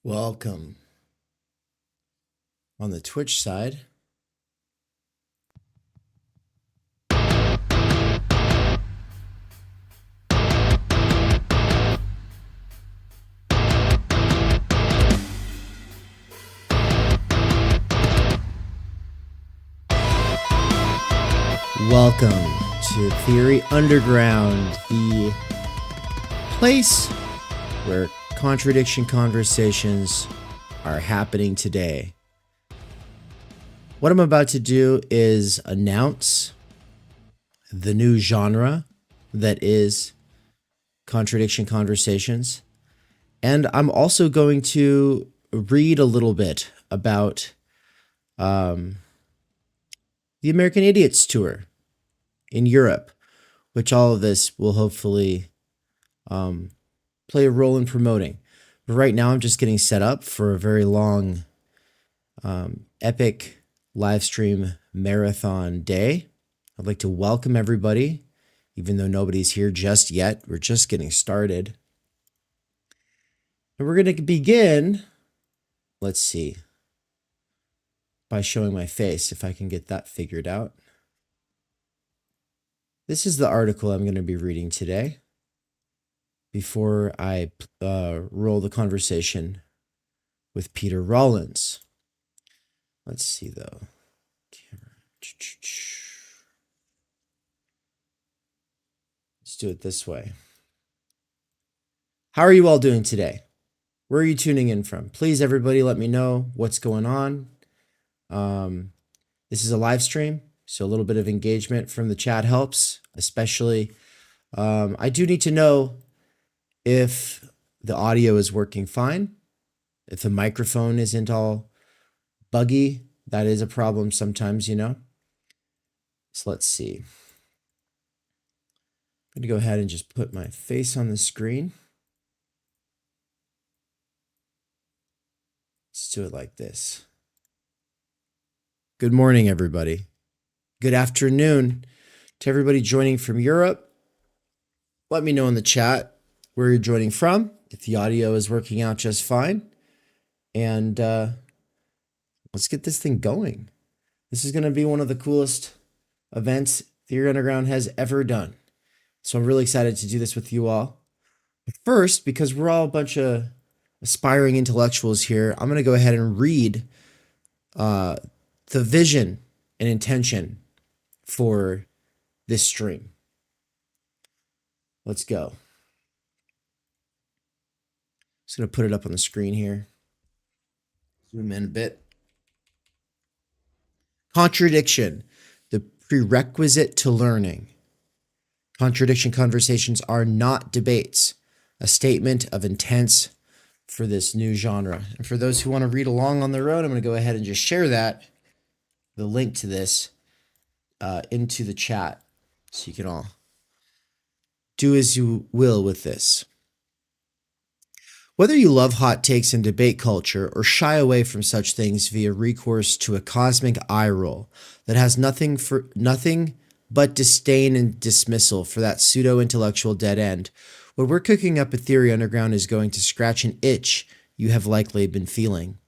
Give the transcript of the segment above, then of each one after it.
Welcome on the Twitch side. Welcome to Theory Underground, the place where contradiction conversations are happening today. What I'm about to do is announce the new genre that is contradiction conversations. And I'm also going to read a little bit about the American Idiots Tour in Europe, which all of this will hopefully play a role in promoting. But right now I'm just getting set up for a very long, epic live stream marathon day. I'd like to welcome everybody, even though nobody's here just yet. We're just getting started. And we're going to begin, let's see, by showing my face, if I can get that figured out. This is the article I'm going to be reading today before I roll the conversation with Peter Rollins. Let's see, though. Let's do it this way. How are you all doing today? Where are you tuning in from? Please, everybody, let me know what's going on. This is a live stream, so a little bit of engagement from the chat helps, especially. I do need to know if the audio is working fine, if the microphone isn't all buggy. That is a problem sometimes, you know. So let's see. I'm going to go ahead and just put my face on the screen. Let's do it like this. Good morning, everybody. Good afternoon to everybody joining from Europe. Let me know in the chat where you're joining from, if the audio is working out just fine. And let's get this thing going. This is going to be one of the coolest events Theory Underground has ever done. So I'm really excited to do this with you all. But first, because we're all a bunch of aspiring intellectuals here, I'm going to go ahead and read the vision and intention for this stream. Let's go. Just going to put it up on the screen here. Zoom in a bit. Contradiction, the prerequisite to learning. Contradiction conversations are not debates, a statement of intents for this new genre. And for those who want to read along on their own, I'm going to go ahead and just share the link to this into the chat so you can all do as you will with this. Whether you love hot takes and debate culture or shy away from such things via recourse to a cosmic eye roll that has nothing but disdain and dismissal for that pseudo-intellectual dead end, what we're cooking up at Theory Underground is going to scratch an itch you have likely been feeling,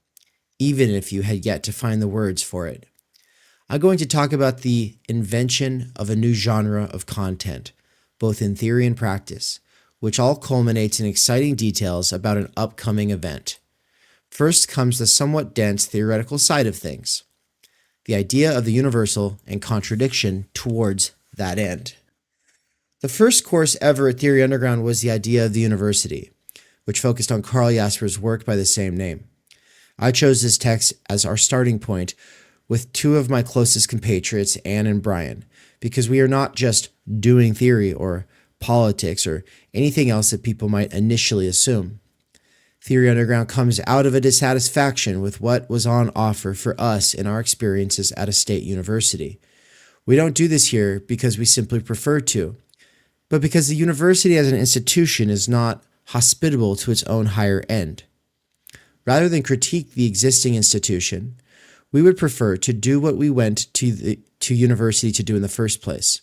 even if you had yet to find the words for it. I'm going to talk about the invention of a new genre of content, both in theory and practice, which all culminates in exciting details about an upcoming event. First comes the somewhat dense theoretical side of things, the idea of the universal and contradiction towards that end. The first course ever at Theory Underground was the idea of the university, which focused on Karl Jasper's work by the same name. I chose this text as our starting point with two of my closest compatriots, Anne and Bryan, because we are not just doing theory or politics or anything else that people might initially assume. Theory Underground comes out of a dissatisfaction with what was on offer for us in our experiences at a state university. We don't do this here because we simply prefer to, but because the university as an institution is not hospitable to its own higher end. Rather than critique the existing institution, we would prefer to do what we went to university to do in the first place.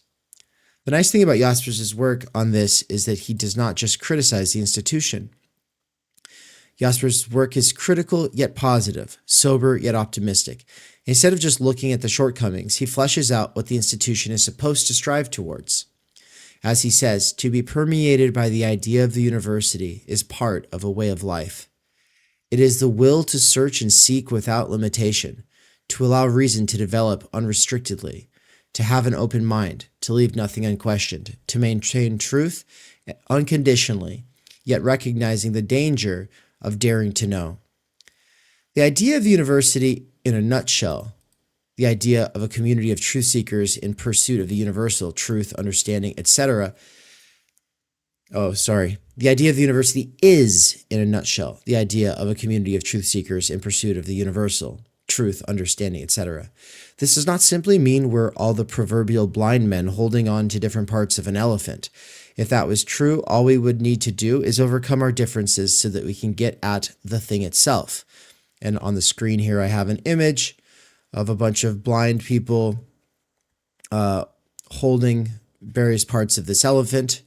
The nice thing about Jasper's work on this is that he does not just criticize the institution. Jasper's work is critical yet positive, sober yet optimistic. Instead of just looking at the shortcomings, he fleshes out what the institution is supposed to strive towards. As he says, to be permeated by the idea of the university is part of a way of life. It is the will to search and seek without limitation, to allow reason to develop unrestrictedly, to have an open mind, to leave nothing unquestioned, to maintain truth unconditionally, yet recognizing the danger of daring to know. The idea of the university in a nutshell, the idea of a community of truth seekers in pursuit of the universal truth, understanding, etc. The idea of the university is, in a nutshell, the idea of a community of truth seekers in pursuit of the universal truth, understanding, etc. This does not simply mean we're all the proverbial blind men holding on to different parts of an elephant. If that was true, all we would need to do is overcome our differences so that we can get at the thing itself. And on the screen here, I have an image of a bunch of blind people holding various parts of this elephant.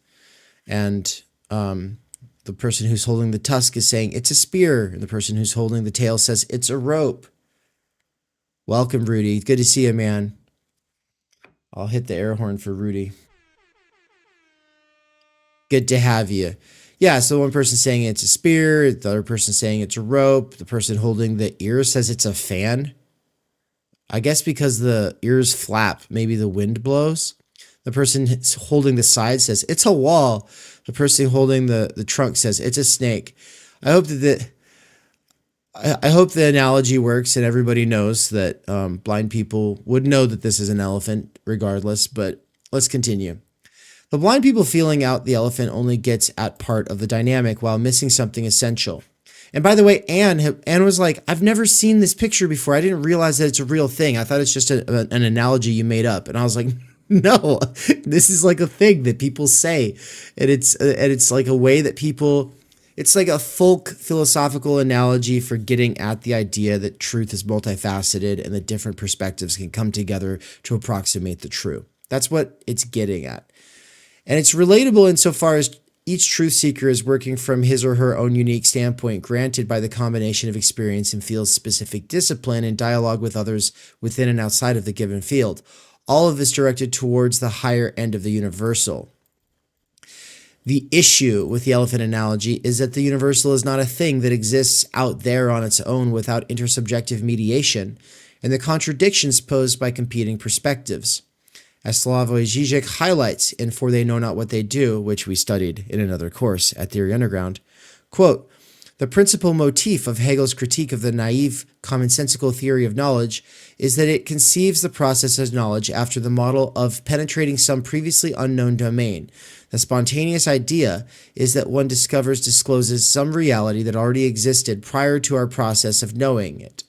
And the person who's holding the tusk is saying, it's a spear. And the person who's holding the tail says, it's a rope. Welcome, Rudy. Good to see you, man. I'll hit the air horn for Rudy. Good to have you. Yeah, so one person saying it's a spear, the other person saying it's a rope, the person holding the ear says it's a fan. I guess because the ears flap, maybe the wind blows. The person holding the side says it's a wall. The person holding the trunk says it's a snake. I hope that I hope the analogy works and everybody knows that blind people would know that this is an elephant regardless, but let's continue. The blind people feeling out the elephant only gets at part of the dynamic while missing something essential. And by the way, Anne was like, I've never seen this picture before. I didn't realize that it's a real thing. I thought it's just an analogy you made up. And I was like, no, this is like a thing that people say. And it's like a way that people, it's like a folk philosophical analogy for getting at the idea that truth is multifaceted and that different perspectives can come together to approximate the true. That's what it's getting at. And it's relatable insofar as each truth seeker is working from his or her own unique standpoint, granted by the combination of experience and field-specific discipline and dialogue with others within and outside of the given field. All of this directed towards the higher end of the universal. The issue with the elephant analogy is that the universal is not a thing that exists out there on its own without intersubjective mediation, and the contradictions posed by competing perspectives. As Slavoj Žižek highlights in For They Know Not What They Do, which we studied in another course at Theory Underground, quote, the principal motif of Hegel's critique of the naive, commonsensical theory of knowledge is that it conceives the process of knowledge after the model of penetrating some previously unknown domain. The spontaneous idea is that one discloses some reality that already existed prior to our process of knowing it.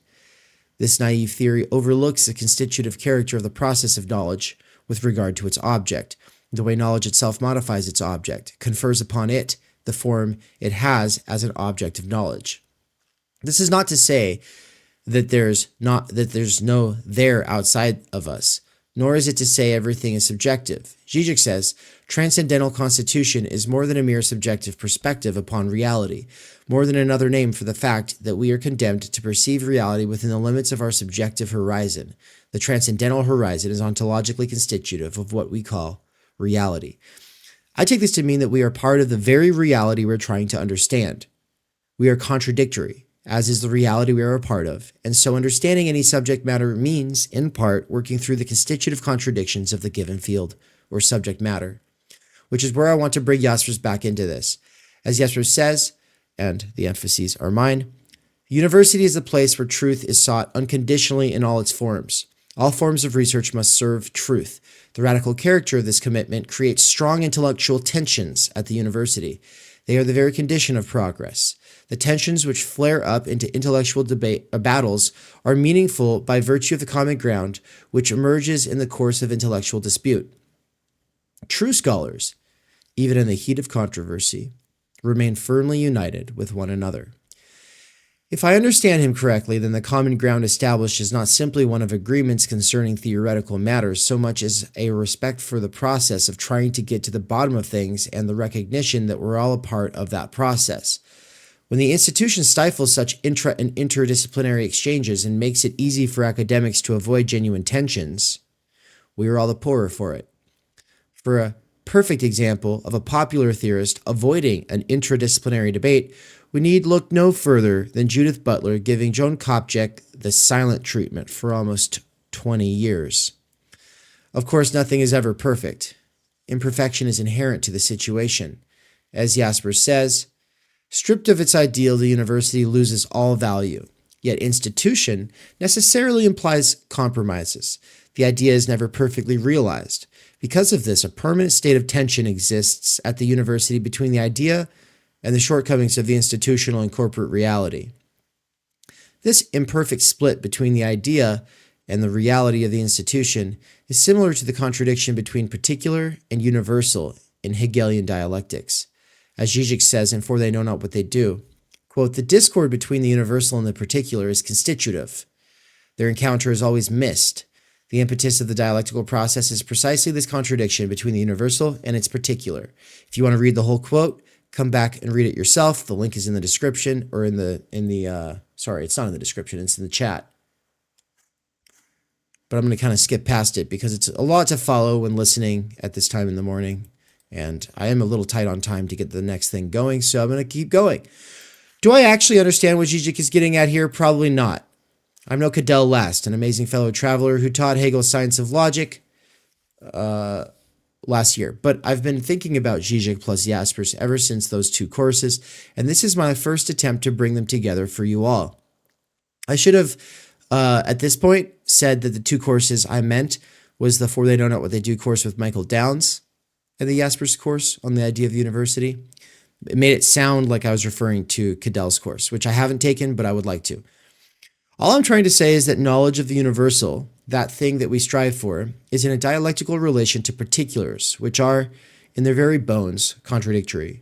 This naive theory overlooks the constitutive character of the process of knowledge with regard to its object, the way knowledge itself modifies its object, confers upon it the form it has as an object of knowledge. This is not to say that there's no there outside of us, nor is it to say everything is subjective. Žižek says, transcendental constitution is more than a mere subjective perspective upon reality, more than another name for the fact that we are condemned to perceive reality within the limits of our subjective horizon. The transcendental horizon is ontologically constitutive of what we call reality. I take this to mean that we are part of the very reality we're trying to understand. We are contradictory, as is the reality we are a part of, and so understanding any subject matter means, in part, working through the constitutive contradictions of the given field or subject matter, which is where I want to bring Jaspers back into this. As Jaspers says, and the emphases are mine, university is the place where truth is sought unconditionally in all its forms. All forms of research must serve truth. The radical character of this commitment creates strong intellectual tensions at the university. They are the very condition of progress. The tensions which flare up into intellectual battles are meaningful by virtue of the common ground which emerges in the course of intellectual dispute. True scholars, even in the heat of controversy, remain firmly united with one another. If I understand him correctly, then the common ground established is not simply one of agreements concerning theoretical matters so much as a respect for the process of trying to get to the bottom of things and the recognition that we're all a part of that process. When the institution stifles such intra and interdisciplinary exchanges and makes it easy for academics to avoid genuine tensions, we are all the poorer for it. For a perfect example of a popular theorist avoiding an intradisciplinary debate, we need look no further than Judith Butler giving Joan Kopjek the silent treatment for almost 20 years. Of course, nothing is ever perfect. Imperfection is inherent to the situation. As Jaspers says, stripped of its ideal, the university loses all value. Yet institution necessarily implies compromises. The idea is never perfectly realized. Because of this, a permanent state of tension exists at the university between the idea and the shortcomings of the institutional and corporate reality. This imperfect split between the idea and the reality of the institution is similar to the contradiction between particular and universal in Hegelian dialectics. As Zizek says in For They Know Not What They Do, quote, the discord between the universal and the particular is constitutive. Their encounter is always missed. The impetus of the dialectical process is precisely this contradiction between the universal and its particular. If you want to read the whole quote, come back and read it yourself. The link is in the description, or sorry, it's not in the description, it's in the chat. But I'm going to kind of skip past it because it's a lot to follow when listening at this time in the morning. And I am a little tight on time to get the next thing going, so I'm going to keep going. Do I actually understand what Zizek is getting at here? Probably not. I'm no Cadell Last, an amazing fellow traveler who taught Hegel's Science of Logic last year. But I've been thinking about Zizek plus Jaspers ever since those two courses, and this is my first attempt to bring them together for you all. I should have, at this point, said that the two courses I meant was the For They Know Not What They Do course with Michael Downs and the Jaspers course on the idea of the university. It made it sound like I was referring to Cadell's course, which I haven't taken, but I would like to. All I'm trying to say is that knowledge of the universal, that thing that we strive for, is in a dialectical relation to particulars, which are, in their very bones, contradictory.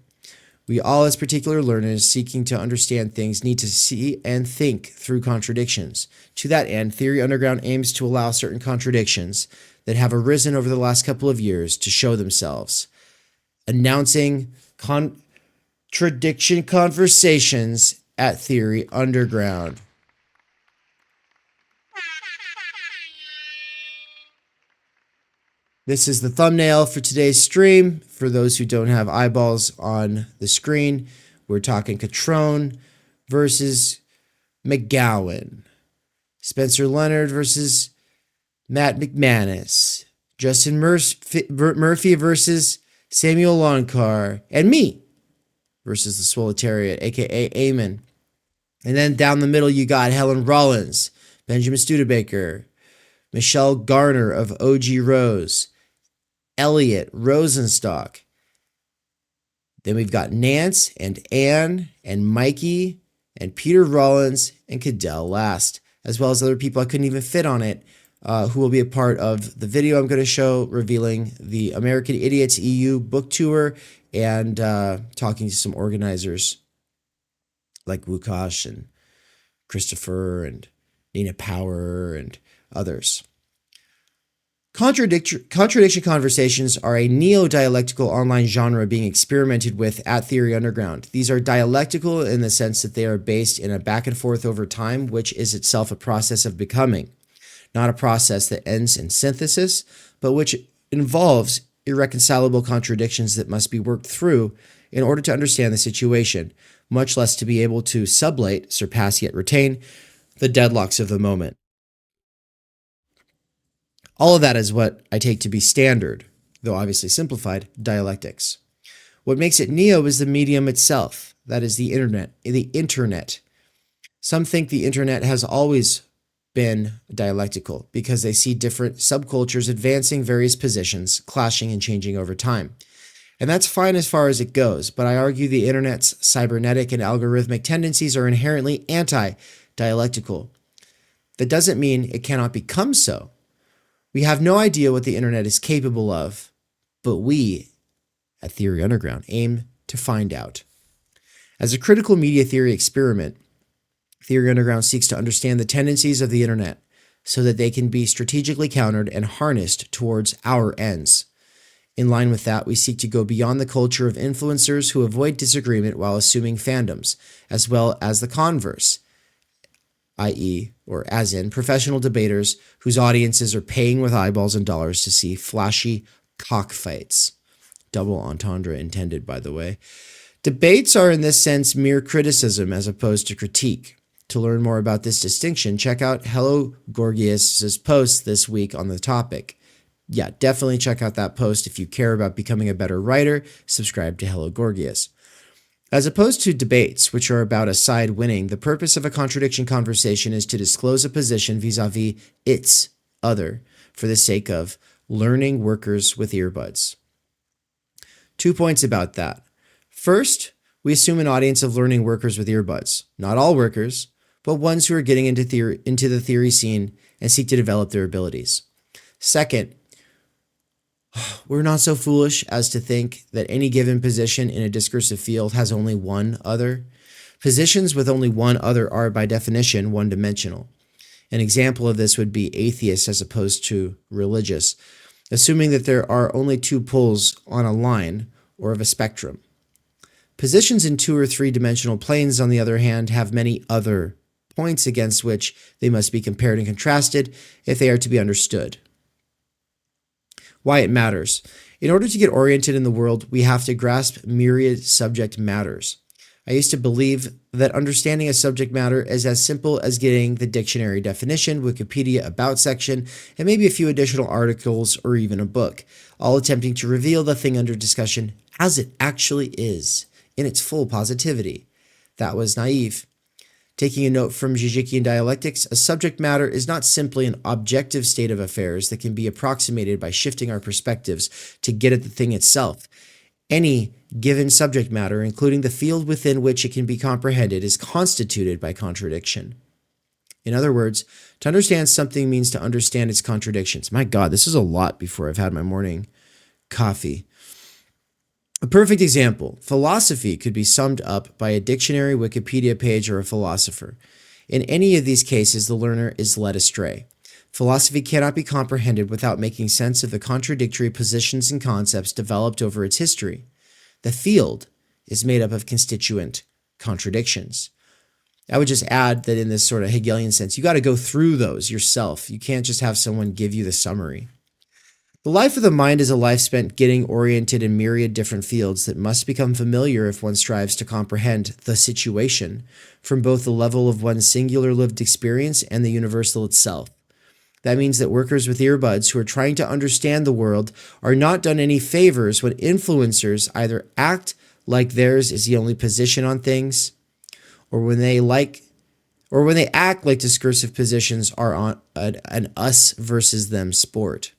We all, as particular learners seeking to understand things, need to see and think through contradictions. To that end, Theory Underground aims to allow certain contradictions that have arisen over the last couple of years to show themselves. Announcing Contradiction Conversations at Theory Underground. This is the thumbnail for today's stream. For those who don't have eyeballs on the screen, we're talking Cutrone versus McGowan. Spencer Leonard versus Matt McManus. Justin Murphy versus Samuel Loncar. And me versus the Swolitariat, a.k.a. Eamon. And then down the middle, you got Helen Rollins, Benjamin Studebaker, Michelle Garner of OG Rose, Elliot, Rosenstock. Then we've got Nance and Anne and Mikey and Peter Rollins and Cadell Last, as well as other people I couldn't even fit on it, who will be a part of the video I'm going to show revealing the American Idiots EU book tour and talking to some organizers like Wukash and Christopher and Nina Power and others. Contradiction conversations are a neo-dialectical online genre being experimented with at Theory Underground. These are dialectical in the sense that they are based in a back and forth over time, which is itself a process of becoming, not a process that ends in synthesis, but which involves irreconcilable contradictions that must be worked through in order to understand the situation, much less to be able to sublate, surpass yet retain the deadlocks of the moment. All of that is what I take to be standard, though obviously simplified, dialectics. What makes it neo is the medium itself, that is the internet. Some think the internet has always been dialectical because they see different subcultures advancing various positions, clashing and changing over time. And that's fine as far as it goes, but I argue the internet's cybernetic and algorithmic tendencies are inherently anti-dialectical. That doesn't mean it cannot become so. We have no idea what the internet is capable of, but we, at Theory Underground, aim to find out. As a critical media theory experiment, Theory Underground seeks to understand the tendencies of the internet so that they can be strategically countered and harnessed towards our ends. In line with that, we seek to go beyond the culture of influencers who avoid disagreement while assuming fandoms, as well as the converse, i.e., or as in, professional debaters whose audiences are paying with eyeballs and dollars to see flashy cockfights. Double entendre intended, by the way. Debates are in this sense mere criticism as opposed to critique. To learn more about this distinction, check out Hello Gorgias' post this week on the topic. Yeah, definitely check out that post if you care about becoming a better writer. Subscribe to Hello Gorgias. As opposed to debates, which are about a side winning, the purpose of a contradiction conversation is to disclose a position vis-a-vis its other for the sake of learning workers with earbuds. 2 points about that. First, we assume an audience of learning workers with earbuds. Not all workers, but ones who are getting into the theory scene and seek to develop their abilities. Second, we're not so foolish as to think that any given position in a discursive field has only one other. Positions with only one other are, by definition, one-dimensional. An example of this would be atheist as opposed to religious, assuming that there are only two poles on a line or of a spectrum. Positions in 2 or 3-dimensional planes, on the other hand, have many other points against which they must be compared and contrasted if they are to be understood. Why it matters. In order to get oriented in the world, we have to grasp myriad subject matters. I used to believe that understanding a subject matter is as simple as getting the dictionary definition, Wikipedia about section, and maybe a few additional articles or even a book, all attempting to reveal the thing under discussion as it actually is, in its full positivity. That was naive. Taking a note from Zizekian dialectics, a subject matter is not simply an objective state of affairs that can be approximated by shifting our perspectives to get at the thing itself. Any given subject matter, including the field within which it can be comprehended, is constituted by contradiction. In other words, to understand something means to understand its contradictions. My God, this is a lot before I've had my morning coffee. A perfect example, philosophy could be summed up by a dictionary, Wikipedia page, or a philosopher. In any of these cases, the learner is led astray. Philosophy cannot be comprehended without making sense of the contradictory positions and concepts developed over its history. The field is made up of constituent contradictions. I would just add that in this sort of Hegelian sense, you got to go through those yourself. You can't just have someone give you the summary. The life of the mind is a life spent getting oriented in myriad different fields that must become familiar if one strives to comprehend the situation from both the level of one's singular lived experience and the universal itself. That means that workers with earbuds who are trying to understand the world are not done any favors when influencers either act like theirs is the only position on things, or when they act like discursive positions are on an us versus them sport.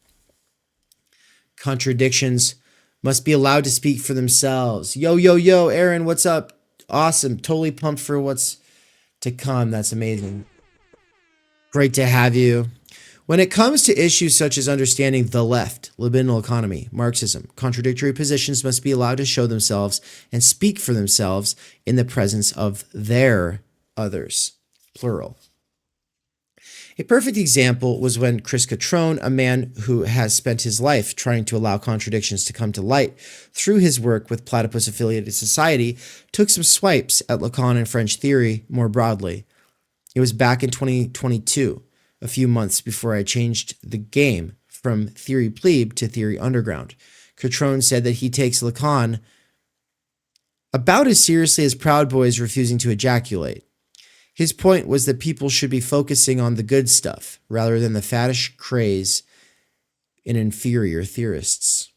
Contradictions must be allowed to speak for themselves. Yo, Aaron, what's up? Awesome. Totally pumped for what's to come. That's amazing. Great to have you. When it comes to issues such as understanding the left, libidinal economy, Marxism, contradictory positions must be allowed to show themselves and speak for themselves in the presence of their others, plural. A perfect example was when Chris Cutrone, a man who has spent his life trying to allow contradictions to come to light through his work with platypus-affiliated society, took some swipes at Lacan and French theory more broadly. It was back in 2022, a few months before I changed the game from theory Pleeb to theory underground. Cutrone said that he takes Lacan about as seriously as Proud Boys refusing to ejaculate. His point was that people should be focusing on the good stuff rather than the faddish craze in inferior theorists.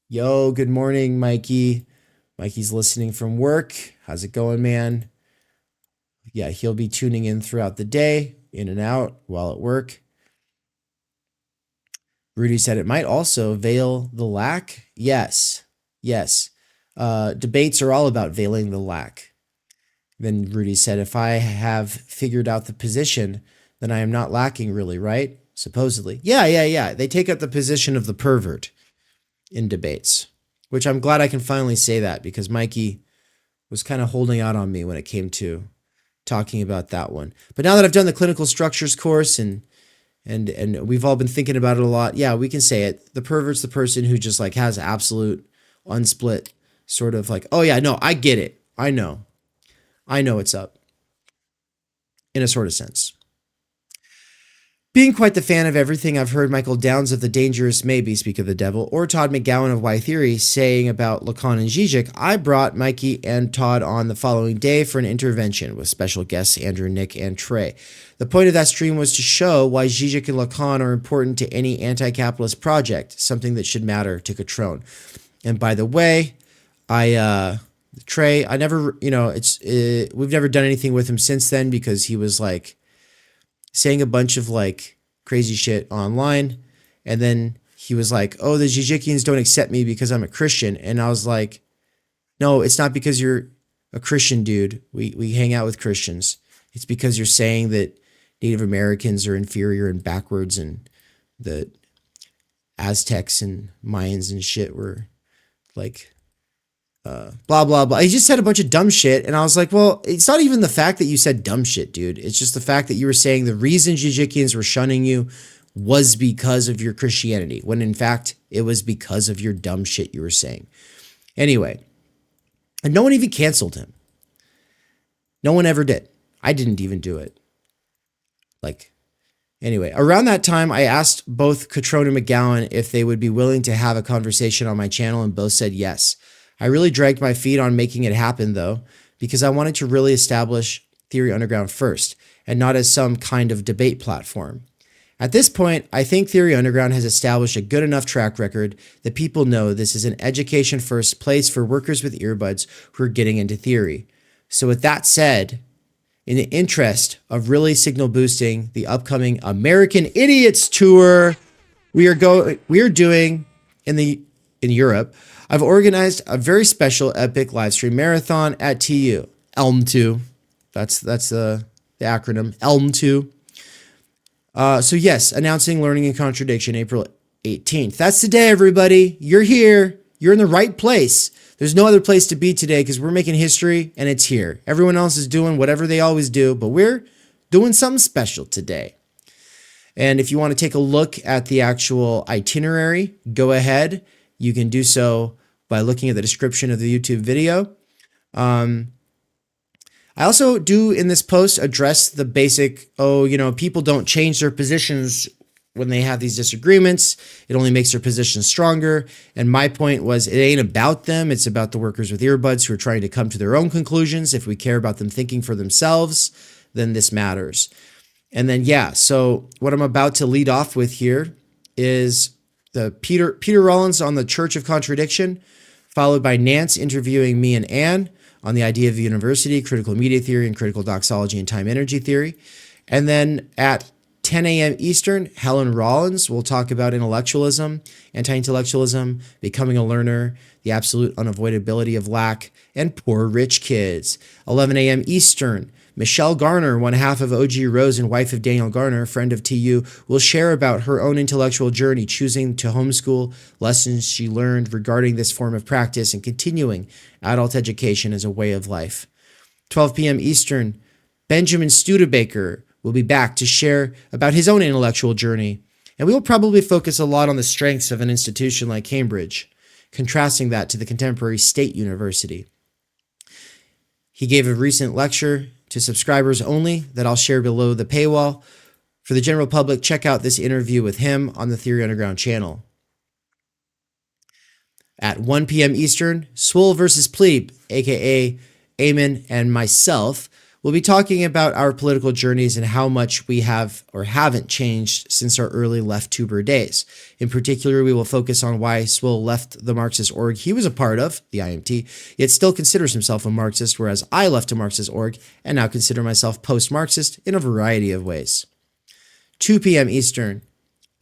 Yo, good morning, Mikey. Mikey's listening from work. How's it going, man? Yeah, he'll be tuning in throughout the day, in and out, while at work. Rudy said it might also veil the lack. Yes. Debates are all about veiling the lack. Then Rudy said, if I have figured out the position, then I am not lacking really, right? Supposedly. Yeah. They take up the position of the pervert in debates, which I'm glad I can finally say that because Mikey was kind of holding out on me when it came to talking about that one. But now that I've done the clinical structures course and And we've all been thinking about it a lot. Yeah, we can say it. The pervert's the person who just like has absolute unsplit sort of like, oh yeah, no, I get it. I know what's up in a sort of sense. Being quite the fan of everything I've heard Michael Downs of The Dangerous Maybe, speak of the devil, or Todd McGowan of Y Theory saying about Lacan and Zizek, I brought Mikey and Todd on the following day for an intervention with special guests Andrew, Nick, and Trey. The point of that stream was to show why Zizek and Lacan are important to any anti-capitalist project, something that should matter to Cutrone. And by the way, Trey, I never, we've never done anything with him since then because he was like saying a bunch of like crazy shit online. And then he was like, oh, the Zizekians don't accept me because I'm a Christian. And I was like, no, it's not because you're a Christian, dude. We hang out with Christians. It's because you're saying that Native Americans are inferior and backwards and the Aztecs and Mayans and shit were like, blah, blah, blah. He just said a bunch of dumb shit. And I was like, well, it's not even the fact that you said dumb shit, dude. It's just the fact that you were saying the reason Zizekians were shunning you was because of your Christianity, when in fact it was because of your dumb shit you were saying. Anyway, and no one even canceled him. No one ever did. I didn't even do it. Anyway, around that time, I asked both Cutrone and McGowan if they would be willing to have a conversation on my channel, and both said yes. I really dragged my feet on making it happen, though, because I wanted to really establish Theory Underground first, and not as some kind of debate platform. At this point, I think Theory Underground has established a good enough track record that people know this is an education-first place for workers with earbuds who are getting into theory. So with that said, in the interest of really signal boosting the upcoming American Idiots tour we are doing in Europe, I've organized a very special epic live stream marathon at TU. ELM2. That's the acronym. ELM2. So yes, announcing Learning in Contradiction, April 18th. That's the day, everybody. You're here. You're in the right place. There's no other place to be today because we're making history and it's here. Everyone else is doing whatever they always do, but we're doing something special today. And if you want to take a look at the actual itinerary, go ahead. You can do so by looking at the description of the YouTube video. I also do in this post address the basic, people don't change their positions when they have these disagreements. It only makes their position stronger. And my point was, it ain't about them. It's about the workers with earbuds who are trying to come to their own conclusions. If we care about them thinking for themselves, then this matters. And then, so what I'm about to lead off with here is the Peter Rollins on the Church of Contradiction, followed by Nance interviewing me and Anne on the idea of the university, critical media theory, and critical doxology and time energy theory. And then at 10 a.m. Eastern, Helen Rollins will talk about intellectualism, anti-intellectualism, becoming a learner, the absolute unavoidability of lack, and poor rich kids. 11 a.m. Eastern, Michelle Garner, one half of OG Rose and wife of Daniel Garner, friend of TU, will share about her own intellectual journey, choosing to homeschool, lessons she learned regarding this form of practice, and continuing adult education as a way of life. 12 p.m. Eastern, Benjamin Studebaker will be back to share about his own intellectual journey, and we will probably focus a lot on the strengths of an institution like Cambridge, contrasting that to the contemporary state university. He gave a recent lecture to subscribers only that I'll share below the paywall. For the general public, check out this interview with him on the Theory Underground channel. At 1 p.m. Eastern, Swol versus Pleeb, aka Eamon and myself, we'll be talking about our political journeys and how much we have or haven't changed since our early left tuber days. In particular, we will focus on why Swol left the Marxist org he was a part of, the IMT, yet still considers himself a Marxist, whereas I left a Marxist org and now consider myself post-Marxist in a variety of ways. 2 p.m. Eastern,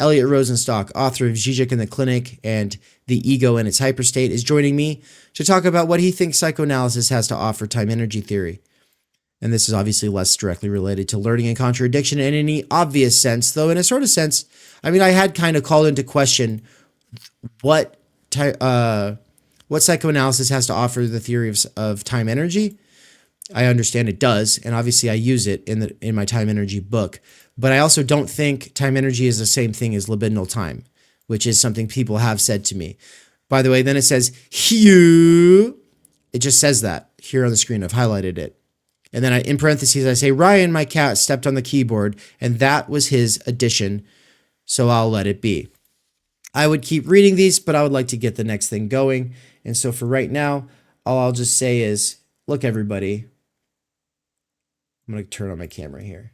Elliot Rosenstock, author of Zizek in the Clinic and The Ego in its Hyperstate, is joining me to talk about what he thinks psychoanalysis has to offer time energy theory. And this is obviously less directly related to learning and contradiction in any obvious sense, though in a sort of sense, I had kind of called into question what psychoanalysis has to offer the theory of time energy. I understand it does, and obviously I use it in my time energy book. But I also don't think time energy is the same thing as libidinal time, which is something people have said to me. By the way, then it says Hugh. It just says that here on the screen. I've highlighted it. And then in parentheses, I say, Ryan, my cat, stepped on the keyboard, and that was his addition, so I'll let it be. I would keep reading these, but I would like to get the next thing going. And so for right now, all I'll just say is, look, everybody. I'm going to turn on my camera here.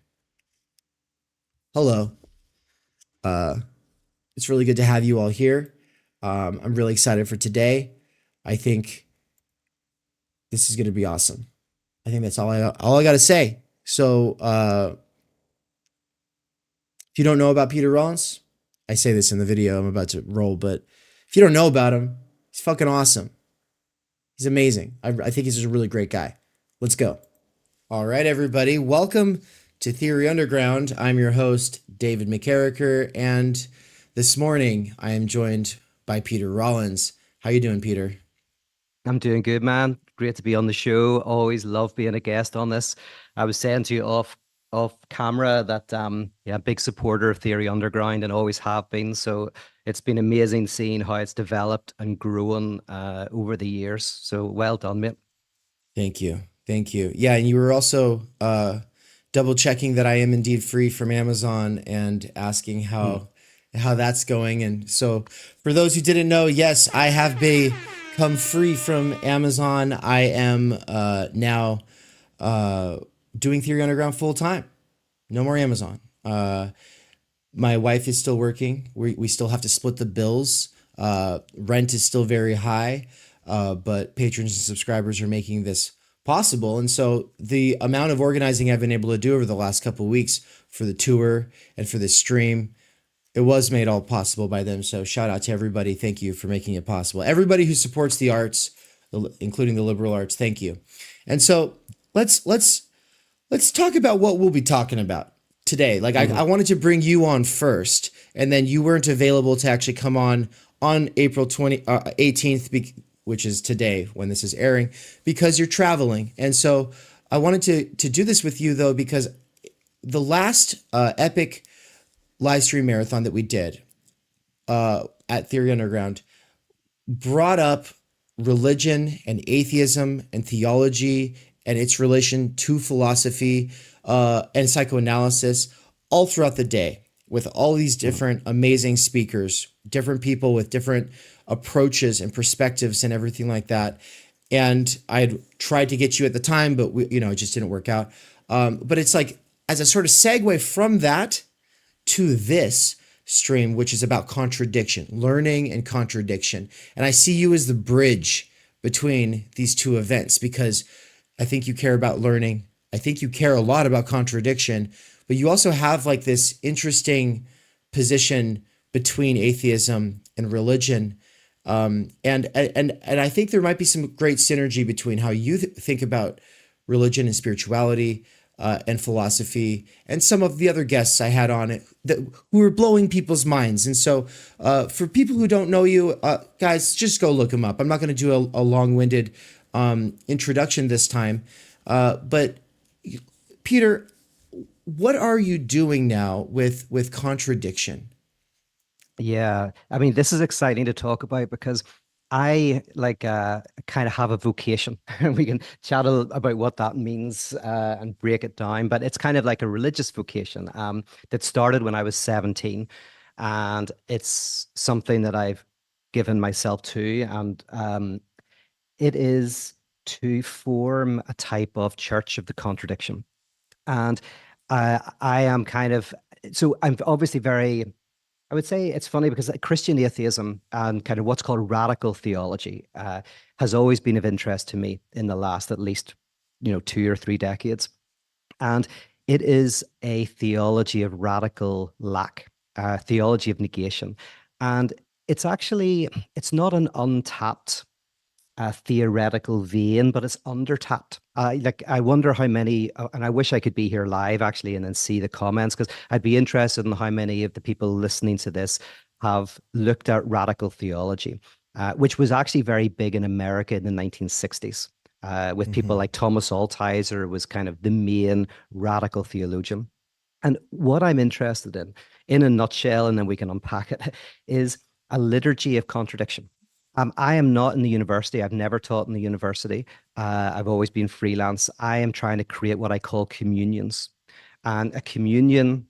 Hello. It's really good to have you all here. I'm really excited for today. I think this is going to be awesome. I think that's all I got to say. So if you don't know about Peter Rollins, I say this in the video I'm about to roll, but if you don't know about him, he's fucking awesome. He's amazing. I think he's a really great guy. Let's go. All right, everybody. Welcome to Theory Underground. I'm your host, David McKerracher, and this morning I am joined by Peter Rollins. How you doing, Peter? I'm doing good, man. Great to be on the show. Always love being a guest on this. I was saying to you off camera that yeah, big supporter of Theory Underground and always have been. So it's been amazing seeing how it's developed and grown over the years. So well done, mate. Thank you. Thank you. Yeah, and you were also double checking that I am indeed free from Amazon and asking how that's going. And so for those who didn't know, yes, I have become free from Amazon. I am now doing Theory Underground full time. No more Amazon. My wife is still working. We still have to split the bills. Rent is still very high, but patrons and subscribers are making this possible. And so the amount of organizing I've been able to do over the last couple of weeks for the tour and for this stream, it was made all possible by them. So shout out to everybody. Thank you for making it possible. Everybody who supports the arts, including the liberal arts, thank you. And so let's talk about what we'll be talking about today. Like I wanted to bring you on first, and then you weren't available to actually come on April 18th, which is today when this is airing, because you're traveling. And so I wanted to do this with you, though, because the last epic live stream marathon that we did at Theory Underground brought up religion and atheism and theology and its relation to philosophy and psychoanalysis all throughout the day, with all these different amazing speakers, different people with different approaches and perspectives and everything like that. And I had tried to get you at the time, but it just didn't work out. But it's like, as a sort of segue from that to this stream, which is about contradiction, learning and contradiction. And I see you as the bridge between these two events, because I think you care about learning. I think you care a lot about contradiction, but you also have like this interesting position between atheism and religion. And I think there might be some great synergy between how you think about religion and spirituality and philosophy, and some of the other guests I had on it who were blowing people's minds. And so for people who don't know you, guys, just go look them up. I'm not going to do a long-winded introduction this time. But Peter, what are you doing now with contradiction? Yeah, I mean, this is exciting to talk about because I kind of have a vocation, and we can chat about what that means and break it down. But it's kind of like a religious vocation that started when I was 17, and it's something that I've given myself to, and it is to form a type of church of the contradiction. And I am kind of, so I'm obviously very, I would say it's funny because Christian atheism and kind of what's called radical theology has always been of interest to me in the last at least 2 or 3 decades. And it is a theology of radical lack, theology of negation. And it's not an untapped theoretical vein, but it's undertapped. I wonder how many, and I wish I could be here live actually and then see the comments, because I'd be interested in how many of the people listening to this have looked at radical theology, which was actually very big in America in the 1960s, with people like Thomas Altizer was kind of the main radical theologian. And what I'm interested in a nutshell, and then we can unpack it, is a liturgy of contradiction. I am not in the university. I've never taught in the university. I've always been freelance. I am trying to create what I call communions. And a communion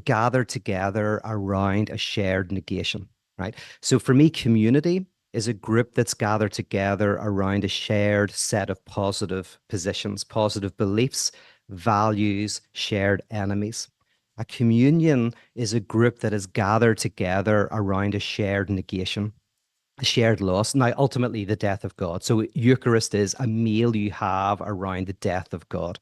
gathered together around a shared negation, right? So for me, community is a group that's gathered together around a shared set of positive positions, positive beliefs, values, shared enemies. A communion is a group that is gathered together around a shared negation, a shared loss. Now, ultimately, the death of God. So, Eucharist is a meal you have around the death of God.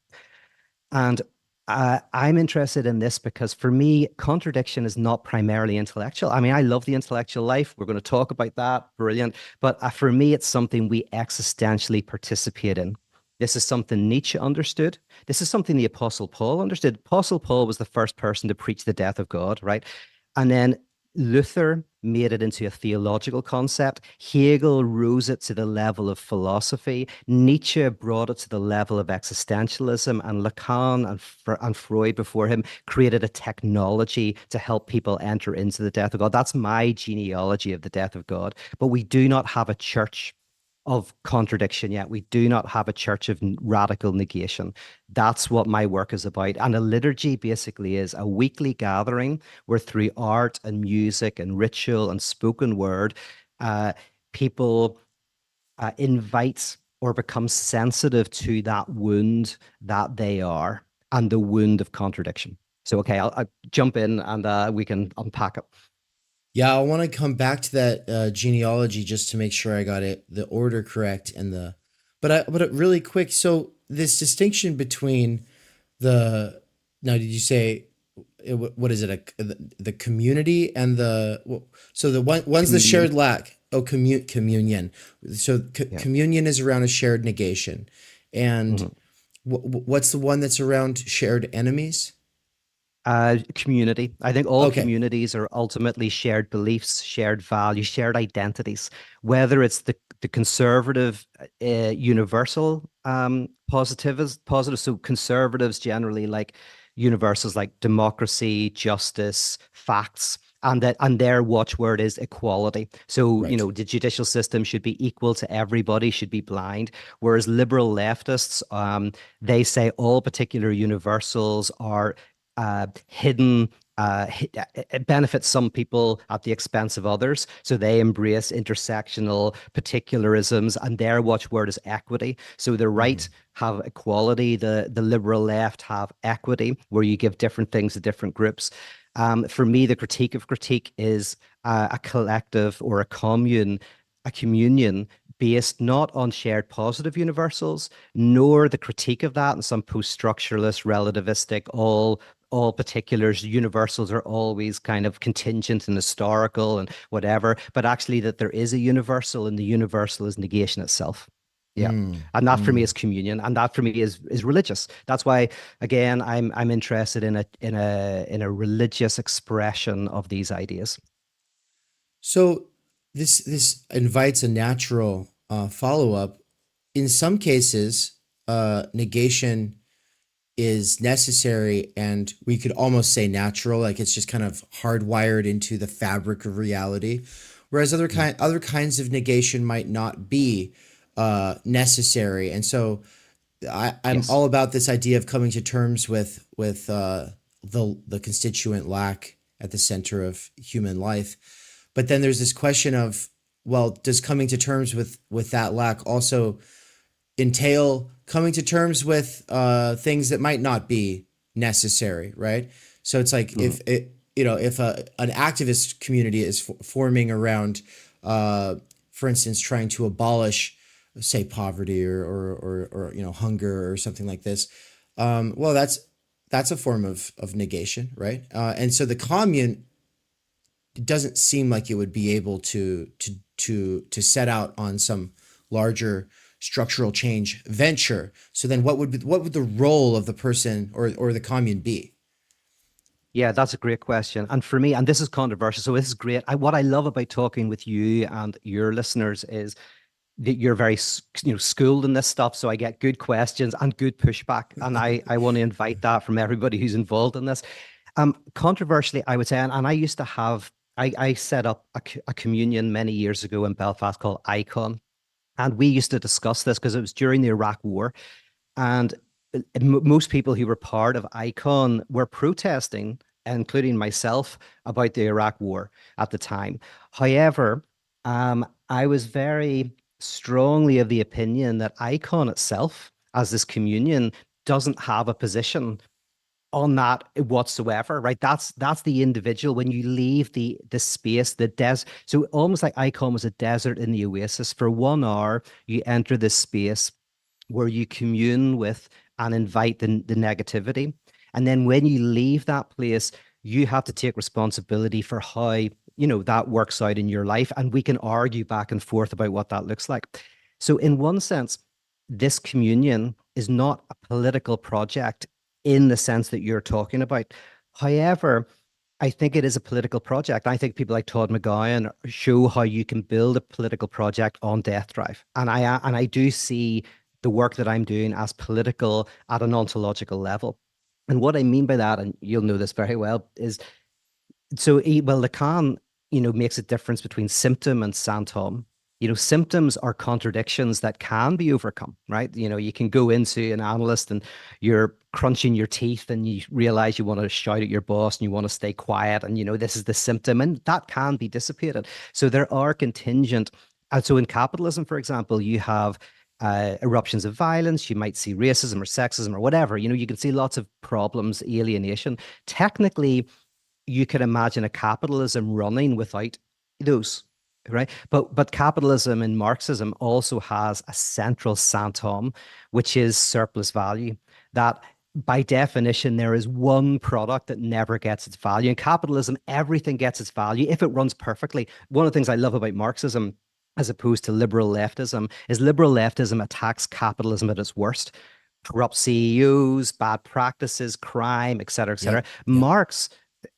And I'm interested in this because for me, contradiction is not primarily intellectual. I mean, I love the intellectual life. We're going to talk about that. Brilliant. But for me, it's something we existentially participate in. This is something Nietzsche understood. This is something the Apostle Paul understood. Apostle Paul was the first person to preach the death of God, right? And then Luther made it into a theological concept. Hegel rose it to the level of philosophy. Nietzsche brought it to the level of existentialism, and Lacan and Freud before him created a technology to help people enter into the death of God. That's my genealogy of the death of God. But we do not have a church of contradiction yet. We do not have a church of radical negation. That's what my work is about. And a liturgy basically is a weekly gathering where through art and music and ritual and spoken word, people invite or become sensitive to that wound that they are and the wound of contradiction. So, okay, I'll jump in and we can unpack it. Yeah, I want to come back to that genealogy just to make sure I got the order correct and really quick. So this distinction between the now, did you say what is it? The community and so one's the Communion. shared lack. Oh, communion. So Yeah. communion is around a shared negation, and Mhm. what's the one that's around shared enemies? Community. I think all Okay, communities are ultimately shared beliefs, shared values, shared identities. Whether it's the conservative, universal positive. So conservatives generally like universals like democracy, justice, facts, and their watchword is equality. So right. the judicial system should be equal to everybody, should be blind. Whereas liberal leftists, they say all particular universals are hidden. It benefits some people at the expense of others. So they embrace intersectional particularisms, and their watchword is equity. So the right Hmm. have equality, the liberal left have equity, where you give different things to different groups. For me, the critique of critique is a collective or a commune, a communion based not on shared positive universals, nor the critique of that and some post-structuralist, relativistic, all particulars, universals are always kind of contingent and historical and whatever, but actually that there is a universal and the universal is negation itself. Yeah. Mm, And that for me mm. is communion. And that for me is religious. That's why again I'm interested in a religious expression of these ideas. So this invites a natural follow up. In some cases, negation is necessary, and we could almost say natural, like it's just kind of hardwired into the fabric of reality. Whereas other kinds of negation might not be necessary, and so I'm Yes. all about this idea of coming to terms with the constituent lack at the center of human life. But then there's this question of, well, does coming to terms with that lack also entail coming to terms with things that might not be necessary, right? So it's like Mhm. if an activist community is forming around, for instance, trying to abolish, say, poverty or hunger or something like this, well, that's a form of negation, right? And so the commune doesn't seem like it would be able to set out on some larger structural change venture. So then what would the role of the person or the commune be? Yeah, that's a great question. And for me, and this is controversial, so this is great. What I love about talking with you and your listeners is that you're very schooled in this stuff, so I get good questions and good pushback, and I want to invite that from everybody who's involved in this. Controversially, I would say, and I used to have, I set up a communion many years ago in Belfast called Icon. And we used to discuss this because it was during the Iraq War. And most people who were part of Icon were protesting, including myself, about the Iraq War at the time. However, I was very strongly of the opinion that Icon itself, as this communion, doesn't have a position on that whatsoever, right? That's the individual. When you leave the space, the des so almost like Icon was a desert in the oasis. For 1 hour you enter this space where you commune with and invite the negativity, and then when you leave that place, you have to take responsibility for how that works out in your life, and we can argue back and forth about what that looks like. So in one sense, this communion is not a political project in the sense that you're talking about. However, I think it is a political project. I think people like Todd McGowan show how you can build a political project on death drive. And I do see the work that I'm doing as political at an ontological level. And what I mean by that, and you'll know this very well, is well, Lacan, makes a difference between symptom and symptom. Symptoms are contradictions that can be overcome, right? You can go into an analyst and you're crunching your teeth and you realize you want to shout at your boss and you want to stay quiet. And, this is the symptom, and that can be dissipated. So there are contingent. And so in capitalism, for example, you have eruptions of violence. You might see racism or sexism or whatever. You can see lots of problems, alienation. Technically, you can imagine a capitalism running without those, right? But capitalism and Marxism also has a central santom, which is surplus value. That by definition, there is one product that never gets its value. In capitalism, everything gets its value if it runs perfectly. One of the things I love about Marxism, as opposed to liberal leftism, is liberal leftism attacks capitalism at its worst. Corrupt CEOs, bad practices, crime, et cetera, et cetera. Yep. Yep. Marx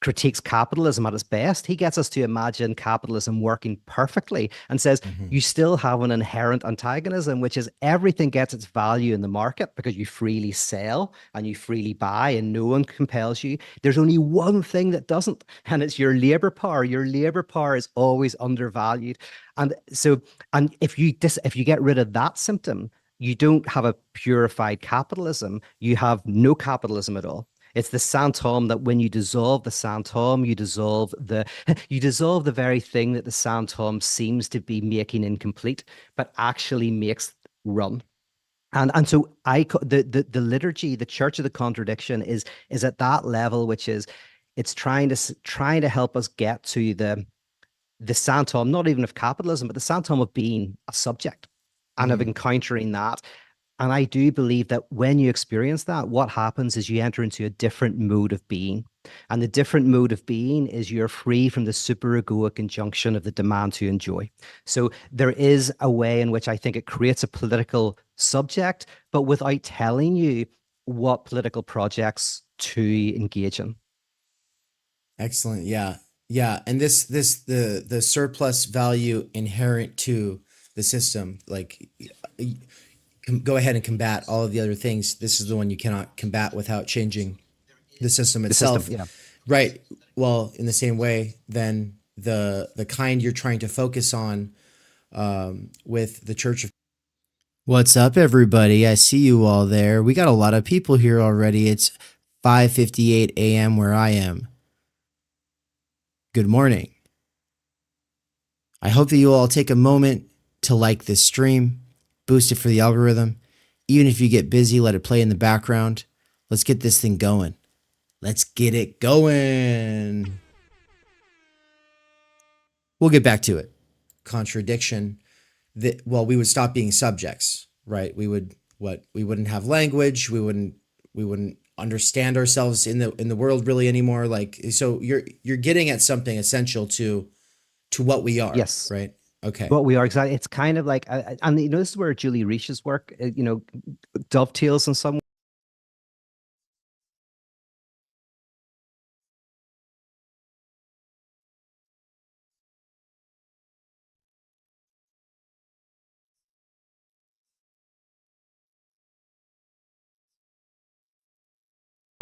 critiques capitalism at its best. He gets us to imagine capitalism working perfectly and says Hmm. you still have an inherent antagonism, which is everything gets its value in the market because you freely sell and you freely buy and no one compels you. There's only one thing that doesn't, and it's your labor power. Your labor power is always undervalued. And so, and if you get rid of that symptom, you don't have a purified capitalism. You have no capitalism at all. It's the santom that when you dissolve the santom, you dissolve the you dissolve the very thing that the santom seems to be making incomplete, but actually makes run. And so the liturgy, the Church of the Contradiction is at that level, which is it's trying to help us get to the santom, not even of capitalism, but the santom of being a subject and of Hmm. encountering that. And I do believe that when you experience that, what happens is you enter into a different mode of being. And the different mode of being is you're free from the superegoic injunction of the demand to enjoy. So there is a way in which I think it creates a political subject, but without telling you what political projects to engage in. Excellent. Yeah. Yeah. And the surplus value inherent to the system, like go ahead and combat all of the other things. This is the one you cannot combat without changing the system The system, itself. yeah. Right. Well, in the same way, then the kind you're trying to focus on with the Church of. What's up, everybody? I see you all there. We got a lot of people here already. It's 5:58 a.m. where I am. Good morning. I hope that you all take a moment to like this stream, boost it for the algorithm. Even if you get busy, let it play in the background. Let's get this thing going. Let's get it going. We'll get back to it. Contradiction. Well, we would stop being subjects, right? We wouldn't have language. We wouldn't understand ourselves in the world really anymore. Like, so you're getting at something essential to what we are, Yes. right? Okay. What we are exactly. It's kind of like, and this is where Julie Reach's work, dovetails in some.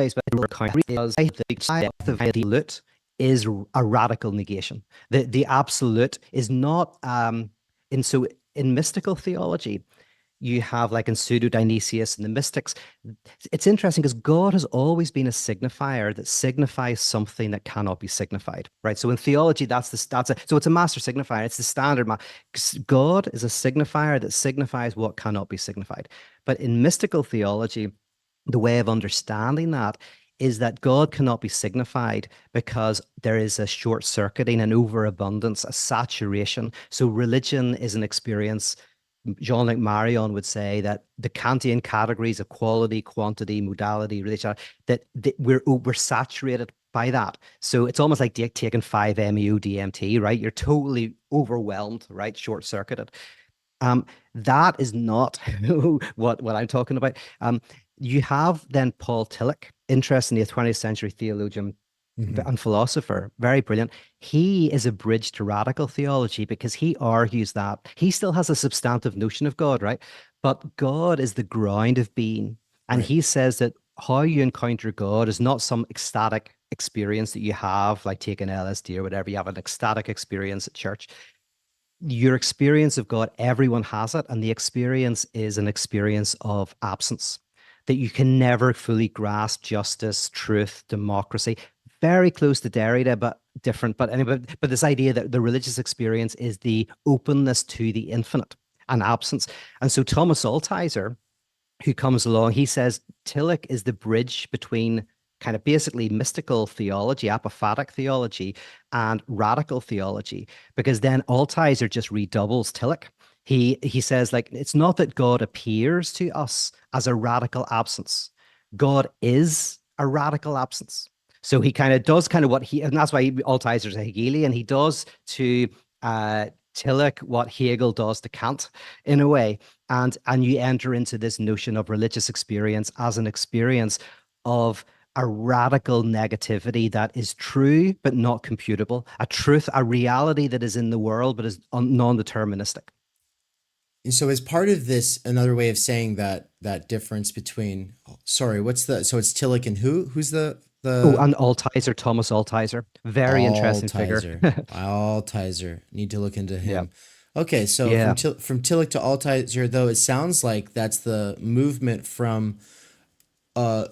because I think the absolute is a radical negation. The absolute is not in mystical theology, you have like in Pseudo-Dionysius and the mystics, it's interesting because God has always been a signifier that signifies something that cannot be signified, right? So in theology, so it's a master signifier. It's the standard. God is a signifier that signifies what cannot be signified. But in mystical theology, the way of understanding that is that God cannot be signified because there is a short circuiting, an overabundance, a saturation. So religion is an experience. Jean-Luc Marion would say that the Kantian categories of quality, quantity, modality, relation, that we're saturated by that. So it's almost like taking 5-MeO DMT, right? You're totally overwhelmed, right? Short-circuited. That is not what I'm talking about. You have then Paul Tillich, interestingly, a 20th century theologian and philosopher, very brilliant. He is a bridge to radical theology because he argues that he still has a substantive notion of God, right? But God is the ground of being. And he says that how you encounter God is not some ecstatic experience that you have, like taking LSD or whatever. You have an ecstatic experience at church. Your experience of God, everyone has it. And the experience is an experience of absence, that you can never fully grasp justice, truth, democracy. Very close to Derrida, but different. But anyway, but this idea that the religious experience is the openness to the infinite and absence. And so Thomas Altizer, who comes along, he says Tillich is the bridge between kind of basically mystical theology, apophatic theology, and radical theology, because then Altizer just redoubles Tillich. He says, like, it's not that God appears to us as a radical absence. God is a radical absence. So he kind of does kind of what he, and that's why Altizer's a Hegelian. He does to Tillich what Hegel does to Kant in a way. And you enter into this notion of religious experience as an experience of a radical negativity that is true but not computable, a truth, a reality that is in the world but is non-deterministic. And so as part of this, another way of saying that difference between, so it's Tillich and who's the and Altizer, Thomas Altizer, very interesting figure. Altizer, need to look into him. Yeah. Okay, so from Tillich to Altizer, though, it sounds like that's the movement from now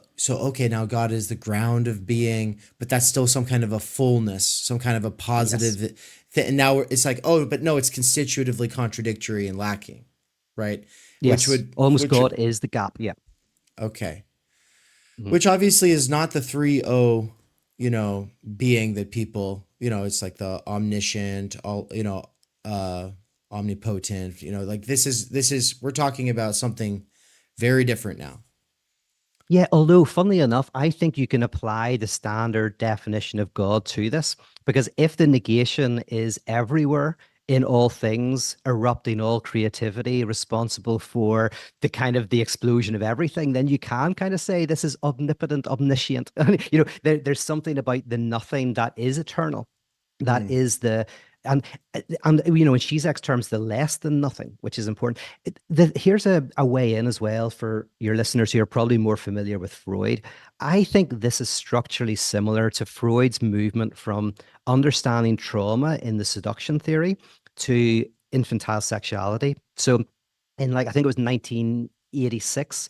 God is the ground of being, but that's still some kind of a fullness, some kind of a positive and now it's like, oh, but no, it's constitutively contradictory and lacking, right? Yes, God is the gap. Yeah. Okay. Which obviously is not the 3-0, being that people, it's like the omniscient, omnipotent, like this is, we're talking about something very different now. Yeah, although funnily enough, I think you can apply the standard definition of God to this, because if the negation is everywhere, in all things, erupting all creativity, responsible for the kind of the explosion of everything, then you can kind of say this is omnipotent, omniscient. There's something about the nothing that is eternal, that is the and in Zizek's terms, the less than nothing, which is important. Here's a way in as well for your listeners who are probably more familiar with Freud. I think this is structurally similar to Freud's movement from understanding trauma in the seduction theory to infantile sexuality. So in I think it was 1986,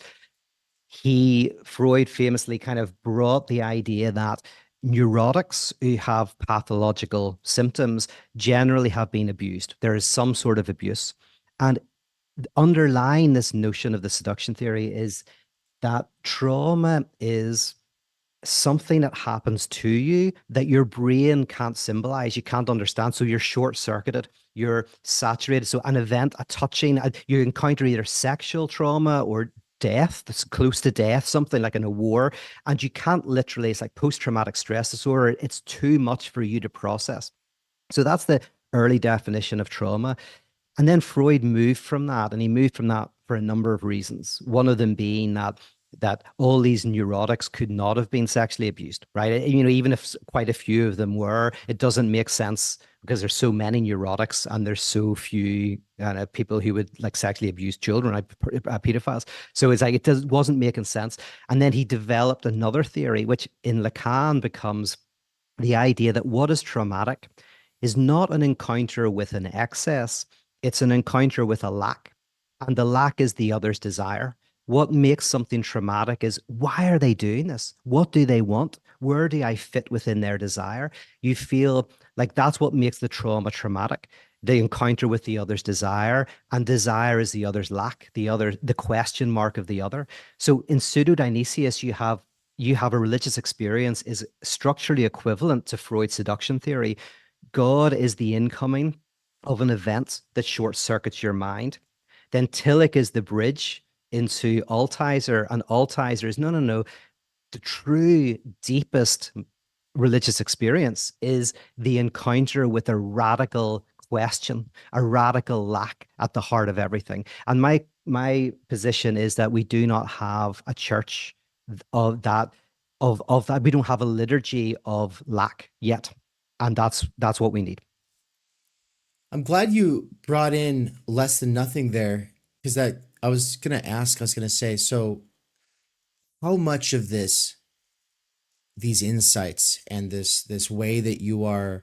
Freud famously kind of brought the idea that neurotics who have pathological symptoms generally have been abused. There is some sort of abuse. And underlying this notion of the seduction theory is that trauma is something that happens to you that your brain can't symbolize, you can't understand. So you're short-circuited, you're saturated. So an event, a touching, you encounter either sexual trauma or death that's close to death, something like in a war, and you can't literally, it's like post-traumatic stress disorder, it's too much for you to process. So that's the early definition of trauma. And then Freud moved from that, and he moved from that for a number of reasons. One of them being that all these neurotics could not have been sexually abused, right? Even if quite a few of them were, it doesn't make sense because there's so many neurotics and there's so few people who would like sexually abuse children, pedophiles. So it's like wasn't making sense. And then he developed another theory, which in Lacan becomes the idea that what is traumatic is not an encounter with an excess, it's an encounter with a lack. And the lack is the other's desire. What makes something traumatic is why are they doing this? What do they want? Where do I fit within their desire? You feel like that's what makes the trauma traumatic. The encounter with the other's desire, and desire is the other's lack, the question mark of the other. So in pseudo-Dionysius, you have a religious experience is structurally equivalent to Freud's seduction theory. God is the incoming of an event that short circuits your mind. Then Tillich is the bridge into Altizer, and Altizer is no, no, no. The true, deepest religious experience is the encounter with a radical question, a radical lack at the heart of everything. And my position is that we do not have a church of that of that. We don't have a liturgy of lack yet, and that's what we need. I'm glad you brought in less than nothing there, because that I was gonna say, so how much of these insights and this way that you are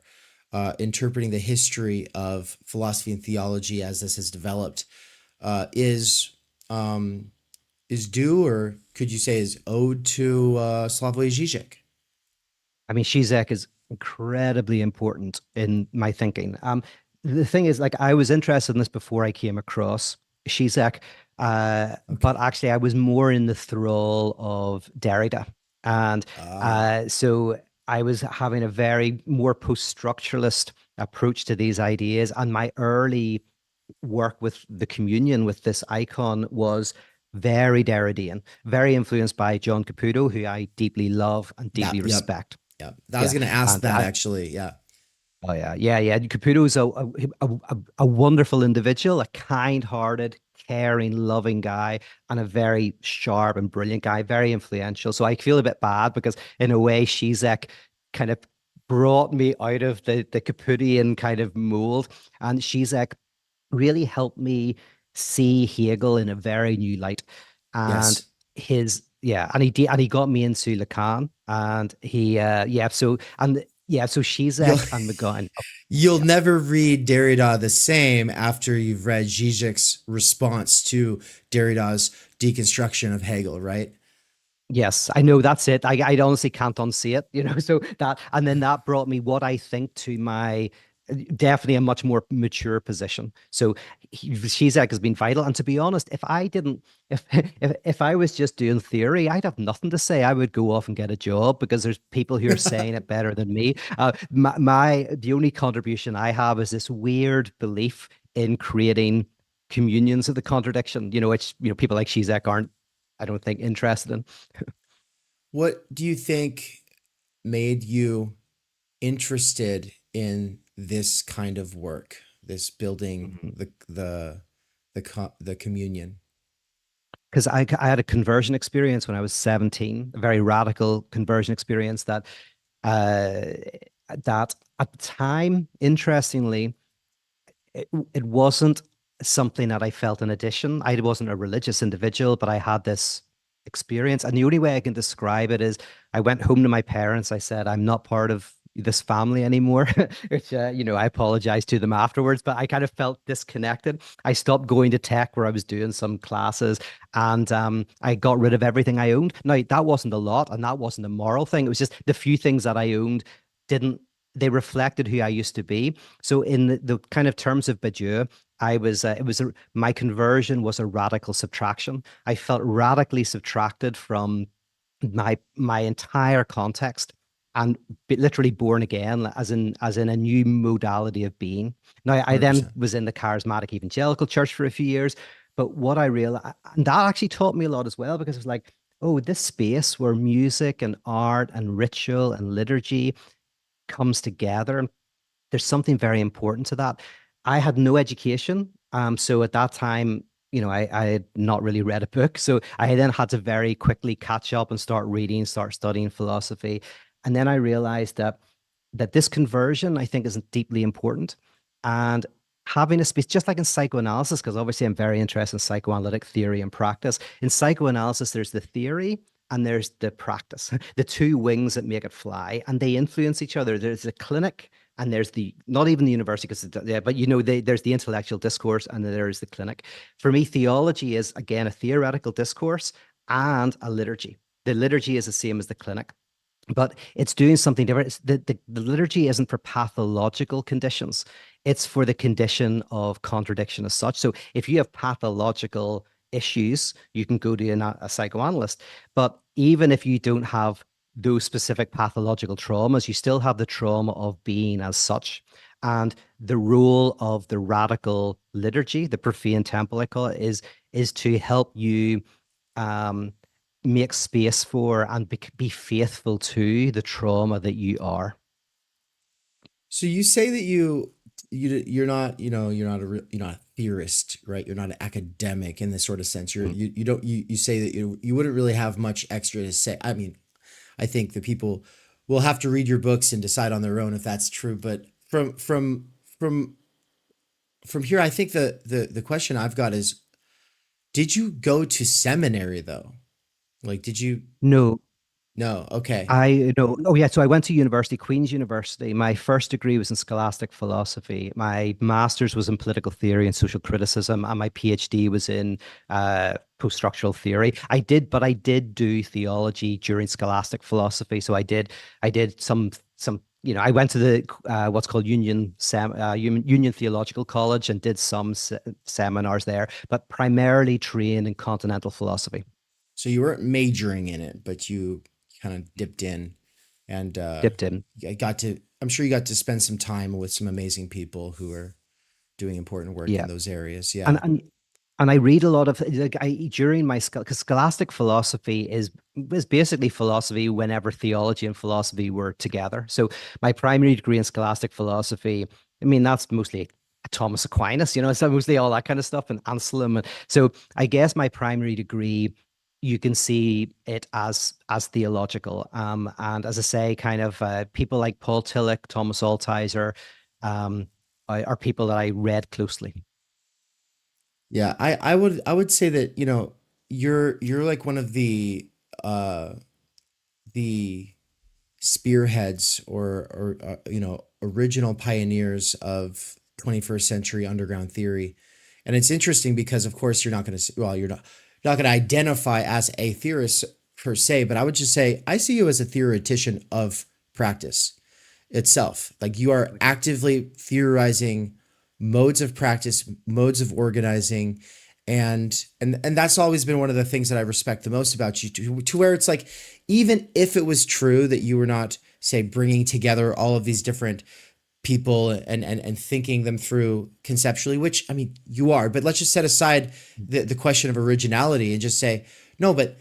interpreting the history of philosophy and theology as this has developed um, is due, or could you say is owed to Slavoj Žižek? I mean, Zizek is incredibly important in my thinking. The thing is, like, I was interested in this before I came across Zizek, but Okay. actually, I was more in the thrall of Derrida, and Ah, so I was having a very more post-structuralist approach to these ideas, and my early work with the communion with this icon was very Derridean, very influenced by John Caputo, who I deeply love and that deeply yep, respect. yep. I was Yeah, gonna ask and that actually. Yeah. oh yeah, yeah, yeah. Caputo is a wonderful individual, a kind-hearted, caring, loving guy, and a very sharp and brilliant guy, very influential. So I feel a bit bad because in a way, Zizek kind of brought me out of the Caputian kind of mold, and Zizek really helped me see Hegel in a very new light. And Yes. and he got me into Lacan, and so You'll Zizek and McGowan. Oh, you'll yeah. never read Derrida the same after you've read Zizek's response to Derrida's deconstruction of Hegel, right? Yes, I know that's it. I honestly can't unsee it, So that, and then that brought me what I think to my definitely a much more mature position. So Shizak has been vital. And to be honest, if I didn't, if I was just doing theory, I'd have nothing to say. I would go off and get a job because there's people who are saying it better than me. The only contribution I have is this weird belief in creating communions of the contradiction, which people like Shizak aren't, I don't think, interested in. What do you think made you interested in this kind of work, this building Mhm. the communion? Because I had a conversion experience when I was 17, a very radical conversion experience uh, that at the time, interestingly, it wasn't something that I felt an addition. I wasn't a religious individual, but I had this experience. And the only way I can describe it is I went home to my parents. I said, I'm not part of this family anymore, which, I apologized to them afterwards, but I kind of felt disconnected. I stopped going to tech where I was doing some classes, and I got rid of everything I owned. Now, that wasn't a lot, and that wasn't a moral thing. It was just the few things that I owned didn't, they reflected who I used to be. So in the kind of terms of Badiou, my conversion was a radical subtraction. I felt radically subtracted from my entire context and literally born again as in a new modality of being. Now I then 100%. was in the charismatic evangelical church for a few years, but what I realized, and that actually taught me a lot as well, because it was like, oh, this space where music and art and ritual and liturgy comes together, there's something very important to that. I had no education. So at that time, I had not really read a book. So I then had to very quickly catch up and start reading, start studying philosophy. And then I realized that that this conversion, I think, is deeply important. And having a space, just like in psychoanalysis, because obviously I'm very interested in psychoanalytic theory and practice. In psychoanalysis, there's the theory and there's the practice, the two wings that make it fly, and they influence each other. There's the clinic and there's the, not even the university, because yeah, but you know, there's the intellectual discourse and then there's the clinic. For me, theology is again a theoretical discourse and a liturgy. The liturgy is the same as the clinic, but it's doing something different. The liturgy isn't for pathological conditions, it's for the condition of contradiction as such. So if you have pathological issues, you can go to a psychoanalyst. But even if you don't have those specific pathological traumas, you still have the trauma of being as such. And the role of the radical liturgy, the profane temple, I call it, is to help you um, make space for and be faithful to the trauma that you are. So you say that you're not, you're not a theorist, right? You're not an academic in this sort of sense. Mm. You don't you say that you wouldn't really have much extra to say. I mean, I think the people will have to read your books and decide on their own if that's true. But from from here, I think the question I've got is, did you go to seminary though? Like, did you? No, No. Okay. I know. Oh, yeah. So I went to university, Queen's University. My first degree was in scholastic philosophy. My master's was in political theory and social criticism, and my PhD was in post-structural theory. But I did do theology during scholastic philosophy. So I did some. You know, I went to the what's called Union Theological College and did some seminars there, but primarily trained in continental philosophy. So you weren't majoring in it, but you kind of dipped in and Dipped in. got to, I'm sure you got to spend some time with some amazing people who are doing important work in Yeah. those areas. and Yeah. and and I read a lot of like I during my because scholastic philosophy is basically philosophy whenever theology and philosophy were together. So my primary degree in scholastic philosophy, I mean that's mostly Thomas Aquinas, you know, so mostly all that kind of stuff and Anselm. And so I guess my primary degree, you can see it as theological. And as I say, kind of people like Paul Tillich, Thomas Altizer, um, are people that I read closely. Yeah. I would say that, you're like one of the spearheads or original pioneers of 21st century underground theory. And it's interesting because of course you're not going to, well, you're not going to identify as a theorist per se, but I would just say I see you as a theoretician of practice itself. Like you are actively theorizing modes of practice, modes of organizing, and that's always been one of the things that I respect the most about you, to where it's like, even if it was true that you were not, say, bringing together all of these different people and thinking them through conceptually, which I mean you are, but let's just set aside the question of originality and just say no. But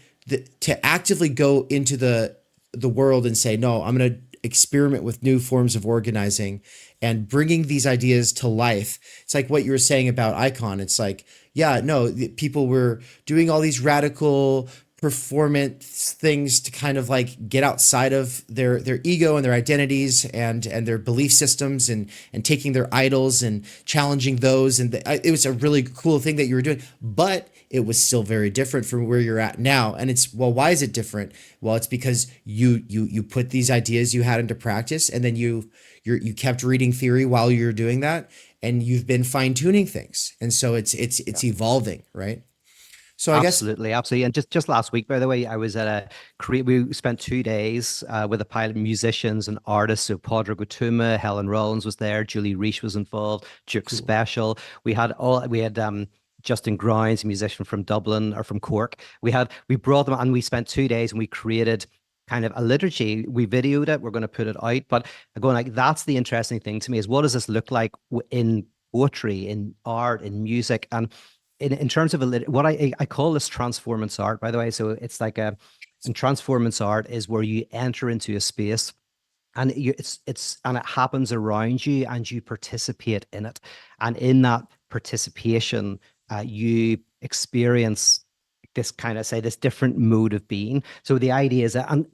to actively go into the world and say no, I'm going to experiment with new forms of organizing and bringing these ideas to life. It's like what you were saying about Icon. It's like, yeah, no, people were doing all these radical performance things to kind of like get outside of their ego and their identities and their belief systems and taking their idols and challenging those, and it was a really cool thing that you were doing, but it was still very different from where you're at now. And it's, well, why is it different? Well, it's because you put these ideas you had into practice, and then you kept reading theory while you're doing that, and you've been fine-tuning things, and so it's evolving, right? So I guess. Absolutely, absolutely. And just last week, by the way, I was at we spent 2 days with a pile of musicians and artists. So Padraig Otuma, Helen Rollins was there, Julie Reich was involved, Duke Cool. Special. We had Justin Grimes, a musician from Dublin or from Cork. We brought them and we spent 2 days and we created kind of a liturgy. We videoed it. We're going to put it out. But I'm going like, that's the interesting thing to me is what does this look like in poetry, in art, in music? And in terms of what I call this transformance art, by the way. So it's like and transformance art is where you enter into a space and and it happens around you and you participate in it. And in that participation, you experience this kind of say this different mode of being. So the idea is that, and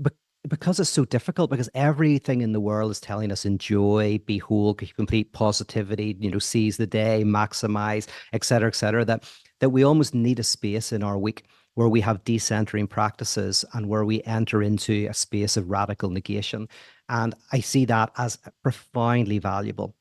because it's so difficult, because everything in the world is telling us enjoy, be whole, complete positivity, seize the day, maximize, et cetera, that we almost need a space in our week where we have decentering practices and where we enter into a space of radical negation. And I see that as profoundly valuable.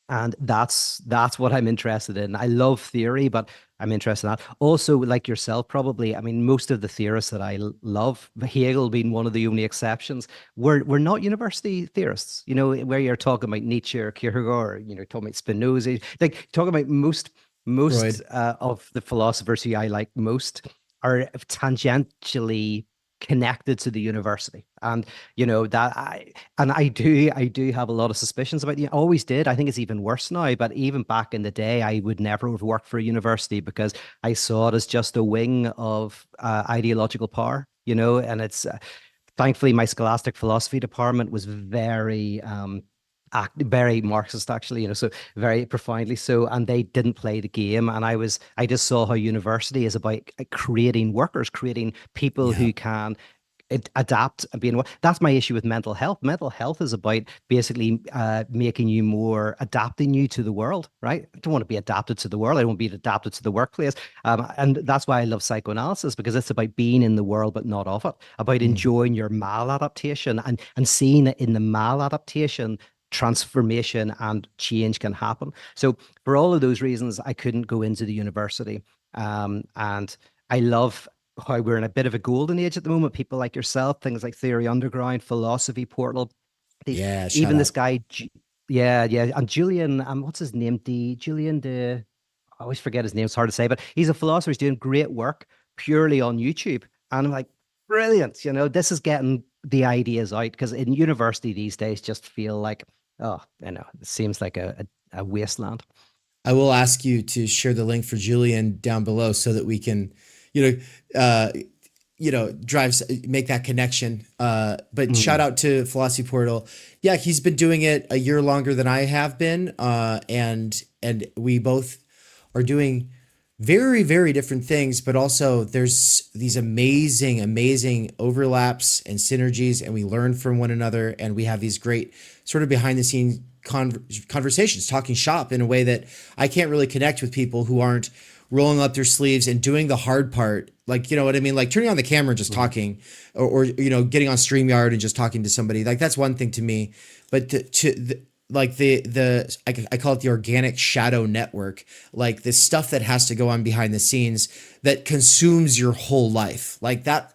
And that's what I'm interested in. I love theory, but I'm interested in that. Also, like yourself, probably. I mean, most of the theorists that I love, Hegel being one of the only exceptions, we're not university theorists. Where you're talking about Nietzsche or Kierkegaard, talking about Spinoza, like talking about most Freud. of the philosophers who I like most are tangentially connected to the university. And that I do have a lot of suspicions about always did. I think it's even worse now, but even back in the day I would never have worked for a university because I saw it as just a wing of ideological power, and it's thankfully my scholastic philosophy department was very Marxist, actually, so very profoundly so, and they didn't play the game. And I just saw how university is about creating workers, creating people Yeah. who can adapt and being. That's my issue with mental health. Mental health is about basically making you more, adapting you to the world, right? I don't want to be adapted to the world. I don't want to be adapted to the workplace. And that's why I love psychoanalysis, because it's about being in the world but not of it, about Mm. enjoying your maladaptation and seeing that in the maladaptation transformation and change can happen. So for all of those reasons, I couldn't go into the university. And I love how we're in a bit of a golden age at the moment. People like yourself, things like Theory Underground, Philosophy Portal, Yeah, shout even this out. guy, yeah, yeah, and Julian, what's his name? Julian I always forget his name. It's hard to say, but he's a philosopher. He's doing great work purely on YouTube, and I'm like, brilliant. This is getting the ideas out, because in university these days just feel like, oh, it seems like a wasteland. I will ask you to share the link for Julian down below so that we can, you know, uh, make that connection. But shout Mm. out to Philosophy Portal. Yeah, he's been doing it a year longer than I have been, and we both are doing very, very different things. But also, there's these amazing, amazing overlaps and synergies, and we learn from one another, and we have these great sort of behind the scenes conversations, talking shop in a way that I can't really connect with people who aren't rolling up their sleeves and doing the hard part. Like, you know what I mean? Like turning on the camera and just Mm. talking, or getting on StreamYard and just talking to somebody. Like that's one thing to me, but like I call it the organic shadow network, like the stuff that has to go on behind the scenes that consumes your whole life. Like that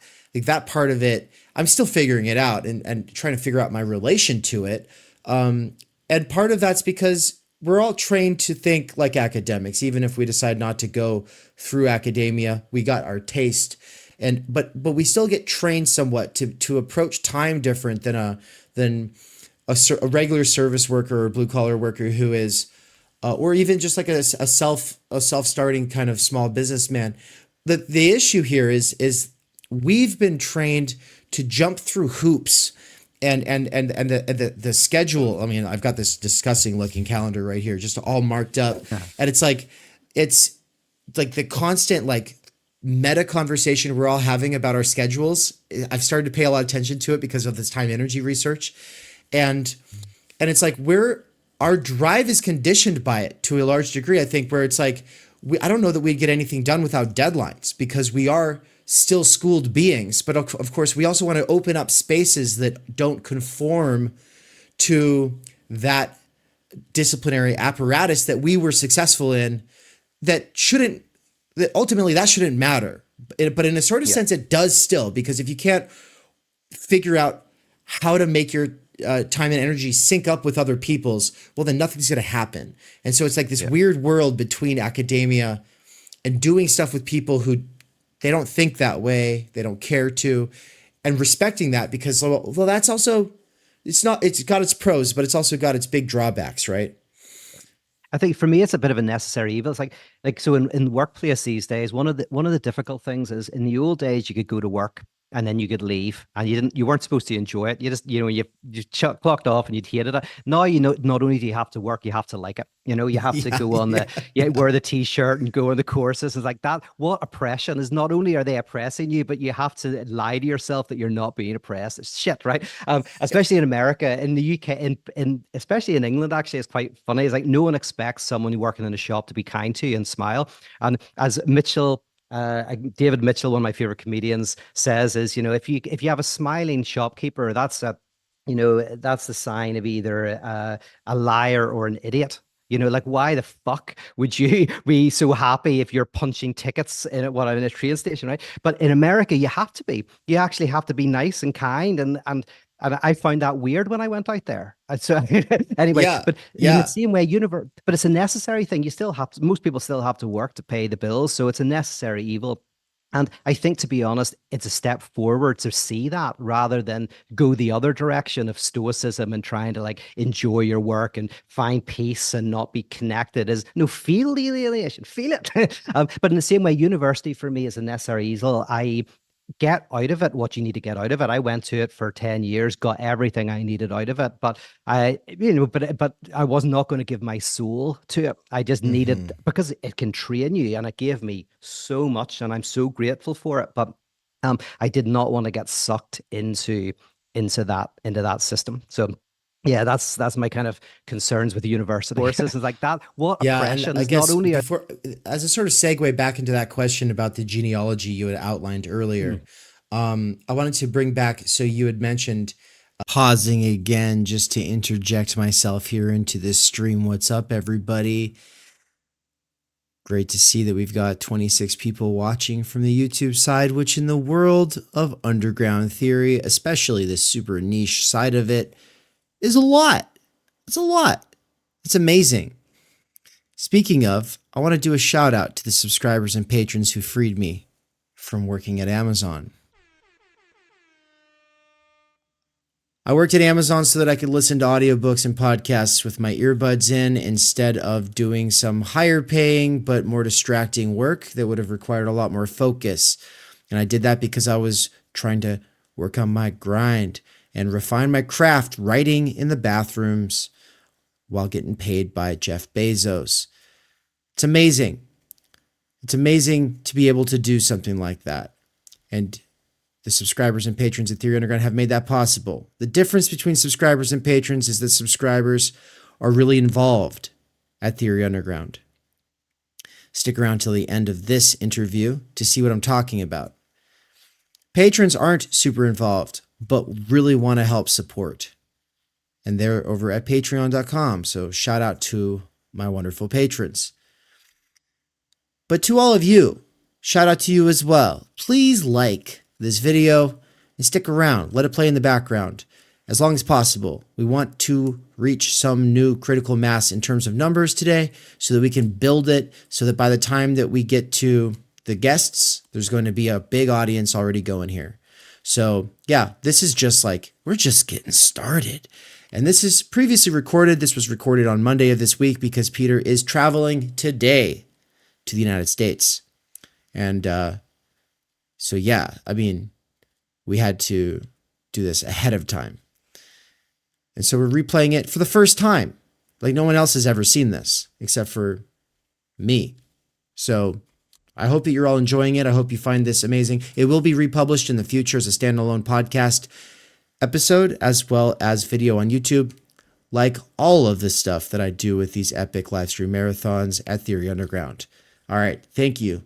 part of it, I'm still figuring it out and trying to figure out my relation to it. And part of that's because we're all trained to think like academics, even if we decide not to go through academia. We got our taste, but we still get trained somewhat to approach time different than a regular service worker or blue collar worker who is, or even just like a self starting kind of small businessman. The issue here is we've been trained to jump through hoops and the schedule. I mean, I've got this disgusting looking calendar right here, just all marked up, and it's like the constant like meta conversation we're all having about our schedules. I've started to pay a lot of attention to it because of this time energy research, and it's like our drive is conditioned by it to a large degree. I think where it's like I don't know that we'd get anything done without deadlines because we are still schooled beings, but of course we also want to open up spaces that don't conform to that disciplinary apparatus that we were successful in, that ultimately that shouldn't matter. But in a sort of Yeah. sense it does still, because if you can't figure out how to make your time and energy sync up with other people's, well then nothing's going to happen. And so it's like this Yeah. weird world between academia and doing stuff with people who they don't think that way, they don't care to, and respecting that, because well that's also, it's got its pros but it's also got its big drawbacks, right? I think for me, it's a bit of a necessary evil. It's like so in the workplace these days, one of the difficult things is in the old days you could go to work and then you could leave, and you weren't supposed to enjoy it. You just, clocked off and you'd hated it. Now, not only do you have to work, you have to like it. You have to Yeah, go on yeah, wear the t-shirt and go on the courses. It's like that. What oppression is, not only are they oppressing you, but you have to lie to yourself that you're not being oppressed. It's shit, right? Especially in America, in the UK, especially in England, actually, it's quite funny. It's like no one expects someone working in a shop to be kind to you and smile. And as David Mitchell, one of my favorite comedians, says is, if you have a smiling shopkeeper, that's the sign of either a liar or an idiot. Like, why the fuck would you be so happy if you're punching tickets in a train station, right? But in America, you have to be. You actually have to be nice and kind, and I found that weird when I went out there. And so anyway, yeah, but in the yeah. same way, but it's a necessary thing. Most people still have to work to pay the bills. So it's a necessary evil. And I think, to be honest, it's a step forward to see that rather than go the other direction of stoicism and trying to like enjoy your work and find peace and not be connected. Is no, feel the alienation, feel it. But in the same way, university for me is a necessary evil. I get out of it what you need to get out of it. I went to it for 10 years, got everything I needed out of it, but I was not going to give my soul to it. I just needed, Hmm. because it can train you, and it gave me so much, and I'm so grateful for it. But I did not want to get sucked into that system. So yeah, that's my kind of concerns with the university courses. Is like that. What Yeah, and oppression I is not guess only a before, as a sort of segue back into that question about the genealogy you had outlined earlier, I wanted to bring back. So you had mentioned pausing again just to interject myself here into this stream. What's up, everybody? Great to see that we've got 26 people watching from the YouTube side, which in the world of underground theory, especially the super niche side of it, is a lot. It's a lot. It's amazing. Speaking of, I want to do a shout out to the subscribers and patrons who freed me from working at Amazon. I worked at Amazon so that I could listen to audiobooks and podcasts with my earbuds in instead of doing some higher paying but more distracting work that would have required a lot more focus. And I did that because I was trying to work on my grind and refine my craft writing in the bathrooms while getting paid by Jeff Bezos. It's amazing. It's amazing to be able to do something like that. And the subscribers and patrons at Theory Underground have made that possible. The difference between subscribers and patrons is that subscribers are really involved at Theory Underground. Stick around till the end of this interview to see what I'm talking about. Patrons aren't super involved, but really want to help support. And they're over at patreon.com. So shout out to my wonderful patrons. But to all of you, shout out to you as well. Please like this video and stick around. Let it play in the background as long as possible. We want to reach some new critical mass in terms of numbers today so that we can build it so that by the time that we get to the guests, there's going to be a big audience already going here. So yeah, this is just like, we're just getting started. And this is previously recorded. This was recorded on Monday of this week because Peter is traveling today to the United States. And so yeah, I mean, we had to do this ahead of time. And so we're replaying it for the first time. Like no one else has ever seen this except for me. So I hope that you're all enjoying it. I hope you find this amazing. It will be republished in the future as a standalone podcast episode as well as video on YouTube, like all of the stuff that I do with these epic live stream marathons at Theory Underground. All right, thank you.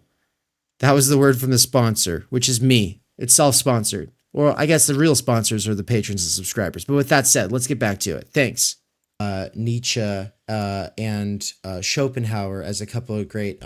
That was the word from the sponsor, which is me. It's self-sponsored. Or I guess the real sponsors are the patrons and subscribers. But with that said, let's get back to it. Thanks. Nietzsche and Schopenhauer as a couple of great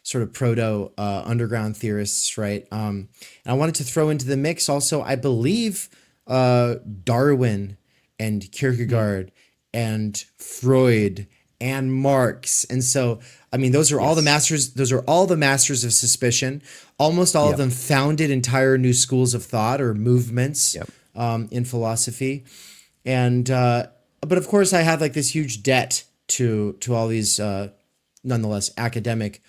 sort of proto underground theorists, right? And I wanted to throw into the mix also, I believe, Darwin and Kierkegaard and Freud and Marx. And so, I mean, those are all the masters. Those are all the masters of suspicion. Almost all of them founded entire new schools of thought or movements in philosophy. And but of course, I have like this huge debt to all these nonetheless academic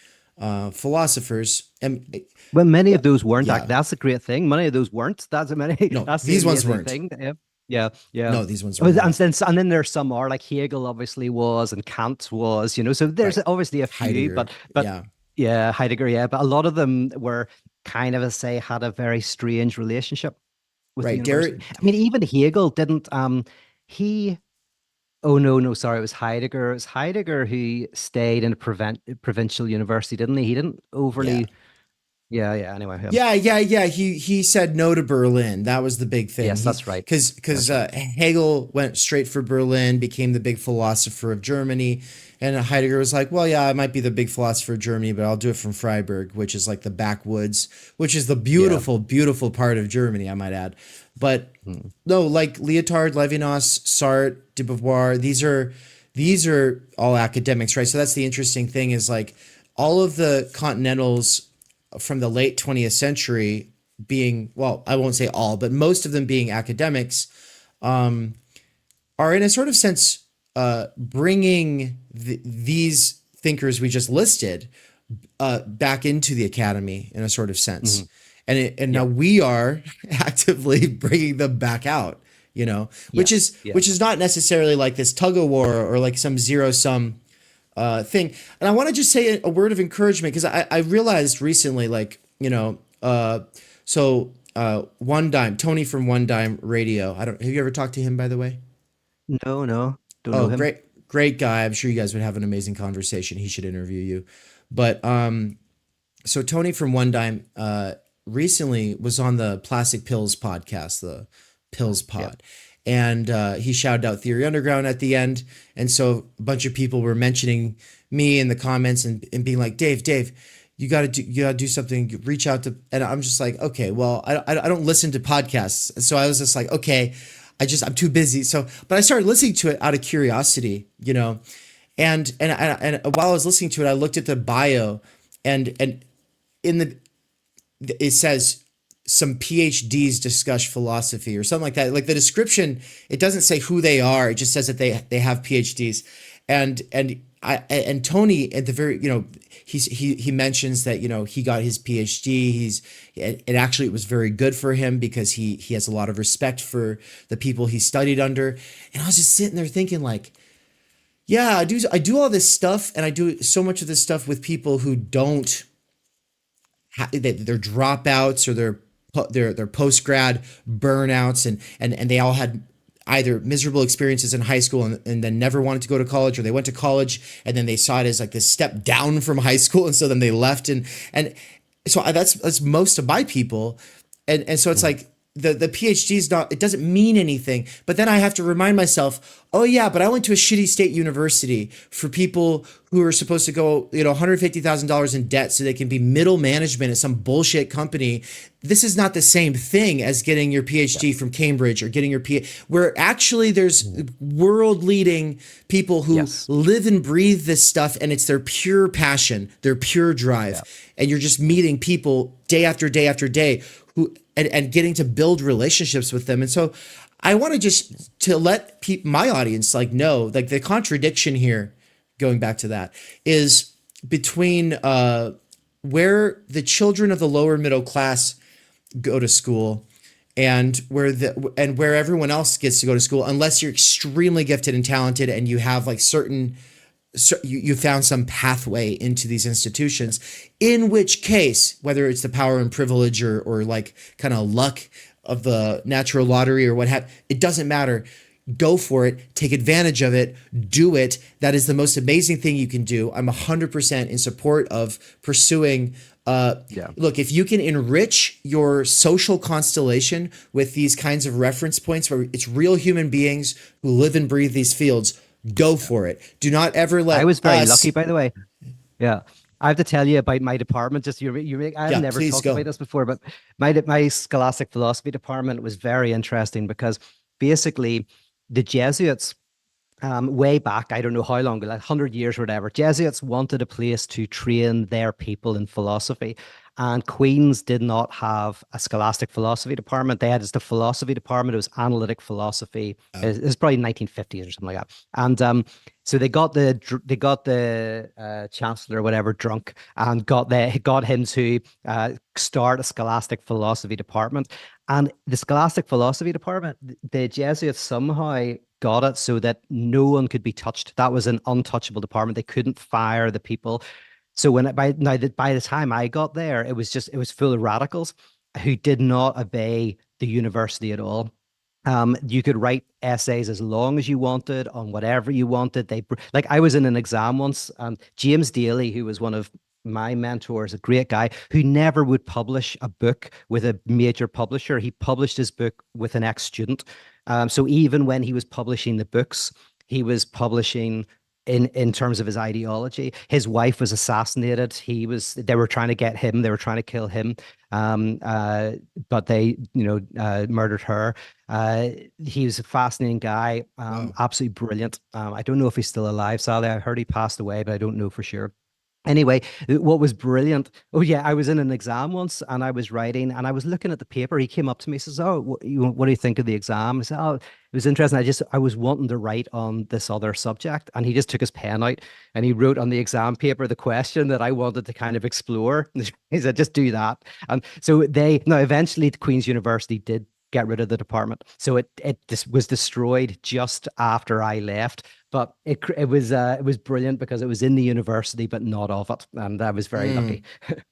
philosophers. And Well, many of well, those weren't. yeah, That's a great thing. Many of those weren't. That's a many. no, That's the these ones amazing weren't. thing. Yeah, yeah, yeah. No, these ones were Oh, not. and then there's some are like Hegel obviously was and Kant was. So there's Right. obviously a few, Heidegger. but Yeah. yeah, Heidegger, yeah, but a lot of them were kind of, I say, had a very strange relationship with the Right. university. Derek. I mean, even Hegel didn't. He. Oh no, no, sorry, it was Heidegger. It was Heidegger who stayed in a provincial university, didn't he? He didn't Yeah. overly. Yeah, yeah. Anyway, yeah. Yeah. He said no to Berlin. That was the big thing. Yes, He's that's right. because That's right. Hegel went straight for Berlin, became the big philosopher of Germany, and Heidegger was like, well, yeah, I might be the big philosopher of Germany, but I'll do it from Freiburg, which is like the backwoods, which is the Yeah. beautiful, beautiful part of Germany, I might add. But Mm. no, like Lyotard, Levinas, Sartre, de Beauvoir, these are all academics, right? So that's the interesting thing is like all of the continentals from the late 20th century being, well, I won't say all, but most of them being academics, are in a sort of sense bringing these thinkers we just listed back into the academy in a sort of sense. Mhm. And now Yeah. we are actively bringing them back out, which Yes. is which Yes. is not necessarily like this tug of war or like some zero sum thing. And I want to just say a word of encouragement because I realized recently, like, One Dime, Tony from One Dime Radio. I don't, have you ever talked to him, by the way? No, no, don't know Oh, him. great guy. I'm sure you guys would have an amazing conversation. He should interview you. But so Tony from One Dime recently was on the Plastic Pills podcast, the Pills Yeah. Pod, and he shouted out Theory Underground at the end, and so a bunch of people were mentioning me in the comments and being like, Dave. You gotta do something. Reach out to, and I'm just like, okay, well, I don't listen to podcasts, so I was just like, okay, I'm too busy. So, but I started listening to it out of curiosity, and while I was listening to it, I looked at the bio, and in the it says some PhDs discuss philosophy or something like that. Like the description, it doesn't say who they are. It just says that they have PhDs, and Tony at the very he mentions that he got his PhD. It actually it was very good for him because he has a lot of respect for the people he studied under. And I was just sitting there thinking like, yeah, I do all this stuff, and I do so much of this stuff with people who don't they're dropouts or they're post grad burnouts, and they all had either miserable experiences in high school and then never wanted to go to college, or they went to college and then they saw it as like this step down from high school, and so then they left, and so that's most of my people, and so it's Mhm. like the PhD is not, it doesn't mean anything. But then I have to remind myself, oh yeah, but I went to a shitty state university for people who are supposed to go, $150,000 in debt so they can be middle management at some bullshit company. This is not the same thing as getting your PhD from Cambridge or getting your PhD, where actually there's Mhm. world leading people who Yes. live and breathe this stuff, and it's their pure passion, their pure drive. Yeah. And you're just meeting people day after day after day who and getting to build relationships with them. And so I want to just to let my audience know, like, the contradiction here, going back to that, is between where the children of the lower middle class go to school and where everyone else gets to go to school, unless you're extremely gifted and talented and you have like certain, so you found some pathway into these institutions, in which case, whether it's the power and privilege or like kind of luck of the natural lottery or what have, it doesn't matter. Go for it, take advantage of it, do it. That is the most amazing thing you can do. I'm 100% in support of pursuing. Yeah. Look, if you can enrich your social constellation with these kinds of reference points where it's real human beings who live and breathe these fields, go for it. Do not ever I let was very lucky, us. by the way. Yeah. I have to tell you about my department. Just I've Yeah, never please talked about go. this before, but my scholastic philosophy department was very interesting because basically the Jesuits, way back, I don't know how long, like 100 years or whatever, Jesuits wanted a place to train their people in philosophy. And Queen's did not have a scholastic philosophy department. They had just a philosophy department. It was analytic philosophy. Oh, It was probably 1950s or something like that. And so they got the chancellor or whatever drunk and got him to start a scholastic philosophy department. And the scholastic philosophy department, the Jesuits somehow got it so that no one could be touched. That was an untouchable department. They couldn't fire the people. So by the time I got there, it was full of radicals who did not obey the university at all. You could write essays as long as you wanted on whatever you wanted. Like I was in an exam once, and James Daly, who was one of my mentors, a great guy who never would publish a book with a major publisher. He published his book with an ex-student. So even when he was publishing the books, he was publishing in terms of his ideology. His wife was assassinated. They were trying to get him. They were trying to kill him. Um, uh, but they, murdered her. He was a fascinating guy. wow. Absolutely brilliant. I don't know if he's still alive, Sally. I heard he passed away, but I don't know for sure. Anyway, what was brilliant? Oh yeah, I was in an exam once, and I was writing, and I was looking at the paper. He came up to me, says, "Oh, what do you think of the exam?" I said, "Oh, it was interesting. I was wanting to write on this other subject," and he just took his pen out and he wrote on the exam paper the question that I wanted to kind of explore. He said, "Just do that." And so eventually, the Queen's University did get rid of the department, so it just was destroyed just after I left. But it was brilliant because it was in the university, but not of it, and I was very lucky.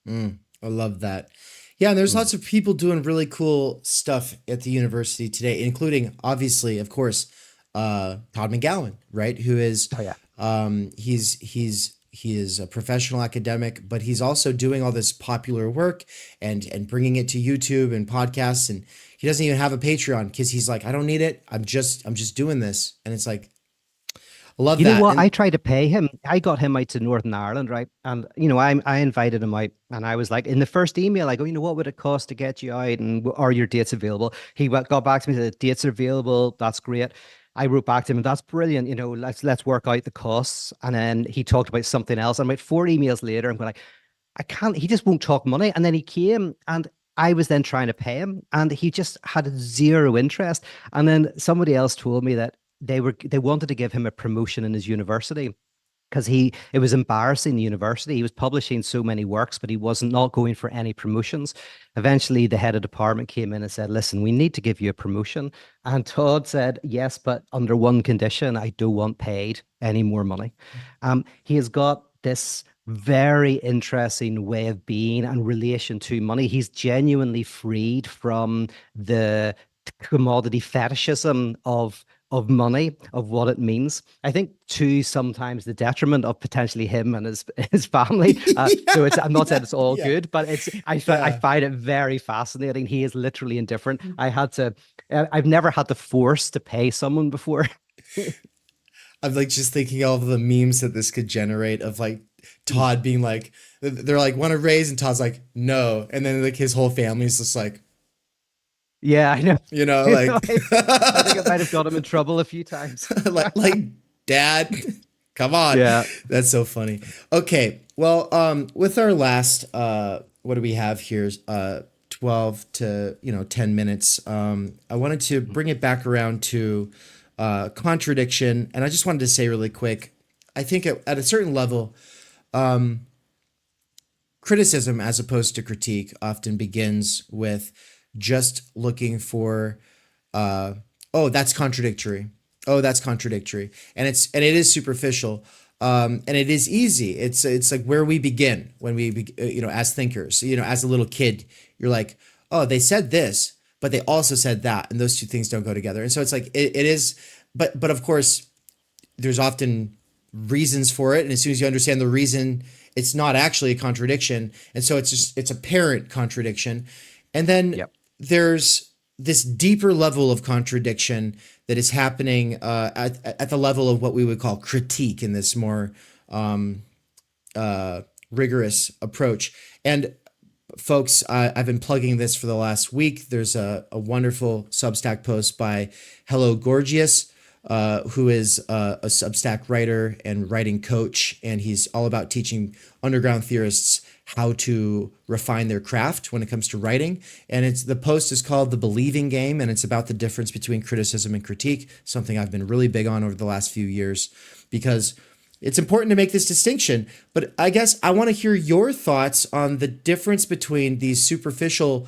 Mm, I love that. Yeah, and there's Mm. lots of people doing really cool stuff at the university today, including obviously, of course, Todd McGowan, right? Who is Oh yeah. he is a professional academic, but he's also doing all this popular work and bringing it to YouTube and podcasts, and he doesn't even have a Patreon because he's like, I don't need it. I'm just doing this, and it's like I love You know that. what? I And tried to pay him. I got him out to Northern Ireland, right? And I invited him out, and I was like, in the first email, I go, what would it cost to get you out, and are your dates available? Got back to me, said dates are available. That's great. I wrote back to him, that's brilliant. Let's work out the costs. And then he talked about something else. And about 4 emails later, I'm going like, I can't. He just won't talk money. And then he came, and I was then trying to pay him, and he just had zero interest. And then somebody else told me that they wanted to give him a promotion in his university because it was embarrassing the university. He was publishing so many works, but he wasn't not going for any promotions. Eventually, the head of department came in and said, "Listen, we need to give you a promotion." And Todd said, "Yes, but under one condition: I don't want paid any more money." He has got this very interesting way of being and relation to money. He's genuinely freed from the commodity fetishism of money, of what it means. I think to sometimes the detriment of potentially him and his family. So yeah, I'm not saying yeah, it's all yeah, good, but I yeah. find it very fascinating. He is literally indifferent. I've never had to force to pay someone before. I'm like just thinking all of the memes that this could generate of like Todd being like, they're like, want to raise, and Todd's like, no, and then like his whole family's just like, Yeah, I know. like, I think I might have got him in trouble a few times. like, Dad, come on, Yeah. that's so funny. Okay, well, with our last, what do we have here? 12 to 10 minutes. I wanted to bring it back around to contradiction, and I just wanted to say really quick. I think at a certain level, criticism as opposed to critique often begins with just looking for oh, that's contradictory, oh, that's contradictory, and it is superficial, and it is easy. It's like where we begin when as thinkers, as a little kid, you're like, oh, they said this, but they also said that, and those two things don't go together. And so it's like it is, but of course there's often reasons for it, and as soon as you understand the reason, it's not actually a contradiction, and so it's apparent contradiction. And then Yep. there's this deeper level of contradiction that is happening at the level of what we would call critique in this more rigorous approach. And folks, I've been plugging this for the last week. There's a wonderful Substack post by Hello Gorgias, who is a Substack writer and writing coach, and he's all about teaching underground theorists how to refine their craft when it comes to writing. And the post is called The Believing Game, and it's about the difference between criticism and critique, something I've been really big on over the last few years, because it's important to make this distinction. But I guess I want to hear your thoughts on the difference between these superficial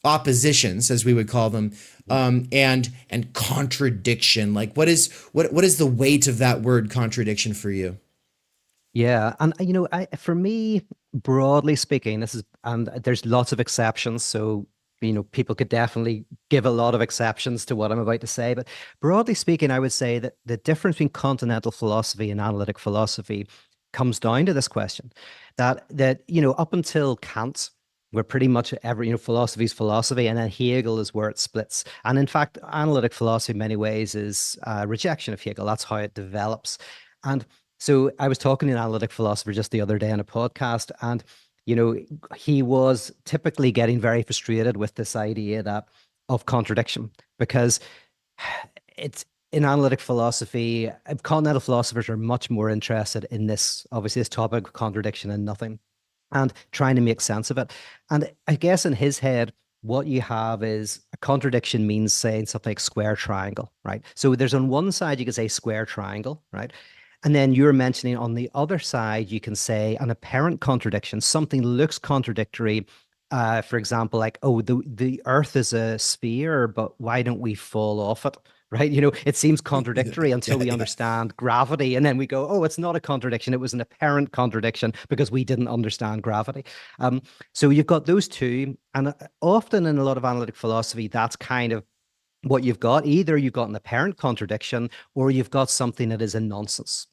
oppositions, as we would call them, and contradiction. Like, what is the weight of that word contradiction for you? Yeah, and for me, broadly speaking, this is, and there's lots of exceptions. So, people could definitely give a lot of exceptions to what I'm about to say. But broadly speaking, I would say that the difference between continental philosophy and analytic philosophy comes down to this question: that up until Kant, where pretty much every philosophy is philosophy, and then Hegel is where it splits. And in fact, analytic philosophy in many ways is a rejection of Hegel. That's how it develops. And so I was talking to an analytic philosopher just the other day on a podcast, and he was typically getting very frustrated with this idea of contradiction, because it's in analytic philosophy, continental philosophers are much more interested in this, obviously, this topic of contradiction and nothing, and trying to make sense of it. And I guess in his head, what you have is a contradiction means saying something like square triangle, right? So there's on one side, you can say square triangle, right? And then you're mentioning on the other side, you can say an apparent contradiction. Something looks contradictory. For example, like, oh, the Earth is a sphere, but why don't we fall off it? Right? It seems contradictory until Yeah, we yeah. understand gravity. And then we go, oh, it's not a contradiction. It was an apparent contradiction because we didn't understand gravity. So you've got those two. And often in a lot of analytic philosophy, that's kind of what you've got. Either you've got an apparent contradiction or you've got something that is a nonsense.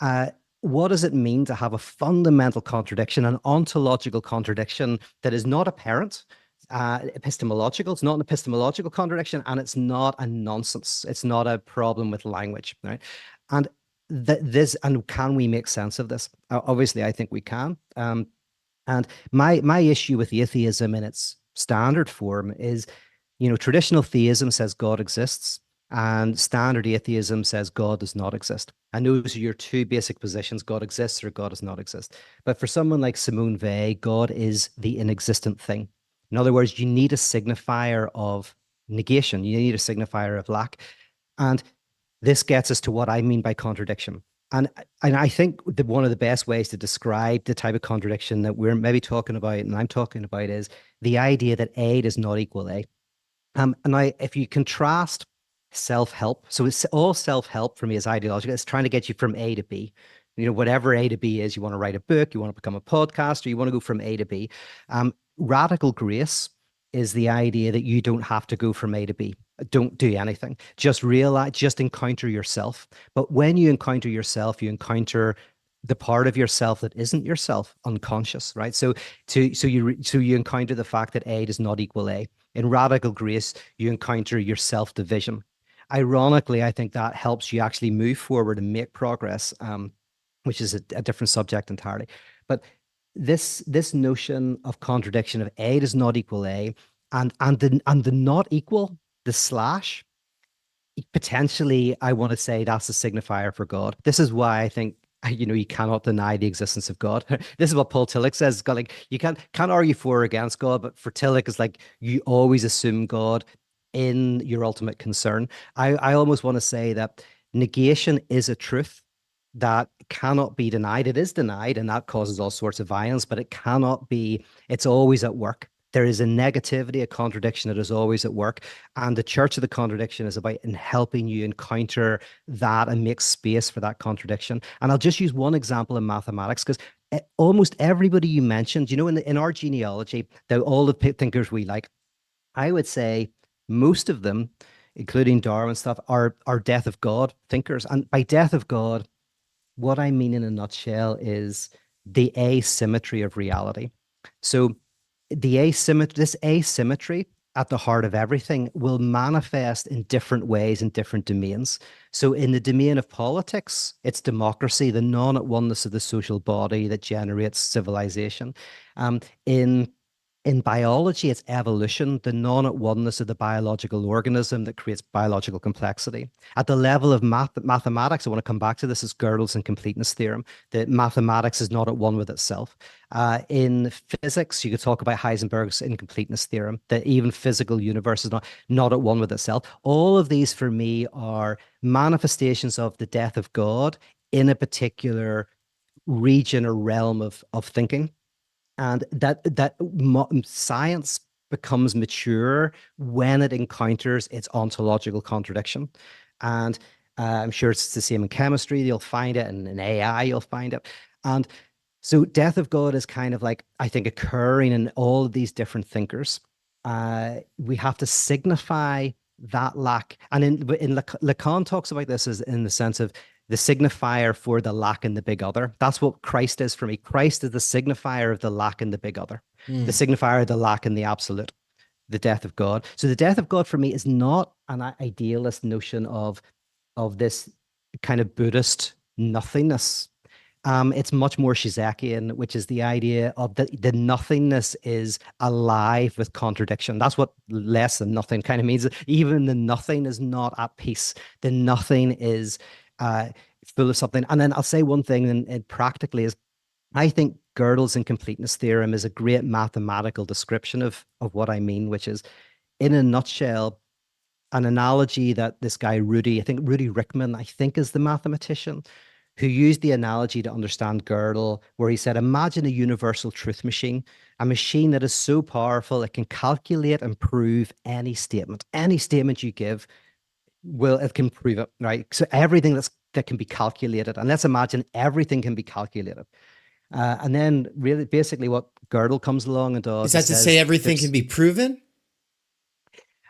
Uh, what does it mean to have a fundamental contradiction, an ontological contradiction that is not apparent, epistemological? It's not an epistemological contradiction, and it's not a nonsense. It's not a problem with language, right? And and can we make sense of this? Obviously, I think we can. And my issue with atheism in its standard form is, traditional theism says God exists, and standard atheism says God does not exist. And those are your two basic positions: God exists or God does not exist. But for someone like Simone Weil, God is the inexistent thing. In other words, you need a signifier of negation. You need a signifier of lack. And this gets us to what I mean by contradiction. And I think that one of the best ways to describe the type of contradiction that we're maybe talking about and I'm talking about is the idea that A does not equal A. And if you contrast self-help, so it's all self-help for me is ideological. It's trying to get you from A to B. Whatever A to B is, you want to write a book, you want to become a podcaster, you want to go from A to B. Radical grace is the idea that you don't have to go from A to B. Don't do anything. Just encounter yourself. But when you encounter yourself, you encounter the part of yourself that isn't yourself, unconscious, right? So you encounter the fact that A does not equal A. In radical grace, you encounter your self-division. Ironically, I think that helps you actually move forward and make progress, which is a different subject entirely. But this notion of contradiction of A does not equal A, and the not equal, the slash, potentially, I want to say that's a signifier for God. This is why I think you cannot deny the existence of God. This is what Paul Tillich says. God, like, you can't argue for or against God, but for Tillich, it's like you always assume God in your ultimate concern. I almost want to say that negation is a truth that cannot be denied. It is denied, and that causes all sorts of violence, but it cannot be, it's always at work. There is a negativity, a contradiction that is always at work. And the Church of the Contradiction is about in helping you encounter that and make space for that contradiction. And I'll just use one example in mathematics, because almost everybody you mentioned, in our genealogy, all the thinkers we like, I would say most of them, including Darwin stuff, are death of God thinkers. And by death of God, what I mean in a nutshell is the asymmetry of reality. So this asymmetry at the heart of everything will manifest in different ways in different domains. So in the domain of politics, it's democracy, the non-at oneness of the social body that generates civilization. In In biology, it's evolution, the non-at-oneness of the biological organism that creates biological complexity. At the level of mathematics, I want to come back to this, is Gödel's incompleteness theorem, that mathematics is not at one with itself. In physics, you could talk about Heisenberg's incompleteness theorem, that even physical universe is not at one with itself. All of these, for me, are manifestations of the death of God in a particular region or realm of thinking. And that science becomes mature when it encounters its ontological contradiction. And I'm sure it's the same in chemistry. You'll find it, and in AI, you'll find it. And so death of God is kind of like, I think, occurring in all of these different thinkers. We have to signify that lack. And in Lacan talks about this as in the sense of the signifier for the lack in the big other. That's what Christ is for me. Christ is the signifier of the lack in the big other, the signifier of the lack in the absolute, the death of God. So the death of God for me is not an idealist notion of this kind of Buddhist nothingness. It's much more Shizekian, which is the idea of the nothingness is alive with contradiction. That's what less than nothing kind of means. Even the nothing is not at peace. The nothing is full of something. And then I'll say one thing, and practically is, I think Gödel's incompleteness theorem is a great mathematical description of what I mean, which is, in a nutshell, an analogy that this guy Rudy Rickman, I think, is the mathematician, who used the analogy to understand Gödel, where he said, imagine a universal truth machine, a machine that is so powerful it can calculate and prove any statement. Any statement you give, it can prove it, right? So everything that can be calculated, and let's imagine everything can be calculated. And then really basically what Gödel comes along and does is that to say everything can be proven?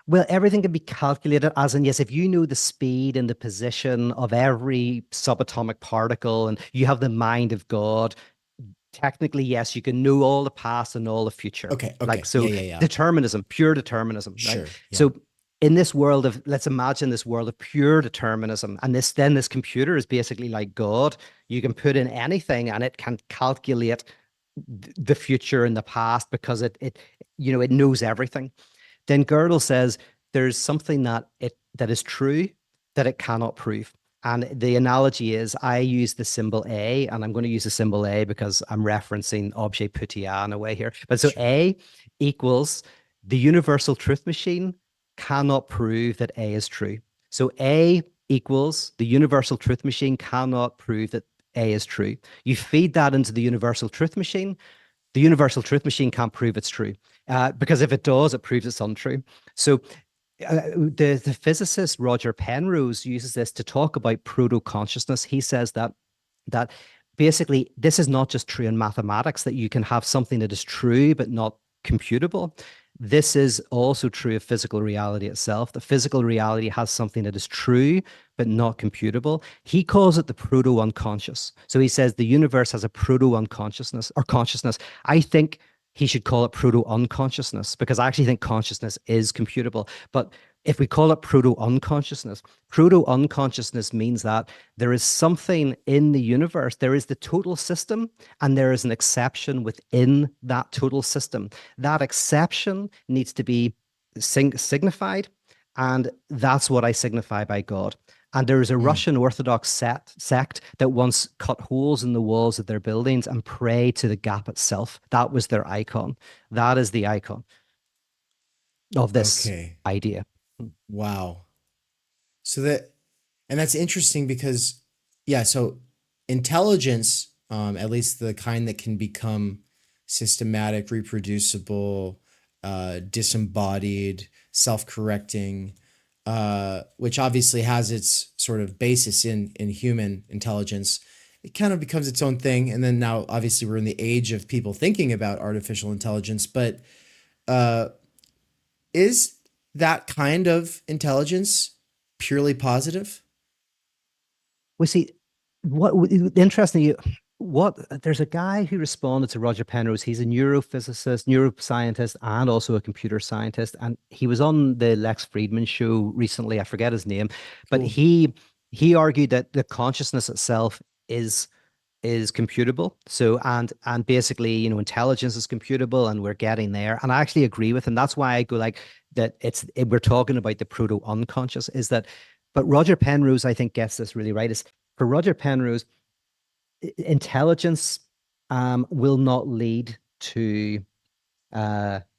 Well, everything can be calculated, as in, yes, if you know the speed and the position of every subatomic particle and you have the mind of God, technically, yes, you can know all the past and all the future. Okay. Like, so yeah. determinism, pure determinism, Sure. right? Yeah. So in this world of, let's imagine this world of pure determinism, and this computer is basically like God. You can put in anything and it can calculate the future and the past because it knows everything. Then Gödel says there's something that is true that it cannot prove. And the analogy is, I use the symbol A, and I'm going to use the symbol A because I'm referencing objet putia in a way here. But so A equals the universal truth machine cannot prove that A is true. So A equals the universal truth machine cannot prove that A is true. You feed that into the universal truth machine, the universal truth machine can't prove it's true. Because if it does, it proves it's untrue. So the physicist Roger Penrose uses this to talk about proto-consciousness. He says that basically this is not just true in mathematics, that you can have something that is true but not computable. This is also true of physical reality itself. The physical reality has something that is true but not computable. He calls it the proto-unconscious. So he says the universe has a proto-unconsciousness or consciousness. I think he should call it proto-unconsciousness, because I actually think consciousness is computable. But if we call it proto-unconsciousness means that there is something in the universe. There is the total system, and there is an exception within that total system. That exception needs to be signified, and that's what I signify by God. And there is a Russian Orthodox sect that once cut holes in the walls of their buildings and prayed to the gap itself. That was their icon. That is the icon of this idea. Wow. So that's interesting because, so intelligence, at least the kind that can become systematic, reproducible, disembodied, self-correcting, which obviously has its sort of basis in human intelligence, it kind of becomes its own thing. And then now, obviously, we're in the age of people thinking about artificial intelligence, but is that kind of intelligence purely positive? We see there's a guy who responded to Roger Penrose. He's a neurophysicist, neuroscientist, and also a computer scientist. And he was on the Lex Friedman show recently. I forget his name, but he argued that the consciousness itself is is computable. So and basically, intelligence is computable, and we're getting there. And I actually agree with him. That's why I go like that. We're talking about the proto unconscious. Is that, but Roger Penrose, I think, gets this really right. Is for Roger Penrose, intelligence will not lead to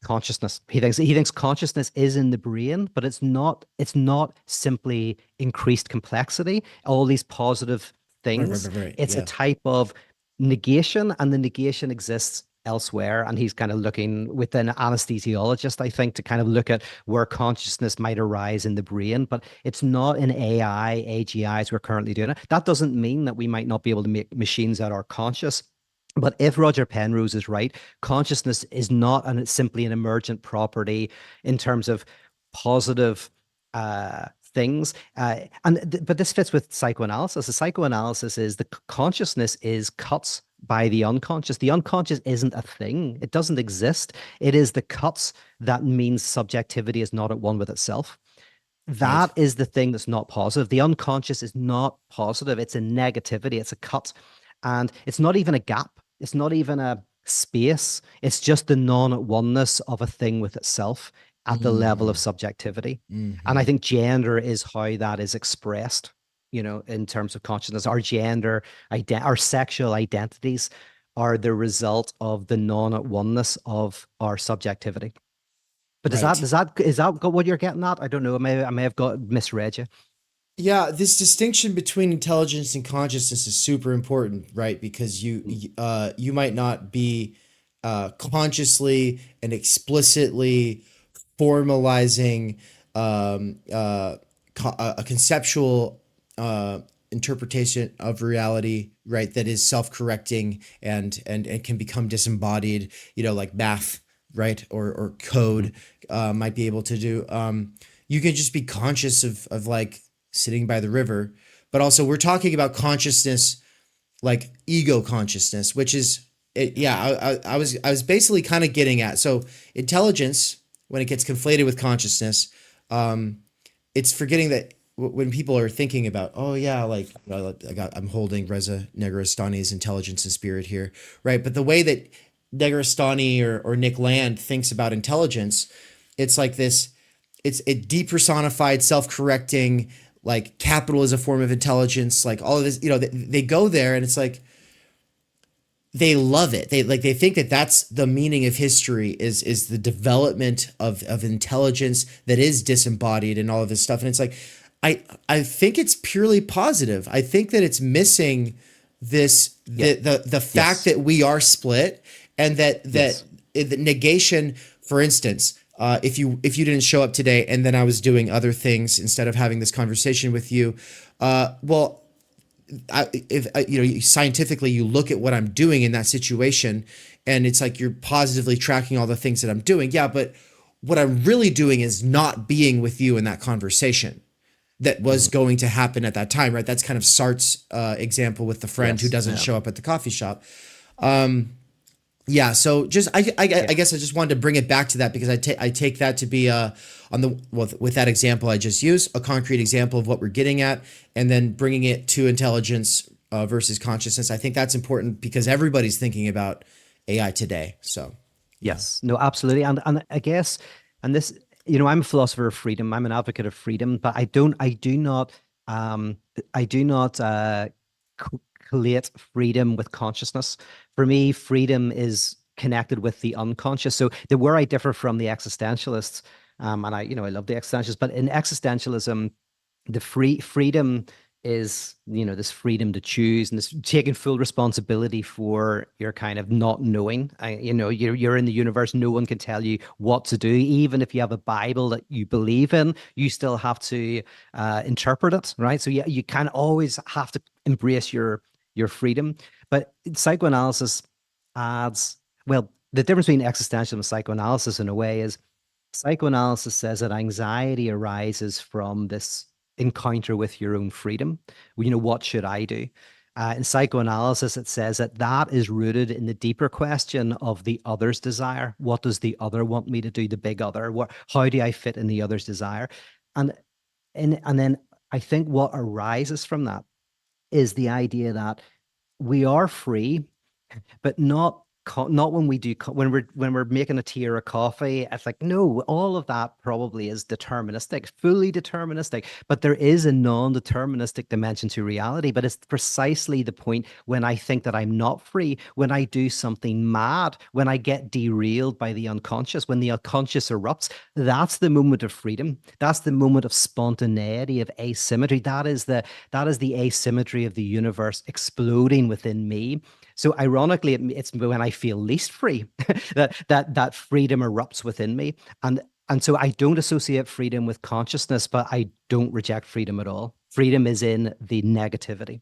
consciousness. He thinks consciousness is in the brain, but it's not simply increased complexity, all these positive Right, right, things. right, right. It's a Yeah. type of negation, and the negation exists elsewhere. And he's kind of looking with an anesthesiologist, I think, to kind of look at where consciousness might arise in the brain, but it's not in AGI as we're currently doing it. That doesn't mean that we might not be able to make machines that are conscious. But if Roger Penrose is right, consciousness is not simply an emergent property in terms of positive things. But this fits with psychoanalysis. The psychoanalysis is the consciousness is cuts by the unconscious. The unconscious isn't a thing. It doesn't exist. It is the cuts that means subjectivity is not at one with itself. Right. That is the thing that's not positive. The unconscious is not positive. It's a negativity. It's a cut. And it's not even a gap. It's not even a space. It's just the non-oneness of a thing with itself at the level of Hmm. subjectivity. And I Hmm. think gender is how that is expressed, in terms of consciousness. Our gender, our sexual identities are the result of the non-oneness of our subjectivity. But is that Right. is that is that what you're getting at? I don't know. I may have got misread you. Yeah, this distinction between intelligence and consciousness is super important, right? Because you might not be consciously and explicitly formalizing a conceptual interpretation of reality, right? That is self-correcting and can become disembodied, like math, right? Or Mm. code might be able to do. You can just be conscious of like sitting by the river, but also we're talking about consciousness, like ego consciousness, which is yeah. I was basically kind of getting at, so intelligence, when it gets conflated with consciousness, um, it's forgetting that when people are thinking about, oh yeah, like I'm holding Reza Negarestani's intelligence and spirit here, right? But the way that Negarestani or Nick Land thinks about intelligence, it's like this, it's a depersonified, self-correcting, like capital is a form of intelligence, like all of this, they go there and it's like they love it. They think that that's the meaning of history, is the development of intelligence that is disembodied and all of this stuff. And it's like I think it's purely positive. I think that it's missing this Yeah. the fact Yes. that we are split, and that Yes. the negation, for instance, if you didn't show up today and then I was doing other things instead of having this conversation with you, well, if scientifically you look at what I'm doing in that situation, and it's like you're positively tracking all the things that I'm doing. Yeah, but what I'm really doing is not being with you in that conversation that was Mhm. going to happen at that time, right? That's kind of Sartre's example with the friend who Yes. doesn't Yeah. show up at the coffee shop. Yeah, so just I Yeah. guess I just wanted to bring it back to that, because I take that to be on the with that example I just used, a concrete example of what we're getting at, and then bringing it to intelligence versus consciousness. I think that's important because everybody's thinking about AI today. So yeah. Yes. No, absolutely. And I guess, and this, I'm a philosopher of freedom. I'm an advocate of freedom, but um I do not collate freedom with consciousness. For me, freedom is connected with the unconscious. So where I differ from the existentialists, and I love the existentialists, but in existentialism, the freedom is, this freedom to choose, and this taking full responsibility for your kind of not knowing. You're in the universe. No one can tell you what to do. Even if you have a Bible that you believe in, you still have to interpret it, right? So yeah, you kind of always have to embrace your freedom. But psychoanalysis adds, well, the difference between existentialism and psychoanalysis in a way is psychoanalysis says that anxiety arises from this encounter with your own freedom. Well, what should I do? In psychoanalysis, it says that that is rooted in the deeper question of the other's desire. What does the other want me to do? The big other. How do I fit in the other's desire? And and then I think what arises from that is the idea that we are free, but not when we do when we're making a tea or a coffee. It's like, no, all of that probably is deterministic, fully deterministic, but there is a non-deterministic dimension to reality. But it's precisely the point when I think that I'm not free, when I do something mad, when I get derailed by the unconscious, when the unconscious erupts. That's the moment of freedom. That's the moment of spontaneity, of asymmetry. That is the asymmetry of the universe exploding within me. So ironically, it's when I feel least free that freedom erupts within me, and so I don't associate freedom with consciousness, but I don't reject freedom at all. Freedom is in the negativity.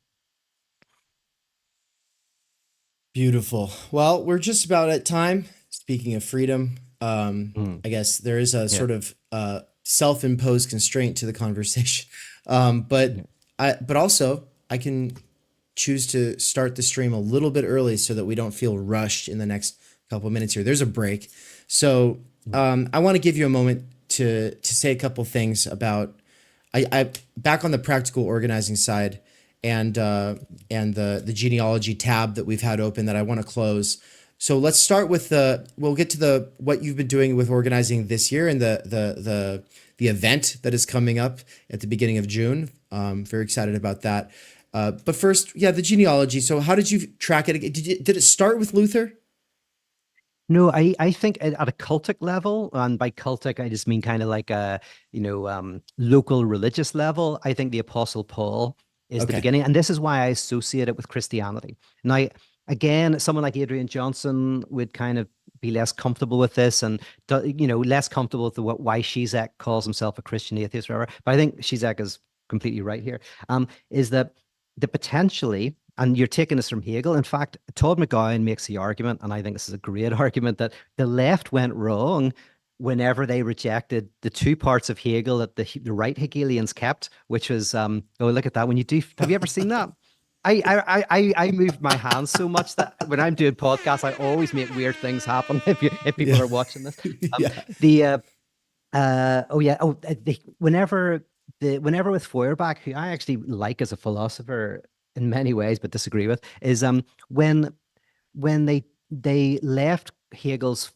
Beautiful. Well, we're just about at time. Speaking of freedom, Mm, I guess there is a yeah, sort of self-imposed constraint to the conversation. yeah. But also I can choose to start the stream a little bit early so that we don't feel rushed in the next couple of minutes here. There's a break. So Mm. I want to give you a moment to say a couple things about I back on the practical organizing side and the genealogy tab that we've had open that I want to close. So let's start with we'll get to the what you've been doing with organizing this year and the event that is coming up at the beginning of June. Very excited about that. But first, yeah, the genealogy. So how did you track it? Did it start with Luther? No, I think at a cultic level, and by cultic I just mean kind of like a local religious level. I think the Apostle Paul is the Okay. beginning, and this is why I associate it with Christianity. Now, again, someone like Adrian Johnson would kind of be less comfortable with this, and less comfortable with why Zizek calls himself a Christian atheist, or whatever. But I think Zizek is completely right here. Is that the potentially, and you're taking this from Hegel. In fact, Todd McGowan makes the argument, and I think this is a great argument, that the left went wrong whenever they rejected the two parts of Hegel that the right Hegelians kept, which was oh, look at that. When you do, have you ever seen that? I move my hands so much that when I'm doing podcasts, I always make weird things happen. If people Yeah. are watching this, Yeah. the oh yeah, whenever with Feuerbach, who I actually like as a philosopher in many ways, but disagree with, is when they left Hegel's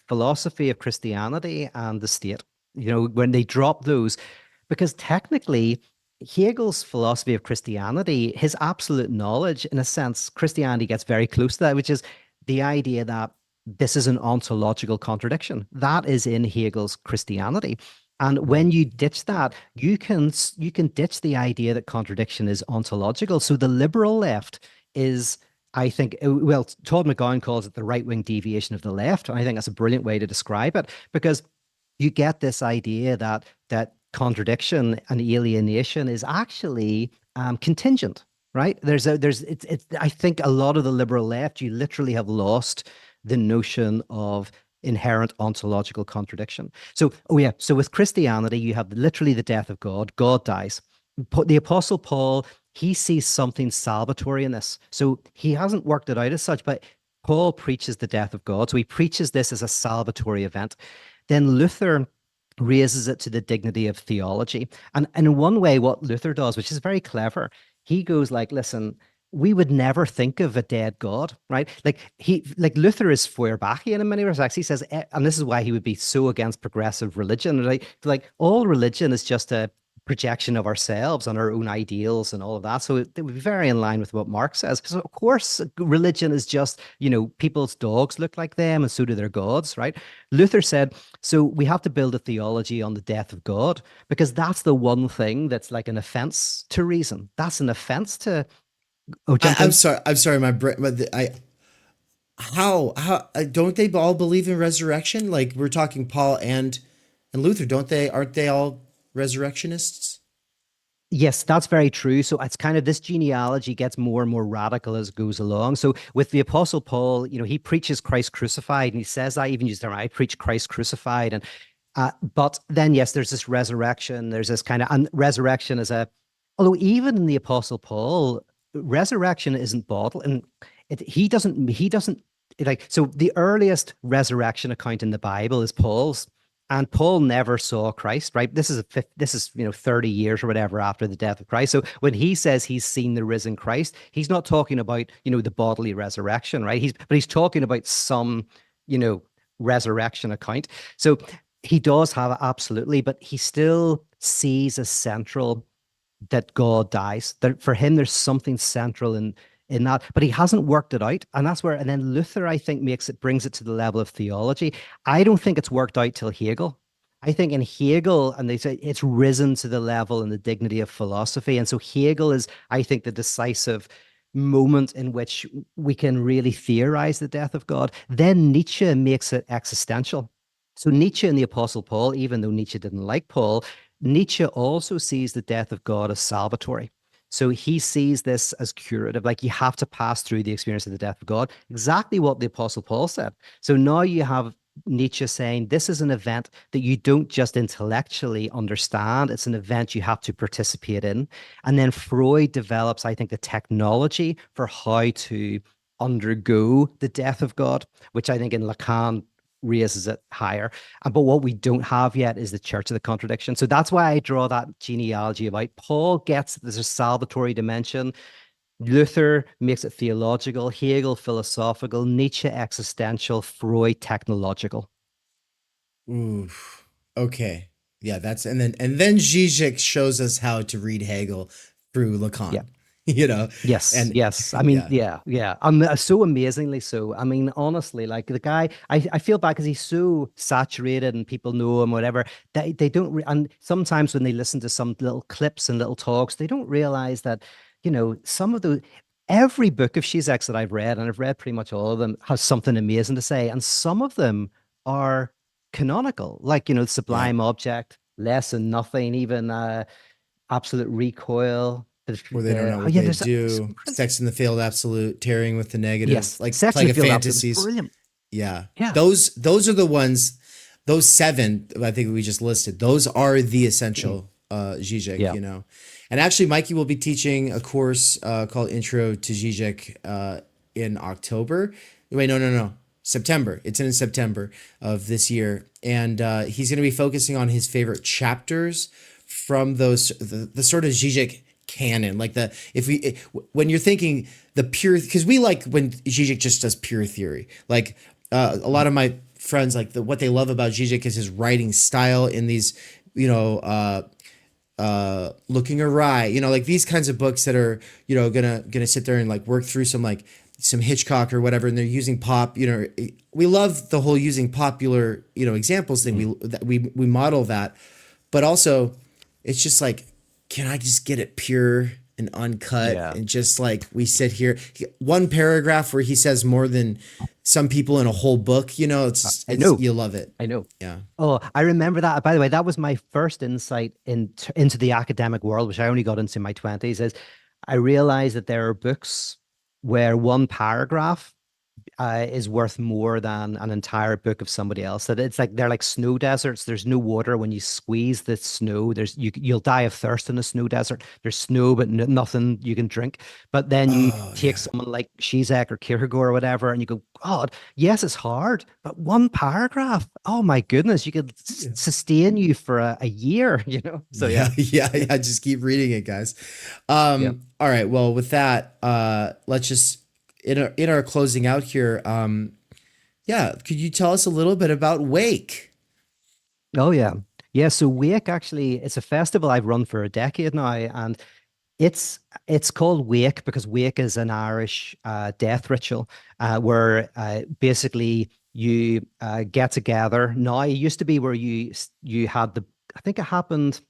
philosophy of Christianity and the state, when they dropped those, because technically Hegel's philosophy of Christianity, his absolute knowledge, in a sense, Christianity gets very close to that, which is the idea that this is an ontological contradiction. That is in Hegel's Christianity. And Right. when you ditch that, you can ditch the idea that contradiction is ontological. So the liberal left is, I think, well, Todd McGowan calls it the right-wing deviation of the left. I think that's a brilliant way to describe it, because you get this idea that contradiction and alienation is actually contingent, right? It's I think a lot of the liberal left, you literally have lost the notion of inherent ontological contradiction. So, oh yeah, so with Christianity, you have literally the death of God. God dies. The Apostle Paul, he sees something salvatory in this. So he hasn't worked it out as such, but Paul preaches the death of God. So he preaches this as a salvatory event. Then Luther raises it to the dignity of theology. And in one way, what Luther does, which is very clever, he goes like, listen, we would never think of a dead God, right? Like Luther is Feuerbachian in many respects. He says, and this is why he would be so against progressive religion. Like all religion is just a projection of ourselves and our own ideals and all of that. So it would be very in line with what Marx says. So of course, religion is just, people's dogs look like them and so do their gods, right? Luther said, so we have to build a theology on the death of God, because that's the one thing that's like an offense to reason. That's an offense to, oh, jump I'm in. sorry. I'm sorry. My brain. I how don't they all believe in resurrection? Like we're talking Paul and Luther, don't they? Aren't they all resurrectionists? Yes, that's very true. So it's kind of, this genealogy gets more and more radical as it goes along. So with the Apostle Paul, he preaches Christ crucified, and he says, I even use the term, I preach Christ crucified. And but then yes, there's this resurrection. There's this kind of, and resurrection is although even in the Apostle Paul, resurrection isn't bottled, and he doesn't like, so the earliest resurrection account in the Bible is Paul's. And Paul never saw Christ, right? This is 30 years or whatever after the death of Christ. So when he says he's seen the risen Christ, he's not talking about, the bodily resurrection, right? He's talking about some, you know, resurrection account. So he does have it absolutely, but he still sees as central that God dies. That for him, there's something central in that, but he hasn't worked it out, and that's where. And then Luther, I think, brings it to the level of theology. I don't think it's worked out till Hegel. I think in Hegel, and they say it's risen to the level and the dignity of philosophy, and so Hegel is, I think, the decisive moment in which we can really theorize the death of God. Then Nietzsche makes it existential. So Nietzsche and the Apostle Paul, even though Nietzsche didn't like Paul, Nietzsche also sees the death of God as salvatory. So he sees this as curative, like you have to pass through the experience of the death of God, exactly what the Apostle Paul said. So now you have Nietzsche saying this is an event that you don't just intellectually understand, it's an event you have to participate in. And then Freud develops, I think, the technology for how to undergo the death of God, which I think in Lacan raises it higher. But what we don't have yet is the Church of the Contradiction. So that's why I draw that genealogy about. Paul gets there's a salvatory dimension. Luther makes it theological, Hegel philosophical, Nietzsche existential, Freud technological. Ooh. Okay. Yeah, that's and then Zizek shows us how to read Hegel through Yeah. Lacan. You know, Yes, and yes. I mean, yeah, yeah, yeah. So amazingly so. I mean, honestly, like the guy, I feel bad because he's so saturated and people know him, whatever. They don't, and sometimes when they listen to some little clips and little talks, they don't realize that, some of the, every book of Zizek's that I've read, and I've read pretty much all of them, has something amazing to say. And some of them are canonical, like, yeah. Sublime Object, Less and Nothing, even Absolute Recoil. Or they don't know Oh what yeah, they there's do. Sex in the Failed Absolute, Tearing with the Negative, yes, like Sex in Plague the of Field absolutely Fantasies. brilliant. Yeah. Yeah, Those are the ones, those seven I think we just listed. Those are the mm, essential Zizek, yeah. And actually Mikey will be teaching a course called Intro to Zizek in October. Wait, no. September. It's in September of this year. And he's going to be focusing on his favorite chapters from the sort of Zizek canon, like the if we when you're thinking the pure, because we like when Zizek just does pure theory, like a lot of my friends, like what they love about Zizek is his writing style in these, Looking Awry, like these kinds of books that are, gonna sit there and like work through some Hitchcock or whatever, and they're using pop. We love the whole using popular, examples thing. Mm. We model that, but also it's just like, can I just get it pure and uncut Yeah. and just like we sit here, one paragraph where he says more than some people in a whole book. It's I know. you love it. I know. Yeah. Oh, I remember that. By the way, that was my first insight into the academic world, which I only got into in my 20s, is I realized that there are books where one paragraph is worth more than an entire book of somebody else. That it's like they're like snow deserts. There's no water when you squeeze the snow. You'll die of thirst in a snow desert. There's snow, but nothing you can drink. But then you Oh take yeah. someone like Zizek or Kierkegaard or whatever, and you go, God, yes, it's hard, but one paragraph, oh my goodness, you could sustain you for a year. So Yeah, yeah, yeah. Just keep reading it, guys. yeah. All right. Well, with that, let's just in our closing out here. Yeah, could you tell us a little bit about Wake? Oh yeah. Yeah, so Wake actually, it's a festival I've run for a decade now, and it's called Wake because Wake is an Irish death ritual where basically you get together. Now it used to be where you had I think it happened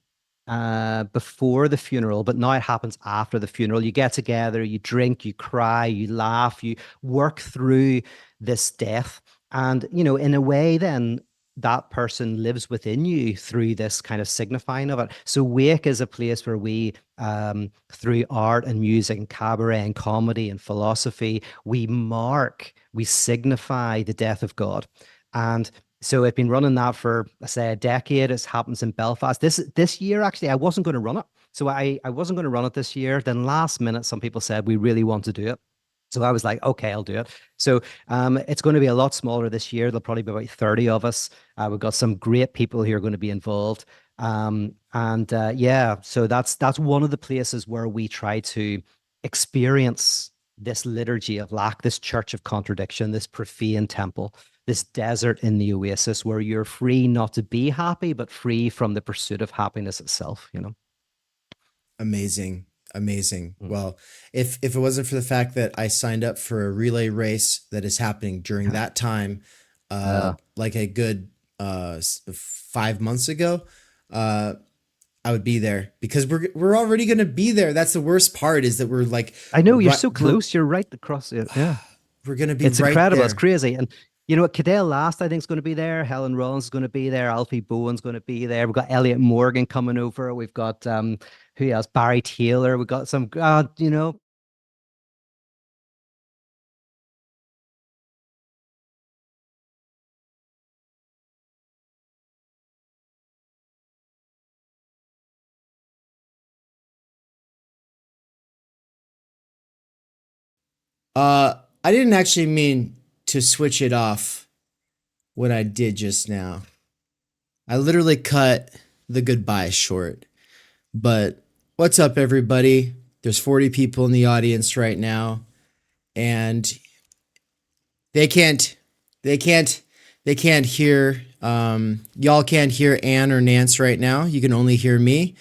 before the funeral, but now it happens after the funeral. You get together, you drink, you cry, you laugh, you work through this death, and in a way, then that person lives within you through this kind of signifying of it. So Wake is a place where we, through art and music and cabaret and comedy and philosophy, we signify the death of God. And so it's been running that for, I say, a decade. It happens in Belfast. This year, actually, I wasn't going to run it. So I wasn't going to run it this year. Then last minute, some people said we really want to do it. So I was like, okay, I'll do it. So it's going to be a lot smaller this year. There'll probably be about 30 of us. We've got some great people who are going to be involved. Yeah, so that's one of the places where we try to experience this liturgy of lack, this church of contradiction, this profane temple, this desert in the oasis where you're free not to be happy, but free from the pursuit of happiness itself, you know? Amazing. Well, if it wasn't for the fact that I signed up for a relay race that is happening during that time, like a good 5 months ago, I would be there, because we're already going to be there. That's the worst part, is that we're like, I know you're so close. You're right across it. Yeah. We're going to be It's right incredible. there. It's crazy. And you know what? Cadell Last, I think, is going to be there. Helen Rollins is going to be there. Alfie Bowen's going to be there. We've got Elliot Morgan coming over. We've got who else? Barry Taylor. We've got some, you know. I didn't actually mean to switch it off what I did just now. I literally cut the goodbye short. But what's up, everybody? There's 40 people in the audience right now, and they can't hear, y'all can't hear Anne or Nance right now. You can only hear me.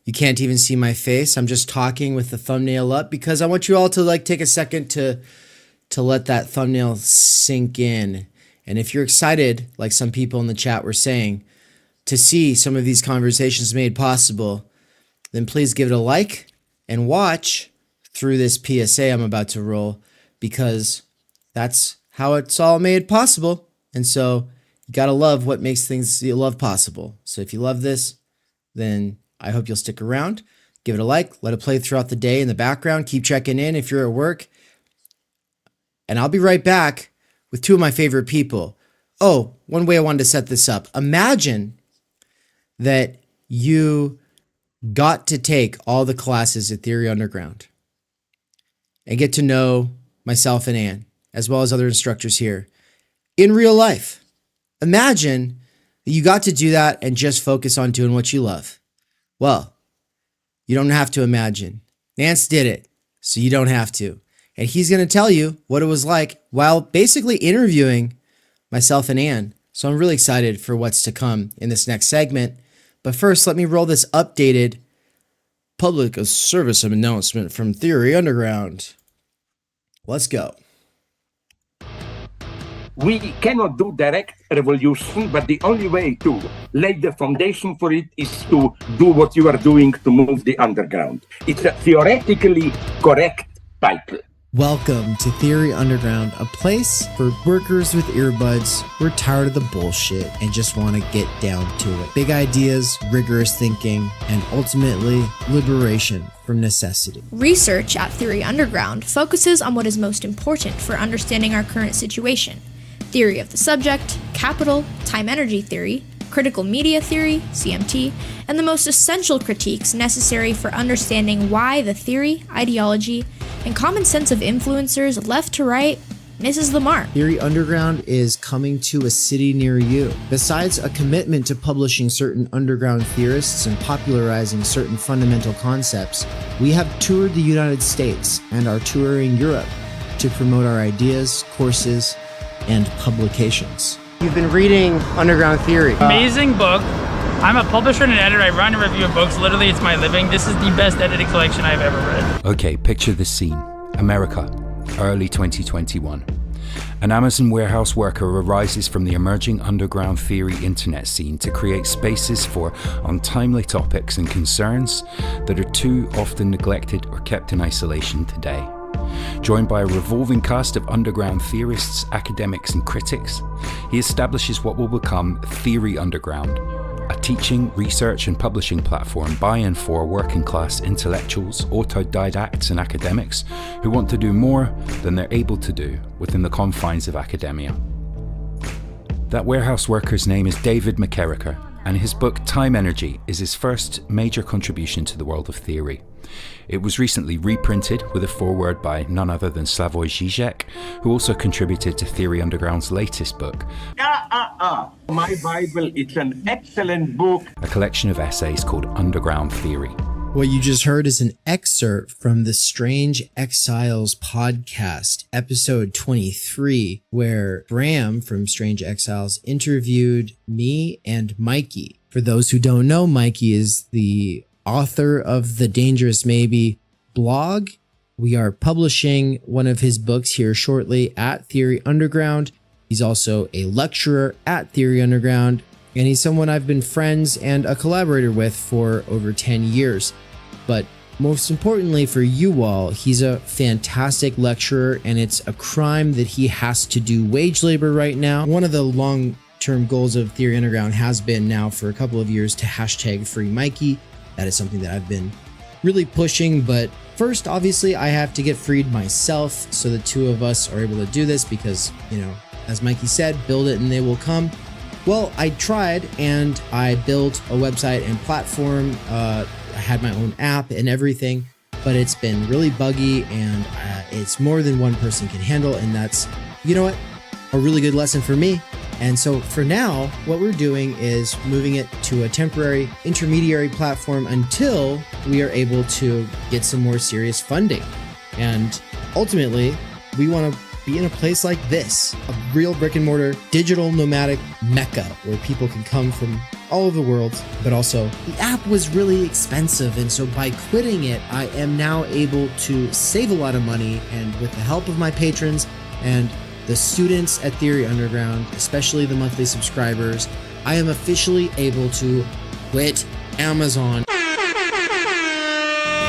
You can't even see my face. I'm just talking with the thumbnail up because I want you all to like take a second to let that thumbnail sink in. And if you're excited, like some people in the chat were saying, to see some of these conversations made possible, then please give it a like and watch through this PSA I'm about to roll, because that's how it's all made possible. And so you gotta love what makes things you love possible. So if you love this, then I hope you'll stick around. Give it a like, let it play throughout the day in the background. Keep checking in if you're at work. And I'll be right back with two of my favorite people. Oh, one way I wanted to set this up. Imagine that you got to take all the classes at Theory Underground and get to know myself and Anne, as well as other instructors here, in real life. Imagine that you got to do that and just focus on doing what you love. Well, you don't have to imagine. Nance did it, so you don't have to. And he's going to tell you what it was like while basically interviewing myself and Anne. So I'm really excited for what's to come in this next segment. But first, let me roll this updated public service announcement from Theory Underground. Let's go. We cannot do direct revolution, but the only way to lay the foundation for it is to do what you are doing to move the underground. It's a theoretically correct title. Welcome to Theory Underground, a place for workers with earbuds who are tired of the bullshit and just want to get down to it. Big ideas, rigorous thinking, and ultimately liberation from necessity. Research at Theory Underground focuses on what is most important for understanding our current situation. Theory of the subject, capital, time-energy theory, critical media theory, CMT, and the most essential critiques necessary for understanding why the theory, ideology, and common sense of influencers left to right misses the mark. Theory Underground is coming to a city near you. Besides a commitment to publishing certain underground theorists and popularizing certain fundamental concepts, we have toured the United States and are touring Europe to promote our ideas, courses, and publications. You've been reading Underground Theory. Amazing book. I'm a publisher and an editor. I run a review of books. Literally, it's my living. This is the best edited collection I've ever read. Okay, picture this scene. America, early 2021. An Amazon warehouse worker arises from the emerging underground theory internet scene to create spaces for untimely topics and concerns that are too often neglected or kept in isolation today. Joined by a revolving cast of underground theorists, academics, and critics, he establishes what will become Theory Underground, a teaching, research, and publishing platform by and for working-class intellectuals, autodidacts, and academics who want to do more than they're able to do within the confines of academia. That warehouse worker's name is David McKerracher, and his book Time Energy is his first major contribution to the world of theory. It was recently reprinted with a foreword by none other than Slavoj Žižek, who also contributed to Theory Underground's latest book. My Bible, it's an excellent book. A collection of essays called Underground Theory. What you just heard is an excerpt from the Strange Exiles podcast, episode 23, where Bram from Strange Exiles interviewed me and Mikey. For those who don't know, Mikey is the author of the Dangerous Maybe blog. We are publishing one of his books here shortly at Theory Underground. He's also a lecturer at Theory Underground, and he's someone I've been friends and a collaborator with for over 10 years. But most importantly for you all, he's a fantastic lecturer, and it's a crime that he has to do wage labor right now. One of the long-term goals of Theory Underground has been now for a couple of years to hashtag free Mikey. That is something that I've been really pushing, but first, obviously, I have to get freed myself, so the two of us are able to do this because, you know, as Mikey said, build it and they will come. Well, I tried and I built a website and platform. I had my own app and everything, but it's been really buggy, and it's more than one person can handle, and that's, you know what, a really good lesson for me. And so for now, what we're doing is moving it to a temporary intermediary platform until we are able to get some more serious funding. And ultimately, we want to be in a place like this, a real brick and mortar digital nomadic mecca where people can come from all over the world. But also, the app was really expensive, and so by quitting it, I am now able to save a lot of money, and with the help of my patrons and the students at Theory Underground, especially the monthly subscribers, I am officially able to quit Amazon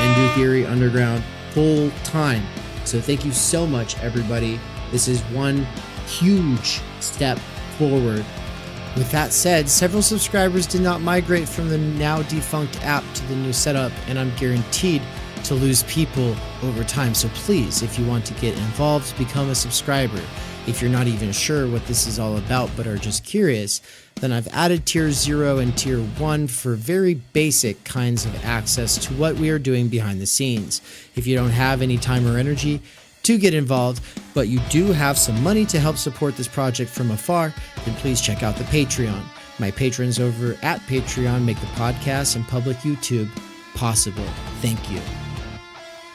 and do Theory Underground full time. So thank you so much, everybody. This is one huge step forward. With that said, several subscribers did not migrate from the now defunct app to the new setup, and I'm guaranteed to lose people over time. So please, if you want to get involved, become a subscriber. If you're not even sure what this is all about but are just curious, then I've added tier 0 and tier 1 for very basic kinds of access to what we are doing behind the scenes. If you don't have any time or energy to get involved, but you do have some money to help support this project from afar, then please check out the Patreon. My patrons over at Patreon make the podcast and public YouTube possible. Thank you.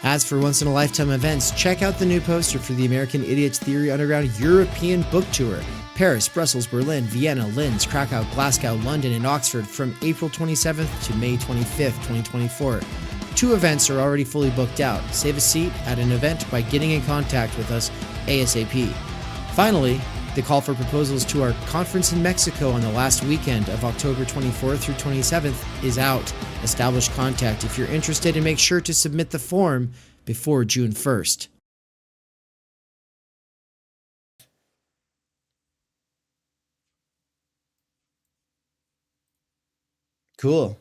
As for once-in-a-lifetime events, check out the new poster for the American Idiots Theory Underground European Book Tour. Paris, Brussels, Berlin, Vienna, Linz, Krakow, Glasgow, London, and Oxford from April 27th to May 25th, 2024. 2 events are already fully booked out. Save a seat at an event by getting in contact with us ASAP. Finally, the call for proposals to our conference in Mexico on the last weekend of October 24th through 27th is out. Establish contact if you're interested, and make sure to submit the form before June 1st. Cool.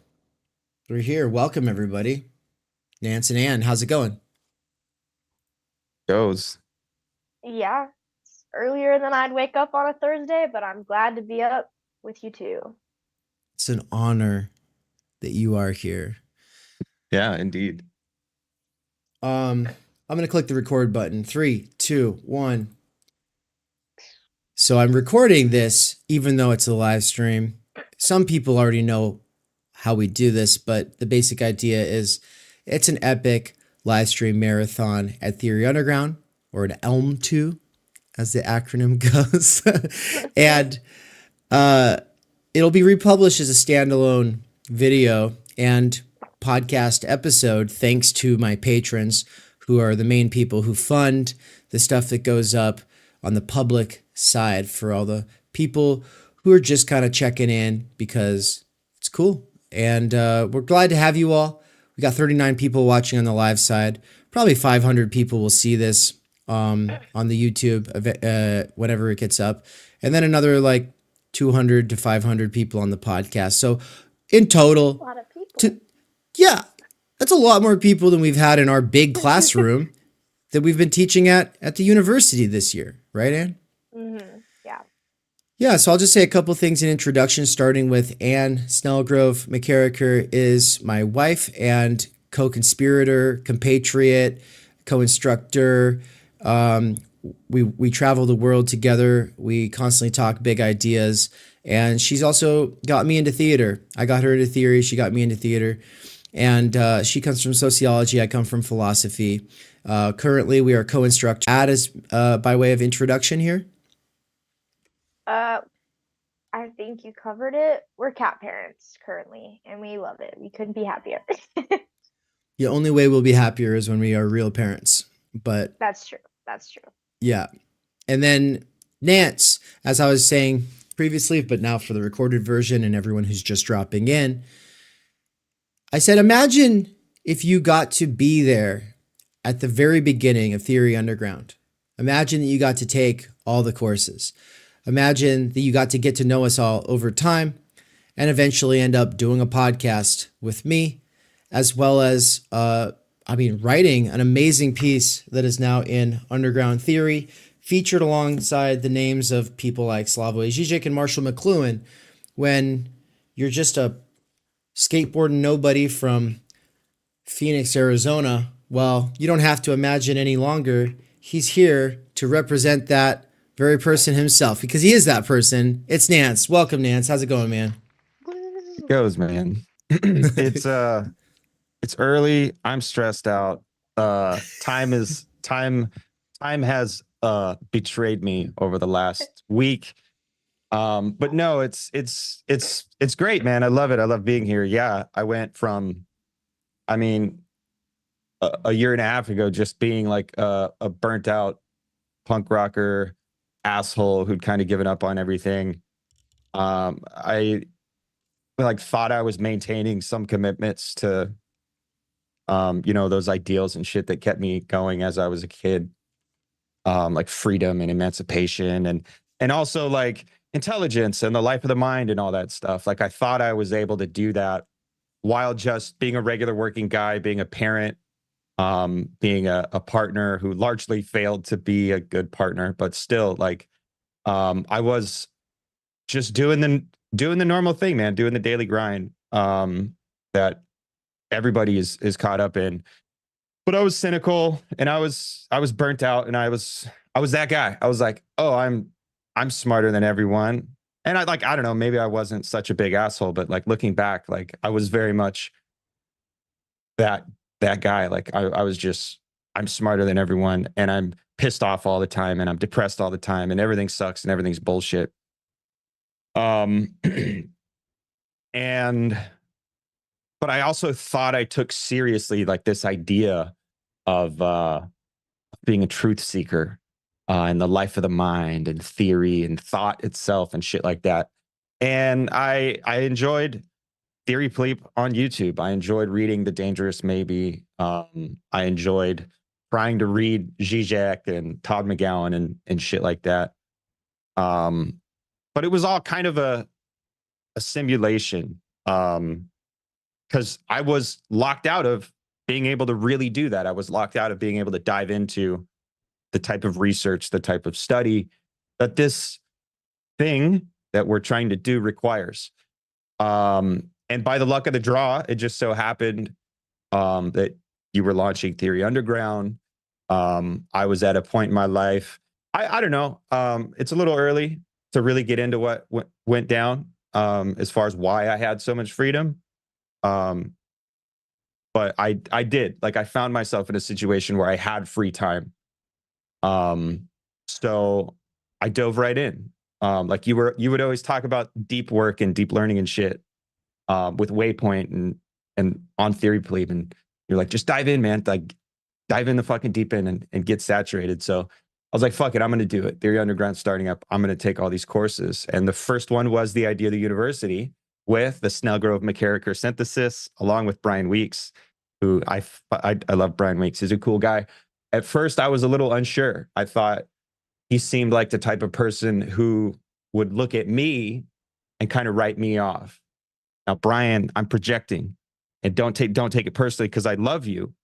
We're here. Welcome, everybody. Nance and Ann, how's it going? Goes. Yeah, it's earlier than I'd wake up on a Thursday, but I'm glad to be up with you too. It's an honor that you are here. Yeah, indeed. I'm going to click the record button. 3, 2, 1. So I'm recording this, even though it's a live stream. Some people already know how we do this, but the basic idea is it's an epic live stream marathon at Theory Underground, or an EMSTU, as the acronym goes. And it'll be republished as a standalone video and podcast episode, thanks to my patrons, who are the main people who fund the stuff that goes up on the public side for all the people who are just kind of checking in because it's cool. And we're glad to have you all. We got 39 people watching on the live side. Probably 500 people will see this on the YouTube whenever it gets up. And then another like 200 to 500 people on the podcast. So in total, A lot of people. yeah, that's a lot more people than we've had in our big classroom that we've been teaching at the university this year. Right, Ann? Mm-hmm. Yeah. Yeah, so I'll just say a couple things in introduction, starting with Ann Snelgrove-McKerracher is my wife and co-conspirator, compatriot, co-instructor. We travel the world together. We constantly talk big ideas. And she's also got me into theater. I got her into theory. She got me into theater. And she comes from sociology. I come from philosophy. Currently, we are co-instructors. Add as by way of introduction here. I think you covered it. We're cat parents currently, and we love it. We couldn't be happier. The only way we'll be happier is when we are real parents. But That's true. That's true. yeah. And then Nance, as I was saying previously, but now for the recorded version and everyone who's just dropping in, I said, imagine if you got to be there at the very beginning of Theory Underground. Imagine that you got to take all the courses. Imagine that you got to get to know us all over time and eventually end up doing a podcast with me, as well as, writing an amazing piece that is now in Underground Theory, featured alongside the names of people like Slavoj Žižek and Marshall McLuhan. When you're just a skateboarding nobody from Phoenix, Arizona, well, you don't have to imagine any longer. He's here to represent that very person himself, because he is that person. It's Nance. Welcome, Nance. How's it going, man? It goes, man. It's early. I'm stressed out. Time has betrayed me over the last week. But no, it's great, man. I love it. I love being here. Yeah, I went from, a year and a half ago, just being like a burnt out punk rocker asshole who'd kind of given up on everything. I thought I was maintaining some commitments to, those ideals and shit that kept me going as I was a kid, like freedom and emancipation and also like intelligence and the life of the mind and all that stuff. Like I thought I was able to do that while just being a regular working guy, being a parent, being a partner who largely failed to be a good partner, but still like, I was just doing the normal thing, man, doing the daily grind, that everybody is caught up in. But I was cynical and I was burnt out, and I was that guy. I was like, oh, I'm smarter than everyone. And I don't know, maybe I wasn't such a big asshole, but like looking back, like I was very much that guy. Like I was just, I'm smarter than everyone, and I'm pissed off all the time, and I'm depressed all the time, and everything sucks and everything's bullshit. But I also thought I took seriously like this idea of being a truth seeker, and the life of the mind and theory and thought itself and shit like that. And I enjoyed Theory Pleeb on YouTube. I enjoyed reading The Dangerous Maybe. I enjoyed trying to read Zizek and Todd McGowan and shit like that. But it was all kind of a simulation, because I was locked out of being able to really do that. I was locked out of being able to dive into the type of research, the type of study that this thing that we're trying to do requires. And by the luck of the draw, it just so happened that you were launching Theory Underground. I was at a point in my life, I don't know, it's a little early to really get into what went down as far as why I had so much freedom. But I did. Like, I found myself in a situation where I had free time. So I dove right in. Like you would always talk about deep work and deep learning and shit, with Waypoint and on Theory Pleeb, and you're like, just dive in, man. Like, dive in the fucking deep end and get saturated. So I was like, fuck it, I'm going to do it. Theory Underground starting up. I'm going to take all these courses. And the first one was the Idea of the University with the Snelgrove-McKerracher synthesis, along with Bryan Weeks, who I love Bryan Weeks. He's a cool guy. At first, I was a little unsure. I thought he seemed like the type of person who would look at me and kind of write me off. Now, Bryan, I'm projecting, and don't take it personally, because I love you.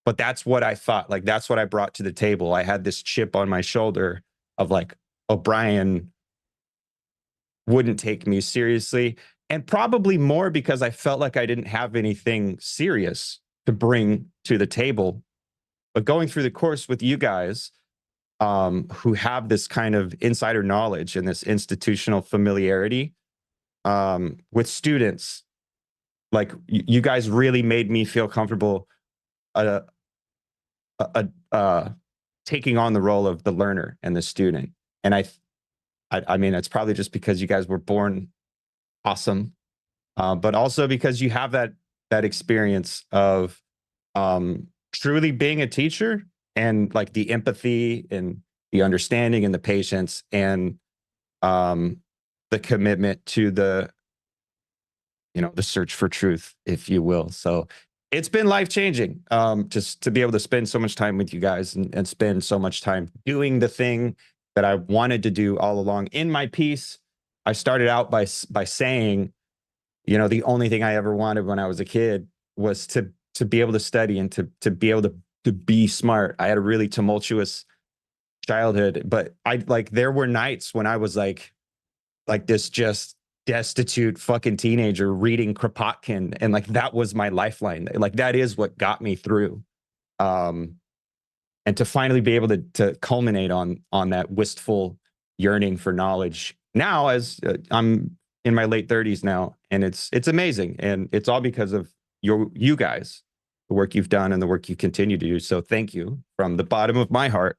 But that's what I thought. Like, that's what I brought to the table. I had this chip on my shoulder of like, oh, Bryan wouldn't take me seriously. And probably more because I felt like I didn't have anything serious to bring to the table. But going through the course with you guys, who have this kind of insider knowledge and this institutional familiarity with students, like you guys really made me feel comfortable taking on the role of the learner and the student. And I mean, it's probably just because you guys were born awesome, but also because you have that experience of truly being a teacher, and like the empathy and the understanding and the patience and the commitment to the search for truth, if you will. So it's been life-changing, just to be able to spend so much time with you guys and spend so much time doing the thing that I wanted to do all along. In my piece, I started out by saying, the only thing I ever wanted when I was a kid was to be able to study and to be able to be smart. I had a really tumultuous childhood, but there were nights when I was like this just destitute fucking teenager reading Kropotkin, and like that was my lifeline. Like that is what got me through. And to finally be able to culminate on that wistful yearning for knowledge now, as I'm in my late 30s now, and it's amazing, and it's all because of you guys, the work you've done and the work you continue to do. So thank you from the bottom of my heart.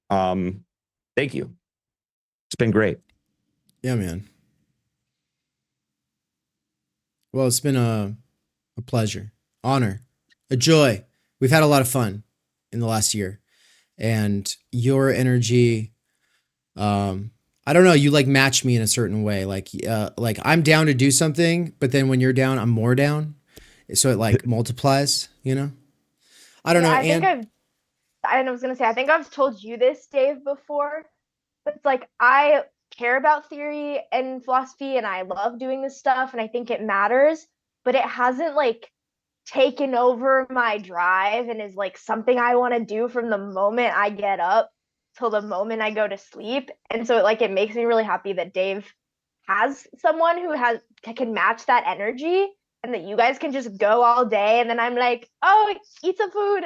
Thank you. It's been great. Yeah, man. Well, it's been a pleasure, honor, a joy. We've had a lot of fun in the last year, and your energy, I don't know, you like match me in a certain way. Like I'm down to do something, but then when you're down, I'm more down. So it like multiplies, I don't know. I was going to say, I think I've told you this, Dave, before, but it's like, I care about theory and philosophy, and I love doing this stuff, and I think it matters, but it hasn't like taken over my drive and is like something I want to do from the moment I get up till the moment I go to sleep. And so it makes me really happy that Dave has someone who can match that energy, and that you guys can just go all day, and then I'm like, oh, eat some food,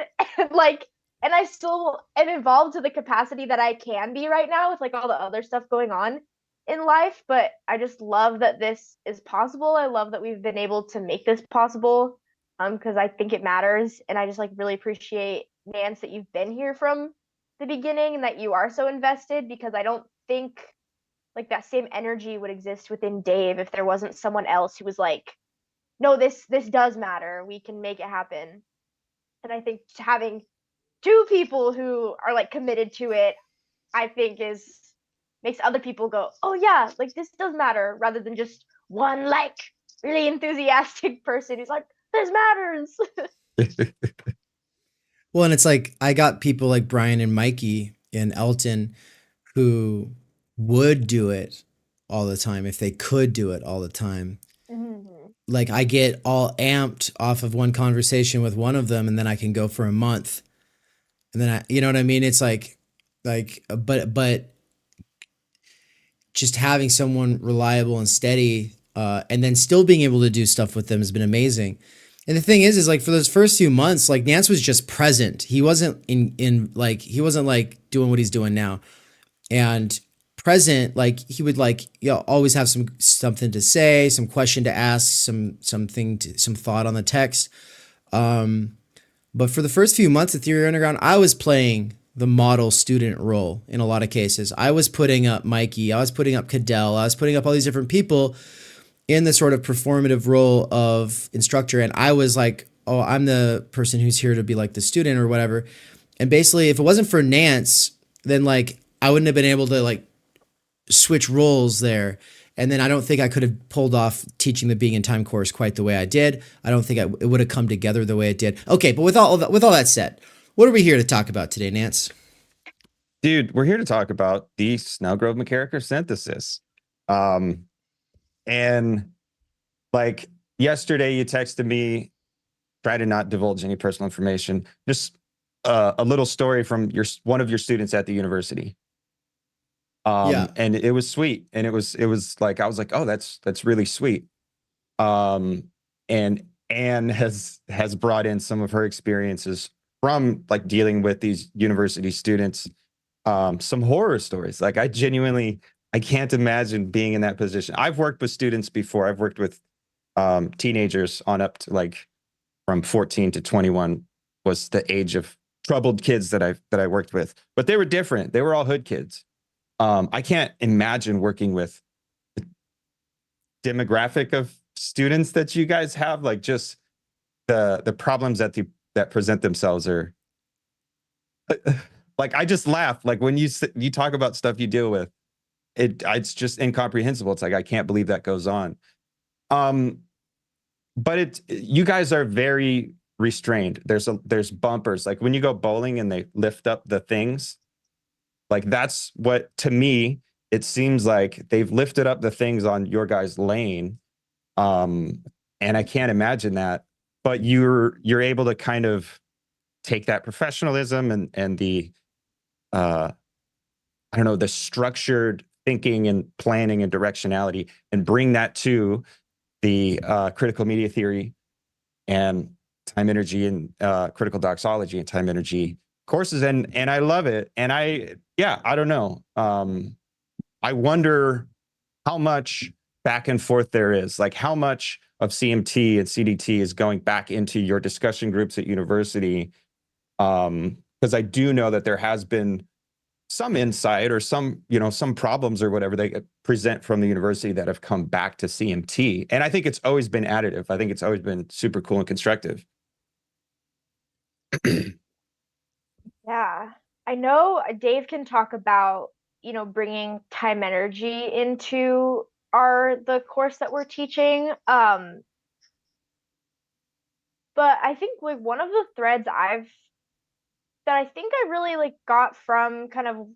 and I still am involved to the capacity that I can be right now with like all the other stuff going on in life. But I just love that this is possible. I love that we've been able to make this possible, because I think it matters. And I just really appreciate, Nance, that you've been here from the beginning and that you are so invested, because I don't think that same energy would exist within Dave if there wasn't someone else who was like, no, this does matter. We can make it happen. And I think having two people who are committed to it, I think makes other people go, oh yeah, this does matter, rather than just one really enthusiastic person who's like, this matters. Well, and it's like, I got people like Bryan and Mikey and Elton who would do it all the time if they could do it all the time. Mm-hmm. Like I get all amped off of one conversation with one of them, and then I can go for a month. And then you know what I mean? It's but just having someone reliable and steady, and then still being able to do stuff with them has been amazing. And the thing is for those first few months, Nance was just present. He wasn't he wasn't doing what he's doing now. And present, he would always have something to say, some question to ask, some thought on the text. But for the first few months of Theory Underground, I was playing the model student role in a lot of cases. I was putting up Mikey, I was putting up Cadell, I was putting up all these different people in the sort of performative role of instructor. And I was like, oh, I'm the person who's here to be the student or whatever. And basically, if it wasn't for Nance, then I wouldn't have been able to switch roles there. And then I don't think I could have pulled off teaching the Being in Time course quite the way I did. I don't think it would have come together the way it did. Okay, but with all that said, what are we here to talk about today, Nance? Dude, we're here to talk about the Snelgrove-McKerracher synthesis. And yesterday you texted me, try to not divulge any personal information, just a little story from one of your students at the university. And it was sweet. And it was I was like, oh, that's really sweet. And Anne has brought in some of her experiences from like dealing with these university students, some horror stories. Like I can't imagine being in that position. I've worked with students before. I've worked with teenagers on up to like from 14 to 21 was the age of troubled kids that I worked with, but they were different. They were all hood kids. I can't imagine working with the demographic of students that you guys have, like just the problems that present themselves are like, I just laugh. Like when you talk about stuff you deal with, it's just incomprehensible. It's like, I can't believe that goes on. But you guys are very restrained. There's bumpers. Like when you go bowling and they lift up the things, like that's what, to me, it seems like they've lifted up the things on your guys' lane. And I can't imagine that, but you're able to kind of take that professionalism and the, I don't know, the structured thinking and planning and directionality and bring that to the critical media theory and time energy and critical doxology and time energy courses. And I love it. And I don't know. I wonder how much back and forth there is, like how much of CMT and CDT is going back into your discussion groups at university. Because I do know that there has been some insight or some problems or whatever they present from the university that have come back to CMT. And I think it's always been additive. I think it's always been super cool and constructive. Yeah, I know Dave can talk about, bringing time energy into the course that we're teaching. But I think like one of the threads that I think I really like got from kind of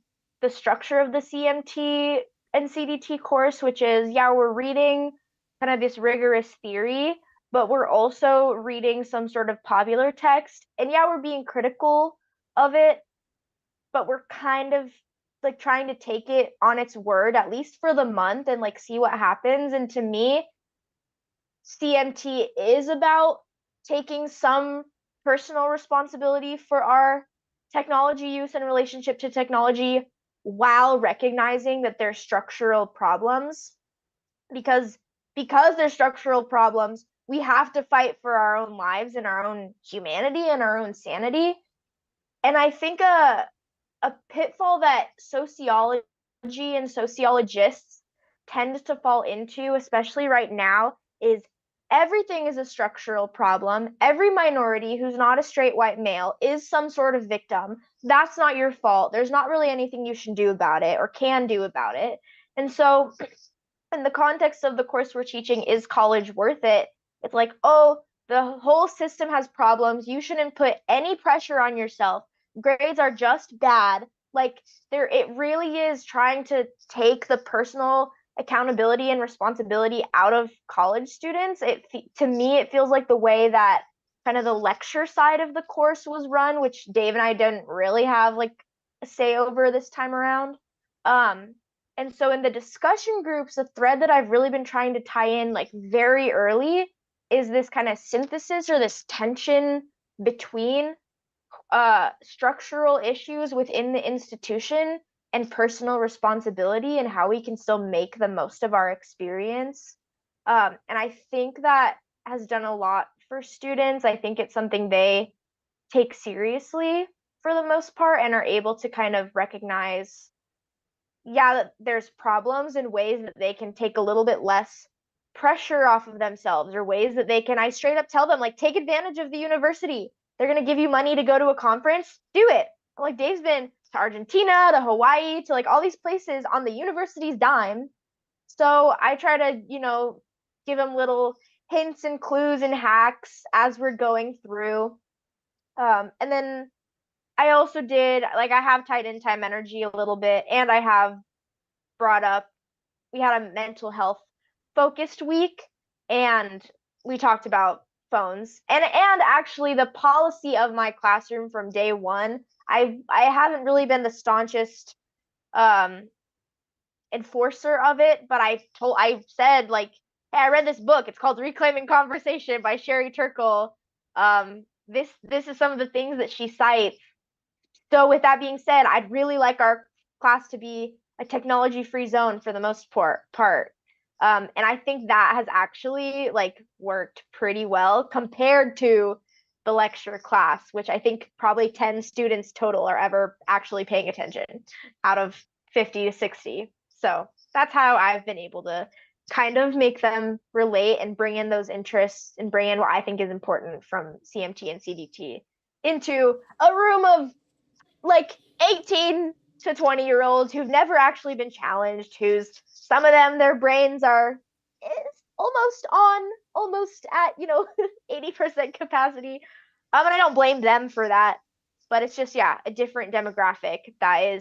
the structure of the CMT and CDT course, which is, we're reading kind of this rigorous theory, but we're also reading some sort of popular text. And we're being critical of it, but we're kind of like trying to take it on its word, at least for the month, and like see what happens. And to me, CMT is about taking some personal responsibility for our technology use and relationship to technology while recognizing that there's structural problems. Because there's structural problems, we have to fight for our own lives and our own humanity and our own sanity. And I think a pitfall that sociology and sociologists tend to fall into, especially right now, is everything is a structural problem. Every minority who's not a straight white male is some sort of victim. That's not your fault. There's not really anything you should do about it or can do about it. And so in the context of the course we're teaching, Is College Worth It? It's like, oh, the whole system has problems. You shouldn't put any pressure on yourself. Grades are just bad. Like it really is trying to take the personal accountability and responsibility out of college students. To me, it feels like the way that kind of the lecture side of the course was run, which Dave and I didn't really have like a say over this time around. And so in the discussion groups, the thread that I've really been trying to tie in like very early is this kind of synthesis or this tension between structural issues within the institution and personal responsibility, and how we can still make the most of our experience. And I think that has done a lot for students. I think it's something they take seriously for the most part and are able to kind of recognize, that there's problems and ways that they can take a little bit less pressure off of themselves, or ways that I straight up tell them, like, take advantage of the university. They're going to give you money to go to a conference. Do it. Like Dave's been to Argentina, to Hawaii, to like all these places on the university's dime. So I try to, give them little hints and clues and hacks as we're going through. And then I also did, like, I have tied in time energy a little bit, and I have brought up, we had a mental health focused week, and we talked about phones and actually the policy of my classroom from day one. I haven't really been the staunchest enforcer of it, but I said, like, hey, I read this book. It's called Reclaiming Conversation by Sherry Turkle. This is some of the things that she cites. So with that being said, I'd really like our class to be a technology-free zone for the most part. And I think that has actually like worked pretty well compared to the lecture class, which I think probably 10 students total are ever actually paying attention out of 50 to 60. So that's how I've been able to kind of make them relate and bring in those interests and bring in what I think is important from CMT and CDT into a room of like 18 to 20-year-olds who've never actually been challenged, who's some of them, their brains are almost at, 80% capacity. And I don't blame them for that, but it's just, yeah, a different demographic that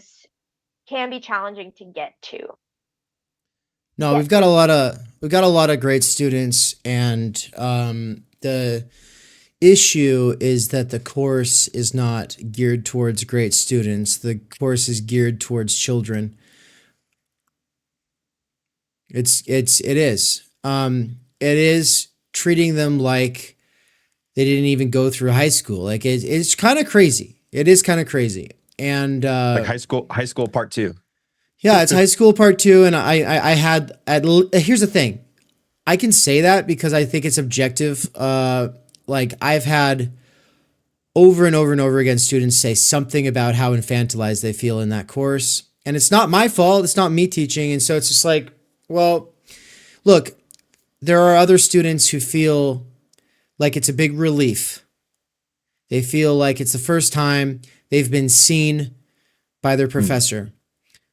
can be challenging to get to. No, Yeah. we've got a lot of great students, and the issue is that the course is not geared towards great students. The course is geared towards children. It is. It is treating them like they didn't even go through high school. Like it's kind of crazy. It is kind of crazy. And Like high school part 2. Yeah, it's high school part 2, and here's the thing. I can say that because I think it's objective. Like I've had over and over and over again students say something about how infantilized they feel in that course, and it's not my fault. It's not me teaching, and so it's just like, well, look, there are other students who feel like it's a big relief. They feel like it's the first time they've been seen by their professor.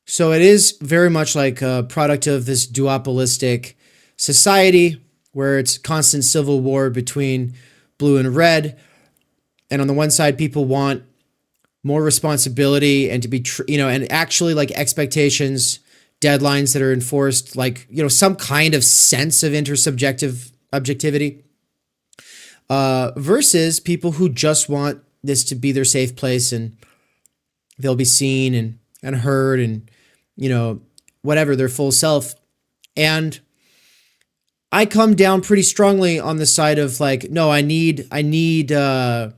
So it is very much like a product of this duopolistic society where it's constant civil war between blue and red. And on the one side, people want more responsibility and to be, and actually like expectations, deadlines that are enforced, like, some kind of sense of intersubjective objectivity, versus people who just want this to be their safe place and they'll be seen and heard and, whatever, their full self. And I come down pretty strongly on the side of like, no, I need like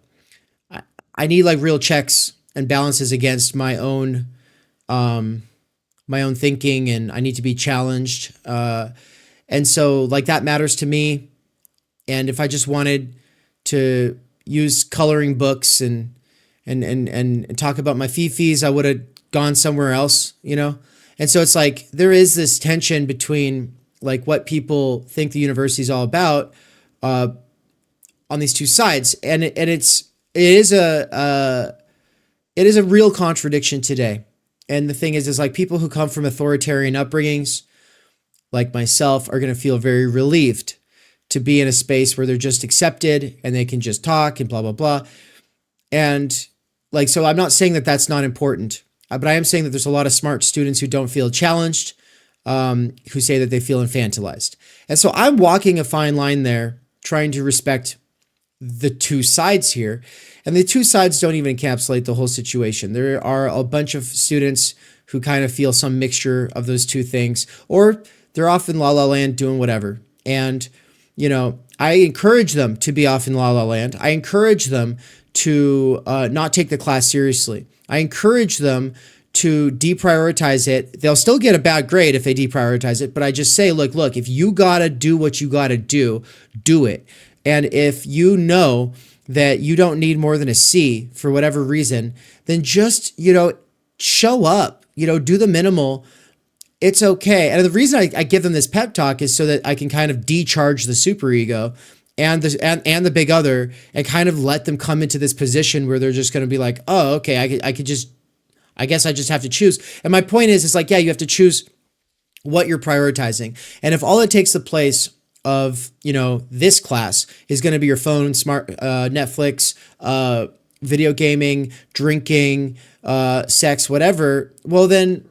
real checks and balances against my own thinking, and I need to be challenged. And so like that matters to me. And if I just wanted to use coloring books and talk about my fifis, I would have gone somewhere else, And so it's like there is this tension between like what people think the university is all about on these two sides, and it is a real contradiction today. And the thing is like people who come from authoritarian upbringings, like myself, are going to feel very relieved to be in a space where they're just accepted and they can just talk and blah blah blah. And like, so I'm not saying that that's not important. But I am saying that there's a lot of smart students who don't feel challenged, who say that they feel infantilized. And so I'm walking a fine line there, trying to respect the two sides here. And the two sides don't even encapsulate the whole situation. There are a bunch of students who kind of feel some mixture of those two things, or they're off in La La Land doing whatever. And, I encourage them to be off in La La Land. I encourage them to not take the class seriously. I encourage them to deprioritize it. They'll still get a bad grade if they deprioritize it, but I just say, look, if you gotta do what you gotta do it. And if you know that you don't need more than a C for whatever reason, then just, show up, do the minimal. It's okay. And the reason I give them this pep talk is so that I can kind of decharge the superego and the big other, and kind of let them come into this position where they're just going to be like, oh, okay, I guess I just have to choose. And my point is like, yeah, you have to choose what you're prioritizing. And if all it takes the place of, this class is going to be your phone, smart, Netflix, video gaming, drinking, sex, whatever, well then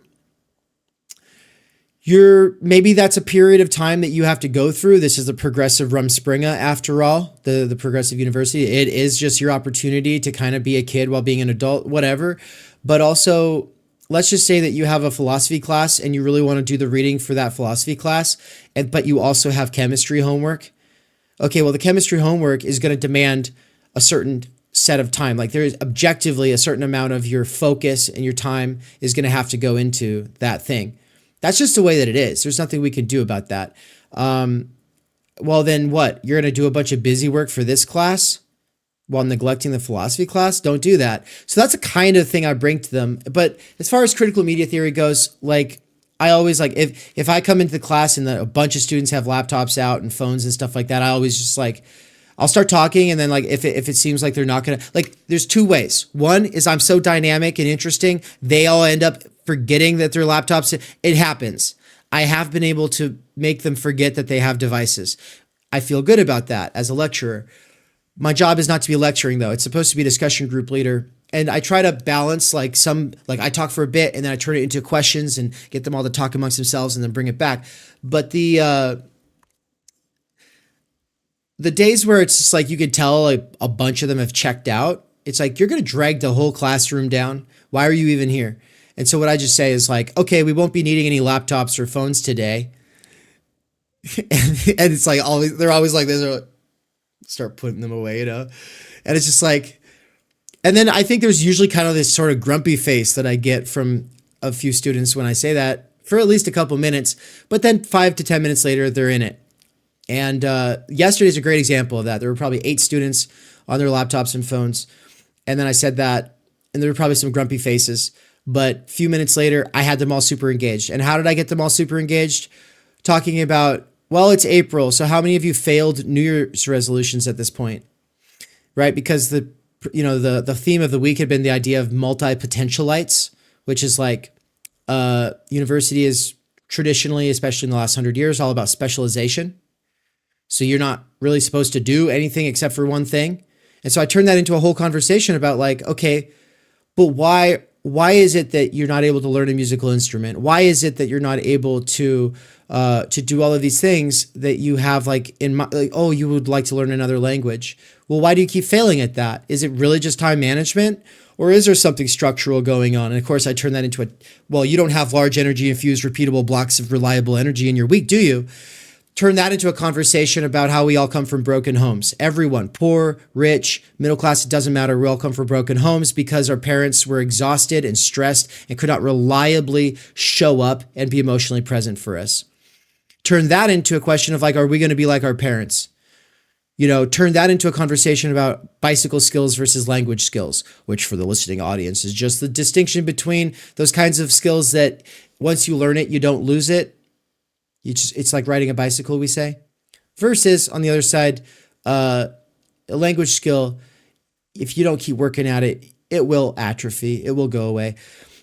maybe that's a period of time that you have to go through. This is the progressive Rumspringa, after all, the progressive university. It is just your opportunity to kind of be a kid while being an adult, whatever. But also, let's just say that you have a philosophy class and you really want to do the reading for that philosophy class, but you also have chemistry homework. Okay, well, the chemistry homework is going to demand a certain set of time. Like there is objectively a certain amount of your focus and your time is going to have to go into that thing. That's just the way that it is. There's nothing we can do about that. Well, then what? You're going to do a bunch of busy work for this class while neglecting the philosophy class? Don't do that. So that's the kind of thing I bring to them. But as far as critical media theory goes, like I always like if I come into the class and a bunch of students have laptops out and phones and stuff like that, I always just like, I'll start talking, and then like if it seems like they're not gonna, like there's two ways. One is I'm so dynamic and interesting, they all end up forgetting that their laptops. It happens. I have been able to make them forget that they have devices. I feel good about that as a lecturer. My job is not to be lecturing though. It's supposed to be a discussion group leader. And I try to balance like I talk for a bit and then I turn it into questions and get them all to talk amongst themselves and then bring it back. But the days where it's just like you could tell like a bunch of them have checked out, it's like you're going to drag the whole classroom down. Why are you even here? And so what I just say is like, okay, we won't be needing any laptops or phones today. and it's like they're always like this. They're like, start putting them away, you know? And it's just like, and then I think there's usually kind of this sort of grumpy face that I get from a few students when I say that for at least a couple minutes, but then 5 to 10 minutes later, they're in it. And yesterday's a great example of that. There were probably 8 students on their laptops and phones. And then I said that, and there were probably some grumpy faces, but a few minutes later, I had them all super engaged. And how did I get them all super engaged? Talking about, well, it's April, so how many of you failed New Year's resolutions at this point? Right? Because the theme of the week had been the idea of multi-potentialites, which is like university is traditionally, especially in the last 100 years, all about specialization. So you're not really supposed to do anything except for one thing. And so I turned that into a whole conversation about like, okay, but why is it that you're not able to learn a musical instrument? Why is it that you're not able to do all of these things that you have like oh, you would like to learn another language? Well, why do you keep failing at that? Is it really just time management, or is there something structural going on? And of course I turned that into well, you don't have large energy infused repeatable blocks of reliable energy in your week, do you? Turn that into a conversation about how we all come from broken homes. Everyone, poor, rich, middle class, it doesn't matter. We all come from broken homes because our parents were exhausted and stressed and could not reliably show up and be emotionally present for us. Turn that into a question of like, are we going to be like our parents? You know, turn that into a conversation about bicycle skills versus language skills, which for the listening audience is just the distinction between those kinds of skills that once you learn it, you don't lose it. It's like riding a bicycle, we say, versus on the other side, a language skill, if you don't keep working at it, it will atrophy, it will go away.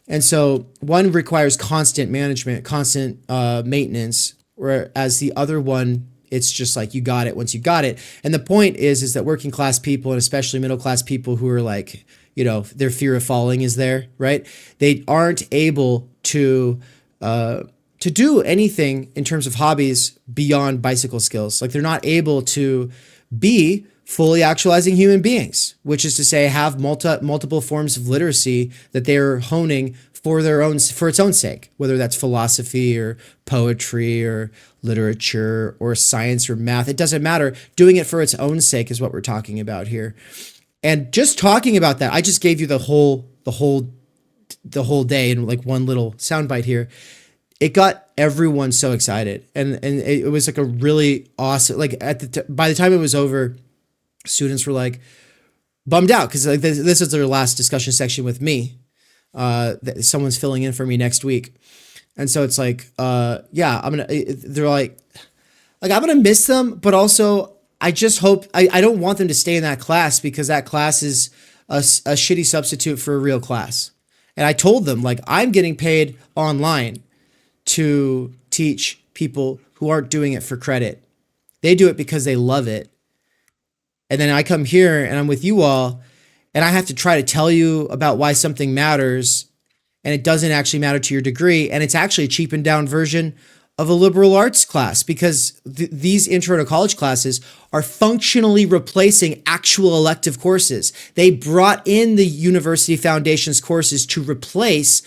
And so one requires constant management, constant maintenance, whereas the other one, it's just like you got it once you got it. And the point is that working class people, and especially middle class people who are like, you know, their fear of falling is there, right? They aren't able to do anything in terms of hobbies beyond bicycle skills. Like they're not able to be fully actualizing human beings, which is to say have multiple forms of literacy that they're honing for its own sake, whether that's philosophy or poetry or literature or science or math. It doesn't matter. Doing it for its own sake is what we're talking about here. And just talking about that, I just gave you the whole day in like one little soundbite here. It got everyone so excited, and it was like a really awesome. Like by the time it was over, students were like bummed out because like this is their last discussion section with me. Someone's filling in for me next week, and so it's like, yeah, they're like I'm gonna miss them, but also I just hope I don't want them to stay in that class because that class is a shitty substitute for a real class. And I told them like I'm getting paid online to teach people who aren't doing it for credit. They do it because they love it. And then I come here and I'm with you all and I have to try to tell you about why something matters and it doesn't actually matter to your degree. And it's actually a cheapened down version of a liberal arts class because these intro to college classes are functionally replacing actual elective courses. They brought in the university foundations courses to replace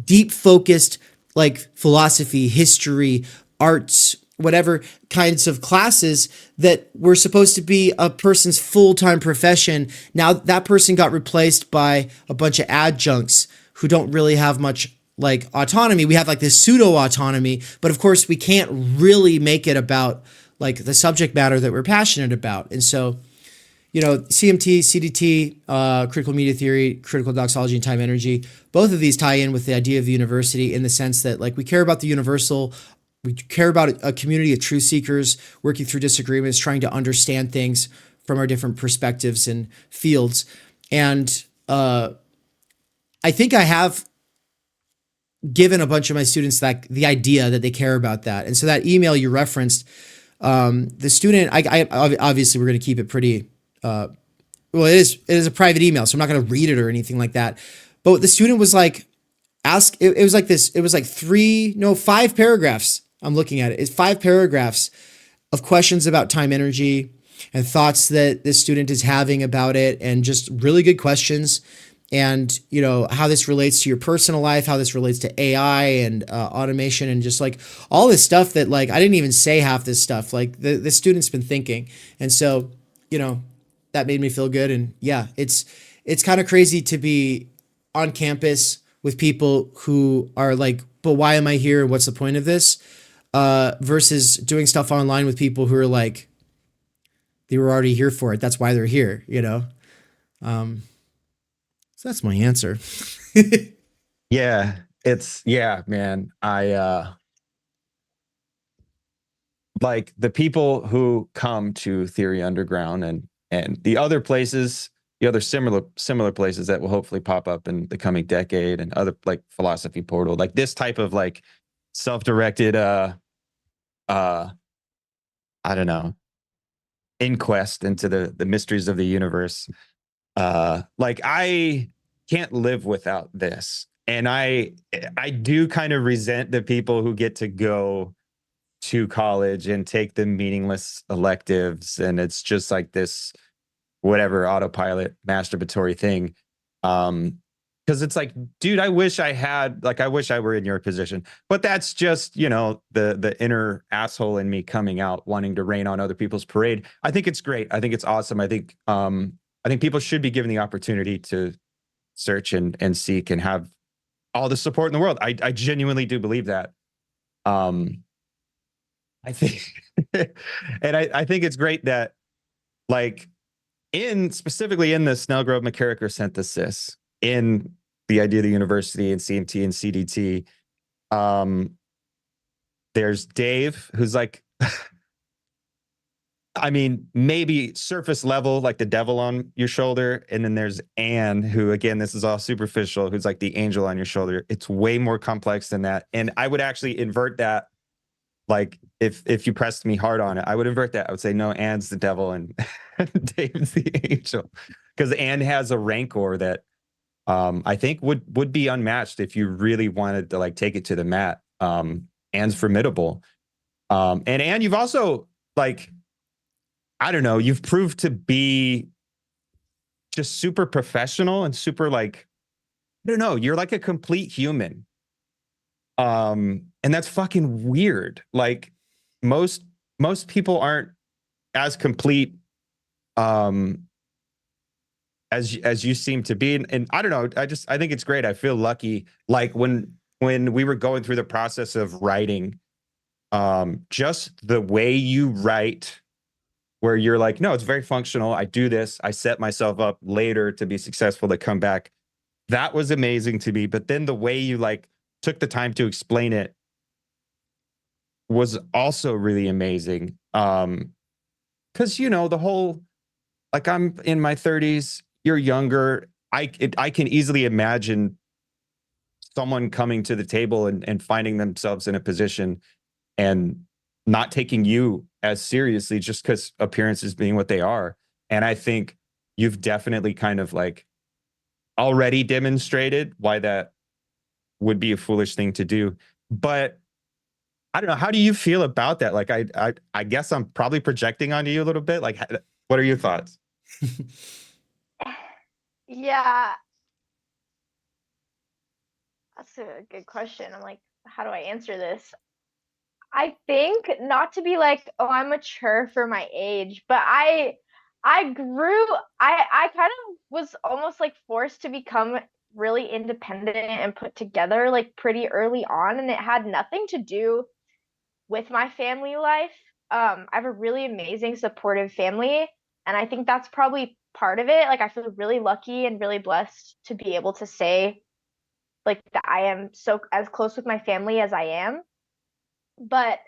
deep focused like philosophy, history, arts, whatever kinds of classes that were supposed to be a person's full-time profession. Now that person got replaced by a bunch of adjuncts who don't really have much like autonomy. We have like this pseudo autonomy, but of course we can't really make it about like the subject matter that we're passionate about. And so, CMT, CDT, critical media theory, critical doxology, and time energy, both of these tie in with the idea of the university in the sense that like we care about the universal. We care about a community of truth seekers working through disagreements, trying to understand things from our different perspectives and fields. And I think I have given a bunch of my students like the idea that they care about that. And so that email you referenced, the student, I obviously we're going to keep it pretty, well, it is a private email, so I'm not going to read it or anything like that. But the student was like, it was like this, it was like 5 paragraphs. I'm looking at it. It's 5 paragraphs of questions about time energy and thoughts that this student is having about it, and just really good questions. And, how this relates to your personal life, how this relates to AI and automation, and just like all this stuff that like, I didn't even say half this stuff. Like the student's been thinking. And so, that made me feel good. And yeah, it's kind of crazy to be on campus with people who are like, but why am I here? What's the point of this? Versus doing stuff online with people who are like, they were already here for it. That's why they're here, So that's my answer. Yeah, man. I like the people who come to Theory Underground and the other places, the other similar places that will hopefully pop up in the coming decade, and other like Philosophy Portal, like this type of like self-directed I don't know, inquest into the mysteries of the universe. Like I can't live without this. And I do kind of resent the people who get to go to college and take the meaningless electives, and it's just like this whatever autopilot masturbatory thing. Because it's like, dude, I wish I were in your position. But that's just, the inner asshole in me coming out, wanting to rain on other people's parade. I think it's great. I think it's awesome. I think people should be given the opportunity to search and seek and have all the support in the world. I genuinely do believe that. I think, and I think it's great that, like, specifically in the Snelgrove-McKerracher synthesis, in the idea of the university and CMT and CDT, there's Dave, who's like, I mean, maybe surface level, like the devil on your shoulder. And then there's Anne, who, again, this is all superficial, who's like the angel on your shoulder. It's way more complex than that. And I would actually invert that. Like, if you pressed me hard on it, I would invert that. I would say, no, Anne's the devil and Dave's the angel. Because Anne has a rancor that I think would be unmatched if you really wanted to like take it to the mat. Anne's formidable. And Anne, you've also, like, I don't know, you've proved to be just super professional and super, like, I don't know, you're like a complete human. And that's fucking weird. Like, most people aren't as complete as you seem to be. And I don't know, I think it's great. I feel lucky. Like when we were going through the process of writing, just the way you write, where you're like, no, it's very functional. I do this. I set myself up later to be successful, to come back. That was amazing to me. But then the way you like took the time to explain it was also really amazing. Because, the whole, like, I'm in my 30s, you're younger. I can easily imagine someone coming to the table and finding themselves in a position and not taking you as seriously just because appearances being what they are. And I think you've definitely kind of like already demonstrated why that would be a foolish thing to do. But I don't know, how do you feel about that? Like, I guess I'm probably projecting onto you a little bit. Like, what are your thoughts? Yeah. That's a good question. I'm like, how do I answer this? I think not to be like, oh, I'm mature for my age, but I grew I kind of was almost like forced to become really independent and put together like pretty early on, and it had nothing to do with my family life. I have a really amazing supportive family, and I think that's probably part of it. Like I feel really lucky and really blessed to be able to say like that I am so as close with my family as I am. But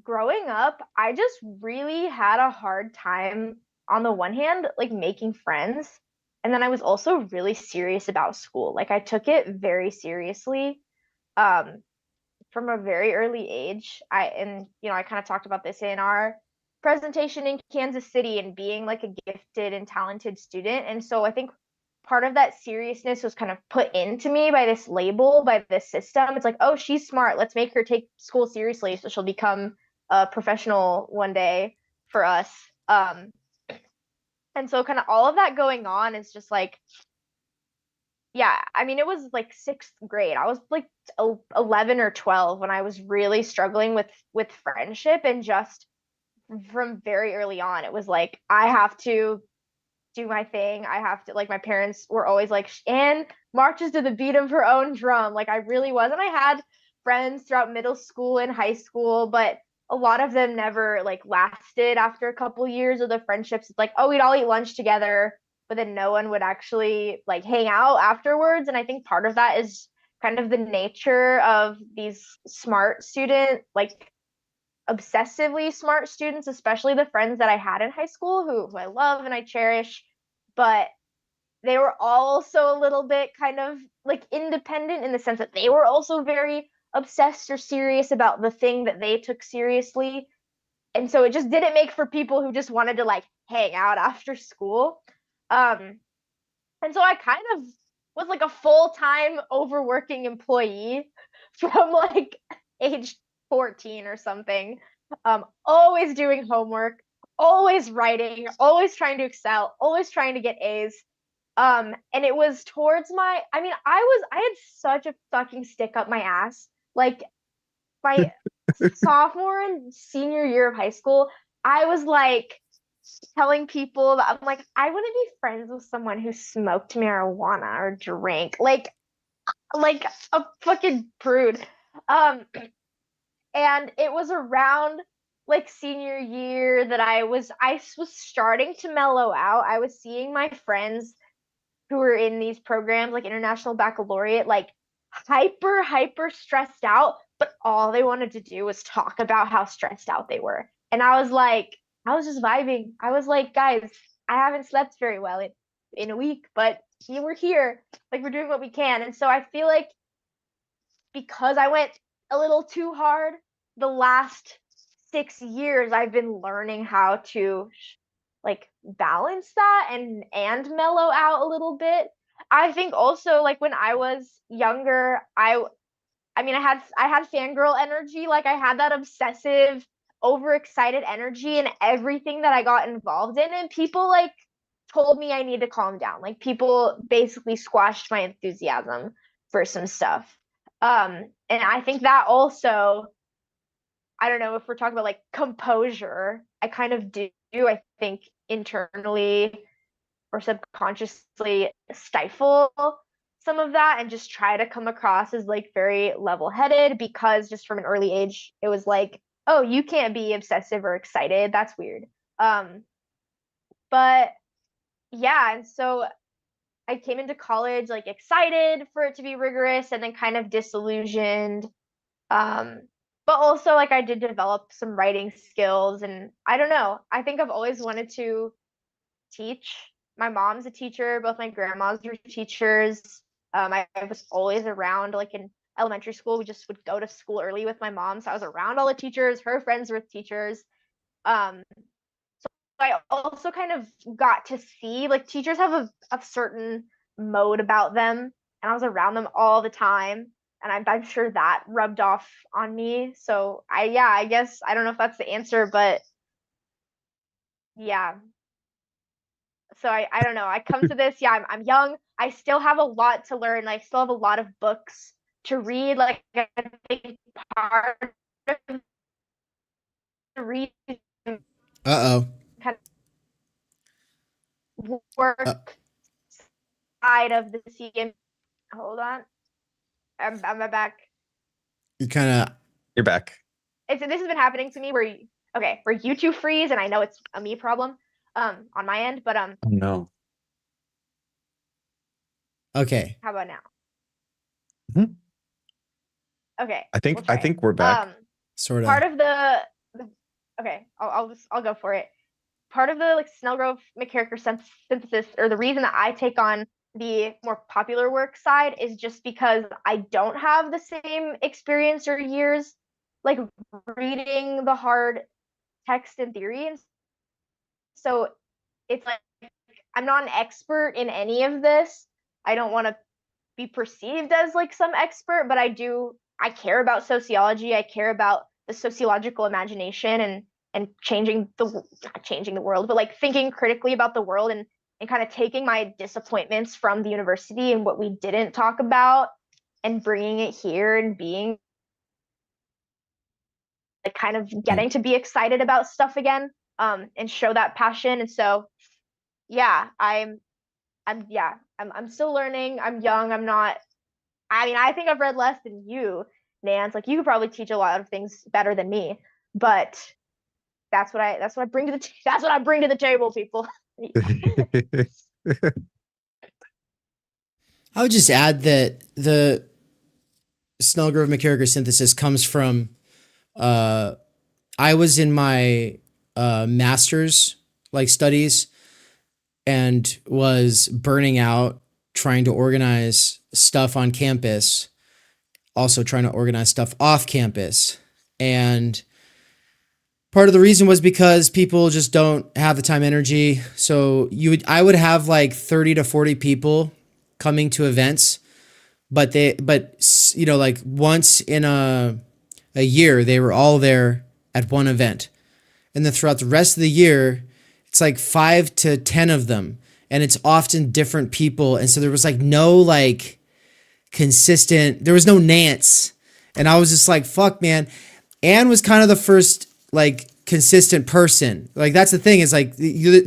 growing up, I just really had a hard time on the one hand, like making friends. And then I was also really serious about school. Like I took it very seriously um, from a very early age. I kind of talked about this in our presentation in Kansas City and being like a gifted and talented student. And so I think part of that seriousness was kind of put into me by this label, by this system. It's like, oh, she's smart. Let's make her take school seriously so she'll become a professional one day for us. And so kind of all of that going on is just like, yeah, I mean, it was like sixth grade. I was like 11 or 12 when I was really struggling with friendship, and just from very early on, it was like, I have to do my thing. I have to, like, my parents were always like, Anne marches to the beat of her own drum. Like I really was. And I had friends throughout middle school and high school, but a lot of them never like lasted after a couple years of the friendships. It's like, oh, we'd all eat lunch together, but then no one would actually like hang out afterwards. And I think part of that is kind of the nature of these smart student, like obsessively smart students, especially the friends that I had in high school who I love and I cherish, but they were also a little bit kind of like independent in the sense that they were also very obsessed or serious about the thing that they took seriously. And so it just didn't make for people who just wanted to like hang out after school. And so I kind of was like a full-time overworking employee from like age 14 or something. Always doing homework, always writing, always trying to excel, always trying to get A's. And it was towards I had such a fucking stick up my ass. Like my sophomore and senior year of high school, I was like telling people that I'm like, I wouldn't be friends with someone who smoked marijuana or drank like a fucking prude. And it was around like senior year that I was starting to mellow out. I was seeing my friends who were in these programs like International Baccalaureate like hyper stressed out, but all they wanted to do was talk about how stressed out they were. And I was just vibing. I was like, guys, I haven't slept very well in a week, but we're here. Like we're doing what we can. And so I feel like because I went a little too hard the last 6 years, I've been learning how to like balance that and mellow out a little bit. I think also like when I was younger, I had fangirl energy. Like I had that obsessive, overexcited energy in everything that I got involved in, and people like told me I need to calm down. Like people basically squashed my enthusiasm for some stuff. And I think that also, I don't know if we're talking about like composure, I kind of do, I think, internally or subconsciously stifle some of that and just try to come across as like very level-headed, because just from an early age it was like, oh, you can't be obsessive or excited, that's weird. But yeah, and so I came into college like excited for it to be rigorous and then kind of disillusioned. But also like I did develop some writing skills, and I don't know, I think I've always wanted to teach. My mom's a teacher, both my grandmas were teachers. I was always around, like in elementary school, we just would go to school early with my mom. So I was around all the teachers, her friends were teachers. So I also kind of got to see like teachers have a certain mode about them, and I was around them all the time. And I'm sure that rubbed off on me. So I guess I don't know if that's the answer, but yeah. So I don't know. I come to this, yeah, I'm young. I still have a lot to learn. I still have a lot of books to read. Like, I think part of the reason Uh-oh. kind of work side of the CM. Hold on, I'm back. You kind of... You're back. This has been happening to me where YouTube freeze, and I know it's a me problem on my end, but Oh, no. Okay. how about now? Mhm. Okay. I we'll try think it. we're back. Sort of. Part of the okay, I'll go for it. Part of the like Snelgrove-McKerracher synthesis, or the reason that I take on the more popular work side, is just because I don't have the same experience or years like reading the hard text and theory, and so it's like I'm not an expert in any of this. I don't want to be perceived as like some expert, but I care about sociology. I care about the sociological imagination and not changing the world, but like thinking critically about the world, and kind of taking my disappointments from the university and what we didn't talk about and bringing it here and being like kind of getting to be excited about stuff again, and show that passion. And so yeah, I'm still learning. I'm young. I think I've read less than you, Nance. Like, you could probably teach a lot of things better than me, but that's what I bring to the table, people. I would just add that the Snelgrove-McKerracher synthesis comes from, I was in my master's like studies and was burning out trying to organize stuff on campus, also trying to organize stuff off campus. And part of the reason was because people just don't have the time, energy. So I would have like 30 to 40 people coming to events, but like once in a year, they were all there at one event. And then throughout the rest of the year, it's like 5 to 10 of them. And it's often different people. And so there was like no like consistent, there was no Nance. And I was just like, fuck, man. Anne was kind of the first like consistent person. Like, that's the thing, is like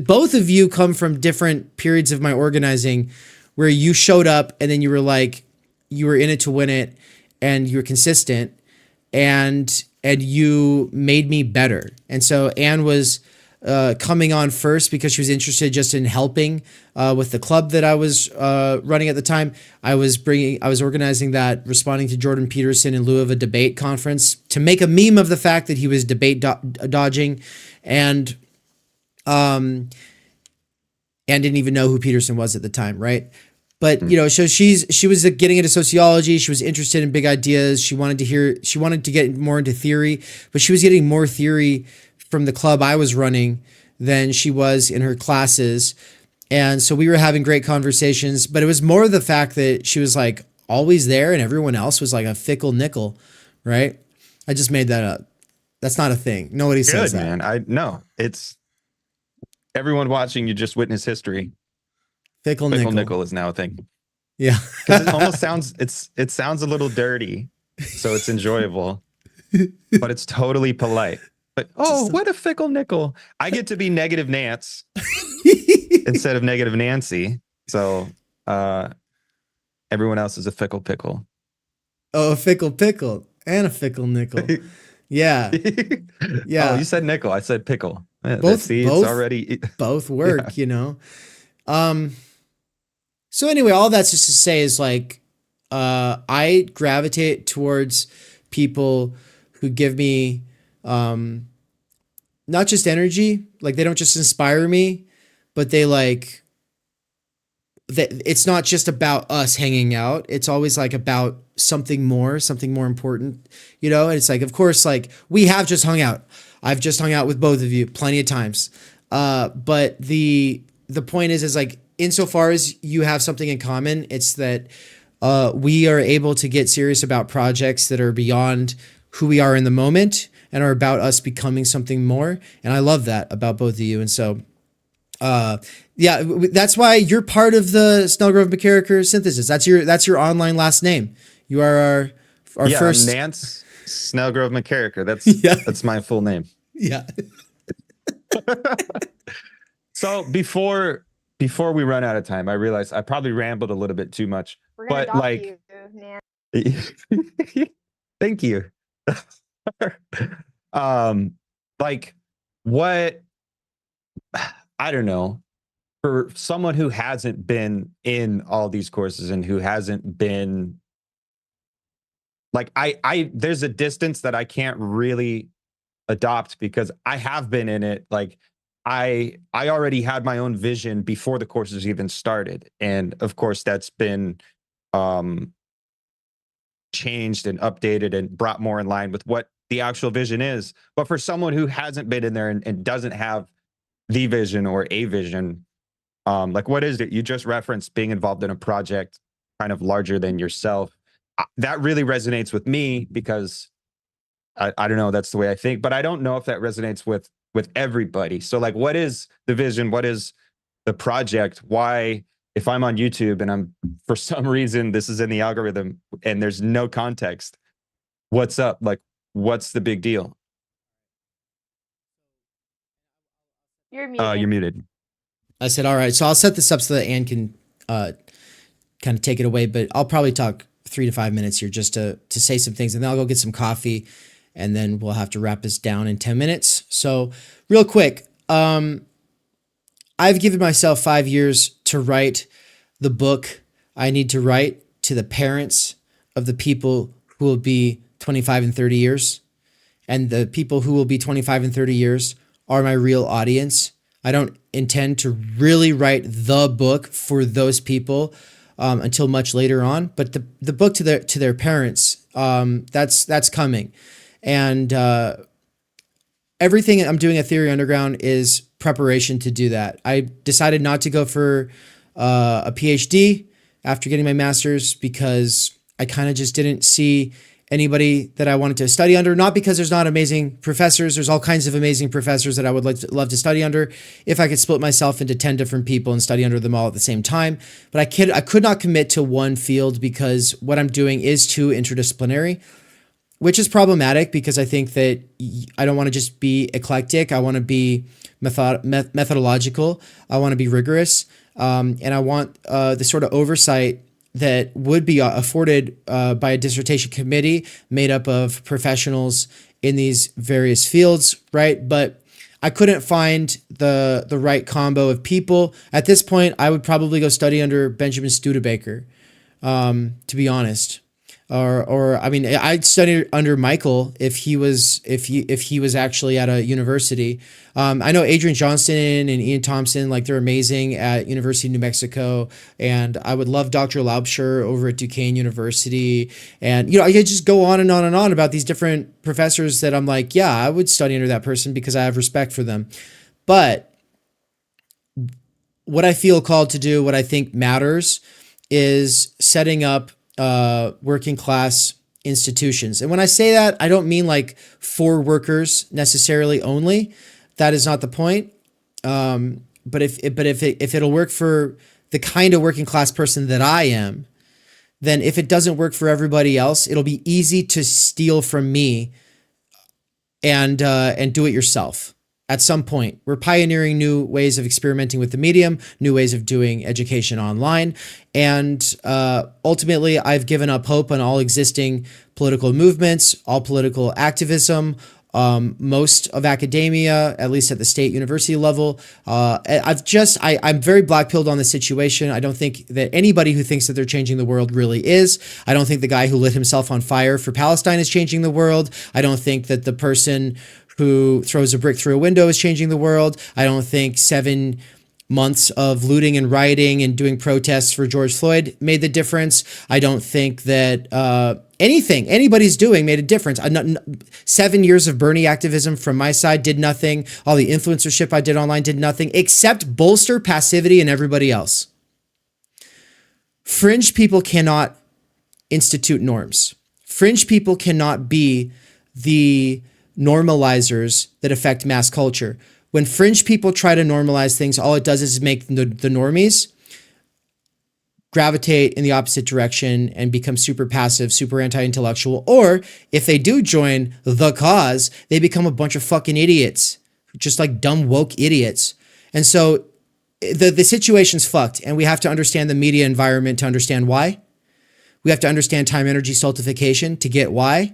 both of you come from different periods of my organizing where you showed up and then you were like, you were in it to win it and you were consistent and you made me better. And so Anne was coming on first because she was interested just in helping with the club that I was running at the time. I was organizing that, responding to Jordan Peterson in lieu of a debate conference to make a meme of the fact that he was debate dodging, and didn't even know who Peterson was at the time, right? But so she was getting into sociology. She was interested in big ideas. She wanted to get more into theory, but she was getting more theory from the club I was running than she was in her classes. And so we were having great conversations, but it was more the fact that she was like always there and everyone else was like a fickle nickel, right? I just made that up. That's not a thing. Nobody says that. Man. No, it's everyone watching. You just witness history. Fickle nickel is now a thing. Yeah. Because it almost sounds, it sounds a little dirty, so it's enjoyable, but it's totally polite. But, what a fickle nickel. I get to be negative Nance instead of negative Nancy. So everyone else is a fickle pickle. Oh, a fickle pickle and a fickle nickel. Yeah. Yeah. Oh, you said nickel. I said pickle. Both it's already both work, So anyway, all that's just to say is like, I gravitate towards people who give me, not just energy, like they don't just inspire me, but they like, it's not just about us hanging out. It's always like about something more important, and it's like, of course, like we have just hung out. I've just hung out with both of you plenty of times. But the point is like, insofar as you have something in common, it's that we are able to get serious about projects that are beyond who we are in the moment and are about us becoming something more. And I love that about both of you. And so, that's why you're part of the Snelgrove-McKerracher synthesis. That's your online last name. You are our first. Nance Snelgrove-McKerracher. Yeah. That's my full name. Yeah. So before we run out of time, I realized I probably rambled a little bit too much. We're gonna But adopt like, you, man. thank you. Like what, I don't know, for someone who hasn't been in all these courses and who hasn't been like, I there's a distance that I can't really adopt because I have been in it. Like I already had my own vision before the courses even started. And of course that's been changed and updated and brought more in line with what the actual vision is. But for someone who hasn't been in there and doesn't have the vision or a vision, like what is it? You just referenced being involved in a project kind of larger than yourself. That really resonates with me because I don't know, that's the way I think, but I don't know if that resonates with everybody. So like, what is the vision? What is the project? Why, if I'm on YouTube and I'm, for some reason, this is in the algorithm and there's no context, what's up? Like, what's the big deal? You're muted. You're muted. I said, all right, so I'll set this up so that Anne can kind of take it away, but I'll probably talk 3 to 5 minutes here just to say some things, and then I'll go get some coffee, and then we'll have to wrap this down in 10 minutes. So real quick, I've given myself 5 years to write the book I need to write to the parents of the people who will be 25 and 30 years. And the people who will be 25 and 30 years are my real audience. I don't intend to really write the book for those people until much later on, but the book to their parents, that's coming. And everything I'm doing at Theory Underground is preparation to do that. I decided not to go for a PhD after getting my master's because I kind of just didn't see anybody that I wanted to study under. Not because there's not amazing professors. There's all kinds of amazing professors that I would love to study under if I could split myself into 10 different people and study under them all at the same time. But I could not commit to one field because what I'm doing is too interdisciplinary, which is problematic because I think that I don't want to just be eclectic. I want to be methodological. I want to be rigorous. And I want the sort of oversight that would be afforded by a dissertation committee made up of professionals in these various fields, right? But I couldn't find the right combo of people. At this point, I would probably go study under Benjamin Studebaker, to be honest. Or I mean, I'd study under Michael if he was actually at a university. I know Adrian Johnston and Ian Thompson, like they're amazing at University of New Mexico, and I would love Dr. Laubscher over at Duquesne University. And I could just go on and on and on about these different professors that I'm like, yeah, I would study under that person because I have respect for them. But what I feel called to do, what I think matters, is setting up working class institutions. And when I say that, I don't mean like for workers necessarily only. That is not the point. But if it'll work for the kind of working class person that I am, then if it doesn't work for everybody else, it'll be easy to steal from me and do it yourself. At some point, we're pioneering new ways of experimenting with the medium, new ways of doing education online. And ultimately, I've given up hope on all existing political movements, all political activism, most of academia, at least at the state university level. I'm very black-pilled on the situation. I don't think that anybody who thinks that they're changing the world really is. I don't think the guy who lit himself on fire for Palestine is changing the world. I don't think that the person who throws a brick through a window is changing the world. I don't think 7 months of looting and rioting and doing protests for George Floyd made the difference. I don't think that anything anybody's doing made a difference. 7 years of Bernie activism from my side did nothing. All the influencership I did online did nothing except bolster passivity in everybody else. Fringe people cannot institute norms. Fringe people cannot be the normalizers that affect mass culture. When fringe people try to normalize things, all it does is make the normies gravitate in the opposite direction and become super passive, super anti-intellectual, or if they do join the cause, they become a bunch of fucking idiots, just like dumb woke idiots. And so the situation's fucked, and we have to understand the media environment to understand why. We have to understand time energy stultification to get why.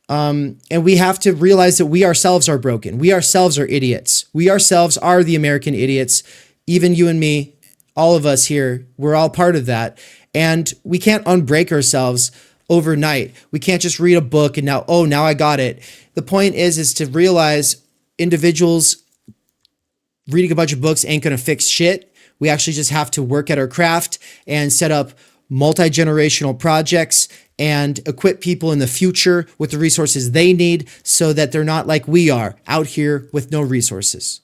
And we have to realize that we ourselves are broken. We ourselves are idiots. We ourselves are the American idiots. Even you and me, all of us here, we're all part of that. And we can't unbreak ourselves overnight. We can't just read a book and now I got it. The point is to realize individuals reading a bunch of books ain't going to fix shit. We actually just have to work at our craft and set up multi-generational projects and equip people in the future with the resources they need so that they're not like we are out here with no resources.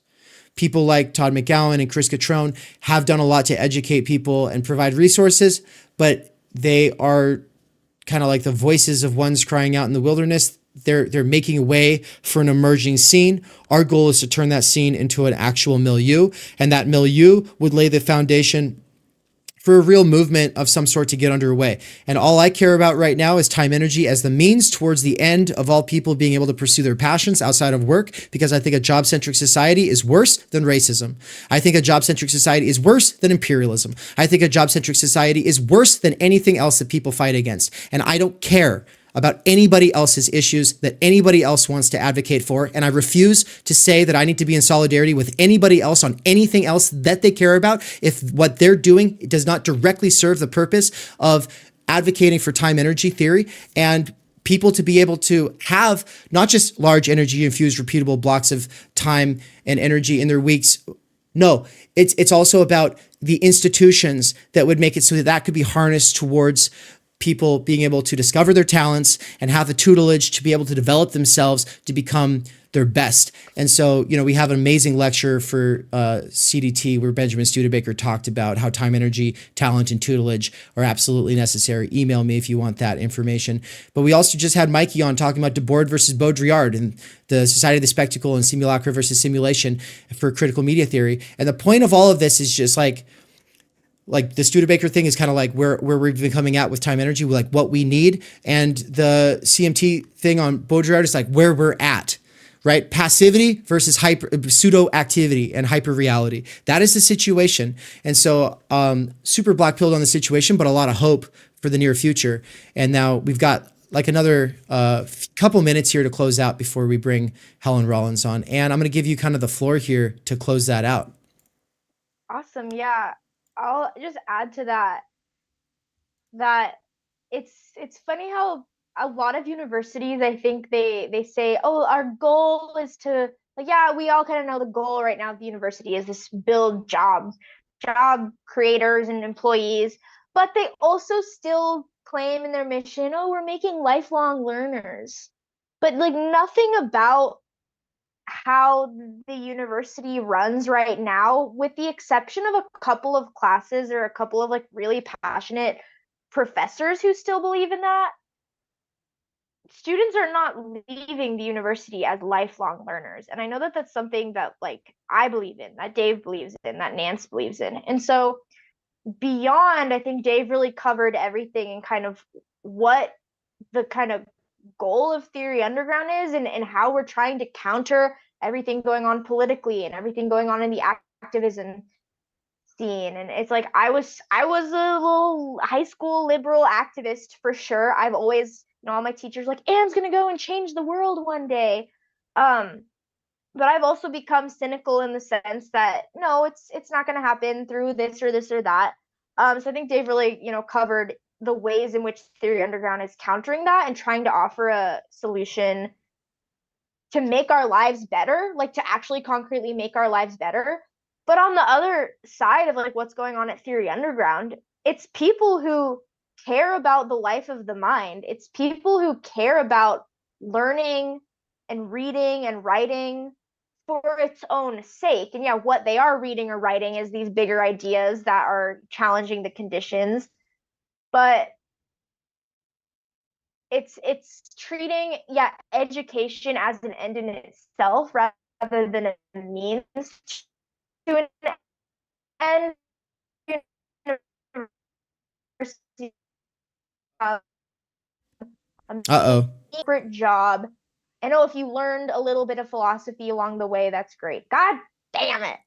People like Todd McGowan and Chris Cutrone have done a lot to educate people and provide resources, but they are kind of like the voices of ones crying out in the wilderness. They're making a way for an emerging scene. Our goal is to turn that scene into an actual milieu, and that milieu would lay the foundation for a real movement of some sort to get underway. And all I care about right now is time energy as the means towards the end of all people being able to pursue their passions outside of work, because I think a job-centric society is worse than racism. I think a job-centric society is worse than imperialism. I think a job-centric society is worse than anything else that people fight against. And I don't care about anybody else's issues that anybody else wants to advocate for. And I refuse to say that I need to be in solidarity with anybody else on anything else that they care about if what they're doing does not directly serve the purpose of advocating for time energy theory and people to be able to have not just large energy infused repeatable blocks of time and energy in their weeks. No, it's also about the institutions that would make it so that that could be harnessed towards people being able to discover their talents and have the tutelage to be able to develop themselves to become their best. And so, we have an amazing lecture for CDT where Benjamin Studebaker talked about how time, energy, talent, and tutelage are absolutely necessary. Email me if you want that information. But we also just had Mikey on talking about Debord versus Baudrillard and the Society of the Spectacle and simulacra versus simulation for critical media theory. And the point of all of this is just like the Studebaker thing is kind of like where we've been coming at with time energy, like what we need. And the CMT thing on Baudrillard is like where we're at, right? Passivity versus pseudo activity and hyper reality. That is the situation. And so super black pilled on the situation, but a lot of hope for the near future. And now we've got like another couple minutes here to close out before we bring Helen Rollins on. And I'm going to give you kind of the floor here to close that out. Awesome. Yeah. I'll just add to that it's funny how a lot of universities, I think they say, oh, our goal is to, like, yeah, we all kind of know the goal right now of the university is this build job creators and employees, but they also still claim in their mission, oh, we're making lifelong learners. But like nothing about how the university runs right now, with the exception of a couple of classes or a couple of like really passionate professors who still believe in that, students are not leaving the university as lifelong learners. And I know that that's something that like I believe in, that Dave believes in, that Nance believes in. And so beyond, I think Dave really covered everything and kind of what the kind of goal of Theory Underground is and how we're trying to counter everything going on politically and everything going on in the activism scene. And it's like I was a little high school liberal activist for sure. I've always, all my teachers like, Anne's gonna go and change the world one day. But I've also become cynical in the sense that no, it's not gonna happen through this or this or that. So I think Dave really, covered the ways in which Theory Underground is countering that and trying to offer a solution to make our lives better, like to actually concretely make our lives better. But on the other side of like what's going on at Theory Underground, it's people who care about the life of the mind. It's people who care about learning and reading and writing for its own sake. And yeah, what they are reading or writing is these bigger ideas that are challenging the conditions. But it's treating education as an end in itself rather than a means to an end. Uh-oh. Secret job. I know if you learned a little bit of philosophy along the way, that's great. God damn it.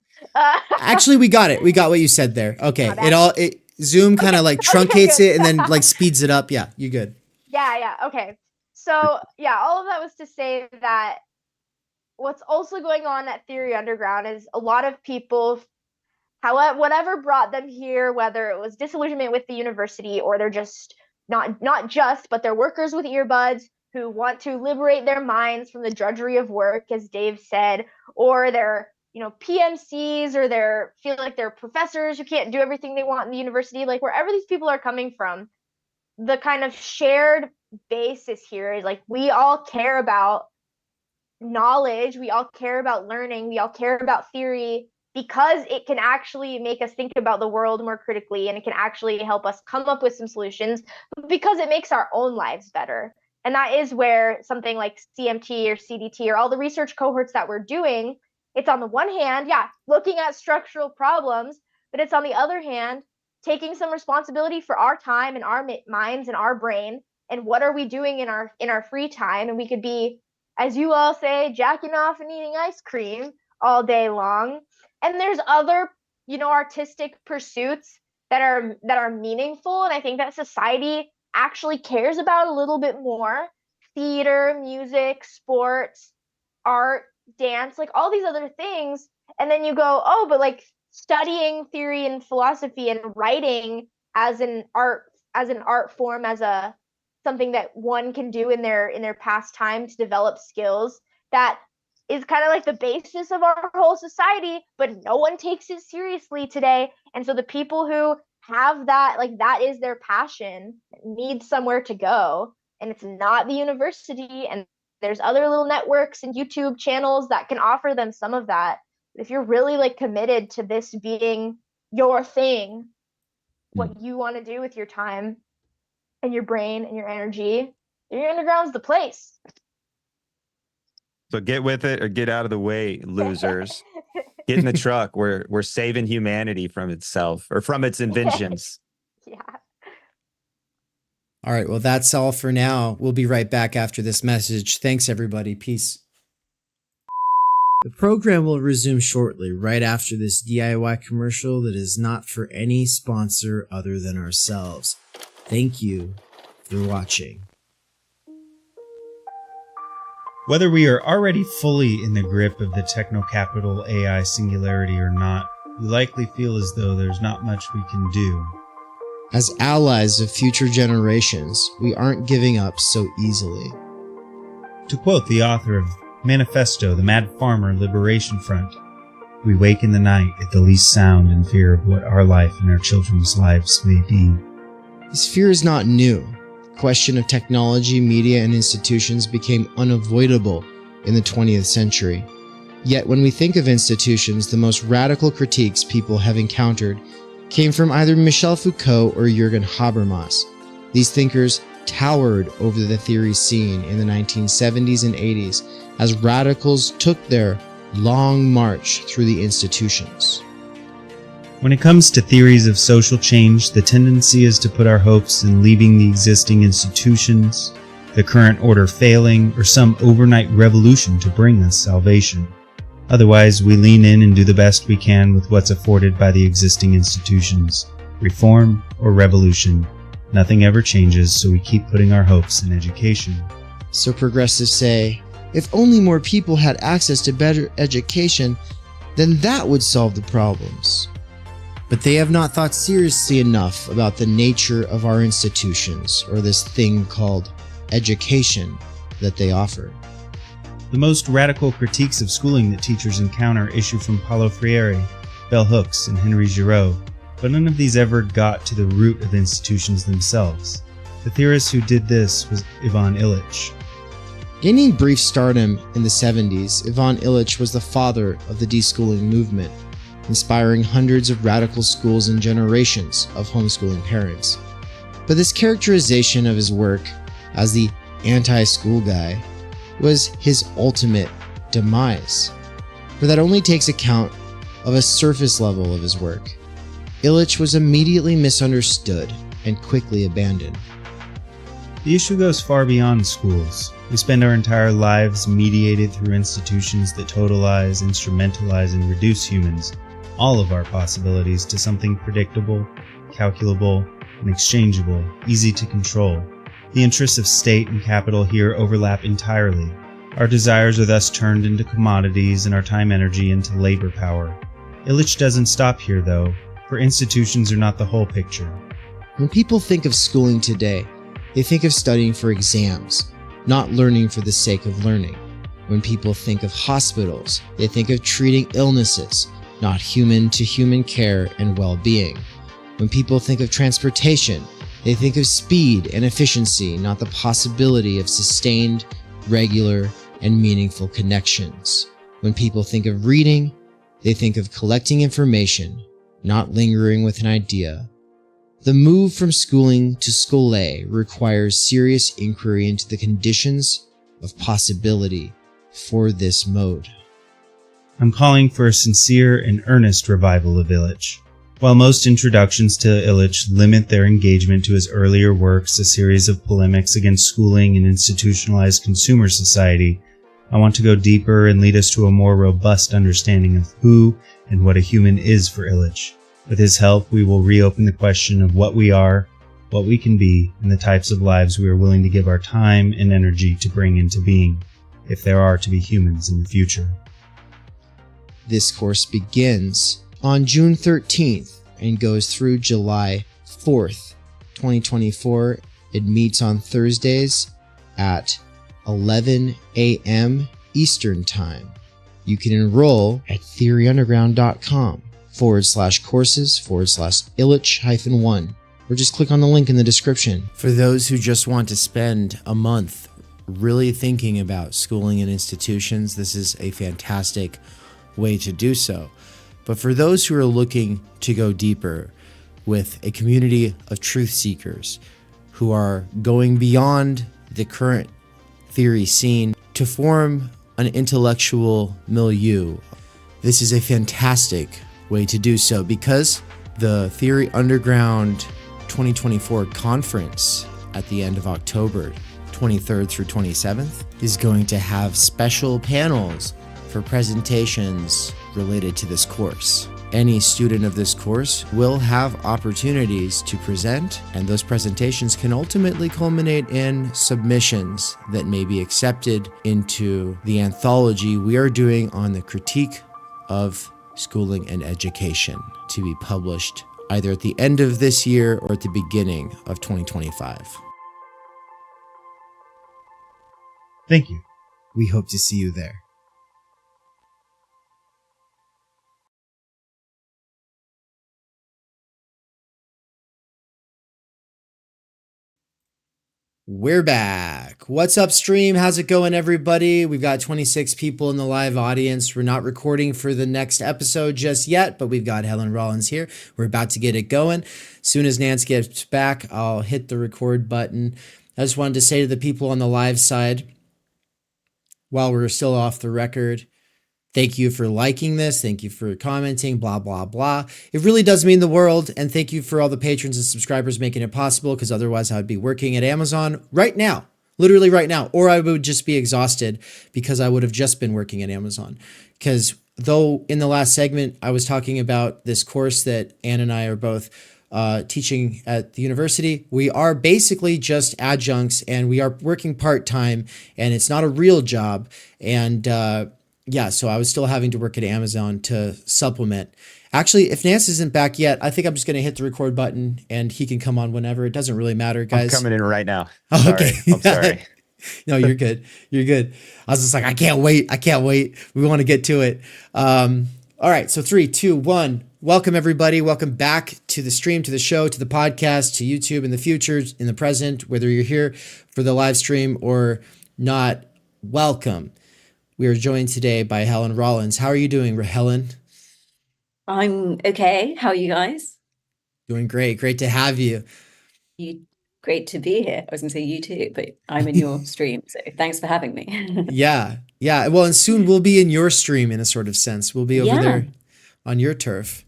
Actually, we got it. We got what you said there. Okay. Zoom kind of like truncates it and then like speeds it up. Yeah, you good. Yeah. Okay. So yeah, all of that was to say that what's also going on at Theory Underground is a lot of people, whatever brought them here, whether it was disillusionment with the university or they're just not just, but they're workers with earbuds who want to liberate their minds from the drudgery of work, as Dave said, or they're PMCs, or they feel like they're professors who can't do everything they want in the university. Like, wherever these people are coming from, the kind of shared basis here is like, we all care about knowledge, we all care about learning, we all care about theory, because it can actually make us think about the world more critically, and it can actually help us come up with some solutions, because it makes our own lives better. And that is where something like CMT or CDT or all the research cohorts that we're doing, it's on the one hand, looking at structural problems, but it's on the other hand, taking some responsibility for our time and our minds and our brain, and what are we doing in our free time. And we could be, as you all say, jacking off and eating ice cream all day long. And there's other, artistic pursuits that are meaningful, and I think that society actually cares about a little bit more. Theater, music, sports, art, dance, like all these other things. And then you go, oh, but like studying theory and philosophy and writing as an art form, as something that one can do in their pastime to develop skills, that is kind of like the basis of our whole society, but no one takes it seriously today. And so the people who have that, like that is their passion, need somewhere to go, and it's not the university, and there's other little networks and YouTube channels that can offer them some of that. But if you're really like committed to this being your thing, what you want to do with your time and your brain and your energy, Theory Underground's the place. So get with it or get out of the way, losers. Get in the truck. We're saving humanity from itself, or from its inventions. Yeah. All right. Well, that's all for now. We'll be right back after this message. Thanks, everybody. Peace. The program will resume shortly, right after this DIY commercial that is not for any sponsor other than ourselves. Thank you for watching. Whether we are already fully in the grip of the techno-capital AI singularity or not, we likely feel as though there's not much we can do. As allies of future generations, we aren't giving up so easily. To quote the author of Manifesto, the Mad Farmer Liberation Front, we wake in the night at the least sound in fear of what our life and our children's lives may be. This fear is not new. The question of technology, media, and institutions became unavoidable in the 20th century. Yet when we think of institutions, the most radical critiques people have encountered came from either Michel Foucault or Jürgen Habermas. These thinkers towered over the theory scene in the 1970s and 80s as radicals took their long march through the institutions. When it comes to theories of social change, the tendency is to put our hopes in leaving the existing institutions, the current order failing, or some overnight revolution to bring us salvation. Otherwise, we lean in and do the best we can with what's afforded by the existing institutions. Reform or revolution, nothing ever changes, so we keep putting our hopes in education. So progressives say, if only more people had access to better education, then that would solve the problems. But they have not thought seriously enough about the nature of our institutions, or this thing called education that they offer. The most radical critiques of schooling that teachers encounter issue from Paulo Freire, Bell Hooks, and Henry Giraud, but none of these ever got to the root of institutions themselves. The theorist who did this was Ivan Illich. Gaining brief stardom in the 70s, Ivan Illich was the father of the deschooling movement, inspiring hundreds of radical schools and generations of homeschooling parents. But this characterization of his work as the anti-school guy was his ultimate demise, for that only takes account of a surface level of his work. Illich was immediately misunderstood and quickly abandoned. The issue goes far beyond schools. We spend our entire lives mediated through institutions that totalize, instrumentalize, and reduce humans, all of our possibilities, to something predictable, calculable, and exchangeable, easy to control. The interests of state and capital here overlap entirely. Our desires are thus turned into commodities and our time energy into labor power. Illich doesn't stop here, though, for institutions are not the whole picture. When people think of schooling today, they think of studying for exams, not learning for the sake of learning. When people think of hospitals, they think of treating illnesses, not human-to-human care and well-being. When people think of transportation, they think of speed and efficiency, not the possibility of sustained, regular, and meaningful connections. When people think of reading, they think of collecting information, not lingering with an idea. The move from schooling to scolae requires serious inquiry into the conditions of possibility for this mode. I'm calling for a sincere and earnest revival of Illich. While most introductions to Illich limit their engagement to his earlier works, a series of polemics against schooling and institutionalized consumer society, I want to go deeper and lead us to a more robust understanding of who and what a human is for Illich. With his help, we will reopen the question of what we are, what we can be, and the types of lives we are willing to give our time and energy to bring into being, if there are to be humans in the future. This course begins on June 13th and goes through July 4th, 2024. It meets on Thursdays at 11 a.m. Eastern Time. You can enroll at theoryunderground.com/courses/Illich-1, or just click on the link in the description. For those who just want to spend a month really thinking about schooling and institutions, this is a fantastic way to do so. But for those who are looking to go deeper with a community of truth seekers who are going beyond the current theory scene to form an intellectual milieu, this is a fantastic way to do so, because the Theory Underground 2024 conference at the end of October 23rd through 27th is going to have special panels for presentations related to this course. Any student of this course will have opportunities to present, and those presentations can ultimately culminate in submissions that may be accepted into the anthology we are doing on the critique of schooling and education, to be published either at the end of this year or at the beginning of 2025. Thank you. We hope to see you there. We're back. What's up, stream? How's it going, everybody? We've got 26 people in the live audience. We're not recording for the next episode just yet, but we've got Helen Rollins here. We're about to get it going. As soon as Nance gets back, I'll hit the record button. I just wanted to say to the people on the live side, while we're still off the record, thank you for liking this. Thank you for commenting, blah, blah, blah. It really does mean the world. And thank you for all the patrons and subscribers making it possible, because otherwise I would be working at Amazon right now, literally right now, or I would just be exhausted because I would have just been working at Amazon. Because though in the last segment, I was talking about this course that Ann and I are both teaching at the university, we are basically just adjuncts and we are working part-time, and it's not a real job. And, yeah, so I was still having to work at Amazon to supplement. Actually, if Nance isn't back yet, I think I'm just going to hit the record button and he can come on whenever. It doesn't really matter, guys. I'm coming in right now. Oh, okay. I'm sorry. No, you're good. You're good. I was just like, I can't wait. We want to get to it. All right. So 3, 2, 1. Welcome, everybody. Welcome back to the stream, to the show, to the podcast, to YouTube in the future, in the present, whether you're here for the live stream or not. Welcome. We are joined today by Helen Rollins. How are you doing, Helen? I'm okay. How are you guys? Doing great. Great to have you. Great to be here. I was going to say you too, but I'm in your stream, so thanks for having me. Yeah. Well, and soon we'll be in your stream in a sort of sense. We'll be over there on your turf.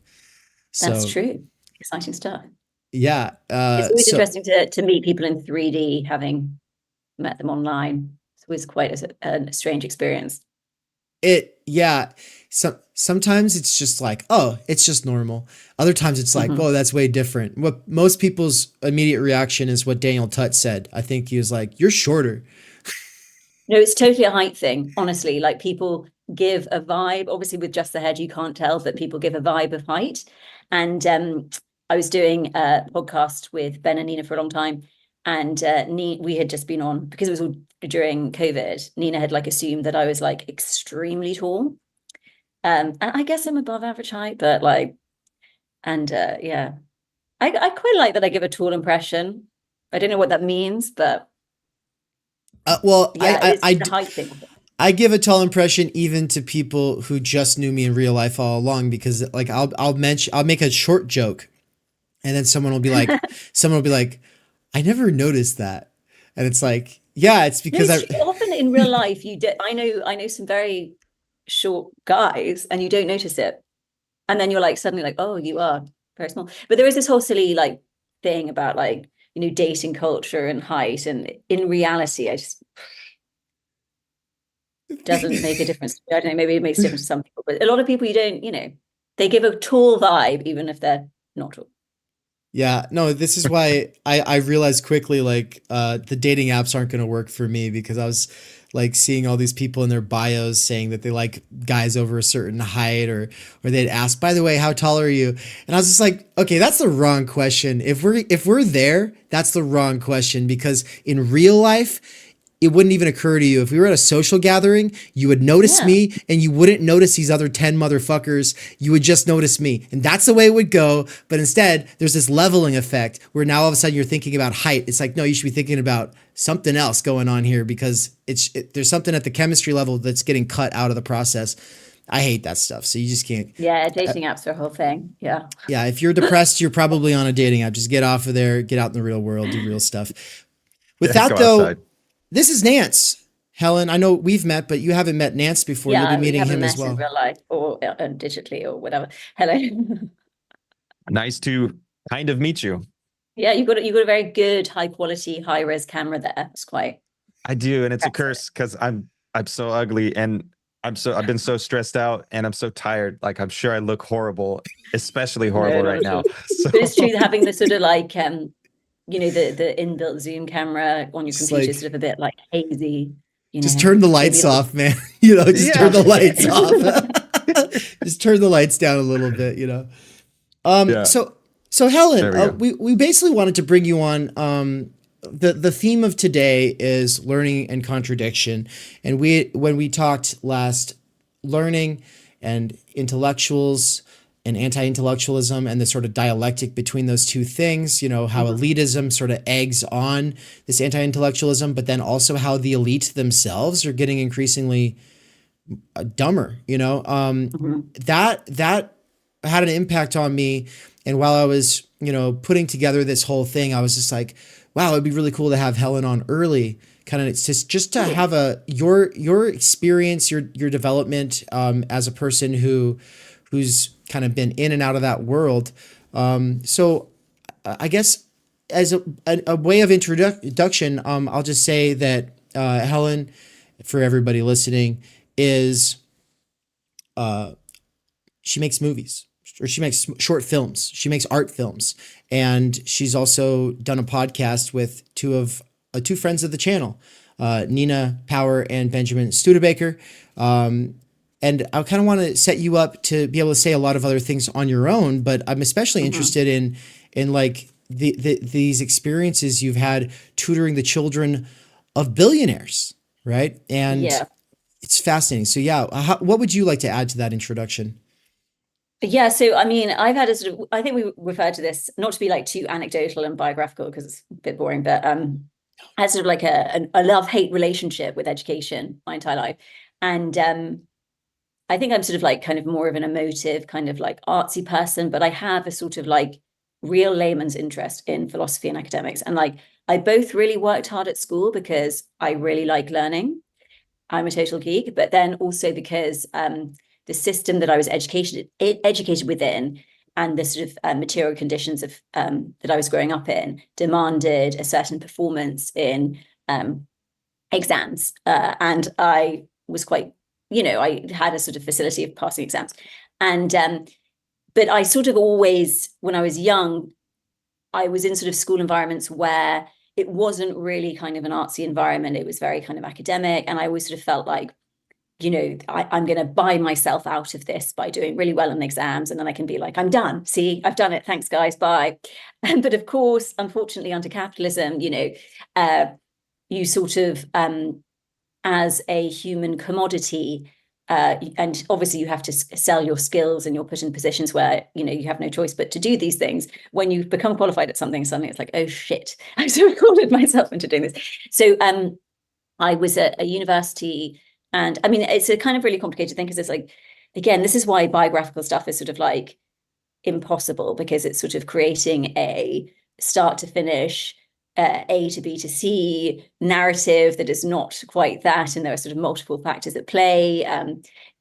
That's true. Exciting stuff. Yeah. It's always So interesting to meet people in 3D, having met them online. It's always quite a strange experience. yeah. Sometimes it's just like, oh, it's just normal. Other times it's like, whoa, that's way different. What most people's immediate reaction is what Daniel Tutt said. I think he was like, you're shorter. No, it's totally a height thing, honestly. Like, people give a vibe, obviously with just the head, you can't tell, but people give a vibe of height. And I was doing a podcast with Ben and Nina for a long time. And we had just been on, because it was all during COVID, Nina had like assumed that I was like extremely tall. And I guess I'm above average height, but like, and yeah, I quite like that I give a tall impression. I don't know what that means, but Well, yeah, it's the height thing. I give a tall impression even to people who just knew me in real life all along, because like I'll make a short joke, and then someone will be like, I never noticed that, and it's like, yeah, it's because often in real life you do. I know some very short guys, and you don't notice it, and then you're like suddenly like, oh, you are very small. But there is this whole silly like thing about like, you know, dating culture and height, and in reality, I just doesn't make a difference. I don't know, maybe it makes a difference to some people, but a lot of people, you don't, you know, they give a tall vibe even if they're not tall. Yeah, no, this is why I realized quickly, like, the dating apps aren't going to work for me, because I was like seeing all these people in their bios saying that they like guys over a certain height, or they'd ask, by the way, how tall are you? And I was just like, okay, that's the wrong question. If we're there, that's the wrong question, because in real life, it wouldn't even occur to you. If we were at a social gathering, you would notice me, and you wouldn't notice these other 10 motherfuckers. You would just notice me. And that's the way it would go. But instead, there's this leveling effect where now all of a sudden you're thinking about height. It's like, no, you should be thinking about something else going on here, because there's something at the chemistry level that's getting cut out of the process. I hate that stuff. So you just can't. Yeah, dating apps are a whole thing. Yeah. Yeah, if you're depressed, you're probably on a dating app. Just get off of there, get out in the real world, do real stuff. With that, though, outside. This is Nance. Helen, I know we've met, but you haven't met Nance before. Yeah, you'll be meeting him met as well. In real life or digitally or whatever. Hello. Nice to kind of meet you. Yeah, you've got a very good, high quality, high res camera there. It's quite. I do, and it's a curse because I'm so ugly, and I've been so stressed out, and I'm so tired. Like, I'm sure I look horrible, especially horrible right now. So. But it's true, having the sort of like you know, the inbuilt zoom camera on your computer is sort of a bit like hazy. You just turn the lights off, man. You know, just turn the lights off. Just turn the lights down a little bit, you know. So Helen, we basically wanted to bring you on. The theme of today is learning and contradiction. And when we talked last, learning and intellectuals and anti-intellectualism and the sort of dialectic between those two things, you know, how elitism sort of eggs on this anti-intellectualism, but then also how the elite themselves are getting increasingly dumber, you know, that had an impact on me. And while I was, you know, putting together this whole thing, I was just like, wow, it'd be really cool to have Helen on early, kind of just to have your experience, your development as a person who's kind of been in and out of that world. So I guess as a way of introduction, I'll just say that Helen, for everybody listening, is she makes movies, or she makes short films. She makes art films. And she's also done a podcast with two friends of the channel, Nina Power and Benjamin Studebaker. And I kind of want to set you up to be able to say a lot of other things on your own, but I'm especially interested in like these experiences you've had tutoring the children of billionaires, right? And it's fascinating. So what would you like to add to that introduction? Yeah, so I mean, I've had a sort of, I think we refer to this, not to be like too anecdotal and biographical because it's a bit boring, but as sort of like a love-hate relationship with education my entire life. And I think I'm sort of like kind of more of an emotive, kind of like artsy person, but I have a sort of like real layman's interest in philosophy and academics. And like, I both really worked hard at school because I really like learning. I'm a total geek, but then also because the system that I was educated within and the sort of material conditions of that I was growing up in demanded a certain performance in exams, and I was quite, I had a sort of facility of passing exams, and but I sort of always, when I was young, I was in sort of school environments where it wasn't really kind of an artsy environment. It was very kind of academic, and I always sort of felt like, I'm going to buy myself out of this by doing really well in exams, and then I can be like, I'm done. See, I've done it. Thanks, guys. Bye. But of course, unfortunately, under capitalism, you sort of, as a human commodity, and obviously you have to sell your skills, and you're put in positions where, you have no choice but to do these things. When you become qualified at something, suddenly it's like, oh shit, I sort of cornered myself into doing this. So I was at a university, and I mean, it's a kind of really complicated thing, because it's like, again, this is why biographical stuff is sort of like impossible, because it's sort of creating a start to finish, A to B to C narrative that is not quite that, and there are sort of multiple factors at play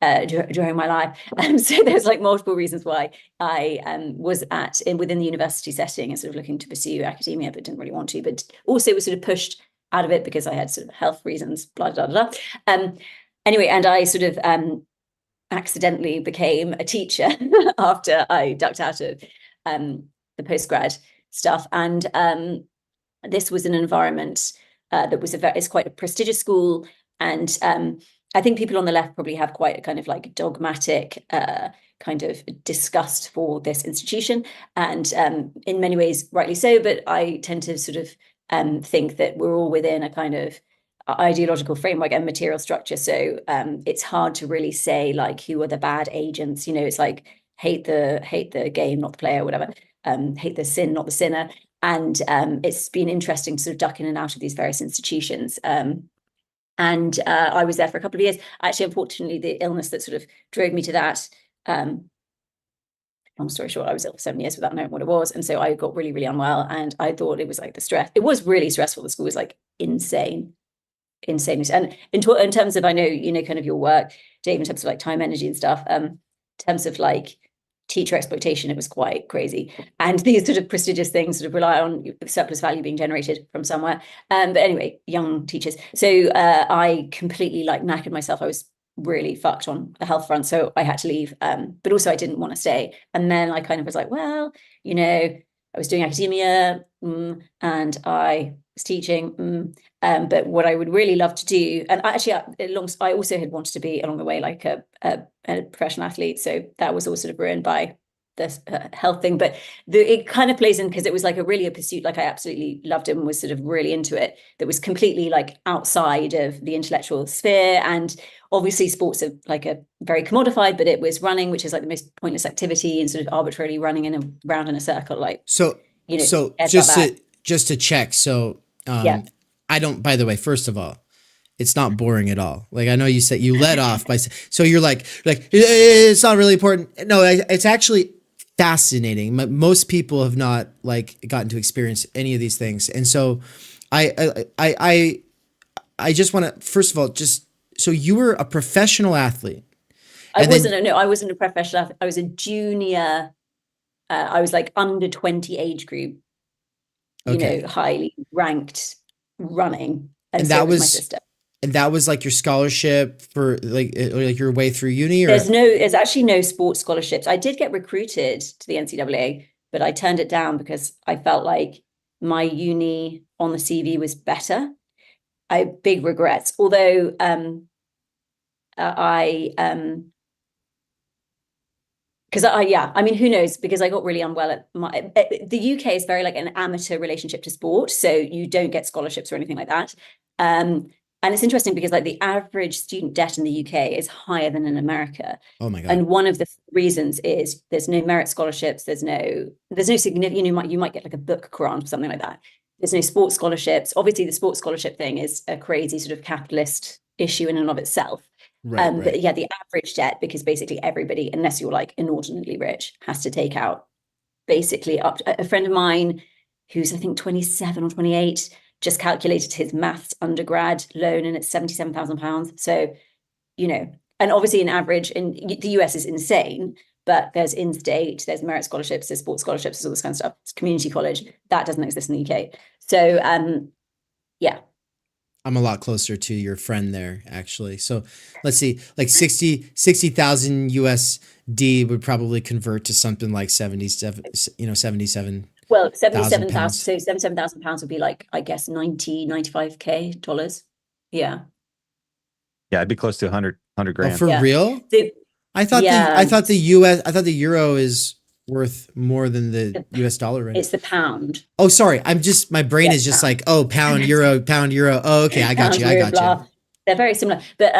during my life. So there's like multiple reasons why I was within the university setting and sort of looking to pursue academia, but didn't really want to. But also was sort of pushed out of it because I had sort of health reasons, blah, blah, blah. Anyway, and I sort of accidentally became a teacher after I ducked out of the postgrad stuff. And this was an environment that was it's quite a prestigious school. And I think people on the left probably have quite a kind of like dogmatic kind of disgust for this institution. And in many ways, rightly so, but I tend to sort of think that we're all within a kind of ideological framework and material structure. So it's hard to really say like who are the bad agents. It's like hate the game, not the player, whatever. Hate the sin, not the sinner. And it's been interesting to sort of duck in and out of these various institutions. And I was there for a couple of years. Actually, unfortunately, the illness that sort of drove me to that, long story short, I was ill for 7 years without knowing what it was. And so I got really, really unwell. And I thought it was like the stress. It was really stressful. The school was like insane. And in terms of, I know, kind of your work, Dave, in terms of like time, energy and stuff, in terms of like teacher exploitation, it was quite crazy. And these sort of prestigious things sort of rely on surplus value being generated from somewhere. But anyway, young teachers. So I completely like knackered myself. I was really fucked on the health front. So I had to leave. But also I didn't want to stay. And then I kind of was like, well, I was doing academia and I was teaching. But what I would really love to do, and actually I also had wanted to be along the way like a professional athlete. So that was all sort of ruined by this health thing. But it kind of plays in because it was like a pursuit, like I absolutely loved it and was sort of really into it, that was completely like outside of the intellectual sphere. And obviously sports are like a very commodified, but it was running, which is like the most pointless activity, and sort of arbitrarily running around in a circle. Like, so just to check. So, yeah. I don't, by the way, first of all, it's not boring at all. Like, I know you said you led off by, so you're like, it's not really important. No, it's actually fascinating. Most people have not like gotten to experience any of these things. And so I just want to, first of all, so you were a professional athlete. I wasn't a professional athlete. I was a junior. I was like under 20 age group, highly ranked running. And that was my sister. And that was like your scholarship for like your way through uni? Or? There's actually no sports scholarships. I did get recruited to the NCAA, but I turned it down because I felt like my uni on the CV was better. I have big regrets. Although I mean, who knows? Because I got really unwell the UK is very like an amateur relationship to sport. So you don't get scholarships or anything like that. And it's interesting because like the average student debt in the UK is higher than in America. Oh my God. And one of the reasons is there's no merit scholarships. There's no significant, you might get like a book grant or something like that. There's no sports scholarships. Obviously the sports scholarship thing is a crazy sort of capitalist issue in and of itself. Right. But yeah, the average debt, because basically everybody, unless you're like inordinately rich, has to take out basically up to, a friend of mine who's I think 27 or 28 just calculated his maths undergrad loan and it's £77,000. So, and obviously an average in the US is insane, but there's in-state, there's merit scholarships, there's sports scholarships, there's all this kind of stuff. It's community college. That doesn't exist in the UK. So, yeah. I'm a lot closer to your friend there, actually. So let's see, like 60,000 USD would probably convert to something like 77. Well, 77,000. pounds. So 77,000 pounds would be like, I guess, 95K dollars. Yeah. Yeah, it'd be close to 100 grand. Oh, for Yeah. real? So, I thought Yeah. the euro is worth more than the US dollar, right? it's the pound. Oh, sorry. My brain Yeah, is just pound. like, oh, pound, euro. Oh, okay. I got Pound, you. euro, blah. They're very similar, but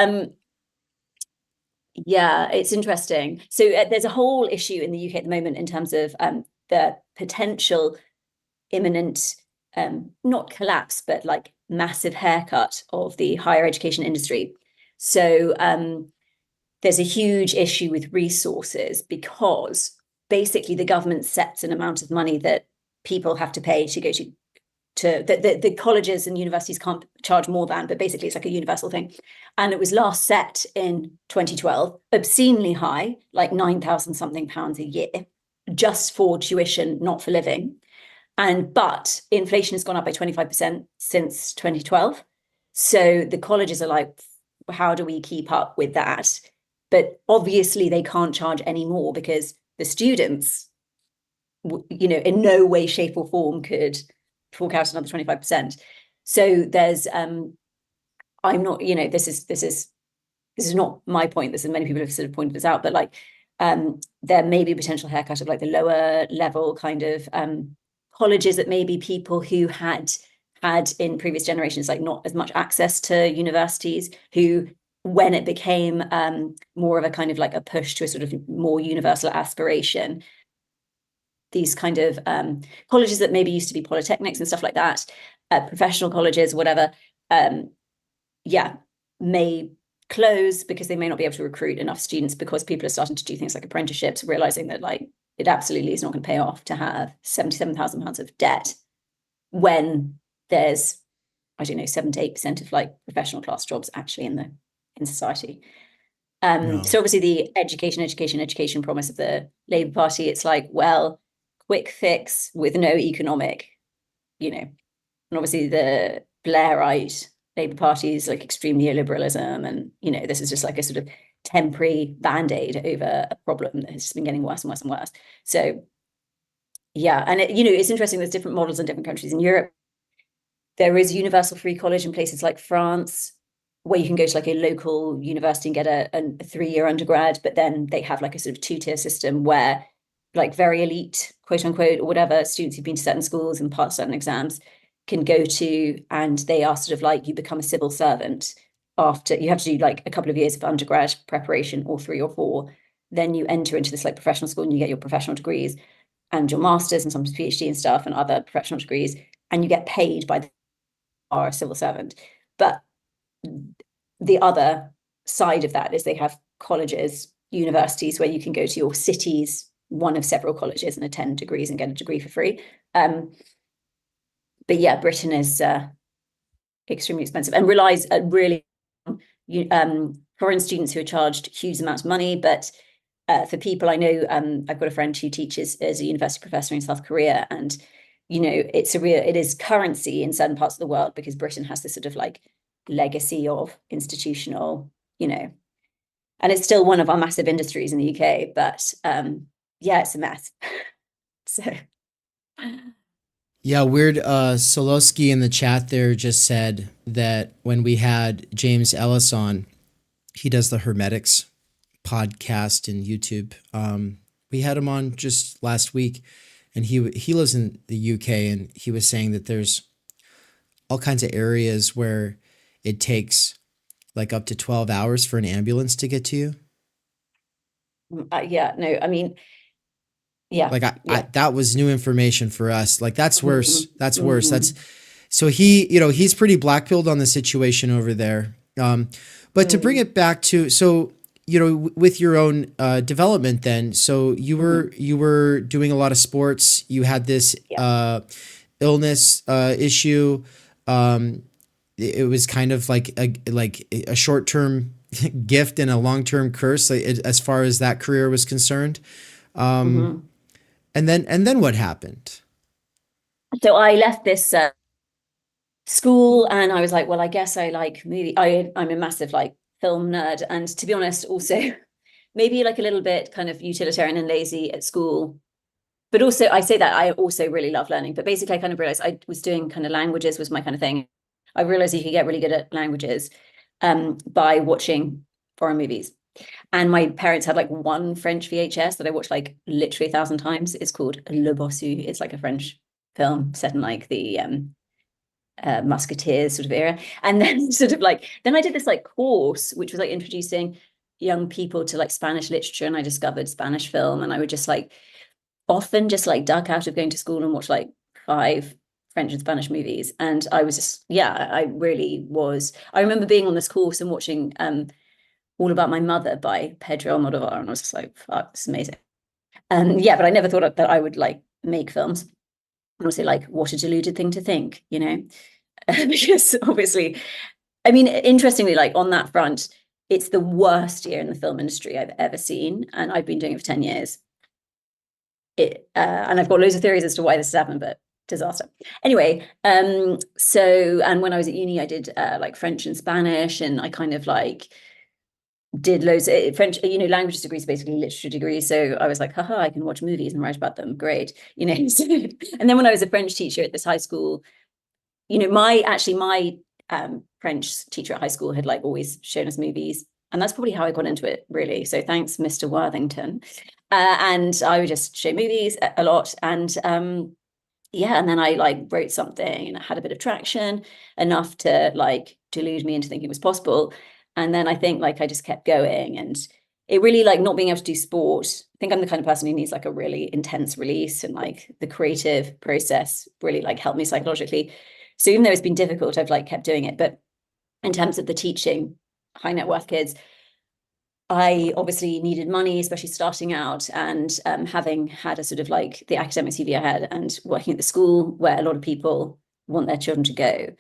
yeah, it's interesting. So there's a whole issue in the UK at the moment in terms of the potential imminent, not collapse, but like massive haircut of the higher education industry. So there's a huge issue with resources because basically the government sets an amount of money that people have to pay to go to the colleges and universities can't charge more than, but basically it's like a universal thing. And it was last set in 2012, obscenely high, like 9,000 something pounds a year, just for tuition, not for living. But inflation has gone up by 25% since 2012. So the colleges are like, how do we keep up with that? But obviously they can't charge any more because the students, in no way, shape or form could fork out another 25%. So there's, I'm not, this is not my point. This is many people have sort of pointed this out, but like, there may be a potential haircut of like the lower level kind of colleges that maybe people who had in previous generations, like not as much access to universities, who when it became more of a kind of like a push to a sort of more universal aspiration, these kind of colleges that maybe used to be polytechnics and stuff like that, professional colleges, whatever, may close because they may not be able to recruit enough students because people are starting to do things like apprenticeships, realizing that like it absolutely is not going to pay off to have £77,000 of debt when there's, I don't know, 7 to 8% of like professional class jobs actually in society. So obviously the education promise of the Labour Party, it's like, well, quick fix with no economic, and obviously the Blairite Labour Party is like extreme neoliberalism, and this is just like a sort of temporary band-aid over a problem that has just been getting worse and worse and worse. So yeah, and it's interesting, there's different models in different countries. In Europe there is universal free college in places like France, where you can go to like a local university and get a 3-year undergrad, but then they have like a sort of 2-tier system where like very elite, quote unquote, or whatever, students who've been to certain schools and passed certain exams can go to, and they are sort of like, you become a civil servant after you have to do like a couple of years of undergrad preparation, or 3 or 4. Then you enter into this like professional school and you get your professional degrees and your masters and sometimes PhD and stuff and other professional degrees, and you get paid by a civil servant. But the other side of that is they have colleges, universities where you can go to your city's one of several colleges and attend degrees and get a degree for free. But yeah, Britain is extremely expensive and relies really on foreign students who are charged huge amounts of money. But for people I know, I've got a friend who teaches as a university professor in South Korea, and it is currency in certain parts of the world because Britain has this sort of like legacy of institutional, and it's still one of our massive industries in the UK, but yeah, it's a mess. So yeah, weird. Solowski in the chat there just said that when we had James Ellis on, he does the Hermetics podcast in YouTube. We had him on just last week, and he lives in the UK, and he was saying that there's all kinds of areas where it takes like up to 12 hours for an ambulance to get to you. Yeah, no, I mean, yeah, like I that was new information for us. Like that's worse. That's worse. Mm-hmm. That's so he's pretty black-pilled on the situation over there. But to bring it back to, so, with your own development then, so you were doing a lot of sports, you had this illness issue. It was kind of like a short-term gift and a long-term curse, like, as far as that career was concerned. And then what happened? So I left this school and I was like, well, I guess I like I'm a massive like film nerd. And to be honest, also maybe like a little bit kind of utilitarian and lazy at school. But also I say that I also really love learning. But basically I kind of realized I was doing kind of languages was my kind of thing. I realized you could get really good at languages by watching foreign movies. And my parents had like one French VHS that I watched like literally 1,000 times. It's called Le Bossu. It's like a French film set in like the Musketeers sort of era. And then sort of like, then I did this like course, which was like introducing young people to like Spanish literature. And I discovered Spanish film. And I would just like often just like duck out of going to school and watch like 5 French and Spanish movies. And I was just, I really was. I remember being on this course and watching All About My Mother by Pedro Almodovar. And I was just like, fuck, this is amazing. But I never thought that I would like make films. And also like, what a deluded thing to think, you know, because obviously, I mean, interestingly, like on that front, it's the worst year in the film industry I've ever seen. And I've been doing it for 10 years. And I've got loads of theories as to why this has happened, but disaster. Anyway, and when I was at uni, I did like French and Spanish, and I kind of like did loads of French, you know, languages degrees, basically literature degrees. So I was like, haha, I can watch movies and write about them. Great. You know, and then when I was a French teacher at this high school, you know, my French teacher at high school had like always shown us movies. And that's probably how I got into it, really. So thanks, Mr. Worthington. And I would just show movies a lot. And and then I like wrote something and it had a bit of traction, enough to like delude me into thinking it was possible. And then I think like I just kept going, and it really like not being able to do sport. I think I'm the kind of person who needs like a really intense release, and like the creative process really like helped me psychologically. So even though it's been difficult, I've like kept doing it. But in terms of the teaching high net worth kids, I obviously needed money, especially starting out, and having had a sort of like the academic CV I had and working at the school where a lot of people want their children to go.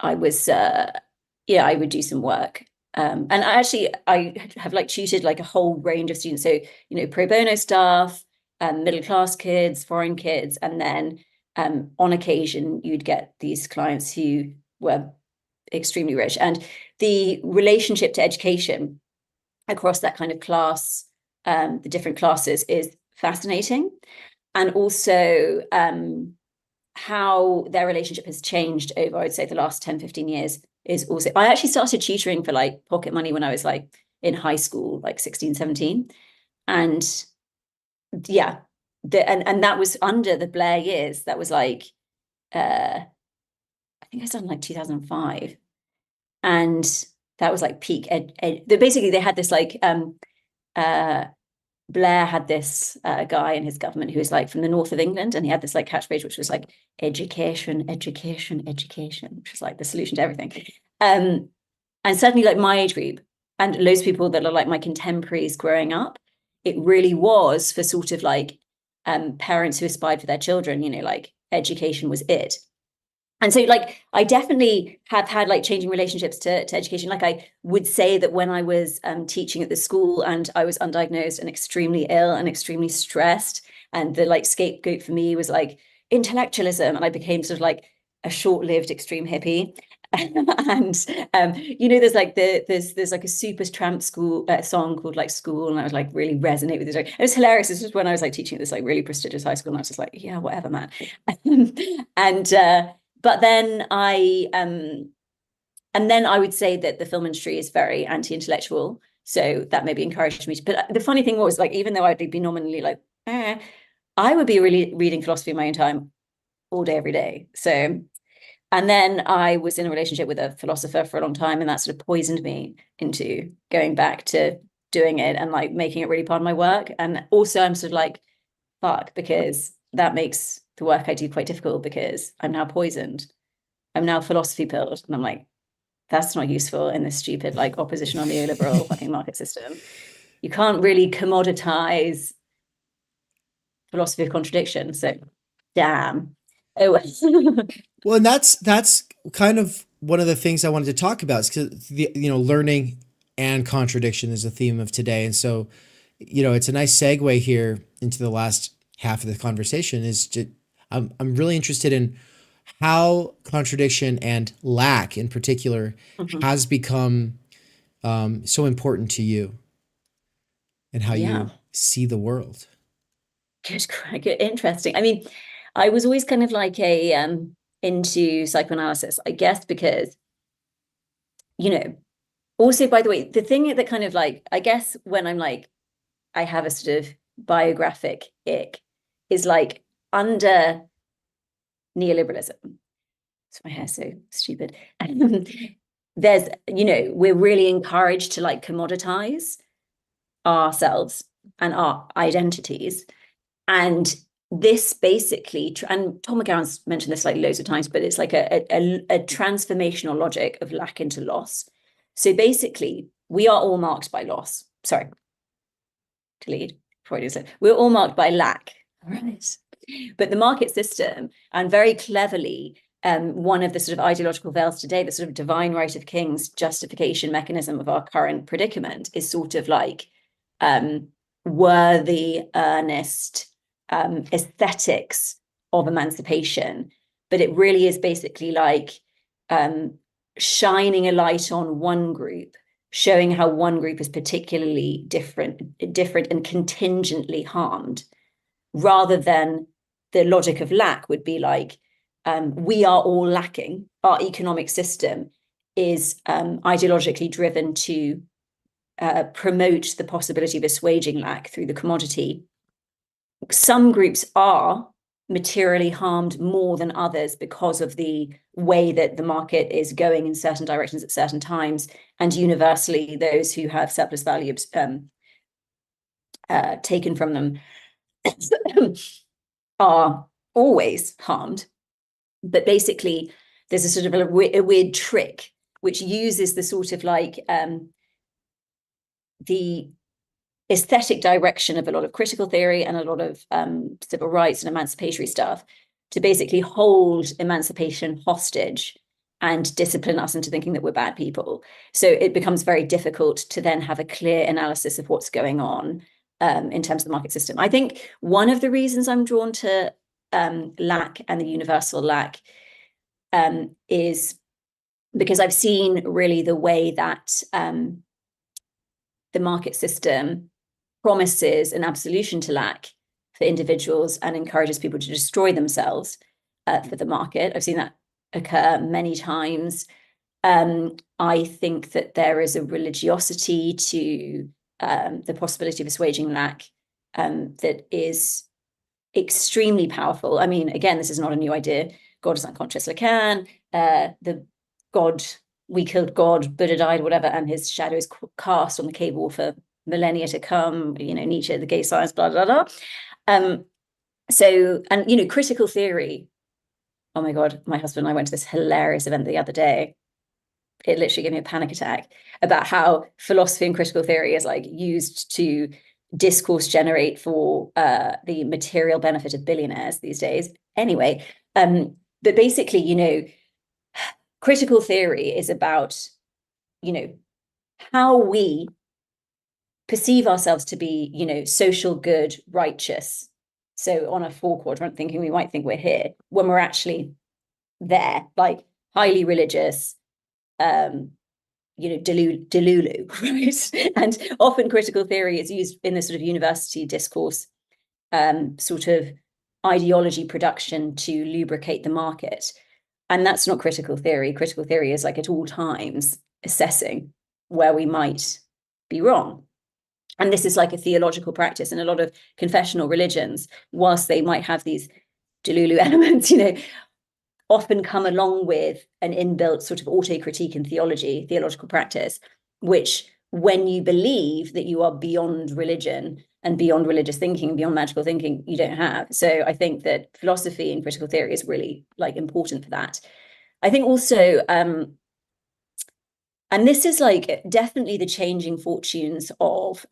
I was, I would do some work. And I have like tutored like a whole range of students. So, you know, pro bono staff, middle class kids, foreign kids. And then on occasion, you'd get these clients who were extremely rich. And the relationship to education across that kind of class, the different classes, is fascinating. And also how their relationship has changed over, I'd say, the last 10, 15 years is also, I actually started tutoring for like pocket money when I was like in high school, like 16, 17. And yeah, and that was under the Blair years. That was like, I think I started in like 2005. And that was like peak basically they had this like Blair had this guy in his government who was like from the north of England, and he had this like catchphrase which was like education, education, education, which was like the solution to everything. And certainly like my age group and loads of people that are like my contemporaries growing up, it really was for sort of like parents who aspired for their children, you know, like education was it. And so like I definitely have had like changing relationships to education. Like I would say that when I was teaching at the school and I was undiagnosed and extremely ill and extremely stressed, and the like scapegoat for me was like intellectualism, and I became sort of like a short-lived extreme hippie. And you know, there's like there's like a Super Tramp school song called like School, and I was like really resonate with it. It was hilarious. This was when I was like teaching at this like really prestigious high school, and I was just like, yeah, whatever, man. But then and then I would say that the film industry is very anti-intellectual, so that maybe encouraged me to. But the funny thing was, like, even though I'd be nominally like, I would be really reading philosophy in my own time all day, every day. So. And then I was in a relationship with a philosopher for a long time, and that sort of poisoned me into going back to doing it and like making it really part of my work. And also I'm sort of like, fuck, because that makes the work I do quite difficult, because I'm now poisoned. I'm now philosophy pilled. And I'm like, that's not useful in this stupid like oppositional neoliberal fucking market system. You can't really commoditize philosophy of contradiction. So damn. Oh. Well, and that's kind of one of the things I wanted to talk about is because learning and contradiction is a theme of today, and so it's a nice segue here into the last half of the conversation. I'm really interested in how contradiction and lack, in particular, has become so important to you, and how you see the world. Good, interesting. I mean, I was always kind of like into psychoanalysis, I guess, because, also, by the way, the thing that kind of like, I guess when I'm like, I have a sort of biographic ick is like under neoliberalism. It's my hair so stupid. There's, we're really encouraged to like commoditize ourselves and our identities. And this basically, and Tom McGowan's mentioned this like loads of times, but it's like a transformational logic of lack into loss. So basically, we are all marked by loss. Sorry, to lead, we're all marked by lack, right? But the market system, and very cleverly, one of the sort of ideological veils today, the sort of divine right of kings justification mechanism of our current predicament is sort of like worthy, earnest aesthetics of emancipation. But it really is basically like shining a light on one group, showing how one group is particularly different and contingently harmed, rather than the logic of lack would be like, we are all lacking. Our economic system is ideologically driven to promote the possibility of assuaging lack through the commodity. Some groups are materially harmed more than others because of the way that the market is going in certain directions at certain times, and universally those who have surplus value taken from them are always harmed. But basically there's a sort of a weird trick which uses the sort of like the aesthetic direction of a lot of critical theory and a lot of civil rights and emancipatory stuff to basically hold emancipation hostage and discipline us into thinking that we're bad people. So it becomes very difficult to then have a clear analysis of what's going on in terms of the market system. I think one of the reasons I'm drawn to lack and the universal lack is because I've seen really the way that the market system promises an absolution to lack for individuals and encourages people to destroy themselves for the market. I've seen that occur many times. I think that there is a religiosity to the possibility of assuaging lack that is extremely powerful. I mean, again, this is not a new idea. God is unconscious, Lacan, the God, we killed God, Buddha died, whatever, and his shadow is cast on the cave wall for millennia to come, Nietzsche, the gay science, blah, blah, blah. So, and, critical theory. Oh my God, my husband and I went to this hilarious event the other day. It literally gave me a panic attack about how philosophy and critical theory is like used to discourse generate for the material benefit of billionaires these days. Anyway, but basically, critical theory is about, how we perceive ourselves to be, social good, righteous. So on a 4-quadrant thinking, we might think we're here when we're actually there, like highly religious, delulu, right? And often critical theory is used in this sort of university discourse, sort of ideology production to lubricate the market. And that's not critical theory. Critical theory is like at all times assessing where we might be wrong. And this is like a theological practice in a lot of confessional religions, whilst they might have these delulu elements, often come along with an inbuilt sort of auto-critique in theological practice, which when you believe that you are beyond religion and beyond religious thinking and beyond magical thinking, you don't have. So I think that philosophy and critical theory is really like important for that. I think also, and this is like definitely the changing fortunes of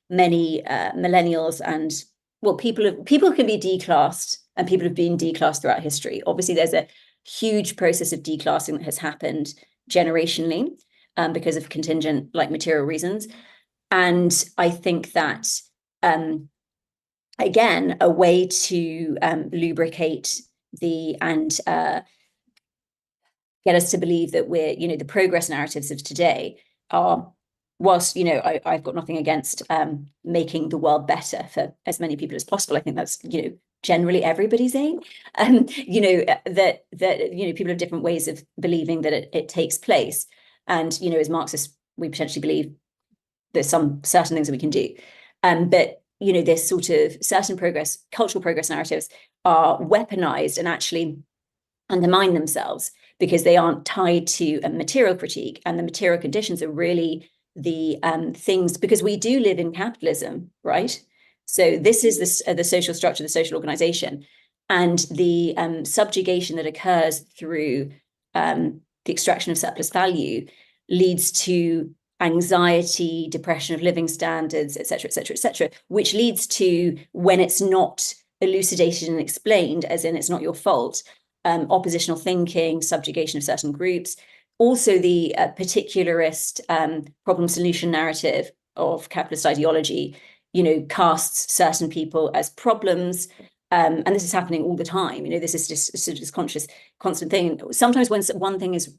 many millennials and, well, people can be declassed, and people have been declassed throughout history. Obviously, there's a huge process of declassing that has happened generationally because of contingent material reasons. And I think that, again, a way to lubricate and get us to believe that we're, the progress narratives of today are, whilst, I've got nothing against making the world better for as many people as possible. I think that's, generally everybody's aim. That people have different ways of believing that it takes place. And, as Marxists, we potentially believe there's some certain things that we can do. But, this sort of certain cultural progress narratives are weaponized and actually undermine themselves because they aren't tied to a material critique, and the material conditions are really the things, because we do live in capitalism, right? So this is the social structure, the social organization, and the subjugation that occurs through the extraction of surplus value leads to anxiety, depression of living standards, et cetera, which leads to, when it's not elucidated and explained, as in it's not your fault, oppositional thinking, subjugation of certain groups. Also the particularist problem solution narrative of capitalist ideology, casts certain people as problems. And this is happening all the time. This is just sort of this constant thing. Sometimes when one thing is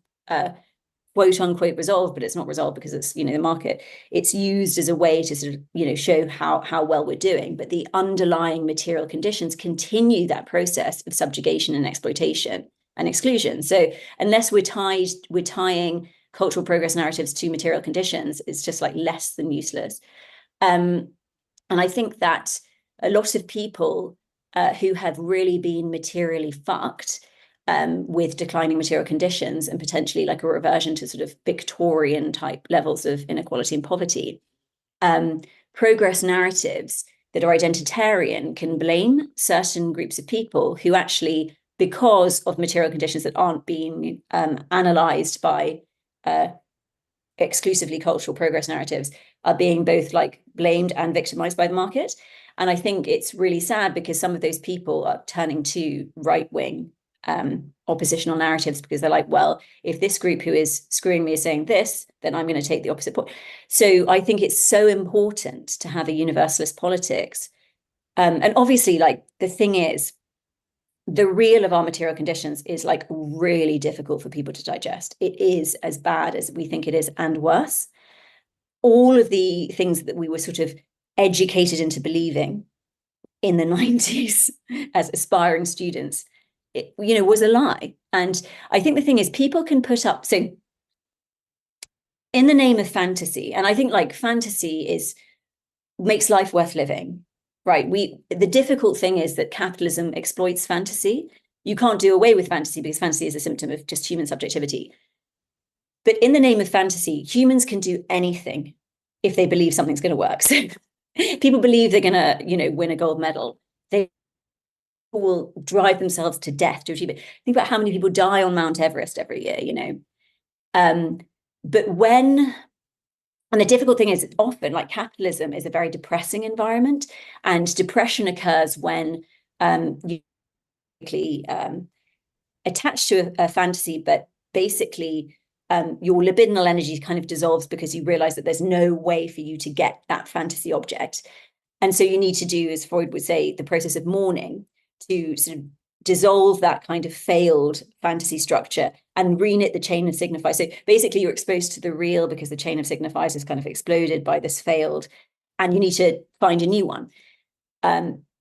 quote unquote resolved, but it's not resolved because it's, the market, it's used as a way to sort of, show how well we're doing. But the underlying material conditions continue that process of subjugation and exploitation and exclusion. So unless we're tying cultural progress narratives to material conditions, it's just less than useless. And I think that a lot of people who have really been materially fucked with declining material conditions and potentially a reversion to sort of Victorian type levels of inequality and poverty, progress narratives that are identitarian can blame certain groups of people who actually, because of material conditions that aren't being analysed by exclusively cultural progress narratives, are being both blamed and victimised by the market. And I think it's really sad because some of those people are turning to right-wing oppositional narratives because they're well, if this group who is screwing me is saying this, then I'm going to take the opposite point. So I think it's so important to have a universalist politics. And obviously, the thing is, the real of our material conditions is really difficult for people to digest. It is as bad as we think it is and worse. All of the things that we were sort of educated into believing in the 90s as aspiring students, it, was a lie. And I think the thing is, people can put up, so in the name of fantasy, and I think fantasy makes life worth living, right? The difficult thing is that capitalism exploits fantasy. You can't do away with fantasy because fantasy is a symptom of just human subjectivity. But in the name of fantasy, humans can do anything if they believe something's going to work. So people believe they're going to, win a gold medal. They will drive themselves to death to achieve it. Think about how many people die on Mount Everest every year, But and the difficult thing is, often capitalism is a very depressing environment, and depression occurs when you attached to a fantasy, but basically your libidinal energy kind of dissolves because you realize that there's no way for you to get that fantasy object. And so you need to do, as Freud would say, the process of mourning to sort of dissolve that kind of failed fantasy structure and reknit the chain of signifiers. So basically you're exposed to the real because the chain of signifiers is kind of exploded by this failed, and you need to find a new one.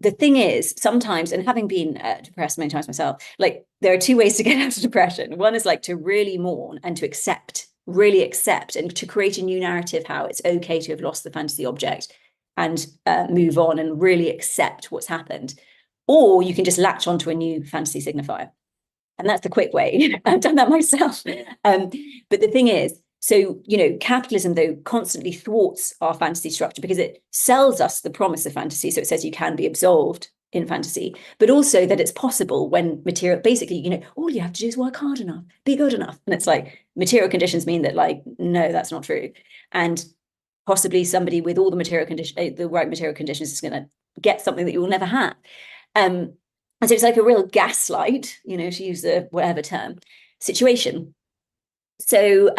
The thing is, sometimes, and having been depressed many times myself, there are two ways to get out of depression. One is to really mourn and to really accept, and to create a new narrative how it's okay to have lost the fantasy object and move on and really accept what's happened. Or you can just latch onto a new fantasy signifier. And that's the quick way. I've done that myself. But the thing is, so, capitalism, though, constantly thwarts our fantasy structure because it sells us the promise of fantasy. So it says you can be absolved in fantasy, but also that it's possible when material, basically, all you have to do is work hard enough, be good enough. And it's material conditions mean that, no, that's not true. And possibly somebody with all the right material conditions is going to get something that you will never have. And so it's like a real gaslight, to use the whatever term, situation. So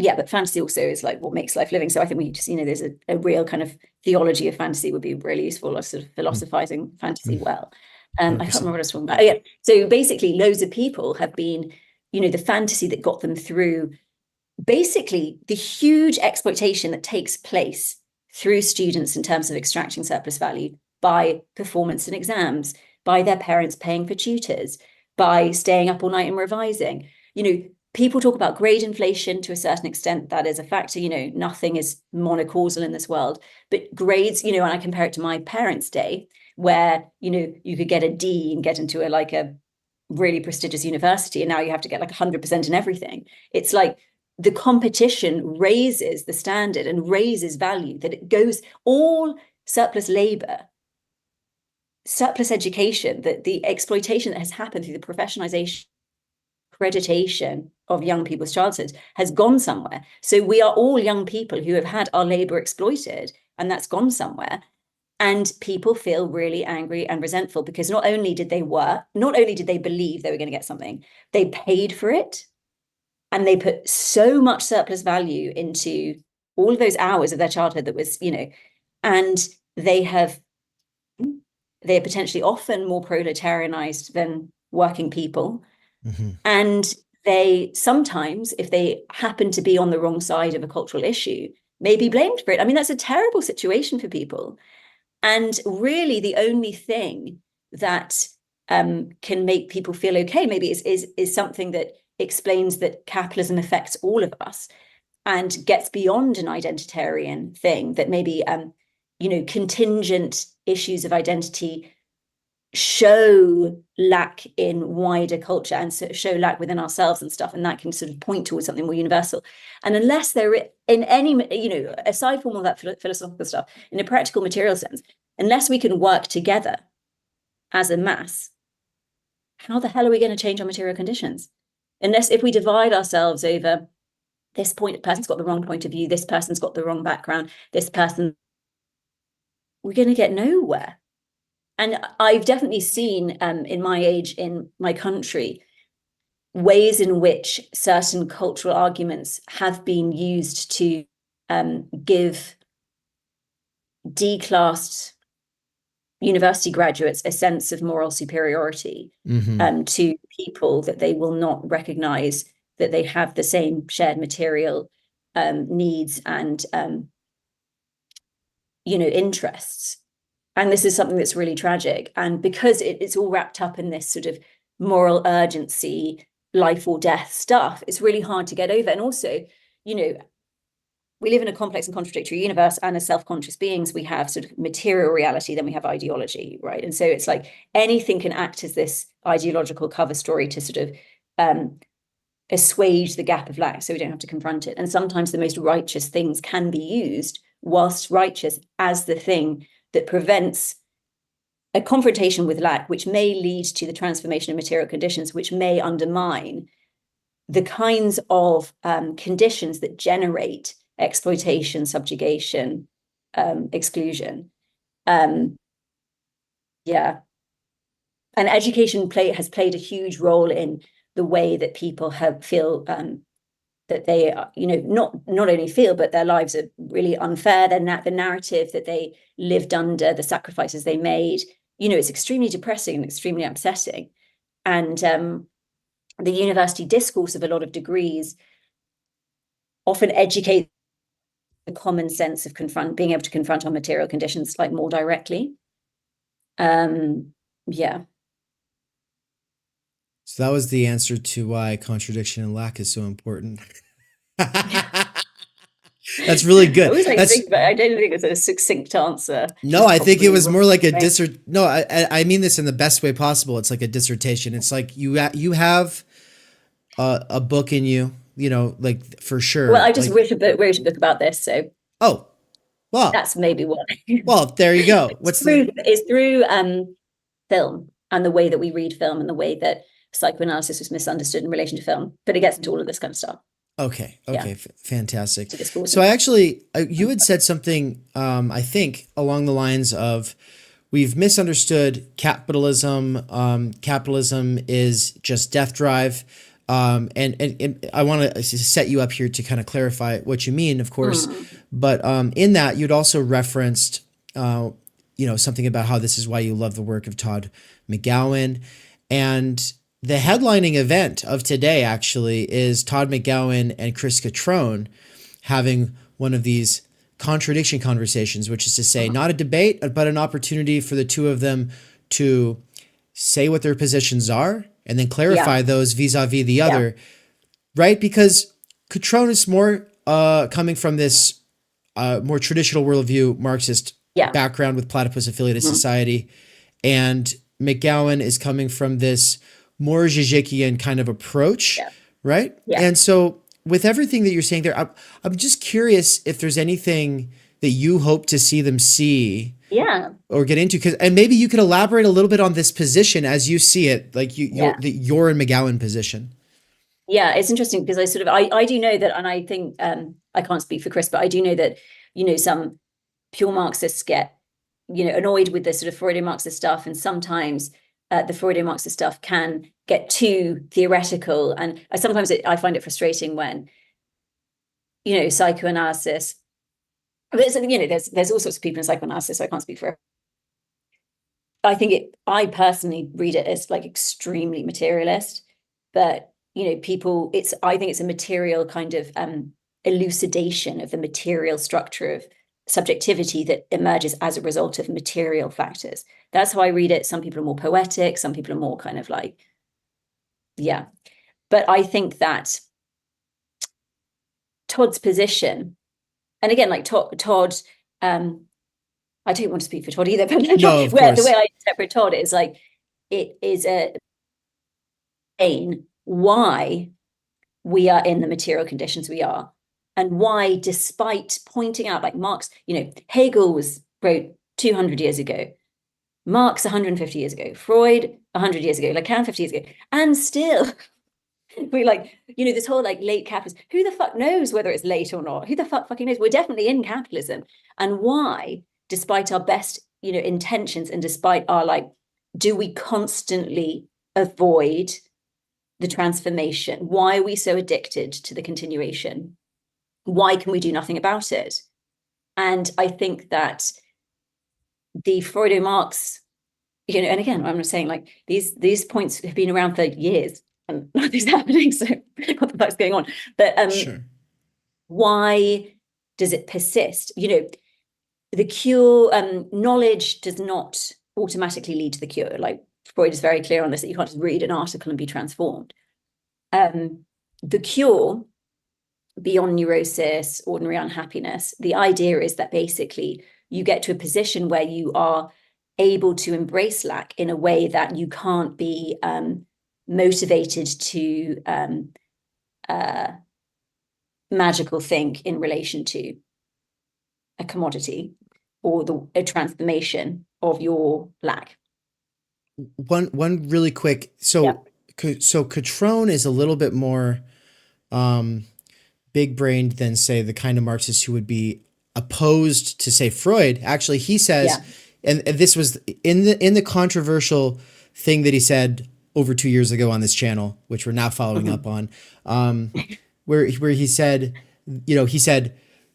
yeah, but fantasy also is like what makes life living. So I think we just, there's a real kind of theology of fantasy would be really useful, or sort of philosophizing fantasy well. I can't remember what I was talking about. Oh, yeah. So basically loads of people have been, the fantasy that got them through basically the huge exploitation that takes place through students in terms of extracting surplus value by performance and exams, by their parents paying for tutors, by staying up all night and revising. People talk about grade inflation to a certain extent. That is a factor. Nothing is monocausal in this world. But grades, and I compare it to my parents' day, where, you could get a D and get into a really prestigious university, and now you have to get 100% in everything. It's like the competition raises the standard and raises value, that it goes all surplus labor, surplus education, that the exploitation that has happened through the professionalization, accreditation of young people's childhoods has gone somewhere. So we are all young people who have had our labor exploited, and that's gone somewhere. And people feel really angry and resentful because not only did they believe they were going to get something, they paid for it. And they put so much surplus value into all of those hours of their childhood that was, and they are potentially often more proletarianized than working people. Mm-hmm. And they sometimes, if they happen to be on the wrong side of a cultural issue, may be blamed for it. I mean, that's a terrible situation for people. And really the only thing that can make people feel okay maybe is something that explains that capitalism affects all of us and gets beyond an identitarian thing, that maybe contingent issues of identity show lack in wider culture and show lack within ourselves and stuff, and that can sort of point towards something more universal. And unless they're in any, aside from all that philosophical stuff, in a practical material sense, unless we can work together as a mass, how the hell are we going to change our material conditions? Unless if we divide ourselves over this person's got the wrong point of view, this person's got the wrong background, this person, we're going to get nowhere. And I've definitely seen in my age, in my country, ways in which certain cultural arguments have been used to give D-classed university graduates a sense of moral superiority to people that they will not recognize that they have the same shared material needs and interests. And this is something that's really tragic. And because it's all wrapped up in this sort of moral urgency, life or death stuff, it's really hard to get over. And also, we live in a complex and contradictory universe, and as self-conscious beings, we have sort of material reality, then we have ideology, right? And so it's like anything can act as this ideological cover story to sort of assuage the gap of lack so we don't have to confront it. And sometimes the most righteous things can be used, whilst righteous, as the thing that prevents a confrontation with lack, which may lead to the transformation of material conditions, which may undermine the kinds of conditions that generate exploitation, subjugation, exclusion. And education has played a huge role in the way that people feel that they are, not only feel, but their lives are really unfair. The narrative that they lived under, the sacrifices they made, it's extremely depressing and extremely upsetting. And the university discourse of a lot of degrees often educate the common sense of being able to confront our material conditions more directly. So that was the answer to why contradiction and lack is so important. That's really good. I don't think it's a succinct answer. No, I think it was more like a No, I mean this in the best way possible. It's like a dissertation. It's like you have a book in you, for sure. Well, I just wrote a book about this, so. Oh, well, that's maybe what. Well, there you go. It's through film and the way that we read film and the way that psychoanalysis was misunderstood in relation to film, but it gets into all of this kind of stuff. Okay. Yeah. Fantastic. So you had said something, I think along the lines of, we've misunderstood capitalism. Capitalism is just death drive. And I want to set you up here to kind of clarify what you mean, of course. But in that, you'd also referenced, something about how this is why you love the work of Todd McGowan. And the headlining event of today actually is Todd McGowan and Chris Cutrone having one of these contradiction conversations, which is to say not a debate, but an opportunity for the two of them to say what their positions are and then clarify those vis-a-vis the other, right? Because Cutrone is more coming from this more traditional worldview Marxist background with platypus affiliated society, and McGowan is coming from this more Zizekian kind of approach, right? And so with everything that you're saying there, I'm just curious if there's anything that you hope to see them see or get into, and maybe you could elaborate a little bit on this position as you see it, like you're in McGowan position. Yeah, it's interesting because I do know that, and I think I can't speak for Chris, but I do know that, some pure Marxists get, annoyed with the sort of Freudian Marxist stuff, and sometimes the Freudian Marxist stuff can get too theoretical, and I find it frustrating when, psychoanalysis. There's all sorts of people in psychoanalysis, so I can't speak for. I personally read it as like extremely materialist, but I think it's a material kind of elucidation of the material structure of subjectivity that emerges as a result of material factors. That's how I read it. Some people are more poetic, some people are more kind of like, but I think that Todd's position, and again, like Todd, I don't want to speak for Todd either, but the way I interpret Todd is like, it is why we are in the material conditions we are, and why, despite pointing out, like Marx, Hegel wrote 200 years ago, Marx 150 years ago, Freud 100 years ago, Lacan 50 years ago, and still we this whole like late capitalism. Who the fuck knows whether it's late or not? Who the fuck fucking knows? We're definitely in capitalism. And why, despite our best, intentions, and despite our do we constantly avoid the transformation? Why are we so addicted to the continuation? Why can we do nothing about it? And I think that the Freudo-Marx, and again, I'm saying like these points have been around for years and nothing's happening. So what the fuck's going on? But why does it persist? The cure, knowledge does not automatically lead to the cure. Like Freud is very clear on this, that you can't just read an article and be transformed. The cure, beyond neurosis, ordinary unhappiness, the idea is that basically you get to a position where you are able to embrace lack in a way that you can't be motivated to magical think in relation to a commodity or a transformation of your lack. One really quick. So Cutrone is a little bit more big-brained than, say, the kind of Marxist who would be opposed to, say, Freud. Actually, he says, and this was in the controversial thing that he said over 2 years ago on this channel, which we're now following up on, where he said,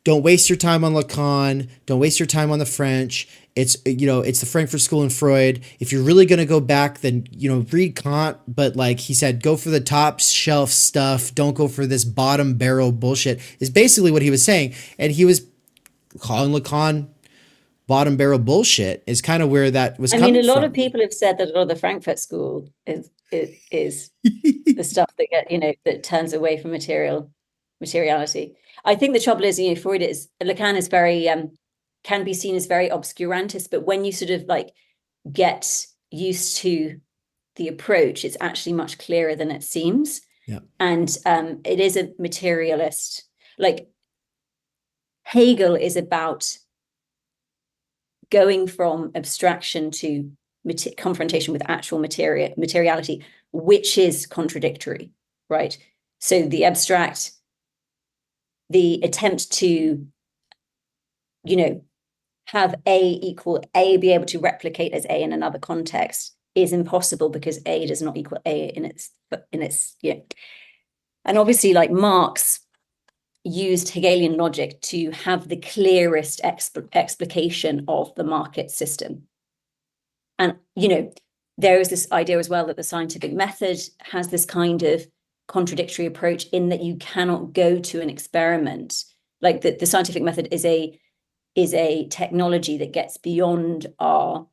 don't waste your time on Lacan. Don't waste your time on the French. It's the Frankfurt School and Freud. If you're really going to go back, then, read Kant. But like he said, go for the top shelf stuff. Don't go for this bottom barrel bullshit, is basically what he was saying. And he was calling Lacan bottom barrel bullshit, is kind of where that was coming from. A lot of people have said that a lot of the Frankfurt School is the stuff that that turns away from materiality. I think the trouble is, Lacan is very, can be seen as very obscurantist, but when you sort of get used to the approach, it's actually much clearer than it seems. Yeah. And it is a materialist, like Hegel is about going from abstraction to confrontation with actual materiality, which is contradictory, right? So the abstract, the attempt to, have A equal A, be able to replicate as A in another context is impossible, because A does not equal A in its yeah. And obviously, like, Marx used Hegelian logic to have the clearest explication of the market system. And, you know, there is this idea as well that the scientific method has this kind of contradictory approach, in that you cannot go to an experiment. Like, the scientific method is a technology that gets beyond our,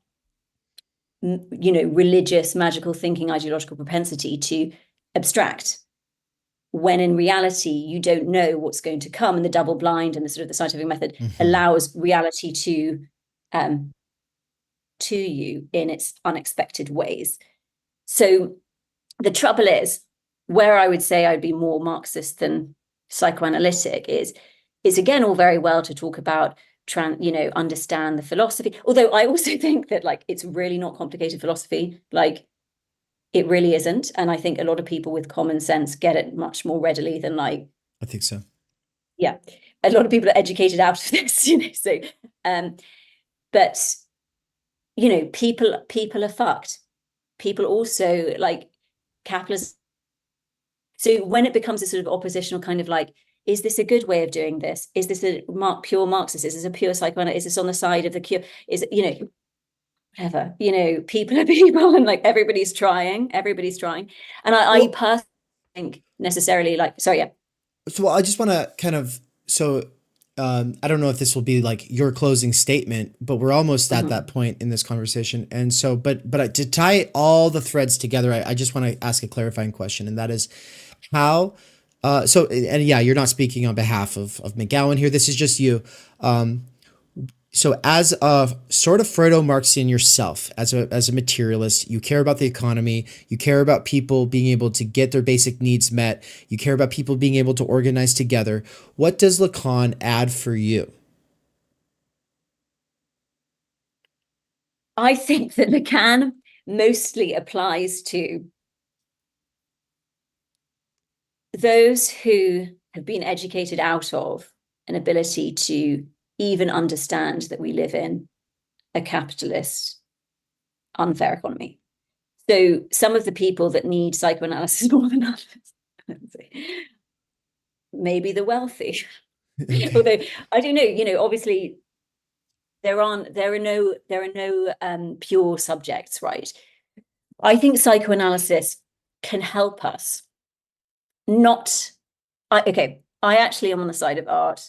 you know, religious, magical thinking, ideological propensity to abstract, when in reality you don't know what's going to come. And the double blind and the sort of the scientific method allows reality to you in its unexpected ways. So the trouble is, where I would say I'd be more Marxist than psychoanalytic is again, all very well to talk about understand the philosophy. Although I also think that, like, it's really not complicated philosophy. Like, it really isn't. And I think a lot of people with common sense get it much more readily than, like, I think so. Yeah. A lot of people are educated out of this, you know, so, but, you know, people are fucked. People also, like, capitalism. So when it becomes a sort of oppositional kind of, like, is this a good way of doing this? Is this a pure Marxist? Is this a pure psychoanalysis? Is this on the side of the cure? Is it, you know, whatever, you know, people are people, and, like, everybody's trying. And I personally think necessarily, like, sorry, yeah. So I just want to kind of, I don't know if this will be like your closing statement, but we're almost at that point in this conversation. And so, but to tie all the threads together, I just want to ask a clarifying question, and that is how, and yeah, you're not speaking on behalf of McGowan here. This is just you. So as a sort of Freudo-Marxian yourself, as a materialist, you care about the economy, you care about people being able to get their basic needs met, you care about people being able to organize together. What does Lacan add for you? I think that Lacan mostly applies to those who have been educated out of an ability to even understand that we live in a capitalist, unfair economy. So some of the people that need psychoanalysis more than others, maybe the wealthy. Okay. Although I don't know, you know, obviously there are no pure subjects, right? I think psychoanalysis can help us I actually am on the side of art.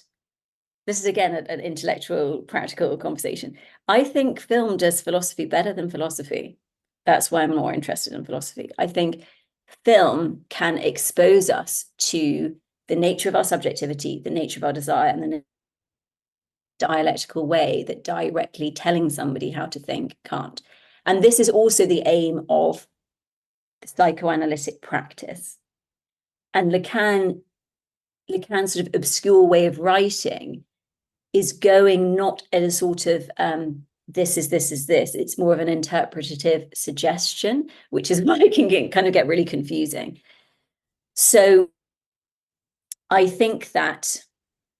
This is, again, an intellectual, practical conversation. I think film does philosophy better than philosophy. That's why I'm more interested in philosophy. I think film can expose us to the nature of our subjectivity, the nature of our desire, and the dialectical way that directly telling somebody how to think can't. And this is also the aim of the psychoanalytic practice. And Lacan's sort of obscure way of writing is going not at a sort of this is this. It's more of an interpretative suggestion, which is why it can get really confusing. So I think that,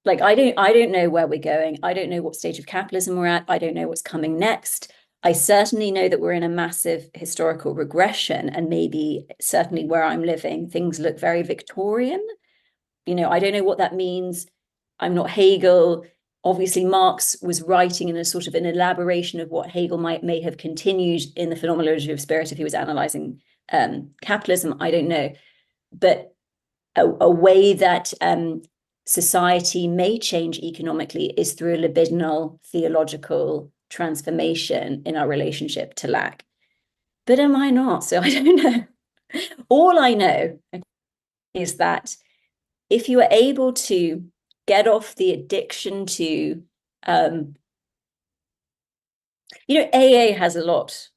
like, I don't know where we're going. I don't know what stage of capitalism we're at. I don't know what's coming next. I certainly know that we're in a massive historical regression, and maybe certainly where I'm living, things look very Victorian. You know, I don't know what that means. I'm not Hegel. Obviously, Marx was writing in a sort of an elaboration of what Hegel may have continued in the Phenomenology of Spirit if he was analyzing capitalism. I don't know. But a way that society may change economically is through a libidinal theological transformation in our relationship to lack. But am I not? So I don't know. All I know is that if you are able to get off the addiction to, AA has a lot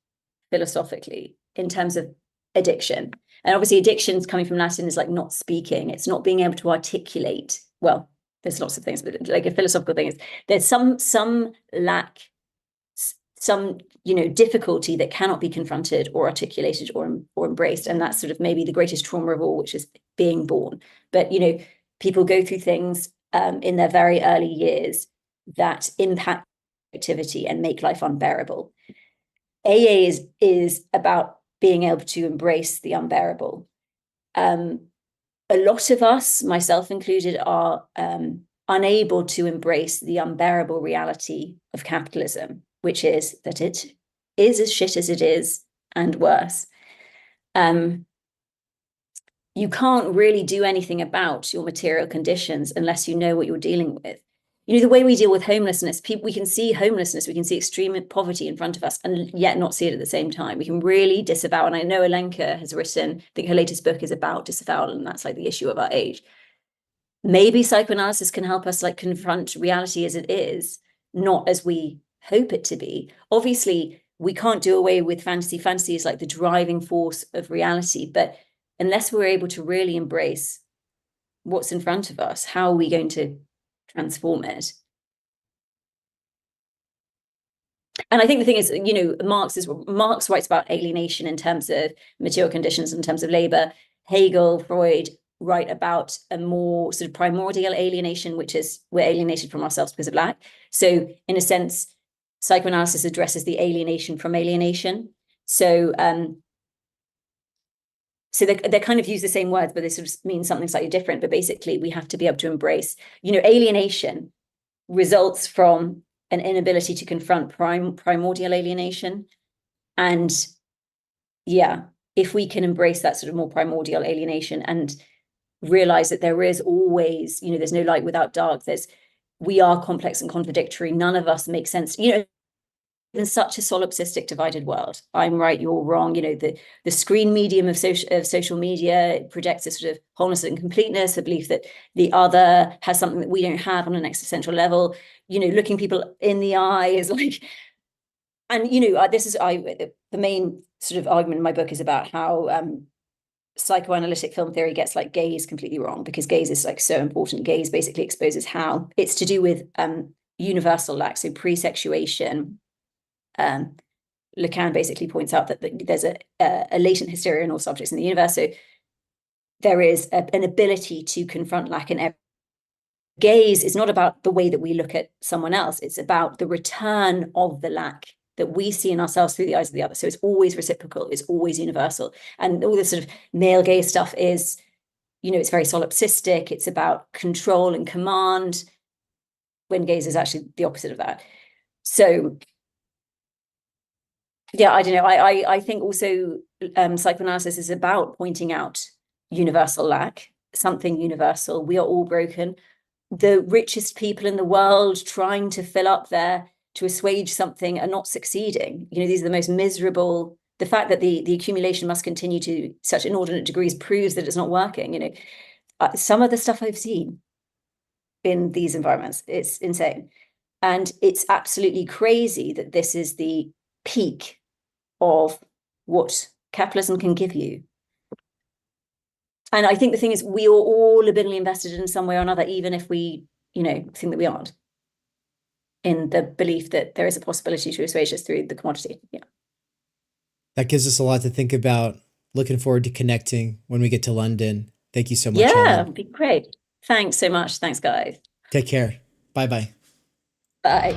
philosophically in terms of addiction. And obviously addiction's coming from Latin is like not speaking. It's not being able to articulate. Well, there's lots of things, but like a philosophical thing is there's some lack, some, difficulty that cannot be confronted or articulated or embraced. And that's sort of maybe the greatest trauma of all, which is being born. But, people go through things in their very early years that impact activity and make life unbearable. AA is about being able to embrace the unbearable. A lot of us, myself included, are unable to embrace the unbearable reality of capitalism, which is that it is as shit as it is and worse. You can't really do anything about your material conditions unless you know what you're dealing with. You know, the way we deal with homelessness, we can see homelessness, we can see extreme poverty in front of us and yet not see it at the same time. We can really disavow. And I know Loncar has written, I think her latest book is about disavowal, and that's like the issue of our age. Maybe psychoanalysis can help us like confront reality as it is, not as we hope it to be. Obviously, we can't do away with fantasy. Fantasy is like the driving force of reality. But unless we're able to really embrace what's in front of us, how are we going to transform it? And I think the thing is, you know, Marx writes about alienation in terms of material conditions, in terms of labor. Hegel, Freud write about a more sort of primordial alienation, which is we're alienated from ourselves because of lack. So in a sense, psychoanalysis addresses the alienation from alienation. So they kind of use the same words, but they sort of mean something slightly different. But basically, we have to be able to embrace, you know, alienation results from an inability to confront primordial alienation. And yeah, if we can embrace that sort of more primordial alienation and realize that there is always, you know, there's no light without dark. We are complex and contradictory. None of us make sense. You know, in such a solipsistic divided world, I'm right, you're wrong. You know, the screen medium of social media projects a sort of wholeness and completeness, a belief that the other has something that we don't have on an existential level. You know, looking people in the eye is like, and you know, the main sort of argument in my book is about how psychoanalytic film theory gets like gaze completely wrong, because gaze is like so important. Gaze basically exposes how it's to do with universal lack, so pre-sexuation. Lacan basically points out that there's a latent hysteria in all subjects in the universe. So there is an ability to confront lack in every. Gaze is not about the way that we look at someone else. It's about the return of the lack that we see in ourselves through the eyes of the other. So it's always reciprocal. It's always universal. And all this sort of male gaze stuff is, you know, it's very solipsistic. It's about control and command, when gaze is actually the opposite of that. So yeah, I don't know. I think also psychoanalysis is about pointing out universal lack, something universal. We are all broken. The richest people in the world trying to fill up to assuage something are not succeeding. You know, these are the most miserable. The fact that the accumulation must continue to such inordinate degrees proves that it's not working. You know, some of the stuff I've seen in these environments, it's insane. And it's absolutely crazy that this is the peak of what capitalism can give you. And I think the thing is, we are all liminally invested in some way or another, even if we, you know, think that we aren't, in the belief that there is a possibility to assuage us through the commodity. Yeah. That gives us a lot to think about. Looking forward to connecting when we get to London. Thank you so much. Yeah, it'd be great. Thanks so much. Thanks, guys. Take care. Bye-bye. Bye.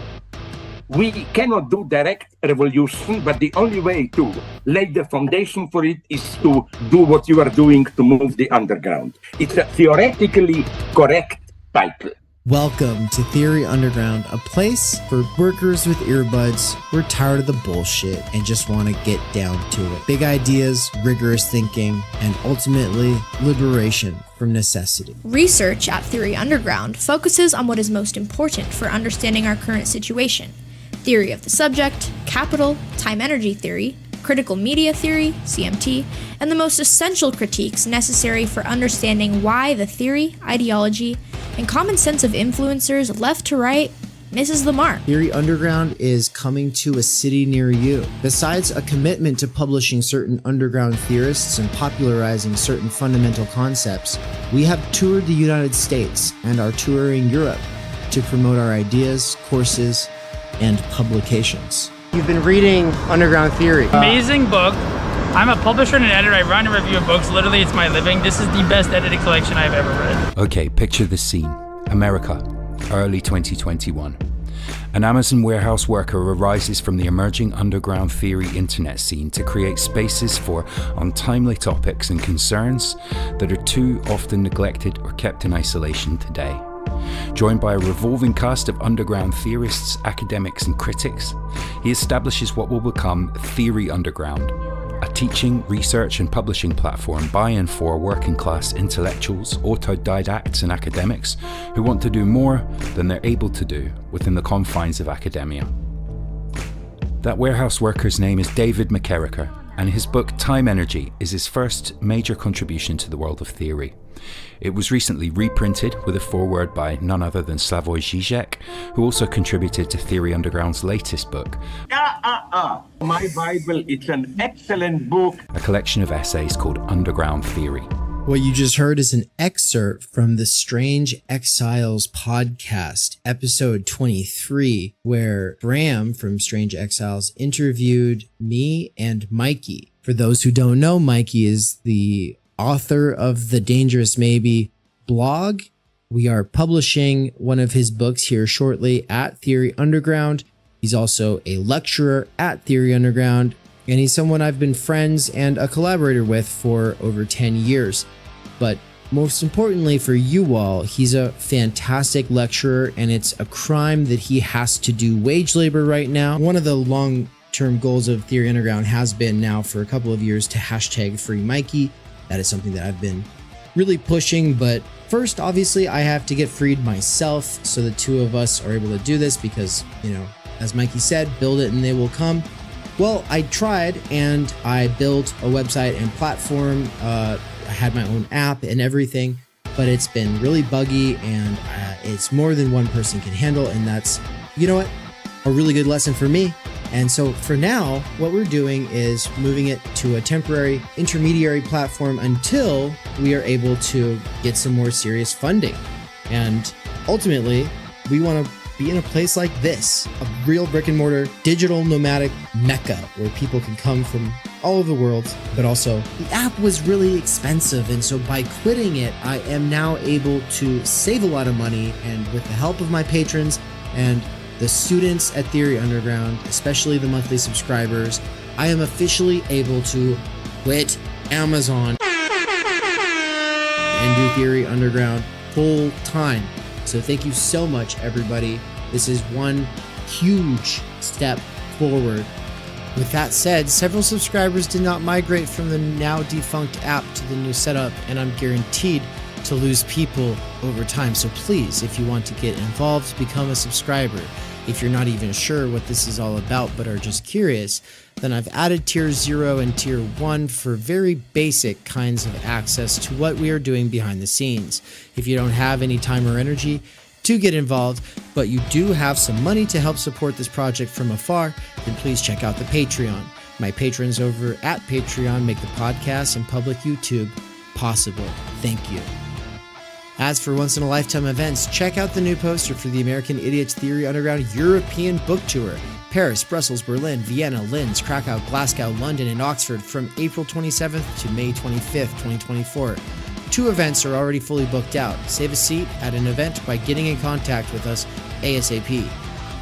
We cannot do direct revolution, but the only way to lay the foundation for it is to do what you are doing to move the underground. It's a theoretically correct title. Welcome to Theory Underground, a place for workers with earbuds who are tired of the bullshit and just want to get down to it. Big ideas, rigorous thinking, and ultimately liberation from necessity. Research at Theory Underground focuses on what is most important for understanding our current situation. Theory of the subject, capital, time-energy theory, critical media theory, CMT, and the most essential critiques necessary for understanding why the theory, ideology, and common sense of influencers left to right misses the mark. Theory Underground is coming to a city near you. Besides a commitment to publishing certain underground theorists and popularizing certain fundamental concepts, we have toured the United States and are touring Europe to promote our ideas, courses, and publications. You've been reading Underground Theory. Amazing book. I'm a publisher and an editor. I run a review of books. Literally, it's my living. This is the best edited collection I've ever read. Okay, picture the scene. America, early 2021. An Amazon warehouse worker arises from the emerging underground theory internet scene to create spaces for untimely topics and concerns that are too often neglected or kept in isolation today. Joined by a revolving cast of underground theorists, academics, and critics, he establishes what will become Theory Underground, a teaching, research, and publishing platform by and for working-class intellectuals, autodidacts, and academics who want to do more than they're able to do within the confines of academia. That warehouse worker's name is David McKerracher, and his book Time Energy is his first major contribution to the world of theory. It was recently reprinted with a foreword by none other than Slavoj Žižek, who also contributed to Theory Underground's latest book. My Bible, it's an excellent book. A collection of essays called Underground Theory. What you just heard is an excerpt from the Strange Exiles podcast, episode 23, where Bram from Strange Exiles interviewed me and Mikey. For those who don't know, Mikey is the author of the Dangerous Maybe blog. We are publishing one of his books here shortly at Theory Underground. He's also a lecturer at Theory Underground, and he's someone I've been friends and a collaborator with for over 10 years. But most importantly for you all, he's a fantastic lecturer, and it's a crime that he has to do wage labor right now. One of the long-term goals of Theory Underground has been now for a couple of years to hashtag free Mikey. That is something that I've been really pushing, but first, obviously, I have to get freed myself, so the two of us are able to do this because, as Mikey said, build it and they will come. Well, I tried, and I built a website and platform. I had my own app and everything, but it's been really buggy, and it's more than one person can handle, and that's, a really good lesson for me. And so for now, what we're doing is moving it to a temporary intermediary platform until we are able to get some more serious funding. And ultimately, we want to be in a place like this, a real brick and mortar digital nomadic mecca where people can come from all over the world. But also, the app was really expensive, and so by quitting it, I am now able to save a lot of money, and with the help of my patrons and the students at Theory Underground, especially the monthly subscribers, I am officially able to quit Amazon and do Theory Underground full time. So thank you so much, everybody. This is one huge step forward. With that said, several subscribers did not migrate from the now defunct app to the new setup, and I'm guaranteed to lose people over time. So please, if you want to get involved, become a subscriber. If you're not even sure what this is all about but are just curious, then I've added tier 0 and tier 1 for very basic kinds of access to what we are doing behind the scenes. If you don't have any time or energy to get involved, but you do have some money to help support this project from afar, then please check out the Patreon. My patrons over at Patreon make the podcast and public YouTube possible. Thank you. As for once-in-a-lifetime events, check out the new poster for the American Idiots Theory Underground European Book Tour. Paris, Brussels, Berlin, Vienna, Linz, Krakow, Glasgow, London, and Oxford from April 27th to May 25th, 2024. 2 events are already fully booked out. Save a seat at an event by getting in contact with us ASAP.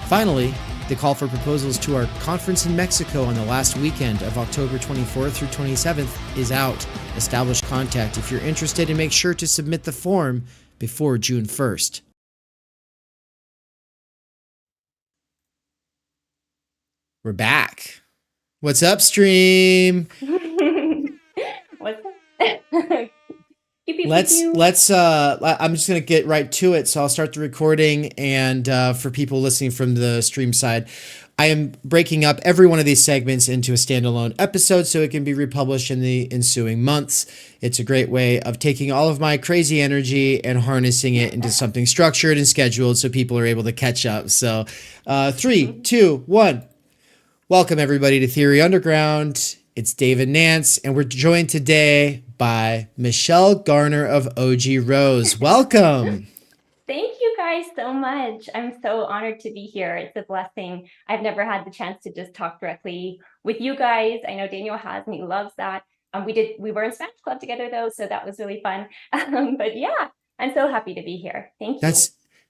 Finally, the call for proposals to our conference in Mexico on the last weekend of October 24th through 27th is out. Establish contact if you're interested, and make sure to submit the form before June 1st. We're back. What's up, stream? What's up? Let's I'm just gonna get right to it. So I'll start the recording, and for people listening from the stream side, I am breaking up every one of these segments into a standalone episode so it can be republished in the ensuing months. It's a great way of taking all of my crazy energy and harnessing it into something structured and scheduled so people are able to catch up. So 3, 2, 1. Welcome everybody to Theory Underground. It's David Nance, and we're joined today by Michelle Garner of OG Rose. Welcome. Thank you guys so much. I'm so honored to be here. It's a blessing. I've never had the chance to just talk directly with you guys. I know Daniel has, and he loves that. We were in Spanish Club together though, so that was really fun. But yeah, I'm so happy to be here. Thank you.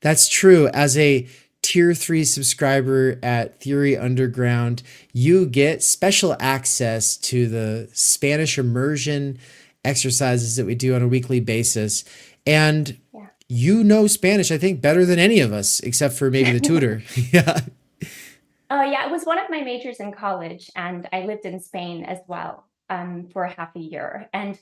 That's true. As a tier 3 subscriber at Theory Underground, you get special access to the Spanish immersion exercises that we do on a weekly basis. And you know Spanish, I think, better than any of us, except for maybe the tutor. Yeah. Oh, yeah, it was one of my majors in college, and I lived in Spain as well for half a year. And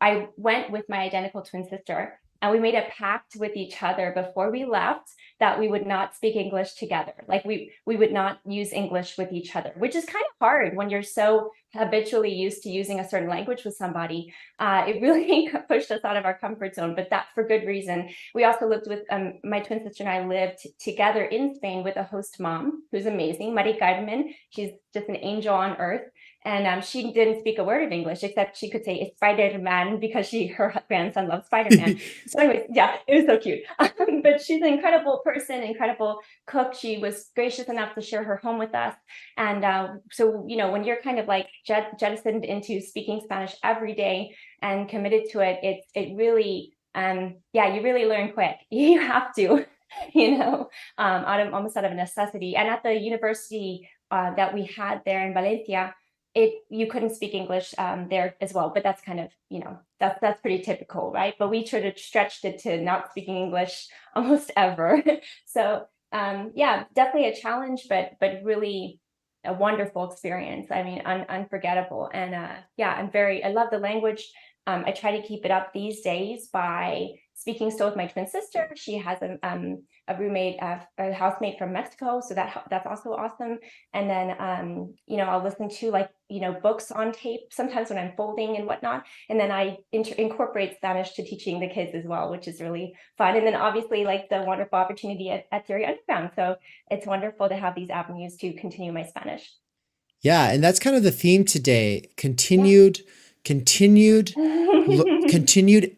I went with my identical twin sister, and we made a pact with each other before we left that we would not speak English together. Like we would not use English with each other, which is kind of hard when you're so habitually used to using a certain language with somebody. It really pushed us out of our comfort zone, but that for good reason. We also lived with, my twin sister and I lived together in Spain with a host mom who's amazing, Mari Carmen. She's just an angel on earth. And she didn't speak a word of English, except she could say Spider-Man because her grandson loves Spider-Man. So anyways, yeah, it was so cute. But she's an incredible person, incredible cook. She was gracious enough to share her home with us. And so, you know, when you're kind of like jettisoned into speaking Spanish every day and committed to it, it really, you really learn quick. You have to, you know, almost out of necessity. And at the university that we had there in Valencia, you couldn't speak English there as well, but that's kind of, you know, that's pretty typical, right? But we sort of stretched it to not speaking English almost ever. So definitely a challenge, but really a wonderful experience. I mean, unforgettable. And I love the language. I try to keep it up these days by speaking still with my twin sister. She has a roommate, a housemate from Mexico, so that's also awesome. And then you know, I'll listen to, like, you know, books on tape sometimes when I'm folding and whatnot. And then I incorporate Spanish to teaching the kids as well, which is really fun. And then obviously, like, the wonderful opportunity at Theory Underground. So it's wonderful to have these avenues to continue my Spanish. Yeah, and that's kind of the theme today. Continued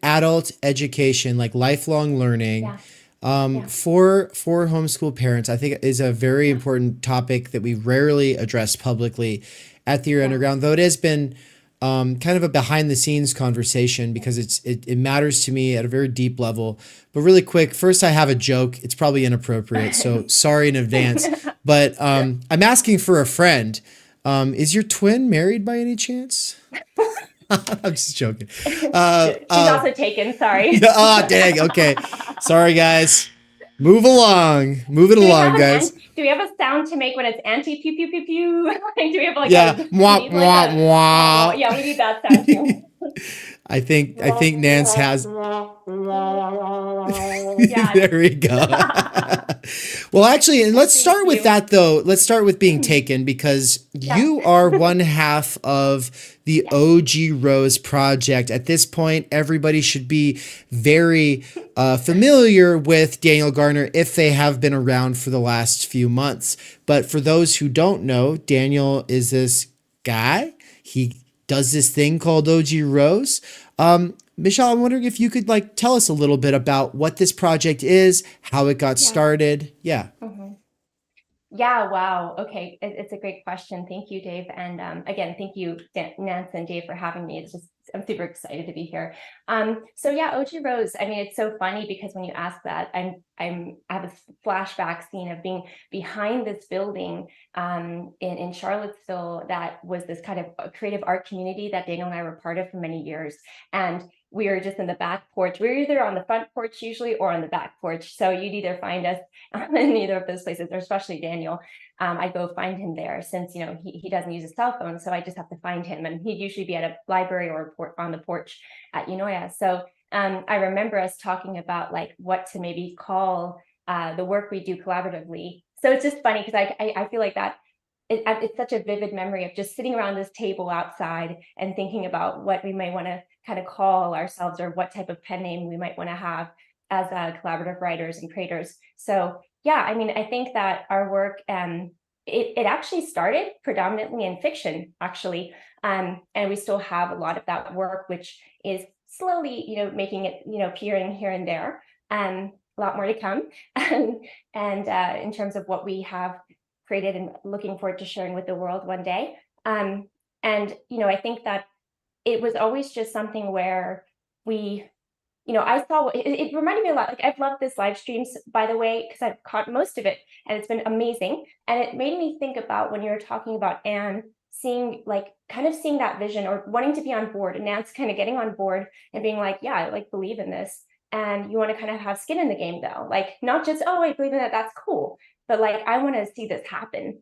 adult education, like lifelong learning. For homeschool parents, I think is a very important topic that we rarely address publicly at Theory Underground, though it has been kind of a behind the scenes conversation because it matters to me at a very deep level. But really quick, first I have a joke. It's probably inappropriate, so sorry in advance. But I'm asking for a friend. Is your twin married by any chance? I'm just joking. She's also taken, sorry. Oh, dang. Okay. Sorry, guys. Move along, guys. Do we have a sound to make when it's anti pew pew pew pew? Do we have like mwah, mwah, mwah. Yeah, we need that sound too. I think Nance has. There we go. Well, actually, let's start with that though. Let's start with being taken, because you are one half of the OG Rose project. At this point, everybody should be very familiar with Daniel Garner if they have been around for the last few months. But for those who don't know, Daniel is this guy. He does this thing called OG Rose. Michelle, I'm wondering if you could tell us a little bit about what this project is, how it got started. Yeah. Mm-hmm. Yeah, wow. Okay. It's a great question. Thank you, Dave. And again, thank you, Nance and Dave, for having me. I'm super excited to be here. So yeah, OG Rose, I mean, it's so funny because when you ask that, I have a flashback scene of being behind this building in Charlottesville that was this kind of creative art community that Daniel and I were part of for many years. And we were just in the back porch. We were either on the front porch usually or on the back porch. So you'd either find us in either of those places, or especially Daniel. I go find him there since, you know, he doesn't use a cell phone. So I just have to find him, and he'd usually be at a library or on the porch at Unoya. So I remember us talking about what to maybe call the work we do collaboratively. So it's just funny because I feel like that it's such a vivid memory of just sitting around this table outside and thinking about what we might want to kind of call ourselves, or what type of pen name we might want to have as collaborative writers and creators. So yeah, I mean, I think that our work, it actually started predominantly in fiction, actually. And we still have a lot of that work, which is slowly, you know, making it, you know, appearing here and there. A lot more to come. And in terms of what we have created and looking forward to sharing with the world one day. And, you know, I think that it was always just something where we I saw it reminded me a lot. Like, I've loved this live streams, by the way, because I've caught most of it and it's been amazing. And it made me think about when you were talking about Anne, seeing that vision or wanting to be on board, and Nan's kind of getting on board and being like, yeah, I like believe in this. And you want to kind of have skin in the game though, like not just, oh, I believe in that, that's cool, but like, I want to see this happen.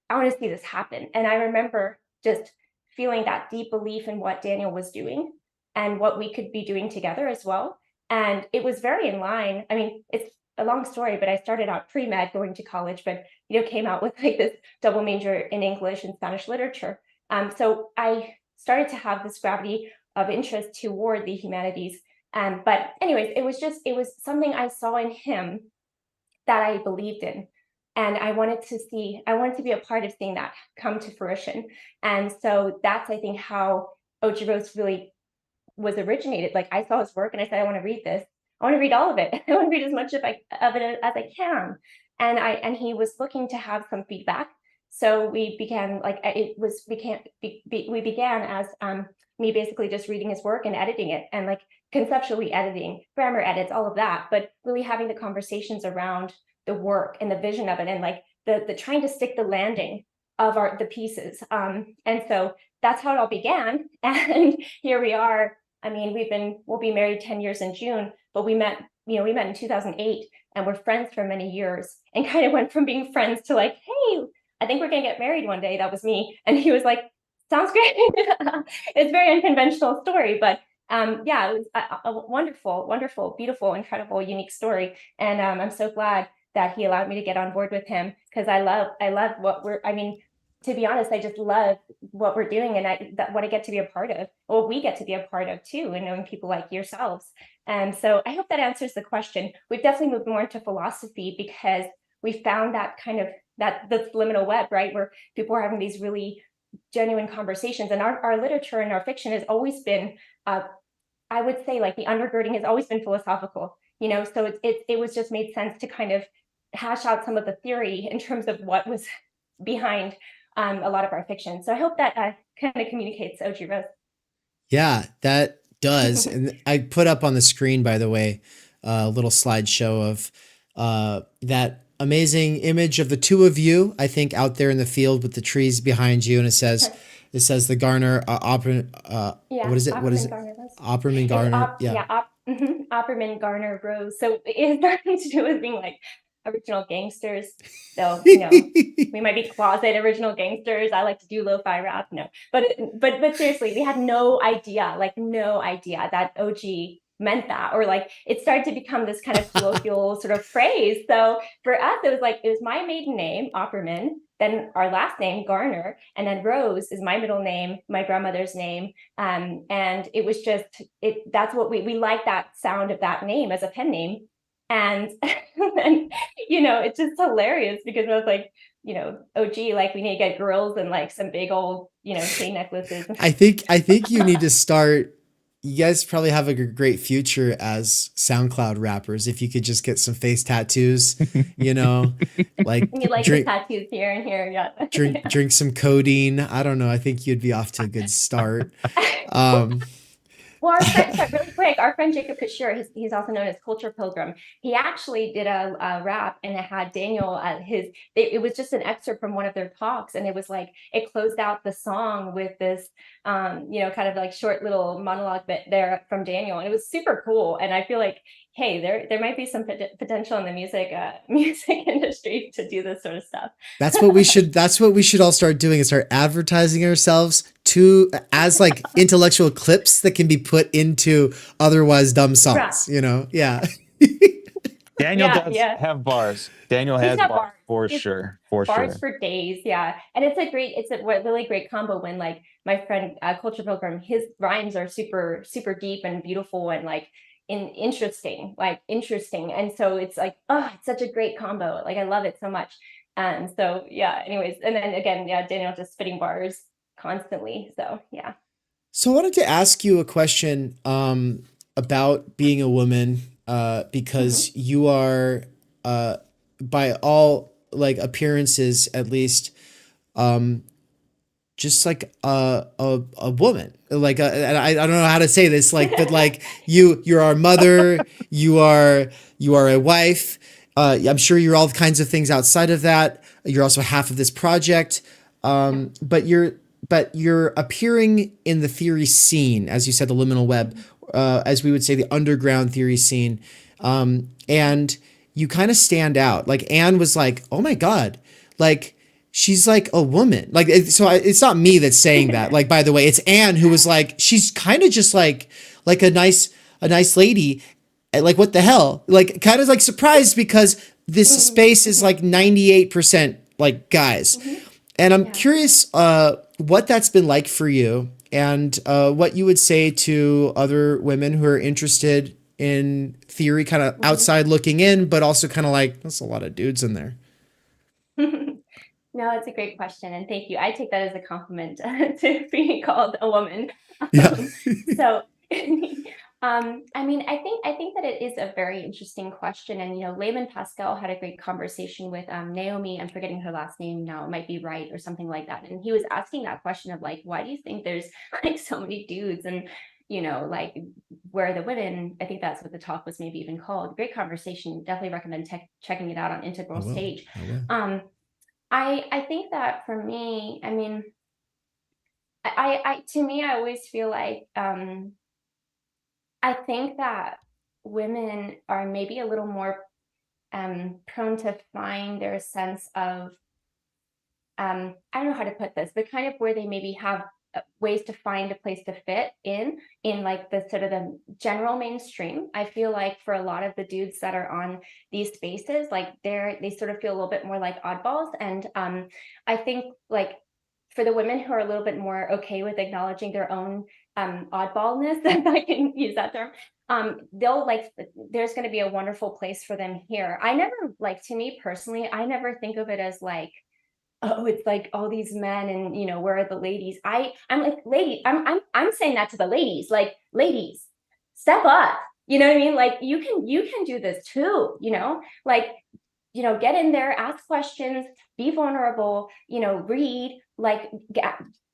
And I remember just feeling that deep belief in what Daniel was doing and what we could be doing together as well. And it was very in line. I mean, it's a long story, but I started out pre-med going to college, but came out with like this double major in English and Spanish literature. So I started to have this gravity of interest toward the humanities. But anyways, it was something I saw in him that I believed in. And I wanted to be a part of seeing that come to fruition. And so that's, I think, how O.G. Rose really was originated. Like, I saw his work and I said, I want to read this. I want to read all of it. I want to read as much of it as I can. And he was looking to have some feedback. So we began, we began as me basically just reading his work and editing it, and like conceptually editing, grammar edits, all of that, but really having the conversations around the work and the vision of it, and like the trying to stick the landing of the pieces. And so that's how it all began. And here we are. I mean, we'll be married 10 years in June, but we met in 2008 and we're friends for many years, and kind of went from being friends to like, hey, I think we're gonna get married one day. That was me. And he was like, sounds great. It's a very unconventional story, but yeah, it was a wonderful, wonderful, beautiful, incredible, unique story. And I'm so glad that he allowed me to get on board with him, because I love to be honest, I just love what we're doing, and what I get to be a part of, or we get to be a part of too, and knowing people like yourselves. And so I hope that answers the question. We've definitely moved more into philosophy because we found that kind of the liminal web, right, where people are having these really genuine conversations. And our literature and our fiction has always been, I would say, like, the undergirding has always been philosophical, so it was just made sense to kind of hash out some of the theory in terms of what was behind a lot of our fiction. So I hope that kind of communicates, O.G. Rose. Yeah, that does. And I put up on the screen, by the way, a little slideshow of that amazing image of the two of you, I think, out there in the field with the trees behind you. And it says the Garner Opperman, what is it? Opperman Garner. Opperman Garner Rose. So it has nothing to do with being like original gangsters. So we might be closet original gangsters. I like to do lo-fi rap. No, but seriously, we had no idea that OG meant that, or like it started to become this kind of colloquial sort of phrase. So for us, it was my maiden name, Opperman, then our last name, Garner, and then Rose is my middle name, my grandmother's name. And it was just, that's what we like, that sound of that name as a pen name. And then, it's just hilarious because I was like, OG, like, we need to get girls and like some big old, chain necklaces. I think you need to start. You guys probably have a great future as SoundCloud rappers if you could just get some face tattoos, like drink tattoos here and here, yeah. drink some codeine. I don't know. I think you'd be off to a good start. Well, our friend, really quick, our friend Jacob Kashir, he's also known as Culture Pilgrim. He actually did a rap, and it had Daniel it was just an excerpt from one of their talks, and it was like, it closed out the song with this, kind of like short little monologue bit there from Daniel, and it was super cool. And I feel like, hey, there might be some potential in the music industry to do this sort of stuff. That's what we should all start doing, is start advertising ourselves as like intellectual clips that can be put into otherwise dumb songs, yeah. Daniel does have bars. Daniel has bars for sure. Bars for days, yeah. And it's a really great combo when, like, my friend Culture Pilgrim, his rhymes are super, super deep and beautiful and like interesting. And so it's like, oh, it's such a great combo. Like, I love it so much. And so, yeah, anyways. And then again, yeah, Daniel just spitting bars constantly. So, yeah. So I wanted to ask you a question about being a woman, because you are, by all like appearances, at least, just like a woman, like and I don't know how to say this, like, but like you're our mother, you are a wife. I'm sure you're all kinds of things outside of that. You're also half of this project, but you're appearing in the theory scene, as you said, the liminal web, as we would say, the underground theory scene, and you kind of stand out. Like Anne was like, oh my God, like. She's like a woman. Like, it's not me that's saying that. Like, by the way, it's Anne who was like, she's kind of just like a nice lady. And like, what the hell? Like, kind of like surprised because this space is like 98% like guys. And I'm curious what that's been like for you and what you would say to other women who are interested in theory, kind of outside looking in, but also kind of like, there's a lot of dudes in there. No, it's a great question, and thank you. I take that as a compliment to being called a woman. Yeah. So, I mean, I think that it is a very interesting question, and Layman Pascal had a great conversation with Naomi. I'm forgetting her last name now. It might be Wright or something like that. And he was asking that question of like, why do you think there's like so many dudes and like where are the women? I think that's what the talk was maybe even called. Great conversation. Definitely recommend checking it out on Integral Stage. I think that for me, I mean, to me, I always feel like I think that women are maybe a little more prone to find their sense of I don't know how to put this, but kind of where they maybe have ways to find a place to fit in like the sort of the general mainstream. I feel like for a lot of the dudes that are on these spaces, like they sort of feel a little bit more like oddballs. And I think like for the women who are a little bit more okay with acknowledging their own oddballness, if I can use that term, they'll like, there's going to be a wonderful place for them here. I never, like, to me personally, I never think of it as like, oh, it's like all these men and where are the ladies? I'm like, lady, I'm saying that to the ladies, like, ladies, step up. You know what I mean? Like you can do this too, like, get in there, ask questions, be vulnerable, read, like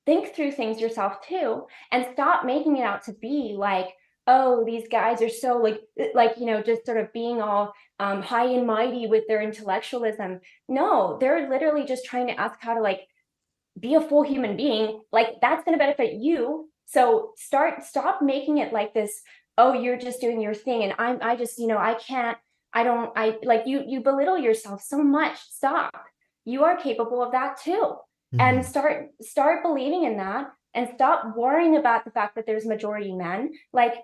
think through things yourself too, and stop making it out to be like, oh, these guys are so like just sort of being all high and mighty with their intellectualism. No, they're literally just trying to ask how to like be a full human being. Like that's going to benefit you. So stop making it like this. Oh, you're just doing your thing, and I just I like you belittle yourself so much. Stop. You are capable of that too, and start believing in that, and stop worrying about the fact that there's majority men. Like,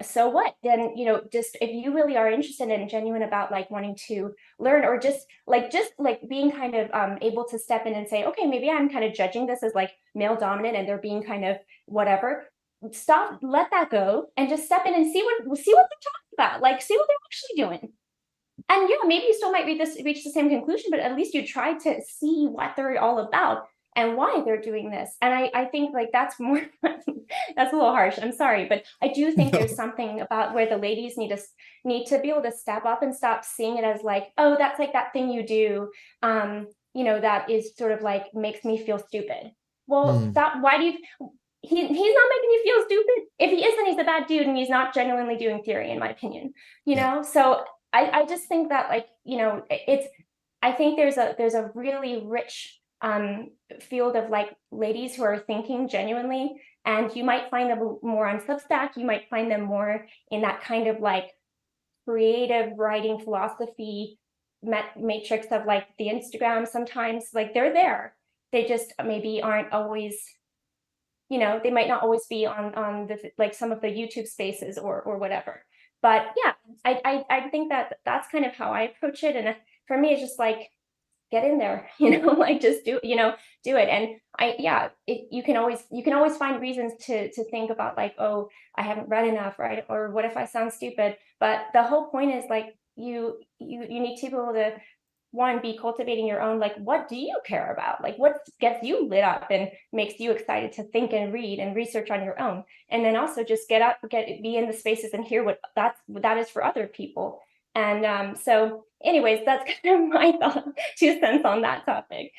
so what then? Just if you really are interested and genuine about like wanting to learn, or just like being kind of able to step in and say, okay, maybe I'm kind of judging this as like male dominant and they're being kind of whatever. Stop, let that go, and just step in and see what they're talking about. Like, see what they're actually doing. And yeah, maybe you still might reach the same conclusion, but at least you try to see what they're all about and why they're doing this. And I think like that's more, that's a little harsh, I'm sorry, but I do think there's something about where the ladies need to be able to step up and stop seeing it as like, oh, that's like that thing you do, that is sort of like makes me feel stupid. Well, stop. Why do you? He's not making you feel stupid. If he is, then he's a bad dude, and he's not genuinely doing theory, in my opinion. So I just think that like I think there's a really rich field of like ladies who are thinking genuinely, and you might find them more on Substack. You might find them more in that kind of like creative writing philosophy matrix of like the Instagram. Sometimes like they're there. They just maybe aren't always. They might not always be on the like some of the YouTube spaces or whatever. But yeah, I think that's kind of how I approach it. And for me, it's just like, get in there, like just do it. And you can always find reasons to think about like, oh, I haven't read enough, right? Or what if I sound stupid? But the whole point is like, you need to be able to, one, be cultivating your own, like, what do you care about? Like, what gets you lit up and makes you excited to think and read and research on your own? And then also just be in the spaces and hear what that is for other people. And so anyways, that's kind of my 2 cents on that topic.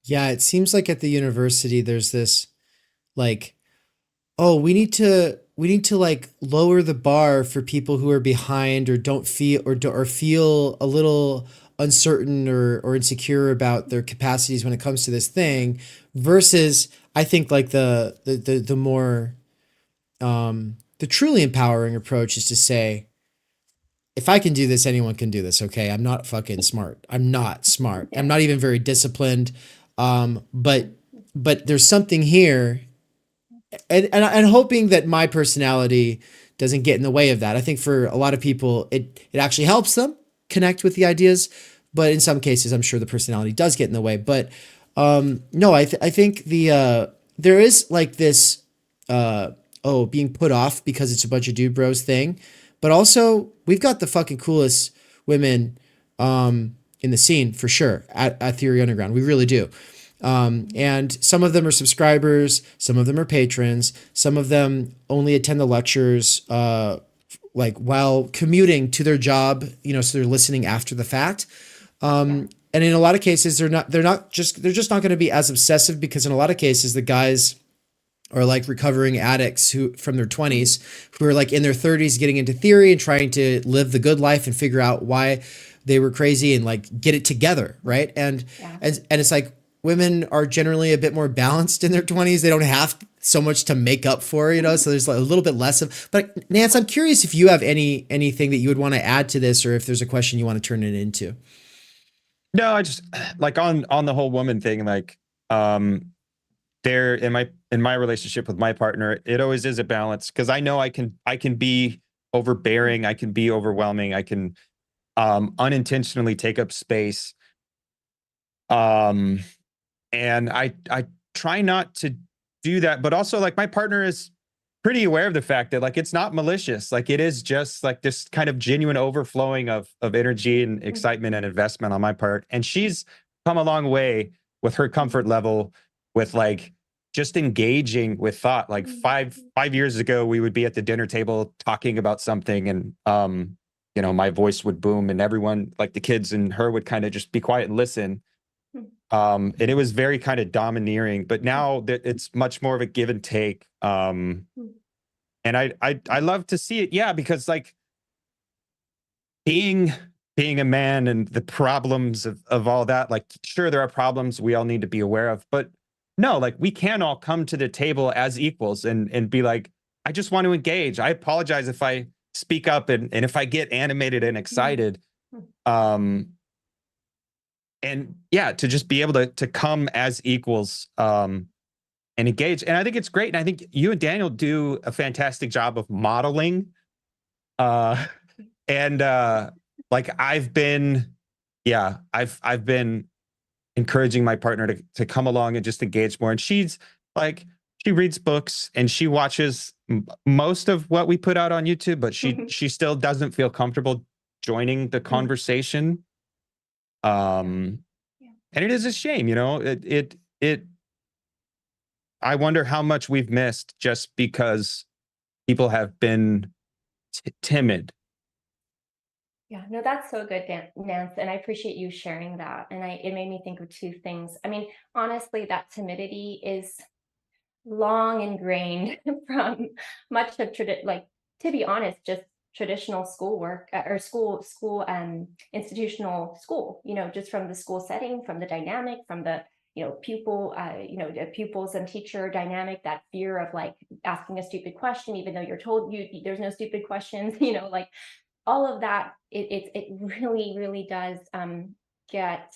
Yeah, it seems like at the university there's this like, oh, we need to like lower the bar for people who are behind or don't feel or feel a little uncertain or insecure about their capacities when it comes to this thing, versus I think like the more the truly empowering approach is to say, if I can do this, anyone can do this. Okay. I'm not fucking smart. I'm not smart. I'm not even very disciplined. But there's something here, and hoping that my personality doesn't get in the way of that. I think for a lot of people, it actually helps them connect with the ideas, but in some cases, I'm sure the personality does get in the way. But no, I think there is like this being put off because it's a bunch of dude bros thing, but also we've got the fucking coolest women in the scene for sure at Theory Underground. We really do. And some of them are subscribers, some of them are patrons, some of them only attend the lectures like while commuting to their job, so they're listening after the fact. And in a lot of cases, they're just not going to be as obsessive, because in a lot of cases, the guys are like recovering addicts who from their 20s who are like in their 30s getting into theory and trying to live the good life and figure out why they were crazy and like get it together, right? And it's like, women are generally a bit more balanced in their 20s. They don't have so much to make up for, so there's like a little bit less of. But Nance, I'm curious if you have anything that you would want to add to this, or if there's a question you want to turn it into. No, I just like on the whole woman thing, like there in my relationship with my partner, it always is a balance, because I know I can be overbearing, I can be overwhelming, I can unintentionally take up space. And I try not to do that, but also like my partner is pretty aware of the fact that like it's not malicious. Like it is just like this kind of genuine overflowing of energy and excitement and investment on my part. And she's come a long way with her comfort level with like just engaging with thought. Like five years ago, we would be at the dinner table talking about something, and my voice would boom, and everyone, like the kids and her, would kind of just be quiet and listen. And it was very kind of domineering, but now that it's much more of a give and take. And I love to see it. Yeah. Because like being a man and the problems of all that, like, sure, there are problems we all need to be aware of, but no, like we can all come to the table as equals and be like, I just want to engage. I apologize if I speak up and if I get animated and excited. And yeah, to just be able to come as equals and engage. And I think it's great. And I think you and Daniel do a fantastic job of modeling. Like I've been encouraging my partner to come along and just engage more. And she's like, she reads books and she watches most of what we put out on YouTube, but she still doesn't feel comfortable joining the conversation. And it is a shame, I wonder how much we've missed just because people have been timid. Yeah, no, that's so good, Nance, and I appreciate you sharing that. And it made me think of two things. I mean, honestly, that timidity is long ingrained from much of to be honest, just traditional schoolwork or institutional school, just from the school setting, from the dynamic, from the pupil, the pupils and teacher dynamic, that fear of like asking a stupid question, even though you're told there's no stupid questions, like all of that. It really, really does get.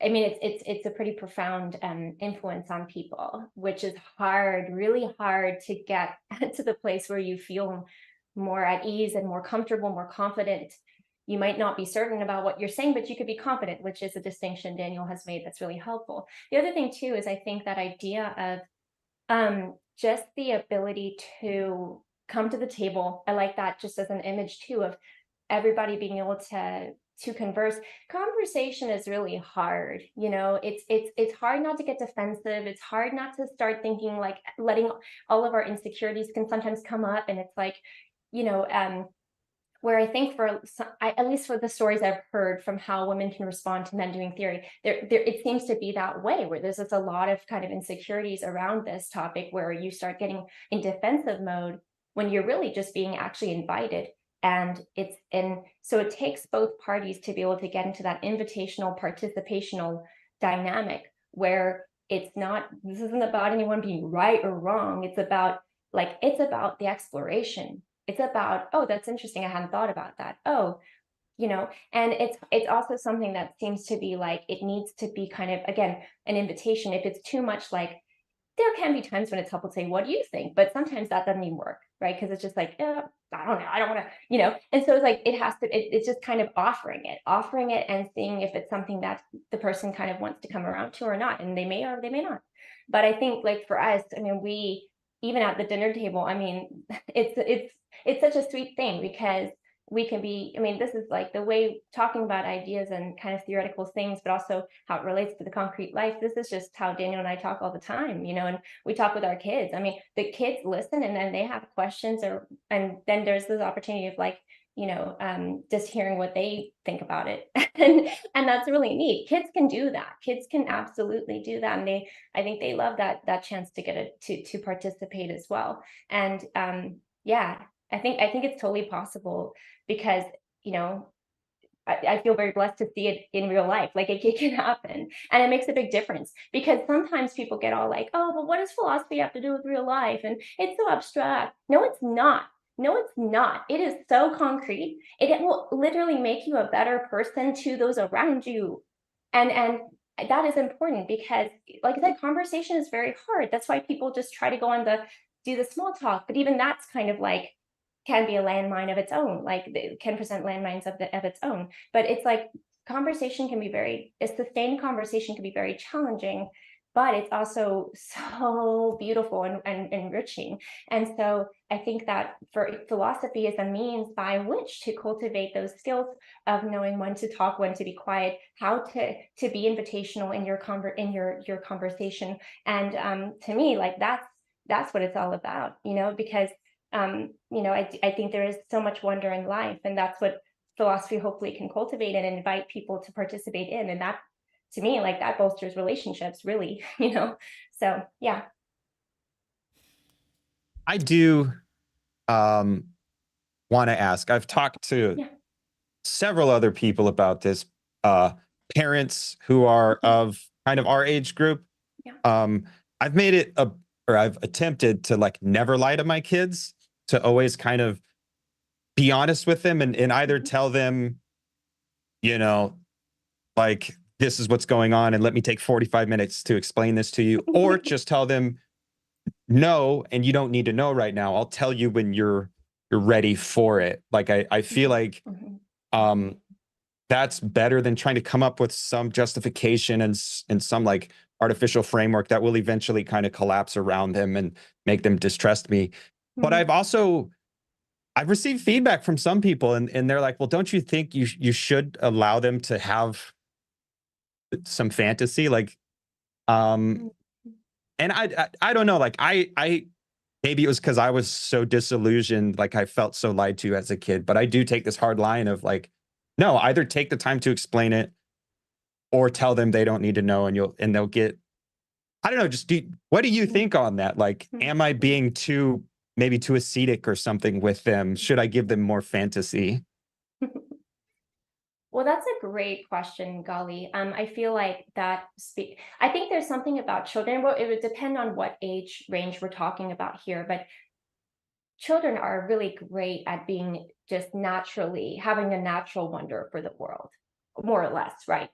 I mean, it's a pretty profound influence on people, which is really hard to get to the place where you feel more at ease and more comfortable, more confident. You might not be certain about what you're saying, but you could be confident, which is a distinction Daniel has made that's really helpful. The other thing too is I think that idea of just the ability to come to the table. I like that just as an image too of everybody being able to converse. Conversation is really hard. It's hard not to get defensive. It's hard not to start thinking like letting all of our insecurities can sometimes come up. And it's like, where I think for some, at least for the stories I've heard from how women can respond to men doing theory, it seems to be that way, where there's just a lot of kind of insecurities around this topic, where you start getting in defensive mode when you're really just being actually invited. And so it takes both parties to be able to get into that invitational, participational dynamic, where this isn't about anyone being right or wrong. It's about the exploration. It's about, oh, that's interesting, I hadn't thought about that. Oh, and it's also something that seems to be like, it needs to be kind of, again, an invitation. If it's too much, like, there can be times when it's helpful to say, what do you think? But sometimes that doesn't even work, right? Because it's just like, I don't know, I don't want to, and so it's like, it's just kind of offering it and seeing if it's something that the person kind of wants to come around to or not. And they may or they may not. But I think, like, for us, I mean, we, even at the dinner table, I mean, it's such a sweet thing, because we can be, I mean, this is like the way talking about ideas and kind of theoretical things, but also how it relates to the concrete life. This is just how Daniel and I talk all the time, and we talk with our kids. I mean, the kids listen, and then they have questions, and then there's this opportunity of, like, just hearing what they think about it. and that's really neat. Kids can do that. Kids can absolutely do that. And I think they love that chance to get to participate as well. And yeah, I think it's totally possible, because, I feel very blessed to see it in real life. Like, it can happen, and it makes a big difference, because sometimes people get all like, oh, but what does philosophy have to do with real life? And it's so abstract. No, it's not. No, it's not. It is so concrete. It will literally make you a better person to those around you. And that is important, because, like I said, conversation is very hard. That's why people just try to go do the small talk. But even that's kind of like, can be a landmine of its own, like it can present landmines of its own. But it's like, a sustained conversation can be very challenging, but it's also so beautiful and enriching. And so I think that for philosophy is a means by which to cultivate those skills of knowing when to talk, when to be quiet, how to be invitational in your conversation. And to me, like, that's what it's all about, because I think there is so much wonder in life, and that's what philosophy hopefully can cultivate and invite people to participate in. And that, to me, like, that bolsters relationships, really, so yeah. I do want to ask, I've talked to several other people about this, parents who are of kind of our age group. I've made it I've attempted to, like, never lie to my kids, to always kind of be honest with them, and either tell them, like, this is what's going on, and let me take 45 minutes to explain this to you, or just tell them, no, and you don't need to know right now. I'll tell you when you're ready for it. Like, I feel like that's better than trying to come up with some justification and some, like, artificial framework that will eventually kind of collapse around them and make them distrust me. But I've received feedback from some people, and they're like, well, don't you think you should allow them to have some fantasy? Like, and I don't know, like, I maybe it was because I was so disillusioned, like, I felt so lied to as a kid, but I do take this hard line of, like, no, either take the time to explain it, or tell them they don't need to know, and they'll get, I don't know, what do you think on that? Like, am I being maybe too ascetic or something with them? Should I give them more fantasy? Well, that's a great question, Golly. I feel like I think there's something about children. Well, it would depend on what age range we're talking about here, but children are really great at being just naturally having a natural wonder for the world, more or less, right?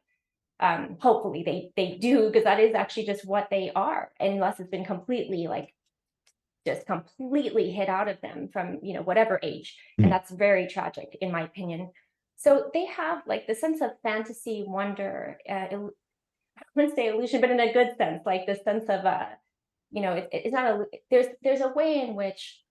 Hopefully they do, because that is actually just what they are, unless it's been completely hit out of them from whatever age, and that's very tragic in my opinion. So they have, like, the sense of fantasy, wonder, I wouldn't say illusion, but in a good sense, like the sense of it's not there's a way in which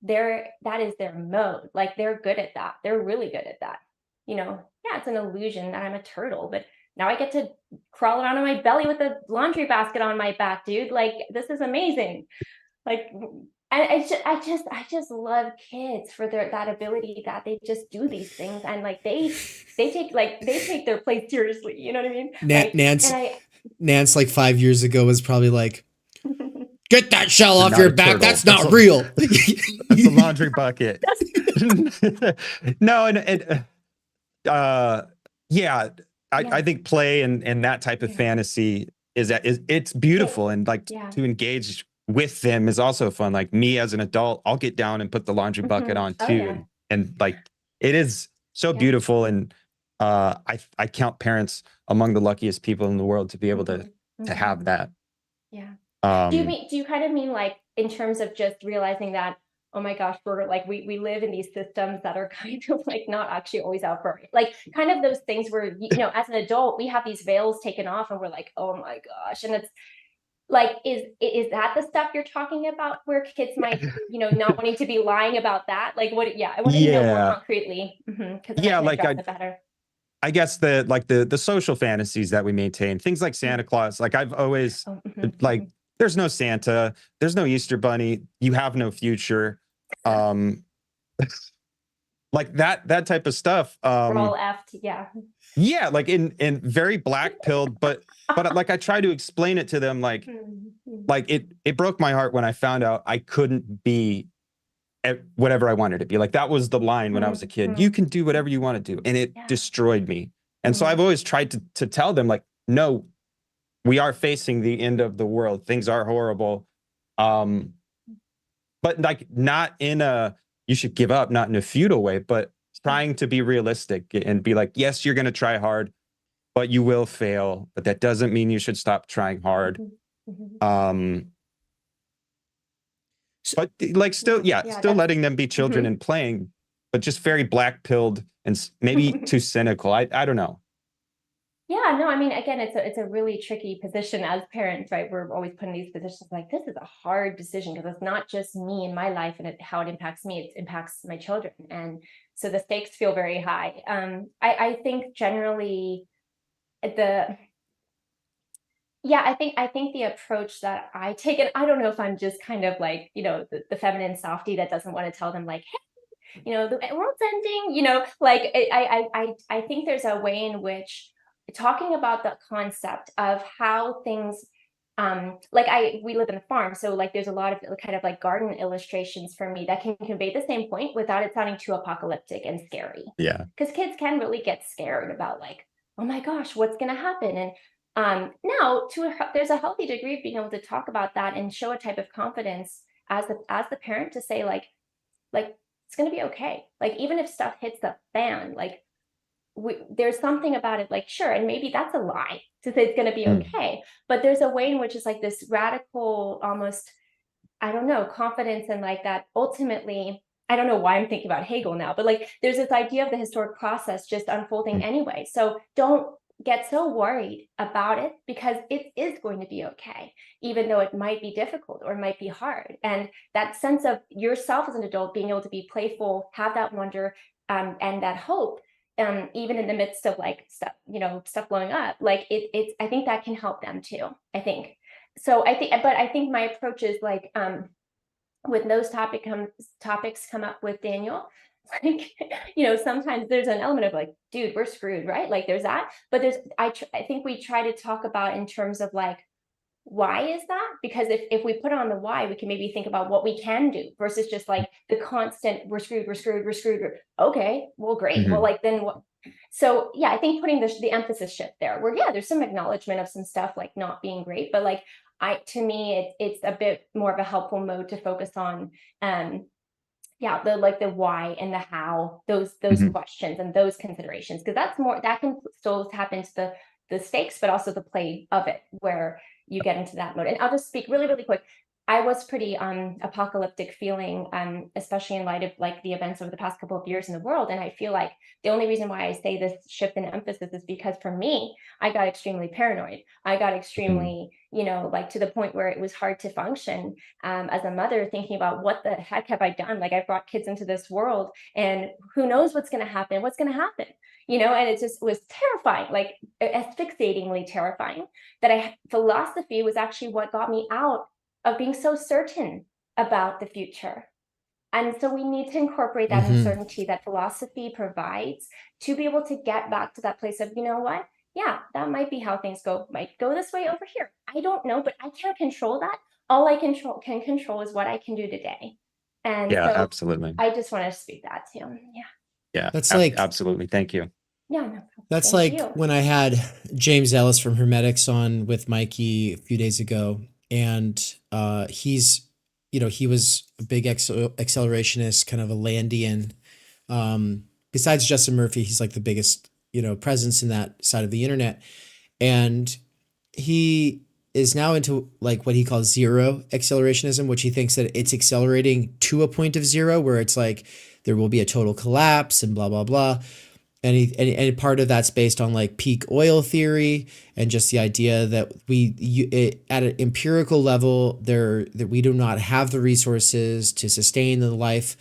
that is their mode. Like, they're good at that. They're really good at that. It's an illusion that I'm a turtle, but now I get to crawl around on my belly with a laundry basket on my back, dude. Like, this is amazing. Like, And I just love kids for that ability that they just do these things, and like they take their play seriously. You know what I mean? Nance like 5 years ago was probably like, get that shell off Not your a back. turtle. That's not real. That's a laundry bucket. No, yeah, I think play and that type of fantasy it's beautiful, and like to engage with them is also fun. Like me as an adult, I'll get down and put the laundry bucket on too, and like it is so beautiful. And I count parents among the luckiest people in the world to be able to have that. Yeah. Do you kind of mean like in terms of just realizing that, oh my gosh, we're like we live in these systems that are kind of like not actually always out for it. Like kind of those things where, you know, as an adult, we have these veils taken off and we're like, oh my gosh. And it's like, is that the stuff you're talking about where kids might, you know, not wanting to be lying about that? Like what, I want to know more concretely. Because I like it better. I guess the social fantasies that we maintain, things like Santa Claus, like I've always like, there's no Santa, there's no Easter Bunny, you have no future. Like that type of stuff. We're all effed, yeah, like in very black pilled, but like I try to explain it to them, like it broke my heart when I found out I couldn't be at whatever I wanted to be. Like that was the line when I was a kid. You can do whatever you want to do, and it destroyed me. And so I've always tried to tell them, like, no, we are facing the end of the world. Things are horrible. But like not in a you should give up, not in a futile way, but trying to be realistic and be like, yes, you're going to try hard, but you will fail. But that doesn't mean you should stop trying hard. But like still letting them be children and playing, but just very black pilled and maybe too cynical. I don't know. Yeah, no, I mean, again, it's a really tricky position as parents, right? We're always put in these positions like, this is a hard decision because it's not just me and my life and how it impacts me, it impacts my children. And so the stakes feel very high. I think generally I think the approach that I take, and I don't know if I'm just kind of like, you know, the feminine softie that doesn't want to tell them like, hey, you know, the world's ending, you know, like I think there's a way in which talking about the concept of how things we live in a farm, so like there's a lot of kind of like garden illustrations for me that can convey the same point without it sounding too apocalyptic and scary. Yeah, because kids can really get scared about like, oh my gosh, what's going to happen. And now there's a healthy degree of being able to talk about that and show a type of confidence as the parent to say like it's going to be okay. Like even if stuff hits the fan, like there's something about it, like, sure, and maybe that's a lie to say it's going to be okay, but there's a way in which it's like this radical, almost, I don't know, confidence and like that ultimately, I don't know why I'm thinking about Hegel now, but like there's this idea of the historic process just unfolding anyway. So don't get so worried about it because it is going to be okay, even though it might be difficult or it might be hard. And that sense of yourself as an adult being able to be playful, have that wonder and that hope, even in the midst of like stuff blowing up, like it's I think that can help them too. I think so. I think my approach is like when those topics come up with Daniel, like, you know, sometimes there's an element of like, dude, we're screwed, right? Like there's that, but I think we try to talk about in terms of like, why is that? Because if we put on the why, we can maybe think about what we can do versus just like the constant we're screwed. Okay, well, great. Well, like then what? So yeah, I think putting the emphasis shift there where there's some acknowledgement of some stuff like not being great, but like to me it's a bit more of a helpful mode to focus on the why and the how, those questions and those considerations, because that's more that can still tap into the stakes, but also the play of it where you get into that mode. And I'll just speak really, really quick. I was pretty apocalyptic feeling, especially in light of like the events over the past couple of years in the world. And I feel like the only reason why I say this shift in emphasis is because for me, I got extremely paranoid. I got extremely, you know, like to the point where it was hard to function as a mother, thinking about what the heck have I done? Like I brought kids into this world and who knows what's going to happen? You know, and it just was terrifying, like asphyxiatingly terrifying. Philosophy was actually what got me out of being so certain about the future. And so we need to incorporate that uncertainty that philosophy provides to be able to get back to that place of, you know what? Yeah, that might be how things might go this way over here. I don't know, but I can't control that. All I can control is what I can do today. And Yeah, so absolutely. I just want to speak that to him. Yeah. Yeah, That's like, absolutely. Thank you. Yeah, no problem. that's Thank like you. when I had James Ellis from Hermetics on with Mikey a few days ago, and he's, he was a big accelerationist, kind of a Landian. Besides Justin Murphy, he's like the biggest, presence in that side of the internet. And he is now into like what he calls zero accelerationism, which he thinks that it's accelerating to a point of zero where it's like there will be a total collapse and blah, blah, blah. And part of that's based on like peak oil theory and just the idea that at an empirical level that we do not have the resources to sustain the life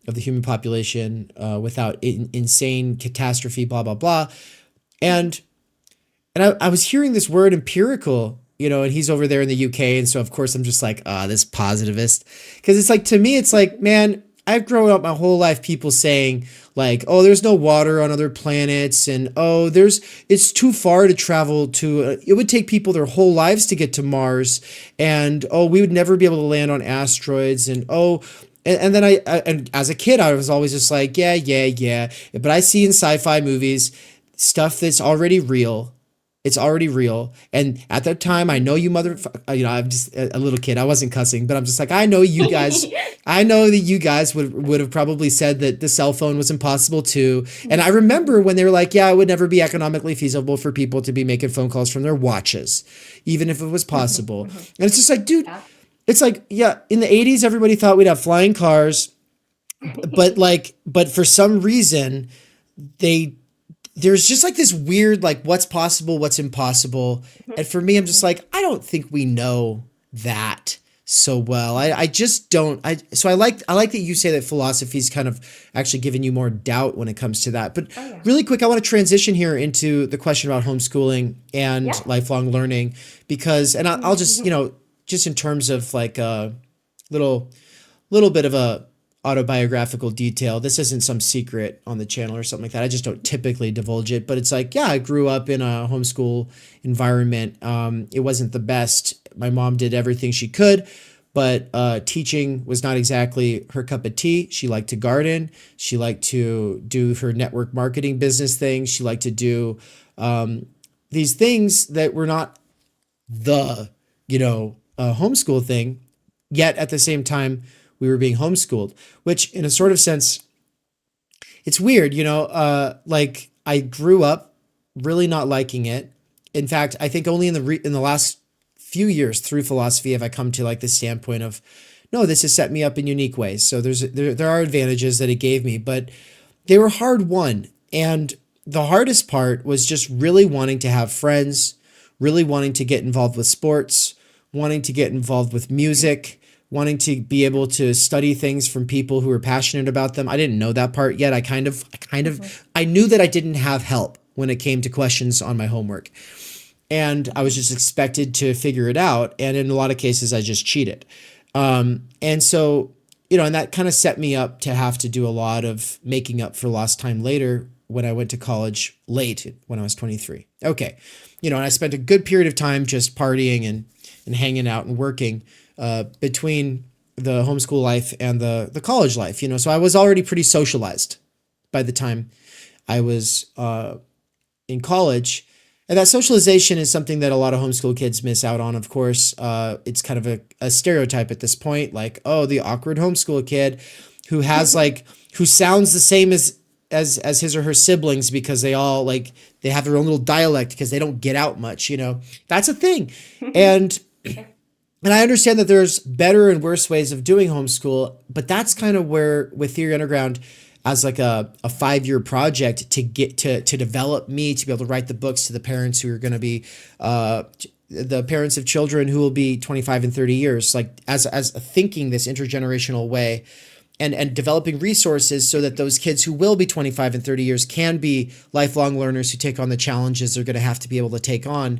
of the human population without insane catastrophe, blah, blah, blah. And I was hearing this word empirical, and he's over there in the UK. And so of course I'm just like, this positivist, because it's like, to me, it's like, man, I've grown up my whole life people saying like, oh, there's no water on other planets, and oh, it's too far to travel to, it would take people their whole lives to get to Mars, and oh, we would never be able to land on asteroids, and oh, and then and as a kid, I was always just like, yeah. But I see in sci-fi movies stuff that's already real. It's already real. And at that time, I know you I'm just a little kid. I wasn't cussing, but I'm just like, I know you guys, I know that you guys would have probably said that the cell phone was impossible too. And I remember when they were like, yeah, it would never be economically feasible for people to be making phone calls from their watches, even if it was possible. And it's just like, dude, it's like, yeah, in the 80s, everybody thought we'd have flying cars, but for some reason, there's just like this weird, like what's possible, what's impossible. And for me, I'm just like, I don't think we know that so well. I just don't. So I like that you say that philosophy's kind of actually giving you more doubt when it comes to that. But really quick, I want to transition here into the question about homeschooling and lifelong learning, because, and I'll just, just in terms of like a little bit of a autobiographical detail. This isn't some secret on the channel or something like that. I just don't typically divulge it, but it's like, yeah, I grew up in a homeschool environment. It wasn't the best. My mom did everything she could, but teaching was not exactly her cup of tea. She liked to garden. She liked to do her network marketing business things. She liked to do these things that were not the, homeschool thing, yet at the same time, we were being homeschooled, which in a sort of sense, it's weird, like I grew up really not liking it. In fact, I think only in the last few years through philosophy have I come to like the standpoint of, no, this has set me up in unique ways. So there are advantages that it gave me, but they were hard won. And the hardest part was just really wanting to have friends, really wanting to get involved with sports, wanting to get involved with music, wanting to be able to study things from people who are passionate about them. I didn't know that part yet. I knew that I didn't have help when it came to questions on my homework. And I was just expected to figure it out. And in a lot of cases, I just cheated. And so, and that kind of set me up to have to do a lot of making up for lost time later when I went to college late when I was 23. Okay. And I spent a good period of time just partying and hanging out and working between the homeschool life and the college life, so I was already pretty socialized by the time I was in college. And that socialization is something that a lot of homeschool kids miss out on, of course. It's kind of a stereotype at this point, like, oh, the awkward homeschool kid who has who sounds the same as his or her siblings because they all they have their own little dialect because they don't get out much, that's a thing. And I understand that there's better and worse ways of doing homeschool, but that's kind of where with Theory Underground as like a 5-year project to get to develop me to be able to write the books to the parents who are going to be the parents of children who will be 25 and 30 years, like as thinking this intergenerational way and developing resources so that those kids who will be 25 and 30 years can be lifelong learners who take on the challenges they're going to have to be able to take on.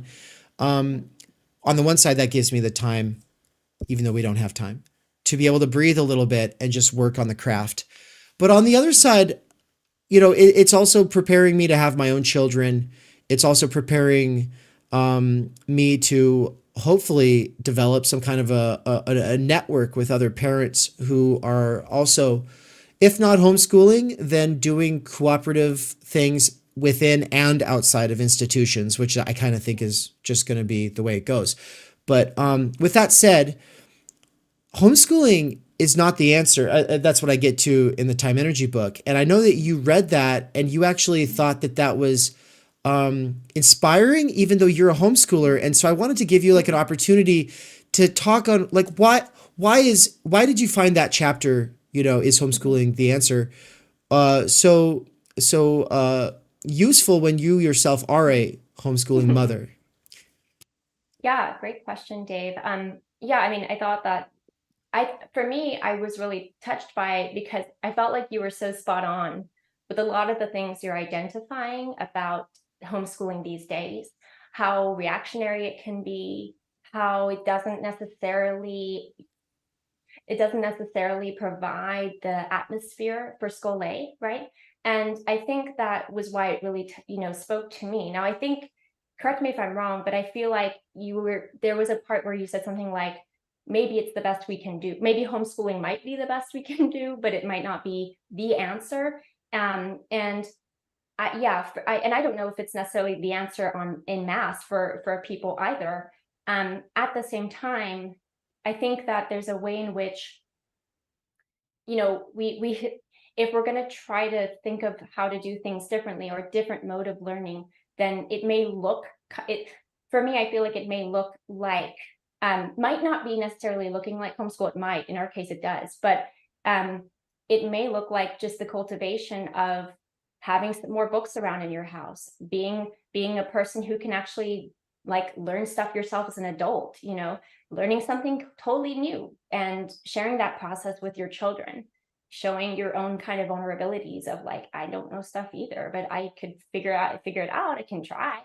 On the one side, that gives me the time, even though we don't have time, to be able to breathe a little bit and just work on the craft. But on the other side, you know, it's also preparing me to have my own children. It's also preparing me to hopefully develop some kind of a network with other parents who are also, if not homeschooling, then doing cooperative things within and outside of institutions, which I kind of think is just going to be the way it goes. But with that said, homeschooling is not the answer. That's what I get to in the Time Energy book. And I know that you read that and you actually thought that that was inspiring, even though you're a homeschooler. And so I wanted to give you like an opportunity to talk on like, why did you find that chapter, you know, is homeschooling the answer, so useful when you yourself are a homeschooling mother? Yeah, great question, Dave. Yeah, I mean, I thought that for me, I was really touched by it because I felt like you were so spot on with a lot of the things you're identifying about homeschooling these days, how reactionary it can be, how it doesn't necessarily provide the atmosphere for Scholé, right? And I think that was why it really, spoke to me. Now, I think, correct me if I'm wrong, but I feel like there was a part where you said something like, maybe it's the best we can do. Maybe homeschooling might be the best we can do, but it might not be the answer. And I don't know if it's necessarily the answer en masse for people either. At the same time, I think that there's a way in which, we if we're going to try to think of how to do things differently or a different mode of learning, then it may look for me, I feel like it may look like might not be necessarily looking like homeschool. It might, in our case, it does, but it may look like just the cultivation of having some more books around in your house, being a person who can actually like learn stuff yourself as an adult, learning something totally new and sharing that process with your children, showing your own kind of vulnerabilities of like, I don't know stuff either, but I could figure it out. I can try,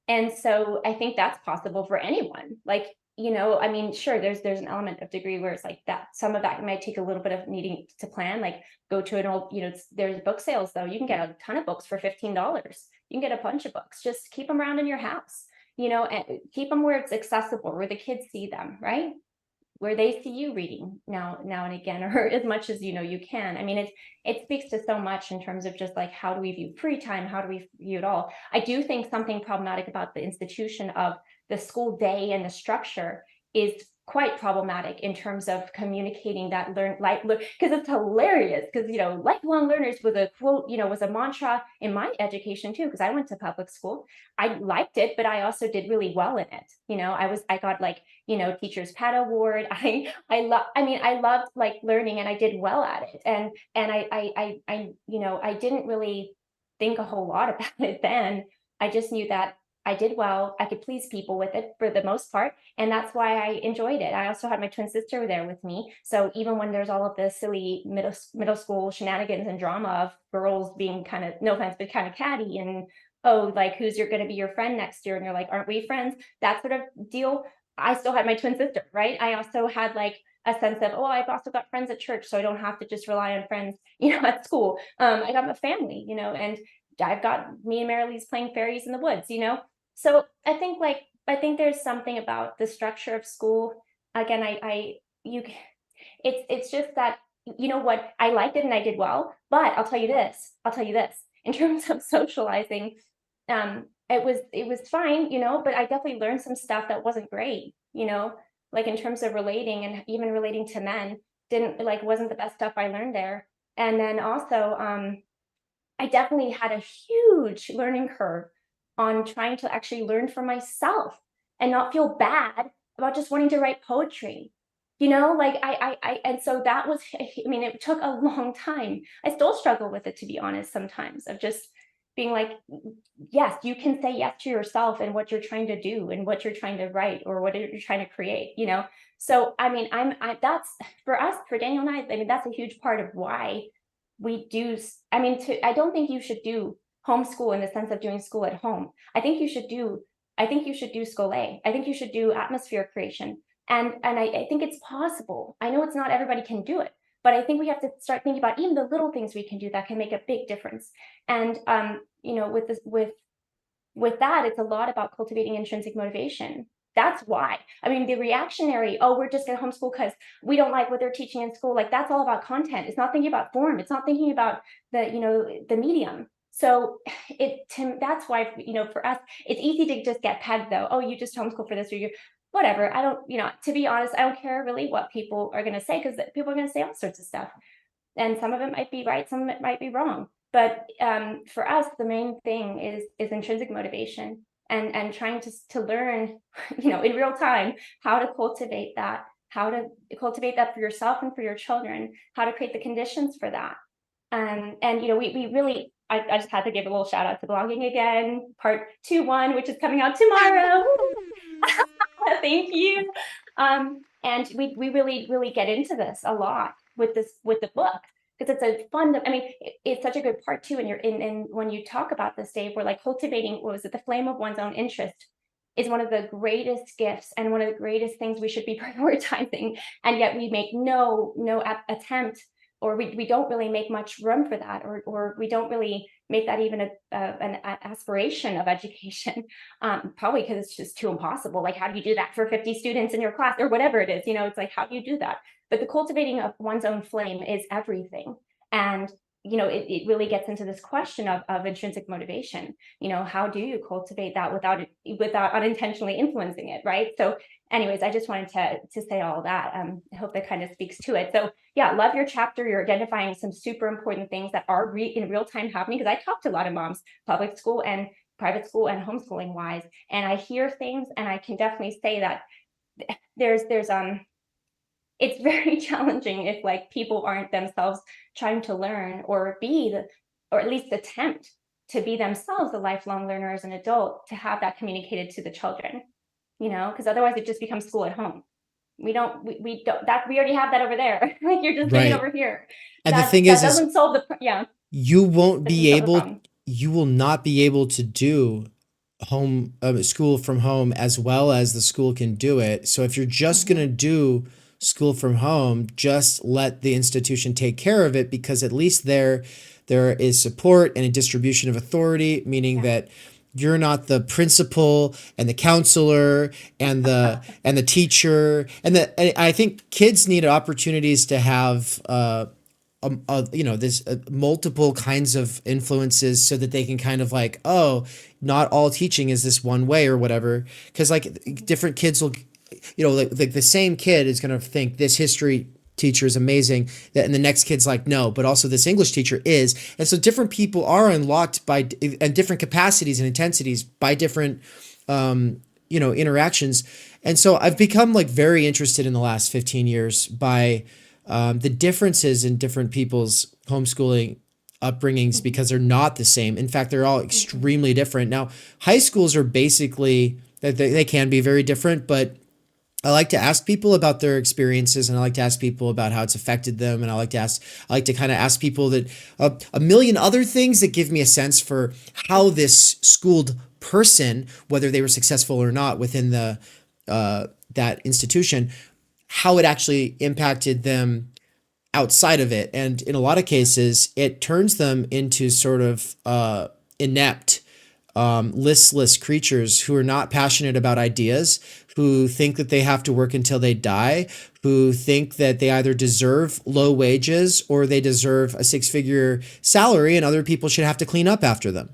and so I think that's possible for anyone. Like, I mean, sure, there's an element of degree where it's like that. Some of that might take a little bit of needing to plan, like go to an old, there's book sales though. You can get a ton of books for $15. You can get a bunch of books. Just keep them around in your house, and keep them where it's accessible, where the kids see them, right? Where they see you reading now and again, or as much as you can. I mean, it speaks to so much in terms of just like, how do we view free time? How do we view it all? I do think something problematic about the institution of the school day and the structure is quite problematic in terms of communicating that because it's hilarious, because lifelong learners was a quote, was a mantra in my education too, because I went to public school. I liked it, but I also did really well in it. I got like teacher's pet award. I loved like learning, and I did well at it, and I didn't really think a whole lot about it then. I just knew that I did well. I could please people with it for the most part. And that's why I enjoyed it. I also had my twin sister there with me. So even when there's all of the silly middle school shenanigans and drama of girls being kind of, no offense, but kind of catty and, oh, like, who's going to be your friend next year? And you're like, aren't we friends? That sort of deal. I still had my twin sister, right? I also had like a sense of, oh, I've also got friends at church, so I don't have to just rely on friends, at school. I got my family, and I've got me and Marilee's playing fairies in the woods, So I think there's something about the structure of school. Again, it's just that, what, I liked it and I did well, but I'll tell you this, in terms of socializing, it was fine, but I definitely learned some stuff that wasn't great, like in terms of relating, and even relating to men wasn't the best stuff I learned there. And then also, I definitely had a huge learning curve on trying to actually learn for myself and not feel bad about just wanting to write poetry, and so that was, it took a long time. I still struggle with it, to be honest, sometimes, of just being like, yes, you can say yes to yourself and what you're trying to do and what you're trying to write or what you're trying to create, So, that's for us, for Daniel and I, that's a huge part of why we do, I don't think you should do homeschool in the sense of doing school at home. I think you should do Scholé. I think you should do atmosphere creation. And I think it's possible. I know it's not everybody can do it, but I think we have to start thinking about even the little things we can do that can make a big difference. And with this, with that, it's a lot about cultivating intrinsic motivation. That's why. I mean, the reactionary, oh, we're just going to homeschool because we don't like what they're teaching in school. Like, that's all about content. It's not thinking about form. It's not thinking about the medium. So that's why, for us, it's easy to just get pegged though. Oh, you just homeschool for this, or you whatever. I don't, to be honest, I don't care really what people are going to say, because people are going to say all sorts of stuff. And some of it might be right, some of it might be wrong. But for us, the main thing is intrinsic motivation, and trying to learn, in real time, how to cultivate that for yourself and for your children, how to create the conditions for that. And we really, I just had to give a little shout out to blogging again, part 2.1, which is coming out tomorrow. Thank you. And we really get into this a lot with the book, because it's a fun, it's such a good part too. And in when you talk about this, Dave, we're like cultivating, the flame of one's own interest is one of the greatest gifts and one of the greatest things we should be prioritizing. And yet we make no attempt, or we don't really make much room for that, or we don't really make that even an aspiration of education, probably because it's just too impossible. Like, how do you do that for 50 students in your class, or whatever it is? It's like, how do you do that? But the cultivating of one's own flame is everything. And it really gets into this question of intrinsic motivation. How do you cultivate that without unintentionally influencing it, right? So anyways, I just wanted to say all that. I hope that kind of speaks to it. So yeah, love your chapter. You're identifying some super important things that are in real time happening, because I talk to a lot of moms, public school and private school and homeschooling wise, and I hear things, and I can definitely say that there's it's very challenging if people aren't themselves trying to learn, or or at least attempt to be themselves a lifelong learner as an adult, to have that communicated to the children, because otherwise it just becomes school at home. We don't we already have that over there. Like, you're just getting over here. And the thing is, doesn't solve the you will not be able to do school from home as well as the school can do it. So if you're just going to do school from home, just let the institution take care of it, because at least there is support and a distribution of authority, meaning that you're not the principal and the counselor and the teacher, and I think kids need opportunities to have multiple kinds of influences, so that they can kind of like, oh, not all teaching is this one way or whatever, because different kids will, like the same kid is going to think this history teacher is amazing, and the next kid's like, no, but also this English teacher is. And so different people are unlocked and different capacities and intensities by different interactions. And so I've become very interested in the last 15 years by the differences in different people's homeschooling upbringings, because they're not the same. In fact, they're all extremely different. Now, high schools are basically, they can be very different, but I like to ask people about their experiences, and I like to ask people about how it's affected them. And I like to kind of ask people that a million other things that give me a sense for how this schooled person, whether they were successful or not within that institution, how it actually impacted them outside of it. And in a lot of cases, it turns them into sort of inept, listless creatures who are not passionate about ideas, who think that they have to work until they die, who think that they either deserve low wages or they deserve a 6-figure salary, and other people should have to clean up after them.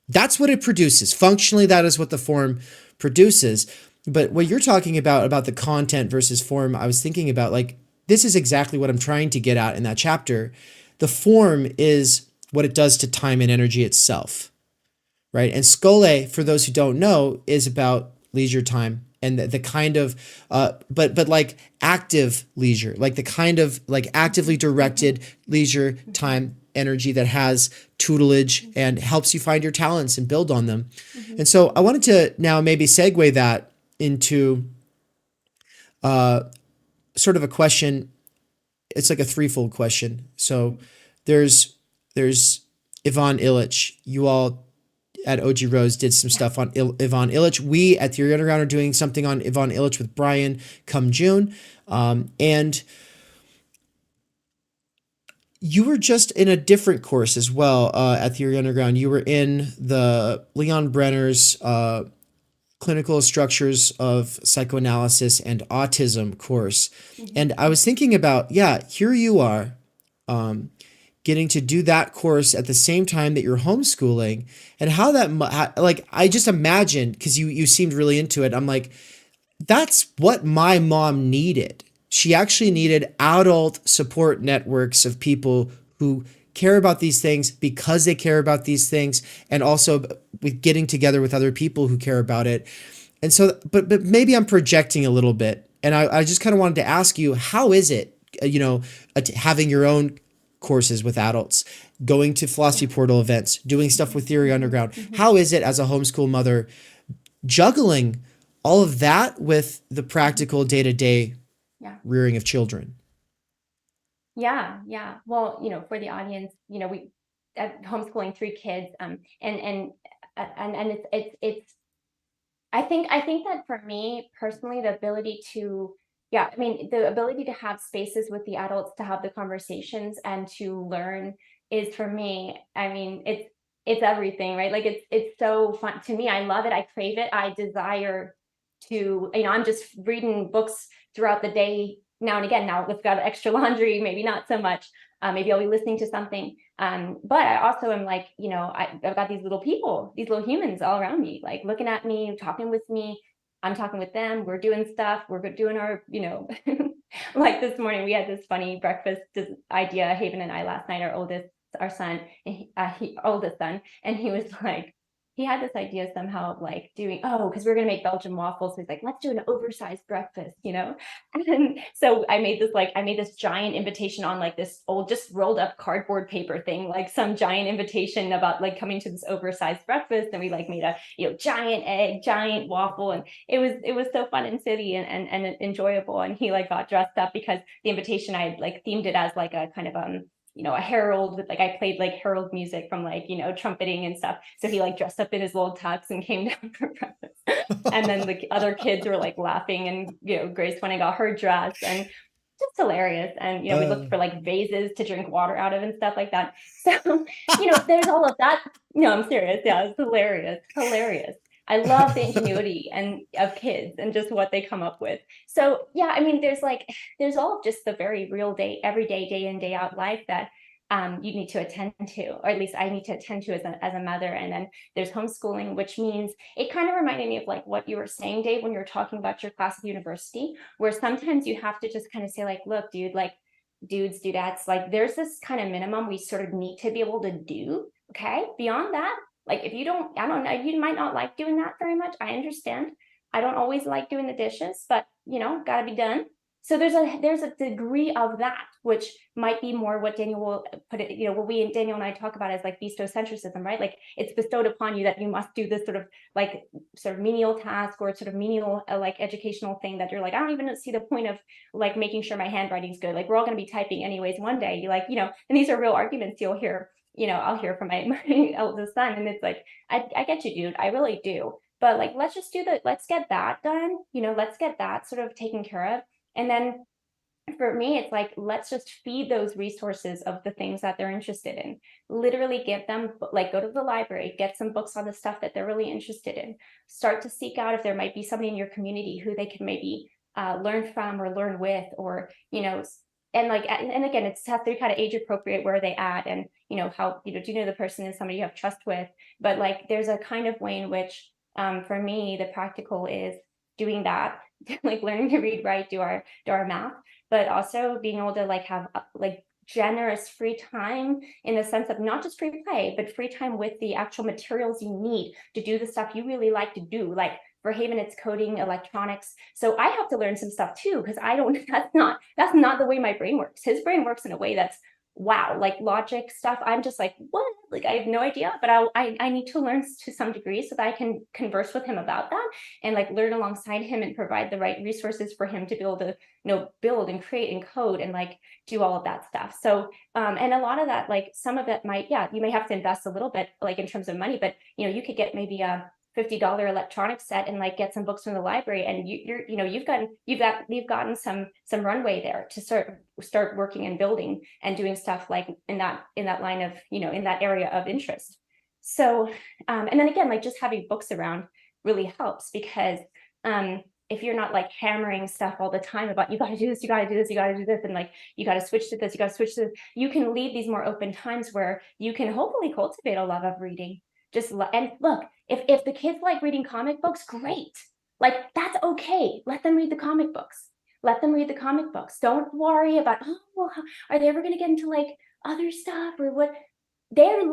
That's what it produces. Functionally, that is what the form produces. But what you're talking about the content versus form, I was thinking about, this is exactly what I'm trying to get at in that chapter. The form is what it does to time and energy itself, right? And Skole, for those who don't know, is about leisure time, and the kind of but active leisure, the kind of actively directed leisure time energy that has tutelage and helps you find your talents and build on them. And so I wanted to now maybe segue that into sort of a question. It's like a threefold question. So there's Ivan Illich. You all at OG Rose did some stuff on Ivan Illich. We at Theory Underground are doing something on Ivan Illich with Bryan come June. And you were just in a different course as well at Theory Underground. You were in the Leon Brenner's Clinical Structures of Psychoanalysis and Autism course. And I was thinking about, here you are getting to do that course at the same time that you're homeschooling, and how that, I just imagined, because you seemed really into it. I'm like, that's what my mom needed. She actually needed adult support networks of people who care about these things because they care about these things, and also with getting together with other people who care about it. And so, but maybe I'm projecting a little bit. And I just kind of wanted to ask you, how is it, having your own courses with adults, going to Philosophy Portal events, doing stuff with Theory Underground? How is it as a homeschool mother juggling all of that with the practical day-to-day rearing of children? Yeah. Well, for the audience, we homeschooling 3 kids, and it's. I think that for me personally, the ability to, the ability to have spaces with the adults to have the conversations and to learn is, for me, it's everything, right? Like it's so fun to me. I love it. I crave it. I desire to, I'm just reading books throughout the day now and again. Now we've got extra laundry, maybe not so much. Maybe I'll be listening to something. But I also am like, I've got these little people, these little humans all around me, like looking at me, talking with me. I'm talking with them. We're doing stuff. We're doing our, like this morning, we had this funny breakfast idea, Haven and I, last night, our oldest son, and he was like, he had this idea somehow of like doing, because we're going to make Belgian waffles. So he's like, let's do an oversized breakfast, And so I made this giant invitation on like this old, just rolled up cardboard paper thing, like some giant invitation about like coming to this oversized breakfast. And we like made a, giant egg, giant waffle. And it was so fun and silly and enjoyable. And he like got dressed up because the invitation, I had like themed it as like a kind of, a herald with like, I played like herald music from like, trumpeting and stuff. So he like dressed up in his little tux and came down for breakfast. And then the other kids were like laughing, and, Grace went and got her dress, and just hilarious. And, we looked for like vases to drink water out of and stuff like that. So, there's all of that. No, I'm serious. Yeah, it's hilarious. I love the ingenuity of kids and just what they come up with. So yeah, there's all of just the very real everyday day in, day out life that you need to attend to, or at least I need to attend to as a mother. And then there's homeschooling, which means it kind of reminded me of like what you were saying, Dave, when you were talking about your class at university, where sometimes you have to just kind of say like, look, dude, like dudes, dudettes, like there's this kind of minimum we sort of need to be able to do. Okay. Beyond that, like if you don't, I don't know, you might not like doing that very much. I understand. I don't always like doing the dishes, but gotta be done. So there's a degree of that, which might be more what Daniel will put it, what Daniel and I talk about as like bestocentrism, right? Like it's bestowed upon you that you must do this sort of menial task or sort of menial like educational thing that you're like, I don't even see the point of like making sure my handwriting's good. Like we're all going to be typing anyways one day. You like, and these are real arguments you'll hear, I'll hear from my eldest son, and it's like, I get you, dude, I really do. But like, let's get that done. Let's get that sort of taken care of. And then for me, it's like, let's just feed those resources of the things that they're interested in. Literally give them, like, go to the library, get some books on the stuff that they're really interested in. Start to seek out if there might be somebody in your community who they can maybe learn from or learn with, or, and like, and again, it's have to be kind of age appropriate where they at, and, how, do you know the person is somebody you have trust with. But like, there's a kind of way in which, for me, the practical is doing that, like learning to read, write, do our math, but also being able to like have like generous free time, in the sense of not just free play, but free time with the actual materials you need to do the stuff you really like to do. Like for Haven, it's coding, electronics. So I have to learn some stuff too, because that's not the way my brain works. His brain works in a way that's wow, like logic stuff, I'm just like, what? Like, I have no idea, but I need to learn to some degree so that I can converse with him about that and like learn alongside him and provide the right resources for him to be able to, build and create and code and like do all of that stuff. So, and a lot of that, like some of it might, you may have to invest a little bit like in terms of money, but you could get maybe a $50 electronic set and like get some books from the library, and you've gotten some runway there to start working and building and doing stuff like in that line of in that area of interest. So and then again, like just having books around really helps, because if you're not like hammering stuff all the time about you got to do this, you got to do this, you got to do this, and like you got to switch to this, you got to switch to this, you can leave these more open times where you can hopefully cultivate a love of reading. And look, if the kids like reading comic books, great. Like that's okay. Let them read the comic books. Let them read the comic books. Don't worry about, oh, well, are they ever going to get into like other stuff or what? They're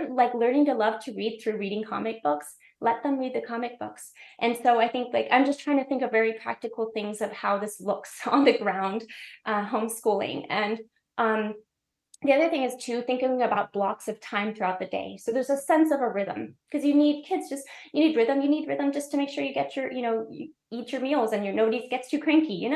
like learning to love to read through reading comic books. Let them read the comic books. And so I think like I'm just trying to think of very practical things of how this looks on the ground, homeschooling. And the other thing is too, thinking about blocks of time throughout the day. So there's a sense of a rhythm, because you need rhythm just to make sure you get your, you eat your meals and nobody gets too cranky,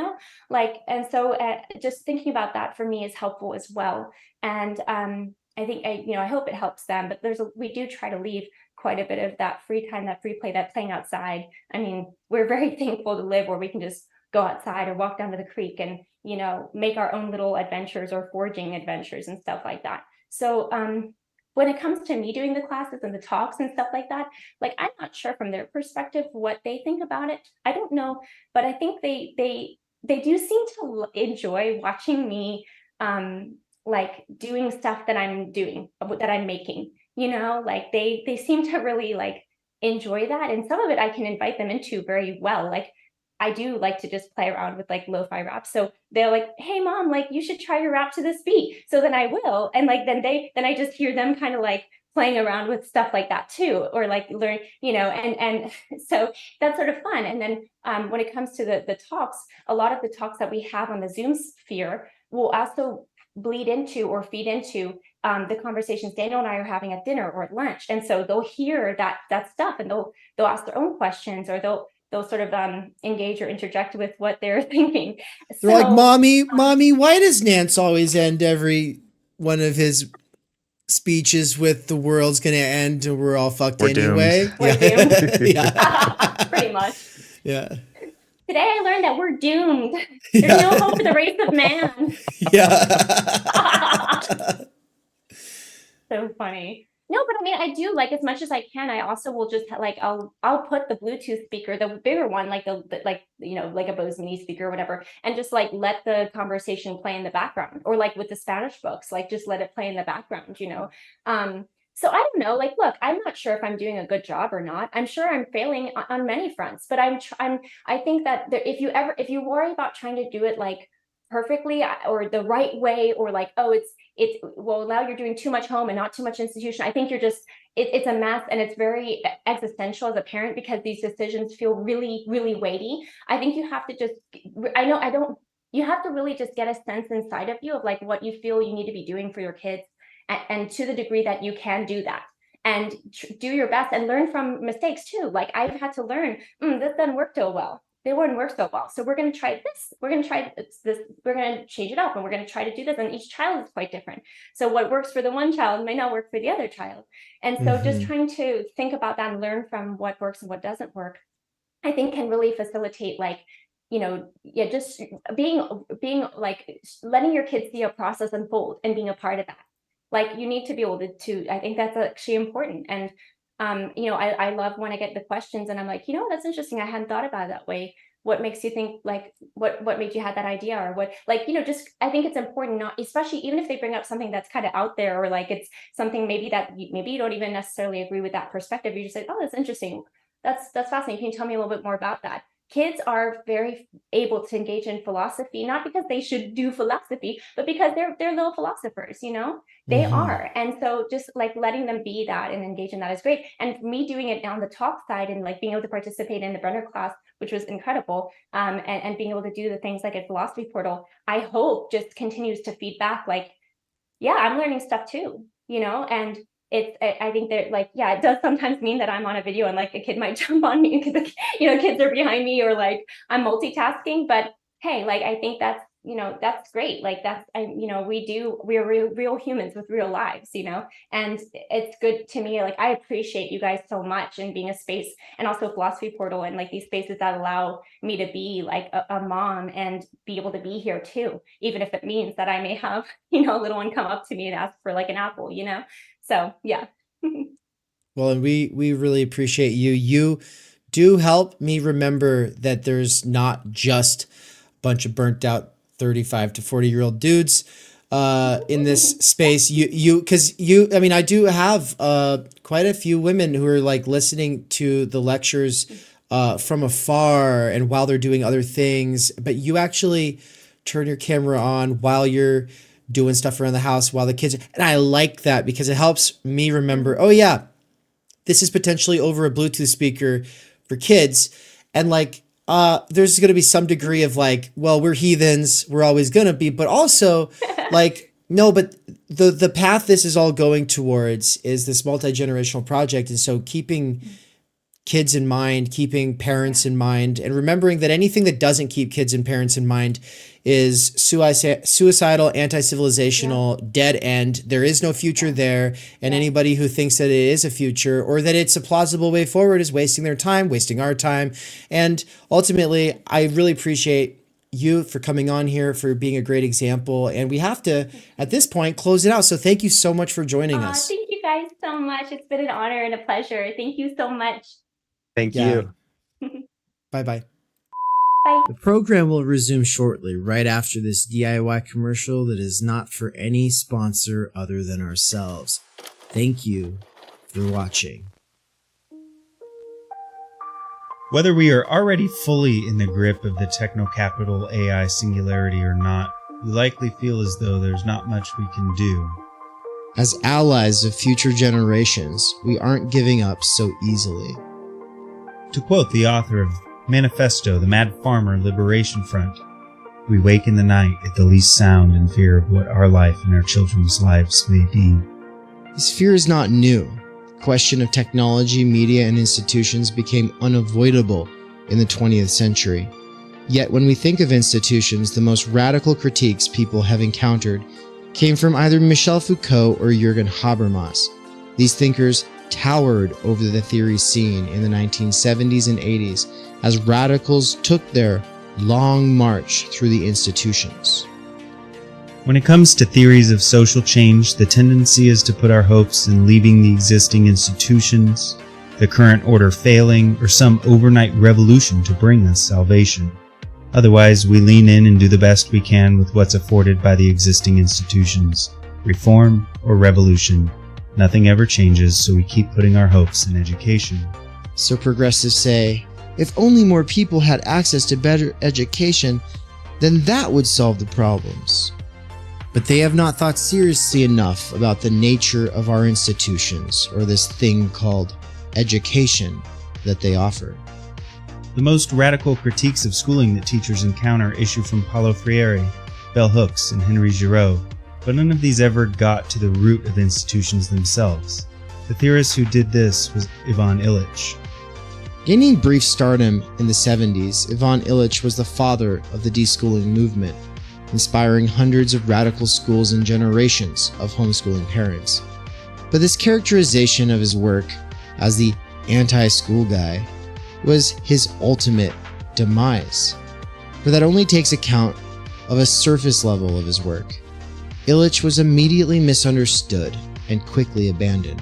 like, and so just thinking about that for me is helpful as well. And I think, I hope it helps them, but we do try to leave quite a bit of that free time, that free play, that playing outside. I mean, we're very thankful to live where we can just go outside or walk down to the creek and, make our own little adventures or foraging adventures and stuff like that. So when it comes to me doing the classes and the talks and stuff like that, like, I'm not sure from their perspective what they think about it. I don't know, but I think they do seem to enjoy watching me like doing stuff that I'm doing, that I'm making, like they seem to really like enjoy that. And some of it I can invite them into very well. Like I do like to just play around with like lo-fi raps. So they're like, hey mom, like you should try your rap to this beat. So then I will. And like, then I just hear them kind of like playing around with stuff like that too, or like learn, and so that's sort of fun. And then when it comes to the talks, a lot of the talks that we have on the Zoom sphere will also bleed into or feed into the conversations Daniel and I are having at dinner or at lunch. And so they'll hear that stuff, and they'll ask their own questions, or they'll sort of engage or interject with what they're thinking. They're like, mommy, why does Nance always end every one of his speeches with the world's gonna end and we're all fucked anyway? We're doomed. Yeah. Pretty much. Yeah. Today I learned that we're doomed. There's no hope for the race of man. Yeah. So funny. No, but I mean, I do, like, as much as I can, I also will just like, I'll put the Bluetooth speaker, the bigger one, like like a Bose Mini speaker or whatever, and just like let the conversation play in the background, or like with the Spanish books, like just let it play in the background, So I don't know, like, look, I'm not sure if I'm doing a good job or not. I'm sure I'm failing on many fronts, but I think that if you worry about trying to do it like perfectly or the right way, or like, oh, well, now you're doing too much home and not too much institution, I think you're just, it's a mess, and it's very existential as a parent, because these decisions feel really, really weighty. I think you have to just, you have to really just get a sense inside of you of like what you feel you need to be doing for your kids, and to the degree that you can do that, and do your best and learn from mistakes too. Like I've had to learn, this doesn't work so well. They wouldn't work so well. So we're going to try this. We're going to try this. We're going to change it up, and we're going to try to do this. And each child is quite different. So what works for the one child may not work for the other child. And so just trying to think about that and learn from what works and what doesn't work, I think can really facilitate, like, just being like letting your kids see a process unfold and being a part of that. Like you need to be able to, I think that's actually important. And I love when I get the questions and I'm like, that's interesting. I hadn't thought about it that way. What makes you think, like, what made you have that idea, or what, like, just, I think it's important, not, especially even if they bring up something that's kind of out there, or like it's something maybe you don't even necessarily agree with that perspective. You just say, oh, that's interesting. That's fascinating. Can you tell me a little bit more about that? Kids are very able to engage in philosophy, not because they should do philosophy, but because they're little philosophers, they are. And so just like letting them be that and engage in that is great. And me doing it on the talk side and like being able to participate in the Brenner class, which was incredible, and being able to do the things like at Philosophy Portal, I hope just continues to feed back, like, yeah, I'm learning stuff too, and I think that like, yeah, it does sometimes mean that I'm on a video and like a kid might jump on me because, kids are behind me, or like I'm multitasking, but hey, like, I think that's, that's great. Like we're real humans with real lives, and it's good to me. Like, I appreciate you guys so much, and being a space, and also Philosophy Portal, and like these spaces that allow me to be like a mom and be able to be here too, even if it means that I may have, a little one come up to me and ask for like an apple, So yeah. Well, and we really appreciate you. You do help me remember that there's not just a bunch of burnt out 35 to 40-year-old dudes in this space. I mean, I do have quite a few women who are like listening to the lectures from afar and while they're doing other things, but you actually turn your camera on while you're doing stuff around the house while the kids, and I like that because it helps me remember, oh yeah, this is potentially over a Bluetooth speaker for kids. And like, there's going to be some degree of like, well, we're heathens, we're always going to be, but also like, no, but the path this is all going towards is this multi-generational project. And so keeping kids in mind, keeping parents in mind, and remembering that anything that doesn't keep kids and parents in mind is suicidal, anti-civilizational, dead end. There is no future there. And anybody who thinks that it is a future or that it's a plausible way forward is wasting their time, wasting our time. And ultimately, I really appreciate you for coming on here, for being a great example. And we have to, at this point, close it out. So thank you so much for joining us. Thank you guys so much. It's been an honor and a pleasure. Thank you so much. Thank you. Bye-bye. Bye. The program will resume shortly, right after this DIY commercial that is not for any sponsor other than ourselves. Thank you for watching. Whether we are already fully in the grip of the techno-capital AI singularity or not, we likely feel as though there's not much we can do. As allies of future generations, we aren't giving up so easily. To quote the author of Manifesto, the Mad Farmer Liberation Front, we wake in the night at the least sound in fear of what our life and our children's lives may be. This fear is not new. The question of technology, media, and institutions became unavoidable in the 20th century. Yet when we think of institutions, the most radical critiques people have encountered came from either Michel Foucault or Jürgen Habermas. These thinkers towered over the theory scene in the 1970s and 80s as radicals took their long march through the institutions. When it comes to theories of social change, the tendency is to put our hopes in leaving the existing institutions, the current order failing, or some overnight revolution to bring us salvation. Otherwise, we lean in and do the best we can with what's afforded by the existing institutions. Reform or revolution, nothing ever changes, so we keep putting our hopes in education. So progressives say, if only more people had access to better education, then that would solve the problems. But they have not thought seriously enough about the nature of our institutions, or this thing called education that they offer. The most radical critiques of schooling that teachers encounter issue from Paulo Freire, Bell Hooks, and Henry Giraud, but none of these ever got to the root of institutions themselves. The theorist who did this was Ivan Illich. Gaining brief stardom in the 70s, Ivan Illich was the father of the deschooling movement, inspiring hundreds of radical schools and generations of homeschooling parents. But this characterization of his work as the anti-school guy was his ultimate demise, for that only takes account of a surface level of his work. Illich was immediately misunderstood and quickly abandoned.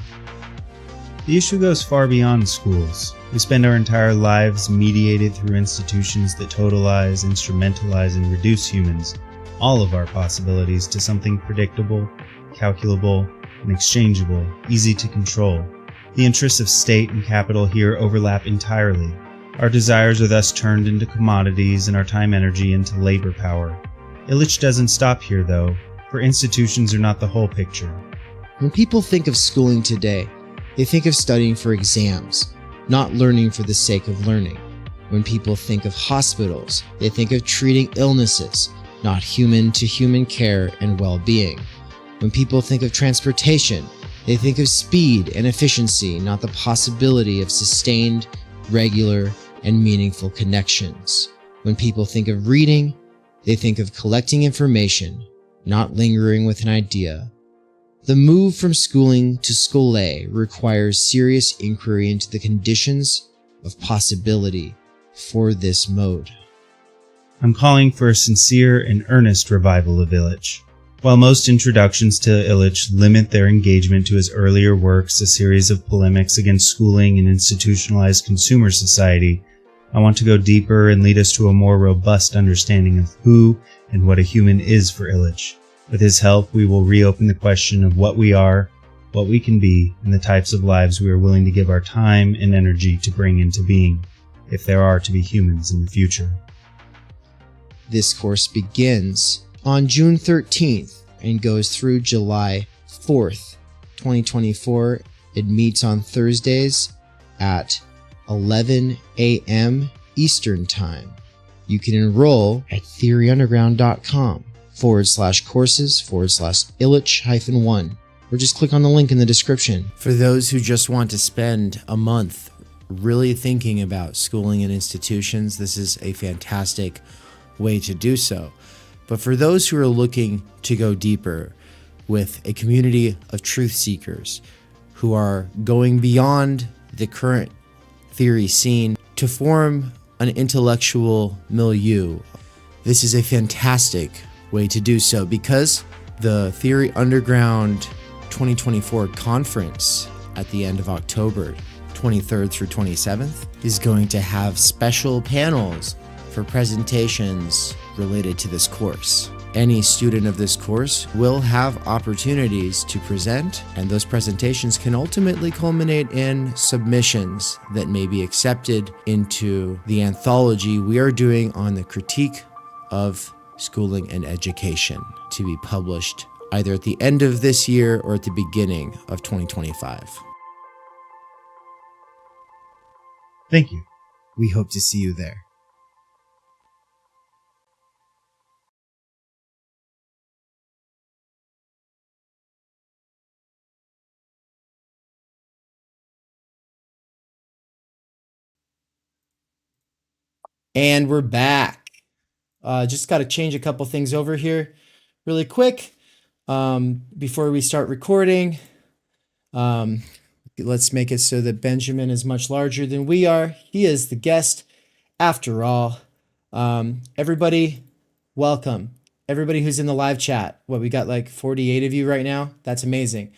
The issue goes far beyond schools. We spend our entire lives mediated through institutions that totalize, instrumentalize, and reduce humans, all of our possibilities, to something predictable, calculable, and exchangeable, easy to control. The interests of state and capital here overlap entirely. Our desires are thus turned into commodities and our time energy into labor power. Illich doesn't stop here, though, for institutions are not the whole picture. When people think of schooling today, they think of studying for exams, not learning for the sake of learning. When people think of hospitals, they think of treating illnesses, not human-to-human care and well-being. When people think of transportation, they think of speed and efficiency, not the possibility of sustained, regular, and meaningful connections. When people think of reading, they think of collecting information, not lingering with an idea. The move from schooling to scole requires serious inquiry into the conditions of possibility for this mode. I'm calling for a sincere and earnest revival of Illich. While most introductions to Illich limit their engagement to his earlier works, a series of polemics against schooling and institutionalized consumer society, I want to go deeper and lead us to a more robust understanding of who and what a human is for Illich. With his help, we will reopen the question of what we are, what we can be, and the types of lives we are willing to give our time and energy to bring into being, if there are to be humans in the future. This course begins on June 13th and goes through July 4th, 2024. It meets on Thursdays at 11 a.m. Eastern Time. You can enroll at theoryunderground.com/courses/Illich-1, or just click on the link in the description. For those who just want to spend a month really thinking about schooling and institutions, this is a fantastic way to do so. But for those who are looking to go deeper with a community of truth seekers who are going beyond the current theory scene to form an intellectual milieu, this is a fantastic way to do so, because the Theory Underground 2024 conference at the end of October 23rd through 27th is going to have special panels for presentations related to this course. Any student of this course will have opportunities to present, and those presentations can ultimately culminate in submissions that may be accepted into the anthology we are doing on the critique of schooling and education, to be published either at the end of this year or at the beginning of 2025. Thank you. We hope to see you there. And we're back. Just got to change a couple things over here really quick before we start recording. Let's make it so that Benjamin is much larger than we are. He is the guest after all. Everybody, welcome. Everybody who's in the live chat. We got like 48 of you right now? That's amazing.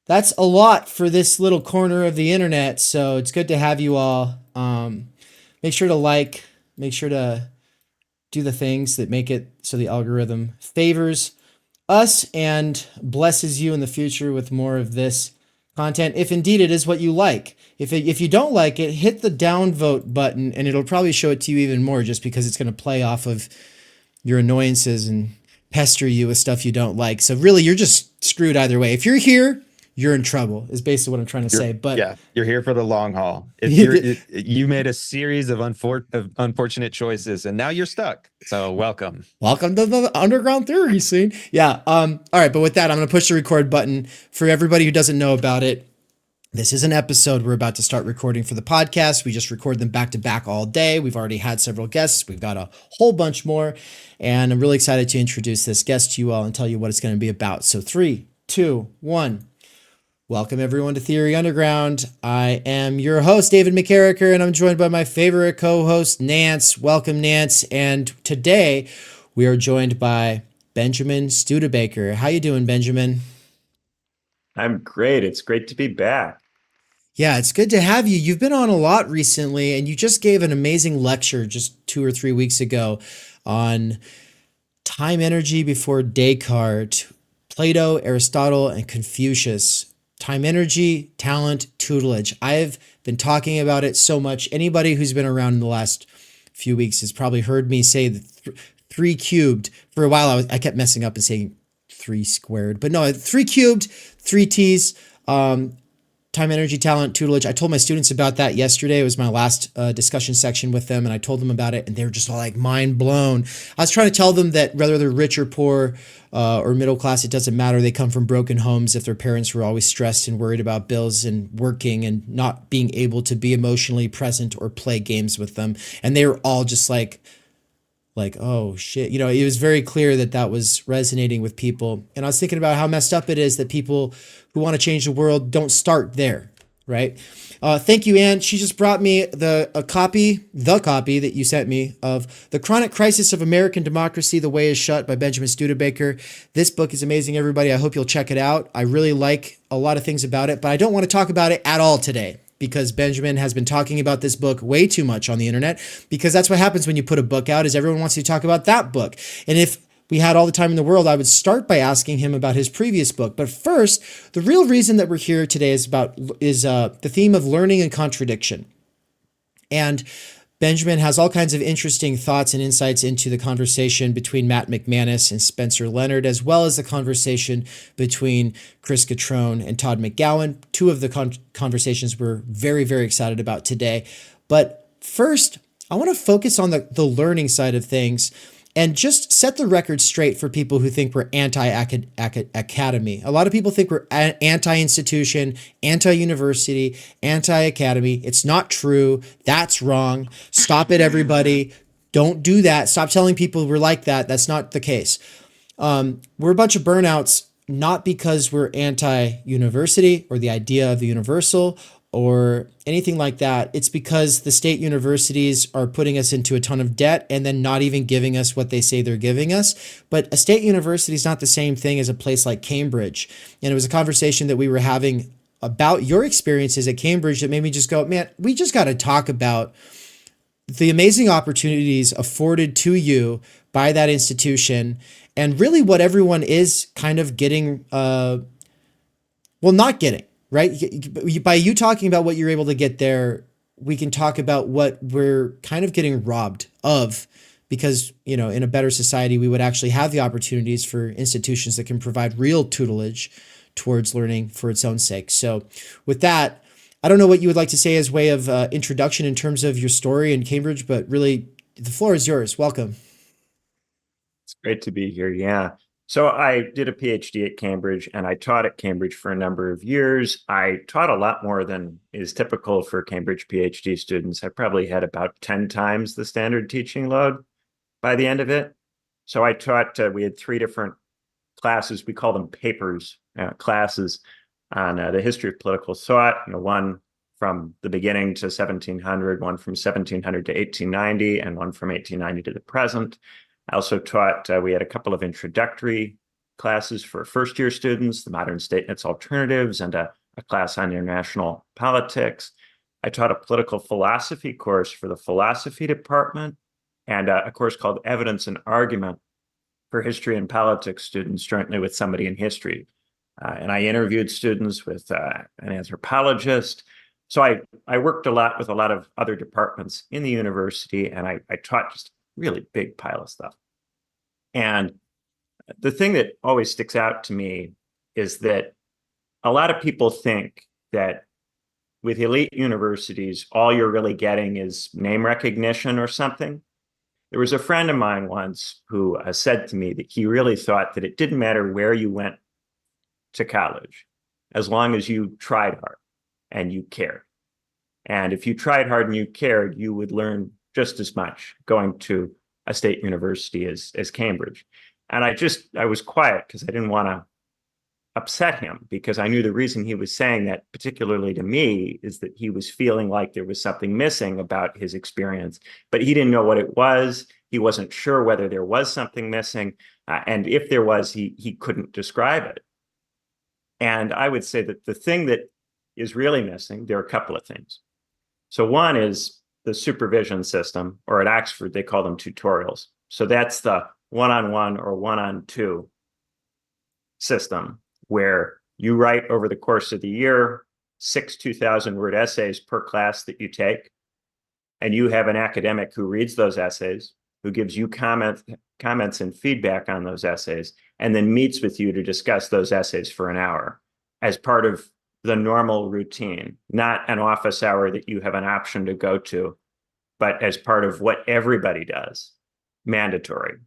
That's a lot for this little corner of the internet, so it's good to have you all. Make sure to like. Make sure to do the things that make it so the algorithm favors us and blesses you in the future with more of this content, if indeed it is what you like. If you don't like it, hit the downvote button and it'll probably show it to you even more, just because it's going to play off of your annoyances and pester you with stuff you don't like. So really, you're just screwed either way. If you're here, you're in trouble, is basically what I'm trying to say. But yeah, you're here for the long haul. You made a series of unfortunate choices, and now you're stuck. So welcome to the underground theory scene. Yeah. All right. But with that, I'm going to push the record button. For everybody who doesn't know about it, this is an episode we're about to start recording for the podcast. We just record them back to back all day. We've already had several guests. We've got a whole bunch more, and I'm really excited to introduce this guest to you all and tell you what it's going to be about. So 3, 2, 1. Welcome everyone to Theory Underground. I am your host, Ivan McKerracher, and I'm joined by my favorite co-host, Nance. Welcome, Nance. And today we are joined by Benjamin Studebaker. How you doing, Benjamin? I'm great. It's great to be back. Yeah, it's good to have you. You've been on a lot recently, and you just gave an amazing lecture just 2 or 3 weeks ago on time energy before Descartes, Plato, Aristotle, and Confucius. Time energy, talent, tutelage. I've been talking about it so much. Anybody who's been around in the last few weeks has probably heard me say the 3 cubed. For a while, I kept messing up and saying 3 squared. But no, 3 cubed, 3 T's. time, energy, talent, tutelage. I told my students about that yesterday. It was my last discussion section with them, and I told them about it, and they were just all like mind blown. I was trying to tell them that whether they're rich or poor or middle class, it doesn't matter. They come from broken homes. If their parents were always stressed and worried about bills and working and not being able to be emotionally present or play games with them, and they were all just like, oh shit, it was very clear that that was resonating with people. And I was thinking about how messed up it is that people who want to change the world don't start there, right? Thank you, Anne. She just brought me the copy that you sent me of The Chronic Crisis of American Democracy, The Way is Shut by Benjamin Studebaker. This book is amazing, everybody. I hope you'll check it out. I really like a lot of things about it, but I don't want to talk about it at all today, because Benjamin has been talking about this book way too much on the internet, because that's what happens when you put a book out, is everyone wants to talk about that book. And if we had all the time in the world, I would start by asking him about his previous book. But first, the real reason that we're here today is the theme of learning and contradiction. And Benjamin has all kinds of interesting thoughts and insights into the conversation between Matt McManus and Spencer Leonard, as well as the conversation between Chris Cutrone and Todd McGowan. Two of the conversations we're very, very excited about today. But first, I want to focus on the learning side of things and just set the record straight for people who think we're anti-academy. A lot of people think we're anti-institution, anti-university, anti-academy. It's not true. That's wrong. Stop it, everybody. Don't do that. Stop telling people we're like that. That's not the case. We're a bunch of burnouts, not because we're anti-university or the idea of the universal or anything like that. It's because the state universities are putting us into a ton of debt and then not even giving us what they say they're giving us. But a state university is not the same thing as a place like Cambridge. And it was a conversation that we were having about your experiences at Cambridge that made me just go, man, we just got to talk about the amazing opportunities afforded to you by that institution, and really what everyone is kind of getting, not getting. Right? By you talking about what you're able to get there, we can talk about what we're kind of getting robbed of, because, in a better society, we would actually have the opportunities for institutions that can provide real tutelage towards learning for its own sake. So with that, I don't know what you would like to say as way of introduction in terms of your story in Cambridge, but really the floor is yours. Welcome. It's great to be here. Yeah. So I did a PhD at Cambridge, and I taught at Cambridge for a number of years. I taught a lot more than is typical for Cambridge PhD students. I probably had about 10 times the standard teaching load by the end of it. So I taught, we had 3 different classes. We call them papers, classes on the history of political thought. One from the beginning to 1700, one from 1700 to 1890, and one from 1890 to the present. I also taught, we had a couple of introductory classes for first-year students, the modern state and its alternatives, and a class on international politics. I taught a political philosophy course for the philosophy department, and a course called Evidence and Argument for history and politics students jointly with somebody in history. And I interviewed students with an anthropologist. So I worked a lot with a lot of other departments in the university, and I taught just really big pile of stuff. And the thing that always sticks out to me is that a lot of people think that with elite universities, all you're really getting is name recognition or something. There was a friend of mine once who said to me that he really thought that it didn't matter where you went to college, as long as you tried hard and you cared. And if you tried hard and you cared, you would learn just as much going to a state university as Cambridge. And I was quiet because I didn't want to upset him, because I knew the reason he was saying that, particularly to me, is that he was feeling like there was something missing about his experience, but he didn't know what it was. He wasn't sure whether there was something missing. And if there was, he couldn't describe it. And I would say that the thing that is really missing, there are a couple of things. So one is the supervision system, or at Oxford, they call them tutorials. So that's the one-on-one or one-on-two system, where you write over the course of the year 6 2,000-word essays per class that you take, and you have an academic who reads those essays, who gives you comments and feedback on those essays, and then meets with you to discuss those essays for an hour as part of the normal routine, not an office hour that you have an option to go to, but as part of what everybody does, mandatory.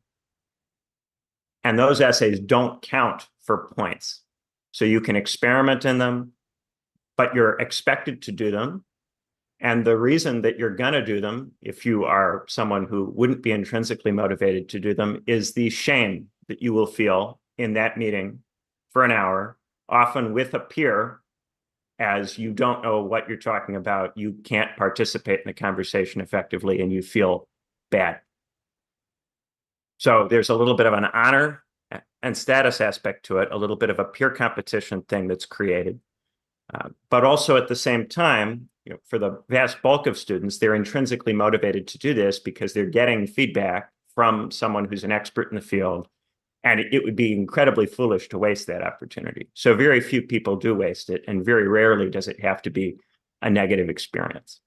And those essays don't count for points. So you can experiment in them, but you're expected to do them. And the reason that you're going to do them, if you are someone who wouldn't be intrinsically motivated to do them, is the shame that you will feel in that meeting for an hour, often with a peer, as you don't know what you're talking about, you can't participate in the conversation effectively, and you feel bad. So there's a little bit of an honor and status aspect to it, a little bit of a peer competition thing that's created. But also at the same time, for the vast bulk of students, they're intrinsically motivated to do this because they're getting feedback from someone who's an expert in the field. And it would be incredibly foolish to waste that opportunity. So very few people do waste it, and very rarely does it have to be a negative experience.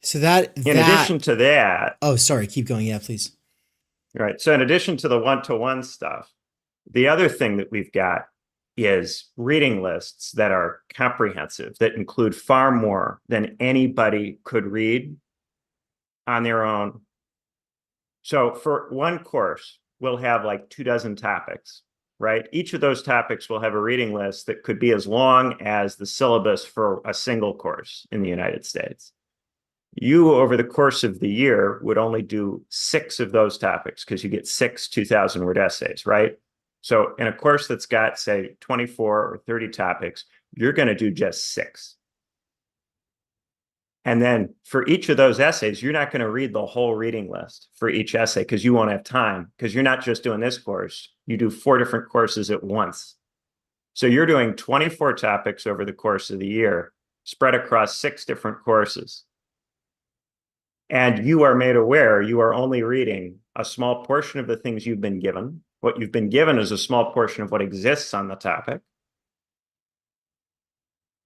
So that in addition to that, oh, sorry, keep going. Yeah, please. Right. So in addition to the one-to-one stuff, the other thing that we've got is reading lists that are comprehensive, that include far more than anybody could read on their own. So for one course, we'll have like 24 topics, right? Each of those topics will have a reading list that could be as long as the syllabus for a single course in the United States. You, over the course of the year, would only do 6 of those topics because you get 6 2,000-word essays, right? So in a course that's got, say, 24 or 30 topics, you're going to do just 6. And then for each of those essays, you're not going to read the whole reading list for each essay because you won't have time, because you're not just doing this course. You do 4 different courses at once. So you're doing 24 topics over the course of the year, spread across 6 different courses. And you are made aware you are only reading a small portion of the things you've been given. What you've been given is a small portion of what exists on the topic.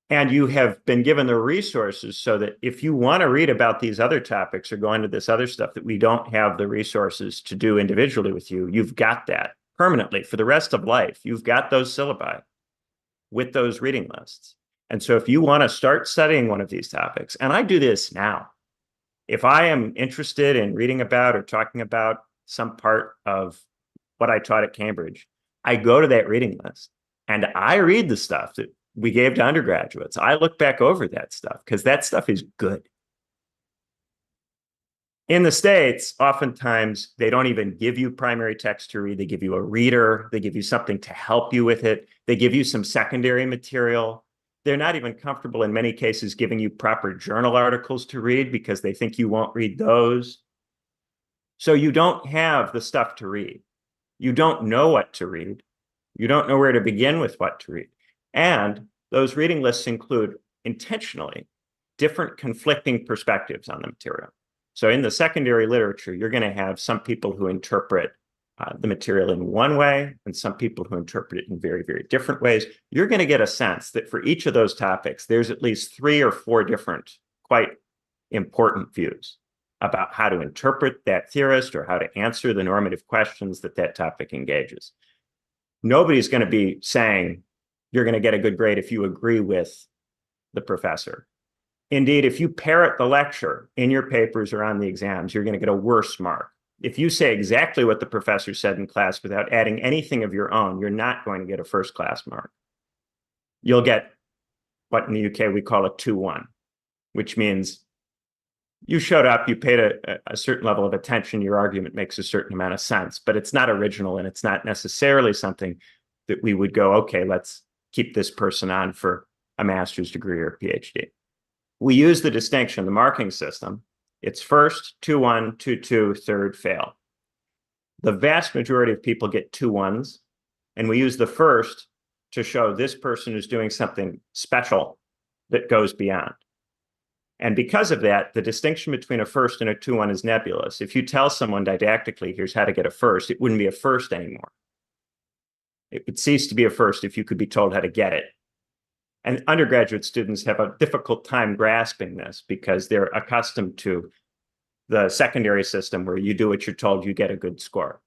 And you have been given the resources so that if you want to read about these other topics or go into this other stuff that we don't have the resources to do individually with you, you've got that permanently for the rest of life. You've got those syllabi with those reading lists. And so if you want to start studying one of these topics, and I do this now, if I am interested in reading about or talking about some part of what I taught at Cambridge, I go to that reading list and I read the stuff that we gave to undergraduates. I look back over that stuff because that stuff is good. In the States, oftentimes they don't even give you primary text to read. They give you a reader. They give you something to help you with it. They give you some secondary material. They're not even comfortable in many cases giving you proper journal articles to read because they think you won't read those. So you don't have the stuff to read. You don't know what to read. You don't know where to begin with what to read. And those reading lists include intentionally different conflicting perspectives on the material. So in the secondary literature, you're going to have some people who interpret the material in one way and some people who interpret it in very, very different ways. You're going to get a sense that for each of those topics, there's at least 3 or 4 different quite important views about how to interpret that theorist or how to answer the normative questions that that topic engages. Nobody's going to be saying you're going to get a good grade if you agree with the professor. Indeed, if you parrot the lecture in your papers or on the exams, you're going to get a worse mark. If you say exactly what the professor said in class without adding anything of your own, you're not going to get a first-class mark. You'll get what in the UK we call a 2-1, which means you showed up, you paid a certain level of attention, your argument makes a certain amount of sense, but it's not original and it's not necessarily something that we would go, okay, let's keep this person on for a master's degree or a PhD. We use the distinction, the marking system. It's first, 2-1, 2-2, third, fail. The vast majority of people get 2-1s, and we use the first to show this person is doing something special that goes beyond. And because of that, the distinction between a first and a 2-1 is nebulous. If you tell someone didactically, here's how to get a first, it wouldn't be a first anymore. It would cease to be a first if you could be told how to get it. And undergraduate students have a difficult time grasping this because they're accustomed to the secondary system where you do what you're told, you get a good score.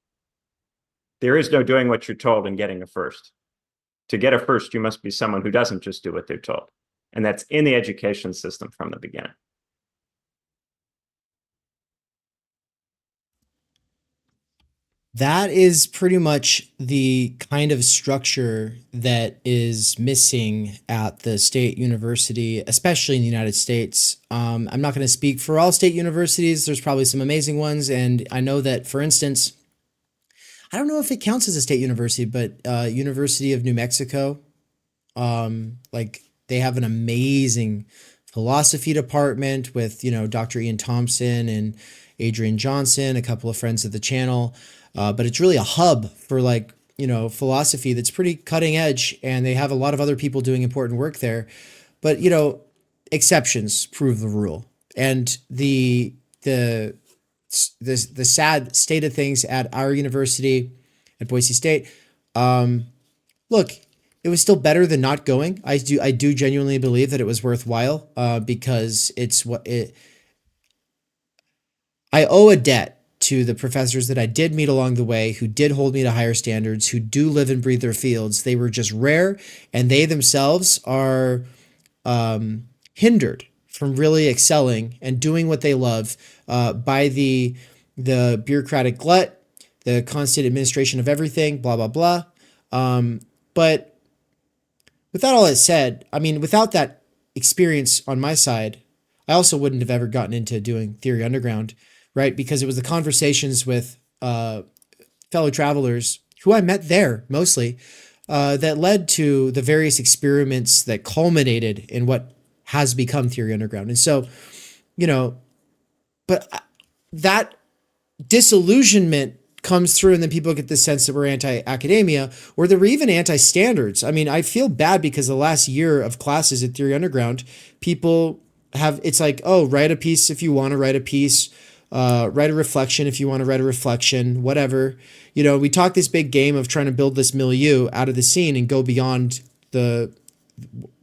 There is no doing what you're told and getting a first. To get a first, you must be someone who doesn't just do what they're told. And that's in the education system from the beginning. That is pretty much the kind of structure that is missing at the state university, especially in the United States. I'm not going to speak for all state universities. There's probably some amazing ones. And I know that, for instance, I don't know if it counts as a state university, but University of New Mexico, like they have an amazing philosophy department with, Dr. Ian Thompson and Adrian Johnson, a couple of friends of the channel. But it's really a hub for philosophy that's pretty cutting edge, and they have a lot of other people doing important work there. But, exceptions prove the rule. And the sad state of things at our university at Boise State, look, it was still better than not going. I do genuinely believe that it was worthwhile, because I owe a debt to the professors that I did meet along the way, who did hold me to higher standards, who do live and breathe their fields. They were just rare, and they themselves are hindered from really excelling and doing what they love by the bureaucratic glut, the constant administration of everything, blah, blah, blah. But with that all that said, without that experience on my side, I also wouldn't have ever gotten into doing Theory Underground, right? Because it was the conversations with fellow travelers who I met there mostly that led to the various experiments that culminated in what has become Theory Underground. And so, but that disillusionment comes through, and then people get the sense that we're anti-academia, or that we're even anti-standards. I feel bad because the last year of classes at Theory Underground, people it's like, oh, write a piece if you want to write a piece. Write a reflection if you want to write a reflection, whatever. We talk this big game of trying to build this milieu out of the scene and go beyond the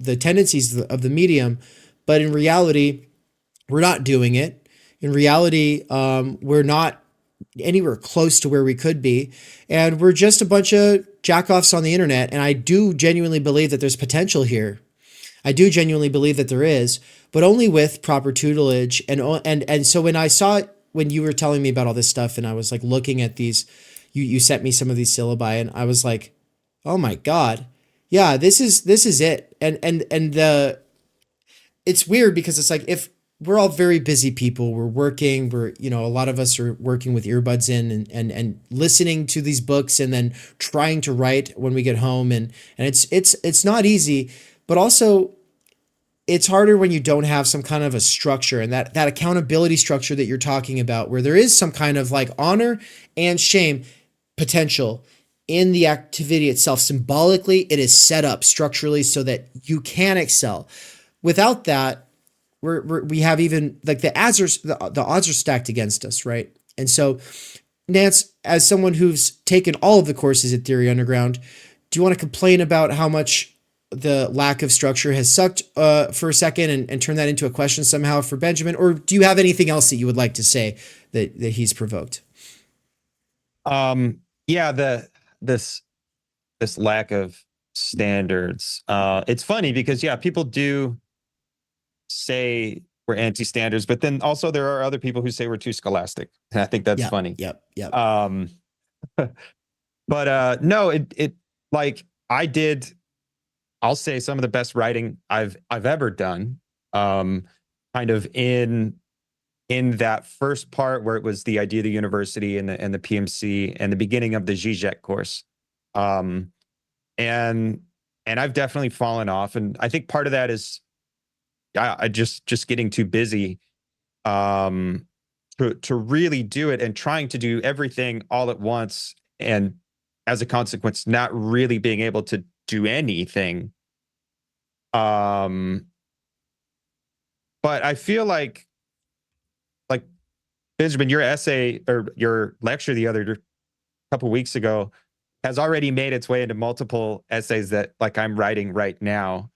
tendencies of the medium. But in reality, we're not doing it. In reality, we're not anywhere close to where we could be. And we're just a bunch of jackoffs on the internet. And I do genuinely believe that there's potential here. I do genuinely believe that there is, but only with proper tutelage. And so when you were telling me about all this stuff, and I was like looking at these, you sent me some of these syllabi, and I was like, oh my God, yeah, this is it. And it's weird because it's like, if we're all very busy people, we're working, a lot of us are working with earbuds in and listening to these books, and then trying to write when we get home. And it's not easy, but also it's harder when you don't have some kind of a structure, and that accountability structure that you're talking about, where there is some kind of like honor and shame potential in the activity itself. Symbolically, it is set up structurally so that you can excel. Without that, we have even like the odds are stacked against us, right? And so, Nance, as someone who's taken all of the courses at Theory Underground, do you want to complain about how much the lack of structure has sucked for a second and turn that into a question somehow for Benjamin? Or do you have anything else that you would like to say that he's provoked? Yeah, this lack of standards. It's funny because, yeah, people do say we're anti-standards, but then also there are other people who say we're too scholastic. And I think that's funny. Yep. But no, it like I'll say some of the best writing I've ever done, kind of in that first part where it was the idea of the university and the PMC and the beginning of the Zizek course. And I've definitely fallen off. And I think part of that is I just getting too busy to really do it, and trying to do everything all at once, and as a consequence, not really being able to do anything. But I feel like Benjamin, your essay or your lecture the other couple weeks ago has already made its way into multiple essays that like I'm writing right now.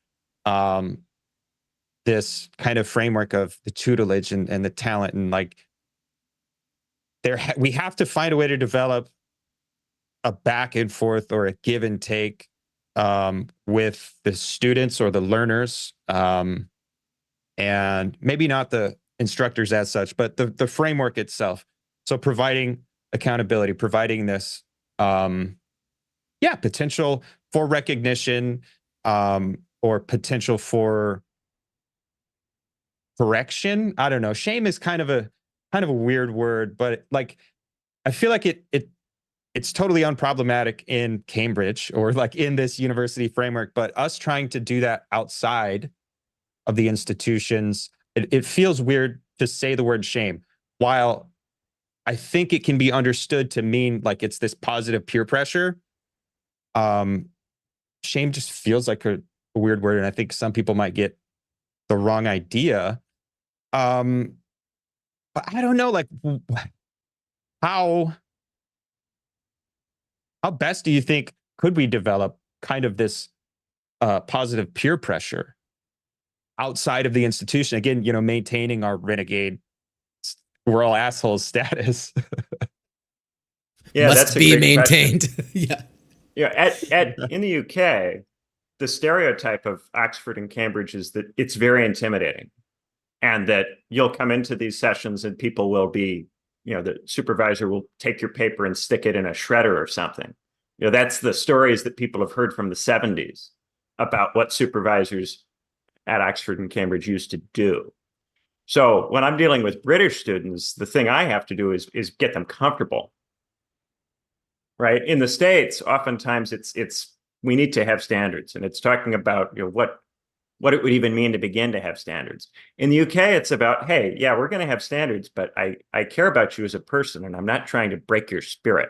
This kind of framework of the tutelage and the talent, and like we have to find a way to develop a back and forth or a give and take with the students or the learners, and maybe not the instructors as such, but the framework itself. So providing accountability, providing this, potential for recognition, or potential for correction. I don't know. Shame is kind of a weird word, but like, I feel like it's totally unproblematic in Cambridge or like in this university framework, but us trying to do that outside of the institutions, it feels weird to say the word shame, while I think it can be understood to mean like it's this positive peer pressure. Shame just feels like a weird word, and I think some people might get the wrong idea. But I don't know, like how best do you think could we develop kind of this positive peer pressure outside of the institution? Again, maintaining our renegade, we're all assholes status. Yeah, Must that's a be great maintained. question. Yeah. In the UK, the stereotype of Oxford and Cambridge is that it's very intimidating, and that you'll come into these sessions and people will be, the supervisor will take your paper and stick it in a shredder or something. That's the stories that people have heard from the 70s about what supervisors at Oxford and Cambridge used to do. So when I'm dealing with British students, the thing I have to do is get them comfortable. Right? In the States, oftentimes it's we need to have standards, and it's talking about what it would even mean to begin to have standards. In the UK, it's about, hey, yeah, we're going to have standards, but I care about you as a person, and I'm not trying to break your spirit.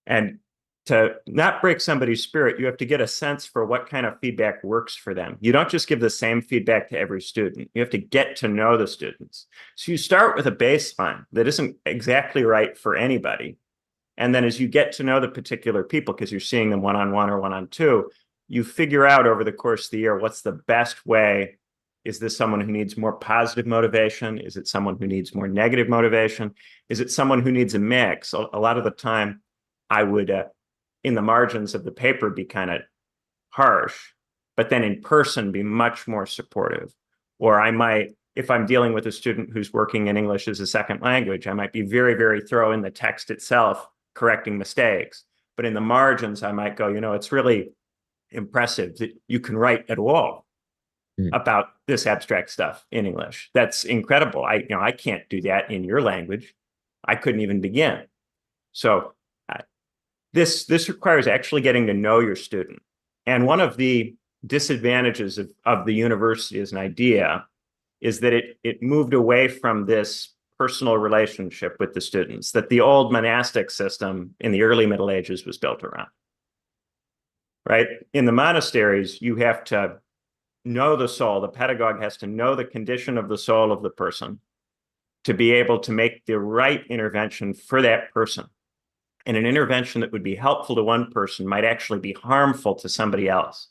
And to not break somebody's spirit, you have to get a sense for what kind of feedback works for them. You don't just give the same feedback to every student. You have to get to know the students. So you start with a baseline that isn't exactly right for anybody. And then as you get to know the particular people, because you're seeing them one-on-one or one-on-two, you figure out over the course of the year, what's the best way? Is this someone who needs more positive motivation? Is it someone who needs more negative motivation? Is it someone who needs a mix? A lot of the time, I would, in the margins of the paper, be kind of harsh, but then in person be much more supportive. Or I might, if I'm dealing with a student who's working in English as a second language, I might be very, very thorough in the text itself, correcting mistakes. But in the margins, I might go, it's really impressive that you can write at all about this abstract stuff in English. That's incredible. I can't do that in your language. I couldn't even begin. So this requires actually getting to know your student. And one of the disadvantages of the university as an idea is that it moved away from this personal relationship with the students that the old monastic system in the early Middle Ages was built around. Right? In the monasteries, you have to know the soul. The pedagogue has to know the condition of the soul of the person to be able to make the right intervention for that person. And an intervention that would be helpful to one person might actually be harmful to somebody else.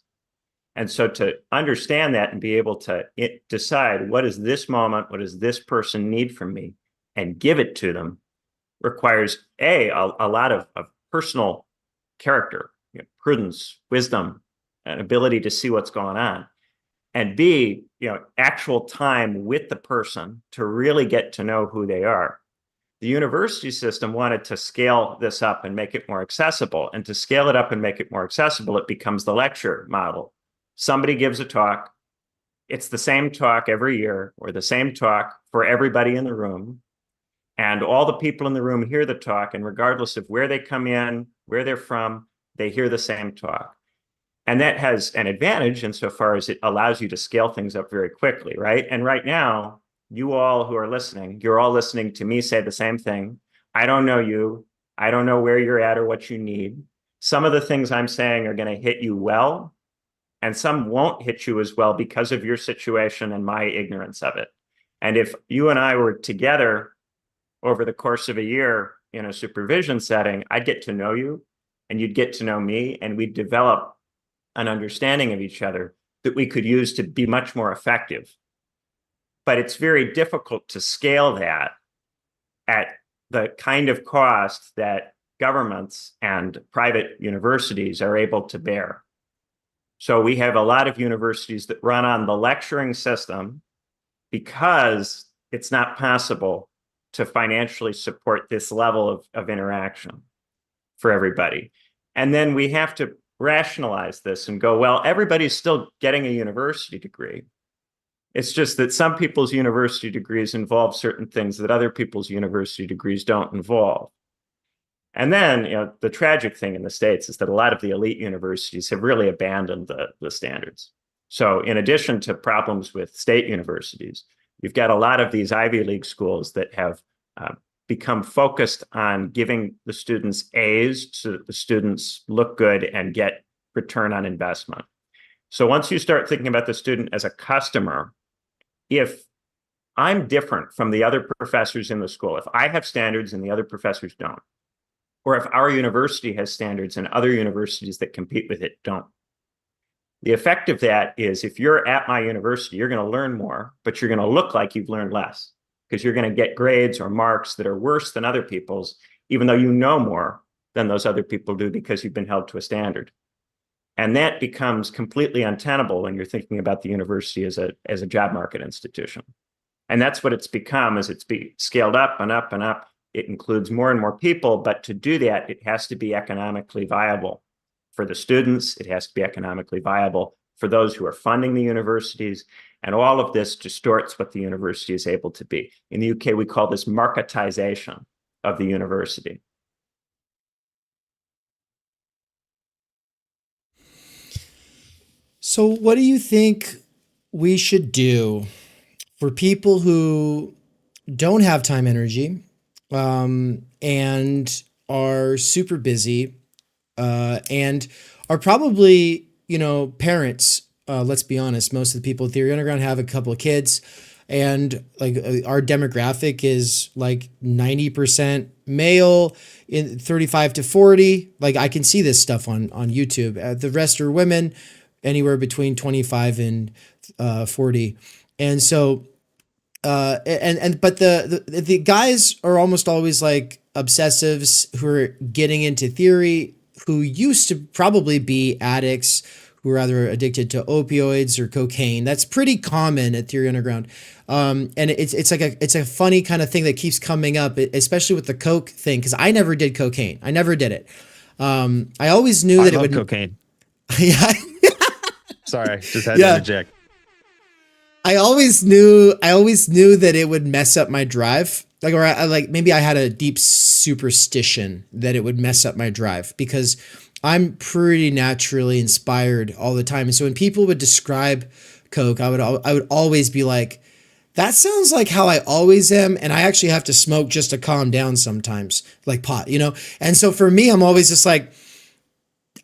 And so to understand that and be able to decide what is this moment, what does this person need from me, and give it to them requires a lot of personal character, prudence, wisdom, an ability to see what's going on, and B, actual time with the person to really get to know who they are. The university system wanted to scale this up and make it more accessible. And to scale it up and make it more accessible, it becomes the lecture model. Somebody gives a talk. It's the same talk every year, or the same talk for everybody in the room. And all the people in the room hear the talk, and regardless of where they come in, where they're from, they hear the same talk. And that has an advantage insofar as it allows you to scale things up very quickly, right? And right now, you all who are listening, you're all listening to me say the same thing. I don't know you. I don't know where you're at or what you need. Some of the things I'm saying are going to hit you well, and some won't hit you as well because of your situation and my ignorance of it. And if you and I were together over the course of a year in a supervision setting, I'd get to know you and you'd get to know me, and we'd develop an understanding of each other that we could use to be much more effective. But it's very difficult to scale that at the kind of cost that governments and private universities are able to bear. So we have a lot of universities that run on the lecturing system because it's not possible to financially support this level of interaction for everybody. And then we have to rationalize this and go, well, everybody's still getting a university degree. It's just that some people's university degrees involve certain things that other people's university degrees don't involve. And then, the tragic thing in the States is that a lot of the elite universities have really abandoned the standards. So in addition to problems with state universities, you've got a lot of these Ivy League schools that have become focused on giving the students A's so that the students look good and get return on investment. So once you start thinking about the student as a customer, if I'm different from the other professors in the school, if I have standards and the other professors don't, or if our university has standards and other universities that compete with it don't, the effect of that is if you're at my university, you're going to learn more, but you're going to look like you've learned less because you're going to get grades or marks that are worse than other people's, even though you know more than those other people do because you've been held to a standard. And that becomes completely untenable when you're thinking about the university as a job market institution. And that's what it's become as it's scaled up and up and up. It includes more and more people, but to do that, it has to be economically viable for the students. It has to be economically viable for those who are funding the universities. And all of this distorts what the university is able to be. In the UK, we call this marketization of the university. So what do you think we should do for people who don't have time, energy, and are super busy, and are probably, parents? Let's be honest, most of the people at Theory Underground have a couple of kids, and our demographic is like 90% male in 35 to 40. I can see this stuff on YouTube. The rest are women, anywhere between 25 and 40. And so, but the guys are almost always like obsessives who are getting into theory, who used to probably be addicts, who are either addicted to opioids or cocaine. That's pretty common at Theory Underground. And it's a funny kind of thing that keeps coming up, especially with the coke thing, because I never did cocaine. I never did it. I always knew that it would cocaine. Yeah. Sorry, just had to interject. I always knew that it would mess up my drive. Maybe I had a deep superstition that it would mess up my drive because I'm pretty naturally inspired all the time. And so when people would describe coke, I would always be like, that sounds like how I always am. And I actually have to smoke just to calm down sometimes, like pot, And so for me, I'm always just like,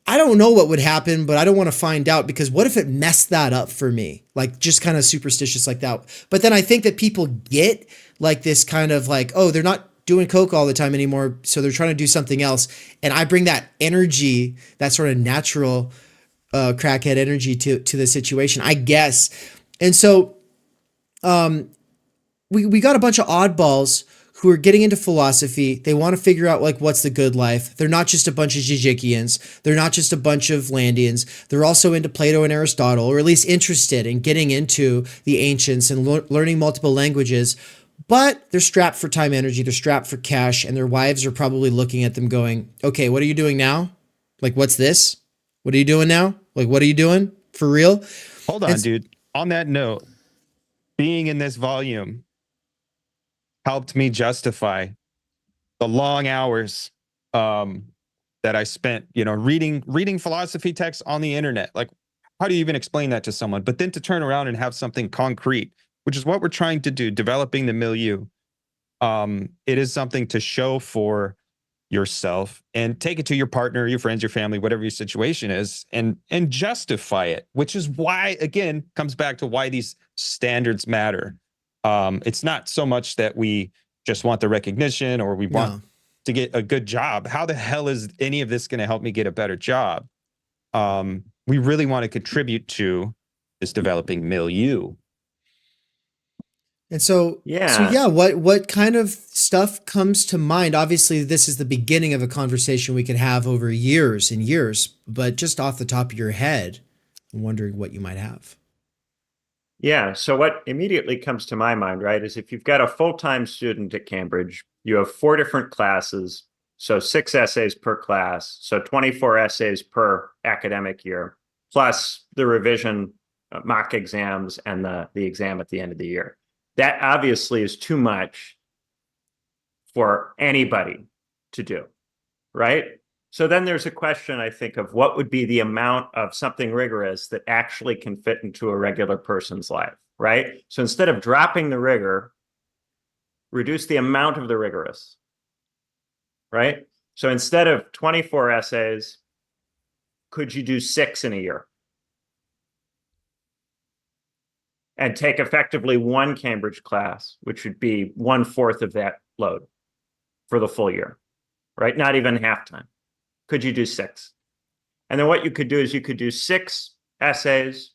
I don't know what would happen, but I don't want to find out because what if it messed that up for me? Like just kind of superstitious like that. But then I think that people get like this kind of like, oh, they're not doing coke all the time anymore, so they're trying to do something else. And I bring that energy, that sort of natural crackhead energy to the situation, I guess. And so we got a bunch of oddballs who are getting into philosophy. They want to figure out like what's the good life. They're not just a bunch of Zizikians. They're not just a bunch of Landians. They're also into Plato and Aristotle, or at least interested in getting into the ancients and learning multiple languages. But they're strapped for time, energy. They're strapped for cash, and their wives are probably looking at them going, okay, what are you doing now? Like, what's this? What are you doing now? Like, what are you doing? For real? Hold on, dude. On that note, being in this volume helped me justify the long hours that I spent, reading philosophy texts on the internet. Like, how do you even explain that to someone? But then to turn around and have something concrete, which is what we're trying to do, developing the milieu. It is something to show for yourself and take it to your partner, your friends, your family, whatever your situation is, and justify it, which is why, again, comes back to why these standards matter. It's not so much that we just want the recognition or we want to get a good job. How the hell is any of this going to help me get a better job? We really want to contribute to this developing milieu. And so yeah, what kind of stuff comes to mind? Obviously, this is the beginning of a conversation we could have over years and years, but just off the top of your head, I'm wondering what you might have. Yeah, so what immediately comes to my mind, right, is if you've got a full-time student at Cambridge, you have 4 different classes, so 6 essays per class, so 24 essays per academic year, plus the revision, mock exams, and the exam at the end of the year. That obviously is too much for anybody to do, right? So then there's a question, I think, of what would be the amount of something rigorous that actually can fit into a regular person's life, right? So instead of dropping the rigor, reduce the amount of the rigorous, right? So instead of 24 essays, could you do 6 in a year? And take effectively 1 Cambridge class, which would be 1/4 of that load for the full year, right? Not even halftime. Could you do 6? And then what you could do is you could do 6 essays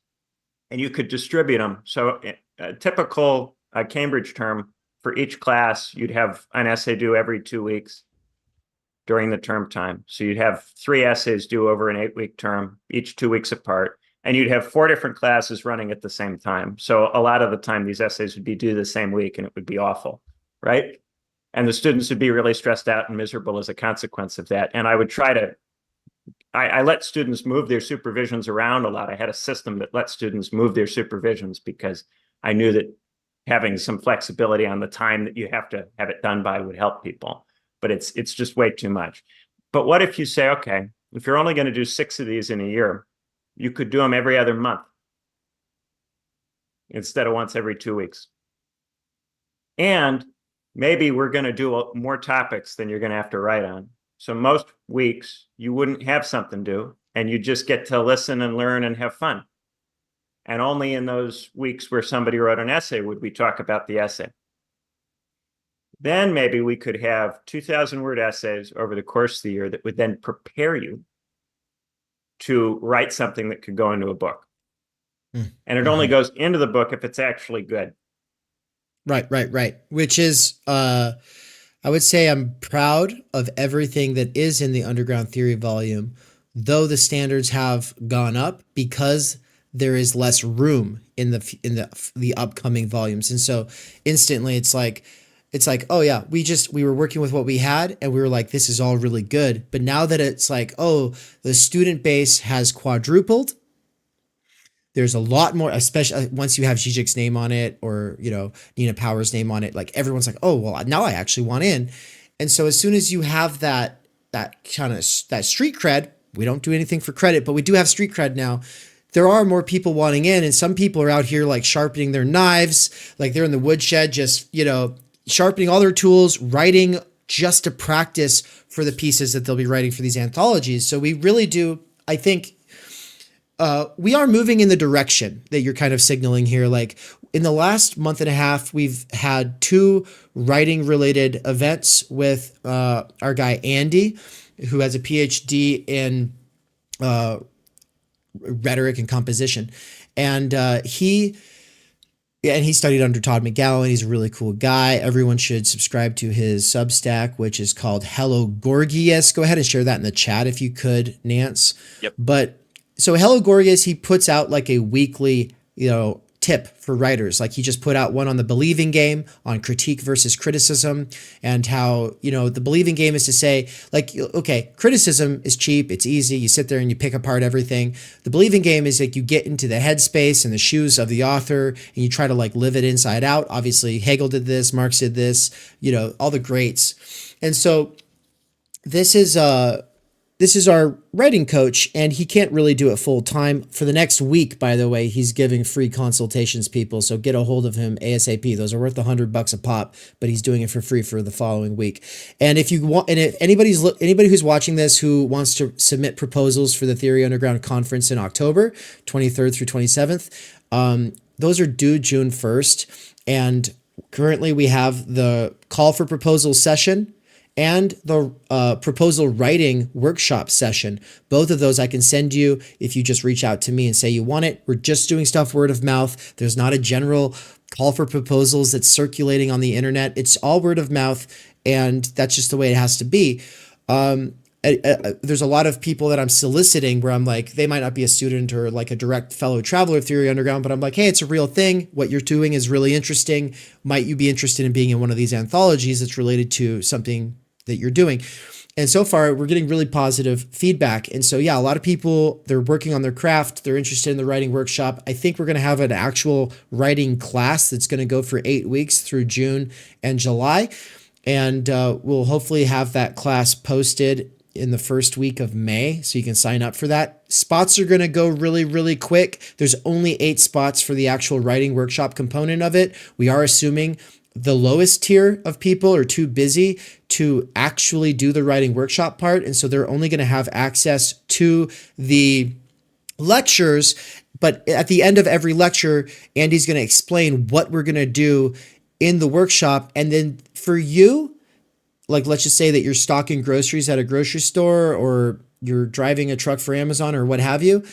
and you could distribute them. So a typical Cambridge term, for each class, you'd have an essay due every 2 weeks during the term time. So you'd have 3 essays due over an 8-week term, each 2 weeks apart. And you'd have 4 different classes running at the same time. So a lot of the time, these essays would be due the same week, and it would be awful, right? And the students would be really stressed out and miserable as a consequence of that. And I would try to, I let students move their supervisions around a lot. I had a system that let students move their supervisions because I knew that having some flexibility on the time that you have to have it done by would help people. But it's just way too much. But what if you say, okay, if you're only going to do 6 of these in a year, you could do them every other month instead of once every 2 weeks. And maybe we're going to do more topics than you're going to have to write on. So most weeks you wouldn't have something due and you just get to listen and learn and have fun. And only in those weeks where somebody wrote an essay would we talk about the essay. Then maybe we could have 2,000-word essays over the course of the year that would then prepare you to write something that could go into a book. And it only goes into the book if it's actually good. Right. Which is, I would say I'm proud of everything that is in the Underground Theory volume, though the standards have gone up because there is less room in the upcoming volumes. And so instantly it's like, oh yeah, we were working with what we had and we were like, this is all really good. But now that it's like, oh, the student base has quadrupled. There's a lot more, especially once you have Zizek's name on it or, Nina Power's name on it, like everyone's like, oh, well, now I actually want in. And so as soon as you have that kind of that street cred, we don't do anything for credit, but we do have street cred now. There are more people wanting in, and some people are out here like sharpening their knives, like they're in the woodshed, just, sharpening all their tools, writing just to practice for the pieces that they'll be writing for these anthologies. So we really do, I think, we are moving in the direction that you're kind of signaling here. Like in the last month and a half, we've had 2 writing related events with our guy, Andy, who has a PhD in rhetoric and composition. And he studied under Todd McGowan. He's a really cool guy. Everyone should subscribe to his Substack, which is called Hello Gorgias. Go ahead and share that in the chat if you could, Nance. Yep. But so Hello Gorgias, he puts out like a weekly, tip for writers. Like he just put out one on the believing game, on critique versus criticism, and how, the believing game is to say, like, okay, criticism is cheap, it's easy, you sit there and you pick apart everything. The believing game is like you get into the headspace and the shoes of the author and you try to like live it inside out. Obviously, Hegel did this, Marx did this, all the greats. And so this is our writing coach, and he can't really do it full time. For the next week, by the way, he's giving free consultations, people. So get a hold of him ASAP. Those are worth $100 a pop, but he's doing it for free for the following week. And if you want, and if anybody who's watching this who wants to submit proposals for the Theory Underground conference in October, 23rd through 27th, those are due June 1st. And currently we have the call for proposals session and the proposal writing workshop session. Both of those I can send you if you just reach out to me and say you want it. We're just doing stuff word of mouth. There's not a general call for proposals that's circulating on the internet. It's all word of mouth, and that's just the way it has to be. There's a lot of people that I'm soliciting where I'm like, they might not be a student or like a direct fellow traveler of Theory Underground, but I'm like, hey, it's a real thing. What you're doing is really interesting. Might you be interested in being in one of these anthologies that's related to something that you're doing? And so far, we're getting really positive feedback. And so, yeah, a lot of people, they're working on their craft. They're interested in the writing workshop. I think we're going to have an actual writing class that's going to go for 8 weeks through June and July. And we'll hopefully have that class posted in the first week of May, so you can sign up for that. Spots are going to go really, really quick. There's only 8 spots for the actual writing workshop component of it. We are assuming the lowest tier of people are too busy to actually do the writing workshop part, and so they're only going to have access to the lectures. But at the end of every lecture, Andy's going to explain what we're going to do in the workshop. And then for you, like, let's just say that you're stocking groceries at a grocery store, or you're driving a truck for Amazon or what have you,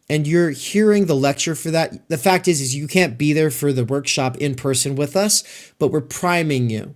and you're hearing the lecture for that. The fact is you can't be there for the workshop in person with us, but we're priming you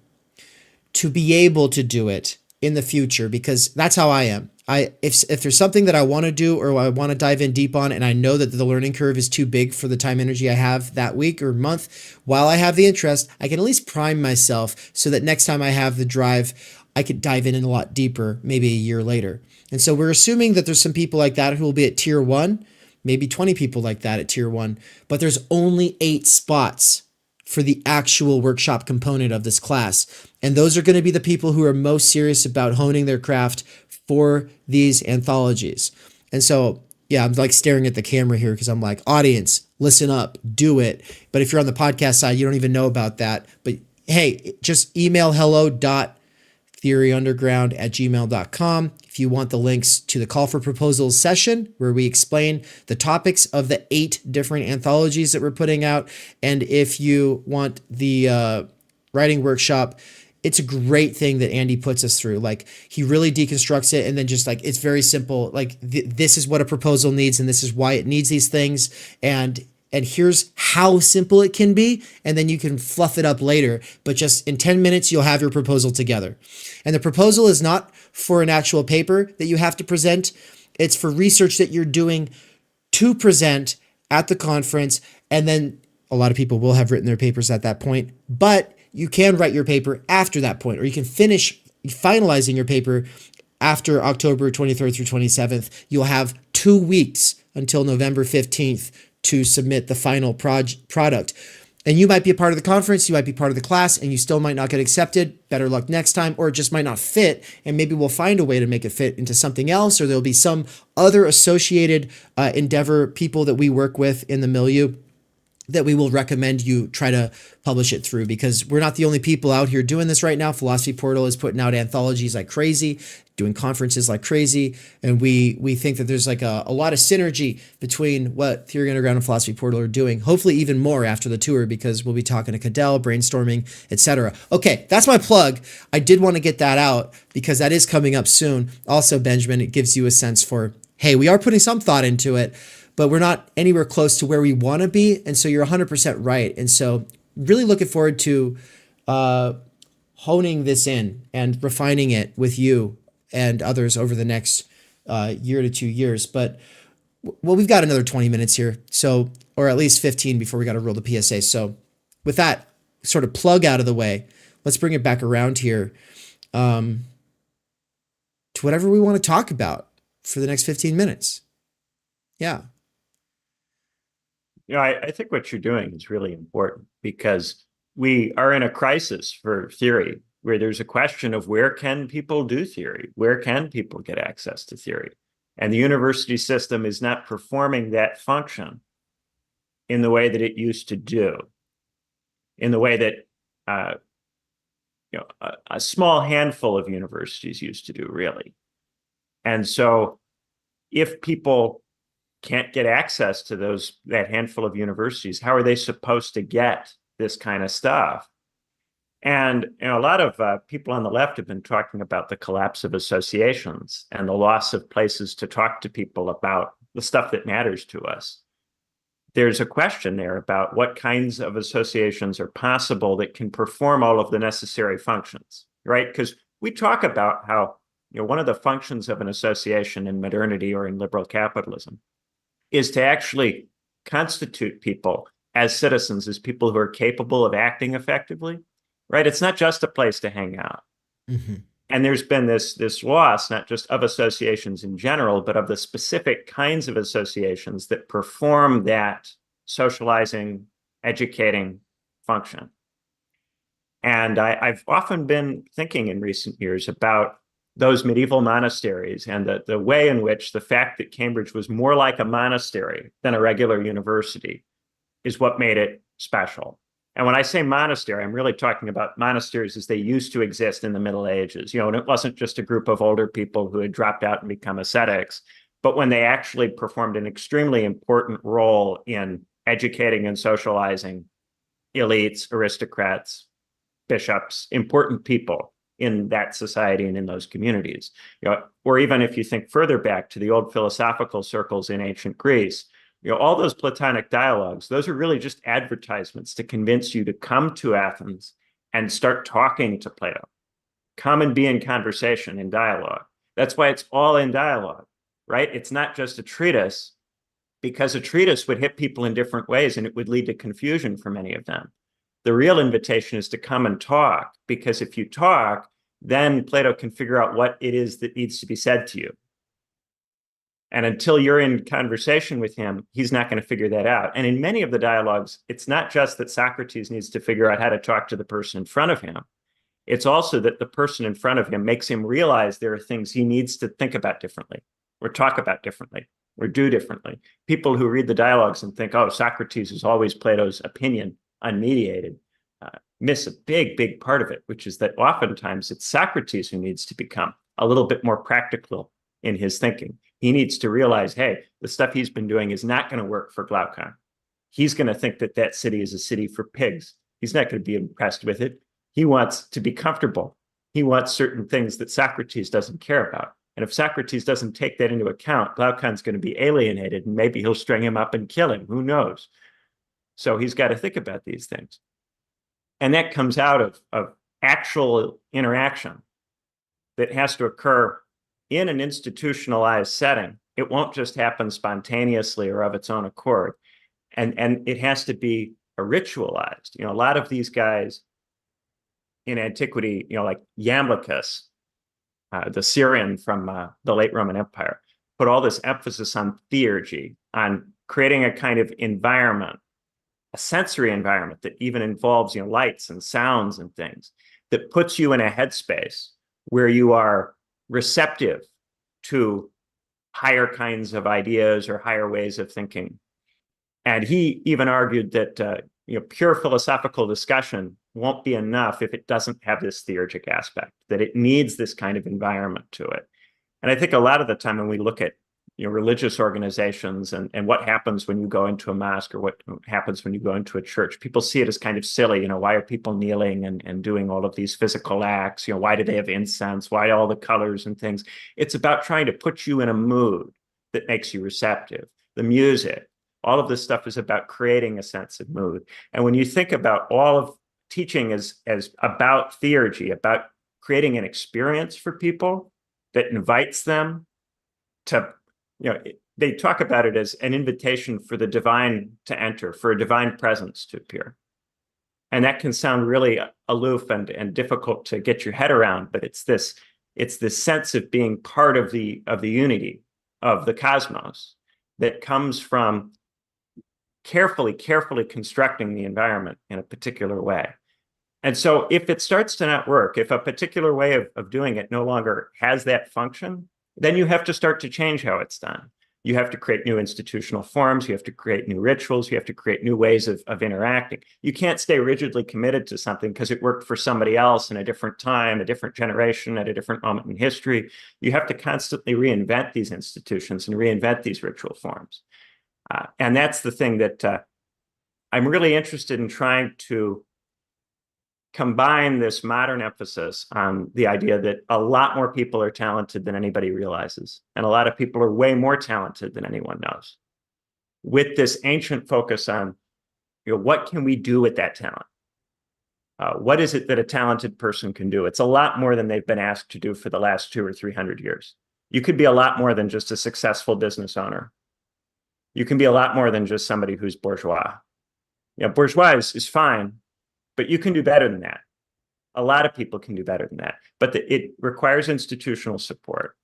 to be able to do it in the future, because that's how I am. If there's something that I want to do or I want to dive in deep on, and I know that the learning curve is too big for the time energy I have that week or month, while I have the interest, I can at least prime myself so that next time I have the drive, I could dive in a lot deeper, maybe a year later. And so we're assuming that there's some people like that who will be at tier 1, maybe 20 people like that at tier 1, but there's only 8 spots for the actual workshop component of this class. And those are going to be the people who are most serious about honing their craft for these anthologies. And so, yeah, I'm like staring at the camera here because I'm like, audience, listen up, do it. But if you're on the podcast side, you don't even know about that. But hey, just email hello.theoryunderground@gmail.com if you want the links to the call for proposals session, where we explain the topics of the 8 different anthologies that we're putting out. And if you want the writing workshop, it's a great thing that Andy puts us through. Like, he really deconstructs it, and then just like, it's very simple. Like, this is what a proposal needs, and this is why it needs these things. And here's how simple it can be. And then you can fluff it up later, but just in 10 minutes, you'll have your proposal together. And the proposal is not for an actual paper that you have to present. It's for research that you're doing to present at the conference. And then a lot of people will have written their papers at that point, but you can write your paper after that point, or you can finish finalizing your paper after October 23rd through 27th. You'll have 2 weeks until November 15th to submit the final product. And you might be a part of the conference, you might be part of the class, and you still might not get accepted. Better luck next time, or it just might not fit, and maybe we'll find a way to make it fit into something else, or there'll be some other associated endeavor people that we work with in the milieu that we will recommend you try to publish it through, because we're not the only people out here doing this right now. Philosophy Portal is putting out anthologies like crazy, doing conferences like crazy, and we think that there's like a lot of synergy between what Theory Underground and Philosophy Portal are doing, hopefully even more after the tour, because we'll be talking to Cadell, brainstorming, etc. Okay, that's my plug. I did want to get that out because that is coming up soon. Also, Benjamin, it gives you a sense for, hey, we are putting some thought into it, but we're not anywhere close to where we want to be. And so you're 100% right. And so really looking forward to honing this in and refining it with you and others over the next year to 2 years. But well, we've got another 20 minutes here, so, or at least 15 before we got to roll the PSA. So with that sort of plug out of the way, let's bring it back around here to whatever we want to talk about for the next 15 minutes. Yeah. You know, I think what you're doing is really important, because we are in a crisis for theory, where there's a question of where can people do theory? Where can people get access to theory? And the university system is not performing that function in the way that it used to do, in the way that a small handful of universities used to do, really. And so if people can't get access to that handful of universities, how are they supposed to get this kind of stuff? And a lot of people on the left have been talking about the collapse of associations and the loss of places to talk to people about the stuff that matters to us. There's a question there about what kinds of associations are possible that can perform all of the necessary functions, right? Because we talk about how, one of the functions of an association in modernity or in liberal capitalism is to actually constitute people as citizens, as people who are capable of acting effectively, right? It's not just a place to hang out. Mm-hmm. And there's been this loss, not just of associations in general, but of the specific kinds of associations that perform that socializing, educating function. And I've often been thinking in recent years about those medieval monasteries and the way in which the fact that Cambridge was more like a monastery than a regular university is what made it special. And when I say monastery, I'm really talking about monasteries as they used to exist in the Middle Ages, and it wasn't just a group of older people who had dropped out and become ascetics, but when they actually performed an extremely important role in educating and socializing elites, aristocrats, bishops, important people in that society and in those communities. Or even if you think further back to the old philosophical circles in ancient Greece, all those Platonic dialogues, those are really just advertisements to convince you to come to Athens and start talking to Plato. Come and be in conversation, in dialogue. That's why it's all in dialogue, right? It's not just a treatise, because a treatise would hit people in different ways and it would lead to confusion for many of them. The real invitation is to come and talk, because if you talk, then Plato can figure out what it is that needs to be said to you. And until you're in conversation with him, he's not going to figure that out. And in many of the dialogues, it's not just that Socrates needs to figure out how to talk to the person in front of him. It's also that the person in front of him makes him realize there are things he needs to think about differently, or talk about differently, or do differently. People who read the dialogues and think, oh, Socrates is always Plato's opinion, unmediated, miss a big, big part of it, which is that oftentimes it's Socrates who needs to become a little bit more practical in his thinking. He needs to realize, hey, the stuff he's been doing is not going to work for Glaucon. He's going to think that that city is a city for pigs. He's not going to be impressed with it. He wants to be comfortable. He wants certain things that Socrates doesn't care about. And if Socrates doesn't take that into account, Glaucon's going to be alienated, and maybe he'll string him up and kill him. Who knows? So he's got to think about these things. And that comes out of actual interaction that has to occur in an institutionalized setting. It won't just happen spontaneously or of its own accord. And it has to be ritualized. A lot of these guys in antiquity, like Iamblichus, the Syrian from the late Roman Empire, put all this emphasis on theurgy, on creating a kind of environment, a sensory environment that even involves lights and sounds and things, that puts you in a headspace where you are receptive to higher kinds of ideas or higher ways of thinking. And he even argued that pure philosophical discussion won't be enough if it doesn't have this theurgic aspect, that it needs this kind of environment to it. And I think a lot of the time when we look at religious organizations and what happens when you go into a mosque or what happens when you go into a church, people see it as kind of silly. Why are people kneeling and doing all of these physical acts? Why do they have incense? Why all the colors and things? It's about trying to put you in a mood that makes you receptive. The music, all of this stuff is about creating a sense of mood. And when you think about all of teaching as about theurgy, about creating an experience for people that invites them to, they talk about it as an invitation for the divine to enter, for a divine presence to appear. And that can sound really aloof and difficult to get your head around, but it's this sense of being part of the unity of the cosmos that comes from carefully constructing the environment in a particular way. And so if it starts to not work, if a particular way of doing it no longer has that function, then you have to start to change how it's done. You have to create new institutional forms. You have to create new rituals. You have to create new ways of interacting. You can't stay rigidly committed to something because it worked for somebody else in a different time, a different generation, at a different moment in history. You have to constantly reinvent these institutions and reinvent these ritual forms. And that's the thing that I'm really interested in trying to combine this modern emphasis on the idea that a lot more people are talented than anybody realizes, and a lot of people are way more talented than anyone knows, with this ancient focus on, what can we do with that talent? What is it that a talented person can do? It's a lot more than they've been asked to do for the last 200 or 300 years. You could be a lot more than just a successful business owner. You can be a lot more than just somebody who's bourgeois. Bourgeois is fine, but you can do better than that. A lot of people can do better than that, but it requires institutional support.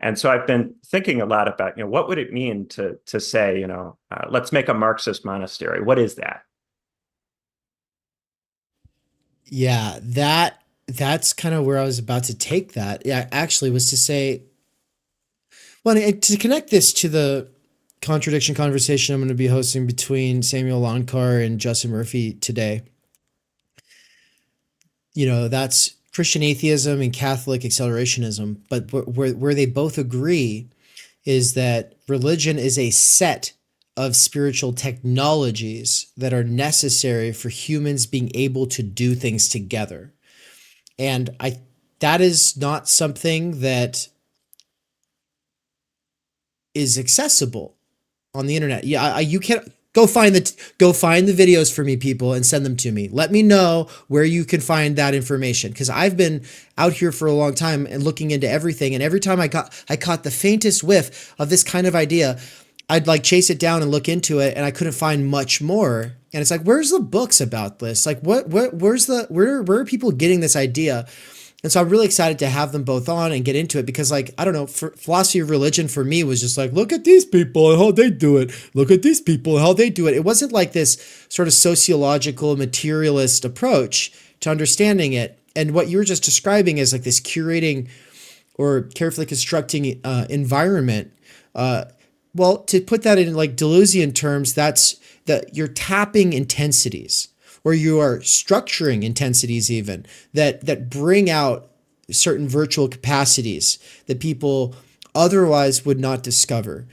And so I've been thinking a lot about, what would it mean to say, let's make a Marxist monastery? What is that? Yeah, that's kind of where I was about to take that. Yeah, actually was to say, well, to connect this to the contradiction conversation I'm going to be hosting between Samuel Loncar and Justin Murphy today. That's Christian atheism and Catholic accelerationism, but where they both agree is that religion is a set of spiritual technologies that are necessary for humans being able to do things together. And that is not something that is accessible on the internet. Yeah, you can't go find the videos for me, people, and send them to me. Let me know where you can find that information, because I've been out here for a long time and looking into everything, and every time I caught the faintest whiff of this kind of idea, I'd like chase it down and look into it, and I couldn't find much more. And it's like, where's the books about this? Like, where are people getting this idea? And so I'm really excited to have them both on and get into it, because, like, I don't know, philosophy of religion for me was just like, look at these people and how they do it. Look at these people and how they do it. It wasn't like this sort of sociological materialist approach to understanding it. And what you were just describing is like this curating or carefully constructing environment. Well, to put that in like Deleuzian terms, that's that you're tapping intensities, or you are structuring intensities even that bring out certain virtual capacities that people otherwise would not discover.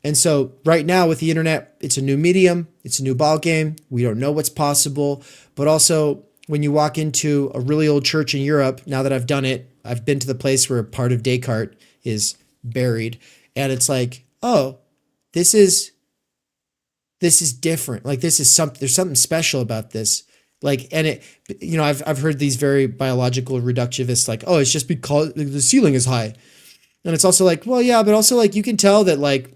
And so right now with the internet, it's a new medium, it's a new ball game. We don't know what's possible, but also when you walk into a really old church in Europe, now that I've done it, I've been to the place where part of Descartes is buried, and it's like, oh, this is different. Like there's something special about this. Like, and it, I've heard these very biological reductivists like, oh, it's just because the ceiling is high. And it's also like, well, yeah, but also like you can tell that like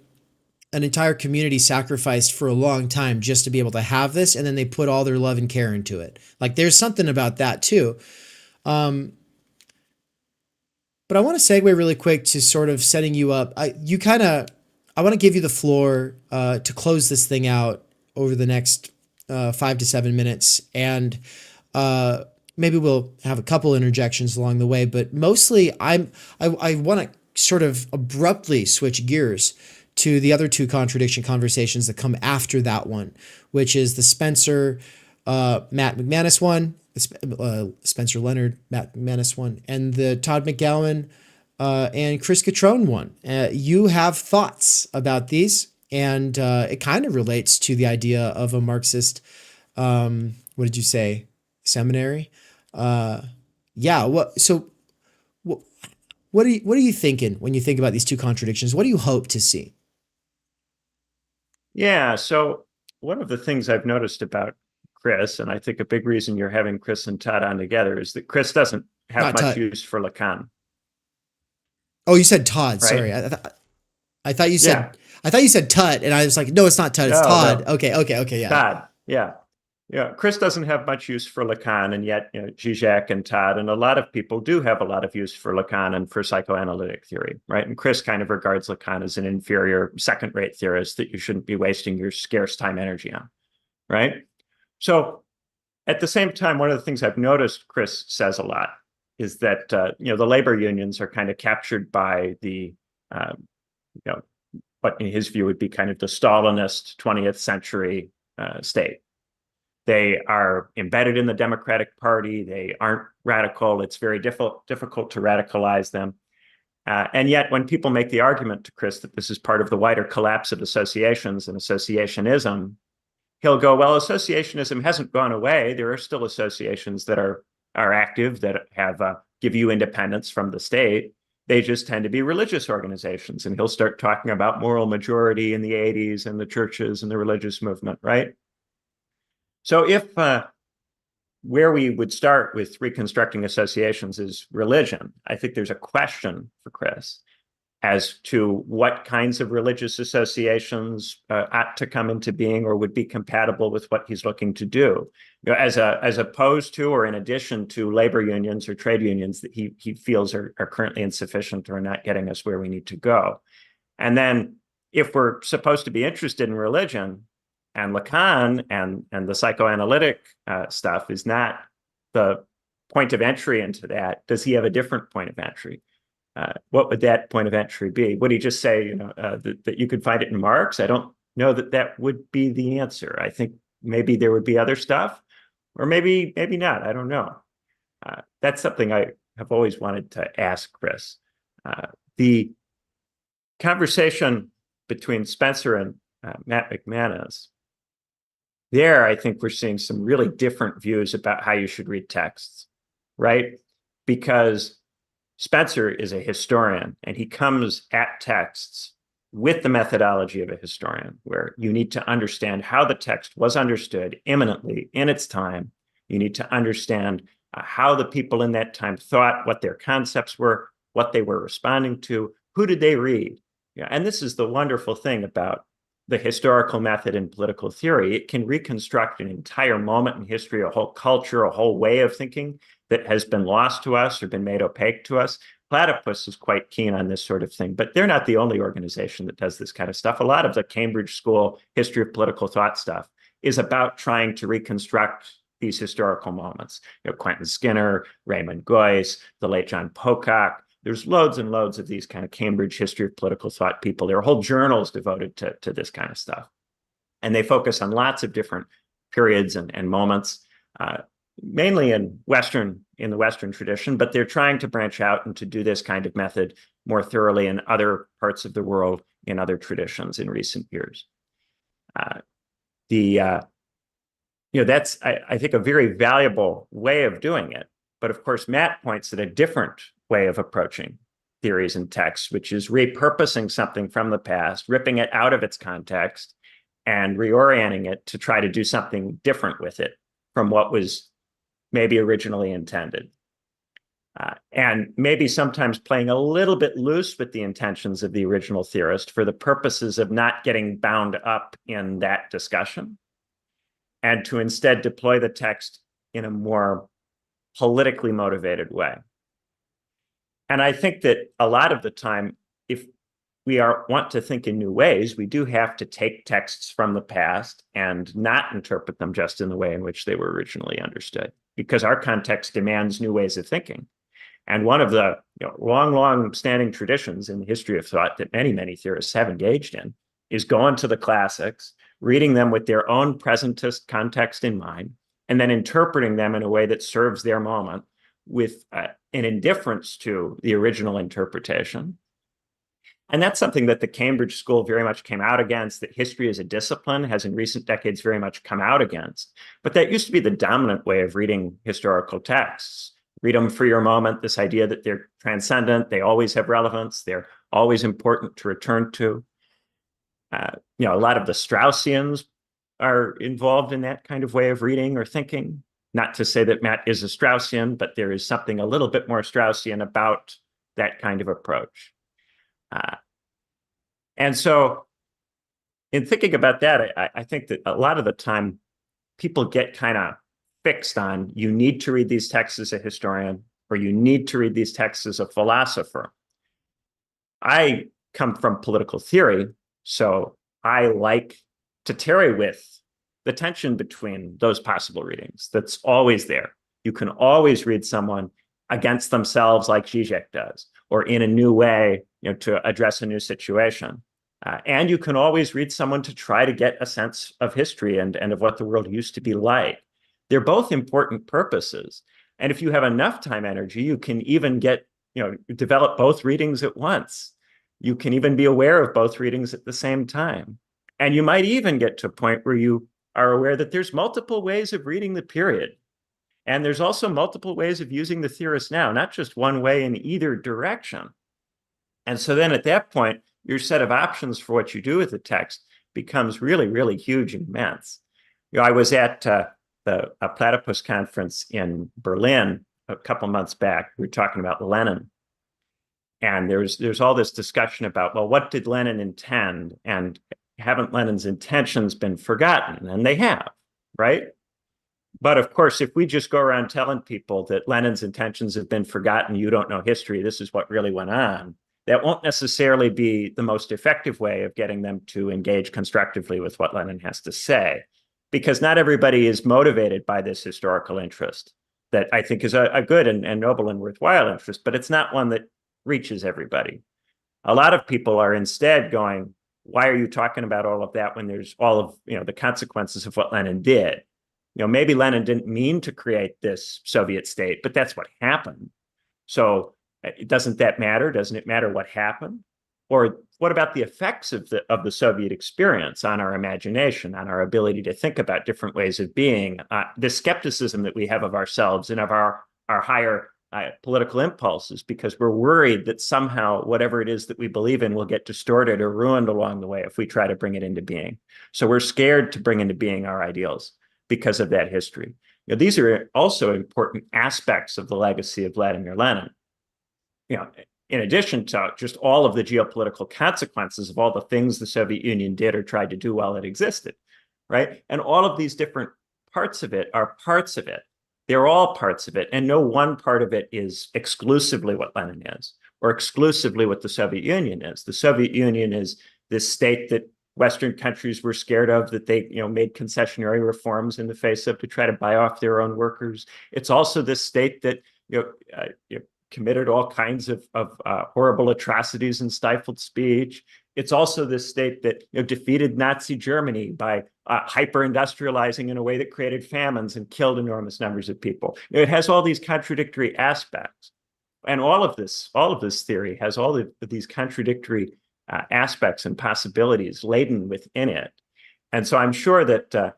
an entire community sacrificed for a long time just to be able to have this. And then they put all their love and care into it. Like there's something about that too. But I want to segue really quick to sort of setting you up. I want to give you the floor to close this thing out over the next 5 to 7 minutes. And maybe we'll have a couple interjections along the way, but mostly I want to sort of abruptly switch gears to the other two contradiction conversations that come after that one, which is the Spencer Matt McManus one, Spencer Leonard, Matt McManus one, and the Todd McGowan and Chris Cutrone one. You have thoughts about these, and it kind of relates to the idea of a Marxist, what did you say, seminary? Yeah. What are you thinking when you think about these two contradictions? What do you hope to see? Yeah. So one of the things I've noticed about Chris, and I think a big reason you're having Chris and Todd on together, is that Chris doesn't have much use for Lacan. Oh, you said Todd. Right? Sorry, I thought you said I thought you said Tut, and I was like, no, it's not Tut, it's Todd. No. Okay, yeah. Todd, yeah. Chris doesn't have much use for Lacan, and yet Zizek and Todd and a lot of people do have a lot of use for Lacan and for psychoanalytic theory, right? And Chris kind of regards Lacan as an inferior, second-rate theorist that you shouldn't be wasting your scarce time energy on, right? So, at the same time, one of the things I've noticed Chris says a lot is that the labor unions are kind of captured by the what in his view would be kind of the Stalinist 20th century state. They are embedded in the Democratic Party. They aren't radical. It's very difficult to radicalize them. And yet, when people make the argument to Chris that this is part of the wider collapse of associations and associationism, he'll go, well, associationism hasn't gone away. There are still associations that are active, that have give you independence from the state. They just tend to be religious organizations. And he'll start talking about moral majority in the 80s and the churches and the religious movement, right? So if where we would start with reconstructing associations is religion, I think there's a question for Chris as to what kinds of religious associations ought to come into being or would be compatible with what he's looking to do, as opposed to or in addition to labor unions or trade unions that he feels are currently insufficient or not getting us where we need to go. And then if we're supposed to be interested in religion, and Lacan and the psychoanalytic stuff is not the point of entry into that, does he have a different point of entry? What would that point of entry be? Would he just say, that you could find it in Marx? I don't know that that would be the answer. I think maybe there would be other stuff, or maybe not. I don't know. That's something I have always wanted to ask Chris. The conversation between Spencer and Matt McManus, there, I think we're seeing some really different views about how you should read texts, right? Because Spencer is a historian, and he comes at texts with the methodology of a historian, where you need to understand how the text was understood imminently in its time. You need to understand how the people in that time thought, what their concepts were, what they were responding to, who did they read? Yeah, and this is the wonderful thing about the historical method in political theory. It can reconstruct an entire moment in history, a whole culture, a whole way of thinking that has been lost to us or been made opaque to us. Platypus is quite keen on this sort of thing, but they're not the only organization that does this kind of stuff. A lot of the Cambridge School history of political thought stuff is about trying to reconstruct these historical moments. Quentin Skinner, Raymond Goyce, the late John Pocock. There's loads and loads of these kind of Cambridge history of political thought people. There are whole journals devoted to this kind of stuff. And they focus on lots of different periods and moments, mainly in the Western tradition, but they're trying to branch out and to do this kind of method more thoroughly in other parts of the world, in other traditions in recent years. That's, I think, a very valuable way of doing it. But of course, Matt points at a different way of approaching theories and texts, which is repurposing something from the past, ripping it out of its context, and reorienting it to try to do something different with it from what was maybe originally intended. And maybe sometimes playing a little bit loose with the intentions of the original theorist for the purposes of not getting bound up in that discussion, and to instead deploy the text in a more politically motivated way. And I think that a lot of the time, if we want to think in new ways, we do have to take texts from the past and not interpret them just in the way in which they were originally understood, because our context demands new ways of thinking. And one of the long standing traditions in the history of thought that many theorists have engaged in is going to the classics, reading them with their own presentist context in mind, and then interpreting them in a way that serves their moment with an indifference to the original interpretation. And that's something that the Cambridge School very much came out against, that history as a discipline has in recent decades very much come out against. But that used to be the dominant way of reading historical texts. Read them for your moment, this idea that they're transcendent, they always have relevance, they're always important to return to. A lot of the Straussians are involved in that kind of way of reading or thinking. Not to say that Matt is a Straussian, but there is something a little bit more Straussian about that kind of approach. And so in thinking about that, I think that a lot of the time people get kind of fixed on, you need to read these texts as a historian, or you need to read these texts as a philosopher. I come from political theory, so I like to tarry with the tension between those possible readings. That's always there. You can always read someone against themselves like Zizek does, or in a new way, to address a new situation. And you can always read someone to try to get a sense of history and of what the world used to be like. They're both important purposes. And if you have enough time energy, you can even develop both readings at once. You can even be aware of both readings at the same time. And you might even get to a point where you are aware that there's multiple ways of reading the period. And there's also multiple ways of using the theorist now, not just one way in either direction. And so then at that point, your set of options for what you do with the text becomes really, really huge and immense. I was at the Platypus conference in Berlin a couple months back. We were talking about Lenin. And there's all this discussion about, well, what did Lenin intend? And haven't Lenin's intentions been forgotten? And they have, right? But of course, if we just go around telling people that Lenin's intentions have been forgotten, you don't know history, this is what really went on, that won't necessarily be the most effective way of getting them to engage constructively with what Lenin has to say, because not everybody is motivated by this historical interest that I think is a good and noble and worthwhile interest, but it's not one that reaches everybody. A lot of people are instead going, why are you talking about all of that when there's all of the consequences of what Lenin did? Maybe Lenin didn't mean to create this Soviet state, but that's what happened. So doesn't that matter? Doesn't it matter what happened? Or what about the effects of the Soviet experience on our imagination, on our ability to think about different ways of being, the skepticism that we have of ourselves and of our higher political impulses, because we're worried that somehow whatever it is that we believe in will get distorted or ruined along the way if we try to bring it into being. So we're scared to bring into being our ideals because of that history. These are also important aspects of the legacy of Vladimir Lenin. In addition to just all of the geopolitical consequences of all the things the Soviet Union did or tried to do while it existed, right? And all of these different parts of it are parts of it. They're all parts of it. And no one part of it is exclusively what Lenin is or exclusively what the Soviet Union is. The Soviet Union is this state that Western countries were scared of, that they made concessionary reforms in the face of to try to buy off their own workers. It's also this state that committed all kinds of horrible atrocities and stifled speech. It's also this state that defeated Nazi Germany by hyper-industrializing in a way that created famines and killed enormous numbers of people. It has all these contradictory aspects. And all of this theory has all of these contradictory aspects and possibilities laden within it. And so I'm sure that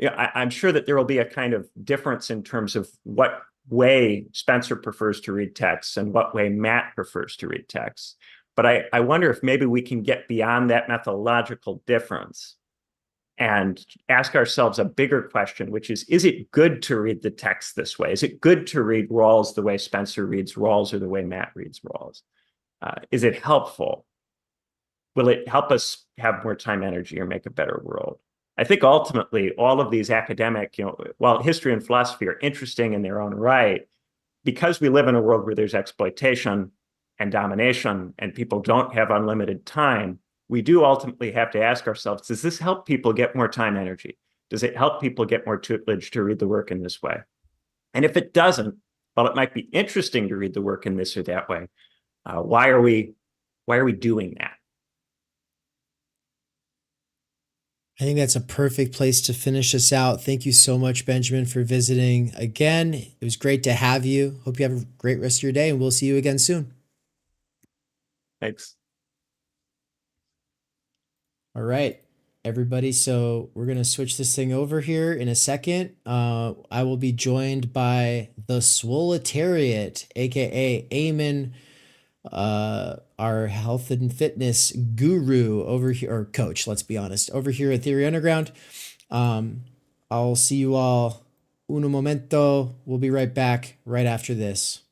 I'm sure that there will be a kind of difference in terms of what way Spencer prefers to read texts and what way Matt prefers to read texts. But I wonder if maybe we can get beyond that methodological difference and ask ourselves a bigger question, which is it good to read the text this way? Is it good to read Rawls the way Spencer reads Rawls or the way Matt reads Rawls? Is it helpful? Will it help us have more time, energy, or make a better world? I think ultimately all of these academic, while history and philosophy are interesting in their own right, because we live in a world where there's exploitation and domination and people don't have unlimited time, we do ultimately have to ask ourselves, does this help people get more time, energy? Does it help people get more tutelage to read the work in this way? And if it doesn't, while it might be interesting to read the work in this or that way, why are we doing that? I think that's a perfect place to finish us out. Thank you so much, Benjamin, for visiting again. It was great to have you. Hope you have a great rest of your day, and we'll see you again soon. Thanks. All right, everybody. So we're going to switch this thing over here in a second. I will be joined by the Swoletariat, aka Eamon, our health and fitness guru over here, or coach, let's be honest, over here at Theory Underground. I'll see you all un momento. We'll be right back right after this.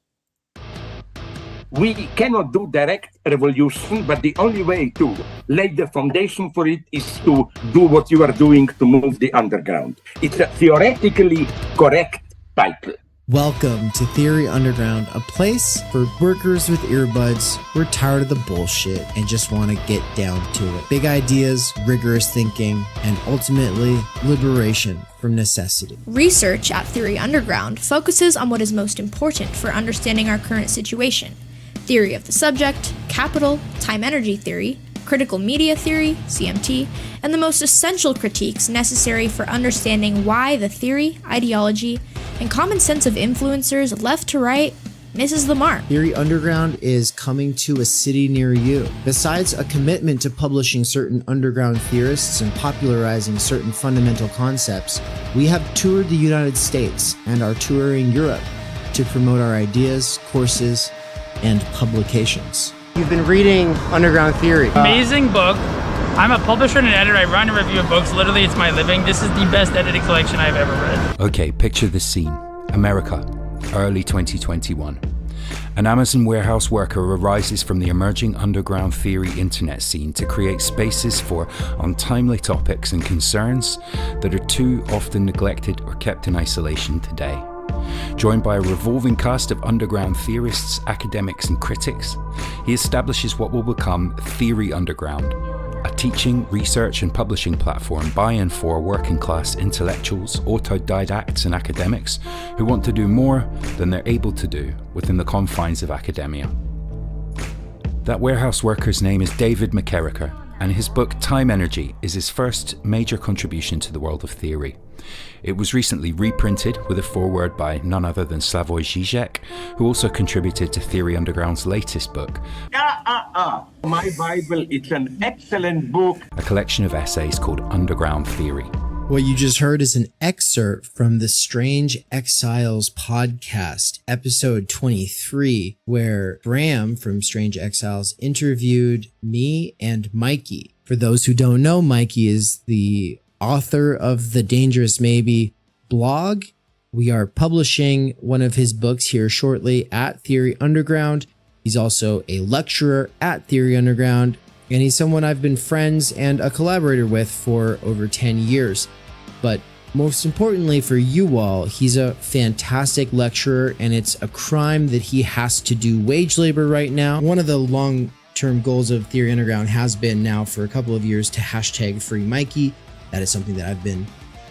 We cannot do direct revolution, but the only way to lay the foundation for it is to do what you are doing to move the underground. It's a theoretically correct title. Welcome to Theory Underground, a place for workers with earbuds who are tired of the bullshit and just want to get down to it. Big ideas, rigorous thinking, and ultimately liberation from necessity. Research at Theory Underground focuses on what is most important for understanding our current situation: theory of the subject, capital, time-energy theory, critical media theory, CMT, and the most essential critiques necessary for understanding why the theory, ideology, and common sense of influencers left to right misses the mark. Theory Underground is coming to a city near you. Besides a commitment to publishing certain underground theorists and popularizing certain fundamental concepts, we have toured the United States and are touring Europe to promote our ideas, courses, and publications. You've been reading Underground Theory. Amazing book. I'm a publisher and an editor. I run a review of books. Literally, it's my living. This is the best edited collection I've ever read. Okay, picture this scene. America, early 2021. An Amazon warehouse worker arises from the emerging underground theory internet scene to create spaces for untimely topics and concerns that are too often neglected or kept in isolation today. Joined by a revolving cast of underground theorists, academics, and critics, he establishes what will become Theory Underground, a teaching, research, and publishing platform by and for working-class intellectuals, autodidacts, and academics who want to do more than they're able to do within the confines of academia. That warehouse worker's name is David McKerracher, and his book Time Energy is his first major contribution to the world of theory. It was recently reprinted with a foreword by none other than Slavoj Žižek, who also contributed to Theory Underground's latest book. My Bible, it's an excellent book. A collection of essays called Underground Theory. What you just heard is an excerpt from the Strange Exiles podcast, episode 23, where Bram from Strange Exiles interviewed me and Mikey. For those who don't know, Mikey is the author of the Dangerous Maybe blog. We are publishing one of his books here shortly at Theory Underground. He's also a lecturer at Theory Underground, and he's someone I've been friends and a collaborator with for over 10 years. But most importantly for you all, he's a fantastic lecturer, and it's a crime that he has to do wage labor right now. One of the long-term goals of Theory Underground has been now for a couple of years to hashtag free Mikey. That is something that I've been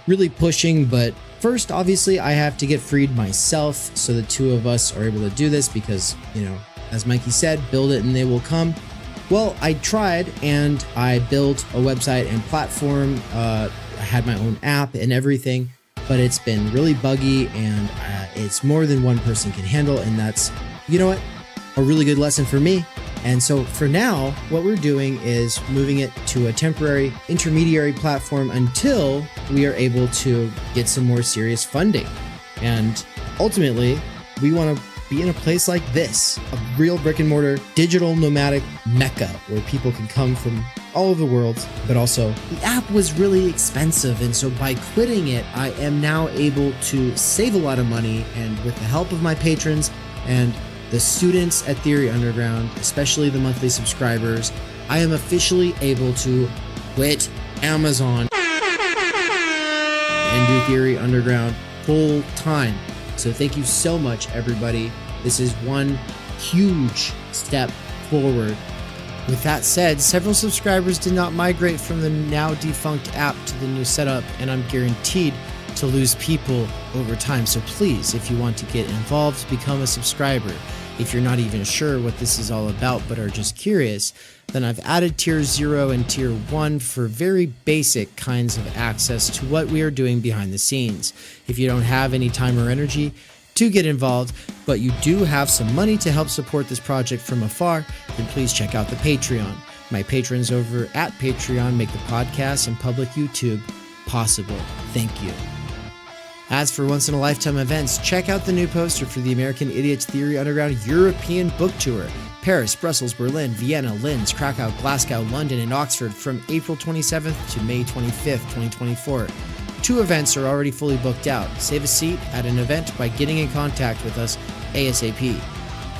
really pushing, but first, obviously, I have to get freed myself, so the two of us are able to do this because, you know, as Mikey said, build it and they will come. Well, I tried and I built a website and platform. I had my own app and everything, but it's been really buggy and it's more than one person can handle, and that's, you know what, a really good lesson for me. And so for now, what we're doing is moving it to a temporary intermediary platform until we are able to get some more serious funding. And ultimately, we want to be in a place like this, a real brick and mortar digital nomadic mecca where people can come from all over the world. But also, the app was really expensive, and so by quitting it, I am now able to save a lot of money, and with the help of my patrons and the students at Theory Underground, especially the monthly subscribers, I am officially able to quit Amazon and do Theory Underground full time. So thank you so much, everybody. This is one huge step forward. With that said, several subscribers did not migrate from the now defunct app to the new setup, and I'm guaranteed to lose people over time. So please, if you want to get involved, become a subscriber. If you're not even sure what this is all about but are just curious, then I've added tier 0 and tier 1 for very basic kinds of access to what we are doing behind the scenes. If you don't have any time or energy to get involved, but you do have some money to help support this project from afar, then please check out the Patreon. My patrons over at Patreon make the podcast and public YouTube possible. Thank you. As for once-in-a-lifetime events, check out the new poster for the American Idiots Theory Underground European Book Tour. Paris, Brussels, Berlin, Vienna, Linz, Krakow, Glasgow, London, and Oxford from April 27th to May 25th, 2024. 2 events are already fully booked out. Save a seat at an event by getting in contact with us ASAP.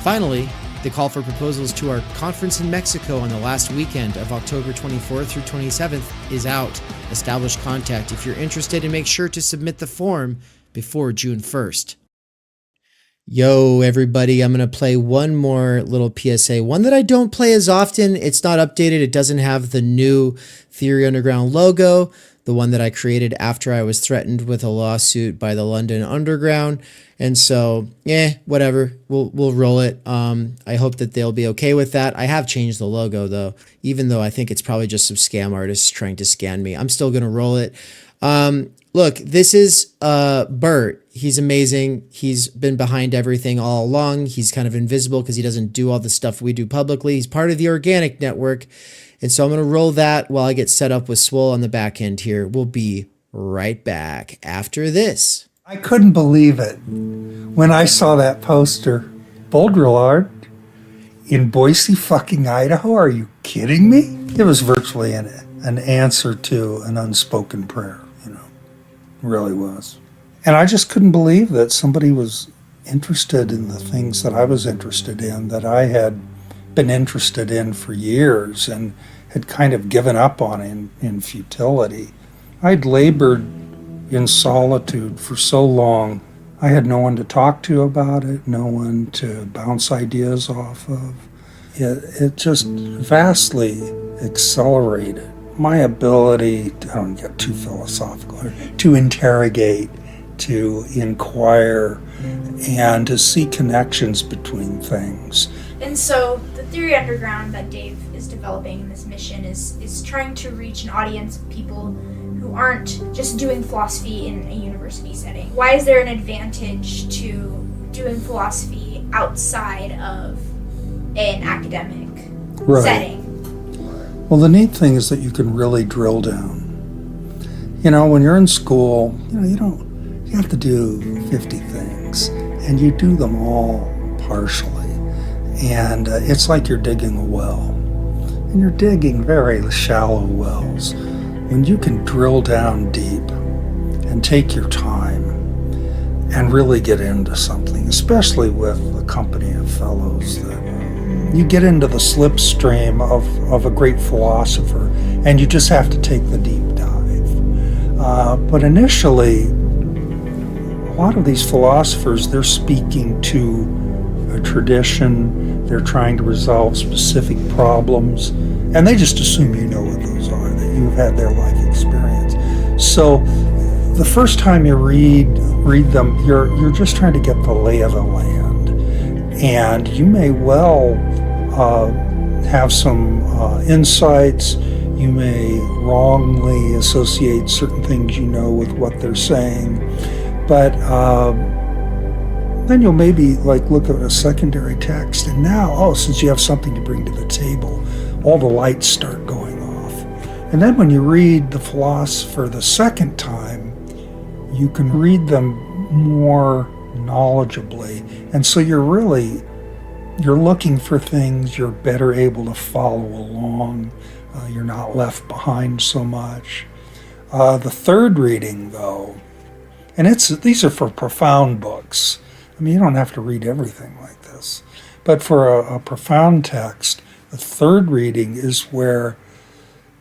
Finally, the call for proposals to our conference in Mexico on the last weekend of October 24th through 27th is out. Establish contact if you're interested, and make sure to submit the form before June 1st. Yo, everybody, I'm going to play one more little PSA, one that I don't play as often. It's not updated. It doesn't have the new Theory Underground logo, the one that I created after I was threatened with a lawsuit by the London Underground. And so, whatever. We'll roll it. I hope that they'll be okay with that. I have changed the logo though, even though I think it's probably just some scam artists trying to scan me. I'm still gonna roll it. Look, this is Bert. He's amazing. He's been behind everything all along. He's kind of invisible because he doesn't do all the stuff we do publicly. He's part of the organic network. And so I'm going to roll that while I get set up with Swol on the back end here. We'll be right back after this. I couldn't believe it when I saw that poster. Baudrillard in Boise, fucking Idaho. Are you kidding me? It was virtually an answer to an unspoken prayer, you know. It really was. And I just couldn't believe that somebody was interested in the things that I was interested in, that I had been interested in for years and had kind of given up on in futility. I'd labored in solitude for so long. I had no one to talk to about it, no one to bounce ideas off of. It just vastly accelerated my ability, I don't get too philosophical, to interrogate, to inquire, and to see connections between things. And so the theory underground that Dave is developing in this mission is trying to reach an audience of people who aren't just doing philosophy in a university setting. Why is there an advantage to doing philosophy outside of an academic setting? Well, the neat thing is that you can really drill down. You know, when you're in school, you have to do 50 things, and you do them all partially. And it's like you're digging a well, and you're digging very shallow wells. When you can drill down deep and take your time and really get into something, especially with a company of fellows, that you get into the slipstream of a great philosopher, and you just have to take the deep dive. But initially, a lot of these philosophers, they're speaking to a tradition, they're trying to resolve specific problems, and they just assume you know what those are, that you've had their life experience. So the first time you read them, you're just trying to get the lay of the land, and you may well have some insights. You may wrongly associate certain things you know with what they're saying, but then you'll maybe look at a secondary text, and now, since you have something to bring to the table, all the lights start going off. And then when you read the philosopher the second time, you can read them more knowledgeably. And so you're looking for things, you're better able to follow along, you're not left behind so much. The third reading, though, and these are for profound books. I mean, you don't have to read everything like this. But for a profound text, the third reading is where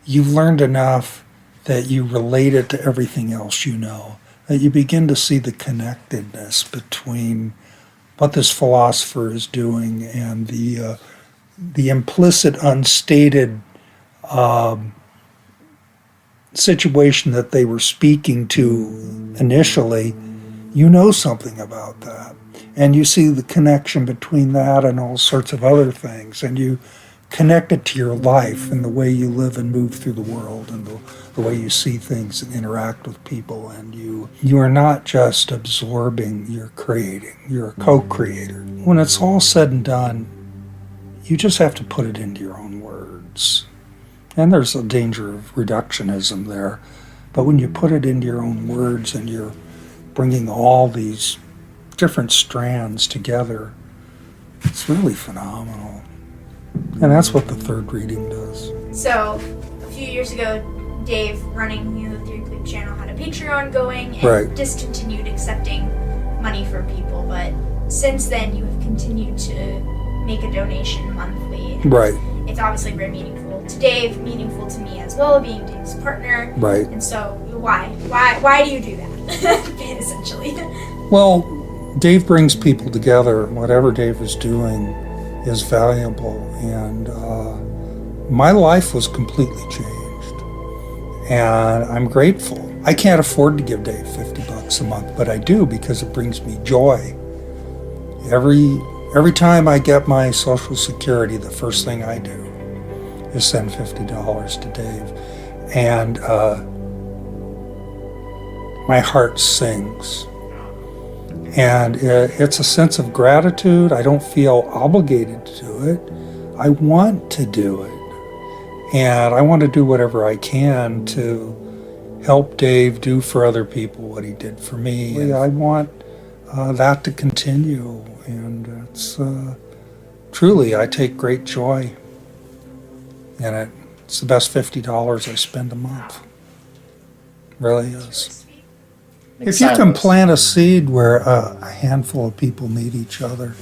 you've learned enough that you relate it to everything else you know, that you begin to see the connectedness between what this philosopher is doing and the implicit, unstated situation that they were speaking to initially. You know something about that. And you see the connection between that and all sorts of other things. And you connect it to your life and the way you live and move through the world and the way you see things and interact with people. And you are not just absorbing, you're creating. You're a co-creator. When it's all said and done, you just have to put it into your own words. And there's a danger of reductionism there. But when you put it into your own words and you're bringing all these different strands together, it's really phenomenal. And that's what the third reading does. So, a few years ago, Dave, running the Theory Pleeb channel, had a Patreon going and discontinued accepting money from people. But since then, you have continued to make a donation monthly. And it's obviously very meaningful to Dave, meaningful to me as well, being Dave's partner. And so, why do you do that, essentially? Well, Dave brings people together. Whatever Dave is doing is valuable, and my life was completely changed, and I'm grateful. I can't afford to give Dave $50 $50 a month, but I do because it brings me joy. Every time I get my Social Security, the first thing I do is send $50 to Dave. And my heart sings. And it's a sense of gratitude. I don't feel obligated to do it. I want to do it. And I want to do whatever I can to help Dave do for other people what he did for me. And I want that to continue. And it's truly, I take great joy in it. It's the best $50 I spend a month. Really is. If you can plant a seed where a handful of people meet each other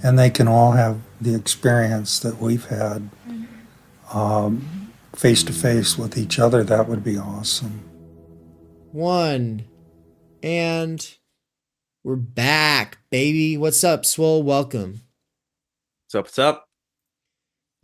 and they can all have the experience that we've had face to face with each other, that would be awesome. And we're back, baby. What's up, Swol? Welcome. What's up?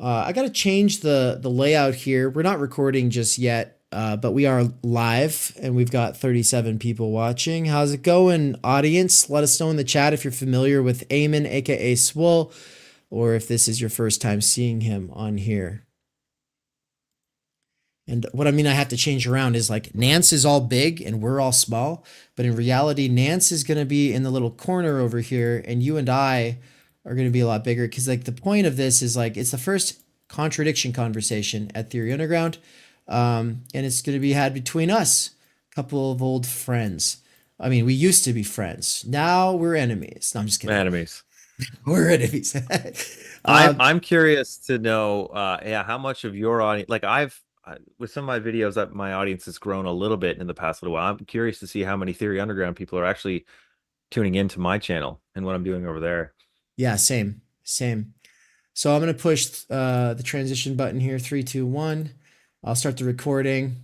I got to change the layout here. We're not recording just yet, but we are live, and we've got 37 people watching. How's it going, audience? Let us know in the chat if you're familiar with Eamon, aka Swol, or if this is your first time seeing him on here. And what I mean I have to change around is like Nance is all big and we're all small, but in reality, Nance is going to be in the little corner over here, and you and I are going to be a lot bigger, because like the point of this is like it's the first contradiction conversation at Theory Underground, and it's going to be had between us, a couple of old friends. I mean, we used to be friends. Now we're enemies. No, I'm just kidding. Enemies. We're enemies. I'm curious to know, how much of your audience, like with some of my videos, that my audience has grown a little bit in the past little while. I'm curious to see how many Theory Underground people are actually tuning into my channel and what I'm doing over there. Yeah, same. So I'm going to push the transition button here. 3, 2, 1. I'll start the recording.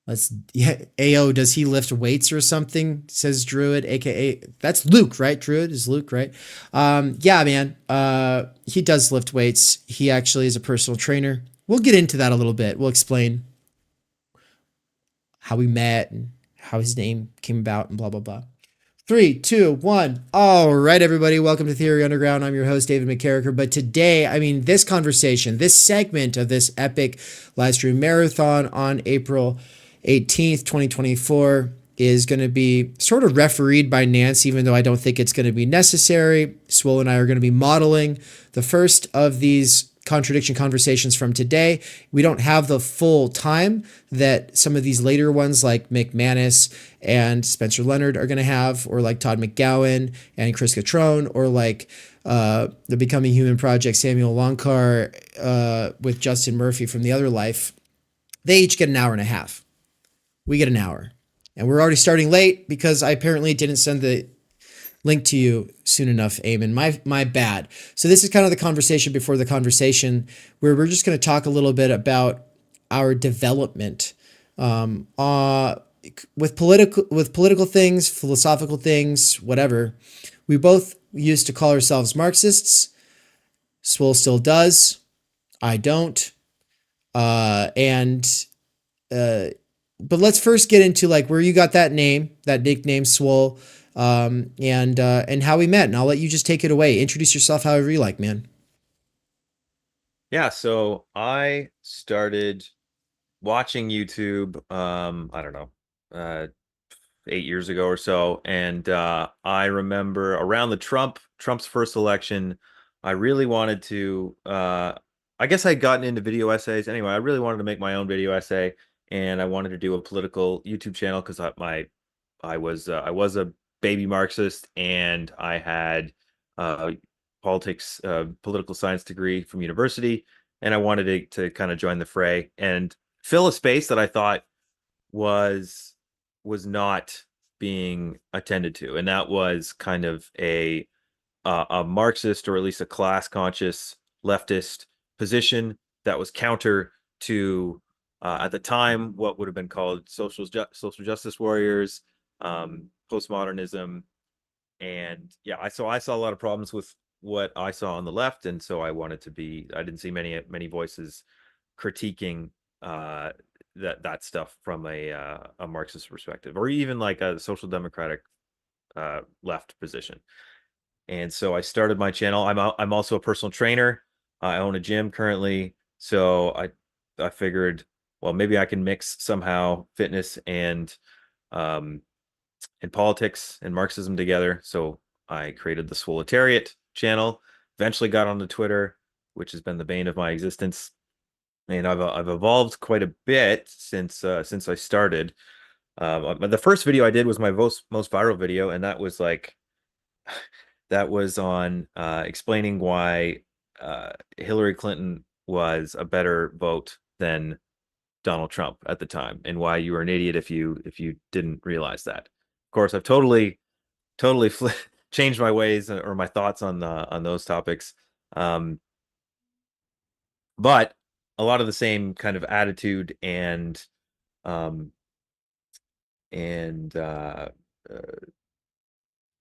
AO, does he lift weights or something? Says Druid, aka that's Luke, right? Druid is Luke, right? Yeah, man. He does lift weights. He actually is a personal trainer. We'll get into that a little bit. We'll explain how we met and how his name came about and blah, blah, blah. 3, 2, 1. All right, everybody. Welcome to Theory Underground. I'm your host, David McKerracher. But today, this conversation, this segment of this epic live stream marathon on April 18th, 2024 is going to be sort of refereed by Nance, even though I don't think it's going to be necessary. Swol and I are going to be modeling the first of these contradiction conversations from today. We don't have the full time that some of these later ones like McManus and Spencer Leonard are going to have, or like Todd McGowan and Chris Cutrone, or like the Becoming Human Project, Samuel Loncar with Justin Murphy from The Other Life. They each get an hour and a half. We get an hour. And we're already starting late because I apparently didn't send the link to you soon enough, Eamon. My bad. So this is kind of the conversation before the conversation, where we're just going to talk a little bit about our development with political things, philosophical things, whatever. We both used to call ourselves Marxists. Swol still does. I don't. But let's first get into like where you got that name, that nickname Swol. And how we met, and I'll let you just take it away. Introduce yourself however you like, man. Yeah, so I started watching YouTube, I don't know, 8 years ago or so, and I remember around the Trump's first election, I really wanted to. I guess I'd gotten into video essays anyway. I really wanted to make my own video essay, and I wanted to do a political YouTube channel because I was a baby Marxist, and I had political science degree from university, and I wanted to kind of join the fray and fill a space that I thought was not being attended to, and that was kind of a Marxist, or at least a class conscious leftist position that was counter to at the time what would have been called social justice warriors, postmodernism, and yeah, so I saw a lot of problems with what I saw on the left, and so I didn't see many voices critiquing that stuff from a Marxist perspective, or even like a social democratic left position. And so I started my channel. I'm also a personal trainer. I own a gym currently, so I figured, well, maybe I can mix somehow fitness and politics and Marxism together. So I created the Swoletariat channel. Eventually got onto Twitter, which has been the bane of my existence. And I've evolved quite a bit since I started. The first video I did was my most viral video, and that was like that was on explaining why Hillary Clinton was a better vote than Donald Trump at the time, and why you were an idiot if you didn't realize that. Of course, I've totally changed my ways or my thoughts on those topics, but a lot of the same kind of attitude and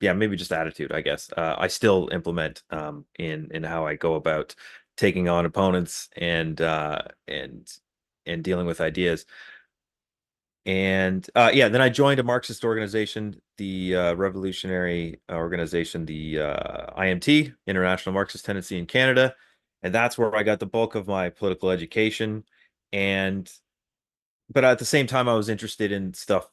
yeah, maybe just attitude, I guess. I still implement in how I go about taking on opponents and dealing with ideas. And yeah, then I joined a Marxist organization, the revolutionary organization, the IMT, International Marxist Tendency in Canada. And that's where I got the bulk of my political education. But at the same time, I was interested in stuff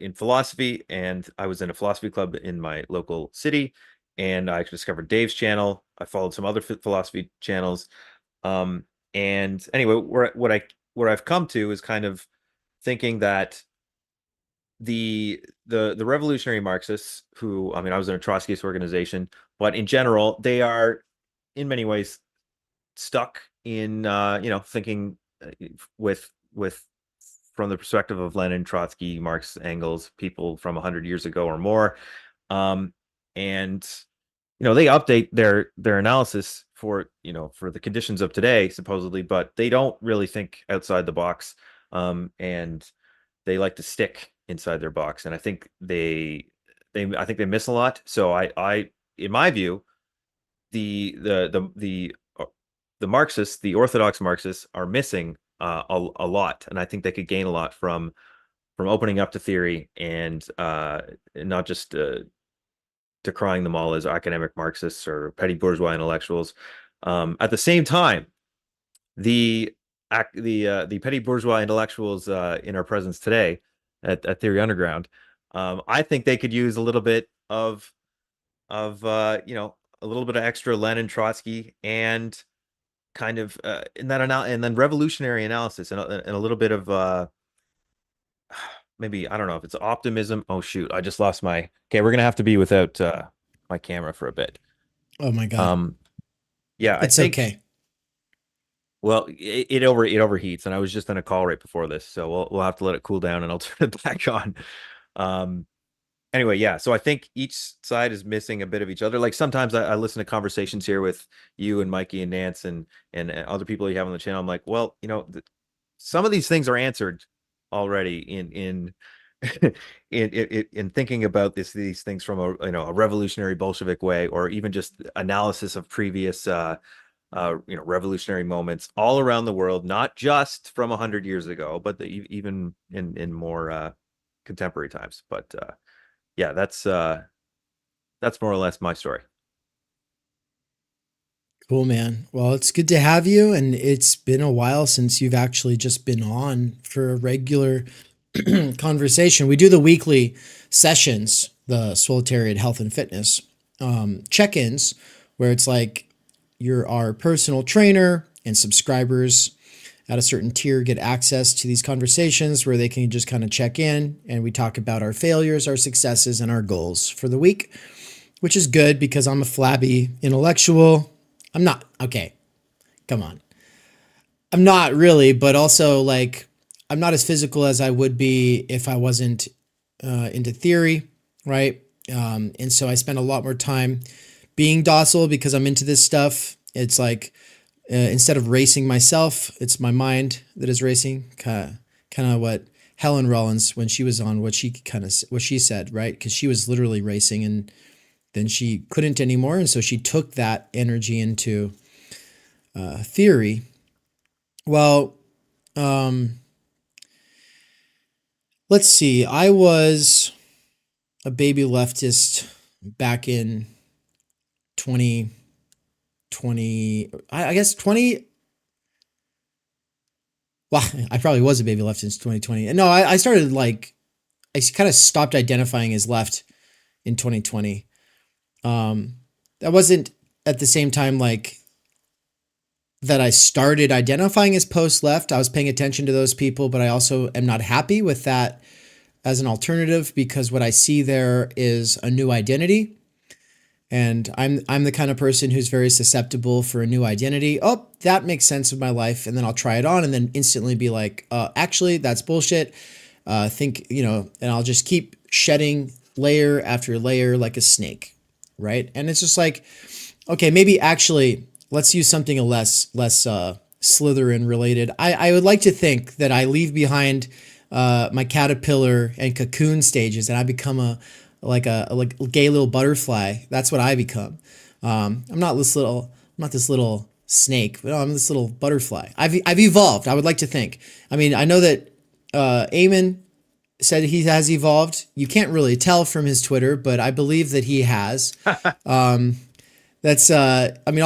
in philosophy, and I was in a philosophy club in my local city, and I discovered Dave's channel. I followed some other philosophy channels. And anyway, where I've come to is kind of thinking that the revolutionary Marxists, who, I mean, I was in a Trotskyist organization, but in general, they are in many ways stuck in thinking with from the perspective of Lenin, Trotsky, Marx, Engels, people from 100 years ago or more. And they update their analysis for the conditions of today, supposedly, but they don't really think outside the box. And they like to stick inside their box. And I think I think they miss a lot. So I in my view, the Marxists, the orthodox Marxists, are missing a lot, and I think they could gain a lot from opening up to theory and not just decrying them all as academic Marxists or petty bourgeois intellectuals. At the same time, the petty bourgeois intellectuals in our presence today at Theory Underground, I think they could use a little bit of a little bit of extra Lenin, Trotsky, and kind of and then revolutionary analysis and a little bit of maybe, I don't know if it's optimism. Oh shoot, I just lost my. Okay, we're gonna have to be without my camera for a bit. Oh my god. Yeah, it's I think, okay. Well, it overheats, and I was just on a call right before this, so we'll have to let it cool down, and I'll turn it back on. Anyway, yeah, so I think each side is missing a bit of each other. Like sometimes I listen to conversations here with you and Mikey and Nance and other people you have on the channel. I'm like, well, some of these things are answered already in in thinking about these things from a revolutionary Bolshevik way, or even just analysis of previous revolutionary moments all around the world, not just from 100 years ago, but even in more contemporary times. But yeah, that's more or less my story. Cool, man. Well, it's good to have you, and it's been a while since you've actually just been on for a regular conversation. We do the weekly sessions, the Swoletariat Health and Fitness check-ins, where it's like you're our personal trainer, and subscribers at a certain tier get access to these conversations where they can just kind of check in, and we talk about our failures, our successes, and our goals for the week, which is good because I'm a flabby intellectual. I'm not. Okay, come on. I'm not really, but also like I'm not as physical as I would be if I wasn't into theory, right? And so I spend a lot more time being docile because I'm into this stuff. It's like instead of racing myself, it's my mind that is racing. Kind of what Helen Rollins, when she was on, what she said, right? Because she was literally racing, and then she couldn't anymore, and so she took that energy into theory. Well, let's see. I was a baby leftist back in 2020. I guess 20. Well, I probably was a baby leftist in 2020. And no, I started like, I kind of stopped identifying as left in 2020. That wasn't at the same time like that I started identifying as post-left. I was paying attention to those people, but I also am not happy with that as an alternative because what I see there is a new identity. And I'm the kind of person who's very susceptible for a new identity. Oh, that makes sense of my life. And then I'll try it on and then instantly be like, actually, that's bullshit. And I'll just keep shedding layer after layer like a snake, right? And it's just like, okay, maybe actually let's use something less Slytherin related. I would like to think that I leave behind my caterpillar and cocoon stages and I become a gay little butterfly. That's what I become. I'm not this little snake, but I'm this little butterfly. I've evolved. I would like to think. I mean, I know that Eamon said he has evolved. You can't really tell from his Twitter, but I believe that he has. All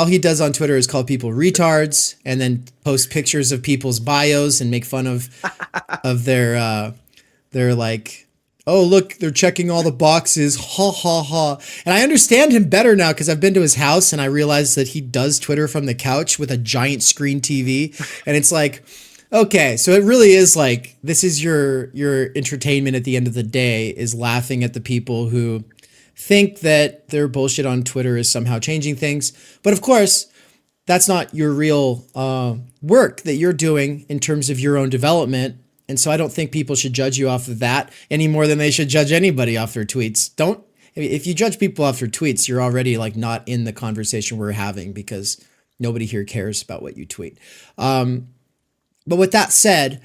he does on Twitter is call people retards and then post pictures of people's bios and make fun of their like, oh, look, they're checking all the boxes. Ha, ha, ha. And I understand him better now because I've been to his house and I realized that he does Twitter from the couch with a giant screen TV. And it's like, okay, so it really is like, this is your entertainment at the end of the day, is laughing at the people who think that their bullshit on Twitter is somehow changing things. But of course, that's not your real work that you're doing in terms of your own development. And so I don't think people should judge you off of that any more than they should judge anybody off their tweets. If you judge people off their tweets, you're already like not in the conversation we're having because nobody here cares about what you tweet. But with that said,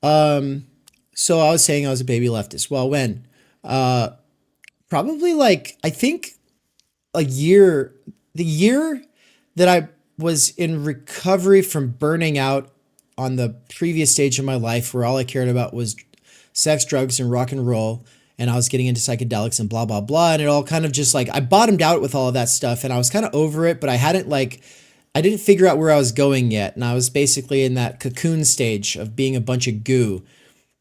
so I was saying I was a baby leftist. Well, when? Probably like, I think the year that I was in recovery from burning out on the previous stage of my life where all I cared about was sex, drugs, and rock and roll. And I was getting into psychedelics and blah, blah, blah. And it all kind of just like, I bottomed out with all of that stuff and I was kind of over it, but I didn't figure out where I was going yet. And I was basically in that cocoon stage of being a bunch of goo.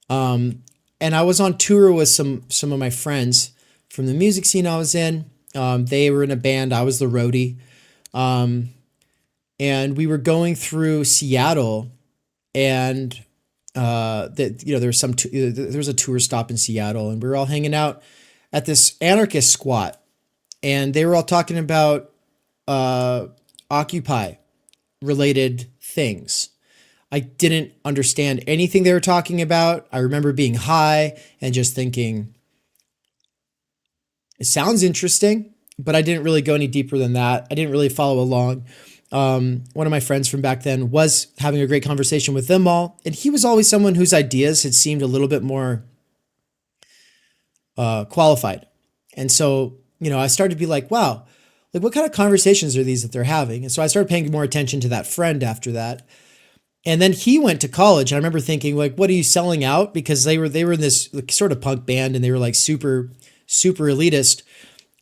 And I was on tour with some of my friends from the music scene I was in. They were in a band. I was the roadie. And we were going through Seattle and there was a tour stop in Seattle and we were all hanging out at this anarchist squat and they were all talking about Occupy related things. I didn't understand anything they were talking about. I remember being high and just thinking, it sounds interesting, but I didn't really go any deeper than that. I didn't really follow along. One of my friends from back then was having a great conversation with them all. And he was always someone whose ideas had seemed a little bit more qualified. And so, I started to be like, wow, like what kind of conversations are these that they're having? And so I started paying more attention to that friend after that. And then he went to college. And I remember thinking like, what are you selling out? Because they were in this sort of punk band and they were like super, super elitist.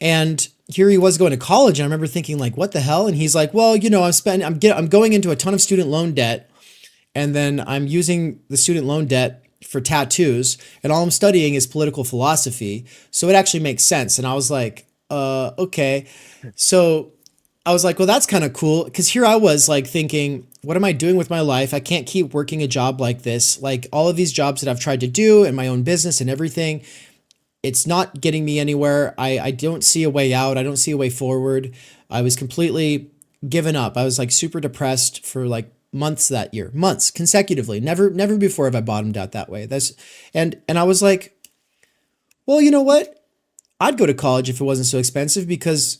And here he was going to college. And I remember thinking like, what the hell? And he's like, well, I'm going into a ton of student loan debt. And then I'm using the student loan debt for tattoos. And all I'm studying is political philosophy. So it actually makes sense. And I was like, okay. So I was like, well, that's kind of cool. Because here I was like thinking, what am I doing with my life? I can't keep working a job like this. Like all of these jobs that I've tried to do and my own business and everything, it's not getting me anywhere. I don't see a way out. I don't see a way forward. I was completely given up. I was like super depressed for like months that year, months consecutively. Never before have I bottomed out that way. And I was like, well, you know what? I'd go to college if it wasn't so expensive because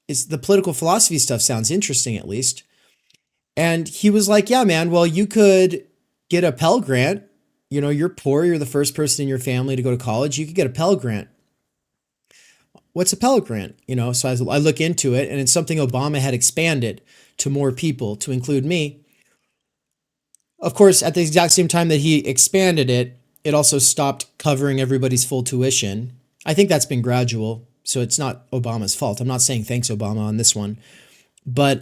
the political philosophy stuff sounds interesting at least. And he was like, yeah, man, well, you could get a Pell Grant. You're poor. You're the first person in your family to go to college. You could get a Pell Grant. What's a Pell Grant? So I look into it and it's something Obama had expanded to more people to include me. Of course, at the exact same time that he expanded it, it also stopped covering everybody's full tuition. I think that's been gradual, so it's not Obama's fault. I'm not saying thanks Obama on this one, but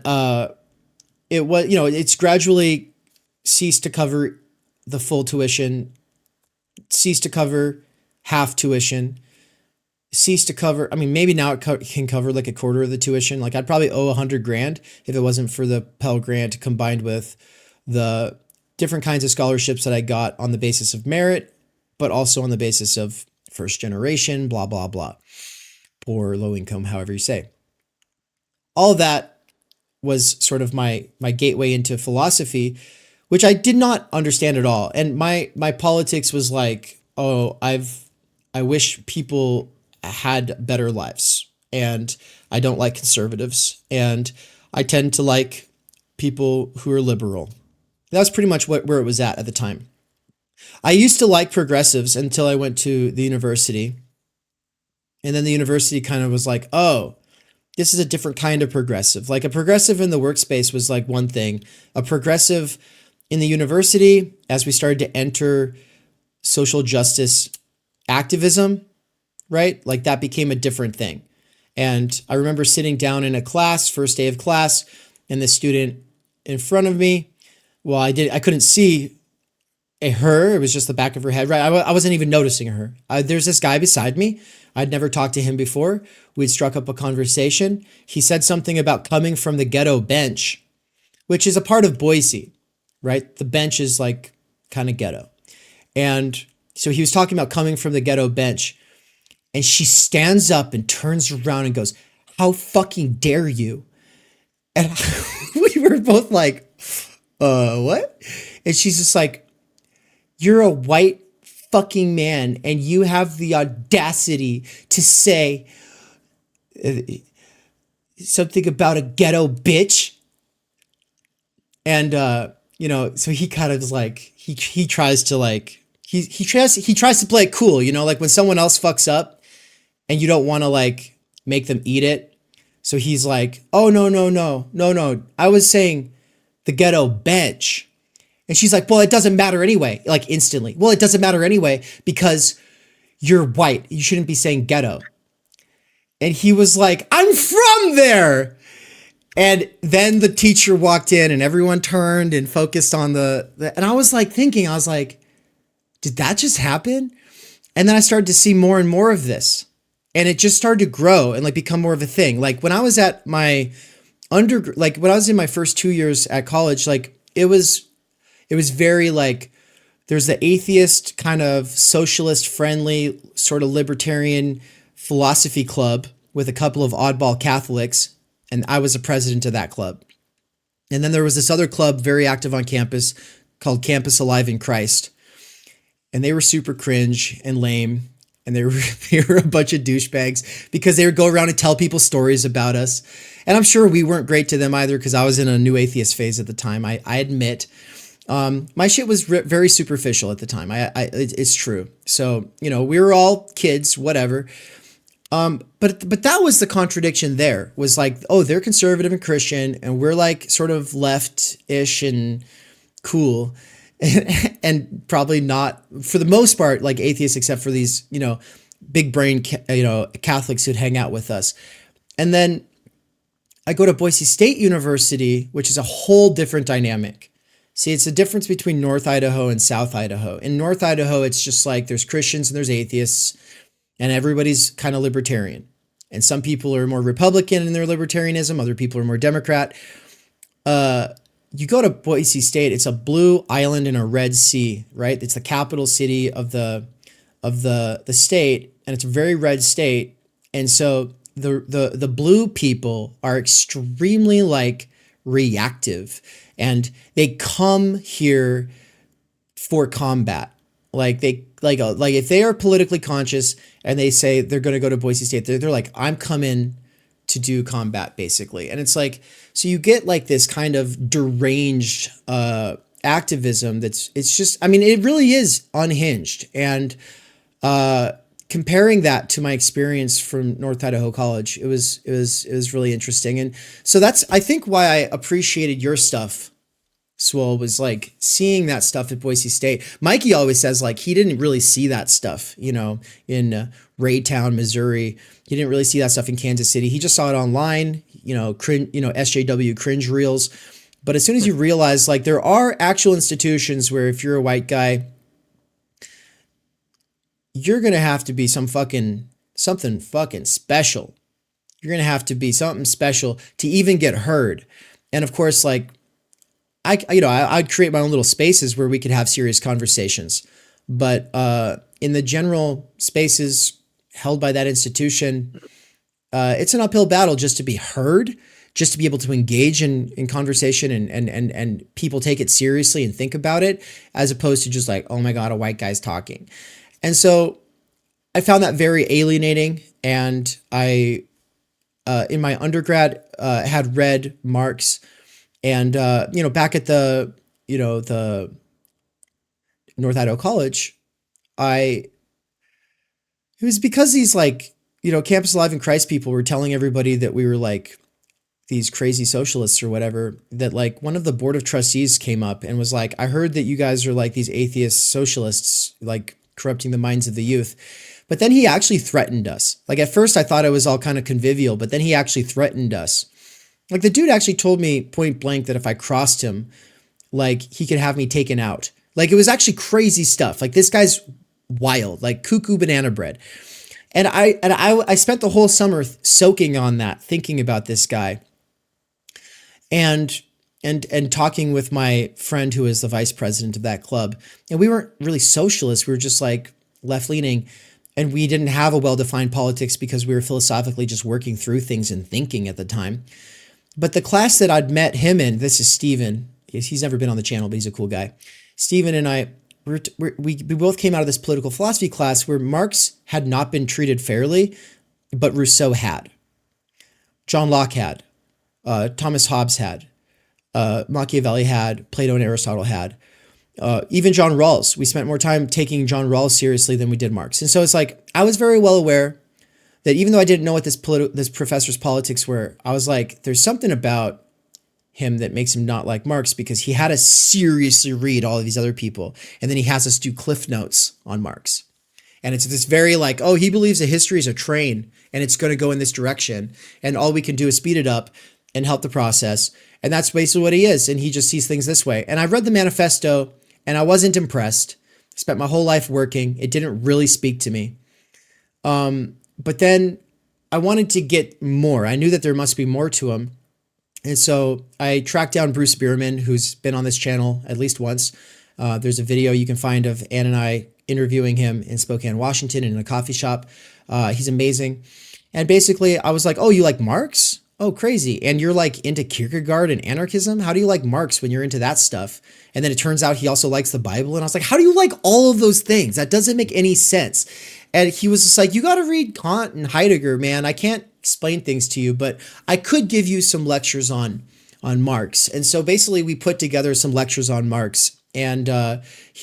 it was, it's gradually ceased to cover the full tuition, ceased to cover half tuition, ceased to cover. I mean, maybe now it can cover like a quarter of the tuition. Like I'd probably owe $100,000 if it wasn't for the Pell Grant combined with the different kinds of scholarships that I got on the basis of merit, but also on the basis of first generation, blah, blah, blah, poor, low income, however you say. All of that was sort of my gateway into philosophy, which I did not understand at all. And my politics was like, oh, I wish people had better lives, and I don't like conservatives, and I tend to like people who are liberal. That was pretty much where it was at the time. I used to like progressives until I went to the university. And then the university kind of was like, oh, this is a different kind of progressive. Like a progressive in the workspace was like one thing. A progressive in the university, as we started to enter social justice activism, right? Like that became a different thing. And I remember sitting down in a class, first day of class, and the student in front of me, well, I couldn't see her. It was just the back of her head, right? I wasn't even noticing her. There's this guy beside me. I'd never talked to him before. We'd struck up a conversation. He said something about coming from the ghetto bench, which is a part of Boise, right? The bench is like kind of ghetto. And so he was talking about coming from the ghetto bench. And she stands up and turns around and goes, "How fucking dare you?" And we were both like, what? And she's just like, "You're a white fucking man and you have the audacity to say something about a ghetto bitch." And, so he kind of is like, he tries to like, he tries to play it cool, like when someone else fucks up and you don't want to like make them eat it. So he's like, "Oh, no. I was saying the ghetto bench." And she's like, "Well, it doesn't matter anyway," like instantly. "Well, it doesn't matter anyway because you're white. You shouldn't be saying ghetto." And he was like, "I'm from there." And then the teacher walked in and everyone turned and focused on and I was like thinking, I was like, did that just happen? And then I started to see more and more of this. And it just started to grow and like become more of a thing. Like when I was at my when I was in my first 2 years at college, like it was very like, there's the atheist kind of socialist friendly sort of libertarian philosophy club with a couple of oddball Catholics. And I was a president of that club. And then there was this other club very active on campus called Campus Alive in Christ. And they were super cringe and lame. And they were a bunch of douchebags because they would go around and tell people stories about us. And I'm sure we weren't great to them either because I was in a new atheist phase at the time. I admit. My shit was very superficial at the time. It's true. So, we were all kids, whatever. But that was the contradiction there, was like, oh, they're conservative and Christian and we're like sort of left-ish and cool and probably not for the most part, like atheists, except for these, big brain, Catholics who'd hang out with us. And then I go to Boise State University, which is a whole different dynamic. See, it's the difference between North Idaho and South Idaho. In North Idaho, it's just like there's Christians and there's atheists and everybody's kind of libertarian. And some people are more Republican in their libertarianism. Other people are more Democrat. You go to Boise State, it's a blue island in a red sea, right? It's the capital city of the state, and it's a very red state. And so the blue people are extremely like reactive, and they come here for combat. Like if they are politically conscious and they say they're going to go to Boise State, they're like, "I'm coming to do combat," basically. And it's like, so you get like this kind of deranged activism it's just, I mean, it really is unhinged. And comparing that to my experience from North Idaho College, it was really interesting. And so that's, I think, why I appreciated your stuff Swol was like seeing that stuff at Boise State. Mikey always says like he didn't really see that stuff, you know, in Raytown, Missouri. He didn't really see that stuff in Kansas City. He just saw it online, you know, SJW cringe reels. But as soon as you realize like there are actual institutions where if you're a white guy, you're going to have to be something fucking special. You're going to have to be something special to even get heard. And of course, like, I'd create my own little spaces where we could have serious conversations. But in the general spaces held by that institution, it's an uphill battle just to be heard, just to be able to engage in conversation and people take it seriously and think about it, as opposed to just like, oh my God, a white guy's talking. And so I found that very alienating. And I, in my undergrad, had read Marx. And, back at the North Idaho College, it was because these like, Campus Alive in Christ people were telling everybody that we were like these crazy socialists or whatever, that like one of the board of trustees came up and was like, I heard that you guys are like these atheist socialists, like corrupting the minds of the youth. But then he actually threatened us. Like at first I thought it was all kind of convivial, but then he actually threatened us. Like the dude actually told me point blank that if I crossed him, like he could have me taken out. Like it was actually crazy stuff. Like this guy's wild, like cuckoo banana bread. And I spent the whole summer soaking on that, thinking about this guy and talking with my friend who is the vice president of that club. And we weren't really socialists. We were just like left leaning. And we didn't have a well-defined politics because we were philosophically just working through things and thinking at the time. But the class that I'd met him in, this is Steven. He's never been on the channel, but he's a cool guy. Steven and I, we both came out of this political philosophy class where Marx had not been treated fairly, but Rousseau had. John Locke had. Thomas Hobbes had. Machiavelli had. Plato and Aristotle had. Even John Rawls. We spent more time taking John Rawls seriously than we did Marx. And so it's like, I was very well aware that even though I didn't know what this professor's politics were, I was like, there's something about him that makes him not like Marx, because he had to seriously read all of these other people. And then he has us do cliff notes on Marx. And it's this very like, oh, he believes that history is a train and it's going to go in this direction. And all we can do is speed it up and help the process. And that's basically what he is. And he just sees things this way. And I read the manifesto and I wasn't impressed. I spent my whole life working. It didn't really speak to me. But then I wanted to get more. I knew that there must be more to him. And so I tracked down Bruce Bierman, who's been on this channel at least once. There's a video you can find of Ann and I interviewing him in Spokane, Washington in a coffee shop. He's amazing. And basically I was like, oh, you like Marx? Oh, crazy. And you're like into Kierkegaard and anarchism? How do you like Marx when you're into that stuff? And then it turns out he also likes the Bible. And I was like, how do you like all of those things? That doesn't make any sense. And he was just like, you got to read Kant and Heidegger, man. I can't explain things to you, but I could give you some lectures on Marx. And so basically we put together some lectures on Marx, and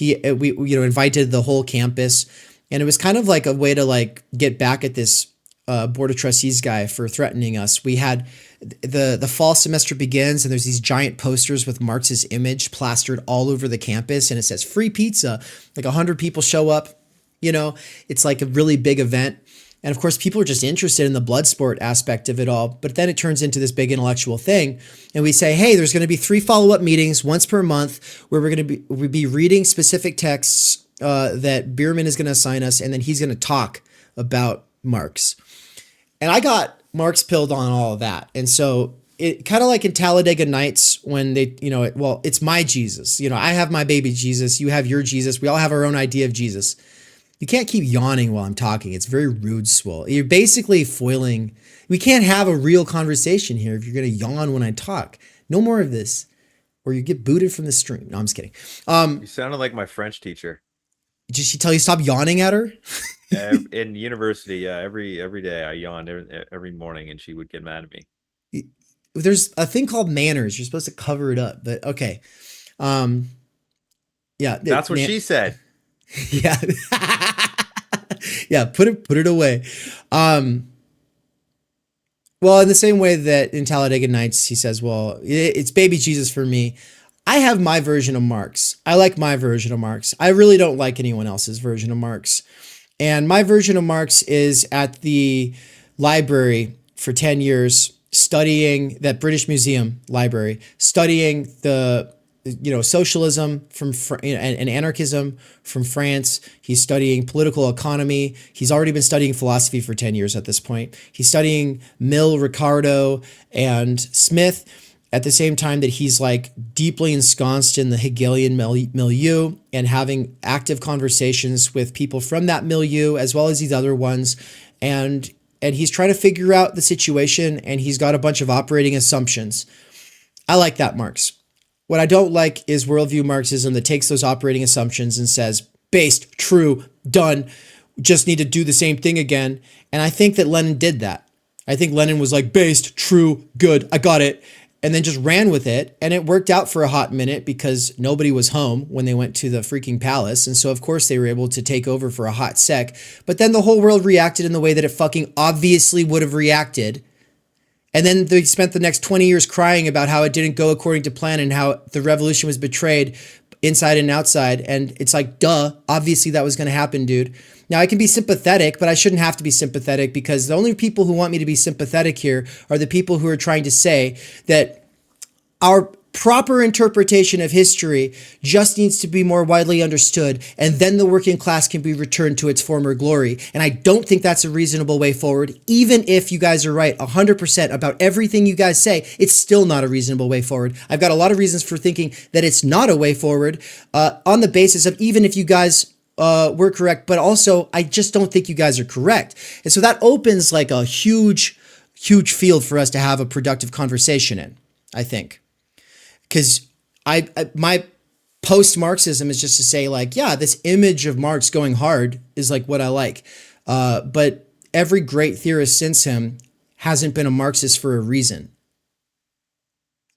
we invited the whole campus. And it was kind of like a way to like get back at this board of trustees guy for threatening us. We had the fall semester begins, and there's these giant posters with Marx's image plastered all over the campus, and it says free pizza. Like 100 people show up. It's like a really big event. And of course, people are just interested in the blood sport aspect of it all. But then it turns into this big intellectual thing. And we say, hey, there's going to be 3 follow-up meetings once per month where we're going to be reading specific texts that Bierman is going to assign us. And then he's going to talk about Marx. And I got Marx pilled on all of that. And so it kind of like in Talladega Nights when they, it's my Jesus. I have my baby Jesus. You have your Jesus. We all have our own idea of Jesus. You can't keep yawning while I'm talking. It's very rude, Swol. You're basically foiling. We can't have a real conversation here if you're going to yawn when I talk. No more of this, or you get booted from the stream. No, I'm just kidding. You sounded like my French teacher. Did she tell you stop yawning at her? In university, every day I yawned every morning, and she would get mad at me. There's a thing called manners. You're supposed to cover it up, but okay. Yeah, that's what she said. Yeah. Yeah, put it away. Well, in the same way that in Talladega Nights, he says, well, it's baby Jesus for me. I have my version of Marx. I like my version of Marx. I really don't like anyone else's version of Marx. And my version of Marx is at the library for 10 years, studying that British Museum library, studying the socialism and anarchism from France. He's studying political economy. He's already been studying philosophy for 10 years at this point. He's studying Mill, Ricardo, and Smith at the same time that he's like deeply ensconced in the Hegelian milieu and having active conversations with people from that milieu as well as these other ones. And he's trying to figure out the situation, and he's got a bunch of operating assumptions. I like that Marx. What I don't like is worldview Marxism that takes those operating assumptions and says, based, true, done, just need to do the same thing again. And I think that Lenin did that. I think Lenin was like, based, true, good, I got it. And then just ran with it. And it worked out for a hot minute because nobody was home when they went to the freaking palace. And so, of course, they were able to take over for a hot sec. But then the whole world reacted in the way that it fucking obviously would have reacted. And then they spent the next 20 years crying about how it didn't go according to plan and how the revolution was betrayed inside and outside. And it's like, duh, obviously that was going to happen, dude. Now, I can be sympathetic, but I shouldn't have to be sympathetic because the only people who want me to be sympathetic here are the people who are trying to say that our proper interpretation of history just needs to be more widely understood, and then the working class can be returned to its former glory. And I don't think that's a reasonable way forward. Even if you guys are right 100% about everything you guys say, it's still not a reasonable way forward. I've got a lot of reasons for thinking that it's not a way forward on the basis of even if you guys were correct, but also I just don't think you guys are correct. And so that opens like a huge field for us to have a productive conversation in, I think. Because my post-Marxism is just to say like, yeah, this image of Marx going hard is like what I like. But every great theorist since him hasn't been a Marxist for a reason.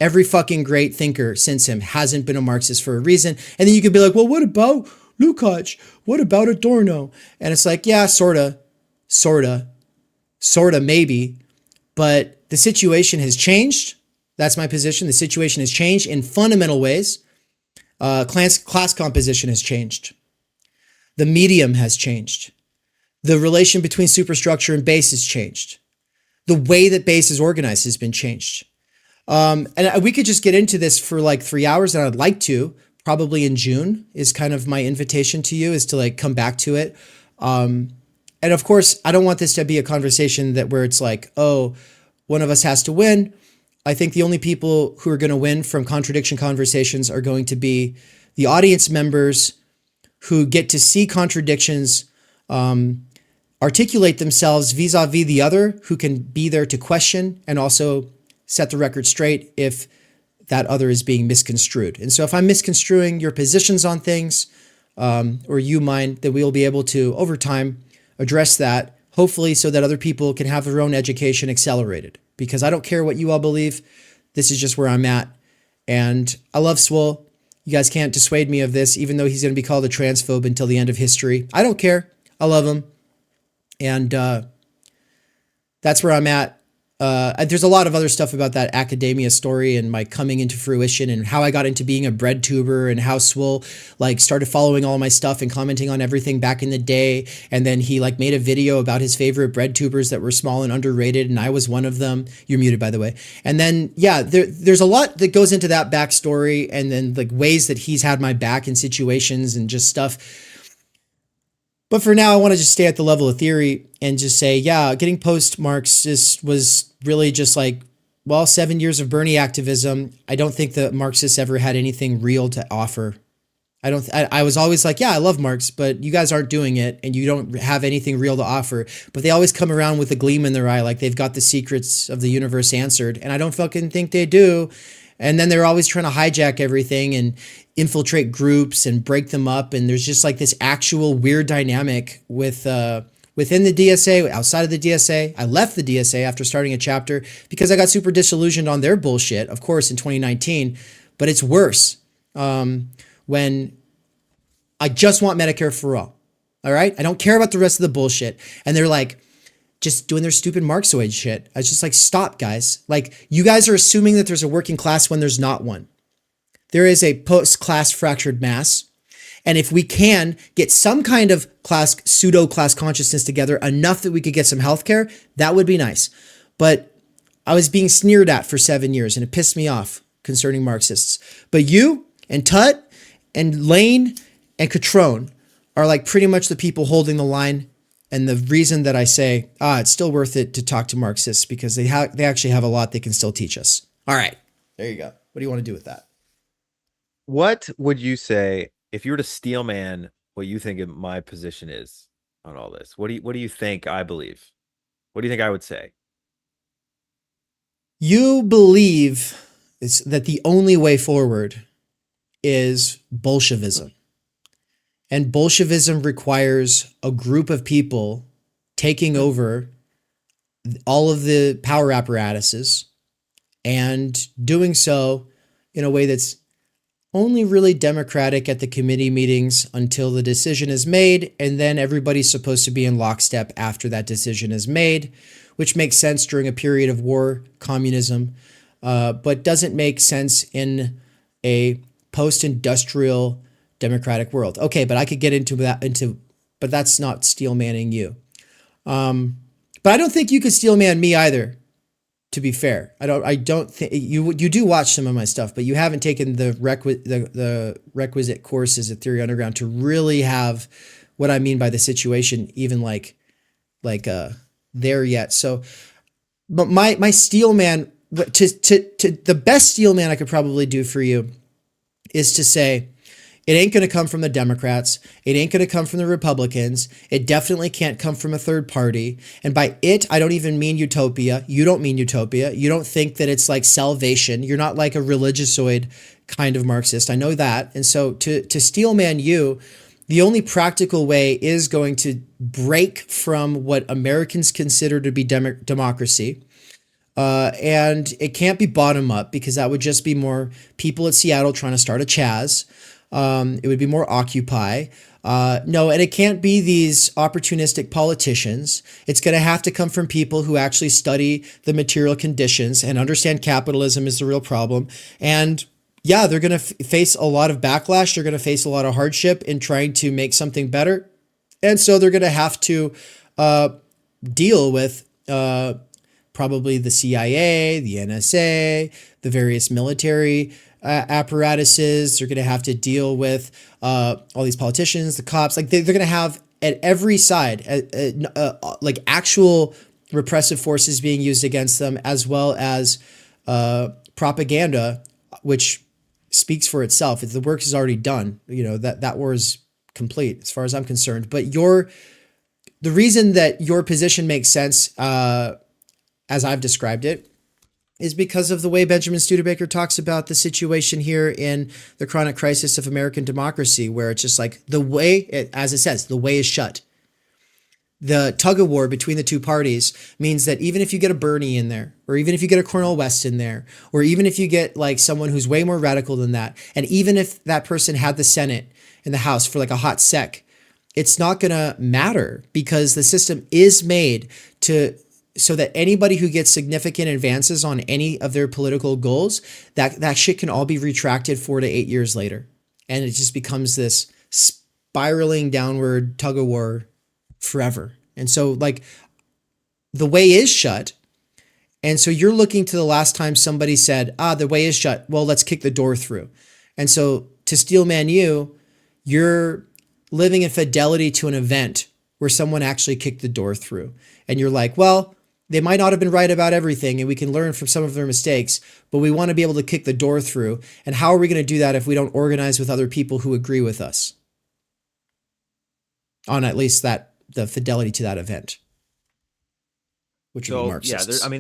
Every fucking great thinker since him hasn't been a Marxist for a reason. And then you could be like, well, what about Lukács? What about Adorno? And it's like, yeah, sorta, maybe. But the situation has changed. That's my position. The situation has changed in fundamental ways. Class composition has changed. The medium has changed. The relation between superstructure and base has changed. The way that base is organized has been changed. And we could just get into this for like 3 hours, and I'd like to. Probably in June is kind of my invitation to you, is to like come back to it. And of course, I don't want this to be a conversation where it's like, oh, one of us has to win. I think the only people who are going to win from contradiction conversations are going to be the audience members who get to see contradictions articulate themselves vis-a-vis the other, who can be there to question and also set the record straight if that other is being misconstrued. And so if I'm misconstruing your positions on things or you mine, then we will be able to, over time, address that, hopefully so that other people can have their own education accelerated. Because I don't care what you all believe. This is just where I'm at. And I love Swol. You guys can't dissuade me of this, even though he's going to be called a transphobe until the end of history. I don't care. I love him. And that's where I'm at. There's a lot of other stuff about that academia story and my coming into fruition and how I got into being a bread tuber and how Swol like started following all my stuff and commenting on everything back in the day. And then he like made a video about his favorite bread tubers that were small and underrated. And I was one of them. You're muted, by the way. And then, yeah, there's a lot that goes into that backstory and then like ways that he's had my back in situations and just stuff. But for now, I want to just stay at the level of theory and just say, yeah, getting post-Marxist was really just like, well, 7 years of Bernie activism. I don't think the Marxists ever had anything real to offer. I was always like, yeah, I love Marx, but you guys aren't doing it and you don't have anything real to offer. But they always come around with a gleam in their eye, like they've got the secrets of the universe answered. And I don't fucking think they do. And then they're always trying to hijack everything and infiltrate groups and break them up. And there's just like this actual weird dynamic with within the DSA, outside of the DSA. I left the DSA after starting a chapter because I got super disillusioned on their bullshit, of course, in 2019. But it's worse when I just want Medicare for all. All right? I don't care about the rest of the bullshit. And they're like, just doing their stupid Marxoid shit. I was just like, stop, guys. Like, you guys are assuming that there's a working class when there's not one. there is a post-class fractured mass. And if we can get some kind of pseudo-class consciousness together, enough that we could get some healthcare, that would be nice. But I was being sneered at for 7 years, and it pissed me off concerning Marxists. But you and Tut and Lane and Cutrone are like pretty much the people holding the line. And the reason that I say, it's still worth it to talk to Marxists, because they actually have a lot they can still teach us. All right, there you go. What do you want to do with that? What would you say if you were to steel man what you think my position is on all this? What do you think I believe? What do you think I would say? You believe that the only way forward is Bolshevism. And Bolshevism requires a group of people taking over all of the power apparatuses and doing so in a way that's only really democratic at the committee meetings until the decision is made, and then everybody's supposed to be in lockstep after that decision is made, which makes sense during a period of war, communism, but doesn't make sense in a post-industrial democratic world. Okay, but I could get into that, but that's not steel manning you. But I don't think you could steel man me either, to be fair. I don't think you do watch some of my stuff, but you haven't taken the requisite courses at Theory Underground to really have what I mean by the situation even like there yet. So, but my steel man, to the best steel man I could probably do for you is to say, it ain't going to come from the Democrats. It ain't going to come from the Republicans. It definitely can't come from a third party. And by it, I don't even mean utopia. You don't mean utopia. You don't think that it's like salvation. You're not like a religiosoid kind of Marxist. I know that. And so to steel man you, the only practical way is going to break from what Americans consider to be democracy. And it can't be bottom up, because that would just be more people at Seattle trying to start a Chaz. It would be more Occupy. No, and it can't be these opportunistic politicians. It's going to have to come from people who actually study the material conditions and understand capitalism is the real problem. And yeah, they're going to face a lot of backlash. They're going to face a lot of hardship in trying to make something better. And so they're going to have to deal with probably the CIA, the NSA, the various military apparatuses. They're going to have to deal with all these politicians, the cops. Like they're going to have at every side like actual repressive forces being used against them, as well as propaganda, which speaks for itself. If the work is already done, you know, that war is complete as far as I'm concerned. But the reason that your position makes sense, as I've described it, is because of the way Benjamin Studebaker talks about the situation here in the chronic crisis of American democracy, where it's just like as it says, the way is shut. The tug of war between the two parties means that even if you get a Bernie in there, or even if you get a Cornel West in there, or even if you get like someone who's way more radical than that, and even if that person had the Senate and the House for like a hot sec, it's not going to matter, because the system is made so that anybody who gets significant advances on any of their political goals, that shit can all be retracted 4 to 8 years later. And it just becomes this spiraling downward tug of war forever. And so like the way is shut. And so you're looking to the last time somebody said, the way is shut. Well, let's kick the door through. And so to steel man you're living in fidelity to an event where someone actually kicked the door through. And you're like, well, they might not have been right about everything, and we can learn from some of their mistakes, but we want to be able to kick the door through. And how are we going to do that if we don't organize with other people who agree with us on at least the fidelity to that event, which would be Marxists? Yeah,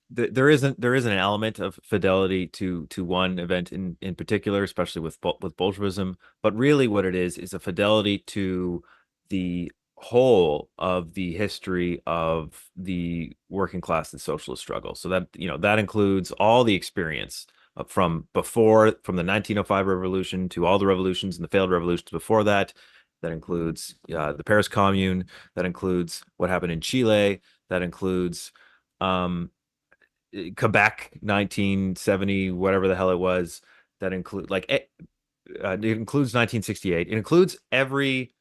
there isn't an element of fidelity to one event in particular, especially with Bolshevism. But really, what it is a fidelity to the whole of the history of the working class and socialist struggle. So that, you know, that includes all the experience from the 1905 revolution to all the revolutions and the failed revolutions before that. That includes the Paris Commune. That includes what happened in Chile. That includes Quebec 1970, whatever the hell it was. that include it includes 1968. It includes every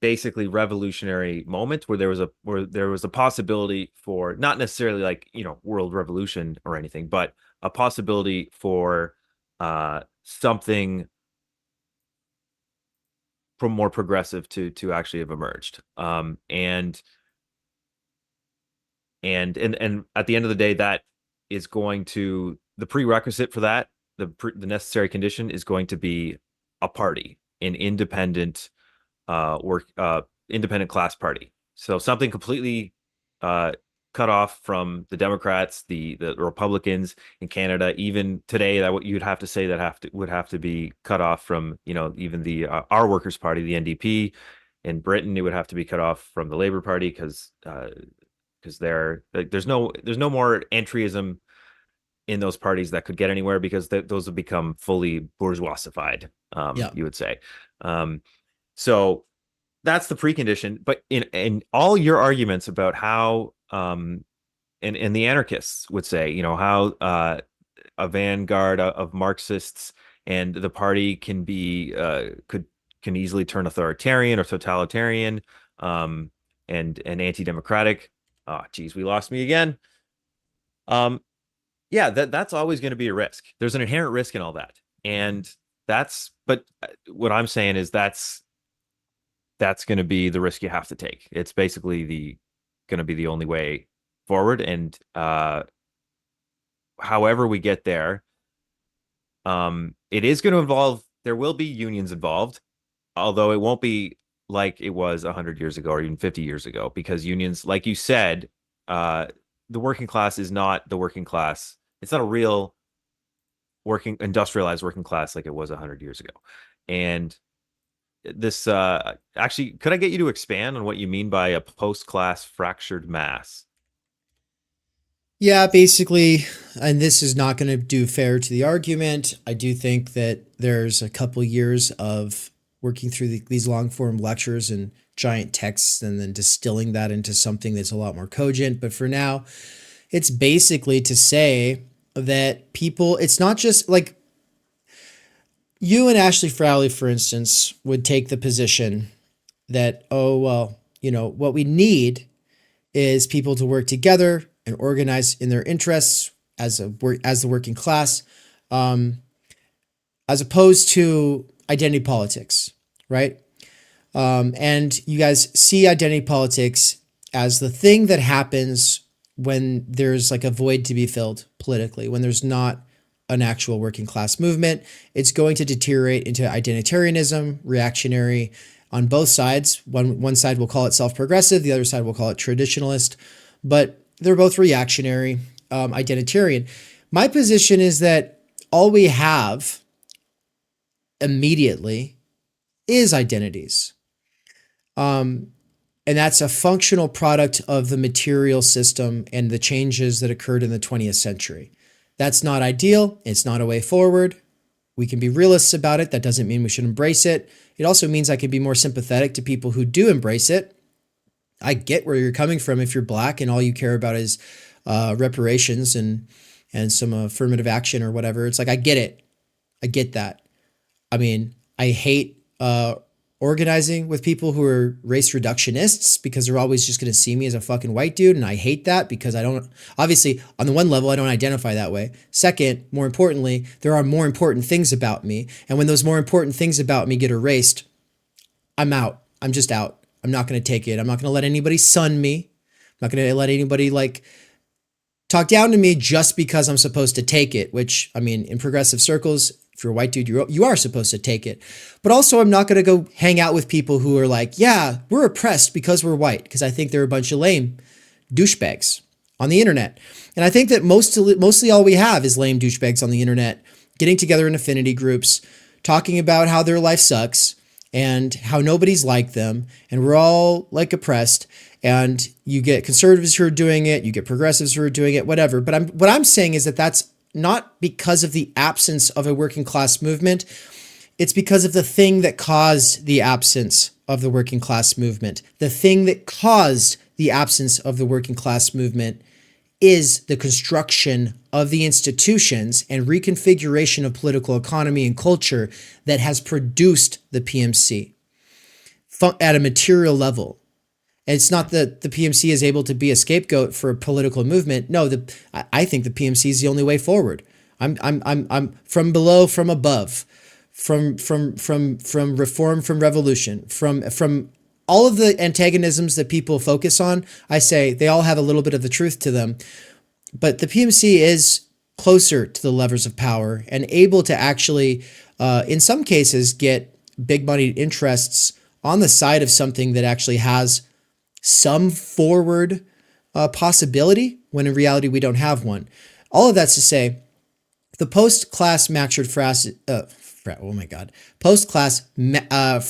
basically revolutionary moment where there was a possibility for not necessarily world revolution or anything, but a possibility for something from more progressive to actually have emerged. And at the end of the day, that is going to, the prerequisite for that, the necessary condition is going to be a party, an independent independent class party. So something completely cut off from the Democrats, the Republicans in Canada. Even today, that what you'd have to say that would have to be cut off from, even the our Workers' Party, the NDP. In Britain, it would have to be cut off from the Labour Party because there's no more entryism in those parties that could get anywhere, because those have become fully bourgeoisified, you would say. So that's the precondition. But in all your arguments about how and the anarchists would say, how a vanguard of Marxists and the party can be can easily turn authoritarian or totalitarian and anti-democratic. Oh, geez, we lost me again. Yeah, that's always going to be a risk. There's an inherent risk in all that. And but what I'm saying is that's going to be the risk you have to take. It's basically going to be the only way forward. And however we get there, it is going to involve, there will be unions involved, although it won't be like it was 100 years ago or even 50 years ago, because unions, like you said, the working class is not the working class. It's not a real industrialized working class like it was 100 years ago. And this actually, could I get you to expand on what you mean by a post-class fractured mass? Yeah, basically, and this is not going to do fair to the argument. I do think that there's a couple years of working through these long-form lectures and giant texts and then distilling that into something that's a lot more cogent. But for now, it's basically to say that people, it's not just like you and Ashley Frowley, for instance, would take the position that, oh, well, what we need is people to work together and organize in their interests as the working class, as opposed to identity politics, right? And you guys see identity politics as the thing that happens when there's like a void to be filled politically, when there's not an actual working class movement. It's going to deteriorate into identitarianism, reactionary on both sides. One side will call it self-progressive, the other side will call it traditionalist, but they're both reactionary, identitarian. My position is that all we have immediately is identities. And that's a functional product of the material system and the changes that occurred in the 20th century. That's not ideal. It's not a way forward. We can be realists about it. That doesn't mean we should embrace it. It also means I can be more sympathetic to people who do embrace it. I get where you're coming from if you're Black and all you care about is reparations and some affirmative action or whatever. It's like, I get it. I get that. I mean, I hate organizing with people who are race reductionists because they're always just going to see me as a fucking white dude. And I hate that because I don't, obviously, on the one level, I don't identify that way. Second, more importantly, there are more important things about me. And when those more important things about me get erased, I'm out. I'm just out. I'm not going to take it. I'm not going to let anybody sun me. I'm not going to let anybody talk down to me just because I'm supposed to take it, which, I mean, in progressive circles, if you're a white dude, you are supposed to take it. But also, I'm not going to go hang out with people who are like, yeah, we're oppressed because we're white, because I think they're a bunch of lame douchebags on the internet. And I think that mostly all we have is lame douchebags on the internet getting together in affinity groups, talking about how their life sucks and how nobody's like them, and we're all oppressed. And you get conservatives who are doing it, you get progressives who are doing it, whatever. But what I'm saying is that that's not because of the absence of a working class movement. It's because of the thing that caused the absence of the working class movement. The thing that caused the absence of the working class movement is the construction of the institutions and reconfiguration of political economy and culture that has produced the PMC at a material level. And it's not that the PMC is able to be a scapegoat for a political movement. No, I think the PMC is the only way forward. I'm from below, from above, from reform, from revolution, from all of the antagonisms that people focus on. I say they all have a little bit of the truth to them, but the PMC is closer to the levers of power and able to actually, in some cases, get big money interests on the side of something that actually has some forward possibility, when in reality we don't have one. All of that's to say, the post-class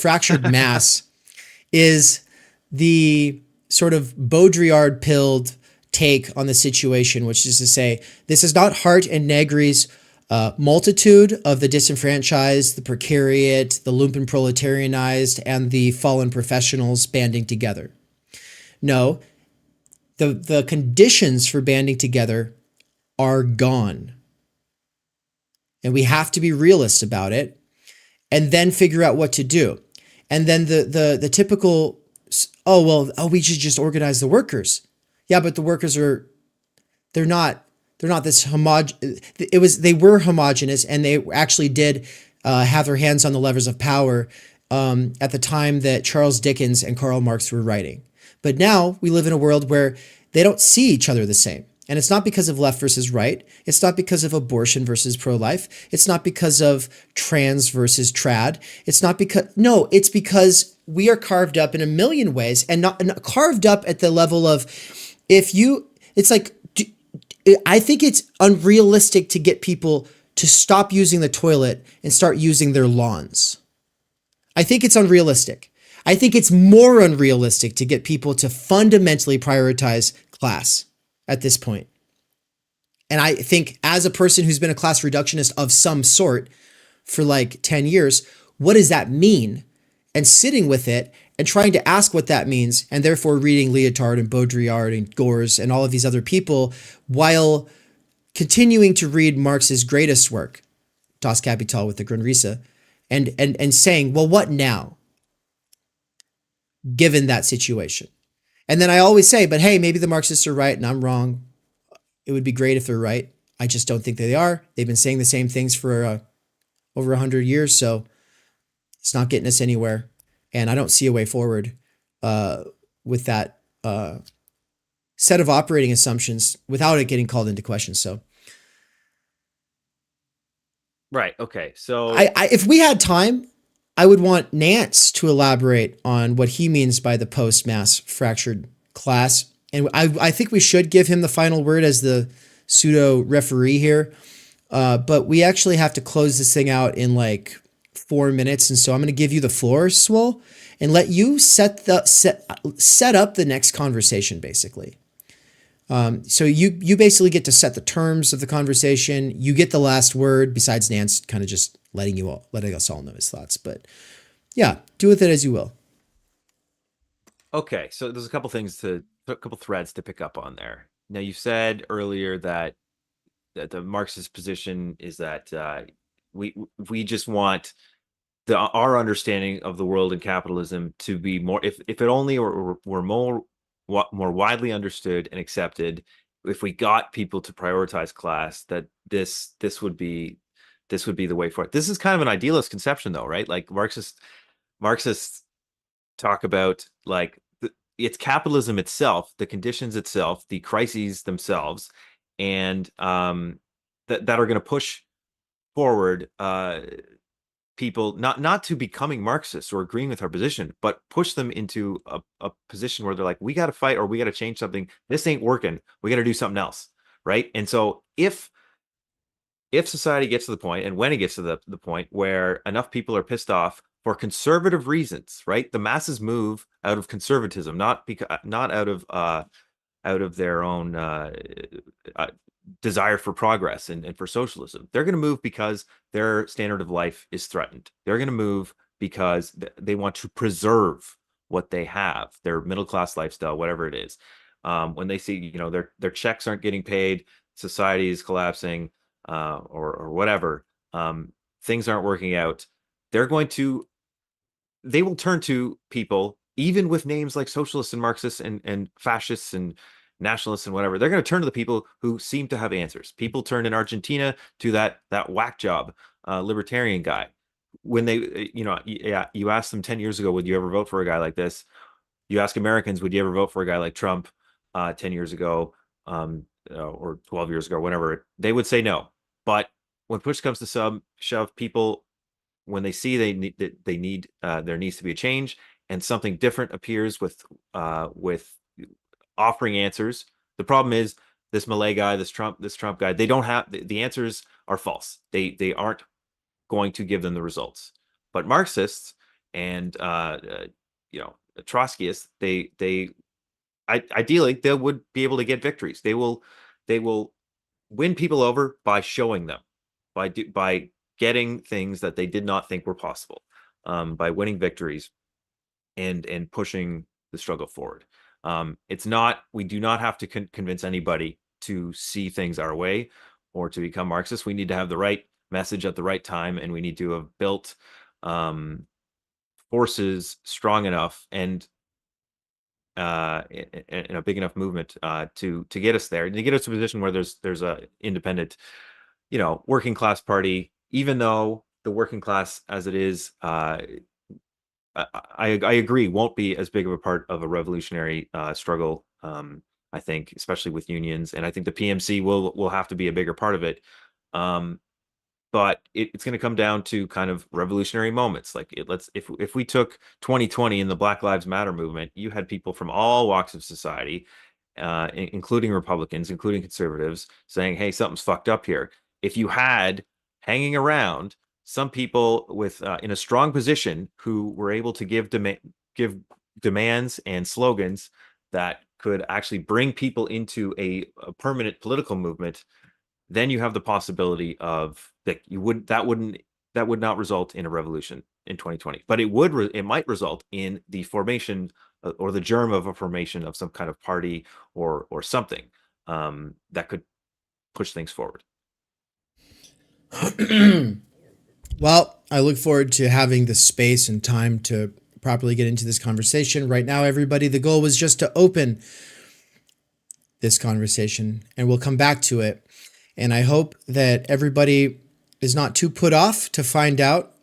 fractured mass is the sort of Baudrillard-pilled take on the situation, which is to say, this is not Hart and Negri's multitude of the disenfranchised, the precariat, the lumpen proletarianized, and the fallen professionals banding together. No, the conditions for banding together are gone. And we have to be realists about it and then figure out what to do. And then the typical, we should just organize the workers. Yeah, but the workers they're not this they were homogenous, and they actually did have their hands on the levers of power at the time that Charles Dickens and Karl Marx were writing. But now we live in a world where they don't see each other the same. And it's not because of left versus right. It's not because of abortion versus pro-life. It's not because of trans versus trad. It's because we are carved up in a million ways, and not carved up at the level of, I think it's unrealistic to get people to stop using the toilet and start using their lawns. I think it's unrealistic. I think it's more unrealistic to get people to fundamentally prioritize class at this point. And I think, as a person who's been a class reductionist of some sort for like 10 years, what does that mean? And sitting with it and trying to ask what that means, and therefore reading Lyotard and Baudrillard and Gors and all of these other people, while continuing to read Marx's greatest work, Das Kapital with the Grundrisse, and saying, well, what now, given that situation? And then I always say, but hey, maybe the Marxists are right and I'm wrong. It would be great if they're right. I just don't think they are. They've been saying the same things for over 100 years, so it's not getting us anywhere. And I don't see a way forward with that set of operating assumptions without it getting called into question. So, right. Okay. So if we had time, I would want Nance to elaborate on what he means by the post-mass fractured class. And I think we should give him the final word as the pseudo referee here. But we actually have to close this thing out in like 4 minutes. And so I'm going to give you the floor, Swol, and let you set up the next conversation, basically. So you basically get to set the terms of the conversation. You get the last word, besides Nance kind of just letting us all know his thoughts. But yeah, do with it as you will. Okay, so there's a couple threads to pick up on there. Now, you said earlier that the Marxist position is that we just want our understanding of the world and capitalism to be more, if it only were more widely understood and accepted, if we got people to prioritize class, that this would be the way forward. This is kind of an idealist conception, though, right? Like Marxists talk about like it's capitalism itself, the conditions itself, the crises themselves, and that are going to push forward people not to becoming Marxists or agreeing with our position, but push them into a position where they're like, we got to fight, or we got to change something. This ain't working. We got to do something else, right? And so if society gets to the point, and when it gets to the point where enough people are pissed off for conservative reasons, right? The masses move out of conservatism, not out of their own desire for progress and for socialism. They're going to move because their standard of life is threatened. They're going to move because they want to preserve what they have, their middle class lifestyle, whatever it is. when they see, you know, their checks aren't getting paid, society is collapsing, or whatever, things aren't working out, they will turn to people, even with names like socialists and Marxists and fascists and nationalists and whatever. They're going to turn to the people who seem to have answers. People turn in Argentina to that whack job libertarian guy. When they, you know, you asked them 10 years ago, would you ever vote for a guy like this? You ask Americans, would you ever vote for a guy like Trump 10 years ago, or 12 years ago, whatever? They would say no. But when push comes to shove, people, when they see there needs to be a change and something different appears with offering answers. The problem is this Malay guy, this Trump guy, they don't have the answers are false. They aren't going to give them the results. But Marxists and you know, Trotskyists, they ideally they would be able to get victories. They will win people over by showing them, by getting things that they did not think were possible, by winning victories and pushing the struggle forward. We do not have to convince anybody to see things our way or to become Marxists. We need to have the right message at the right time, and we need to have built forces strong enough and in a big enough movement to get us there, and to get us to a position where there's a independent, you know, working class party. Even though the working class as it is, I agree, won't be as big of a part of a revolutionary struggle. I think, especially with unions, and I think the PMC will have to be a bigger part of it. But it's going to come down to kind of revolutionary moments. Like if we took 2020 in the Black Lives Matter movement, you had people from all walks of society, including Republicans, including conservatives, saying, "Hey, something's fucked up here." If you had hanging around some people with in a strong position who were able to give demands and slogans that could actually bring people into a permanent political movement, then you have the possibility of that would not result in a revolution in 2020, but it might result in the formation or the germ of a formation of some kind of party or something that could push things forward. Well, I look forward to having the space and time to properly get into this conversation. Right now, everybody, the goal was just to open this conversation, and we'll come back to it. And I hope that everybody is not too put off to find out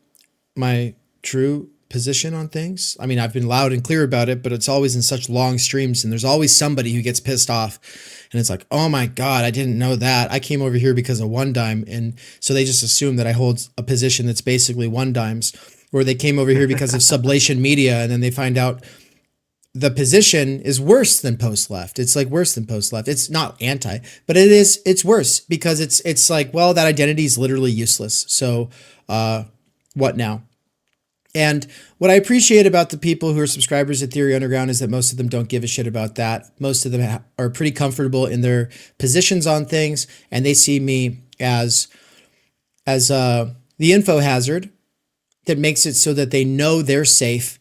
my true position on things. I mean, I've been loud and clear about it, but it's always in such long streams, and there's always somebody who gets pissed off. And it's like, oh my God, I didn't know that. I came over here because of one dime. And so they just assume that I hold a position that's basically one dimes, or they came over here because of sublation media. And then they find out the position is worse than post-left. It's like worse than post-left. It's not anti, but it's worse because it's like, well, that identity is literally useless. So what now? And what I appreciate about the people who are subscribers at Theory Underground is that most of them don't give a shit about that. Most of them are pretty comfortable in their positions on things, and they see me as the info hazard that makes it so that they know they're safe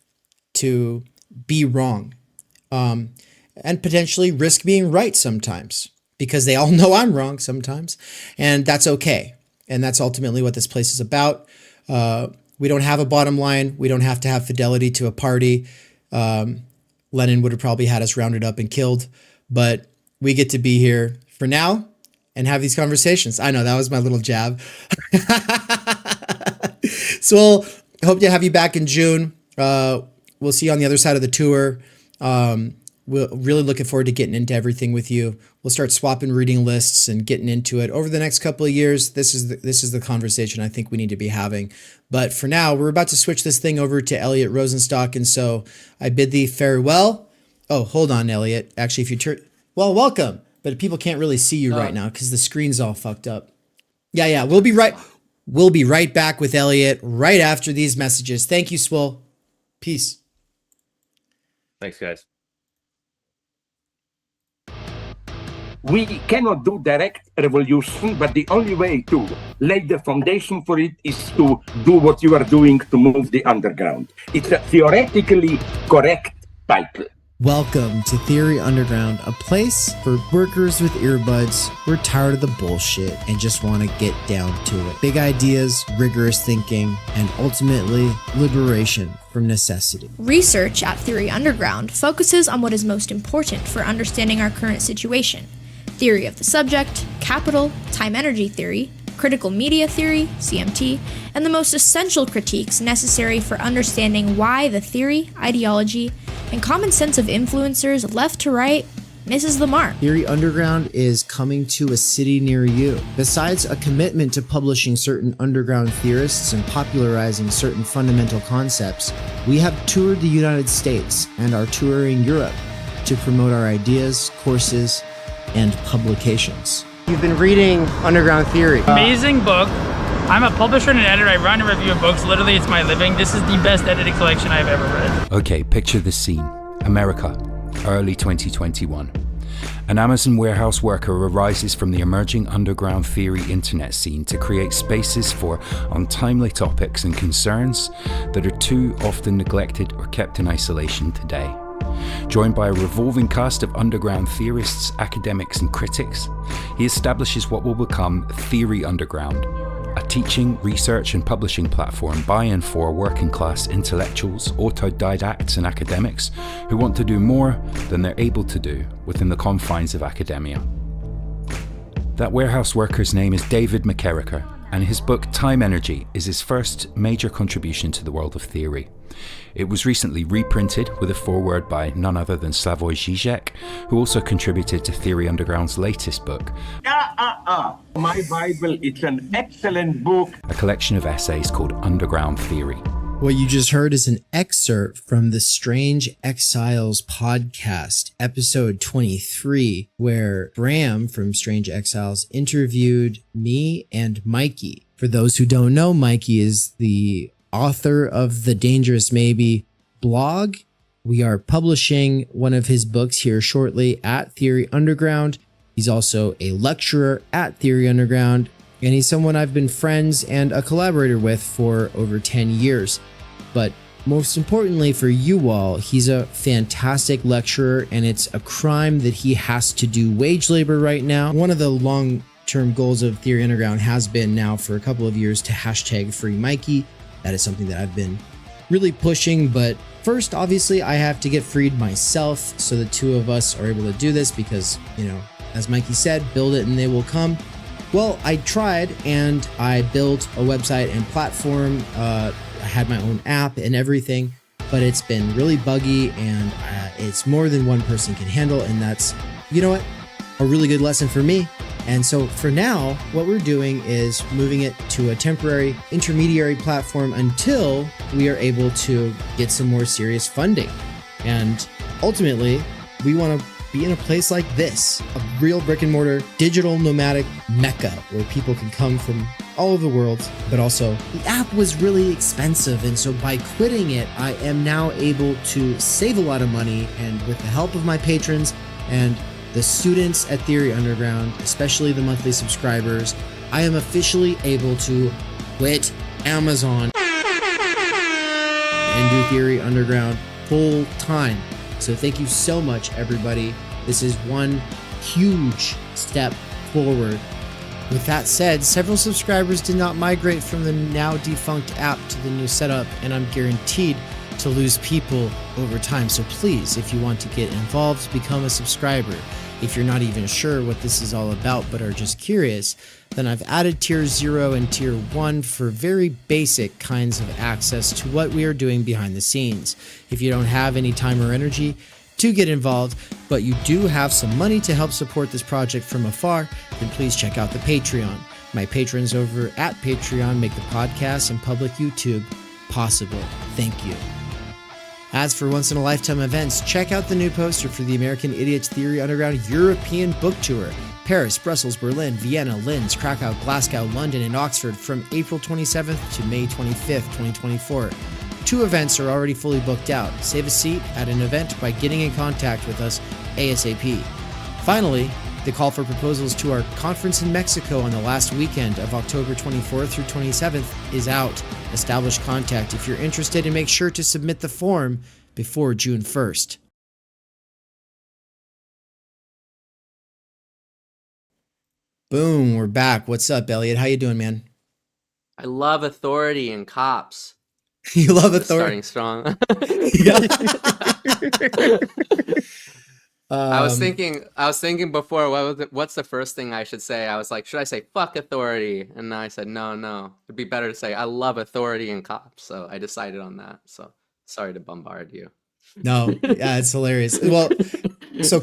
to be wrong, and potentially risk being right sometimes, because they all know I'm wrong sometimes, and that's okay. And that's ultimately what this place is about. We don't have a bottom line. We don't have to have fidelity to a party. Lenin would have probably had us rounded up and killed, but we get to be here for now and have these conversations. I know that was my little jab. So I hope to have you back in June. We'll see you on the other side of the tour. We're really looking forward to getting into everything with you. We'll start swapping reading lists and getting into it over the next couple of years. This is the conversation I think we need to be having. But for now, we're about to switch this thing over to Elliot Rosenstock, and so I bid thee farewell. Oh, hold on, Elliot. Actually, if you turn, well, welcome. But people can't really see you right now because the screen's all fucked up. Yeah. We'll be right back with Elliot right after these messages. Thank you, Swol. Peace. Thanks, guys. We cannot do direct revolution, but the only way to lay the foundation for it is to do what you are doing to move the underground. It's a theoretically correct title. Welcome to Theory Underground, a place for workers with earbuds who are tired of the bullshit and just want to get down to it. Big ideas, rigorous thinking, and ultimately liberation from necessity. Research at Theory Underground focuses on what is most important for understanding our current situation: theory of the subject, capital, time-energy theory, critical media theory, CMT, and the most essential critiques necessary for understanding why the theory, ideology, and common sense of influencers left to right misses the mark. Theory Underground is coming to a city near you. Besides a commitment to publishing certain underground theorists and popularizing certain fundamental concepts, we have toured the United States and are touring Europe to promote our ideas, courses, and publications. You've been reading Underground Theory. Amazing book. I'm a publisher and an editor. I run a review of books. Literally, it's my living. This is the best edited collection I've ever read. Okay, picture this scene. America, early 2021. An Amazon warehouse worker arises from the emerging underground theory internet scene to create spaces for untimely topics and concerns that are too often neglected or kept in isolation today. Joined by a revolving cast of underground theorists, academics, and critics, he establishes what will become Theory Underground, a teaching, research, and publishing platform by and for working class intellectuals, autodidacts, and academics who want to do more than they're able to do within the confines of academia. That warehouse worker's name is David McKerracher, and his book Time Energy is his first major contribution to the world of theory. It was recently reprinted with a foreword by none other than Slavoj Žižek, who also contributed to Theory Underground's latest book. My Bible, it's an excellent book. A collection of essays called Underground Theory. What you just heard is an excerpt from the Strange Exiles podcast, episode 23, where Bram from Strange Exiles interviewed me and Mikey. For those who don't know, Mikey is the author of the Dangerous Maybe blog. We are publishing one of his books here shortly at Theory Underground. He's also a lecturer at Theory Underground, and he's someone I've been friends and a collaborator with for over 10 years. But most importantly for you all, he's a fantastic lecturer, and it's a crime that he has to do wage labor right now. One of the long-term goals of Theory Underground has been now for a couple of years to hashtag free Mikey. That is something that I've been really pushing, but first, obviously, I have to get freed myself, so the two of us are able to do this because, as Mikey said, build it and they will come. Well, I tried, and I built a website and platform. I had my own app and everything, but it's been really buggy, and it's more than one person can handle, and that's, a really good lesson for me. And so for now, what we're doing is moving it to a temporary intermediary platform until we are able to get some more serious funding. And ultimately, we want to be in a place like this, a real brick and mortar digital nomadic mecca where people can come from all over the world. But also, the app was really expensive, and so by quitting it, I am now able to save a lot of money, and with the help of my patrons and the students at Theory Underground, especially the monthly subscribers, I am officially able to quit Amazon and do Theory Underground full time. So thank you so much, everybody. This is one huge step forward. With that said, several subscribers did not migrate from the now defunct app to the new setup, and I'm guaranteed to lose people over time. So please, if you want to get involved, become a subscriber. If you're not even sure what this is all about but are just curious, then I've added tier 0 and tier 1 for very basic kinds of access to what we are doing behind the scenes. If you don't have any time or energy to get involved, but you do have some money to help support this project from afar, then please check out the Patreon. My patrons over at Patreon make the podcast and public YouTube possible. Thank you. As for once-in-a-lifetime events, check out the new poster for the American Idiots Theory Underground European Book Tour. Paris, Brussels, Berlin, Vienna, Linz, Krakow, Glasgow, London, and Oxford from April 27th to May 25th, 2024. 2 events are already fully booked out. Save a seat at an event by getting in contact with us ASAP. Finally, the call for proposals to our conference in Mexico on the last weekend of October 24th through 27th is out. Establish contact if you're interested, and make sure to submit the form before June 1st. Boom, we're back. What's up, Elliot? How you doing, man? I love authority and cops. You love Just authority. starting strong. Yeah. I was thinking before, what's the first thing I should say? I was like, should I say fuck authority? And I said, no. It'd be better to say I love authority and cops. So I decided on that. So sorry to bombard you. No, yeah, it's hilarious. Well, so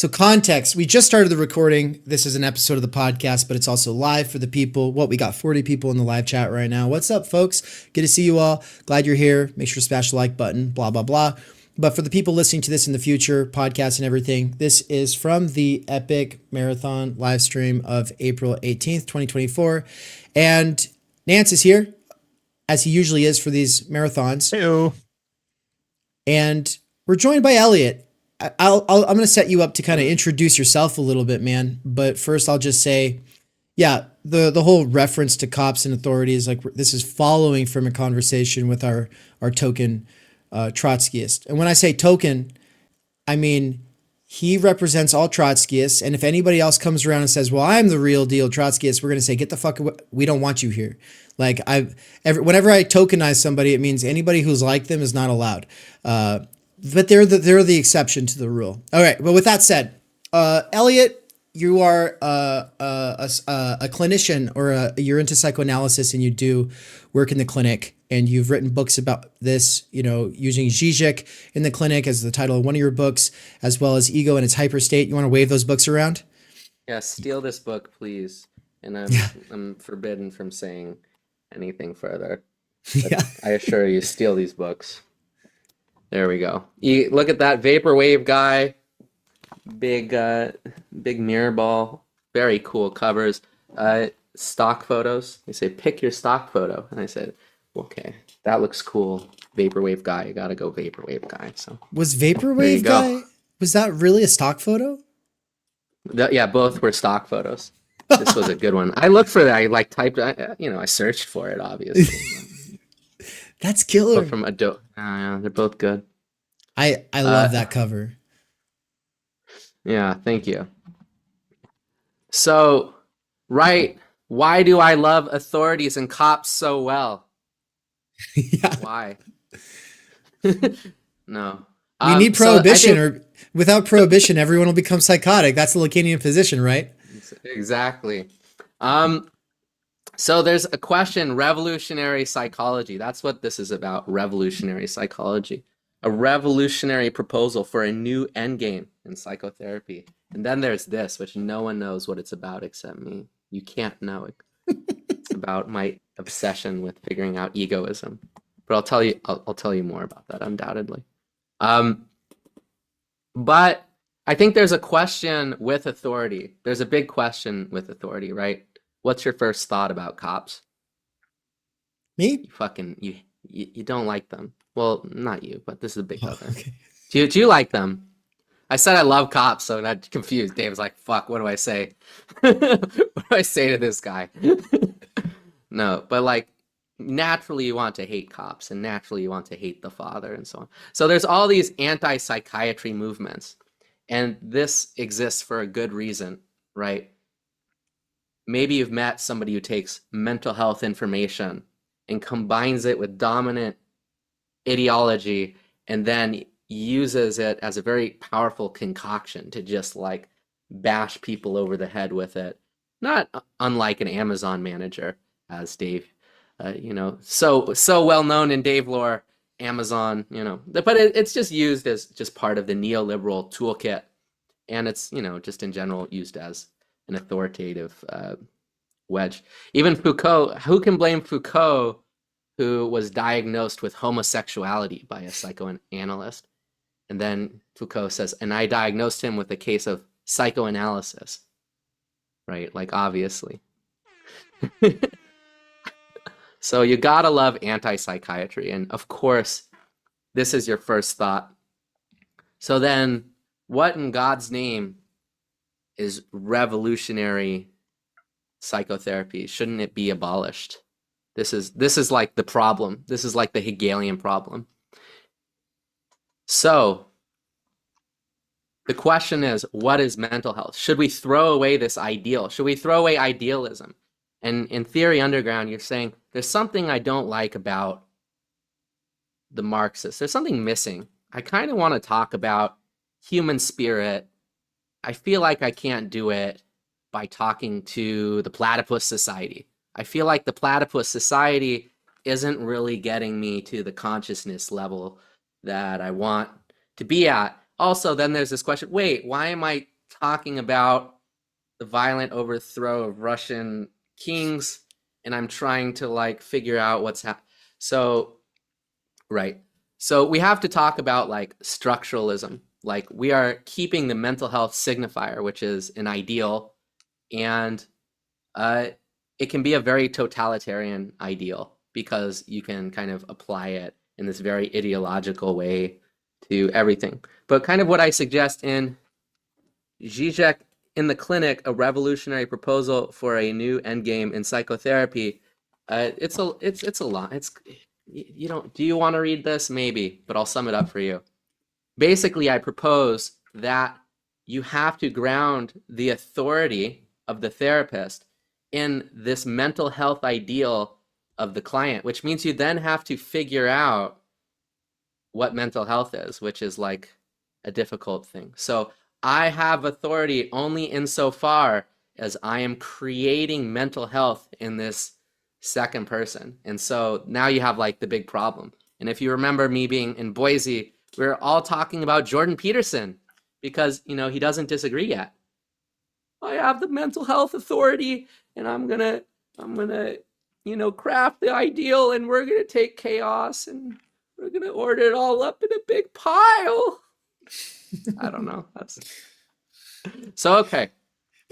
context. We just started the recording. This is an episode of the podcast, but it's also live for the people. We got 40 people in the live chat right now. What's up, folks? Good to see you all. Glad you're here. Make sure to smash the like button, blah, blah, blah. But for the people listening to this in the future, podcast and everything, this is from the Epic Marathon live stream of April 18th, 2024. And Nance is here, as he usually is for these marathons. Hey-o. And we're joined by Elliot. I'm going to set you up to kind of introduce yourself a little bit, man. But first, I'll just say, yeah, the whole reference to cops and authorities, like this is following from a conversation with our token Trotskyist. And when I say token, I mean he represents all Trotskyists. And if anybody else comes around and says, "Well, I'm the real deal Trotskyist," we're going to say, "Get the fuck away. We don't want you here." Like whenever I tokenize somebody, it means anybody who's like them is not allowed. But they're the exception to the rule. All right. Well, with that said, Elliot, you are a clinician, or you're into psychoanalysis, and you do work in the clinic, and you've written books about this, using Zizek in the clinic as the title of one of your books, as well as Ego in its hyperstate. You want to wave those books around? Yeah, steal this book, please. And I'm forbidden from saying anything further. But I assure you, steal these books. There we go. Look at that vaporwave guy. Big mirror ball. Very cool covers. Stock photos. They say pick your stock photo, and I said, okay, that looks cool. Vaporwave guy. You gotta go vaporwave guy. So was vaporwave guy? Was that really a stock photo? Yeah, both were stock photos. This was a good one. I looked for that. I typed. I searched for it. Obviously. That's killer. But from Adobe. Yeah, they're both good. I love that cover. Yeah, thank you. So, right, why do I love authorities and cops so well? Yeah. Why? No. We need prohibition, or without prohibition, everyone will become psychotic. That's the Lacanian position, right? Exactly. So there's a question, revolutionary psychology. That's what this is about, revolutionary psychology. A revolutionary proposal for a new endgame in psychotherapy. And then there's this, which no one knows what it's about except me. You can't know it. It's about my obsession with figuring out egoism. But I'll tell you more about that, undoubtedly. But I think there's a question with authority. There's a big question with authority, right? What's your first thought about cops? Me? You don't like them. Well, not you, but this is a big other. Okay. Do you like them? I said I love cops, so I'm not confused. Dave's like, fuck, what do I say? What do I say to this guy? No, but like, naturally you want to hate cops, and naturally you want to hate the father, and so on. So there's all these anti-psychiatry movements, and this exists for a good reason, right? Maybe you've met somebody who takes mental health information and combines it with dominant ideology, and then uses it as a very powerful concoction to just like bash people over the head with it. Not unlike an Amazon manager, as Dave, so well known in Dave lore, Amazon, but it's just used as just part of the neoliberal toolkit, and it's just in general used as an authoritative wedge. Even Foucault, who can blame Foucault, who was diagnosed with homosexuality by a psychoanalyst? And then Foucault says, and I diagnosed him with a case of psychoanalysis, right? Like, obviously. So you gotta love anti-psychiatry. And of course, this is your first thought. So then, what in God's name is revolutionary psychotherapy? Shouldn't it be abolished? This is like the problem. This is like the Hegelian problem. So the question is, what is mental health? Should we throw away this ideal? Should we throw away idealism? And in Theory Underground, you're saying there's something I don't like about the Marxists. There's something missing. I kind of want to talk about human spirit. I feel like I can't do it by talking to the Platypus Society. I feel like the Platypus Society isn't really getting me to the consciousness level that I want to be at. Also, then there's this question, wait, why am I talking about the violent overthrow of Russian kings? And I'm trying to like figure out what's happening. So, right. So we have to talk about like structuralism. Like we are keeping the mental health signifier, which is an ideal, and it can be a very totalitarian ideal because you can kind of apply it in this very ideological way to everything. But kind of what I suggest in Zizek in the Clinic, a revolutionary proposal for a new endgame in psychotherapy. It's a lot. You don't. Do you want to read this? Maybe, but I'll sum it up for you. Basically, I propose that you have to ground the authority of the therapist in this mental health ideal of the client, which means you then have to figure out what mental health is, which is like a difficult thing. So I have authority only insofar as I am creating mental health in this second person. And so now you have like the big problem. And if you remember me being in Boise, we were all talking about Jordan Peterson because, you know, he doesn't disagree yet. I have the mental health authority and I'm gonna, you know, craft the ideal and we're gonna take chaos and we're gonna order it all up in a big pile. I don't know. That's so okay.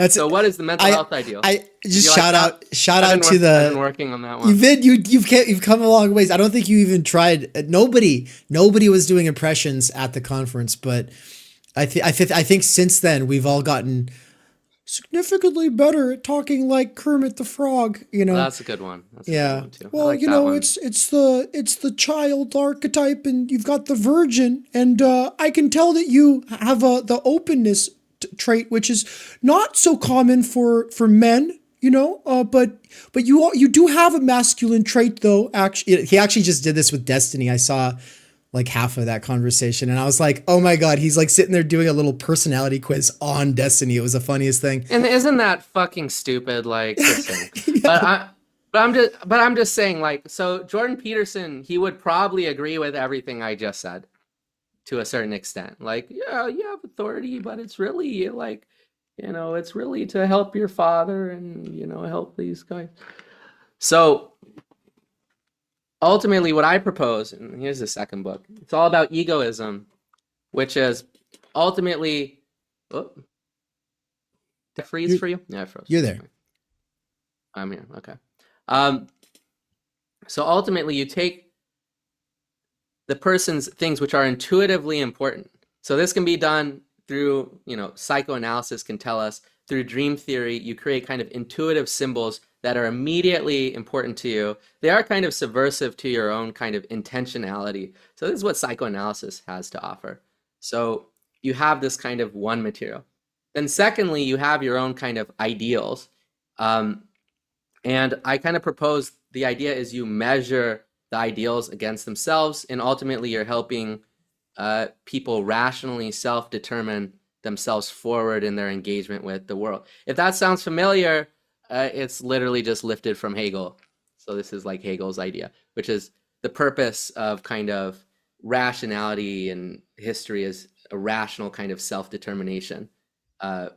So what is the mental health ideal? I just like shout out to the. I've been working on that one. You've come a long ways. I don't think you even tried. Nobody was doing impressions at the conference, but I think since then we've all gotten significantly better at talking like Kermit the Frog. You know, well, that's a good one. That's a yeah. good one too. Well, like you know, it's the child archetype, and you've got the virgin, and I can tell that you have the openness trait, which is not so common for men, you know, but you do have a masculine trait though. Actually, he actually just did this with Destiny. I saw like half of that conversation and I was like, oh my God, he's like sitting there doing a little personality quiz on Destiny. It was the funniest thing. And isn't that fucking stupid? Like, yeah. but I'm just saying, like, so Jordan Peterson, he would probably agree with everything I just said to a certain extent. Like, yeah, you have authority, but it's really like, you know, it's really to help your father and, you know, help these guys. So ultimately what I propose, and here's the second book, it's all about egoism, which is ultimately, did I freeze for you? Yeah, I froze. You're there. I'm here, okay. So ultimately you take the person's things which are intuitively important. So this can be done through, you know, psychoanalysis can tell us, through dream theory, you create kind of intuitive symbols that are immediately important to you. They are kind of subversive to your own kind of intentionality. So this is what psychoanalysis has to offer. So you have this kind of one material. Then secondly, you have your own kind of ideals. And I kind of propose the idea is you measure the ideals against themselves, and ultimately you're helping people rationally self-determine themselves forward in their engagement with the world. If that sounds familiar, it's literally just lifted from Hegel. So this is like Hegel's idea, which is the purpose of kind of rationality and history is a rational kind of self-determination,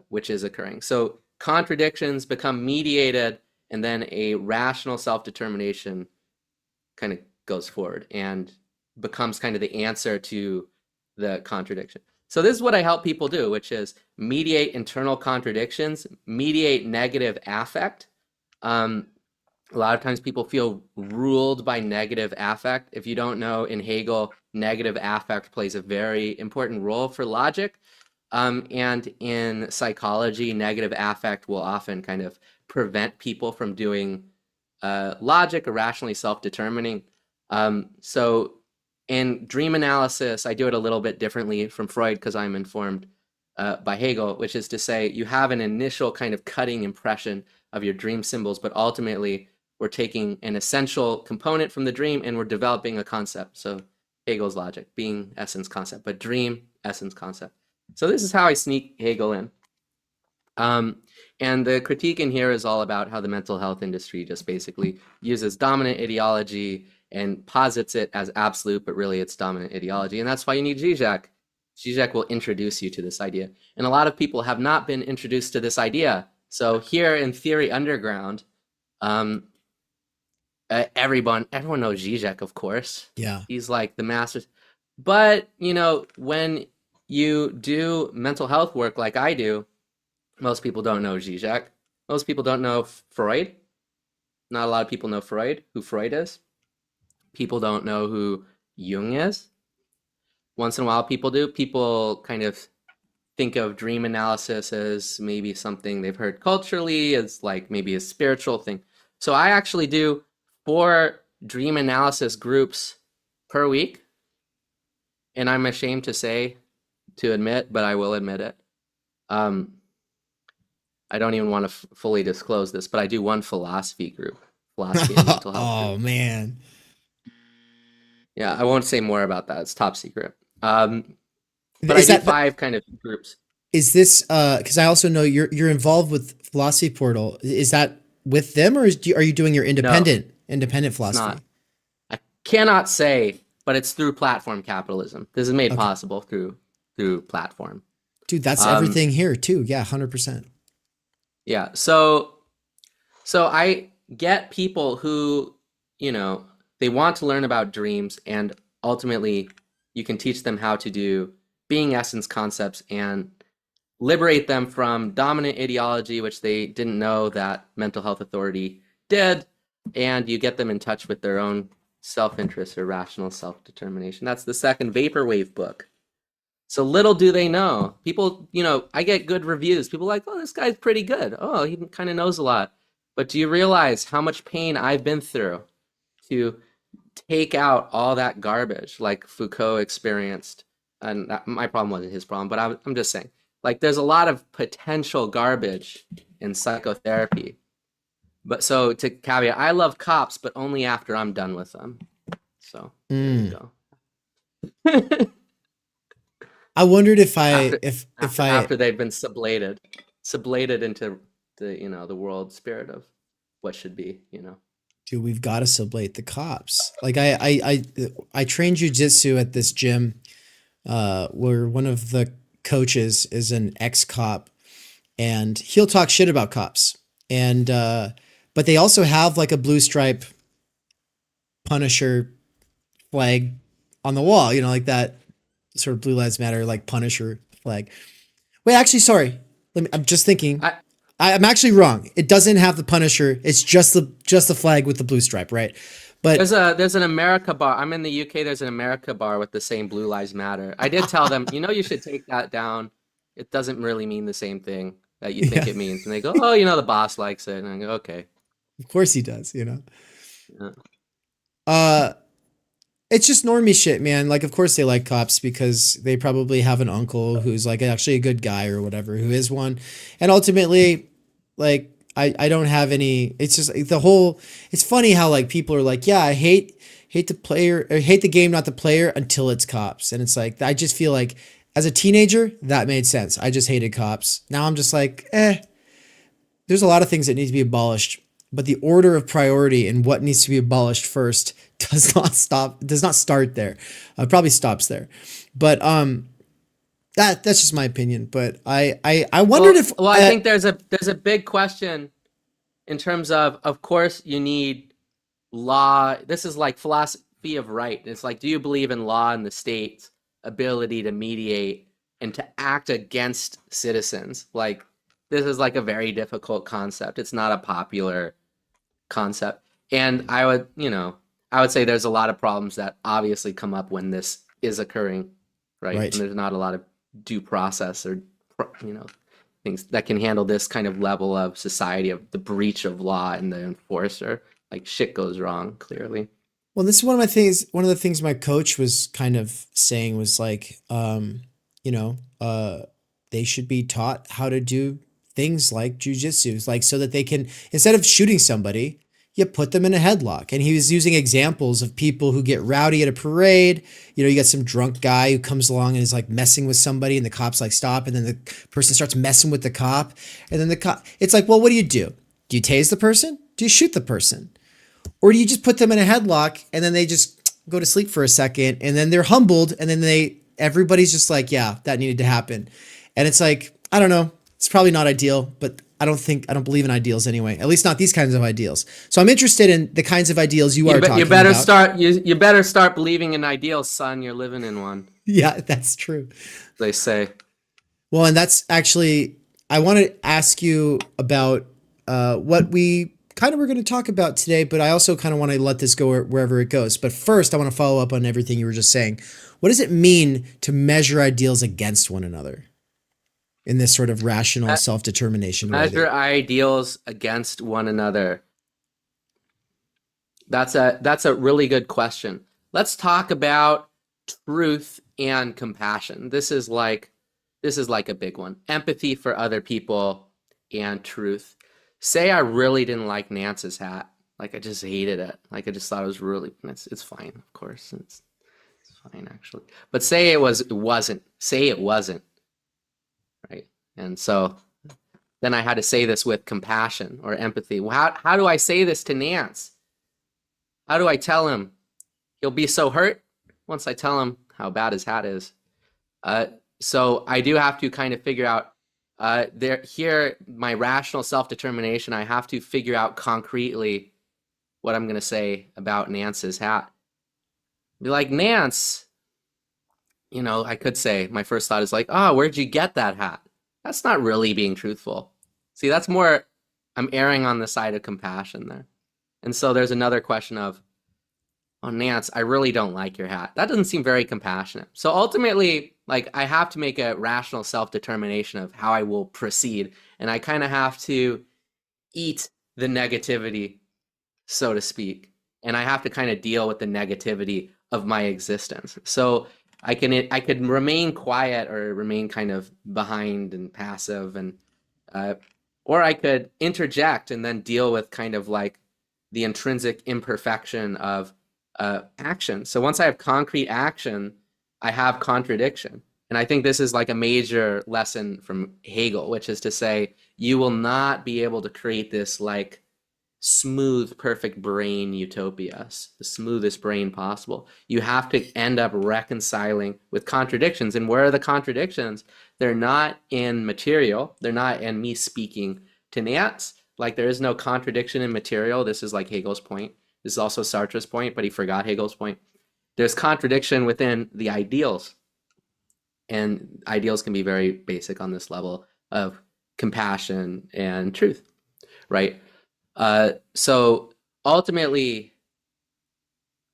which is occurring. So contradictions become mediated, and then a rational self-determination kind of goes forward and becomes kind of the answer to the contradiction. So this is what I help people do, which is mediate internal contradictions, mediate negative affect. A lot of times people feel ruled by negative affect. If you don't know, in Hegel, negative affect plays a very important role for logic. And in psychology, negative affect will often kind of prevent people from doing logic or rationally self-determining. So in dream analysis, I do it a little bit differently from Freud because I'm informed by Hegel, which is to say you have an initial kind of cutting impression of your dream symbols, but ultimately we're taking an essential component from the dream and we're developing a concept. So Hegel's logic, being, essence, concept, but dream, essence, concept. So this is how I sneak Hegel in. And the critique in here is all about how the mental health industry just basically uses dominant ideology and posits it as absolute, but really it's dominant ideology. And that's why you need Zizek. Zizek will introduce you to this idea. And a lot of people have not been introduced to this idea. So here in Theory Underground, everyone knows Zizek, of course. Yeah. He's like the master. But, you know, when you do mental health work like I do, most people don't know Zizek. Most people don't know Freud. Not a lot of people know Freud, who Freud is. People don't know who Jung is. Once in a while people do. People kind of think of dream analysis as maybe something they've heard culturally, as like maybe a spiritual thing. So I actually do 4 dream analysis groups per week. And I'm ashamed to admit, but I will admit it. I don't even want to fully disclose this, but I do 1 philosophy group. Philosophy and mental health Oh, group. man. Yeah, I won't say more about that. It's top secret. But Is I that do 5 kind of groups. Is this because I also know you're involved with Philosophy Portal? Is that with them, or are you doing your independent philosophy? It's not. I cannot say, but it's through platform capitalism. This is made possible through platform. Dude, that's everything here too. Yeah, 100%. Yeah. So I get people who, you know, they want to learn about dreams, and ultimately you can teach them how to do being essence concepts and liberate them from dominant ideology, which they didn't know that mental health authority did. And you get them in touch with their own self-interest or rational self-determination. That's the second Vaporwave book. So little do they know. People, you know, I get good reviews. People are like, oh, this guy's pretty good. Oh, he kind of knows a lot. But do you realize how much pain I've been through to take out all that garbage like Foucault experienced? And my problem wasn't his problem, but I'm just saying, like, there's a lot of potential garbage in psychotherapy. But so to caveat, I love cops, but only after I'm done with them. So there you go. I wondered if after they've been sublated into the world spirit of what should be, you know. Dude, we've got to sublate the cops. Like I trained jujitsu at this gym, where one of the coaches is an ex-cop, and he'll talk shit about cops. And but they also have like a blue stripe Punisher flag on the wall, you know, like that sort of Blue Lives Matter, like Punisher flag. Wait, actually, sorry. I'm just thinking. I'm actually wrong. It doesn't have the Punisher. It's just the flag with the blue stripe, right? But there's an America bar. I'm in the UK. There's an America bar with the same Blue Lives Matter. I did tell them, you should take that down. It doesn't really mean the same thing that you think it means. And they go, oh, the boss likes it. And I go, okay. Of course he does, Yeah. It's just normie shit, man. Like, of course they like cops because they probably have an uncle who's like actually a good guy or whatever, who is one. And ultimately, like, I don't have any, it's just it's funny how like people are like, yeah, I hate the player, or hate the game, not the player, until it's cops. And it's like, I just feel like as a teenager, that made sense. I just hated cops. Now I'm just like, there's a lot of things that need to be abolished, but the order of priority and what needs to be abolished first does not start there. Probably stops there. But that's just my opinion. But I wondered if I think there's a big question in terms of course you need law. This is like philosophy of right. It's like, do you believe in law and the state's ability to mediate and to act against citizens? Like, this is like a very difficult concept. It's not a popular concept. And I would say there's a lot of problems that obviously come up when this is occurring, right? And there's not a lot of due process or, things that can handle this kind of level of society, of the breach of law and the enforcer. Like, shit goes wrong, clearly. Well, this is one of the things my coach was kind of saying was like, they they should be taught how to do things like jujitsu, like so that they can, instead of shooting somebody, you put them in a headlock. And he was using examples of people who get rowdy at a parade. You know, you got some drunk guy who comes along and is like messing with somebody, and the cop's like, stop. And then the person starts messing with the cop. And then the cop, it's like, well, what do? Do you tase the person? Do you shoot the person? Or do you just put them in a headlock and then they just go to sleep for a second and then they're humbled and then everybody's just like, yeah, that needed to happen. And it's like, I don't know. It's probably not ideal, but I don't believe in ideals anyway. At least not these kinds of ideals. So I'm interested in the kinds of ideals you are talking you better about. You better start believing in ideals, son. You're living in one. Yeah, that's true. They say. Well, and that's actually, I want to ask you about what we kind of were going to talk about today, but I also kind of want to let this go wherever it goes. But first, I want to follow up on everything you were just saying. What does it mean to measure ideals against one another in this sort of rational self-determination way? Measure ideals against one another. That's a really good question. Let's talk about truth and compassion. This is like a big one. Empathy for other people and truth. Say I really didn't like Nance's hat. Like I just hated it. Like I just thought it was really, it's fine, of course. It's fine actually. But say it wasn't. Say it wasn't. Right? And so then I had to say this with compassion or empathy. Well, how do I say this to Nance? How do I tell him? He'll be so hurt once I tell him how bad his hat is. So I do have to kind of figure out my rational self-determination, I have to figure out concretely what I'm going to say about Nance's hat. Be like, Nance, you know, I could say, my first thought is like, oh, where'd you get that hat? That's not really being truthful. See, that's more, I'm erring on the side of compassion there. And so there's another question of, oh, Nance, I really don't like your hat. That doesn't seem very compassionate. So ultimately, like, I have to make a rational self-determination of how I will proceed. And I kind of have to eat the negativity, so to speak. And I have to kind of deal with the negativity of my existence. So I could remain quiet or remain kind of behind and passive, and or I could interject and then deal with kind of like the intrinsic imperfection of action. So once I have concrete action, I have contradiction. And I think this is like a major lesson from Hegel, which is to say, you will not be able to create this like smooth, perfect brain utopia, the smoothest brain possible. You have to end up reconciling with contradictions. And where are the contradictions? They're not in material. They're not in me speaking to Nance. Like there is no contradiction in material. This is like Hegel's point. This is also Sartre's point, but he forgot Hegel's point. There's contradiction within the ideals. And ideals can be very basic on this level of compassion and truth, right? So ultimately,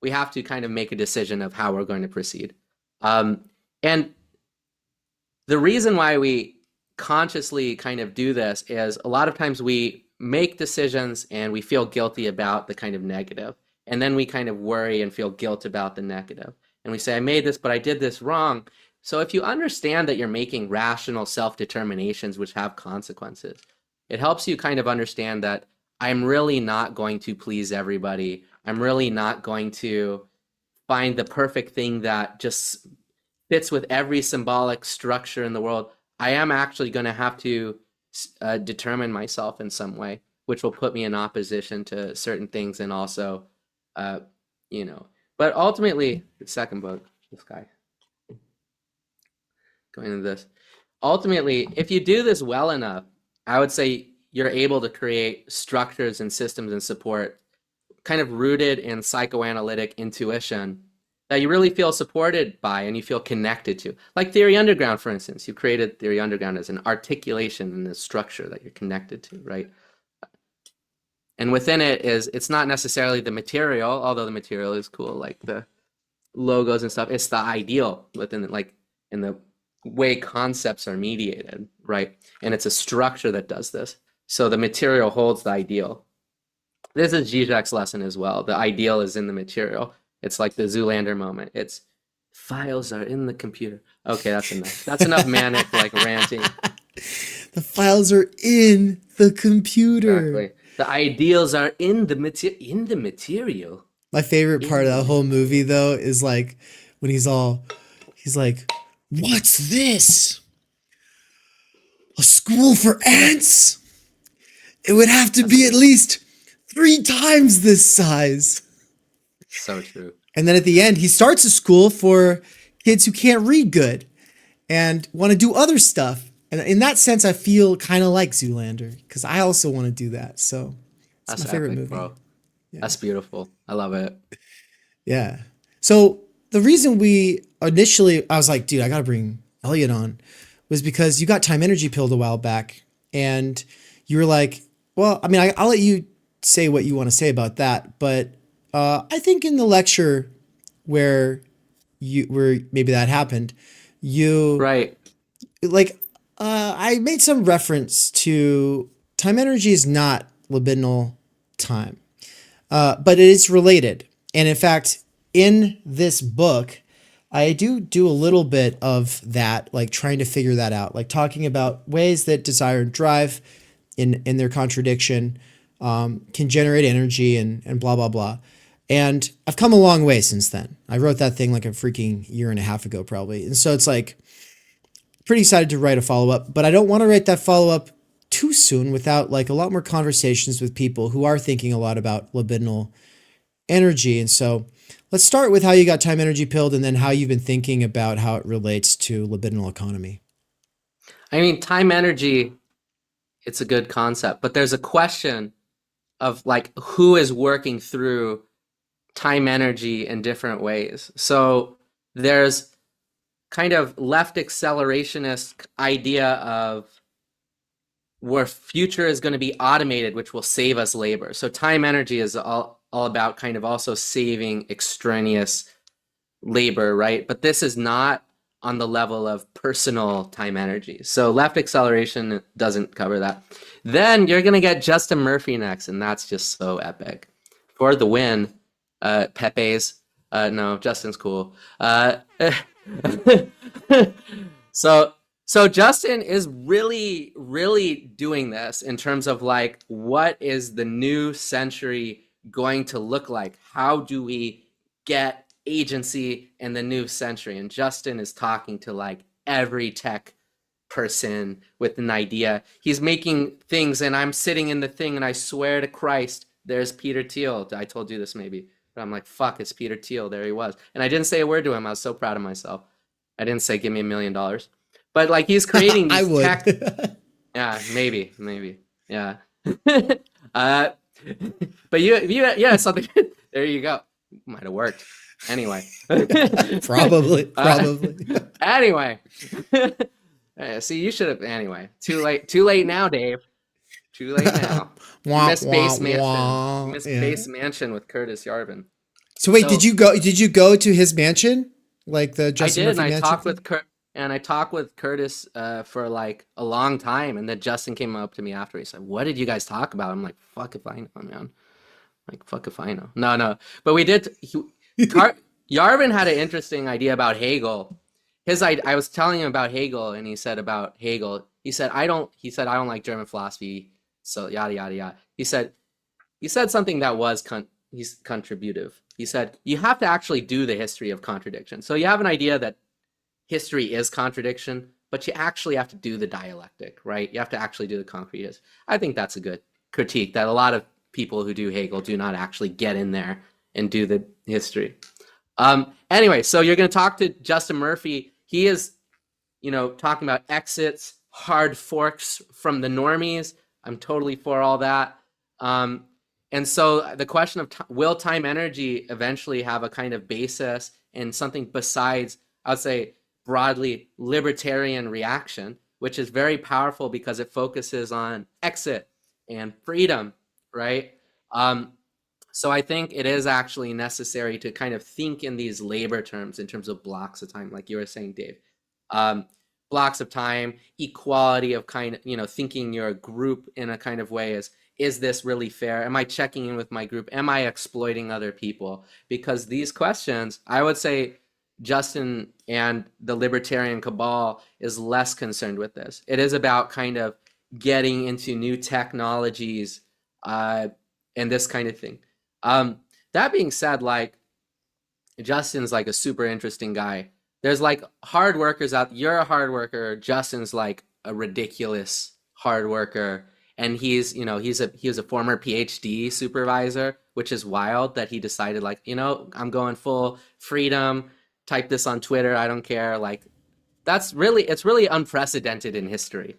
we have to kind of make a decision of how we're going to proceed. And the reason why we consciously kind of do this is a lot of times we make decisions and we feel guilty about the kind of negative. And then we kind of worry and feel guilt about the negative. And we say, I made this, but I did this wrong. So if you understand that you're making rational self-determinations which have consequences, it helps you kind of understand that I'm really not going to please everybody. I'm really not going to find the perfect thing that just fits with every symbolic structure in the world. I am actually going to have to determine myself in some way, which will put me in opposition to certain things and also, you know. But ultimately, the second book, this guy, going into this. Ultimately, if you do this well enough, I would say you're able to create structures and systems and support kind of rooted in psychoanalytic intuition that you really feel supported by and you feel connected to. Like Theory Underground, for instance. You created Theory Underground as an articulation and a structure that you're connected to, right? And within it it's not necessarily the material, although the material is cool, like the logos and stuff. It's the ideal within it, like in the way concepts are mediated, right? And it's a structure that does this. So the material holds the ideal. This is Zizek's lesson as well. The ideal is in the material. It's like the Zoolander moment. It's files are in the computer. Okay, that's enough. That's enough manic like ranting. The files are in the computer. Exactly. The ideals are in the material. My favorite part of that whole movie, though, is like when he's like, "What's this? A school for ants? It would have to be at least 3 times this size." So true. And then at the end, he starts a school for kids who can't read good and want to do other stuff. And in that sense, I feel kind of like Zoolander because I also want to do that. So it's my favorite epic, movie. bro. Yeah. That's beautiful. I love it. Yeah. So the reason I was like, dude, I got to bring Elliot on was because you got time energy pilled a while back and you were like, well, I mean, I'll let you say what you want to say about that. But I think in the lecture where maybe that happened, right. I made some reference to time energy is not libidinal time, but it is related. And in fact, in this book, I do a little bit of that, like trying to figure that out, like talking about ways that desire and drive in their contradiction can generate energy and blah, blah, blah. And I've come a long way since then. I wrote that thing like a freaking year and a half ago, probably. And so it's like, pretty excited to write a follow-up, but I don't want to write that follow-up too soon without like a lot more conversations with people who are thinking a lot about libidinal energy. And so let's start with how you got time energy pilled and then how you've been thinking about how it relates to libidinal economy. I mean, time energy, it's a good concept, but there's a question of like who is working through time energy in different ways. So there's kind of left accelerationist idea of where future is going to be automated, which will save us labor. So time energy is all about kind of also saving extraneous labor, right? But this is not on the level of personal time energy. So left acceleration doesn't cover that. Then you're going to get Justin Murphy next, and that's just so epic. For the win, Pepe's. No, Justin's cool. So Justin is really doing this in terms of like, what is the new century going to look like? How do we get agency in the new century? And Justin is talking to like every tech person with an idea. He's making things, and I'm sitting in the thing, and I swear to Christ, there's Peter Thiel. I told you this maybe. But I'm like, fuck, it's Peter Thiel. There he was. And I didn't say a word to him. I was so proud of myself. I didn't say, give me $1 million. But like, he's creating these tech. Yeah, maybe. Yeah. But yeah, something. There you go. Might have worked. Anyway. Probably. Anyway. See, you should have. Anyway. Too late now, Dave. Too late now. Miss Base Mansion. Miss Base Mansion with Curtis Yarvin. So wait, did you go to his mansion? Like the Justin Murphy mansion? I talked with Curtis for like a long time, and then Justin came up to me after. He said, "What did you guys talk about?" I'm like, "Fuck if I know, man." Like, fuck if I know. No. But we did. Yarvin had an interesting idea about Hegel. I was telling him about Hegel, and he said about Hegel. He said, I don't like German philosophy. So yada yada yada. He said something that was he's contributive. He said you have to actually do the history of contradiction. So you have an idea that history is contradiction, but you actually have to do the dialectic, right? You have to actually do the concrete. I think that's a good critique that a lot of people who do Hegel do not actually get in there and do the history. Anyway, so you're going to talk to Justin Murphy. He is, talking about exits, hard forks from the normies. I'm totally for all that. And so the question of will time energy eventually have a kind of basis in something besides, I would say, broadly libertarian reaction, which is very powerful because it focuses on exit and freedom, right? So I think it is actually necessary to kind of think in these labor terms in terms of blocks of time, like you were saying, Dave. Blocks of time, equality of kind of, thinking your group in a kind of way is this really fair? Am I checking in with my group? Am I exploiting other people? Because these questions, I would say, Justin and the libertarian cabal is less concerned with this. It is about kind of getting into new technologies and this kind of thing. That being said, like, Justin's like a super interesting guy. There's like hard workers out. You're a hard worker. Justin's like a ridiculous hard worker. And he's, you know, he was a former PhD supervisor, which is wild that he decided, like, you know, I'm going full freedom, type this on Twitter, I don't care. Like, it's really unprecedented in history,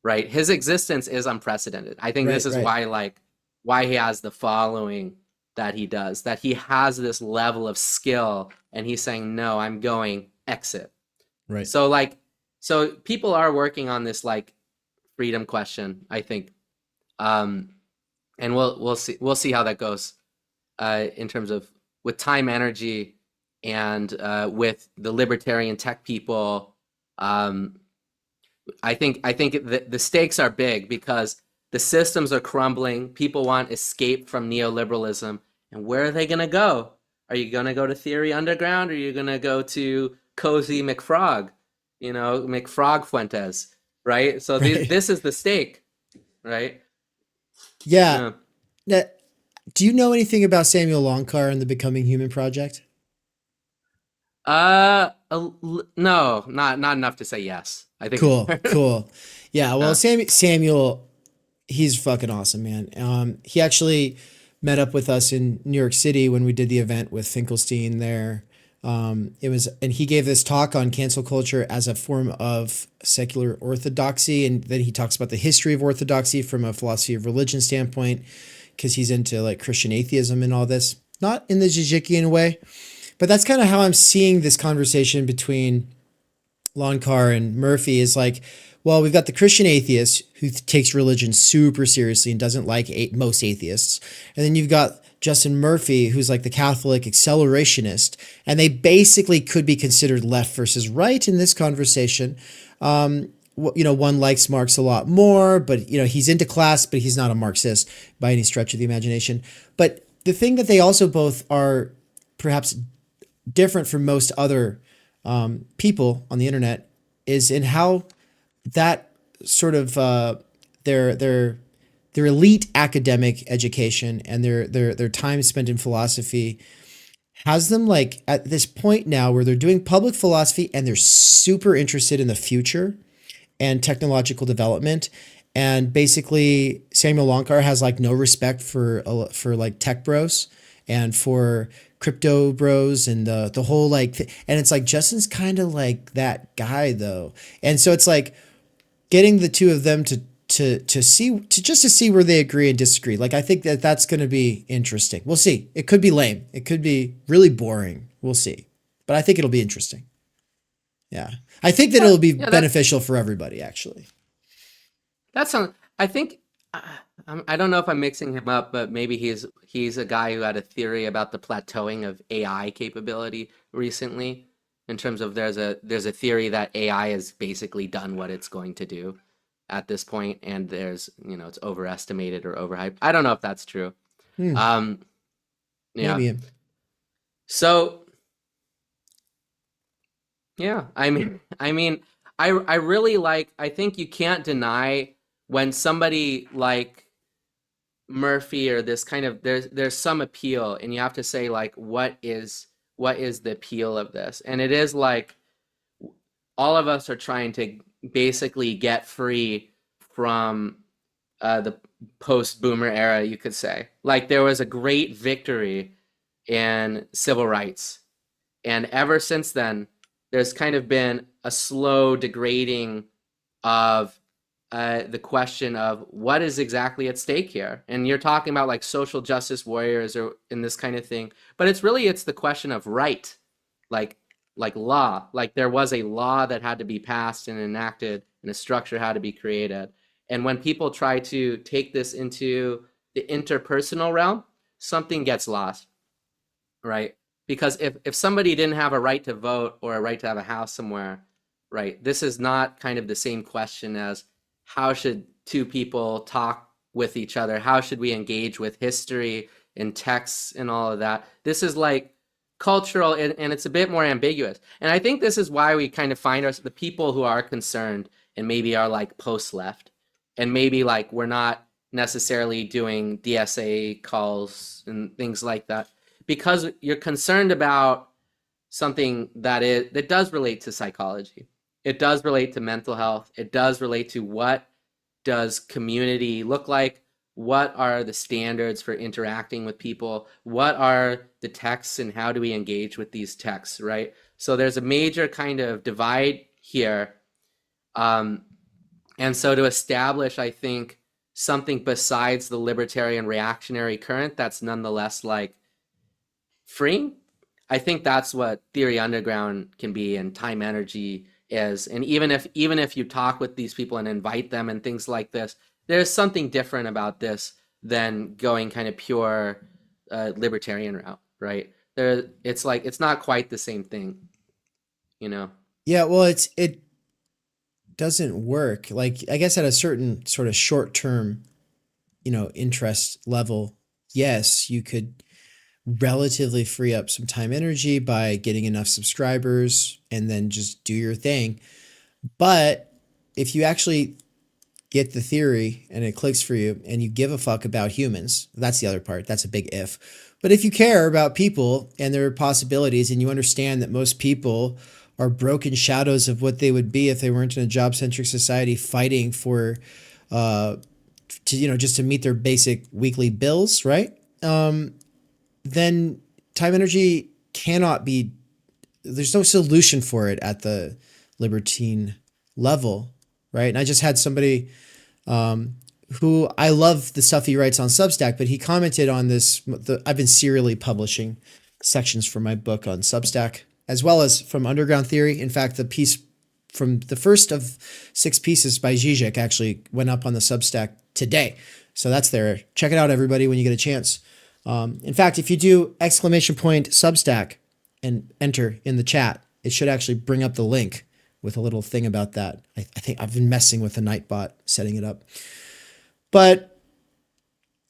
right? His existence is unprecedented. I think this is why he has the following that he does, that he has this level of skill and he's saying, no, I'm going exit. Right. So people are working on this like freedom question, I think. And we'll see how that goes in terms of with time, energy, and with the libertarian tech people. I think the stakes are big because the systems are crumbling. People want escape from neoliberalism. And where are they going to go? Are you going to go to Theory Underground, or are you going to go to Cozy McFrog, you know, McFrog Fuentes, right? So this is the stake, right? Yeah. Now, do you know anything about Samuel Loncar and the Becoming Human Project? No, not enough to say yes. I think cool. Yeah, well, Samuel, he's fucking awesome, man. He actually met up with us in New York City when we did the event with Finkelstein there. And he gave this talk on cancel culture as a form of secular orthodoxy. And then he talks about the history of orthodoxy from a philosophy of religion standpoint, because he's into like Christian atheism and all this, not in the Zizikian way, but that's kind of how I'm seeing this conversation between Loncar and Murphy is like, well, we've got the Christian atheist who takes religion super seriously and doesn't like most atheists. And then you've got Justin Murphy, who's like the Catholic accelerationist. And they basically could be considered left versus right in this conversation. You know, one likes Marx a lot more, but, you know, he's into class, but he's not a Marxist by any stretch of the imagination. But the thing that they also both are perhaps different from most other people on the internet is in how that sort of their elite academic education and their time spent in philosophy has them like at this point now where they're doing public philosophy and they're super interested in the future and technological development. And basically Samuel Loncar has like no respect for like tech bros and for crypto bros and the whole like, and it's like Justin's kind of like that guy though. And so it's like getting the two of them to see where they agree and disagree. Like, I think that's going to be interesting. We'll see. It could be lame. It could be really boring. We'll see. But I think it'll be interesting. Yeah. I think that it'll be beneficial for everybody, actually. I think, I don't know if I'm mixing him up, but maybe he's a guy who had a theory about the plateauing of AI capability recently, in terms of there's a theory that AI has basically done what it's going to do at this point, and there's, you know, it's overestimated or overhyped. I don't know if that's true. Yeah. Maybe. So yeah, I mean, I really like, I think you can't deny when somebody like Murphy or this kind of, there's some appeal, and you have to say like, what is the appeal of this? And it is like, all of us are trying to basically get free from the post-boomer era, you could say. Like, there was a great victory in civil rights, and ever since then there's kind of been a slow degrading of the question of what is exactly at stake here. And you're talking about like social justice warriors or in this kind of thing, but it's the question of right, like law. Like, there was a law that had to be passed and enacted, and a structure had to be created. And when people try to take this into the interpersonal realm, something gets lost, right? Because if somebody didn't have a right to vote or a right to have a house somewhere, right, this is not kind of the same question as how should two people talk with each other? How should we engage with history and texts and all of that? This is like cultural, and it's a bit more ambiguous. And I think this is why we kind of find the people who are concerned and maybe are like post-left, and maybe like we're not necessarily doing DSA calls and things like that, because you're concerned about something that does relate to psychology. It does relate to mental health. It does relate to what does community look like? What are the standards for interacting with people? What are the texts and how do we engage with these texts, right? So there's a major kind of divide here. And so to establish, I think, something besides the libertarian reactionary current that's nonetheless like freeing, I think that's what Theory Underground can be and Time Energy is. And even if you talk with these people and invite them and things like this, there's something different about this than going kind of pure libertarian route, right? It's like, it's not quite the same thing, you know? Yeah, well, it doesn't work. Like, I guess at a certain sort of short-term, interest level, yes, you could relatively free up some time energy by getting enough subscribers and then just do your thing. But if you actually get the theory and it clicks for you and you give a fuck about humans, that's the other part. That's a big if. But if you care about people and their possibilities and you understand that most people are broken shadows of what they would be if they weren't in a job-centric society fighting for, just to meet their basic weekly bills, right? Then time energy cannot be, there's no solution for it at the libertine level, right? And I just had somebody who, I love the stuff he writes on Substack, but he commented on this. I've been serially publishing sections from my book on Substack, as well as from Underground Theory. In fact, the piece from the first of 6 pieces by Zizek actually went up on the Substack today. So that's there. Check it out, everybody, when you get a chance. In fact, if you do !Substack and enter in the chat, it should actually bring up the link with a little thing about that. I think I've been messing with the Nightbot, setting it up. But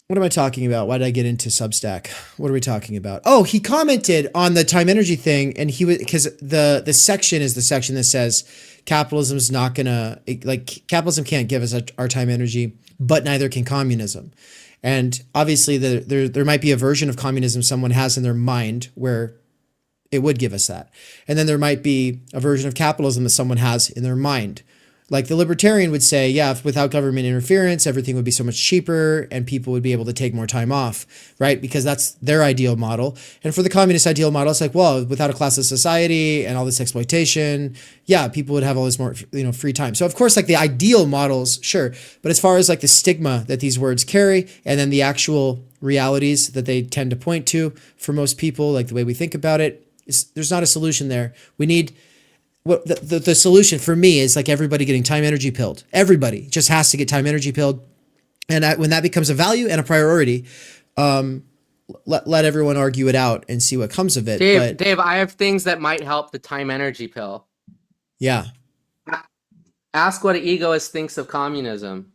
what am I talking about? Why did I get into Substack? What are we talking about? Oh, he commented on the time energy thing, and he was, because the section is the section that says capitalism can't give us our time energy, but neither can communism. And obviously there might be a version of communism someone has in their mind where it would give us that. And then there might be a version of capitalism that someone has in their mind. Like the libertarian would say, yeah, if without government interference, everything would be so much cheaper and people would be able to take more time off, right? Because that's their ideal model. And for the communist ideal model, it's like, well, without a classless society and all this exploitation, yeah, people would have all this more, free time. So of course, like the ideal models, sure. But as far as like the stigma that these words carry and then the actual realities that they tend to point to for most people, like the way we think about it, there's not a solution there. We need... What the solution for me is like everybody getting time energy pilled. Everybody just has to get time energy pilled. And when that becomes a value and a priority, let everyone argue it out and see what comes of it. Dave, I have things that might help the time energy pill. Yeah. Ask what an egoist thinks of communism.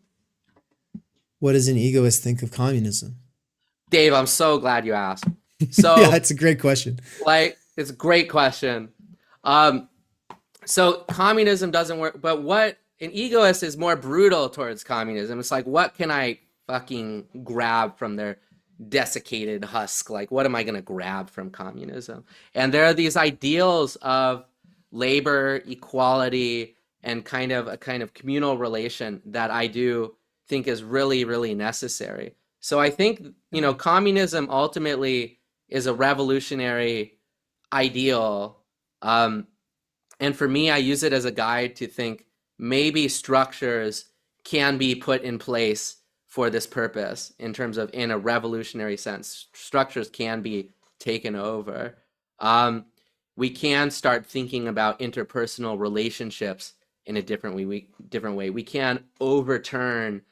What does an egoist think of communism? Dave, I'm so glad you asked. So yeah, it's a great question. It's a great question. So communism doesn't work, but what an egoist is more brutal towards communism. It's like, what can I fucking grab from their desiccated husk? Like, what am I going to grab from communism? And there are these ideals of labor, equality, and kind of a communal relation that I do think is really, really necessary. So I think, communism ultimately is a revolutionary ideal. And for me, I use it as a guide to think maybe structures can be put in place for this purpose in terms of, in a revolutionary sense, structures can be taken over. We can start thinking about interpersonal relationships in a different way. We can overturn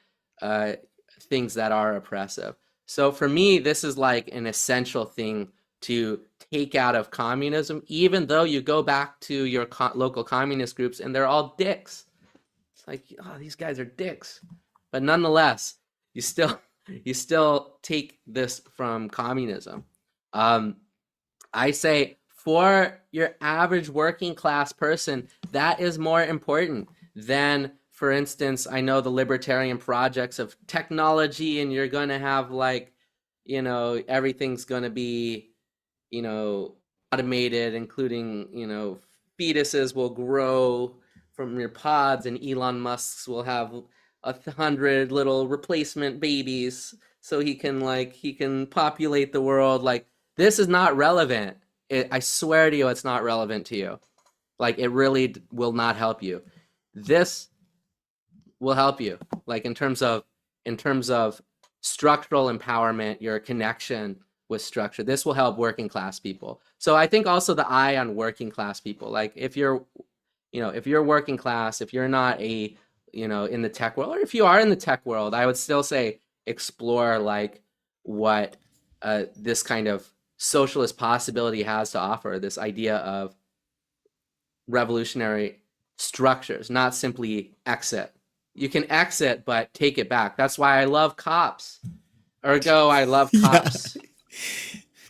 things that are oppressive. So for me, this is like an essential thing to take out of communism, even though you go back to your local communist groups and they're all dicks. It's like, oh, these guys are dicks. But nonetheless, you still take this from communism. I say for your average working class person, that is more important than, for instance, I know the libertarian projects of technology, and you're going to have like, you know, everything's going to be, you know, automated, including, you know, fetuses will grow from your pods, and Elon Musk's will have 100 little replacement babies so he can populate the world. Like, this is not relevant. I swear to you, it's not relevant to you. Like, it really will not help you. This will help you, like in terms of structural empowerment, your connection with structure. This will help working class people. So I think also the eye on working class people, like if you're, you know, if you're working class, if you're not a, you know, in the tech world, or if you are in the tech world, I would still say explore like what this kind of socialist possibility has to offer, this idea of revolutionary structures, not simply exit. You can exit, but take it back. That's why I love cops. Ergo, I love cops.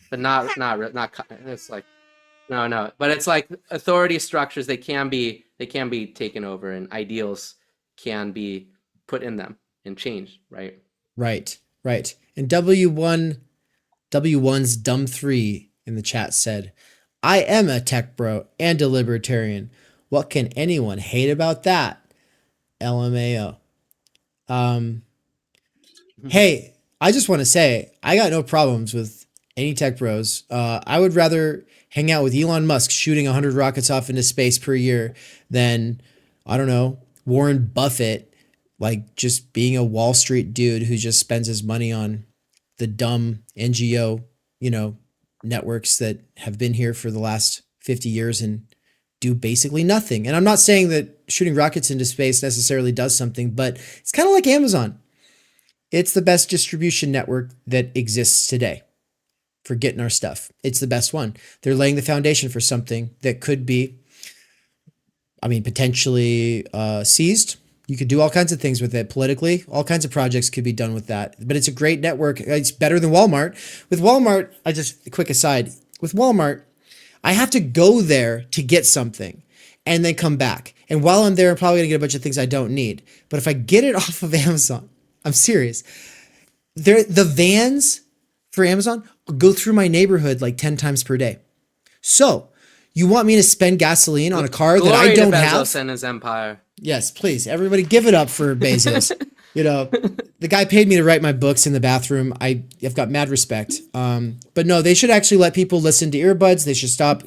But not, it's like, no. But it's like authority structures, they can be taken over, and ideals can be put in them and changed, right? Right. And W1's Dumb 3 in the chat said, I am a tech bro and a libertarian. What can anyone hate about that? LMAO. Hey, I just want to say, I got no problems with any tech bros. I would rather hang out with Elon Musk shooting 100 rockets off into space per year than, I don't know, Warren Buffett, like just being a Wall Street dude who just spends his money on the dumb NGO, you know, networks that have been here for the last 50 years and do basically nothing. And I'm not saying that shooting rockets into space necessarily does something, but it's kind of like Amazon. It's the best distribution network that exists today for getting our stuff. It's the best one. They're laying the foundation for something that could be, I mean, potentially seized. You could do all kinds of things with it politically. All kinds of projects could be done with that. But it's a great network. It's better than Walmart. With Walmart, a quick aside, with Walmart, I have to go there to get something and then come back. And while I'm there, I'm probably going to get a bunch of things I don't need. But if I get it off of Amazon, I'm serious. The vans for Amazon go through my neighborhood like 10 times per day. So you want me to spend gasoline on a car that I don't have? Bezos and his empire. Yes, please. Everybody give it up for Bezos. You know, the guy paid me to write my books in the bathroom. I've got mad respect. But no, they should actually let people listen to earbuds. They should stop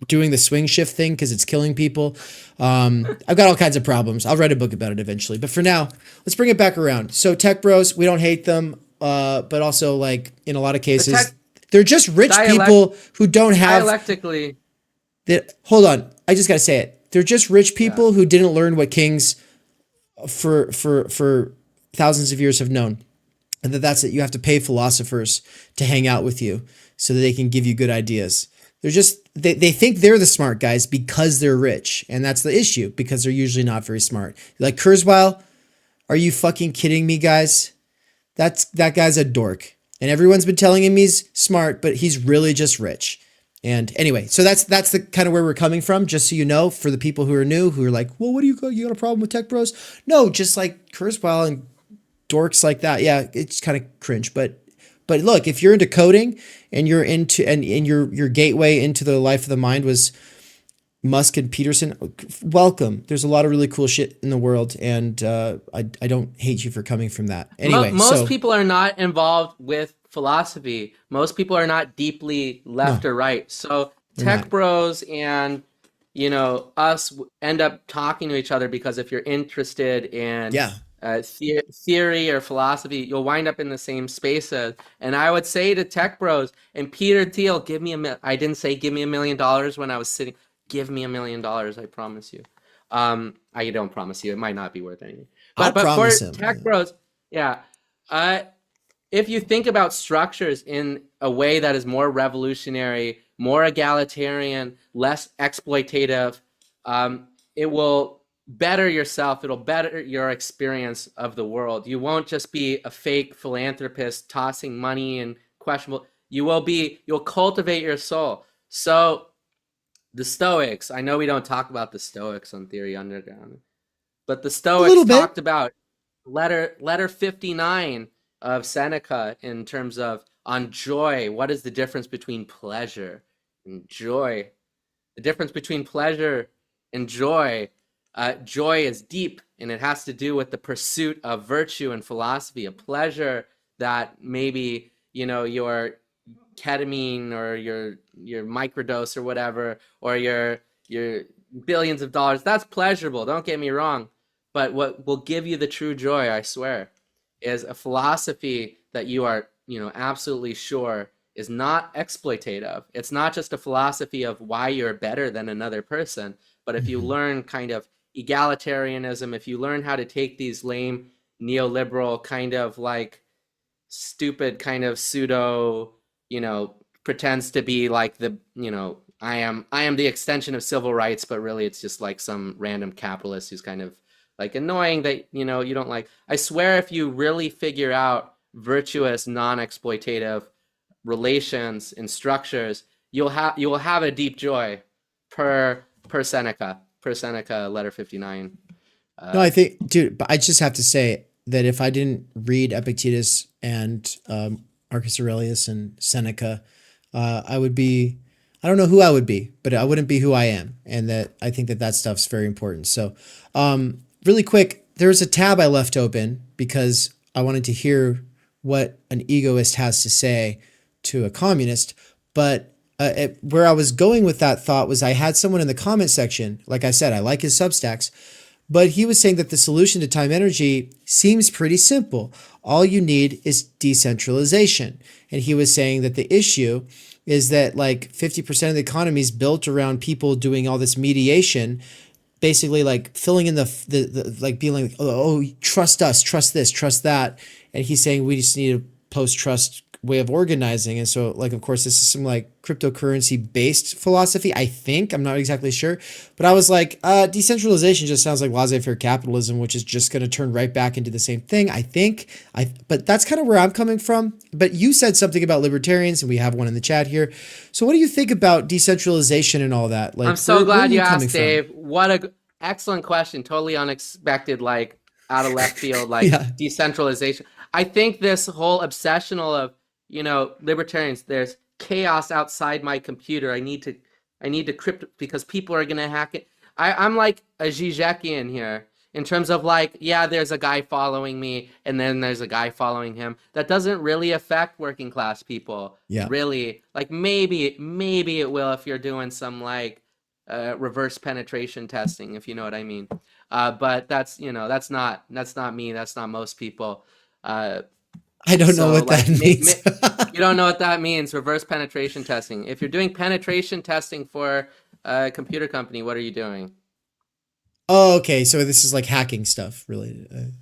doing the swing shift thing because it's killing people. I've got all kinds of problems. I'll write a book about it eventually. But for now, let's bring it back around. So tech bros, we don't hate them. But also, like, in a lot of cases, they're just rich people who don't have... Dialectically. Hold on. I just got to say it. They're just rich people who didn't learn what kings for thousands of years have known. And that's it. You have to pay philosophers to hang out with you so that they can give you good ideas. They're just, they think they're the smart guys because they're rich. And that's the issue, because they're usually not very smart. Like Kurzweil, are you fucking kidding me, guys? That guy's a dork. And everyone's been telling him he's smart, but he's really just rich. And anyway, so that's the kind of where we're coming from, just so you know, for the people who are new, who are like, well, what do you got a problem with tech bros? No, just like Kurzweil and dorks like that. Yeah, it's kind of cringe. But look, if you're into coding and you're into, and your gateway into the life of the mind was Musk and Peterson, welcome. There's a lot of really cool shit in the world. And I don't hate you for coming from that. Anyway, most people are not involved with philosophy. Most people are not deeply left or right. So tech bros and, you know, us end up talking to each other because if you're interested in theory or philosophy, you'll wind up in the same spaces. And I would say to tech bros and Peter Thiel, I didn't say give me $1 million when I was sitting. Give me $1 million. I promise you. I don't promise you. It might not be worth anything. But for tech bros, if you think about structures in a way that is more revolutionary, more egalitarian, less exploitative, it will better yourself. It'll better your experience of the world. You won't just be a fake philanthropist tossing money and questionable. You'll cultivate your soul. So the Stoics, I know we don't talk about the Stoics on Theory Underground, but the Stoics talked about letter 59 of Seneca in terms of on joy. What is the difference between pleasure and joy? The difference between pleasure and joy. Joy is deep, and it has to do with the pursuit of virtue and philosophy. A pleasure that maybe, you know, your ketamine or your microdose or whatever, or your billions of dollars, that's pleasurable, don't get me wrong. But what will give you the true joy, I swear, is a philosophy that you are, you know, absolutely sure is not exploitative. It's not just a philosophy of why you're better than another person, but if you learn kind of egalitarianism, if you learn how to take these lame neoliberal kind of like stupid kind of pseudo, you know, pretends to be like the, you know, I am the extension of civil rights, but really it's just like some random capitalist who's kind of like annoying that, you know, you don't like. I swear if you really figure out virtuous, non-exploitative relations and structures, you will have a deep joy per Seneca, letter 59. No, I think, dude, but I just have to say that if I didn't read Epictetus and Marcus Aurelius and Seneca, I would be, I don't know who I would be, but I wouldn't be who I am. And that I think that stuff's very important. So really quick, there's a tab I left open because I wanted to hear what an egoist has to say to a communist. But where I was going with that thought was I had someone in the comment section, like I said, I like his Substacks, but he was saying that the solution to time energy seems pretty simple. All you need is decentralization. And he was saying that the issue is that like 50% of the economy is built around people doing all this mediation, basically like filling in the like being like, oh, trust us, trust this, trust that. And he's saying we just need a post-trust way of organizing. And so like, of course, this is some like cryptocurrency based philosophy, I think. I'm not exactly sure. But I was like, decentralization just sounds like laissez-faire capitalism, which is just going to turn right back into the same thing, I think. But that's kind of where I'm coming from. But you said something about libertarians, and we have one in the chat here. So what do you think about decentralization and all that? Like, I'm so glad you asked, Dave. What a excellent question. Totally unexpected, like out of left field, like decentralization. I think this whole obsessional of, you know, libertarians, there's chaos outside my computer. I need to crypt because people are gonna hack it. I'm like a Zizekian here in terms of like, yeah, there's a guy following me and then there's a guy following him. That doesn't really affect working class people. Yeah. Really. Like maybe it will if you're doing some like reverse penetration testing, if you know what I mean. But that's, you know, that's not me. That's not most people. I don't know what that means. You don't know what that means. Reverse penetration testing. If you're doing penetration testing for a computer company, what are you doing? Oh, okay. So this is like hacking stuff related.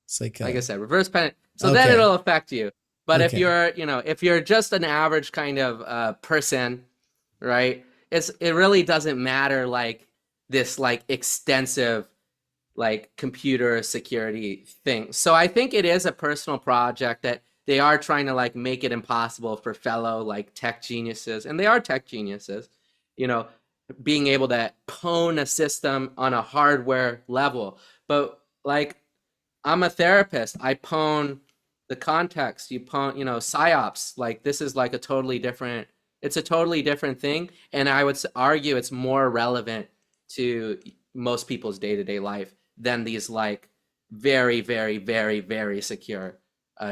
It's like I said, reverse penetration. So then it'll affect you. But if you're, you know, if you're just an average kind of person, right? It really doesn't matter like this like extensive like computer security thing. So I think it is a personal project that they are trying to like make it impossible for fellow like tech geniuses, and they are tech geniuses, you know, being able to pwn a system on a hardware level. But like, I'm a therapist. I pwn the context. You pwn, you know, psyops. Like this is like it's a totally different thing. And I would argue it's more relevant to most people's day-to-day life than these like very, very, very, very secure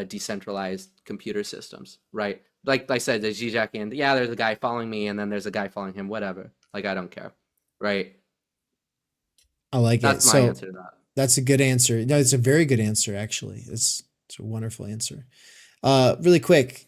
decentralized computer systems, right? Like I said, there's Zizek and yeah, there's a guy following me and then there's a guy following him, whatever. Like, I don't care, right? I like it. That's my answer to that. That's a good answer. No, it's a very good answer, actually. It's a wonderful answer. Really quick,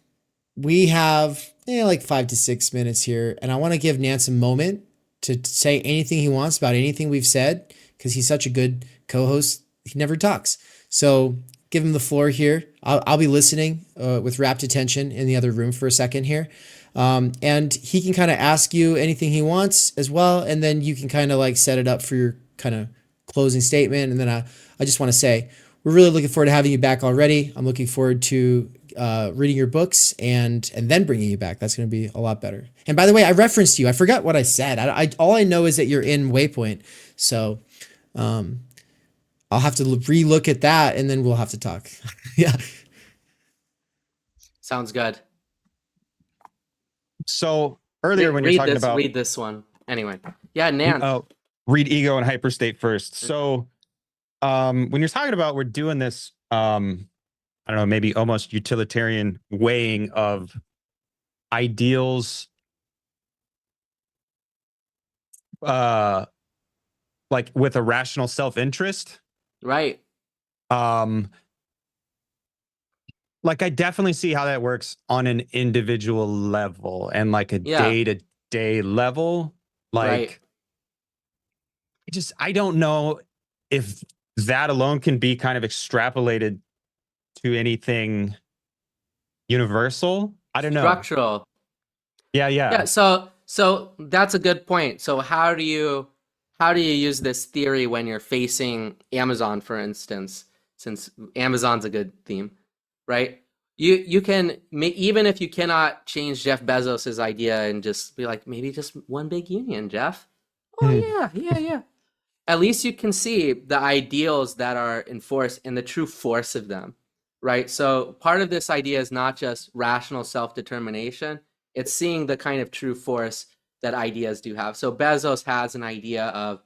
we have like 5 to 6 minutes here, and I want to give Nance a moment to say anything he wants about anything we've said, because he's such a good co-host. He never talks. So give him the floor here. I'll be listening with rapt attention in the other room for a second here. And he can kind of ask you anything he wants as well. And then you can kind of like set it up for your kind of closing statement. And then I just want to say, we're really looking forward to having you back already. I'm looking forward to reading your books and then bringing you back. That's going to be a lot better. And by the way, I referenced you. I forgot what I said. All I know is that you're in Waypoint. So I'll have to re-look at that, and then we'll have to talk. Yeah. Sounds good. So earlier when you're talking about... Read this one. Anyway. Yeah, Nance. Read Ego and Hyperstate first. So when you're talking about we're doing this, I don't know, maybe almost utilitarian weighing of ideals, like with a rational self-interest. Right. Like I definitely see how that works on an individual level and like a day-to-day level. Like I don't know if that alone can be kind of extrapolated to anything universal. I don't know. Structural. Yeah. So that's a good point. So how do you use this theory when you're facing Amazon, for instance, since Amazon's a good theme, right? You can, even if you cannot change Jeff Bezos's idea and just be like, maybe just one big union, Jeff. Oh yeah. At least you can see the ideals that are enforced and the true force of them, right? So part of this idea is not just rational self-determination. It's seeing the kind of true force that ideas do have. So Bezos has an idea of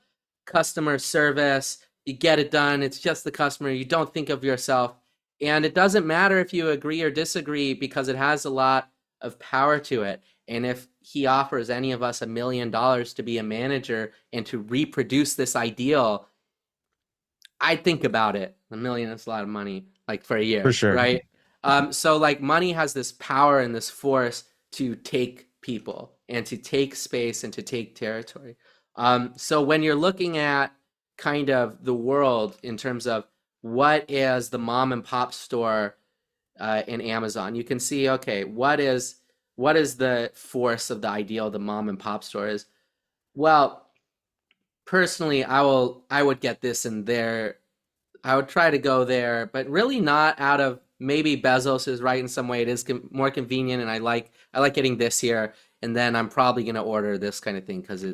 customer service. You get it done. It's just the customer. You don't think of yourself. And it doesn't matter if you agree or disagree because it has a lot of power to it. And if he offers any of us $1 million to be a manager and to reproduce this ideal, I'd think about it. $1 million is a lot of money, like for a year, for sure, right? So like money has this power and this force to take people and to take space and to take territory. So when you're looking at kind of the world in terms of what is the mom and pop store in Amazon, you can see, okay, what is the force of the ideal the mom and pop store is? Well, personally, I would get this in there. I would try to go there, but really not out of, maybe Bezos is right in some way. It is more convenient, and I like getting this here, and then I'm probably going to order this kind of thing because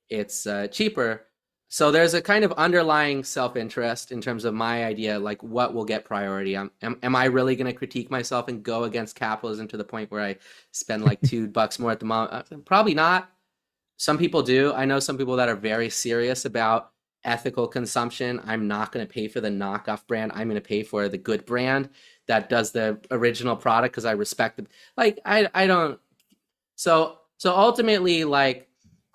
it's cheaper. So there's a kind of underlying self-interest in terms of my idea, like what will get priority. Am I really going to critique myself and go against capitalism to the point where I spend like $2 more at the moment? Probably not. Some people do. I know some people that are very serious about ethical consumption. I'm not going to pay for the knockoff brand. I'm going to pay for the good brand that does the original product because I respect it. Like I don't. So ultimately, like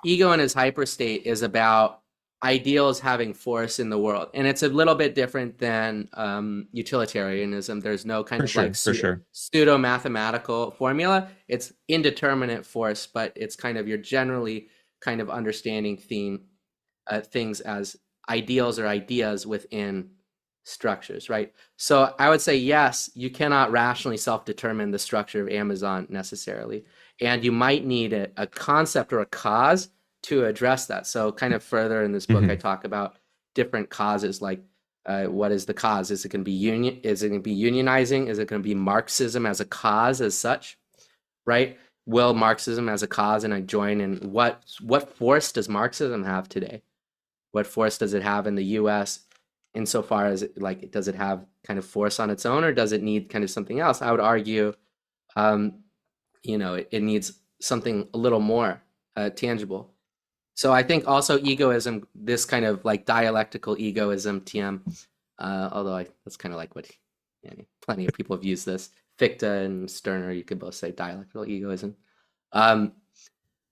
Ego in his hyperstate is about ideals having force in the world, and it's a little bit different than utilitarianism. There's no kind of pseudo mathematical formula. It's indeterminate force, but it's kind of, you're generally kind of understanding things as ideals or ideas within structures, right? So I would say, yes, you cannot rationally self-determine the structure of Amazon necessarily, and you might need a concept or a cause to address that. So kind of further in this book, I talk about different causes, like what is the cause? Is it going to be Is it going to be unionizing? Is it going to be Marxism as a cause as such, right? Will Marxism as a cause and I join in what force does Marxism have today? What force does it have in the US insofar as does it have kind of force on its own, or does it need kind of something else? I would argue, it needs something a little more tangible. So I think also egoism, this kind of like dialectical egoism, TM, although that's kind of like what plenty of people have used this. Fichte and Stirner, you could both say dialectical egoism. But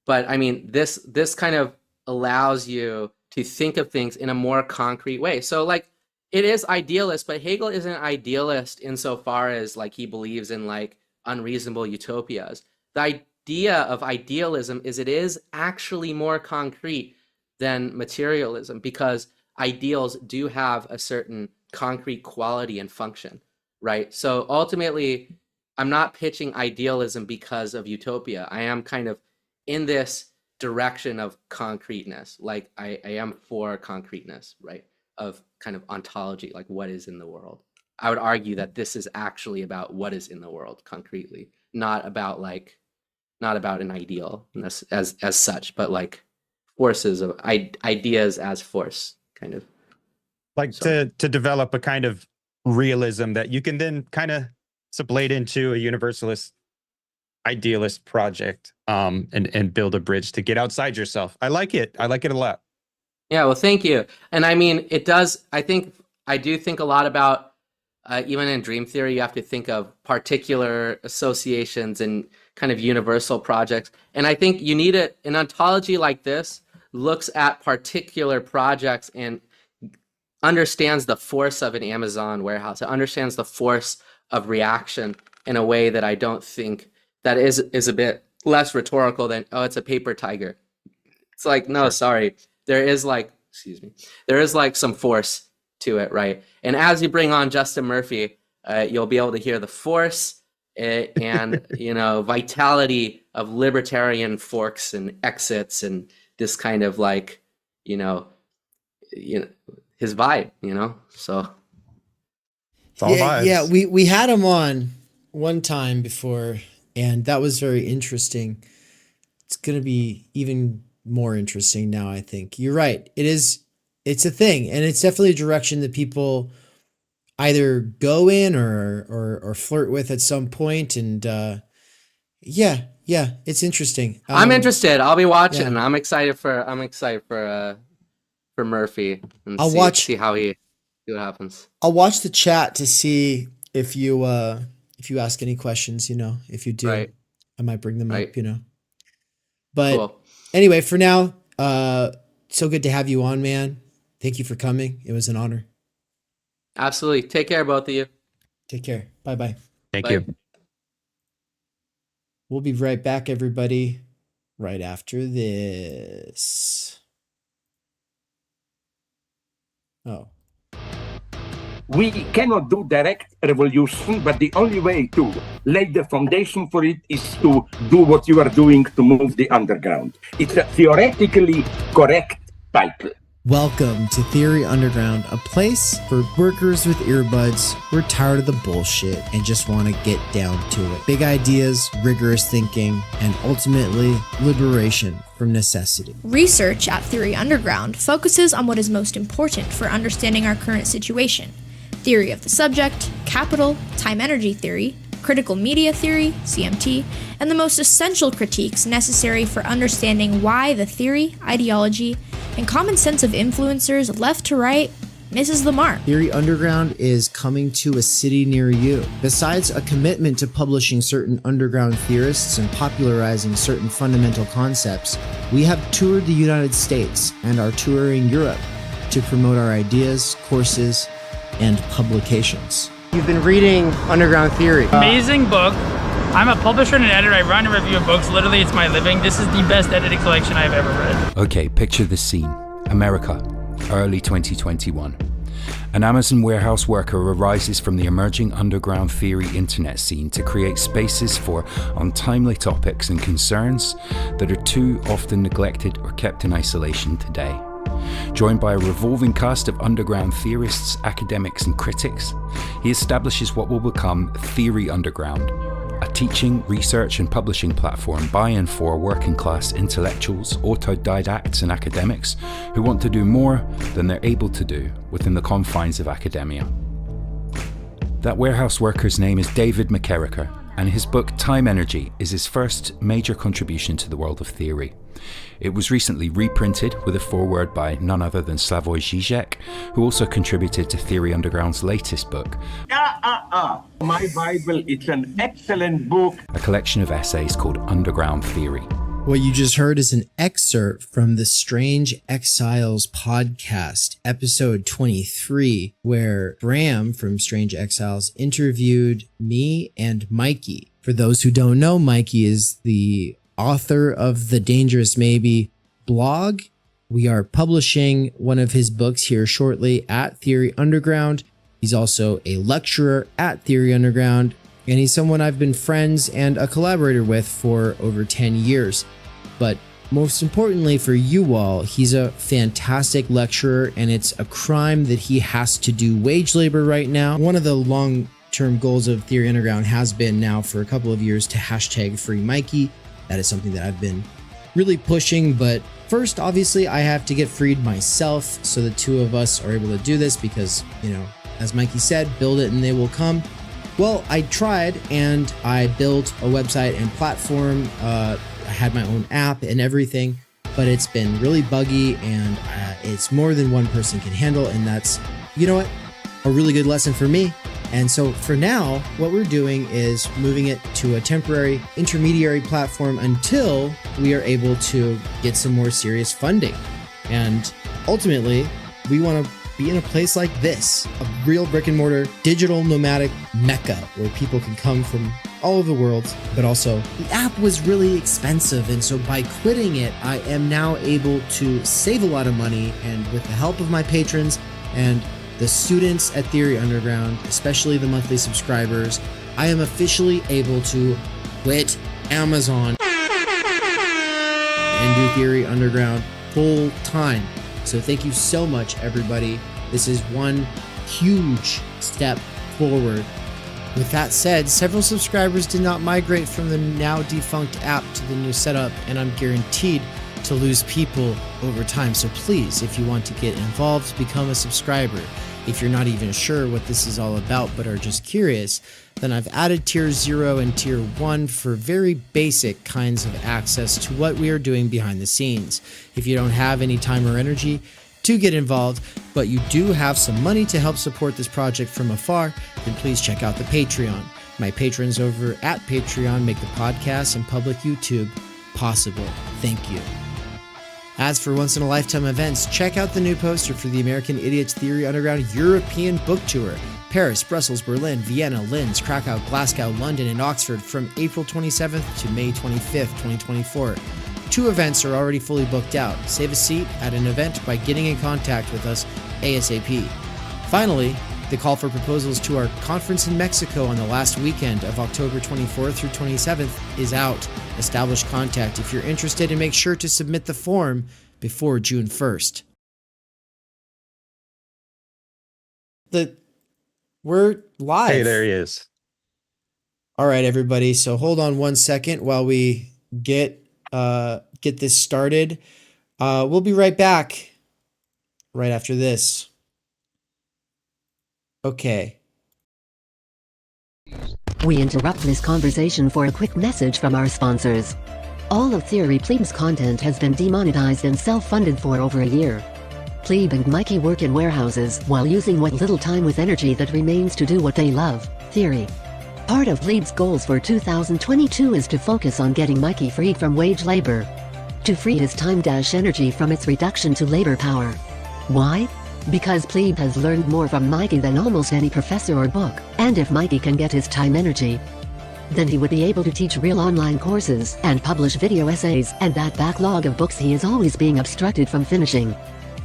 I mean, this kind of allows you to think of things in a more concrete way. So like it is idealist, but Hegel isn't idealist insofar as like he believes in like unreasonable utopias. The idea of idealism is it is actually more concrete than materialism, because ideals do have a certain concrete quality and function, right? So ultimately, I'm not pitching idealism because of utopia. I am kind of in this direction of concreteness. Like I am for concreteness, right? Of kind of ontology, like what is in the world. I would argue that this is actually about what is in the world concretely, not about an ideal as such, but like forces of ideas as force, kind of. Like to develop a kind of realism that you can then kind of sublate into a universalist idealist project, and build a bridge to get outside yourself. I like it a lot. Yeah, well, thank you. And I mean, it does, I do think a lot about, even in dream theory, you have to think of particular associations and kind of universal projects. And I think you need an ontology like this looks at particular projects and understands the force of an Amazon warehouse. It understands the force of reaction in a way that I don't think that is a bit less rhetorical than, oh, it's a paper tiger. It's like, no, sure. Sorry. There is like some force to it, right? And as you bring on Justin Murphy, you'll be able to hear the force and vitality of libertarian forks and exits and this kind of like, his vibe, so. It's all vibes. Yeah, we had him on one time before, and that was very interesting. It's going to be even more interesting now, I think. You're right. It's a thing, and it's definitely a direction that people either go in or flirt with at some point. And yeah, it's interesting. I'm interested. I'll be watching. Yeah. I'm excited for Murphy and see what happens. I'll watch the chat to see if you ask any questions, if you do, right. I might bring them up, but cool. Anyway, for now, so good to have you on, man. Thank you for coming. It was an honor. Absolutely. Take care, both of you. Take care. Bye-bye. Thank you. We'll be right back, everybody, right after this. Oh. We cannot do direct revolution, but the only way to lay the foundation for it is to do what you are doing to move the underground. It's a theoretically correct title. Welcome to Theory Underground, a place for workers with earbuds who are tired of the bullshit and just want to get down to it. Big ideas, rigorous thinking, and ultimately liberation from necessity. Research at Theory Underground focuses on what is most important for understanding our current situation. Theory of the subject, capital, time-energy theory, critical media theory, CMT, and the most essential critiques necessary for understanding why the theory, ideology, and common sense of influencers left to right misses the mark. Theory Underground is coming to a city near you. Besides a commitment to publishing certain underground theorists and popularizing certain fundamental concepts, we have toured the United States and are touring Europe to promote our ideas, courses, and publications. You've been reading Underground Theory. Amazing book. I'm a publisher and an editor. I run a review of books. Literally, it's my living. This is the best edited collection I've ever read. Okay, picture this scene. America, early 2021. An Amazon warehouse worker arises from the emerging underground theory internet scene to create spaces for untimely topics and concerns that are too often neglected or kept in isolation today. Joined by a revolving cast of underground theorists, academics, and critics, he establishes what will become Theory Underground, a teaching, research, and publishing platform by and for working-class intellectuals, autodidacts, and academics who want to do more than they're able to do within the confines of academia. That warehouse worker's name is David McKerracher, and his book Time Energy is his first major contribution to the world of theory. It was recently reprinted with a foreword by none other than Slavoj Žižek, who also contributed to Theory Underground's latest book. My Bible, it's an excellent book. A collection of essays called Underground Theory. What you just heard is an excerpt from the Strange Exiles podcast, episode 23, where Bram from Strange Exiles interviewed me and Mikey. For those who don't know, Mikey is the author of the Dangerous Maybe blog. We are publishing one of his books here shortly at Theory Underground. He's also a lecturer at Theory Underground, and he's someone I've been friends and a collaborator with for over 10 years. But most importantly for you all, he's a fantastic lecturer, and it's a crime that he has to do wage labor right now. One of the long-term goals of Theory Underground has been now for a couple of years to hashtag free Mikey. That is something that I've been really pushing, but first, obviously, I have to get freed myself, so the two of us are able to do this because, you know, as Mikey said, build it and they will come. Well, I tried and I built a website and platform. I had my own app and everything, but it's been really buggy and it's more than one person can handle. And that's, you know what, a really good lesson for me. And so for now, what we're doing is moving it to a temporary intermediary platform until we are able to get some more serious funding. And ultimately, we want to be in a place like this, a real brick and mortar digital nomadic mecca where people can come from all over the world. But also, the app was really expensive, and so by quitting it, I am now able to save a lot of money, and with the help of my patrons and the students at Theory Underground, especially the monthly subscribers, I am officially able to quit Amazon and do Theory Underground full time. So thank you so much, everybody. This is one huge step forward. With that said, several subscribers did not migrate from the now defunct app to the new setup, and I'm guaranteed to lose people over time. So please, if you want to get involved, become a subscriber. If you're not even sure what this is all about but are just curious, then I've added tier 0 and tier 1 for very basic kinds of access to what we are doing behind the scenes. If you don't have any time or energy to get involved, but you do have some money to help support this project from afar, then please check out the Patreon. My patrons over at Patreon make the podcast and public YouTube possible. Thank you. As for once-in-a-lifetime events, check out the new poster for the American Idiots Theory Underground European Book Tour. Paris, Brussels, Berlin, Vienna, Linz, Krakow, Glasgow, London, and Oxford from April 27th to May 25th, 2024. 2 events are already fully booked out. Save a seat at an event by getting in contact with us ASAP. Finally, the call for proposals to our conference in Mexico on the last weekend of October 24th through 27th is out. Establish contact if you're interested, and make sure to submit the form before June 1st. We're live. Hey, there he is. All right, everybody. So hold on one second while we get this started. We'll be right back right after this. Okay. We interrupt this conversation for a quick message from our sponsors. All of Theory Pleeb's content has been demonetized and self-funded for over a year. Pleeb and Mikey work in warehouses while using what little time with energy that remains to do what they love, theory. Part of Pleeb's goals for 2022 is to focus on getting Mikey freed from wage labor. To free his time-energy from its reduction to labor power. Why? Because Pleeb has learned more from Mikey than almost any professor or book, and if Mikey can get his time energy, then he would be able to teach real online courses and publish video essays and that backlog of books he is always being obstructed from finishing.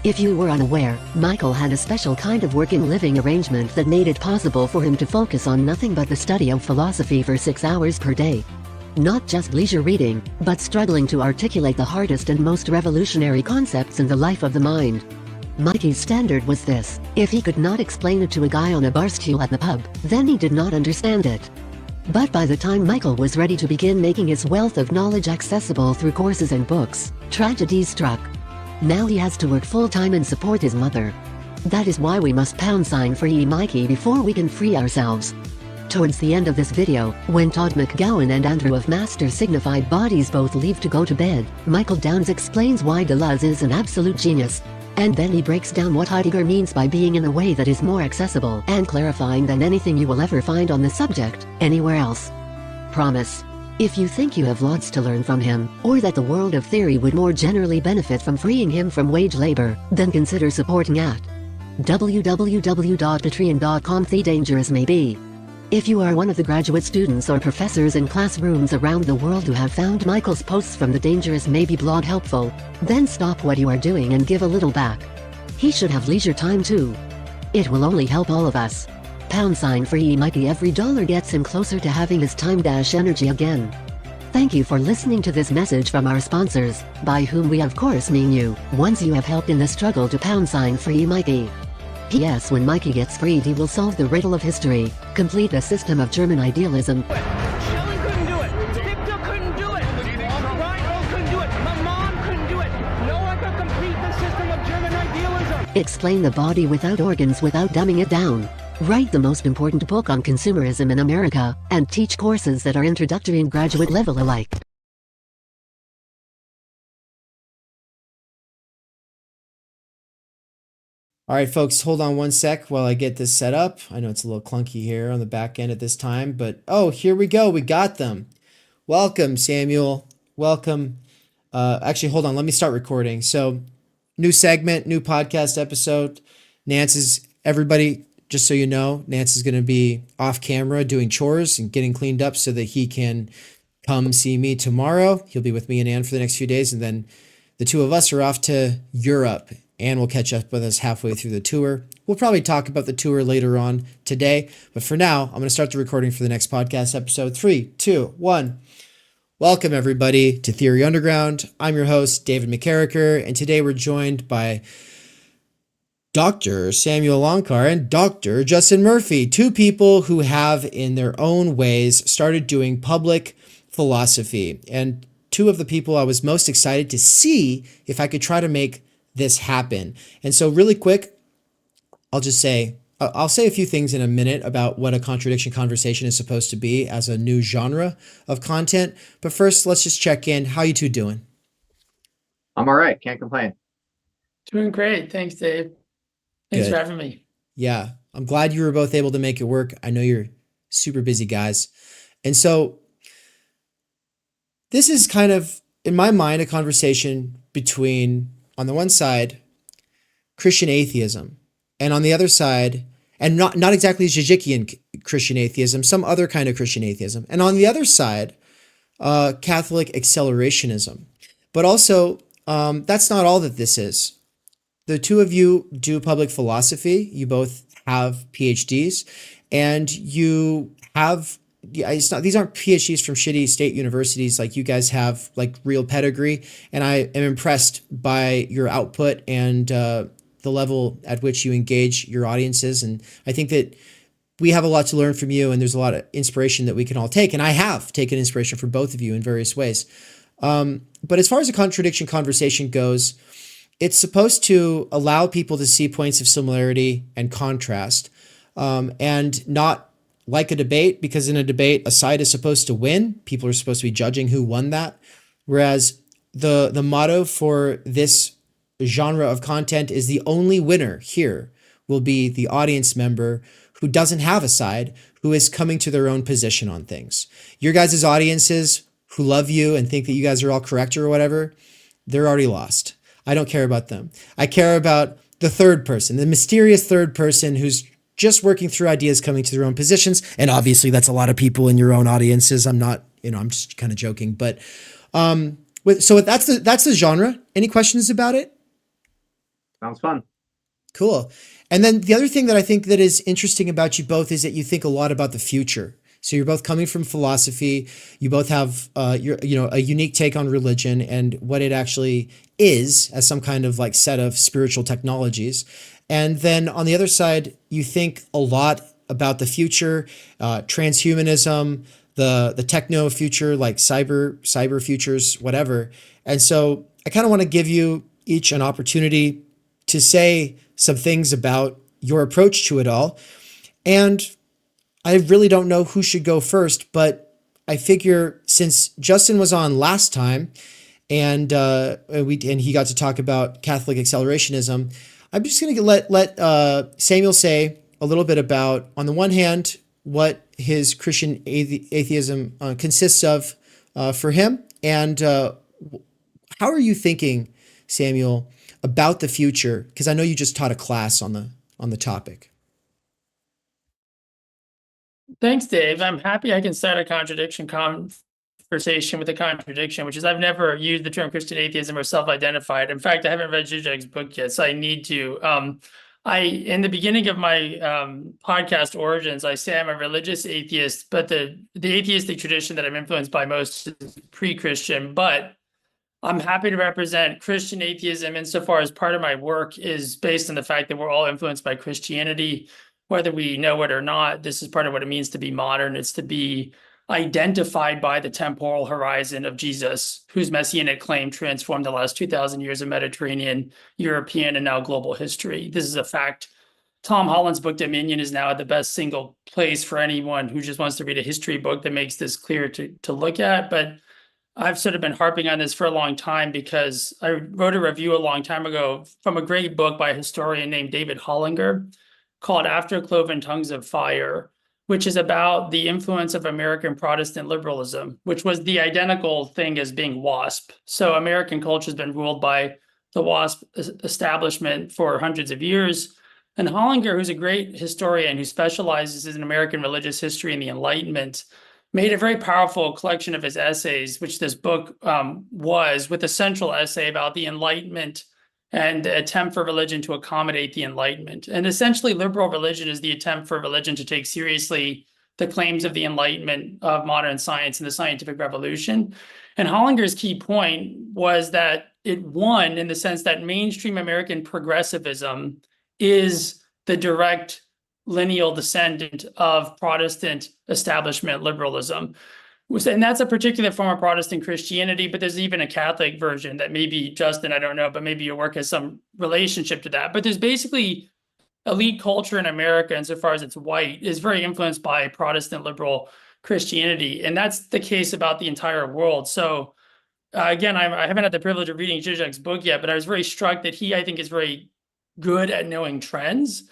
If you were unaware, Michael had a special kind of working living arrangement that made it possible for him to focus on nothing but the study of philosophy for 6 hours per day. Not just leisure reading, but struggling to articulate the hardest and most revolutionary concepts in the life of the mind. Mikey's standard was this: if he could not explain it to a guy on a bar stool at the pub, then he did not understand it. But by the time Michael was ready to begin making his wealth of knowledge accessible through courses and books, tragedy struck. Now he has to work full-time and support his mother. That is why we must #free Mikey before we can free ourselves. Towards the end of this video, when Todd McGowan and Andrew of Master Signified Bodies both leave to go to bed, Michael Downs explains why Deleuze is an absolute genius. And then he breaks down what Heidegger means by being in a way that is more accessible and clarifying than anything you will ever find on the subject anywhere else. Promise. If you think you have lots to learn from him, or that the world of theory would more generally benefit from freeing him from wage labor, then consider supporting at www.patreon.com/thedangerousmaybe. If you are one of the graduate students or professors in classrooms around the world who have found Michael's posts from the Dangerous Maybe blog helpful, then stop what you are doing and give a little back. He should have leisure time too. It will only help all of us. #free Mikey. Every dollar gets him closer to having his time-energy again. Thank you for listening to this message from our sponsors, by whom we of course mean you, ones you have helped in the struggle to #free Mikey. P.S. When Mikey gets freed, he will solve the riddle of history, complete a system of German idealism, Helen couldn't do it. Victor couldn't do it. Brian couldn't do it. My mom couldn't do it. No one could complete the system of German idealism. explain the body without organs without dumbing it down, write the most important book on consumerism in America, and teach courses that are introductory and graduate level alike. All right, folks, hold on one sec while I get this set up. I know it's a little clunky here on the back end at this time, but oh, here we go. We got them. Welcome, Samuel. Welcome. Actually, hold on. Let me start recording. So, new segment, new podcast episode. Nance is, everybody, just so you know, Nance is going to be off camera doing chores and getting cleaned up so that he can come see me tomorrow. He'll be with me and Ann for the next few days, and then the two of us are off to Europe. Ann will catch up with us halfway through the tour. We'll probably talk about the tour later on today, but for now, I'm going to start the recording for the next podcast episode. 3, 2, 1. Welcome, everybody, to Theory Underground. I'm your host, David McKerracher, and today we're joined by Dr. Samuel Loncar and Dr. Justin Murphy, two people who have, in their own ways, started doing public philosophy, and two of the people I was most excited to see if I could try to make this happen. And so really quick, I'll say a few things in a minute about what a contradiction conversation is supposed to be as a new genre of content. But first, let's just check in. How you two doing? I'm all right. Can't complain. Doing great. Thanks, Dave. Thanks for having me. Yeah, I'm glad you were both able to make it work. I know you're super busy guys. And so this is kind of, in my mind, a conversation between, on the one side, Christian atheism, and on the other side, and not exactly Zizikian Christian atheism, some other kind of Christian atheism, and on the other side, Catholic accelerationism. But also, that's not all that this is. The two of you do public philosophy. You both have PhDs, and you have, these aren't PhDs from shitty state universities. Like, you guys have like real pedigree, and I am impressed by your output and the level at which you engage your audiences. And I think that we have a lot to learn from you, and there's a lot of inspiration that we can all take. And I have taken inspiration from both of you in various ways. But as far as a contradiction conversation goes, it's supposed to allow people to see points of similarity and contrast, and not like a debate, because in a debate, a side is supposed to win. People are supposed to be judging who won that. Whereas the motto for this genre of content is the only winner here will be the audience member who doesn't have a side, who is coming to their own position on things. Your guys' audiences who love you and think that you guys are all correct or whatever, they're already lost. I don't care about them. I care about the third person, the mysterious third person who's just working through ideas, coming to their own positions. And obviously that's a lot of people in your own audiences. I'm not, I'm just kind of joking, but so that's the genre. Any questions about it? Sounds fun. Cool. And then the other thing that I think that is interesting about you both is that you think a lot about the future. So you're both coming from philosophy. You both have a unique take on religion and what it actually is as some kind of like set of spiritual technologies. And then on the other side, you think a lot about the future, transhumanism, the techno future, like cyber futures, whatever. And so I kind of want to give you each an opportunity to say some things about your approach to it all. And I really don't know who should go first, but I figure since Justin was on last time and he got to talk about Catholic accelerationism, I'm just going to let Samuel say a little bit about, on the one hand, what his Christian atheism consists of for him, and how are you thinking, Samuel, about the future? Because I know you just taught a class on the topic. Thanks, Dave. I'm happy I can start a contradiction conversation with a contradiction, which is I've never used the term Christian atheism or self-identified. In fact, I haven't read Zizek's book yet, so I need to. In the beginning of my podcast origins, I say I'm a religious atheist, but the atheistic tradition that I'm influenced by most is pre-Christian. But I'm happy to represent Christian atheism insofar as part of my work is based on the fact that we're all influenced by Christianity, whether we know it or not. This is part of what it means to be modern. It's to be identified by the temporal horizon of Jesus, whose messianic claim transformed the last 2,000 years of Mediterranean, European, and now global history. This is a fact. Tom Holland's book Dominion is now the best single place for anyone who just wants to read a history book that makes this clear to look at. But I've sort of been harping on this for a long time because I wrote a review a long time ago from a great book by a historian named David Hollinger called After Cloven Tongues of Fire, which is about the influence of American Protestant liberalism, which was the identical thing as being WASP. So American culture has been ruled by the WASP establishment for hundreds of years. And Hollinger, who's a great historian who specializes in American religious history and the Enlightenment, made a very powerful collection of his essays, which this book was, with a central essay about the Enlightenment and the attempt for religion to accommodate the Enlightenment. And essentially, liberal religion is the attempt for religion to take seriously the claims of the Enlightenment of modern science and the scientific revolution. And Hollinger's key point was that it won in the sense that mainstream American progressivism is the direct lineal descendant of Protestant establishment liberalism. And that's a particular form of Protestant Christianity, but there's even a Catholic version that maybe, Justin, I don't know, but maybe your work has some relationship to that. But there's basically elite culture in America, insofar as it's white, is very influenced by Protestant liberal Christianity. And that's the case about the entire world. So again, I haven't had the privilege of reading Zizek's book yet, but I was very struck that he, I think, is very good at knowing trends.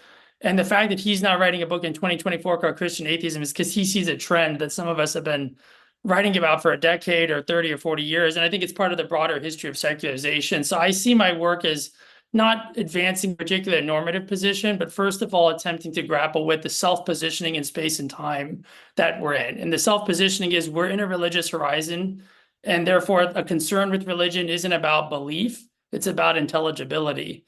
And the fact that he's now writing a book in 2024 called Christian Atheism is because he sees a trend that some of us have been writing about for a decade or 30 or 40 years. And I think it's part of the broader history of secularization. So I see my work as not advancing a particular normative position, but first of all, attempting to grapple with the self-positioning in space and time that we're in. And the self-positioning is we're in a religious horizon, and therefore a concern with religion isn't about belief, it's about intelligibility.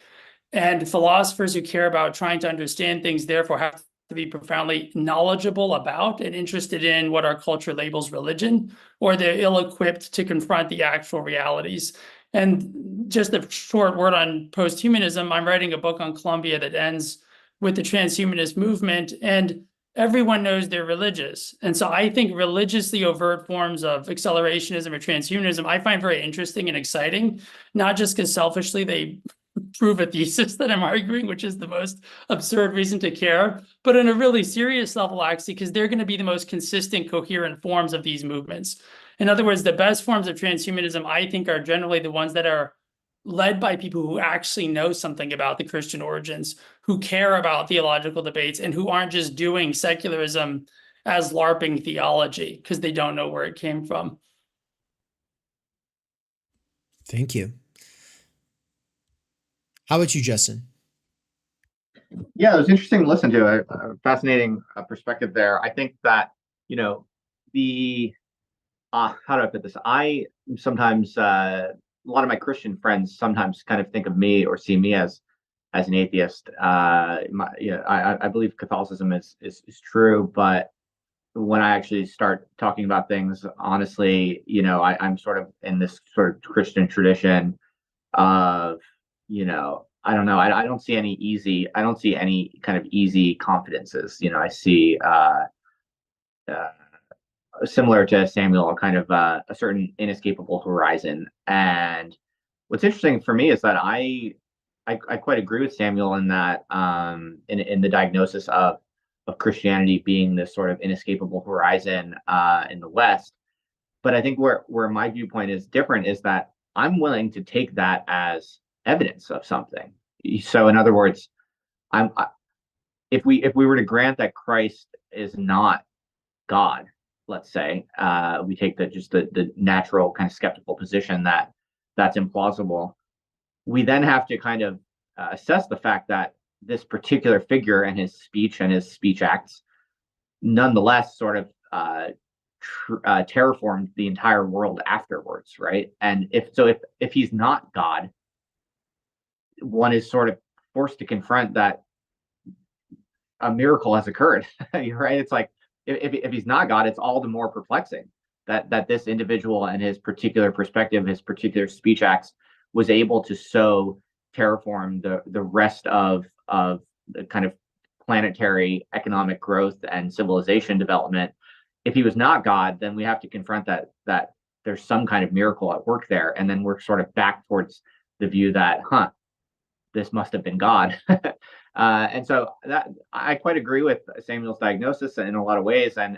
And philosophers who care about trying to understand things, therefore, have to be profoundly knowledgeable about and interested in what our culture labels religion, or they're ill-equipped to confront the actual realities. And just a short word on post-humanism, I'm writing a book on Columbia that ends with the transhumanist movement, and everyone knows they're religious. And so I think religiously overt forms of accelerationism or transhumanism, I find very interesting and exciting, not just because selfishly they prove a thesis that I'm arguing, which is the most absurd reason to care, but on a really serious level, actually, because they're going to be the most consistent, coherent forms of these movements. In other words, the best forms of transhumanism, I think, are generally the ones that are led by people who actually know something about the Christian origins, who care about theological debates, and who aren't just doing secularism as LARPing theology because they don't know where it came from. Thank you. How about you, Justin? Yeah, it was interesting to listen to. A fascinating perspective there. I think that, you know, how do I put this? I sometimes, a lot of my Christian friends sometimes kind of think of me or see me as an atheist. I believe Catholicism is true, but when I actually start talking about things, honestly, you know, I'm sort of in this sort of Christian tradition of, you know, I don't know. I don't see any kind of easy confidences. You know, I see similar to Samuel, kind of a certain inescapable horizon. And what's interesting for me is that I quite agree with Samuel in that in the diagnosis of Christianity being this sort of inescapable horizon in the West. But I think where my viewpoint is different is that I'm willing to take that as evidence of something. So in other words, if we were to grant that Christ is not God, let's say, we take the natural kind of skeptical position that that's implausible. We then have to kind of assess the fact that this particular figure and his speech acts nonetheless sort of terraformed the entire world afterwards, right? And if he's not God, one is sort of forced to confront that a miracle has occurred. Right? It's like if he's not God, it's all the more perplexing that this individual and his particular perspective, his particular speech acts, was able to so terraform the rest of the kind of planetary economic growth and civilization development. If he was not God, then we have to confront that there's some kind of miracle at work there, and then we're sort of back towards the view that, this must have been God. And so that I quite agree with Samuel's diagnosis in a lot of ways, and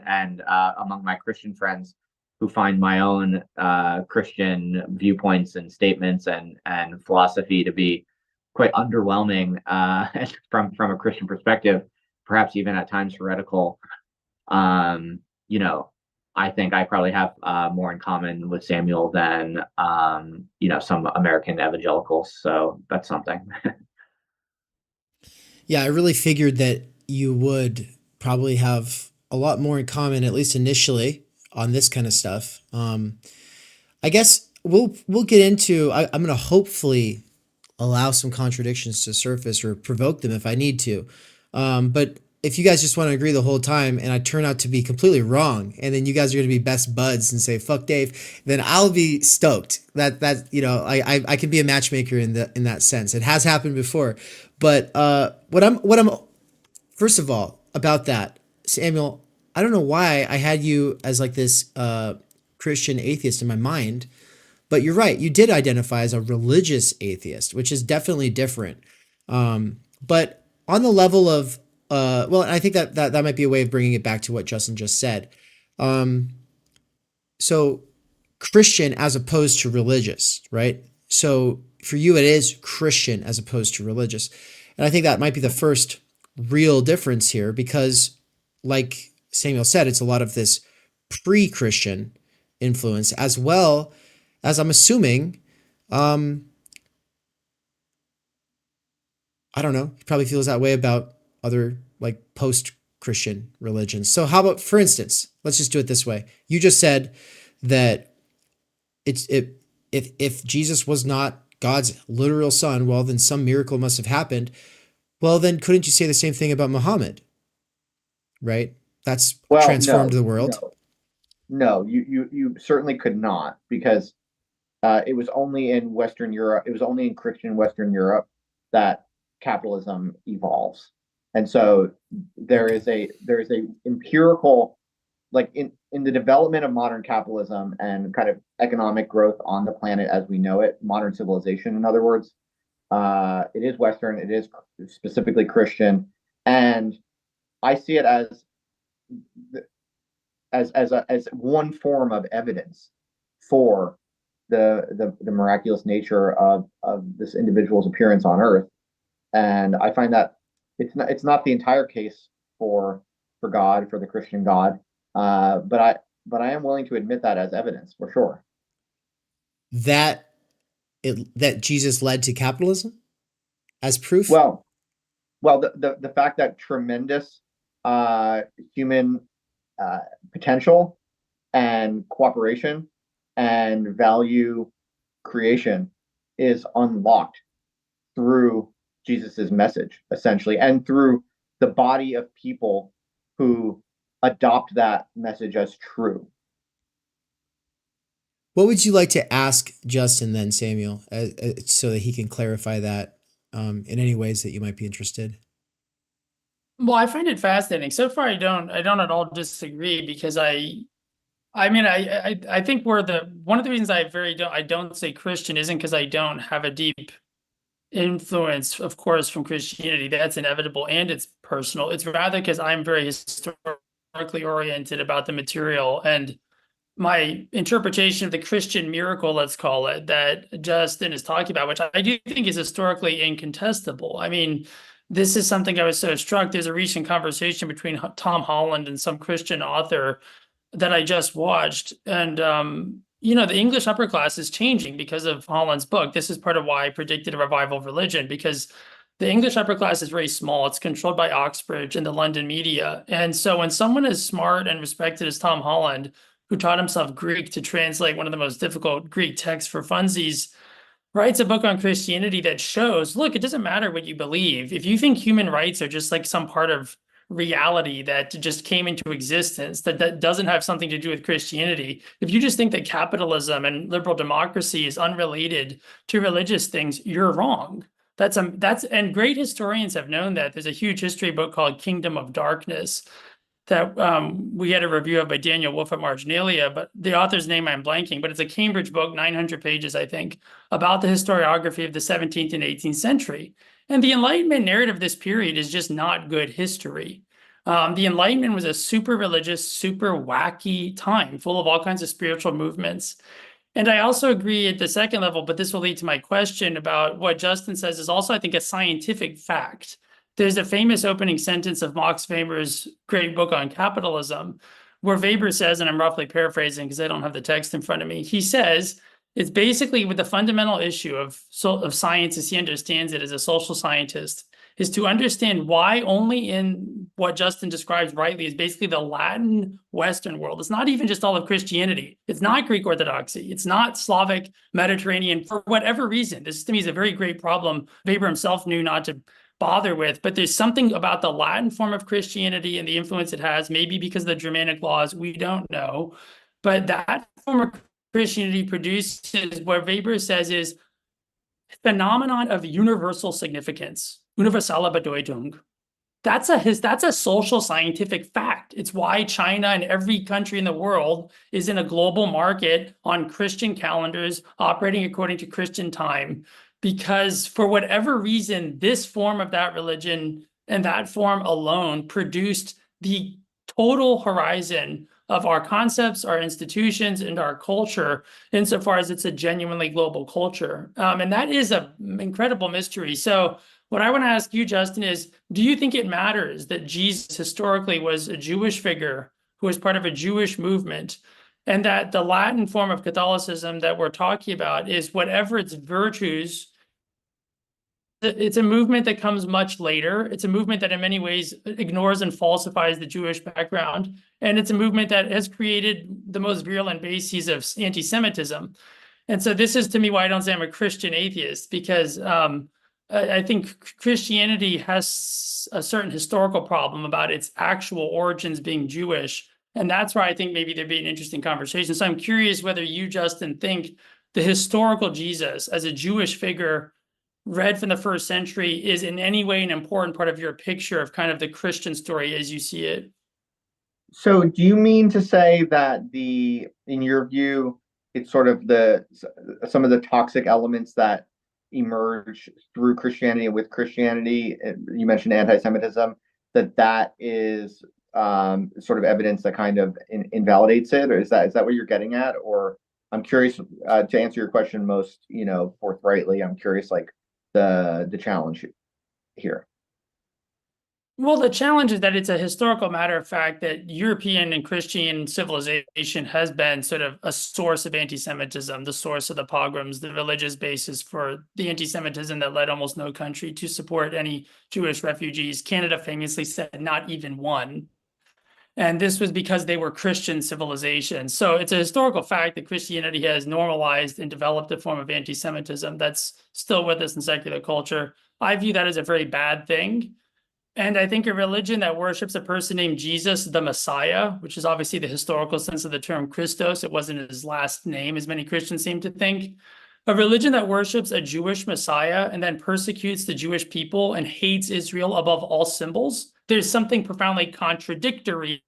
among my Christian friends who find my own Christian viewpoints and statements and philosophy to be quite underwhelming from a Christian perspective, perhaps even at times heretical. I think I probably have more in common with Samuel than some American evangelicals. So that's something. Yeah, I really figured that you would probably have a lot more in common, at least initially, on this kind of stuff. I guess we'll get into. I'm going to hopefully allow some contradictions to surface or provoke them if I need to. But if you guys just want to agree the whole time and I turn out to be completely wrong, and then you guys are going to be best buds and say "fuck Dave," then I'll be stoked. I can be a matchmaker in that sense. It has happened before. But what I'm first of all about that, Samuel, I don't know why I had you as like this Christian atheist in my mind, but you're right. You did identify as a religious atheist, which is definitely different. But on the level of I think that might be a way of bringing it back to what Justin just said. So Christian as opposed to religious, right? So for you, it is Christian as opposed to religious. And I think that might be the first real difference here, because like Samuel said, it's a lot of this pre-Christian influence, as well as, I'm assuming, I don't know, he probably feels that way about other like post-Christian religions. So how about, for instance, let's just do it this way. You just said that if Jesus was not God's literal son, well, then some miracle must have happened. Well, then couldn't you say the same thing about Muhammad? Right? That's transformed the world. No, you certainly could not, because it was only in Western Europe. It was only in Christian Western Europe that capitalism evolves. And so there is a empirical, like in the development of modern capitalism and kind of economic growth on the planet as we know it, modern civilization, in other words, it is Western, it is specifically Christian, and I see it as one form of evidence for the miraculous nature of this individual's appearance on Earth. And I find that it's not the entire case for God, for the Christian God, but I am willing to admit that as evidence for sure. That Jesus led to capitalism as proof? Well, the fact that tremendous human potential and cooperation and value creation is unlocked through Jesus's message, essentially, and through the body of people who adopt that message as true. What would you like to ask Justin then, Samuel, so that he can clarify that in any ways that you might be interested? Well, I find it fascinating. So far, I don't at all disagree, because I think one of the reasons I don't say Christian isn't because I don't have a deep influence, of course, from Christianity. That's inevitable and it's personal. It's rather because I'm very historically oriented about the material, and my interpretation of the Christian miracle, let's call it, that Justin is talking about, which I do think is historically incontestable. I mean, this is something I was so struck. There's a recent conversation between Tom Holland and some Christian author that I just watched. And, the English upper class is changing because of Holland's book. This is part of why I predicted a revival of religion, because the English upper class is very small. It's controlled by Oxbridge and the London media. And so when someone as smart and respected as Tom Holland, who taught himself Greek to translate one of the most difficult Greek texts for funsies, writes a book on Christianity that shows, look, it doesn't matter what you believe. If you think human rights are just like some part of reality that just came into existence that doesn't have something to do with Christianity. If you just think that capitalism and liberal democracy is unrelated to religious things, you're wrong. And great historians have known that. There's a huge history book called Kingdom of Darkness that we had a review of by Daniel Wolf at Marginalia, but the author's name I'm blanking, but it's a Cambridge book, 900 pages, I think, about the historiography of the 17th and 18th century. And the Enlightenment narrative of this period is just not good history. The Enlightenment was a super religious, super wacky time, full of all kinds of spiritual movements. And I also agree at the second level, but this will lead to my question about what Justin says is also, I think, a scientific fact. There's a famous opening sentence of Max Weber's great book on capitalism, where Weber says, and I'm roughly paraphrasing because I don't have the text in front of me, he says, it's basically with the fundamental issue of science as he understands it as a social scientist, is to understand why only in what Justin describes rightly is basically the Latin Western world. It's not even just all of Christianity. It's not Greek Orthodoxy. It's not Slavic Mediterranean for whatever reason. This to me is a very great problem Weber himself knew not to bother with, but there's something about the Latin form of Christianity and the influence it has, maybe because of the Germanic laws, we don't know. But that form of Christianity produces what Weber says is phenomenon of universal significance, universale Bedeutung. That's a social scientific fact. It's why China and every country in the world is in a global market on Christian calendars, operating according to Christian time. Because for whatever reason, this form of that religion and that form alone produced the total horizon of our concepts, our institutions, and our culture, insofar as it's a genuinely global culture. And that is an incredible mystery. So what I want to ask you, Justin, is, do you think it matters that Jesus historically was a Jewish figure who was part of a Jewish movement, and that the Latin form of Catholicism that we're talking about is whatever its virtues, it's a movement that comes much later. It's a movement that in many ways ignores and falsifies the Jewish background. And it's a movement that has created the most virulent bases of anti-Semitism. And so this is, to me, why I don't say I'm a Christian atheist, because I think Christianity has a certain historical problem about its actual origins being Jewish. And that's why I think maybe there'd be an interesting conversation. So I'm curious whether you, Justin, think the historical Jesus as a Jewish figure read from the first century is in any way an important part of your picture of kind of the Christian story as you see it. So do you mean to say that in your view, it's sort of some of the toxic elements that emerge through Christianity and with Christianity, you mentioned anti-Semitism, that is sort of evidence that kind of invalidates it, or is that what you're getting at? Or I'm curious to answer your question most forthrightly. I'm curious, like the challenge here. Well, the challenge is that it's a historical matter of fact that European and Christian civilization has been sort of a source of anti-Semitism, the source of the pogroms, the religious basis for the anti-Semitism that led almost no country to support any Jewish refugees. Canada famously said not even one. And this was because they were Christian civilizations. So it's a historical fact that Christianity has normalized and developed a form of anti-Semitism that's still with us in secular culture. I view that as a very bad thing. And I think a religion that worships a person named Jesus, the Messiah, which is obviously the historical sense of the term Christos, it wasn't his last name, as many Christians seem to think. A religion that worships a Jewish Messiah and then persecutes the Jewish people and hates Israel above all symbols, there's something profoundly contradictory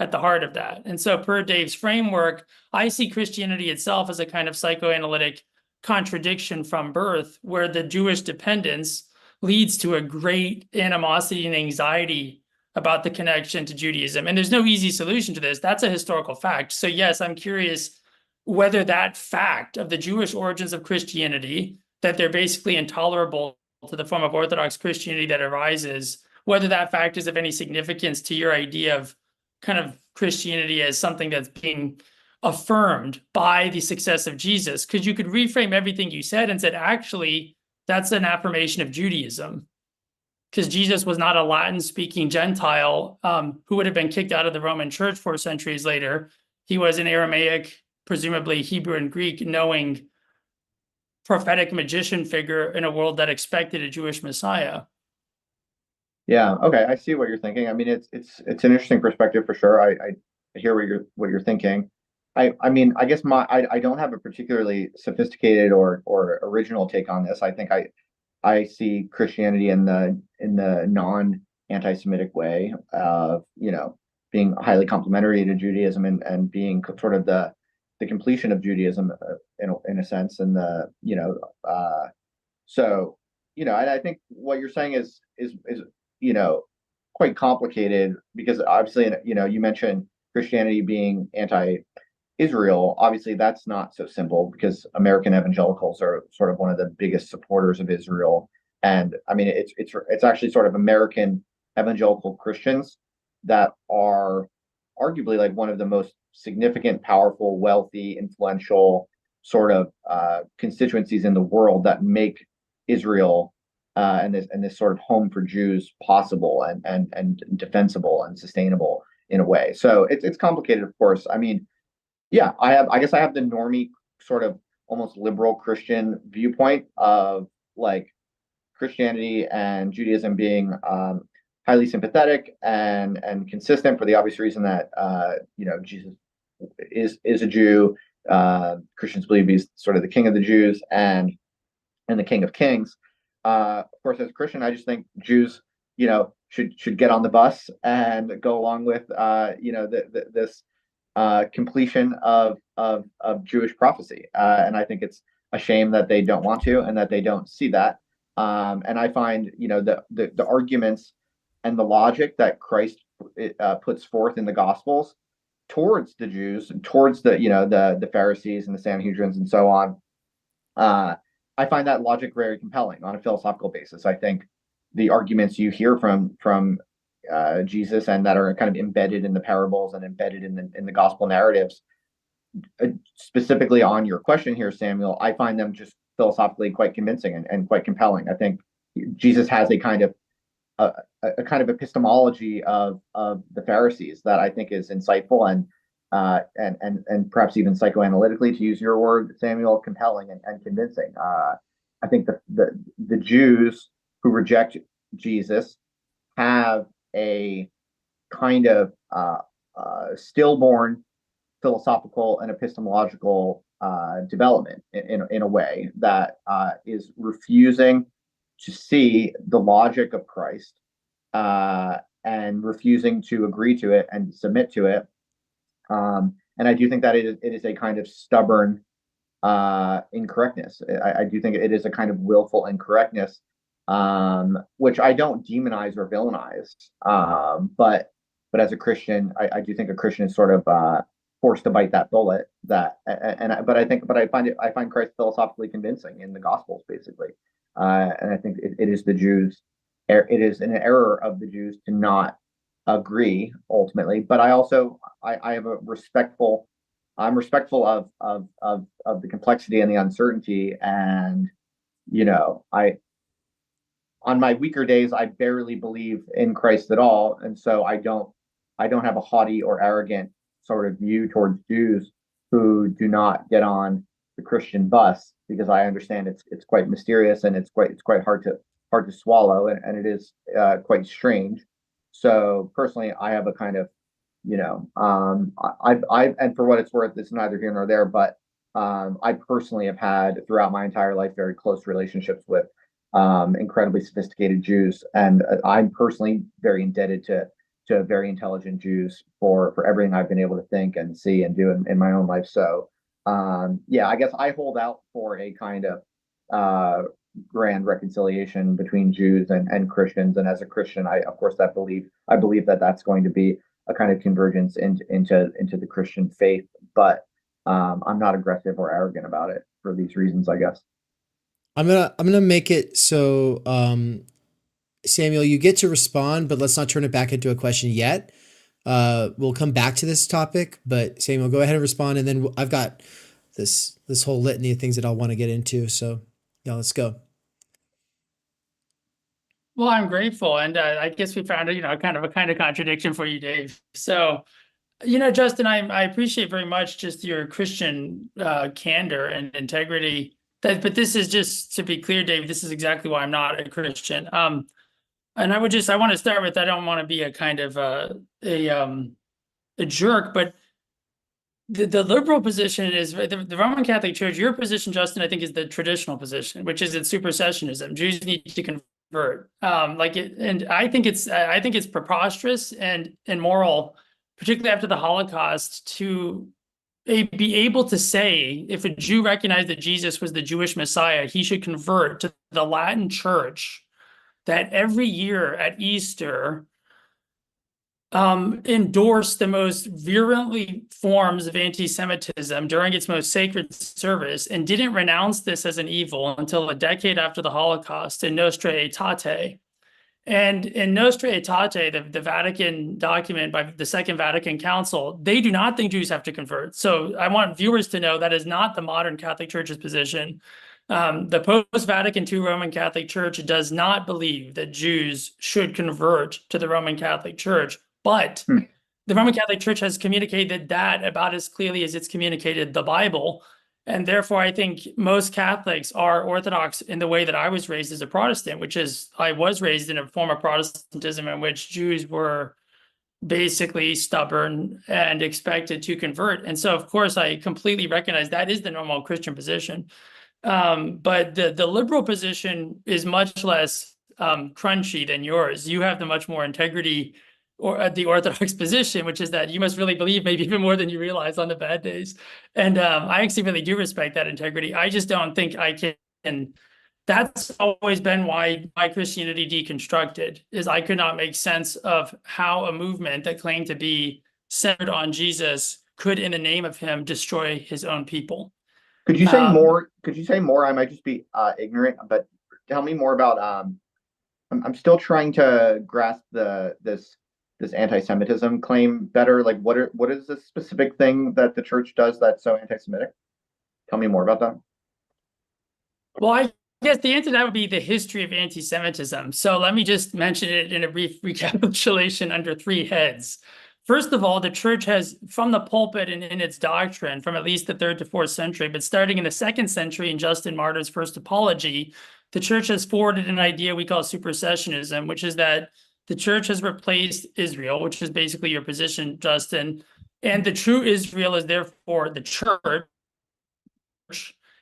at the heart of that. And so per Dave's framework, I see Christianity itself as a kind of psychoanalytic contradiction from birth, where the Jewish dependence leads to a great animosity and anxiety about the connection to Judaism. And there's no easy solution to this. That's a historical fact. So yes, I'm curious whether that fact of the Jewish origins of Christianity, that they're basically intolerable to the form of Orthodox Christianity that arises, whether that fact is of any significance to your idea of kind of Christianity as something that's being affirmed by the success of Jesus. Because you could reframe everything you said and said, actually, that's an affirmation of Judaism, because Jesus was not a Latin-speaking Gentile who would have been kicked out of the Roman Church 4 centuries later. He was an Aramaic, presumably Hebrew and Greek, knowing prophetic magician figure in a world that expected a Jewish Messiah. Yeah. Okay. I see what you're thinking. I mean, it's an interesting perspective for sure. I hear what you're thinking. I mean, I guess I don't have a particularly sophisticated or original take on this. I think I see Christianity in the non-anti-Semitic way of, being highly complementary to Judaism and being sort of the completion of Judaism in a sense, and so, and I think what you're saying is you know quite complicated, because obviously, you mentioned Christianity being anti-Israel. Obviously, that's not so simple, because American evangelicals are sort of one of the biggest supporters of Israel, and I mean it's actually sort of American evangelical Christians that are arguably like one of the most significant, powerful, wealthy, influential sort of constituencies in the world that make Israel and this sort of home for Jews possible and defensible and sustainable in a way. So it's complicated, of course. I mean, yeah, I guess I have the normie sort of almost liberal Christian viewpoint of like Christianity and Judaism being highly sympathetic and consistent, for the obvious reason that Jesus is a Jew. Christians believe he's sort of the king of the Jews and the king of kings. Of course, as a Christian, I just think Jews, should get on the bus and go along with, this completion of Jewish prophecy. And I think it's a shame that they don't want to, and that they don't see that. And I find, the arguments and the logic that Christ puts forth in the Gospels towards the Jews and towards the Pharisees and the Sanhedrins and so on. I find that logic very compelling on a philosophical basis. I think the arguments you hear from Jesus, and that are kind of embedded in the parables and embedded in the gospel narratives, specifically on your question here, Samuel, I find them just philosophically quite convincing and quite compelling. I think Jesus has a kind of epistemology of the Pharisees that I think is insightful and perhaps even psychoanalytically, to use your word, Samuel, compelling and convincing. I think the Jews who reject Jesus have a kind of stillborn philosophical and epistemological development in a way that is refusing to see the logic of Christ and refusing to agree to it and submit to it. And I do think that it is a kind of stubborn incorrectness. I do think it is a kind of willful incorrectness, which I don't demonize or villainize. But as a Christian, I do think a Christian is sort of forced to bite that bullet. But I find Christ philosophically convincing in the Gospels, basically. And I think it is the Jews. It is an error of the Jews to not agree ultimately, but I also I have I'm respectful of the complexity and the uncertainty, and on my weaker days I barely believe in Christ at all, and so I don't have a haughty or arrogant sort of view towards Jews who do not get on the Christian bus, because I understand it's quite mysterious, and it's quite hard to swallow, and it is quite strange. So personally, I have a kind of, and for what it's worth, it's neither here nor there, but I personally have had throughout my entire life very close relationships with incredibly sophisticated Jews, and I'm personally very indebted to very intelligent Jews for everything I've been able to think and see and do in my own life. So yeah, I guess I hold out for a kind of grand reconciliation between Jews and Christians, and as a Christian, I believe that that's going to be a kind of convergence into the Christian faith, but I'm not aggressive or arrogant about it for these reasons, I guess. I'm gonna make it so Samuel, you get to respond, but let's not turn it back into a question yet. We'll come back to this topic, but Samuel, go ahead and respond, and then I've got this whole litany of things that I'll want to get into. So yeah, let's go. Well, I'm grateful, and I guess we found a kind of contradiction for you, Dave. So, Justin, I appreciate very much just your Christian candor and integrity. But this is just to be clear, Dave. This is exactly why I'm not a Christian. And I want to start with, I don't want to be a kind of a jerk, but the liberal position is the Roman Catholic Church. Your position, Justin, I think, is the traditional position, which is that supersessionism. Jews need to convert. And I think it's preposterous and immoral, particularly after the Holocaust, to be able to say if a Jew recognized that Jesus was the Jewish Messiah, he should convert to the Latin Church that every year at Easter endorsed the most virulently forms of anti-Semitism during its most sacred service, and didn't renounce this as an evil until a decade after the Holocaust in Nostra Aetate. And in Nostra Aetate, the Vatican document by the Second Vatican Council, they do not think Jews have to convert. So I want viewers to know that is not the modern Catholic Church's position. The post-Vatican II Roman Catholic Church does not believe that Jews should convert to the Roman Catholic Church, but the Roman Catholic Church has communicated that about as clearly as it's communicated the Bible. And therefore, I think most Catholics are Orthodox in the way that I was raised as a Protestant, which is I was raised in a form of Protestantism in which Jews were basically stubborn and expected to convert. And so, of course, I completely recognize that is the normal Christian position. But the liberal position is much less crunchy than yours. You have the much more integrity or the Orthodox position, which is that you must really believe maybe even more than you realize on the bad days. And I actually really do respect that integrity. I just don't think I can. That's always been why my Christianity deconstructed, is I could not make sense of how a movement that claimed to be centered on Jesus could, in the name of him, destroy his own people. Could you say more? Could you say more? I might just be ignorant, but tell me more about. I'm still trying to grasp this anti-Semitism claim better. Like, what is the specific thing that the church does that's so anti-Semitic? Tell me more about that. Well, I guess the answer to that would be the history of anti-Semitism. So let me just mention it in a brief recapitulation under three heads. First of all, the church has, from the pulpit and in its doctrine, from at least the 3rd to 4th century, but starting in the 2nd century in Justin Martyr's First Apology, the church has forwarded an idea we call supersessionism, which is that the church has replaced Israel, which is basically your position, Justin, and the true Israel is therefore the church.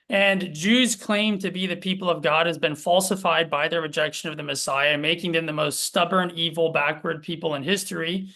And Jews' claim to be the people of God has been falsified by their rejection of the Messiah, making them the most stubborn, evil, backward people in history.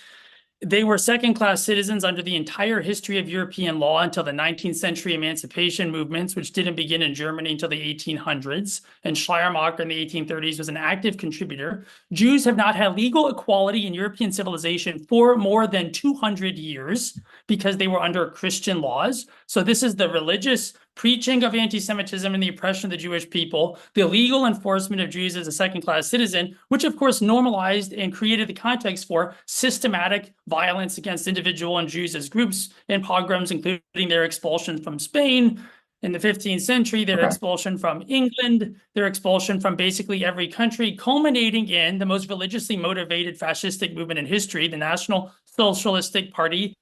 They were second-class citizens under the entire history of European law until the 19th century emancipation movements, which didn't begin in Germany until the 1800s. And Schleiermacher in the 1830s was an active contributor. Jews have not had legal equality in European civilization for more than 200 years because they were under Christian laws. So this is the religious preaching of anti-Semitism and the oppression of the Jewish people, the legal enforcement of Jews as a second-class citizen, which of course normalized and created the context for systematic violence against individual and Jews as groups in pogroms, including their expulsion from Spain in the 15th century, their expulsion from England, their expulsion from basically every country, culminating in the most religiously motivated fascistic movement in history, the National Socialistic Party,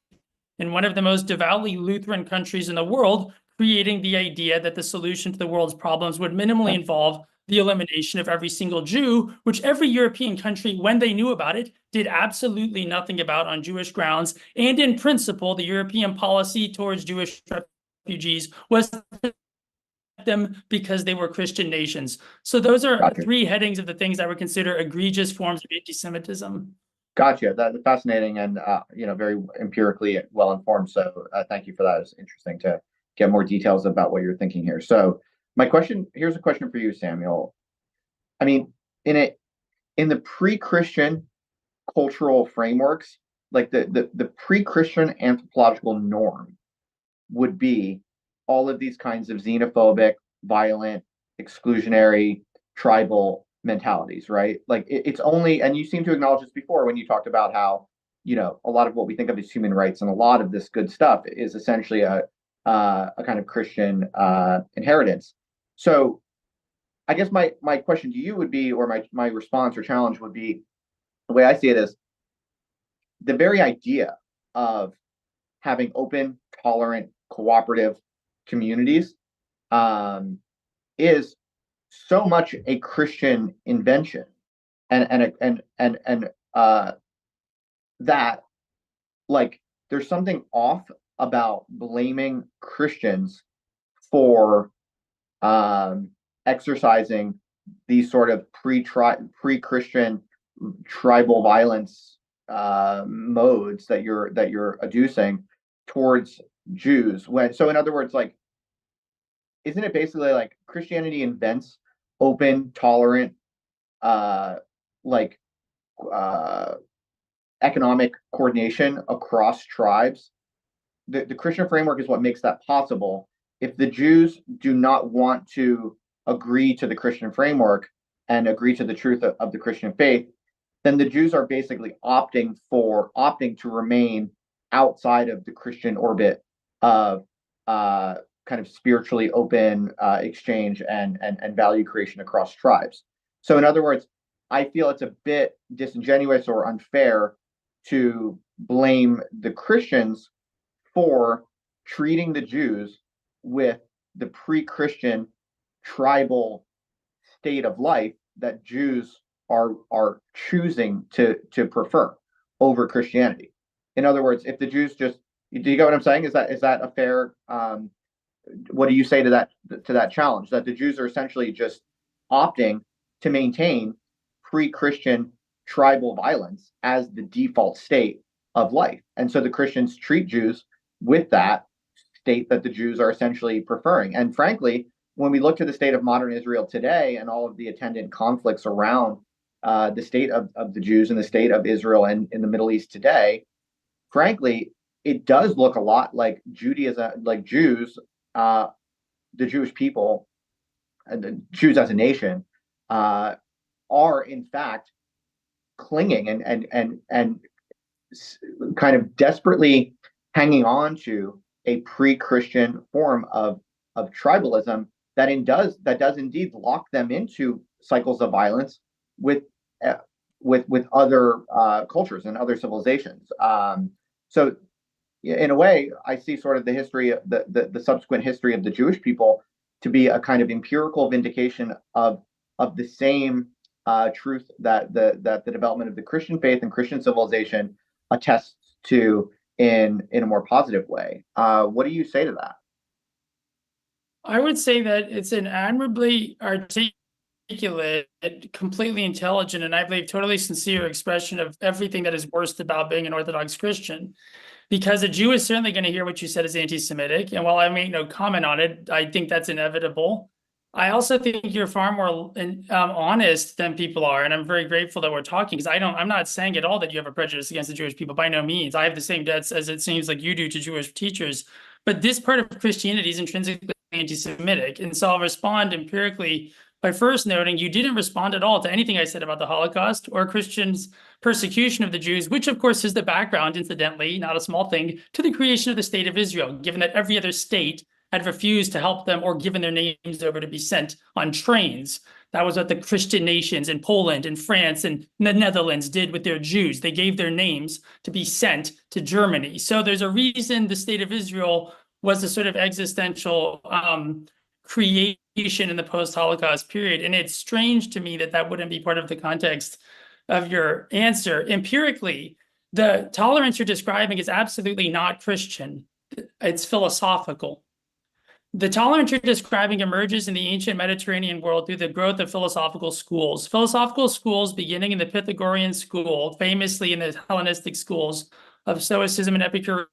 in one of the most devoutly Lutheran countries in the world, creating the idea that the solution to the world's problems would minimally involve the elimination of every single Jew, which every European country, when they knew about it, did absolutely nothing about on Jewish grounds. And in principle, the European policy towards Jewish refugees was them because they were Christian nations. So those are three headings of the things I would consider egregious forms of anti-Semitism. Gotcha. That's fascinating and very empirically well informed. So thank you for that. It's interesting to get more details about what you're thinking here. So here's a question for you, Samuel. I mean, in the pre-Christian cultural frameworks, like the pre-Christian anthropological norm would be all of these kinds of xenophobic, violent, exclusionary, tribal mentalities, right? Like it's only, and you seem to acknowledge this before when you talked about how, a lot of what we think of as human rights and a lot of this good stuff is essentially a kind of Christian inheritance. So I guess my question to you would be, or my response or challenge would be, the way I see it is, the very idea of having open, tolerant, cooperative communities is so much a Christian invention that, like, there's something off about blaming Christians for exercising these sort of pre-Christian tribal violence modes that you're adducing towards Jews. So in other words, like, isn't it basically like Christianity invents open, tolerant, economic coordination across tribes? The Christian framework is what makes that possible. If the Jews do not want to agree to the Christian framework and agree to the truth of the Christian faith, then the Jews are basically opting to remain outside of the Christian orbit of kind of spiritually open exchange and value creation across tribes. So in other words, I feel it's a bit disingenuous or unfair to blame the Christians for treating the Jews with the pre-Christian tribal state of life that Jews are choosing to prefer over Christianity. In other words, if the Jews do you get what I'm saying? Is that a fair? What do you say to that challenge? That the Jews are essentially just opting to maintain pre-Christian tribal violence as the default state of life, and so the Christians treat Jews with that state that the Jews are essentially preferring. And frankly, when we look to the state of modern Israel today and all of the attendant conflicts around the state of the Jews and the state of Israel and in the Middle East today, frankly, it does look a lot like Judaism, like Jews, the Jewish people, and the Jews as a nation, are in fact clinging and kind of desperately hanging on to a pre-Christian form of tribalism that does indeed lock them into cycles of violence with other cultures and other civilizations. So in a way, I see sort of the history of the subsequent history of the Jewish people to be a kind of empirical vindication of the same truth that the development of the Christian faith and Christian civilization attests to in a more positive way. What do you say to that? I would say that it's an admirably articulate, completely intelligent, and I believe totally sincere expression of everything that is worst about being an Orthodox Christian. Because a Jew is certainly going to hear what you said is anti-Semitic, and while I make no comment on it, I think that's inevitable. I also think you're far more honest than people are, and I'm very grateful that we're talking, because I'm not saying at all that you have a prejudice against the Jewish people, by no means. I have the same debts as it seems like you do to Jewish teachers, but this part of Christianity is intrinsically anti-Semitic, and so I'll respond empirically by first noting you didn't respond at all to anything I said about the Holocaust or Christians' persecution of the Jews, which of course is the background, incidentally, not a small thing, to the creation of the state of Israel, given that every other state had refused to help them or given their names over to be sent on trains. That was what the Christian nations in Poland and France and the Netherlands did with their Jews. They gave their names to be sent to Germany. So there's a reason the state of Israel was a sort of existential creation in the post-Holocaust period. And it's strange to me that that wouldn't be part of the context of your answer. Empirically, the tolerance you're describing is absolutely not Christian. It's philosophical. The tolerance you're describing emerges in the ancient Mediterranean world through the growth of philosophical schools. Philosophical schools beginning in the Pythagorean school, famously in the Hellenistic schools of Stoicism and Epicureans,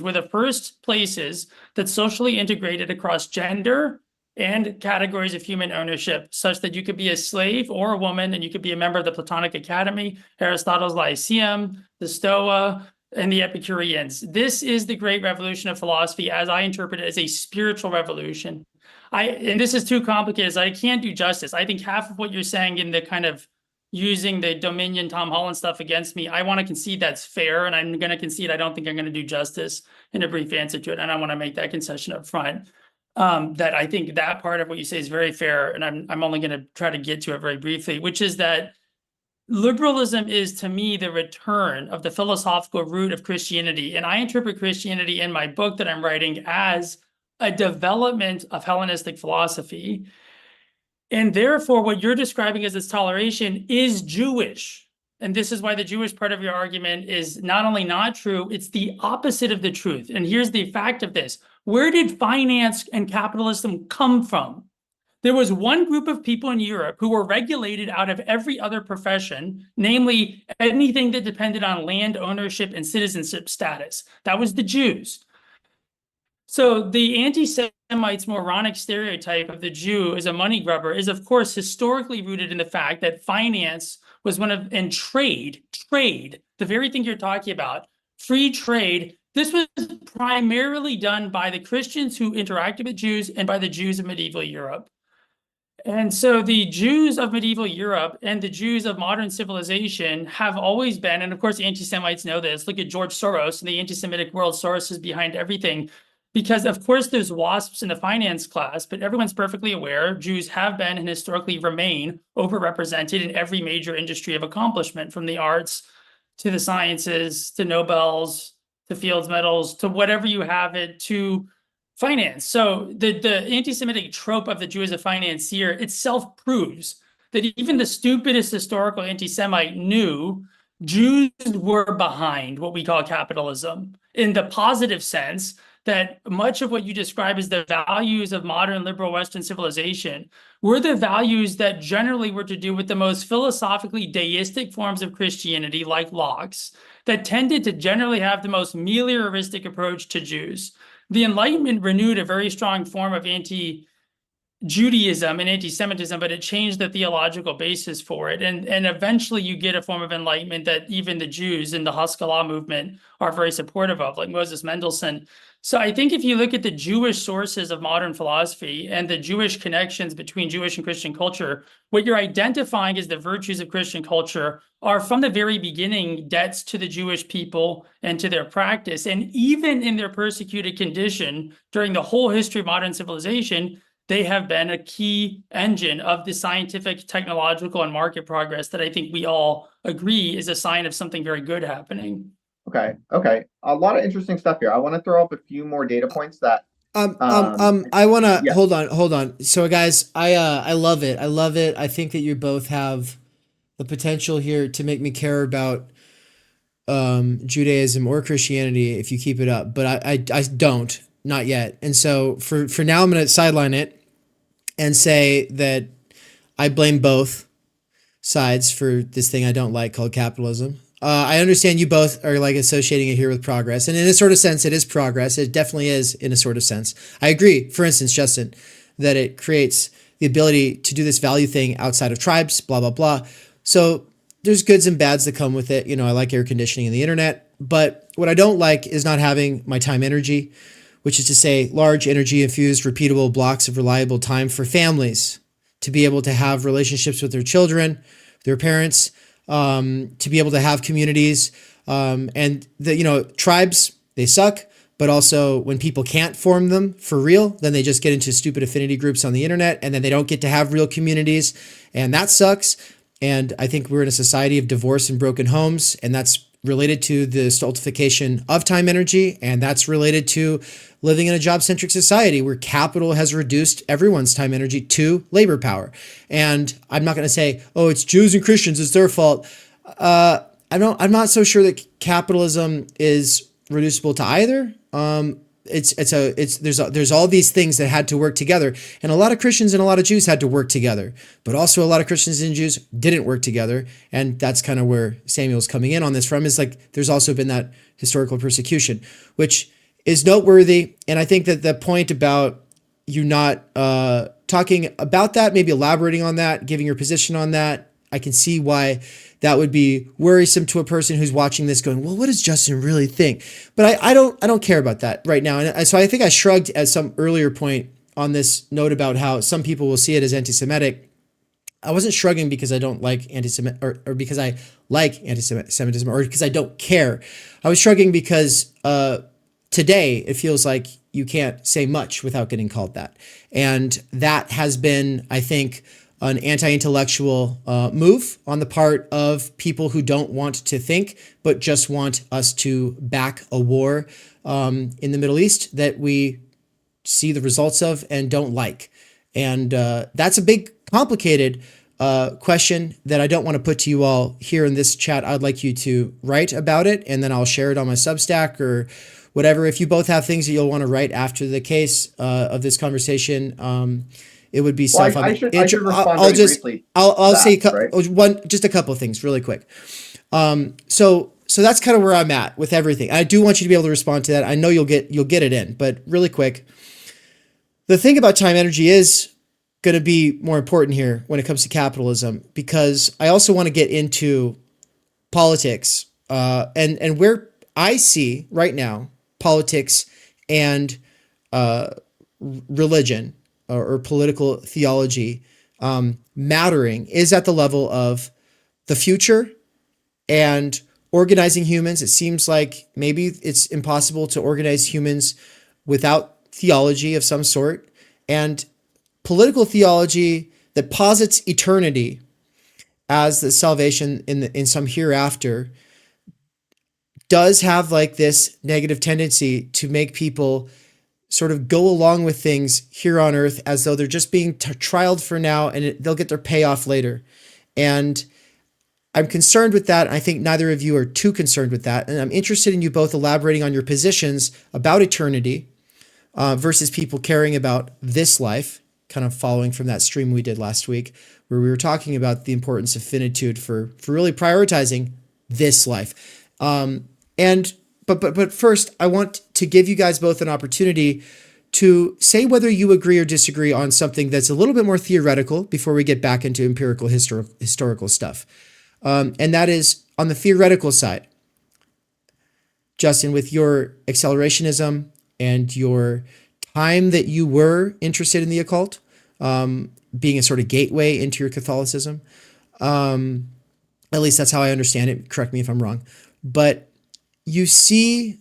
were the first places that socially integrated across gender and categories of human ownership, such that you could be a slave or a woman, and you could be a member of the Platonic Academy, Aristotle's Lyceum, the Stoa, and the Epicureans. This is the great revolution of philosophy, as I interpret it, as a spiritual revolution. And this is too complicated, so I can't do justice. I think half of what you're saying in the kind of using the Dominion Tom Holland stuff against me, I want to concede that's fair, and I'm going to concede I don't think I'm going to do justice in a brief answer to it, and I want to make that concession up front. That I think that part of what you say is very fair, and I'm only going to try to get to it very briefly, which is that liberalism is, to me, the return of the philosophical root of Christianity. And I interpret Christianity in my book that I'm writing as a development of Hellenistic philosophy. And therefore, what you're describing as this toleration is Jewish. And this is why the Jewish part of your argument is not only not true, it's the opposite of the truth. And here's the fact of this. Where did finance and capitalism come from? There was one group of people in Europe who were regulated out of every other profession, namely anything that depended on land ownership and citizenship status. That was the Jews. So the anti-Semites' moronic stereotype of the Jew as a money grubber is, of course, historically rooted in the fact that finance was and trade, the very thing you're talking about, free trade. This was primarily done by the Christians who interacted with Jews and by the Jews of medieval Europe. And so the Jews of medieval Europe and the Jews of modern civilization have always been, and of course, anti-Semites know this. Look at George Soros and the anti-Semitic world. Soros is behind everything. Because of course there's WASPs in the finance class, but everyone's perfectly aware Jews have been and historically remain overrepresented in every major industry of accomplishment, from the arts to the sciences, to Nobels, to Fields Medals, to whatever you have it, to finance. So the anti-Semitic trope of the Jew as a financier itself proves that even the stupidest historical anti-Semite knew Jews were behind what we call capitalism in the positive sense that much of what you describe as the values of modern liberal Western civilization were the values that generally were to do with the most philosophically deistic forms of Christianity, like Locke's, that tended to generally have the most melioristic approach to Jews. The Enlightenment renewed a very strong form of anti-Judaism and anti-Semitism, but it changed the theological basis for it. And eventually you get a form of enlightenment that even the Jews in the Haskalah movement are very supportive of, like Moses Mendelssohn. So I think if you look at the Jewish sources of modern philosophy and the Jewish connections between Jewish and Christian culture, what you're identifying as the virtues of Christian culture are from the very beginning debts to the Jewish people and to their practice. And even in their persecuted condition during the whole history of modern civilization, they have been a key engine of the scientific, technological, and market progress that I think we all agree is a sign of something very good happening. Okay. A lot of interesting stuff here. I want to throw up a few more data points that I want to hold on. So guys, I love it. I think that you both have the potential here to make me care about Judaism or Christianity if you keep it up, but I don't, not yet. And so for now, I'm going to sideline it and say that I blame both sides for this thing I don't like called capitalism. I understand you both are like associating it here with progress. And in a sort of sense, it is progress. It definitely is in a sort of sense. I agree, for instance, Justin, that it creates the ability to do this value thing outside of tribes, blah, blah, blah. So there's goods and bads that come with it. You know, I like air conditioning and the internet. But what I don't like is not having my time energy, which is to say large energy infused, repeatable blocks of reliable time for families to be able to have relationships with their children, their parents, to be able to have communities, and tribes, they suck, but also when people can't form them for real, then they just get into stupid affinity groups on the internet, and then they don't get to have real communities, and that sucks. And I think we're in a society of divorce and broken homes, and that's related to the stultification of time energy, and that's related to living in a job-centric society where capital has reduced everyone's time energy to labor power. And I'm not going to say, oh, it's Jews and Christians, it's their fault. I'm not so sure that capitalism is reducible to either. There's all these things that had to work together, and a lot of Christians and a lot of Jews had to work together, but also a lot of Christians and Jews didn't work together. And that's kind of where Samuel's coming in on this from, is like, there's also been that historical persecution, which is noteworthy. And I think that the point about you not talking about that, maybe elaborating on that, giving your position on that, I can see why that would be worrisome to a person who's watching this going, well, what does Justin really think? But I don't care about that right now. And so I think I shrugged at some earlier point on this note about how some people will see it as anti-Semitic. I wasn't shrugging because I don't like anti-Semitic or because I like anti-Semitism or because I don't care. I was shrugging because today it feels like you can't say much without getting called that. And that has been, I think, an anti-intellectual move on the part of people who don't want to think, but just want us to back a war in the Middle East that we see the results of and don't like. And that's a big complicated question that I don't want to put to you all here in this chat, I'd like you to write about it, and then I'll share it on my Substack or whatever. If you both have things that you'll want to write after the case of this conversation, it would be Well, I should respond I'll very just briefly I'll to say that, just a couple of things really quick. So that's kind of where I'm at with everything. I do want you to be able to respond to that. I know you'll get it in, but really quick. The thing about time energy is going to be more important here when it comes to capitalism, because I also want to get into politics and where I see right now politics and religion or political theology mattering is at the level of the future and organizing humans. It seems like maybe it's impossible to organize humans without theology of some sort, and political theology that posits eternity as the salvation in some hereafter does have like this negative tendency to make people sort of go along with things here on earth as though they're just being trialed for now and they'll get their payoff later. And I'm concerned with that. I think neither of you are too concerned with that. And I'm interested in you both elaborating on your positions about eternity versus people caring about this life, kind of following from that stream we did last week, where we were talking about the importance of finitude for really prioritizing this life. But first, I want to give you guys both an opportunity to say whether you agree or disagree on something that's a little bit more theoretical before we get back into empirical historical stuff. And that is on the theoretical side. Justin, with your accelerationism and your time that you were interested in the occult, being a sort of gateway into your Catholicism, at least that's how I understand it. Correct me if I'm wrong. But you see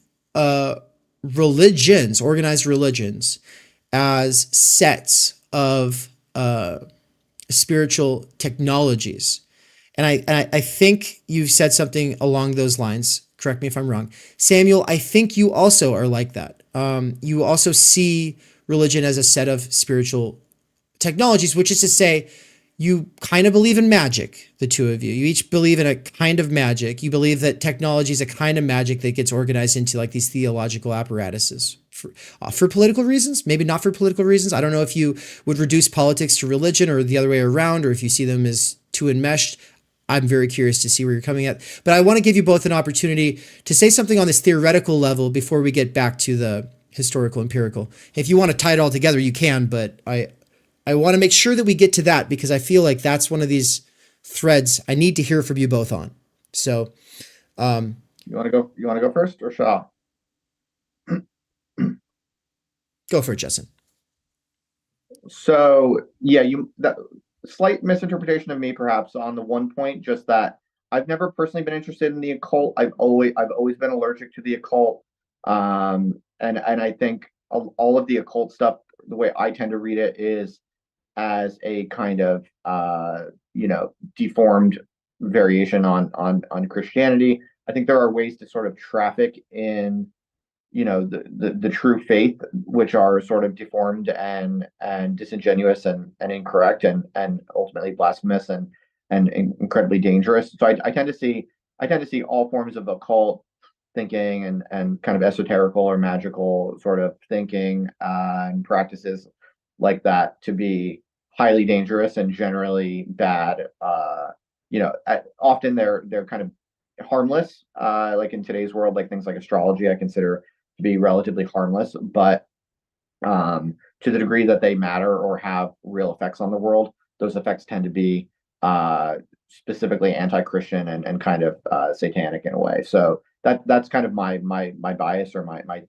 religions, organized religions, as sets of spiritual technologies. And I think you've said something along those lines. Correct me if I'm wrong. Samuel, I think you also are like that. You also see religion as a set of spiritual technologies, which is to say, you kind of believe in magic, the two of you. You each believe in a kind of magic. You believe that technology is a kind of magic that gets organized into like these theological apparatuses for political reasons, maybe not for political reasons. I don't know if you would reduce politics to religion or the other way around, or if you see them as too enmeshed. I'm very curious to see where you're coming at. But I want to give you both an opportunity to say something on this theoretical level before we get back to the historical empirical. If you want to tie it all together, you can, but I want to make sure that we get to that because I feel like that's one of these threads I need to hear from you both on. So, you want to go first, or shall I? Go for it, Justin. So yeah, that slight misinterpretation of me perhaps on the one point, just that I've never personally been interested in the occult. I've always been allergic to the occult. And I think all of the occult stuff, the way I tend to read it is as a kind of deformed variation on Christianity. I think there are ways to sort of traffic in the true faith, which are sort of deformed and disingenuous and incorrect and ultimately blasphemous and incredibly dangerous. So I tend to see all forms of occult thinking and kind of esoterical or magical sort of thinking and practices like that to be highly dangerous and generally bad. Often they're kind of harmless, like in today's world, like things like astrology I consider to be relatively harmless, but to the degree that they matter or have real effects on the world, those effects tend to be specifically anti-Christian and kind of satanic in a way. So that's kind of my bias or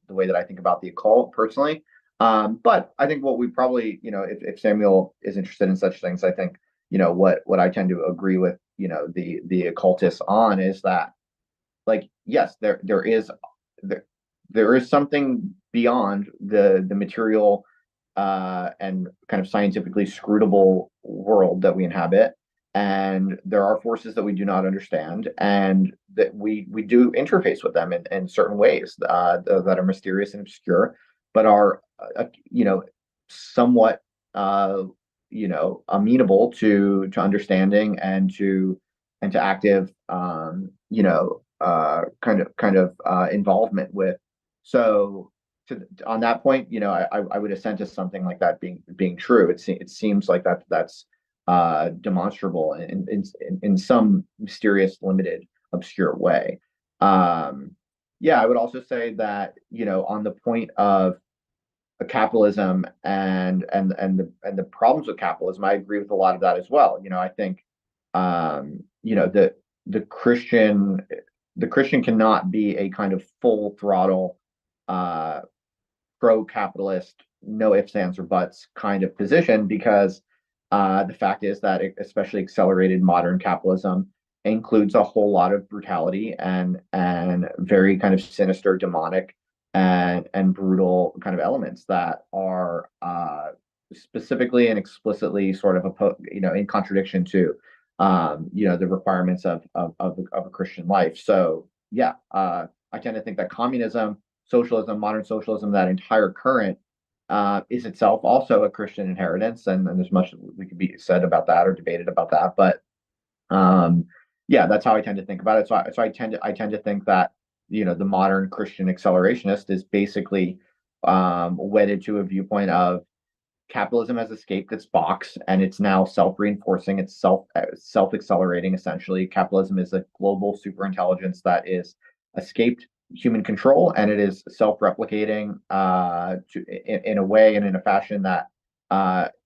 the way that I think about the occult personally. But I think what we probably, if Samuel is interested in such things, I think, what I tend to agree with, the occultists on is that, like, yes, there is something beyond the material and kind of scientifically scrutable world that we inhabit. And there are forces that we do not understand, and that we do interface with them in certain ways that are mysterious and obscure, but are somewhat amenable to understanding and to active, kind of involvement with. So on that point, I would assent to something like that being true. It seems like that's demonstrable in some mysterious, limited, obscure way. I would also say that, on the point of capitalism and the problems with capitalism, I agree with a lot of that as well. I think the Christian cannot be a kind of full throttle pro-capitalist, no ifs, ands, or buts kind of position, because the fact is that especially accelerated modern capitalism includes a whole lot of brutality and very kind of sinister, demonic, and brutal kind of elements that are specifically and explicitly sort of in contradiction to the requirements of a Christian life. So I tend to think that communism, socialism, modern socialism, that entire current is itself also a Christian inheritance, and there's much we could be said about that or debated about that. But that's how I tend to think about it. So I tend to think that the modern Christian accelerationist is basically wedded to a viewpoint of capitalism has escaped its box, and it's now self-reinforcing, it's self-accelerating. Essentially, capitalism is a global superintelligence that is escaped human control, and it is self-replicating in a way and in a fashion that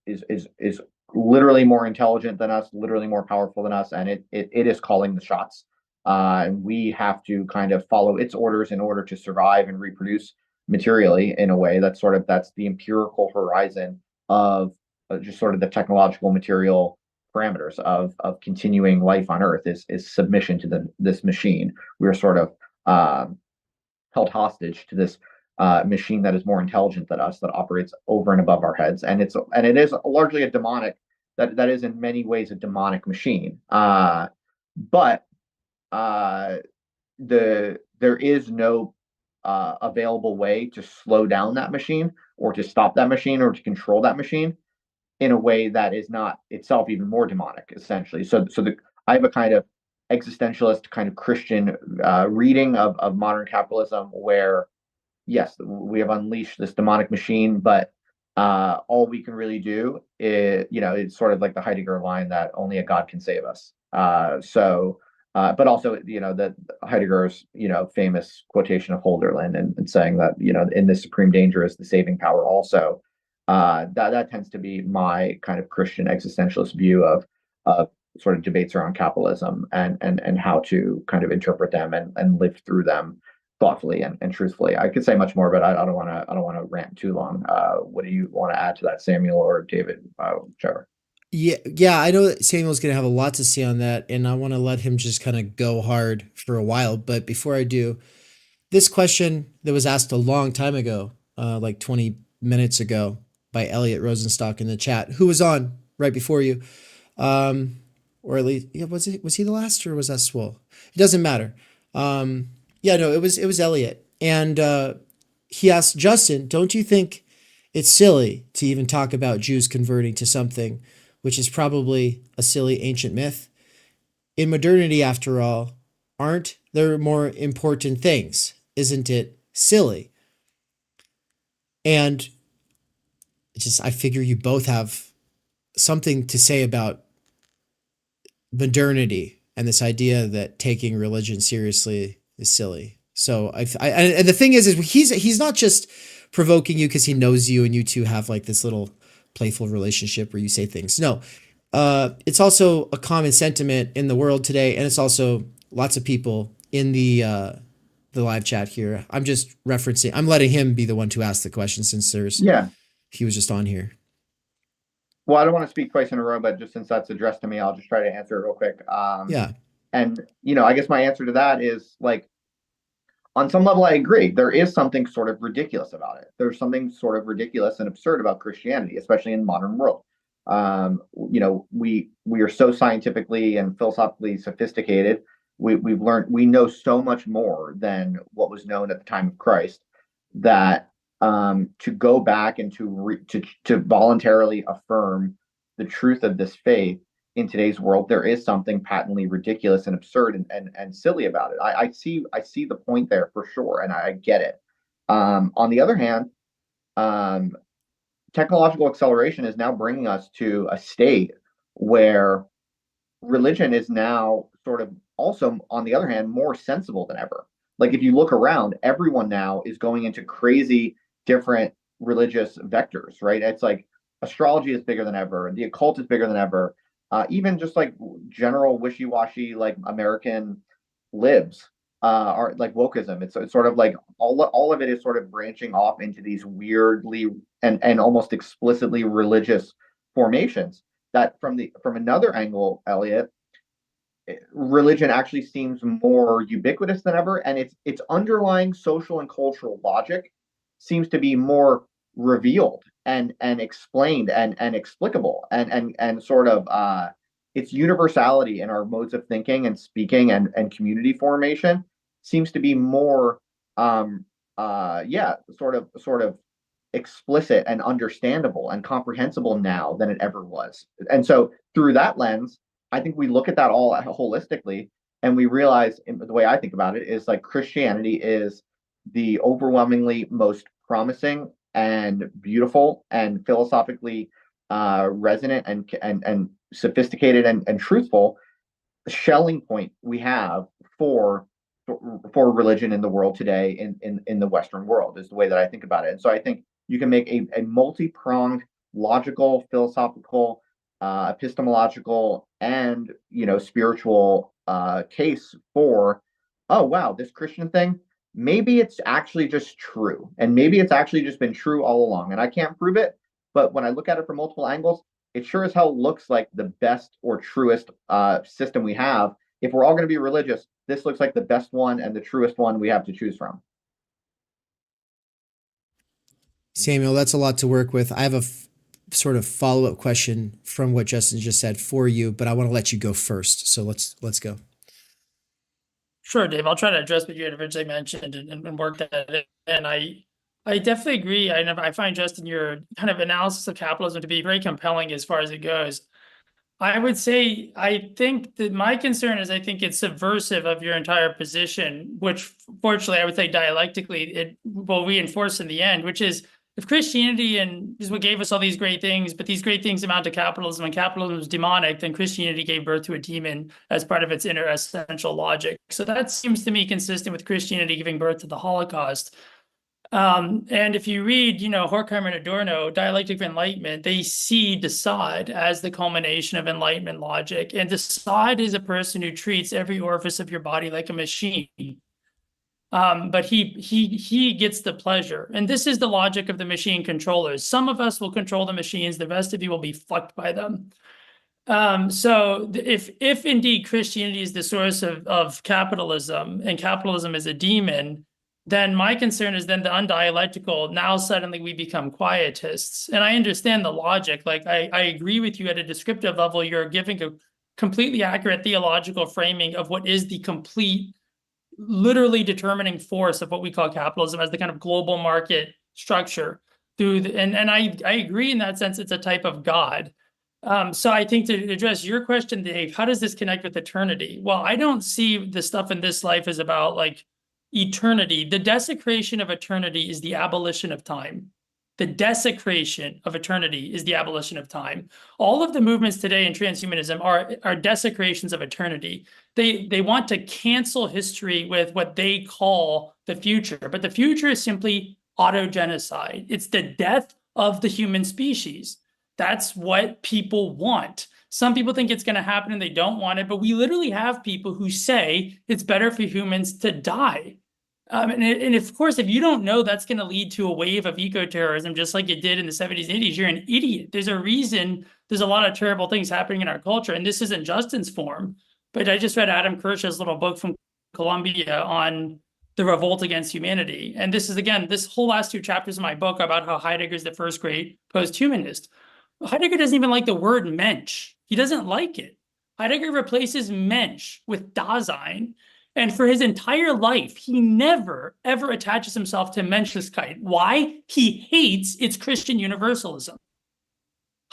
is literally more intelligent than us, literally more powerful than us, and it is calling the shots. And we have to kind of follow its orders in order to survive and reproduce materially in a way that's the empirical horizon of just sort of the technological material parameters of continuing life on Earth is submission to this machine. We're sort of held hostage to this machine that is more intelligent than us, that operates over and above our heads, and it is largely a demonic, that is in many ways a demonic machine. But there is no available way to slow down that machine, or to stop that machine, or to control that machine in a way that is not itself even more demonic, essentially. I have a kind of existentialist, kind of Christian reading of modern capitalism, where yes, we have unleashed this demonic machine, but all we can really do is, it's sort of like the Heidegger line that only a God can save us. But also, that Heidegger's, famous quotation of Hölderlin and saying that, in this supreme danger is the saving power also. That tends to be my kind of Christian existentialist view of sort of debates around capitalism and how to kind of interpret them and live through them thoughtfully and truthfully. I could say much more, but I don't want to rant too long. What do you want to add to that, Samuel or David? Whichever. Yeah, I know that Samuel's going to have a lot to say on that, and I want to let him just kind of go hard for a while. But before I do, this question that was asked a long time ago, like 20 minutes ago, by Elliot Rosenstock in the chat, who was on right before you, or at least, was he the last, or was that Swol? It doesn't matter. It was Elliot, and he asked, Justin, don't you think it's silly to even talk about Jews converting to something which is probably a silly ancient myth? In modernity, after all, aren't there more important things? Isn't it silly? And I figure you both have something to say about modernity and this idea that taking religion seriously is silly. So and the thing is he's not just provoking you because he knows you and you two have like this little playful relationship where you say things. No, it's also a common sentiment in the world today, and it's also lots of people in the live chat here. I'm just referencing. I'm letting him be the one to ask the question since he was just on here. Well, I don't want to speak twice in a row, but just since that's addressed to me, I'll just try to answer it real quick. And I guess my answer to that is, like, on some level, I agree. There is something sort of ridiculous about it. There's something sort of ridiculous and absurd about Christianity, especially in the modern world. We are so scientifically and philosophically sophisticated. We've learned, we know so much more than what was known at the time of Christ, that to go back and to voluntarily affirm the truth of this faith in today's world, there is something patently ridiculous and absurd and silly about it. I see the point there for sure, and I get it. On the other hand, technological acceleration is now bringing us to a state where religion is now sort of also, on the other hand, more sensible than ever. Like if you look around, everyone now is going into crazy different religious vectors, right? It's like astrology is bigger than ever, the occult is bigger than ever. Even just like general wishy-washy, like American libs are like wokeism. It's sort of like all of it is sort of branching off into these weirdly and almost explicitly religious formations that from another angle, Elliot, religion actually seems more ubiquitous than ever, and its underlying social and cultural logic seems to be more revealed and explained and explicable and sort of its universality in our modes of thinking and speaking and community formation seems to be more sort of explicit and understandable and comprehensible now than it ever was. And so through that lens, I think we look at that all holistically, and we realize, the way I think about it is like Christianity is the overwhelmingly most promising and beautiful and philosophically resonant and sophisticated and truthful shelling point we have for religion in the world today in the Western world, is the way that I think about it. And so I think you can make a multi-pronged, logical, philosophical, epistemological, and spiritual case for, oh wow, this Christian thing, maybe it's actually just true, and maybe it's actually just been true all along, and I can't prove it, but when I look at it from multiple angles, it sure as hell looks like the best or truest system we have. If we're all going to be religious, this looks like the best one and the truest one we have to choose from. Samuel, that's a lot to work with. I have a sort of follow-up question from what Justin just said for you, but I want to let you go first. So let's go. Sure, Dave. I'll try to address what you had originally mentioned and work that in. And I definitely agree. I find, Justin, your kind of analysis of capitalism to be very compelling as far as it goes. I would say, I think that my concern is I think it's subversive of your entire position, which fortunately I would say dialectically it will reinforce in the end, which is if Christianity is what gave us all these great things, but these great things amount to capitalism and capitalism is demonic, then Christianity gave birth to a demon as part of its inner essential logic. So that seems to me consistent with Christianity giving birth to the Holocaust. And if you read, Horkheimer and Adorno, Dialectic of Enlightenment, they see de Sade as the culmination of Enlightenment logic. And de Sade is a person who treats every orifice of your body like a machine. But he gets the pleasure. And this is the logic of the machine controllers. Some of us will control the machines. The rest of you will be fucked by them. So if indeed Christianity is the source of capitalism and capitalism is a demon, then my concern is then the undialectical, now suddenly we become quietists. And I understand the logic. Like I agree with you at a descriptive level, you're giving a completely accurate theological framing of what is the complete, literally determining force of what we call capitalism as the kind of global market structure. And I agree in that sense, it's a type of God. So I think to address your question, Dave, how does this connect with eternity? Well, I don't see the stuff in this life as about like eternity. The desecration of eternity is the abolition of time. The desecration of eternity is the abolition of time. All of the movements today in transhumanism are desecrations of eternity. They want to cancel history with what they call the future, but the future is simply autogenocide. It's the death of the human species. That's what people want. Some people think it's going to happen and they don't want it, but we literally have people who say it's better for humans to die. And of course, if you don't know that's going to lead to a wave of eco-terrorism, just like it did in the 70s and 80s, you're an idiot. There's a reason there's a lot of terrible things happening in our culture, and this isn't Justin's form. But I just read Adam Kirsch's little book from Columbia on the revolt against humanity. And this is, again, this whole last two chapters of my book about how Heidegger is the first great post-humanist. Heidegger doesn't even like the word Mensch. He doesn't like it. Heidegger replaces Mensch with Dasein. And for his entire life, he never, ever attaches himself to Menschlichkeit. Why? He hates its Christian universalism.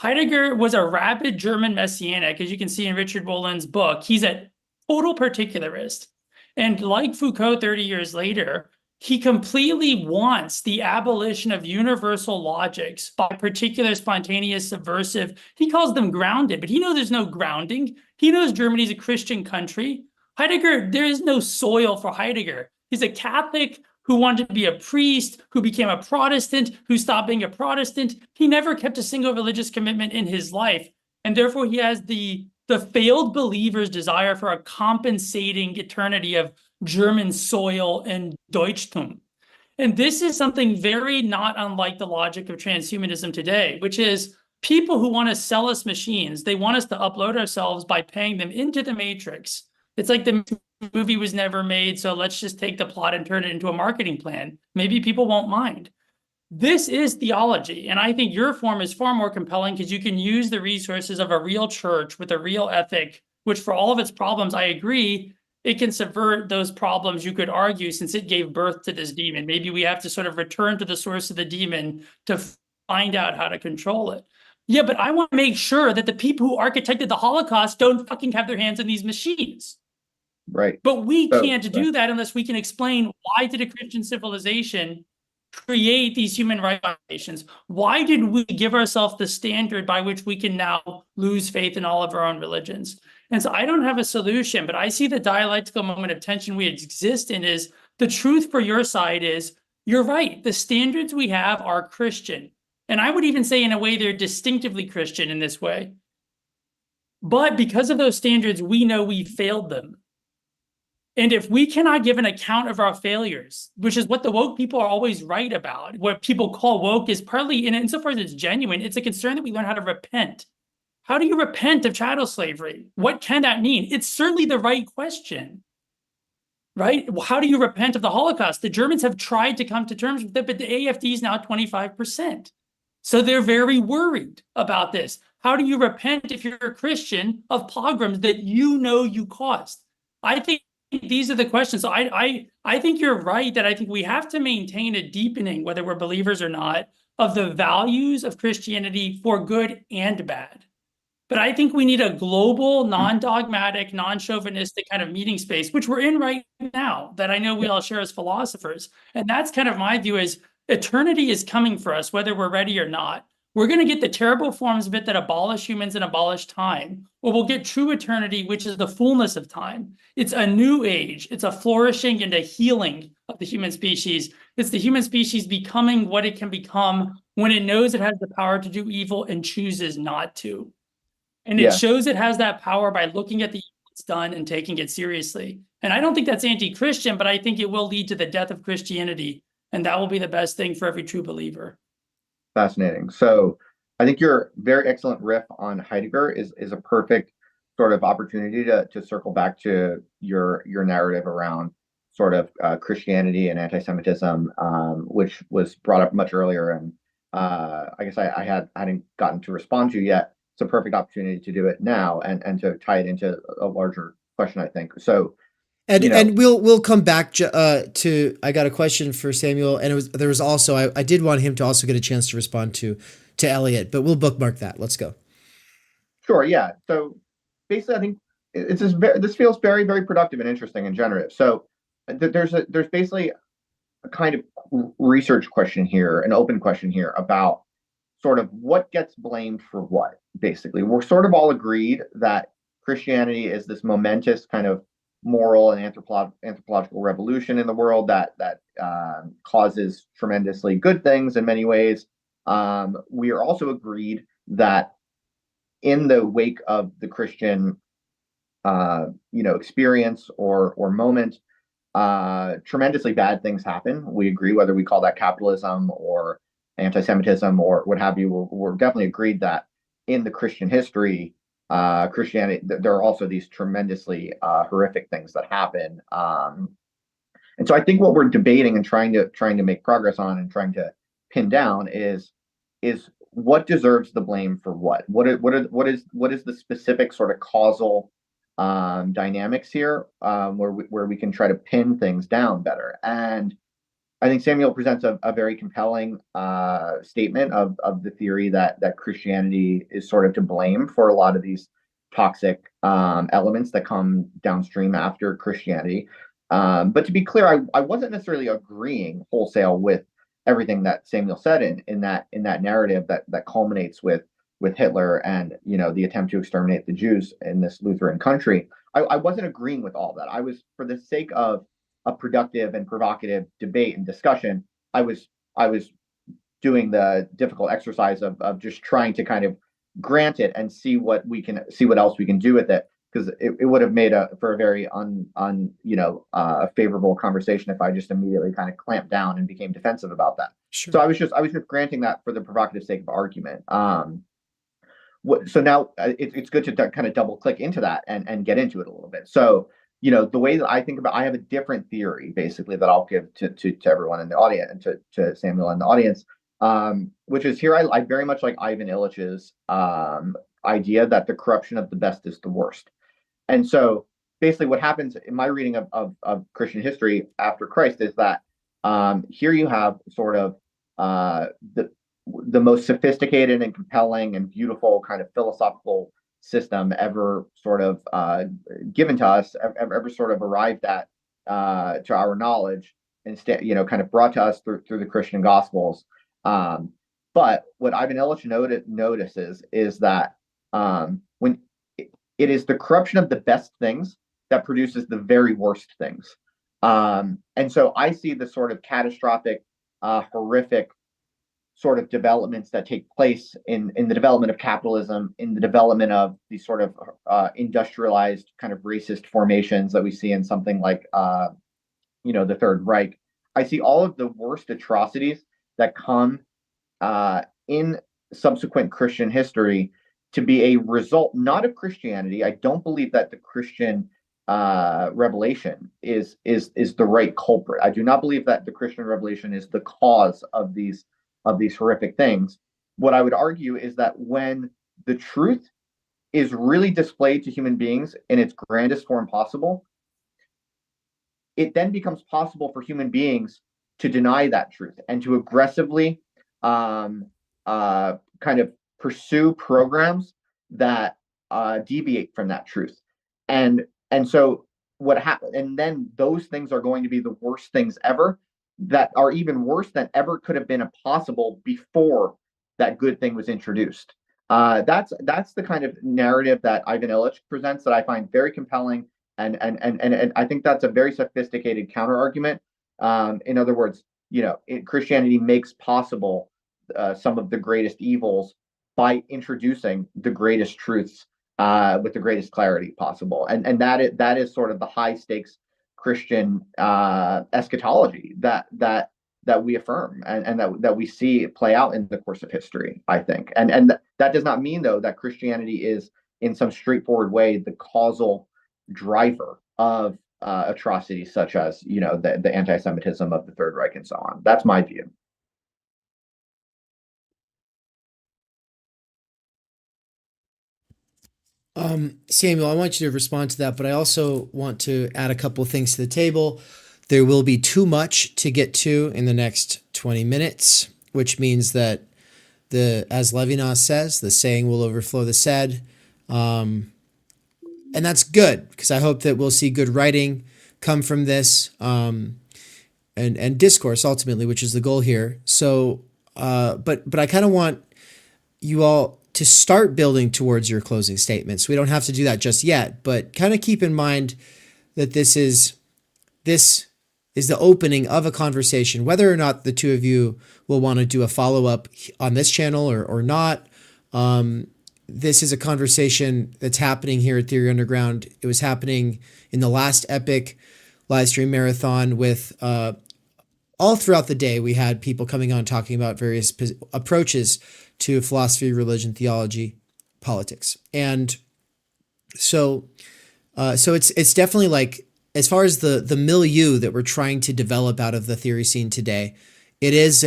Heidegger was a rabid German messianic, as you can see in Richard Wollin's book. He's a total particularist. And like Foucault 30 years later, he completely wants the abolition of universal logics by particular, spontaneous, subversive. He calls them grounded, but he knows there's no grounding. He knows Germany's a Christian country. Heidegger, there is no soil for Heidegger. He's a Catholic who wanted to be a priest, who became a Protestant, who stopped being a Protestant. He never kept a single religious commitment in his life. And therefore he has the failed believer's desire for a compensating eternity of German soil and Deutschtum. And this is something very not unlike the logic of transhumanism today, which is people who want to sell us machines, they want us to upload ourselves by paying them into the matrix. It's like the movie was never made, so let's just take the plot and turn it into a marketing plan. Maybe people won't mind. This is theology, and I think your form is far more compelling because you can use the resources of a real church with a real ethic, which for all of its problems, I agree, it can subvert those problems, you could argue, since it gave birth to this demon. Maybe we have to sort of return to the source of the demon to find out how to control it. Yeah, but I want to make sure that the people who architected the Holocaust don't fucking have their hands in these machines. Right. But we can't do that unless we can explain why did a Christian civilization create these human rights violations? Why did we give ourselves the standard by which we can now lose faith in all of our own religions? And so I don't have a solution, but I see the dialectical moment of tension we exist in is the truth for your side is, you're right, the standards we have are Christian. And I would even say in a way they're distinctively Christian in this way. But because of those standards, we know we failed them. And if we cannot give an account of our failures, which is what the woke people are always right about, what people call woke is partly, insofar as it's genuine, it's a concern that we learn how to repent. How do you repent of chattel slavery? What can that mean? It's certainly the right question, right? How do you repent of the Holocaust? The Germans have tried to come to terms with it, but the AfD is now 25%. So they're very worried about this. How do you repent if you're a Christian of pogroms that you know you caused? I think these are the questions. So I think you're right that I think we have to maintain a deepening, whether we're believers or not, of the values of Christianity for good and bad. But I think we need a global, non-dogmatic, non-chauvinistic kind of meeting space, which we're in right now, that I know we all share as philosophers. And that's kind of my view is eternity is coming for us, whether we're ready or not. We're going to get the terrible forms of it that abolish humans and abolish time, or we'll get true eternity, which is the fullness of time. It's a new age. It's a flourishing and a healing of the human species. It's the human species becoming what it can become when it knows it has the power to do evil and chooses not to. And it shows it has that power by looking at the evil it's done and taking it seriously. And I don't think that's anti-Christian, but I think it will lead to the death of Christianity. And that will be the best thing for every true believer. Fascinating. So I think your very excellent riff on Heidegger is a perfect sort of opportunity to circle back to your narrative around sort of Christianity and anti-Semitism, which was brought up much earlier. And I guess I hadn't gotten to respond to yet. It's a perfect opportunity to do it now and to tie it into a larger question, I think. So and we'll come back to I got a question for Samuel, and there was also I did want him to also get a chance to respond to Elliot, but we'll bookmark that. Let's go. Sure, yeah. So basically, I think this feels very, very productive and interesting and generative. So there's basically a kind of research question here, an open question here about sort of what gets blamed for what. Basically, we're sort of all agreed that Christianity is this momentous kind of moral and anthropological revolution in the world that causes tremendously good things in many ways. We are also agreed that in the wake of the Christian, experience or moment, tremendously bad things happen. We agree, whether we call that capitalism or anti-Semitism or what have you. We're definitely agreed that in the Christian history, Christianity, there are also these tremendously horrific things that happen. And so I think what we're debating and trying to make progress on and trying to pin down is what deserves the blame for what? What is the specific sort of causal dynamics here, where we can try to pin things down better. And I think Samuel presents a very compelling statement of the theory that Christianity is sort of to blame for a lot of these toxic elements that come downstream after Christianity. But to be clear, I wasn't necessarily agreeing wholesale with everything that Samuel said in that narrative that culminates with Hitler and the attempt to exterminate the Jews in this Lutheran country. I wasn't agreeing with all that. I was, for the sake of a productive and provocative debate and discussion, I was doing the difficult exercise of just trying to kind of grant it and see what else we can do with it, because it would have made for a very favorable conversation if I just immediately kind of clamped down and became defensive about that. Sure. So I was just granting that for the provocative sake of argument. So now it's good to kind of double click into that and get into it a little bit. So the way that I think about, I have a different theory basically that I'll give to everyone in the audience and to Samuel in the audience, which is here I very much like Ivan Illich's idea that the corruption of the best is the worst. And so basically what happens in my reading of Christian history after Christ is that here you have sort of the most sophisticated and compelling and beautiful kind of philosophical system ever sort of given to us, ever sort of arrived at to our knowledge, instead, kind of brought to us through the Christian Gospels. But what Ivan Illich notices is that when it is the corruption of the best things that produces the very worst things. And so I see the sort of catastrophic, horrific sort of developments that take place in the development of capitalism, in the development of these sort of industrialized kind of racist formations that we see in something like the Third Reich. I see all of the worst atrocities that come in subsequent Christian history to be a result not of Christianity. I don't believe that the Christian revelation is the right culprit. I do not believe that the Christian revelation is the cause of these horrific things. What I would argue is that when the truth is really displayed to human beings in its grandest form possible, it then becomes possible for human beings to deny that truth and to aggressively kind of pursue programs that deviate from that truth. And so what happened, and then those things are going to be the worst things ever, that are even worse than ever could have been possible before that good thing was introduced. That's the kind of narrative that Ivan Illich presents that I find very compelling, and I think that's a very sophisticated counter argument. In other words, Christianity makes possible some of the greatest evils by introducing the greatest truths with the greatest clarity possible, and that is sort of the high stakes Christian eschatology that we affirm and that we see play out in the course of history, I think. And that does not mean, though, that Christianity is in some straightforward way the causal driver of atrocities such as the anti-Semitism of the Third Reich and so on. That's my view. Samuel, I want you to respond to that, but I also want to add a couple of things to the table. There will be too much to get to in the next 20 minutes, which means that as Levinas says, the saying will overflow the said. And that's good, because I hope that we'll see good writing come from this, and discourse ultimately, which is the goal here. So, but I kind of want you all to start building towards your closing statements. We don't have to do that just yet, but kind of keep in mind that this is the opening of a conversation, whether or not the two of you will want to do a follow-up on this channel or not. This is a conversation that's happening here at Theory Underground. It was happening in the last epic live stream marathon with all throughout the day. We had people coming on talking about various approaches to philosophy, religion, theology, politics. And so it's definitely like, as far as the milieu that we're trying to develop out of the theory scene today, it is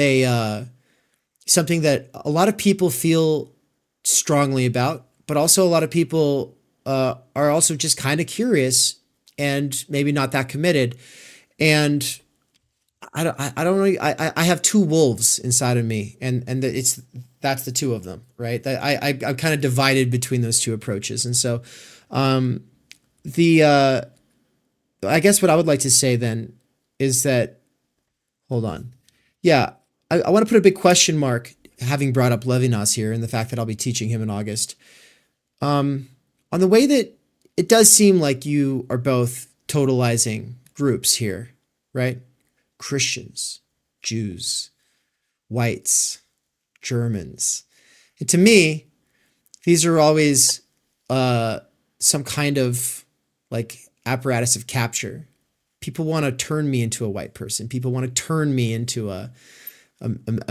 something that a lot of people feel strongly about, but also a lot of people are also just kind of curious and maybe not that committed. And I don't really, I have two wolves inside of me, and that's the two of them, right? I'm kind of divided between those two approaches. And so I guess what I would like to say then is that, hold on. Yeah, I want to put a big question mark, having brought up Levinas here and the fact that I'll be teaching him in August, on the way that it does seem like you are both totalizing groups here, right? Christians, Jews, whites, Germans. And to me, these are always some kind of like apparatus of capture. People want to turn me into a white person. People want to turn me into a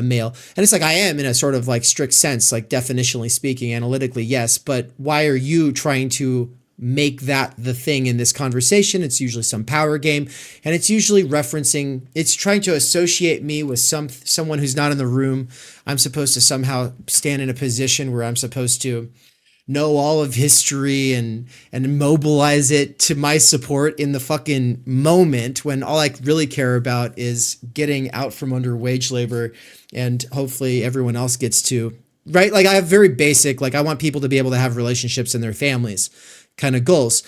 male. And it's like, I am in a sort of like strict sense, like definitionally speaking, analytically, yes. But why are you trying to make that the thing in this conversation? It's usually some power game, and it's usually referencing, it's trying to associate me with someone who's not in the room. I'm supposed to somehow stand in a position where I'm supposed to know all of history and mobilize it to my support in the fucking moment, when all I really care about is getting out from under wage labor, and hopefully everyone else gets to, right? Like, I have very basic, like, I want people to be able to have relationships in their families kind of goals.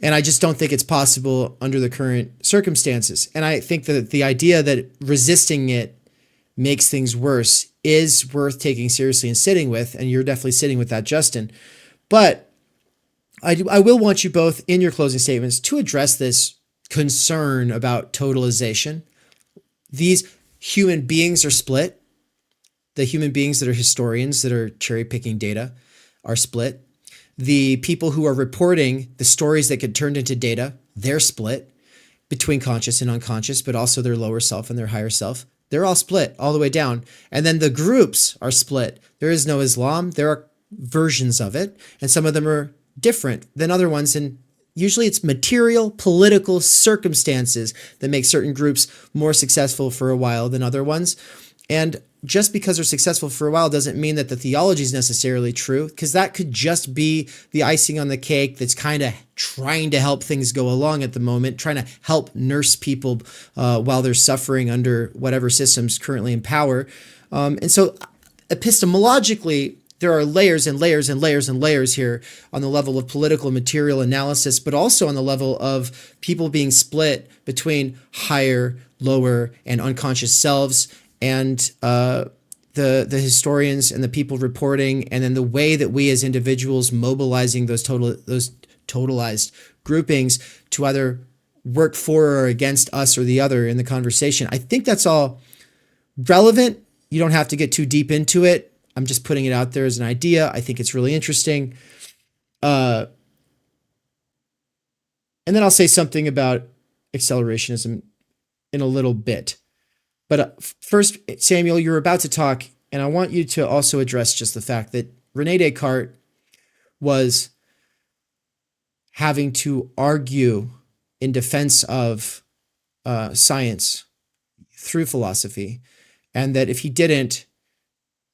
And I just don't think it's possible under the current circumstances. And I think that the idea that resisting it makes things worse is worth taking seriously and sitting with. And you're definitely sitting with that, Justin. But I will want you both in your closing statements to address this concern about totalization. These human beings are split. The human beings that are historians that are cherry picking data are split. The people who are reporting the stories that get turned into data, they're split between conscious and unconscious, but also their lower self and their higher self. They're all split all the way down. And then the groups are split. There is no Islam. There are versions of it, and some of them are different than other ones. And usually it's material, political circumstances that make certain groups more successful for a while than other ones. And just because they're successful for a while doesn't mean that the theology is necessarily true, because that could just be the icing on the cake that's kind of trying to help things go along at the moment, trying to help nurse people while they're suffering under whatever system's currently in power. And so epistemologically, there are layers and layers and layers and layers here on the level of political material analysis, but also on the level of people being split between higher, lower, and unconscious selves, and the historians and the people reporting, and then the way that we as individuals mobilizing those totalized groupings to either work for or against us or the other in the conversation. I think that's all relevant. You don't have to get too deep into it. I'm just putting it out there as an idea. I think it's really interesting. And then I'll say something about accelerationism in a little bit. But first, Samuel, you're about to talk, and I want you to also address just the fact that René Descartes was having to argue in defense of science through philosophy, and that if he didn't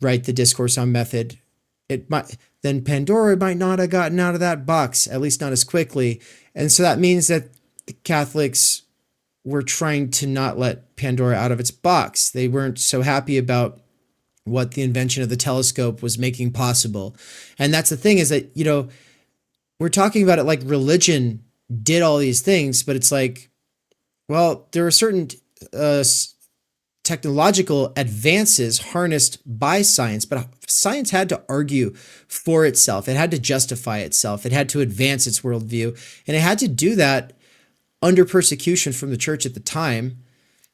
write the Discourse on Method, then Pandora might not have gotten out of that box, at least not as quickly. And so that means that the Catholics were trying to not let Pandora out of its box. They weren't so happy about what the invention of the telescope was making possible. And that's the thing, is that, you know, we're talking about it like religion did all these things, but it's like, well, there are certain technological advances harnessed by science, but science had to argue for itself. It had to justify itself. It had to advance its worldview, and it had to do that under persecution from the church at the time.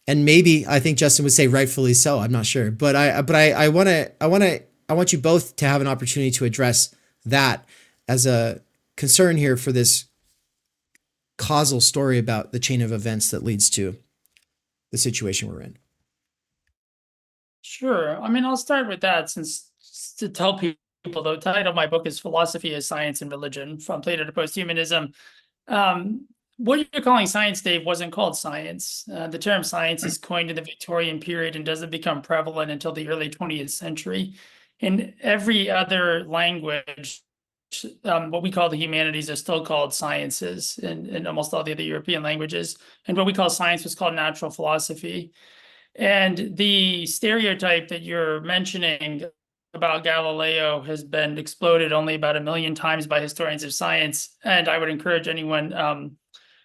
And maybe, I think Justin would say rightfully so. I'm not sure, but I want you both to have an opportunity to address that as a concern here for this causal story about the chain of events that leads to the situation we're in. Sure. I mean, I'll start with that, since to tell people, the title of my book is Philosophy as Science and Religion, From Plato to Posthumanism. What you're calling science, Dave, wasn't called science. The term science is coined in the Victorian period and doesn't become prevalent until the early 20th century. In every other language, what we call the humanities are still called sciences in almost all the other European languages. And what we call science was called natural philosophy. And the stereotype that you're mentioning about Galileo has been exploded only about 1 million times by historians of science. And I would encourage anyone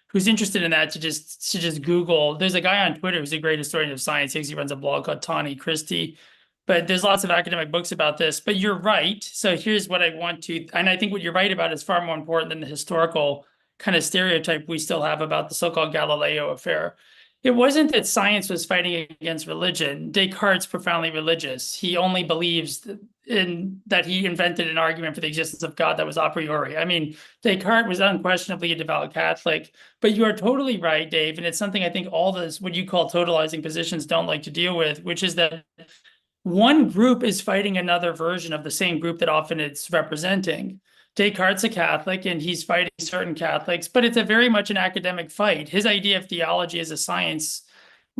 who's interested in that to just Google. There's a guy on Twitter who's a great historian of science. He runs a blog called Tawny Christie. But there's lots of academic books about this. But you're right. So here's what I want to, and I think what you're right about is far more important than the historical kind of stereotype we still have about the so-called Galileo affair. It wasn't that science was fighting against religion. Descartes is profoundly religious. He only believes in that he invented an argument for the existence of God that was a priori. I mean, Descartes was unquestionably a devout Catholic, but you are totally right, Dave. And it's something I think all those, what you call totalizing positions don't like to deal with, which is that one group is fighting another version of the same group that often it's representing. Descartes is a Catholic and he's fighting certain Catholics, but it's a very much an academic fight. His idea of theology as a science,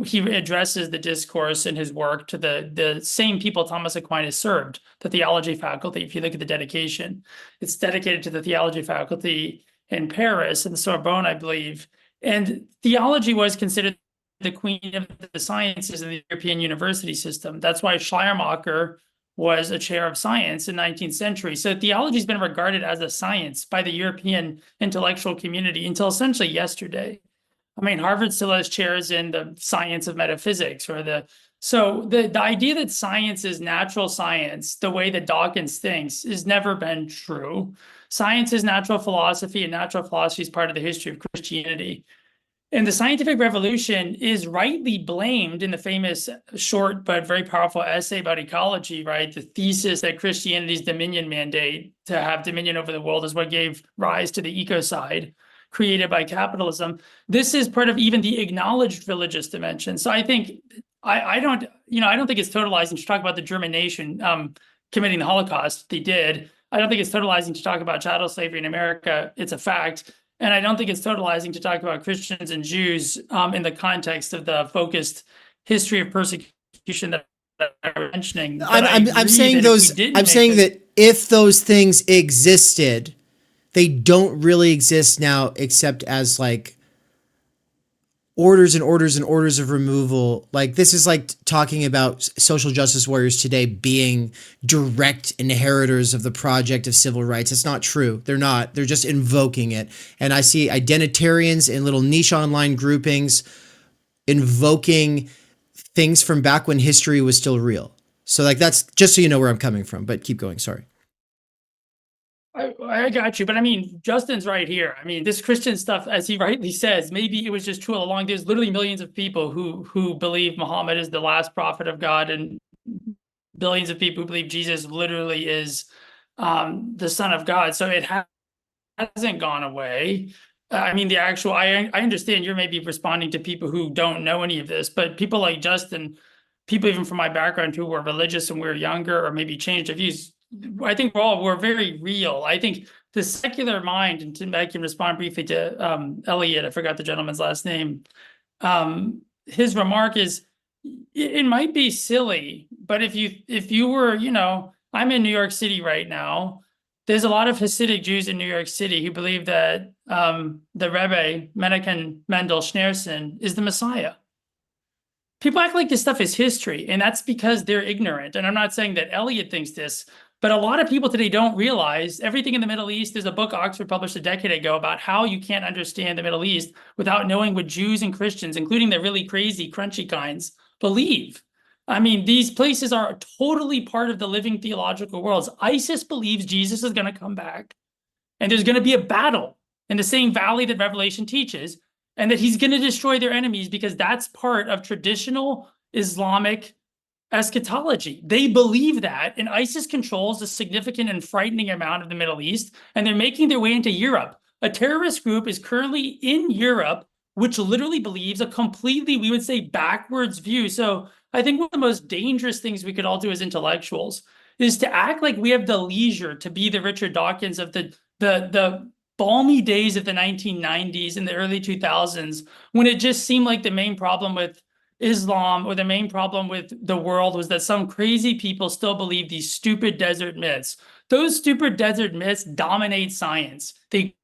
he addresses the discourse in his work to the same people Thomas Aquinas served, the theology faculty. If you look at the dedication, it's dedicated to the theology faculty in Paris and the Sorbonne, I believe. And theology was considered the queen of the sciences in the European university system. That's why Schleiermacher was a chair of science in 19th century. So theology has been regarded as a science by the European intellectual community until essentially yesterday. I mean, Harvard still has chairs in the science of metaphysics so the idea that science is natural science, the way that Dawkins thinks, has never been true. Science is natural philosophy, and natural philosophy is part of the history of Christianity. And the scientific revolution is rightly blamed in the famous short but very powerful essay about ecology, right? The thesis that Christianity's dominion mandate to have dominion over the world is what gave rise to the ecocide created by capitalism. This is part of even the acknowledged religious dimension. So I think I don't think it's totalizing to talk about the German nation committing the Holocaust. They did. I don't think it's totalizing to talk about chattel slavery in America. It's a fact. And I don't think it's totalizing to talk about Christians and Jews in the context of the focused history of persecution that I'm mentioning. I'm saying that if those things existed, they don't really exist now, except as like orders and orders and orders of removal. Like this is like talking about social justice warriors today being direct inheritors of the project of civil rights. It's not true. They're not. They're just invoking it. And I see identitarians in little niche online groupings invoking things from back when history was still real. So like that's just so you know where I'm coming from, but keep going. Sorry. I got you, but I mean, Justin's right here. I mean, this Christian stuff, as he rightly says, maybe it was just true all along. There's literally millions of people who believe Muhammad is the last prophet of God, and billions of people who believe Jesus literally is the Son of God. So it hasn't gone away. I mean, I understand you're maybe responding to people who don't know any of this, but people like Justin, people even from my background who were religious and we were younger or maybe changed their views, I think we're very real. I think the secular mind, and I can respond briefly to Elliot, I forgot the gentleman's last name. His remark is, it might be silly, but if you were, I'm in New York City right now. There's a lot of Hasidic Jews in New York City who believe that the Rebbe, Menachem Mendel Schneerson, is the Messiah. People act like this stuff is history, and that's because they're ignorant. And I'm not saying that Elliot thinks this, but a lot of people today don't realize everything in the Middle East. There's a book Oxford published a decade ago about how you can't understand the Middle East without knowing what Jews and Christians, including the really crazy, crunchy kinds, believe. I mean, these places are totally part of the living theological worlds. ISIS believes Jesus is going to come back, and there's going to be a battle in the same valley that Revelation teaches, and that he's going to destroy their enemies because that's part of traditional Islamic eschatology. They believe that, and ISIS controls a significant and frightening amount of the Middle East, and they're making their way into Europe. A terrorist group is currently in Europe, which literally believes a completely, we would say, backwards view. So I think one of the most dangerous things we could all do as intellectuals is to act like we have the leisure to be the Richard Dawkins of the balmy days of the 1990s and the early 2000s, when it just seemed like the main problem with Islam or the main problem with the world was that some crazy people still believe these stupid desert myths. Those stupid desert myths dominate science. They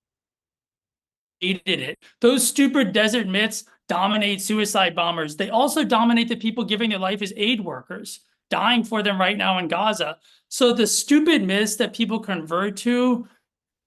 created it. Those stupid desert myths dominate suicide bombers. They also dominate the people giving their life as aid workers, dying for them right now in Gaza. So the stupid myths that people convert to,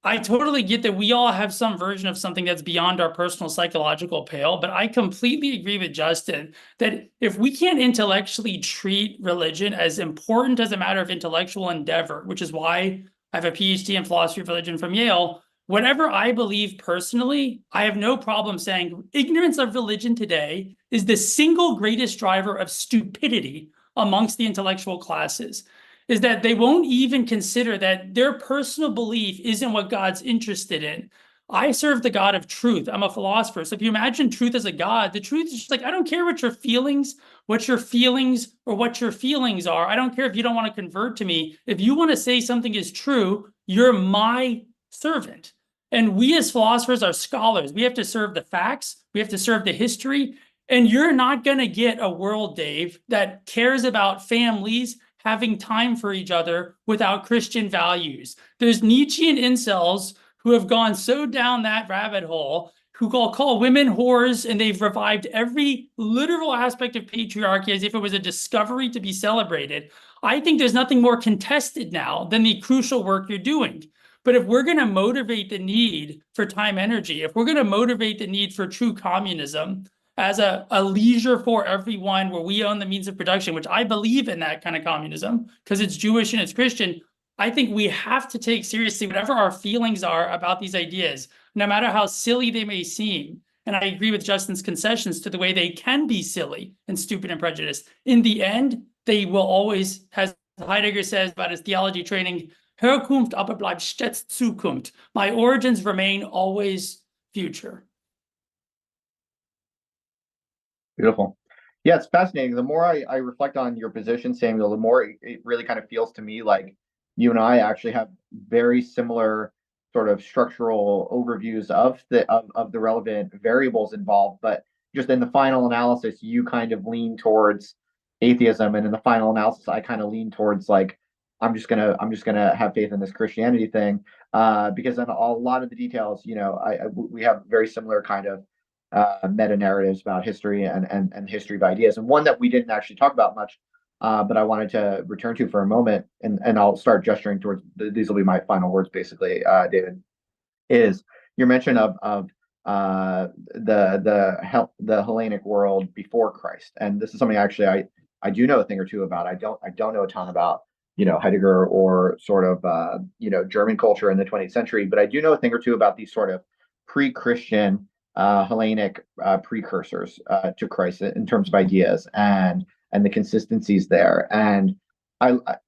I totally get that we all have some version of something that's beyond our personal psychological pale, but I completely agree with Justin that if we can't intellectually treat religion as important as a matter of intellectual endeavor, which is why I have a PhD in philosophy of religion from Yale, whatever I believe personally, I have no problem saying ignorance of religion today is the single greatest driver of stupidity amongst the intellectual classes. Is that they won't even consider that their personal belief isn't what God's interested in. I serve the God of truth. I'm a philosopher. So if you imagine truth as a God, the truth is just like, I don't care what your feelings are. I don't care if you don't want to convert to me. If you want to say something is true, you're my servant. And we as philosophers are scholars. We have to serve the facts. We have to serve the history. And you're not going to get a world, Dave, that cares about families having time for each other without Christian values. There's Nietzschean incels who have gone so down that rabbit hole, who call women whores, and they've revived every literal aspect of patriarchy as if it was a discovery to be celebrated. I think there's nothing more contested now than the crucial work you're doing. But if we're going to motivate the need for time energy, if we're going to motivate the need for true communism, as a leisure for everyone where we own the means of production, which I believe in that kind of communism because it's Jewish and it's Christian, I think we have to take seriously whatever our feelings are about these ideas, no matter how silly they may seem. And I agree with Justin's concessions to the way they can be silly and stupid and prejudiced. In the end, they will always, as Heidegger says about his theology training, Herkunft aber bleibt stets Zukunft. My origins remain always future. Beautiful. Yeah, it's fascinating. The more I reflect on your position, Samuel, the more it really kind of feels to me like you and I actually have very similar sort of structural overviews of the relevant variables involved. But just in the final analysis, you kind of lean towards atheism, and in the final analysis, I kind of lean towards like I'm just gonna have faith in this Christianity thing, because in a lot of the details, we have very similar kind of meta narratives about history and history of ideas. And one that we didn't actually talk about much, but I wanted to return to for a moment, and I'll start gesturing towards these will be my final words, basically, David, is your mention of the Hellenic world before Christ. And this is something actually I do know a thing or two about. I don't know a ton about Heidegger or sort of German culture in the 20th century, but I do know a thing or two about these sort of pre-Christian Hellenic precursors to Christ in terms of ideas and the consistencies there. And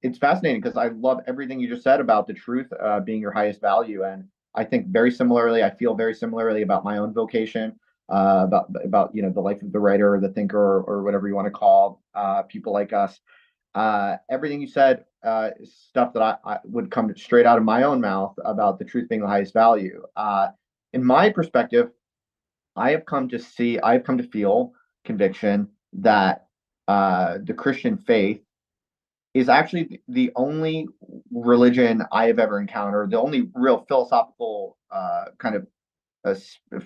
it's fascinating because I love everything you just said about the truth being your highest value. And I think very similarly, I feel very similarly about my own vocation, about the life of the writer or the thinker or whatever you want to call people like us. Everything you said is stuff that I would come straight out of my own mouth about the truth being the highest value. In my perspective, I have come to feel conviction that the Christian faith is actually the only religion I have ever encountered, the only real philosophical kind of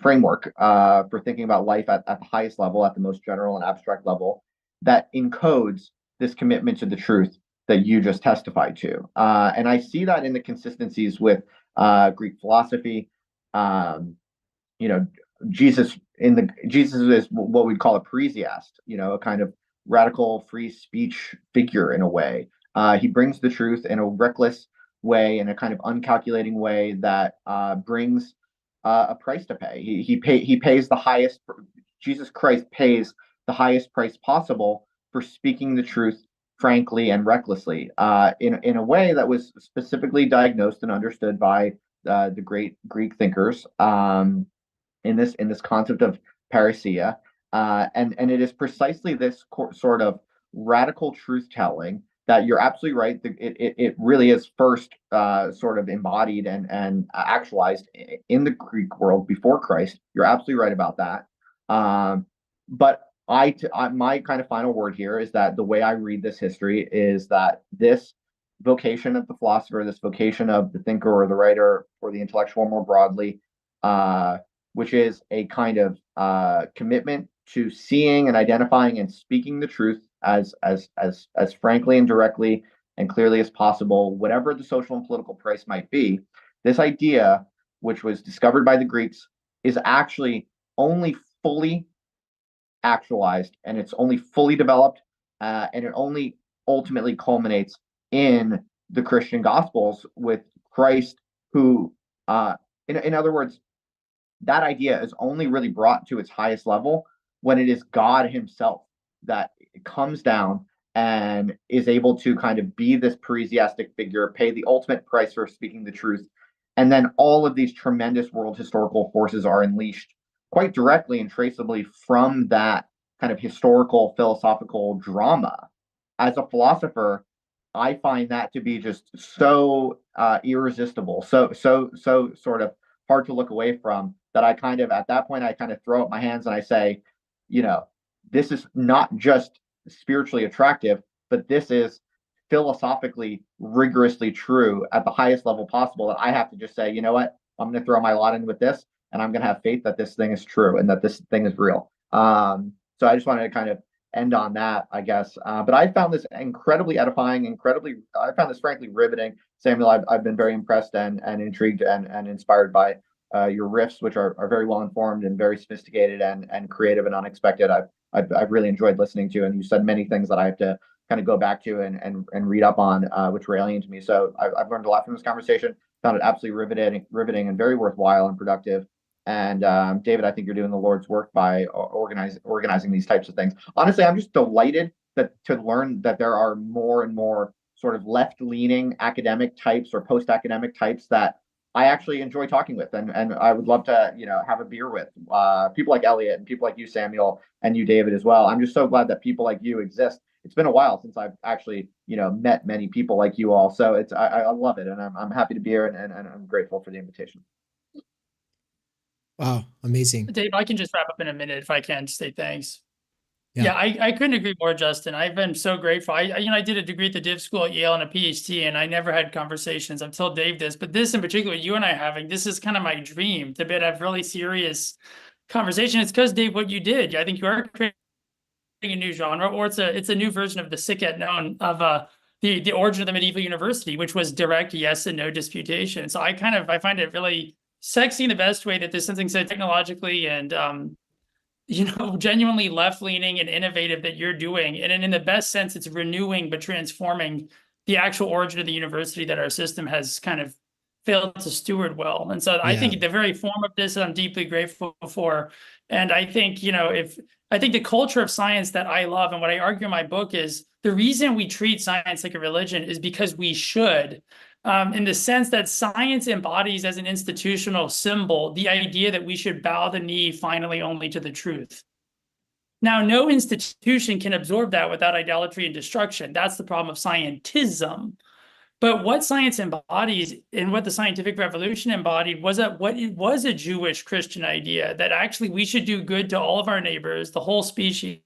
framework for thinking about life at the highest level, at the most general and abstract level, that encodes this commitment to the truth that you just testified to. And I see that in the consistencies with Greek philosophy. Jesus is what we'd call a parrhesiast, a kind of radical free speech figure in a way. He brings the truth in a reckless way, in a kind of uncalculating way that brings a price to pay. He pays the highest. Jesus Christ pays the highest price possible for speaking the truth frankly and recklessly, in a way that was specifically diagnosed and understood by the great Greek thinkers. In this concept of parousia, and it is precisely this sort of radical truth telling that you're absolutely right. It really is first sort of embodied and actualized in the Greek world before Christ. You're absolutely right about that. But my kind of final word here is that the way I read this history is that this vocation of the philosopher, this vocation of the thinker or the writer or the intellectual more broadly, which is a kind of commitment to seeing and identifying and speaking the truth as frankly and directly and clearly as possible, whatever the social and political price might be. This idea, which was discovered by the Greeks, is actually only fully actualized, and it's only fully developed, and it only ultimately culminates in the Christian Gospels with Christ, who, in other words, that idea is only really brought to its highest level when it is God himself that comes down and is able to kind of be this parrhesiastic figure, pay the ultimate price for speaking the truth. And then all of these tremendous world historical forces are unleashed quite directly and traceably from that kind of historical philosophical drama. As a philosopher, I find that to be just so irresistible, so sort of hard to look away from, that I kind of, at that point, I kind of throw up my hands and I say, this is not just spiritually attractive, but this is philosophically rigorously true at the highest level possible, that I have to just say, you know what, I'm going to throw my lot in with this, and I'm going to have faith that this thing is true and that this thing is real. So I just wanted to kind of end on that, I guess. But I found this incredibly edifying, I found this frankly riveting. Samuel, I've been very impressed and intrigued and inspired by your riffs, which are very well informed and very sophisticated and creative and unexpected. I've really enjoyed listening to, and you said many things that I have to kind of go back to and read up on, which were alien to me. So I've learned a lot from this conversation. Found it absolutely riveting and very worthwhile and productive. And David, I think you're doing the Lord's work by organizing these types of things. Honestly, I'm just delighted to learn that there are more and more sort of left-leaning academic types or post-academic types that I actually enjoy talking with, and I would love to, have a beer with people like Elliot and people like you, Samuel, and you, David, as well. I'm just so glad that people like you exist. It's been a while since I've actually, met many people like you all. So I love it, and I'm happy to be here, and I'm grateful for the invitation. Wow, amazing. Dave, I can just wrap up in a minute if I can say thanks. Yeah. I couldn't agree more, Justin. I've been so grateful. I did a degree at the Div School at Yale and a PhD, and I never had conversations. I've told Dave this, but this in particular, you and I having, this is kind of my dream, to be able to have really serious conversation. It's because, Dave, what you did, I think you are creating a new genre, or it's a new version of the Sicket known of the origin of the medieval university, which was direct yes and no disputation. So I find it really sexy in the best way that there's something so technologically and genuinely left-leaning and innovative that you're doing. And in the best sense, it's renewing but transforming the actual origin of the university that our system has kind of failed to steward well. And so I think the very form of this, I'm deeply grateful for. And I think, I think the culture of science that I love, and what I argue in my book, is the reason we treat science like a religion is because we should. In the sense that science embodies as an institutional symbol the idea that we should bow the knee finally only to the truth. Now, no institution can absorb that without idolatry and destruction. That's the problem of scientism. But what science embodies and what the scientific revolution embodied was a Jewish Christian idea that actually we should do good to all of our neighbors, the whole species,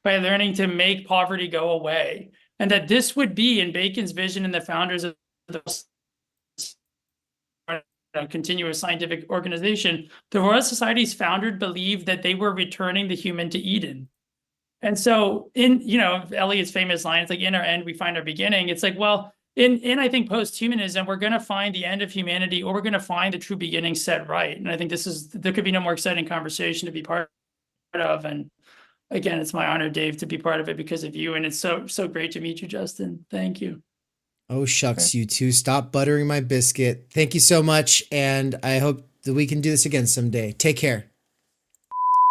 by learning to make poverty go away. And that this would be, in Bacon's vision and the founders of the continuous scientific organization, the Royal Society's founders believed that they were returning the human to Eden. And so in, Eliot's famous line, it's like, in our end, we find our beginning. It's like, well, in I think post-humanism, we're going to find the end of humanity, or we're going to find the true beginning set right. And I think there could be no more exciting conversation to be part of. And again, it's my honor, Dave, to be part of it because of you. And it's so great to meet you, Justin. Thank you. Oh, shucks, you two. Stop buttering my biscuit. Thank you so much, and I hope that we can do this again someday. Take care.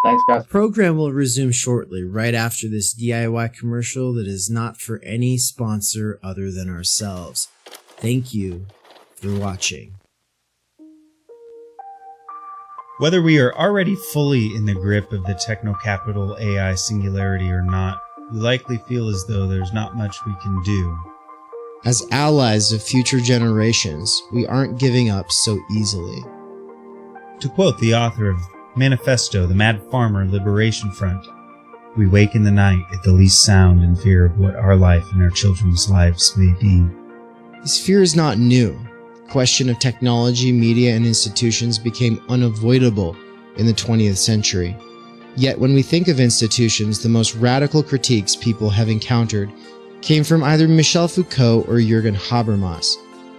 Thanks, guys. The program will resume shortly, right after this DIY commercial that is not for any sponsor other than ourselves. Thank you for watching. Whether we are already fully in the grip of the techno-capital AI singularity or not, we likely feel as though there's not much we can do. As allies of future generations, we aren't giving up so easily. To quote the author of Manifesto, the Mad Farmer Liberation Front, We wake in the night at the least sound in fear of what our life and our children's lives may be. This fear is not new. The question of technology, media, and institutions became unavoidable in the 20th century. Yet when we think of institutions, the most radical critiques people have encountered came from either Michel Foucault or Jürgen Habermas.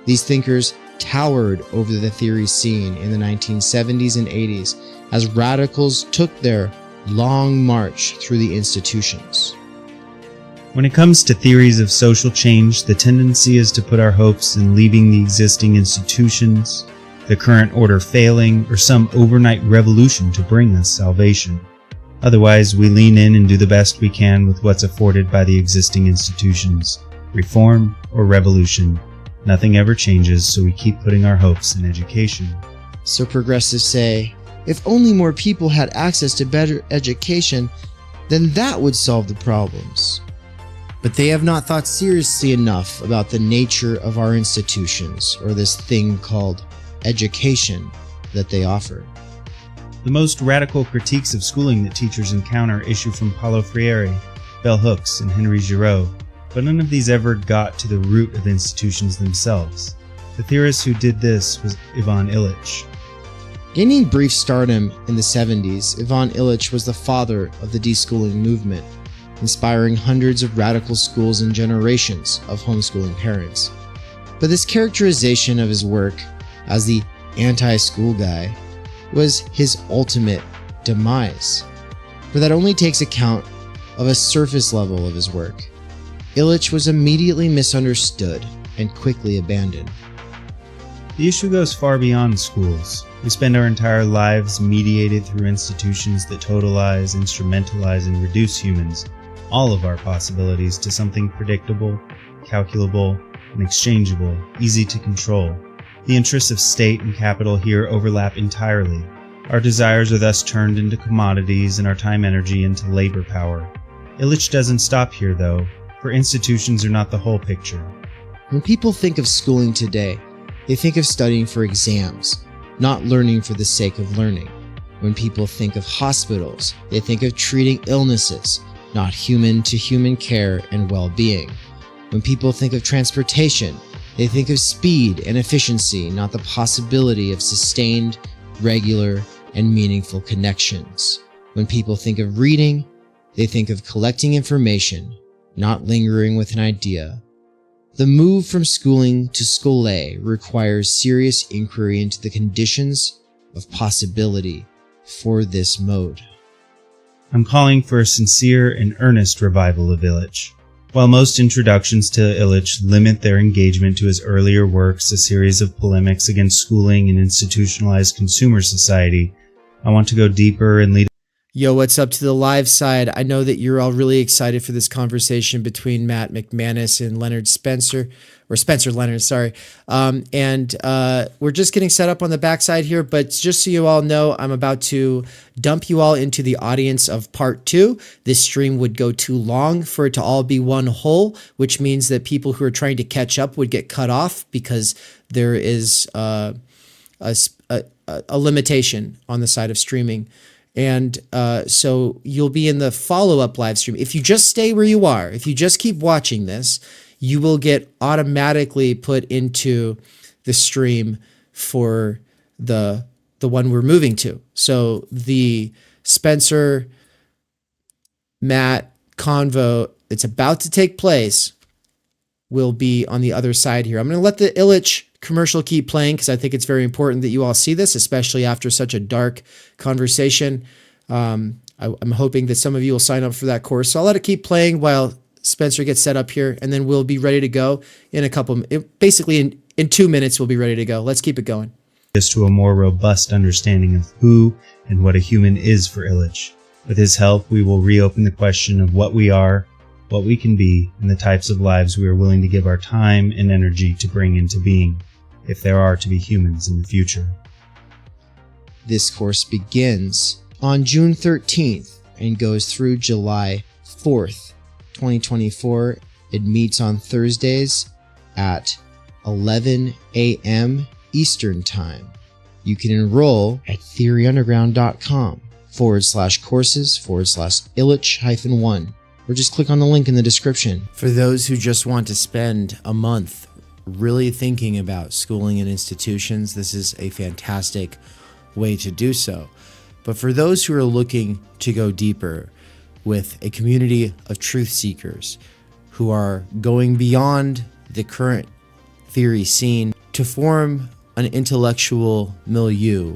These thinkers towered over the theory scene in the 1970s and 80s as radicals took their long march through the institutions. When it comes to theories of social change, the tendency is to put our hopes in leaving the existing institutions, the current order failing, or some overnight revolution to bring us salvation. Otherwise, we lean in and do the best we can with what's afforded by the existing institutions. Reform or revolution, nothing ever changes, so we keep putting our hopes in education. So progressives say, if only more people had access to better education, then that would solve the problems. But they have not thought seriously enough about the nature of our institutions, or this thing called education that they offer. The most radical critiques of schooling that teachers encounter issue from Paulo Freire, Bell Hooks, and Henry Giraud, but none of these ever got to the root of institutions themselves. The theorist who did this was Ivan Illich. Gaining brief stardom in the 70s, Ivan Illich was the father of the deschooling movement, inspiring hundreds of radical schools and generations of homeschooling parents. But this characterization of his work as the anti-school guy was his ultimate demise, for that only takes account of a surface level of his work. Illich was immediately misunderstood and quickly abandoned. The issue goes far beyond schools. We spend our entire lives mediated through institutions that totalize, instrumentalize, and reduce humans, all of our possibilities, to something predictable, calculable, and exchangeable, easy to control. The interests of state and capital here overlap entirely. Our desires are thus turned into commodities and our time energy into labor power. Illich doesn't stop here, though, for institutions are not the whole picture. When people think of schooling today, they think of studying for exams, not learning for the sake of learning. When people think of hospitals, they think of treating illnesses, not human-to-human care and well-being. When people think of transportation, they think of speed and efficiency, not the possibility of sustained, regular, and meaningful connections. When people think of reading, they think of collecting information, not lingering with an idea. The move from schooling to skole requires serious inquiry into the conditions of possibility for this mode. I'm calling for a sincere and earnest revival of Illich. While most introductions to Illich limit their engagement to his earlier works, a series of polemics against schooling and institutionalized consumer society, I want to go deeper and lead. Yo, what's up to the live side? I know that you're all really excited for this conversation between Matt McManus and Leonard Spencer, or Spencer Leonard, sorry. We're just getting set up on the backside here, but just so you all know, I'm about to dump you all into the audience of part 2. This stream would go too long for it to all be one whole, which means that people who are trying to catch up would get cut off because there is a limitation on the side of streaming. And so you'll be in the follow-up live stream. If you just stay where you are, if you just keep watching this, you will get automatically put into the stream for the one we're moving to. So the Spencer, Matt convo that's about to take place will be on the other side here. I'm going to let the Illich commercial keep playing because I think it's very important that you all see this, especially after such a dark conversation. I'm hoping that some of you will sign up for that course. So I'll let it keep playing while Spencer gets set up here, and then we'll be ready to go in a couple, basically in 2 minutes, we'll be ready to go. Let's keep it going. Just to a more robust understanding of who and what a human is for Illich. With his help, we will reopen the question of what we are, what we can be, and the types of lives we are willing to give our time and energy to bring into being, if there are to be humans in the future. This course begins on June 13th and goes through July 4th, 2024. It meets on Thursdays at 11 a.m. Eastern Time. You can enroll at theoryunderground.com. /courses/Illich-1, or just click on the link in the description. For those who just want to spend a month really thinking about schooling in institutions, this is a fantastic way to do so. But for those who are looking to go deeper with a community of truth seekers who are going beyond the current theory scene to form an intellectual milieu,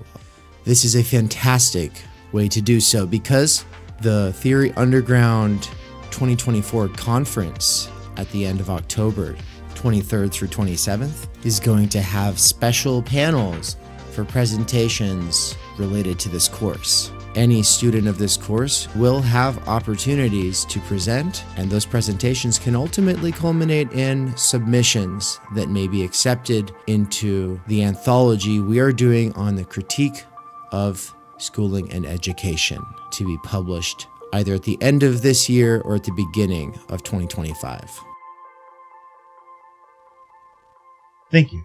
this is a fantastic way to do so, because the Theory Underground 2024 conference at the end of October 23rd through 27th is going to have special panels for presentations related to this course. Any student of this course will have opportunities to present, and those presentations can ultimately culminate in submissions that may be accepted into the anthology we are doing on the critique of schooling and education, to be published either at the end of this year or at the beginning of 2025. Thank you.